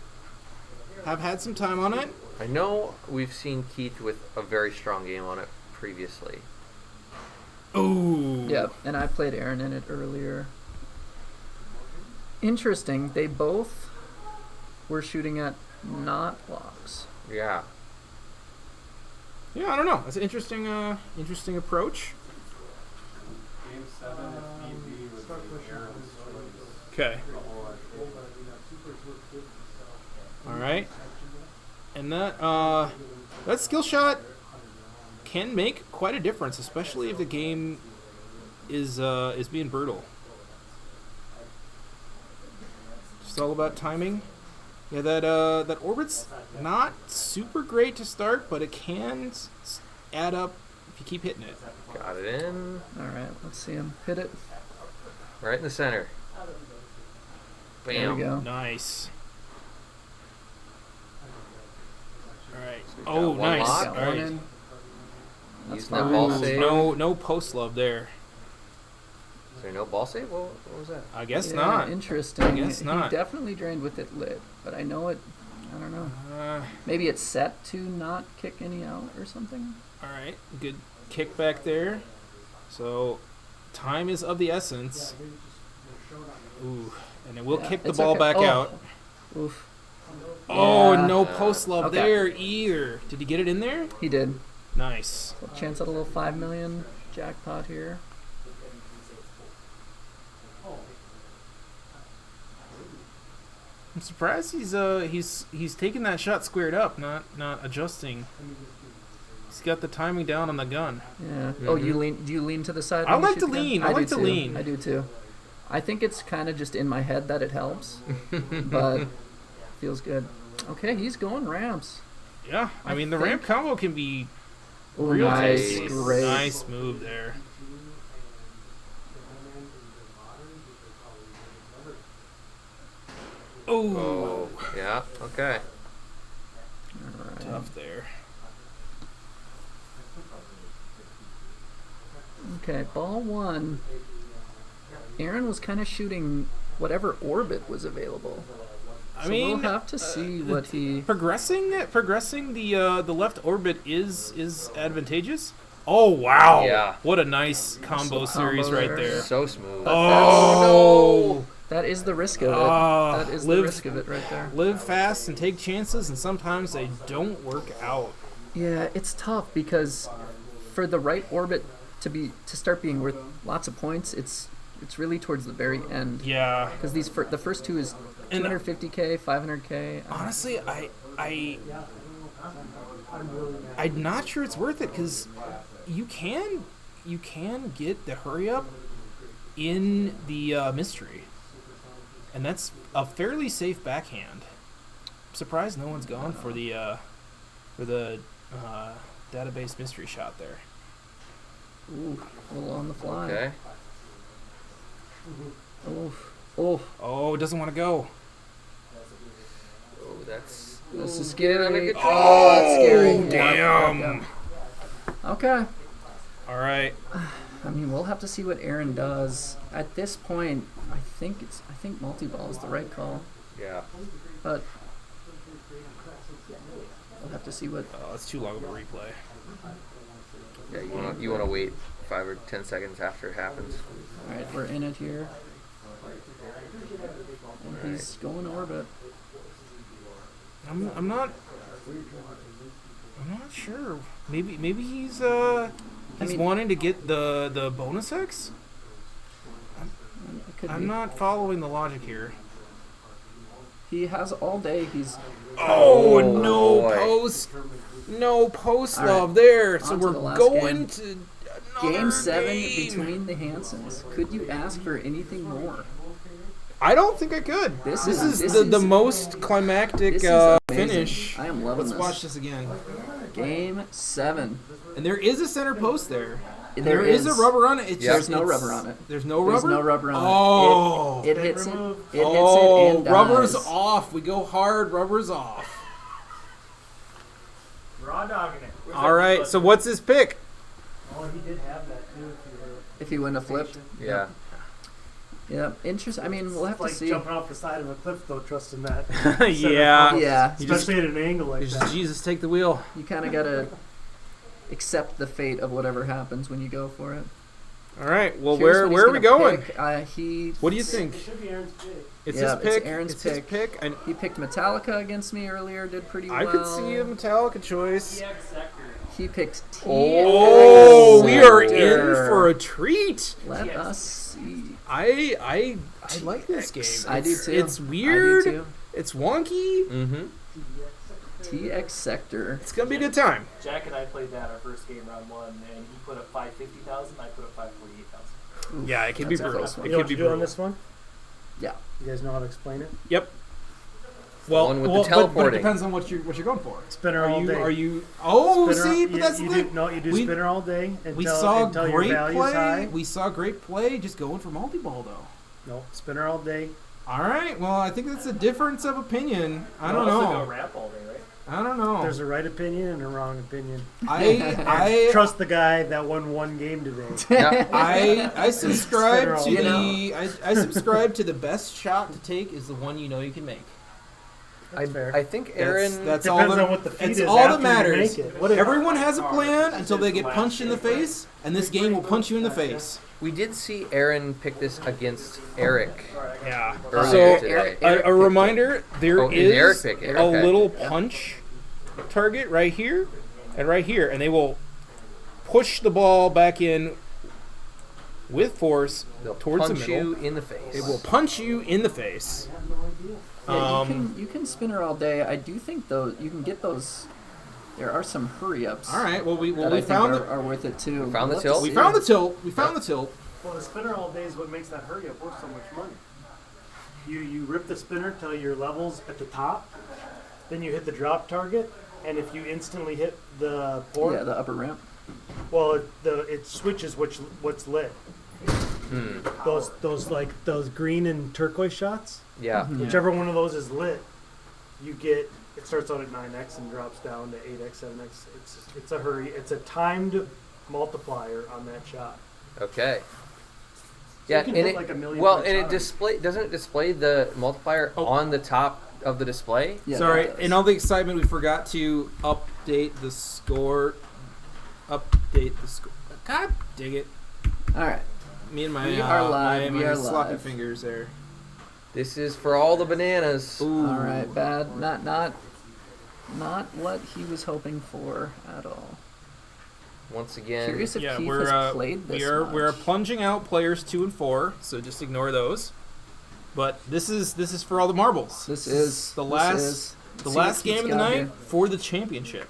have had some time on it. I know we've seen Keith with a very strong game on it previously. Oh. Yeah, and I played Aaron in it earlier. Interesting. They both were shooting at not blocks. Yeah. Yeah, I don't know. That's an interesting approach. Game 7, if need be, would be Aaron's choice. Okay. All right. And that skill shot can make quite a difference, especially if the game is being brutal. Just all about timing. Yeah, that orbit's not super great to start, but it can add up if you keep hitting it. Got it in. All right, let's see him hit it. Right in the center. Bam. There we go. Nice. All right. got Oh, one nice. lock. All Got one right. in. That's Using that fine. ball Ooh, save. no post love there. Is there no ball save? What was that? I guess Yeah, not. Interesting. I guess not. He definitely drained with it lit, but I know it. I don't know. Maybe it's set to not kick any out or something. All right, good kick back there. So time is of the essence. Ooh, and it will kick the it's ball okay. back Oh. out. Oof. Oh, Yeah. no post love Okay. there either. Did he get it in there? He did. Nice. So chance at a little 5 million jackpot here. I'm surprised he's taking that shot squared up, not adjusting. He's got the timing down on the gun. Yeah. Oh, you lean? Do you lean to the side? I when you like shoot to the gun? lean. I do like to too. lean. I do too. I think it's kind of just in my head that it helps, but feels good. Okay, he's going ramps. Yeah, I mean the ramp combo can be Ooh, real nice, tasty. great. Nice move there. Oh, yeah. Okay. Tough there. Okay, ball one. Aaron was kind of shooting whatever orbit was available. I So mean, we'll have to see what he progressing the left orbit is advantageous. Oh wow! Yeah. What a nice combo series right there. So smooth. Oh, that is the risk of it. That is the live- risk of it right there. Live fast and take chances, and sometimes they don't work out. Yeah, it's tough because for the right orbit to start being worth lots of points, it's really towards the very end. Yeah. Because the first two is 250k, 500k. Honestly, I'm not sure it's worth it because you can get the hurry up in the mystery, and that's a fairly safe backhand. I'm surprised no one's gone for the database mystery shot there. Ooh, a little on the fly. Okay. Oh, it doesn't want to go. Oh, that's. This is scary. Oh, that's scary. damn. Yeah. Okay. All right. I mean, we'll have to see what Aaron does. At this point, I think multi-ball is the right call. Yeah. But we'll have to see what. Oh, that's too long of a replay. Yeah, you want to wait 5 or 10 seconds after it happens. All right, we're in it here. And he's going orbit. I'm not sure. Maybe he's wanting to get the bonus X. I'm not following the logic here. He has all day. He's. Oh, boy. no post All love right, there. So on to we're the last going game. to Game 7 game. between the Hansons. Could you ask for anything more? I don't think I could. This is is the most climactic this is amazing. finish. I am loving Let's this. watch this again. Game 7. And there is a center post there. There is a rubber on it. It's There's no rubber on it. There's no There's rubber? no rubber on Oh. it. It hits it. It hits Oh, it and dies. rubber's off. We go hard. Rubber's off. Raw dogging it. All right. So what's his pick? Oh, he did have that too. If he wouldn't have flipped. Yeah. Yeah, interesting. I mean, we'll have It's to like see. jumping off the side of a cliff, though, trusting that. Yeah. Yeah. Especially at an angle like that. Jesus, take the wheel. You kind of got to accept the fate of whatever happens when you go for it. All right. Well, Here's what where are we he's gonna going? pick. What do you think? It should be Aaron's pick. It's Yeah, his pick. It's Aaron's It's his pick. And He picked Metallica against me earlier. Did pretty well. I could see a Metallica choice. He picked T. Oh, we are in for a treat. Let us see. I like this game. I do too. It's I do weird. too. It's wonky. Mm-hmm. TX Sector. It's gonna be a good time. Jack and I played that our first game round 1, and he put up 550,000. I put up 548,000. Yeah, it could be That's a brutal. close one. It You know could what be you do on brutal. this one? Yeah. You guys know how to explain it? Yep. Well, One with the but it teleporting. depends on what you're going for. Spinner Are all you day. are you? Oh, Spinner- see, but you- that's you the do, thing. no, you do We- spinner all day until, We saw until great your value's play. high. We saw great play. Just going for multi-ball though. No, spinner all day. All right. Well, I think that's a difference of opinion. I You don't also know. go ramp all day, right? I don't know. There's a right opinion and a wrong opinion. I trust the guy that won one game today. I subscribe to the. I subscribe to the best shot to take is the one you know you can make. I think Aaron. That's Depends all that, on what the feed that's is all after that matters. you make it. Everyone has a plan until they get punched in the face, and this game will punch you in the face. We did see Aaron pick this against Eric. Yeah. Earlier So today. a reminder: there Oh, is Eric picked it. a Okay. little punch target right here and right here, and they will push the ball back in with force towards the punch middle. you in the face. It will punch you in the face. Yeah, you can spinner all day. I do think though you can get those. There are some hurry ups. All right. Well, we I found think are worth it too. We found the We'll have to tilt. see. We found the tilt. We found the tilt. Well, the spinner all day is what makes that hurry up worth so much money. You rip the spinner till your level's at the top, then you hit the drop target, and if you instantly hit the port, Yeah, the upper ramp. well, it switches what's lit. Those green and turquoise shots. Yeah. Whichever one of those is lit, you get. It starts out at 9x and drops down to 8x, 7x. It's a hurry. It's a timed multiplier on that shot. Okay. So Yeah, you can and hit it like a million well, per and shot. doesn't it display the multiplier on the top of the display? Yeah, Sorry, that does. in all the excitement, we forgot to update the score. Update the score. God dang it! All right. Me and my We are live. my We are sloppy live. fingers there. This is for all the bananas. Ooh. All right, bad. Not what he was hoping for at all. Once again, Curious if Yeah, Keith we're has played this we're much. plunging out players 2 and 4, so just ignore those. But this is for all the marbles. This is the this last is- the see last what game Keith's of the got night here. for the championship.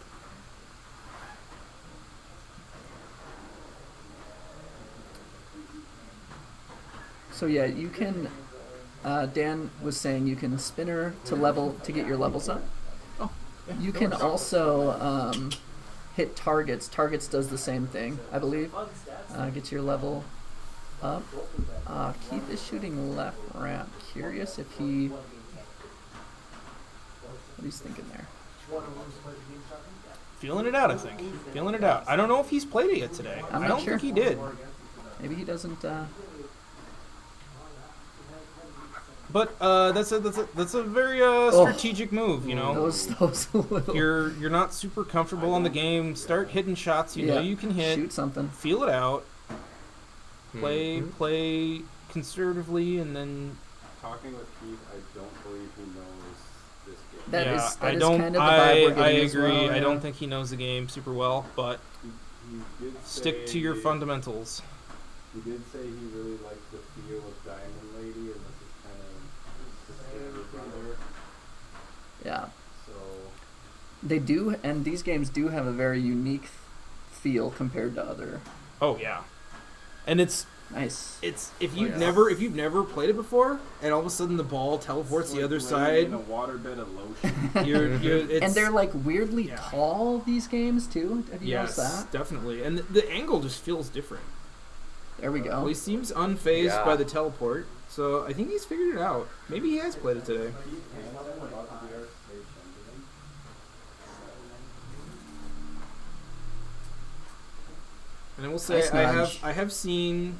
So yeah, you can. Dan was saying you can spinner to get your levels up. Oh, You can also hit targets. Targets does the same thing, I believe. Gets your level up. Keith is shooting left ramp. Curious if he. What he's thinking there. Feeling it out, I think. Feeling it out. I don't know if he's played it yet today. I'm I not don't sure. think he did. Maybe he doesn't. But that's a very strategic move, you know. Those little. You're not super comfortable on the game. Start hitting shots you know Yeah, you can hit. shoot something. Feel it out. Play conservatively, and then. Talking with Keith, I don't believe he knows this game. That yeah, is I kind don't. of the vibe we're I getting as agree. well, I yeah. don't think he knows the game super well, but He did stick to your say- fundamentals. He did say he really liked the feel of Diamond Lady, and this is kind of the standard brother. Yeah. So They do, and these games do have a very unique feel compared to other. Oh yeah, and it's nice. It's if you've never played it before, and all of a sudden the ball teleports the other side. in a waterbed of lotion. And they're like weirdly tall. These games too. Have you Yes, noticed that? definitely, and the angle just feels different. There we go. Well, he seems unfazed Yeah. by the teleport, so I think he's figured it out. Maybe he has played it today. And I will say, Nice nudge. I have seen,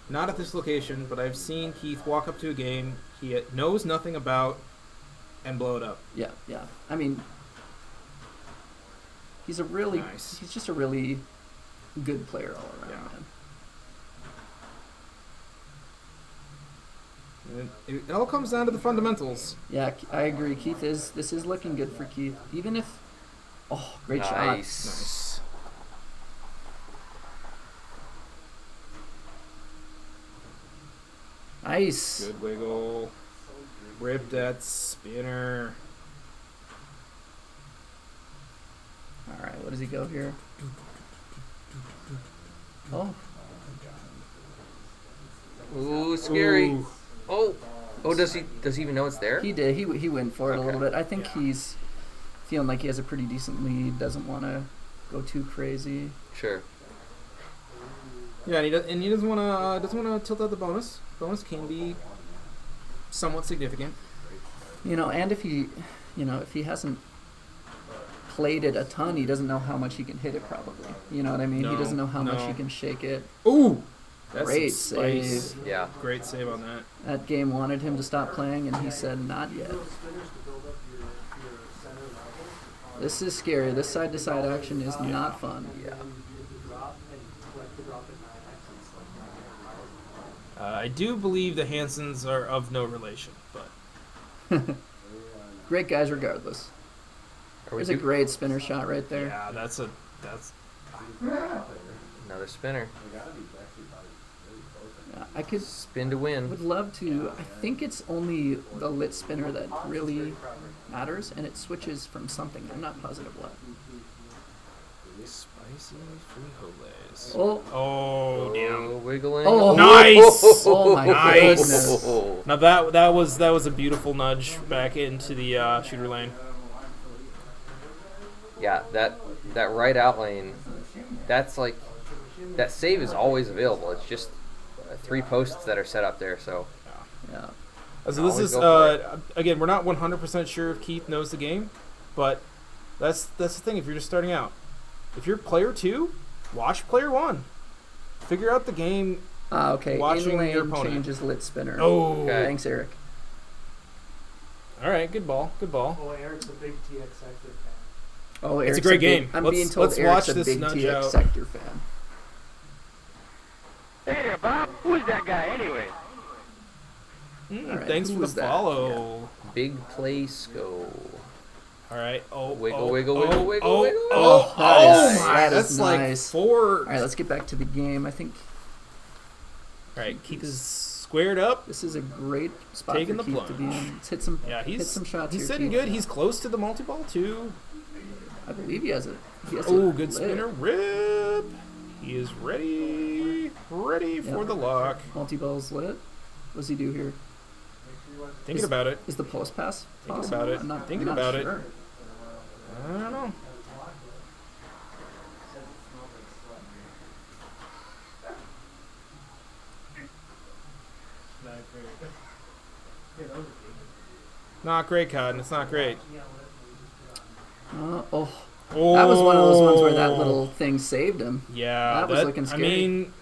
not at this location, but I've seen Keith walk up to a game he knows nothing about and blow it up. Yeah, yeah. I mean, he's a really, Nice. he's just a really good player all around, man. And it all comes down to the fundamentals. Yeah, I agree. This is looking good for Keith. Even if, great shot. Nice. Nice. Good wiggle. Rip that spinner. All right, what does he go here? Oh. Ooh, scary. Ooh. Oh, does he even know it's there? He did. He went for it a little bit. I think he's feeling like he has a pretty decent lead. Doesn't want to go too crazy. Sure. Yeah, and he doesn't want to tilt out the bonus. Bonus can be somewhat significant. And if he, if he hasn't played it a ton, he doesn't know how much he can hit it. Probably, you know what I mean. He doesn't know how much he can shake it. Ooh, that's great some spice. save. Yeah, great save on that. That game wanted him to stop playing, and he said, "Not yet." This is scary. This side-to-side action is not fun. Yeah. I do believe the Hansons are of no relation, but Great guys regardless. There's a great spinner shot right there. yeah, that's Another spinner. Yeah, I could spin to win. Would love to. I think it's only the lit spinner that really matters, and it switches from something. I'm not positive what. Spicy frijoles. Oh, damn! Wiggling. Oh, nice! Oh my nice! goodness. Now that was a beautiful nudge back into the shooter lane. Yeah, that right out lane. That's like that save is always available. It's just 3 posts that are set up there. So yeah. So this is again, we're not 100% sure if Keith knows the game, but that's the thing. If you're just starting out, if you're player 2, watch player 1, figure out the game. Okay. Watching In-lane your opponent. changes lit spinner. Oh, okay. Thanks, Eric. All right, good ball, good ball. Oh, Eric's a big TX Sector fan. Oh, It's Eric's a great big- game. I'm Let's- being told let's Eric's watch a this big nudge TX out. Sector fan. Hey there, Bob. Who's that guy anyway? Alright, Thanks who for the was that? follow. big play sco. All right. Oh, Wiggle, oh, wiggle, oh, wiggle, oh, wiggle, oh, wiggle. Oh, That is- my! that is That's like nice. 4. All right, let's get back to the game. I think All right, Keith is squared up. this is a great spot Taking for the Keith to be in. Let's hit some, Yeah, hit some shots he's here, sitting Keith. good. He's close to the multi-ball too. I believe he has it. Oh, good spinner. Rip. He is ready for Yep. the lock. Multi-ball's lit. What does he do here? Thinking about it. Is the post pass Thinking possible? about it. I'm not, Thinking I'm not about it. sure. I don't know. Not great, Cotton. It's not great. Oh, that was one of those ones where that little thing saved him. Yeah, that was looking scary. I mean,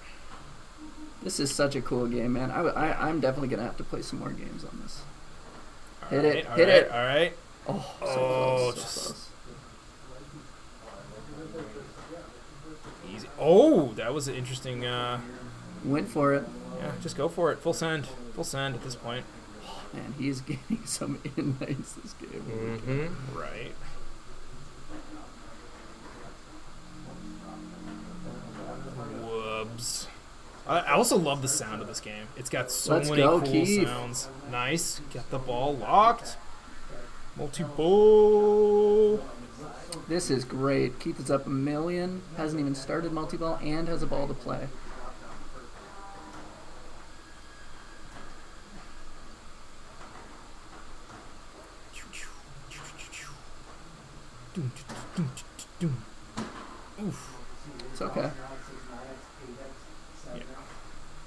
this is such a cool game, man. I'm definitely gonna have to play some more games on this. Hit it, all hit right, it. All right. Oh, so close, so close. Easy. Oh, that was an interesting. Went for it. Yeah, just go for it. Full send. Full send at this point. Man, he is getting some in-lanes this game. Mm-hmm. Right. Whoops. I also love the sound of this game. It's got so Let's many go, cool Keith. sounds. Nice. Get the ball locked. Multi-ball. This is great. Keith is up a million. Hasn't even started multi-ball and has a ball to play. Oof. It's okay. Yeah.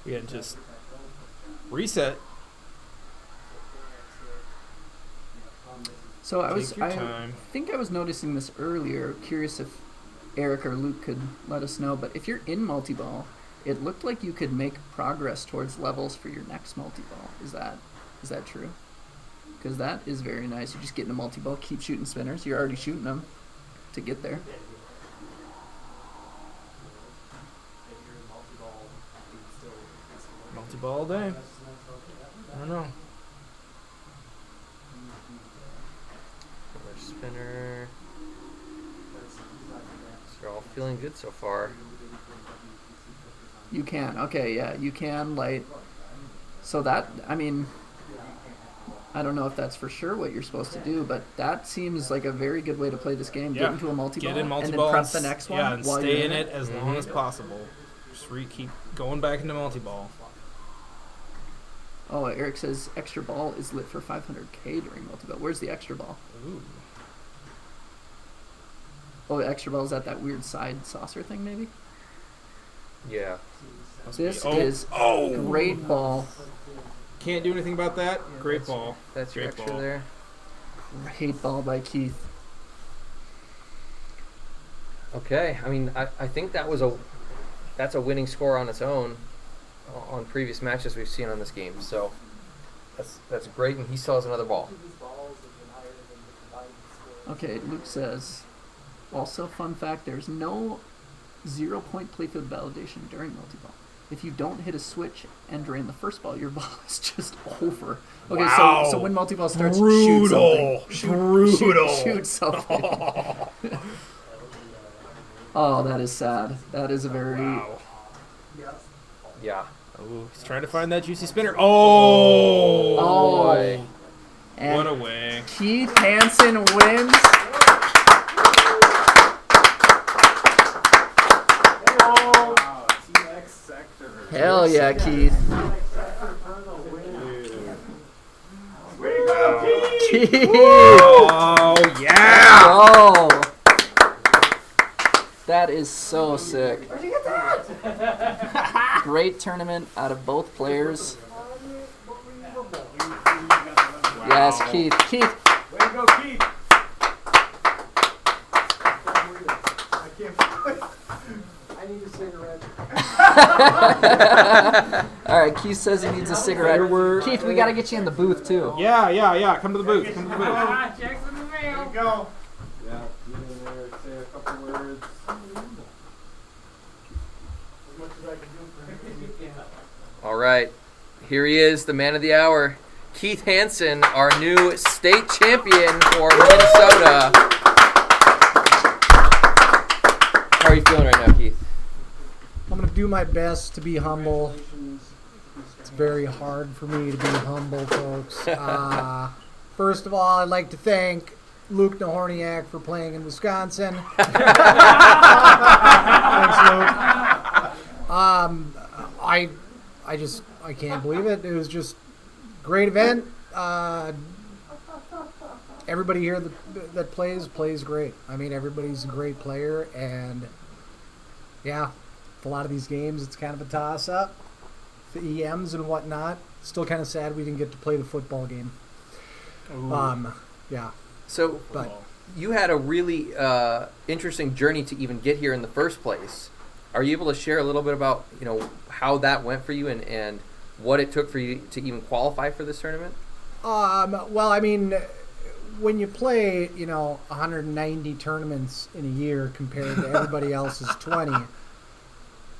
Yeah, just reset. So I Take your I time. think I was noticing this earlier. Curious if Eric or Luke could let us know. But if you're in multi-ball, it looked like you could make progress towards levels for your next multi-ball. Is that true? Because that is very nice. You just get in a multi-ball, keep shooting spinners. You're already shooting them to get there. Multi-ball all day. I don't know. Another spinner. So they're all feeling good so far. You can. Okay, yeah, you can light. So that, I mean, I don't know if that's for sure what you're supposed to do, but that seems like a very good way to play this game. Yeah. Get into a multi-ball, Get in and multi-ball then prep the next one. Yeah, and while stay you're in it as long Mhm. as possible. Just keep going back into multi-ball. Oh, Eric says extra ball is lit for 500k during multi-ball. Where's the extra ball? Ooh. Oh, the extra ball is at that weird side saucer thing, maybe? Yeah. This be- is great ball. Can't do anything about that. Great ball. That's your Great extra ball. there. Great ball by Keith. Okay, I mean, I think that's a winning score on its own on previous matches we've seen on this game. So that's great, and he still has another ball. Okay, Luke says, also fun fact, there's no 0-point playfield validation during multi-ball. If you don't hit a switch and drain the first ball, your ball is just over. Okay, Wow. so when multi-ball starts, Brutal. shoot something. Oh, that is sad. That is a very... Wow. Yeah. Oh, he's trying to find that juicy spinner. Oh, boy. And what a way. Keith Hansen wins. Hell yeah, Keith. Keith! Oh, yeah! Oh! That is so sick. Where'd you get that? Great tournament out of both players. Yes, Keith. Keith! Way to go, Keith. I can't. I need a cigarette. All right, Keith says he needs a cigarette. Keith, we got to get you in the booth, too. Yeah. Come to the booth. Come to the booth. Checks in the mail. There you go. Yeah, get in there, say a couple words. As much as I can do for him. All right, here he is, the man of the hour, Keith Hansen, our new state champion for Minnesota. How are you feeling right now, Keith? I'm going to do my best to be humble. It's very hard for me to be humble, folks. First of all, I'd like to thank Luke Nahorniak for playing in Wisconsin. Thanks, Luke. I can't believe it. It was just a great event. Everybody here that plays great. I mean, everybody's a great player, and yeah, a lot of these games, it's kind of a toss-up. The EMs and whatnot. Still kind of sad we didn't get to play the football game. Yeah. So, but you had a really interesting journey to even get here in the first place. Are you able to share a little bit about, how that went for you and what it took for you to even qualify for this tournament? Well, I mean, when you play, 190 tournaments in a year compared to everybody else's 20,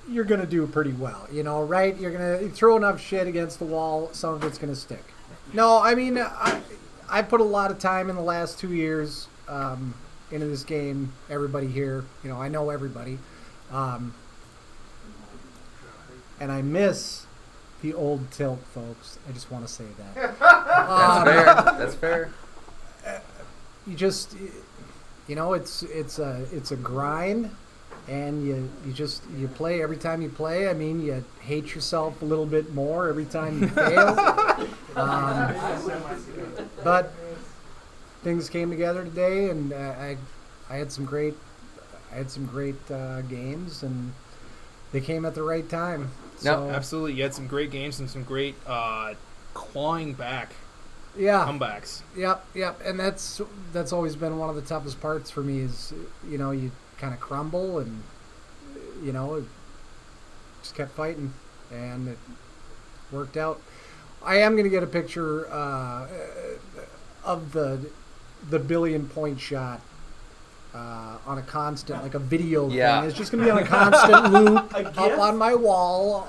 you're going to do pretty well, right? You're going to throw enough shit against the wall, some of it's going to stick. No, I mean, I put a lot of time in the last 2 years into this game. Everybody here, I know everybody. And I miss the old tilt, folks. I just want to say that. That's fair. You just, it's a grind, and you play every time you play. I mean, you hate yourself a little bit more every time you fail. But things came together today, and I had some great games, and they came at the right time. No, absolutely. You had some great games and some great clawing back comebacks. Yep. And that's always been one of the toughest parts for me is, you kind of crumble and, just kept fighting, and it worked out. I am going to get a picture of the billion-point shot on a constant, like a video thing. It's just going to be on a constant loop up on my wall.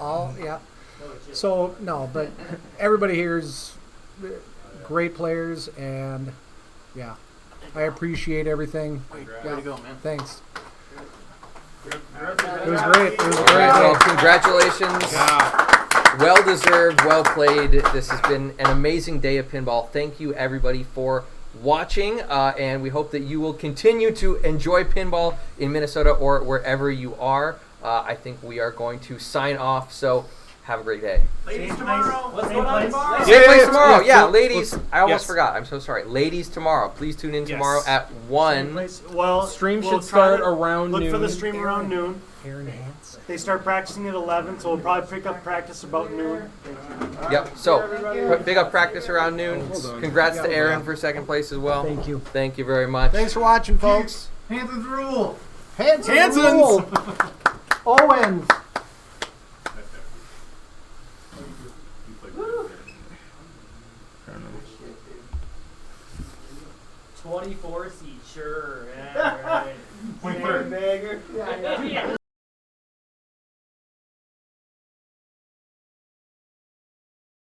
So, no, but everybody here is great players, and, I appreciate everything. Way to go, man. Thanks. It was great. It was a great day. Well, congratulations. Well deserved, well played. This has been an amazing day of pinball. Thank you, everybody, for watching, and we hope that you will continue to enjoy pinball in Minnesota or wherever you are. I think we are going to sign off, so have a great day. Ladies tomorrow. What's going on tomorrow? Same place tomorrow. Yeah, ladies. I almost forgot. I'm so sorry. Ladies tomorrow. Please tune in tomorrow at 1. Well, stream we'll should start try to around noon. Look for the stream around noon. Aaron Hans. They start practicing at 11, so we'll probably pick up practice about noon. Yep. So, big up practice around noon. Congrats to Aaron for second place as well. Thank you. Thank you very much. Thanks for watching, folks. Panthers rule. Hanson Hansons! rule. Owens. 24 seat, sure. Yeah, right.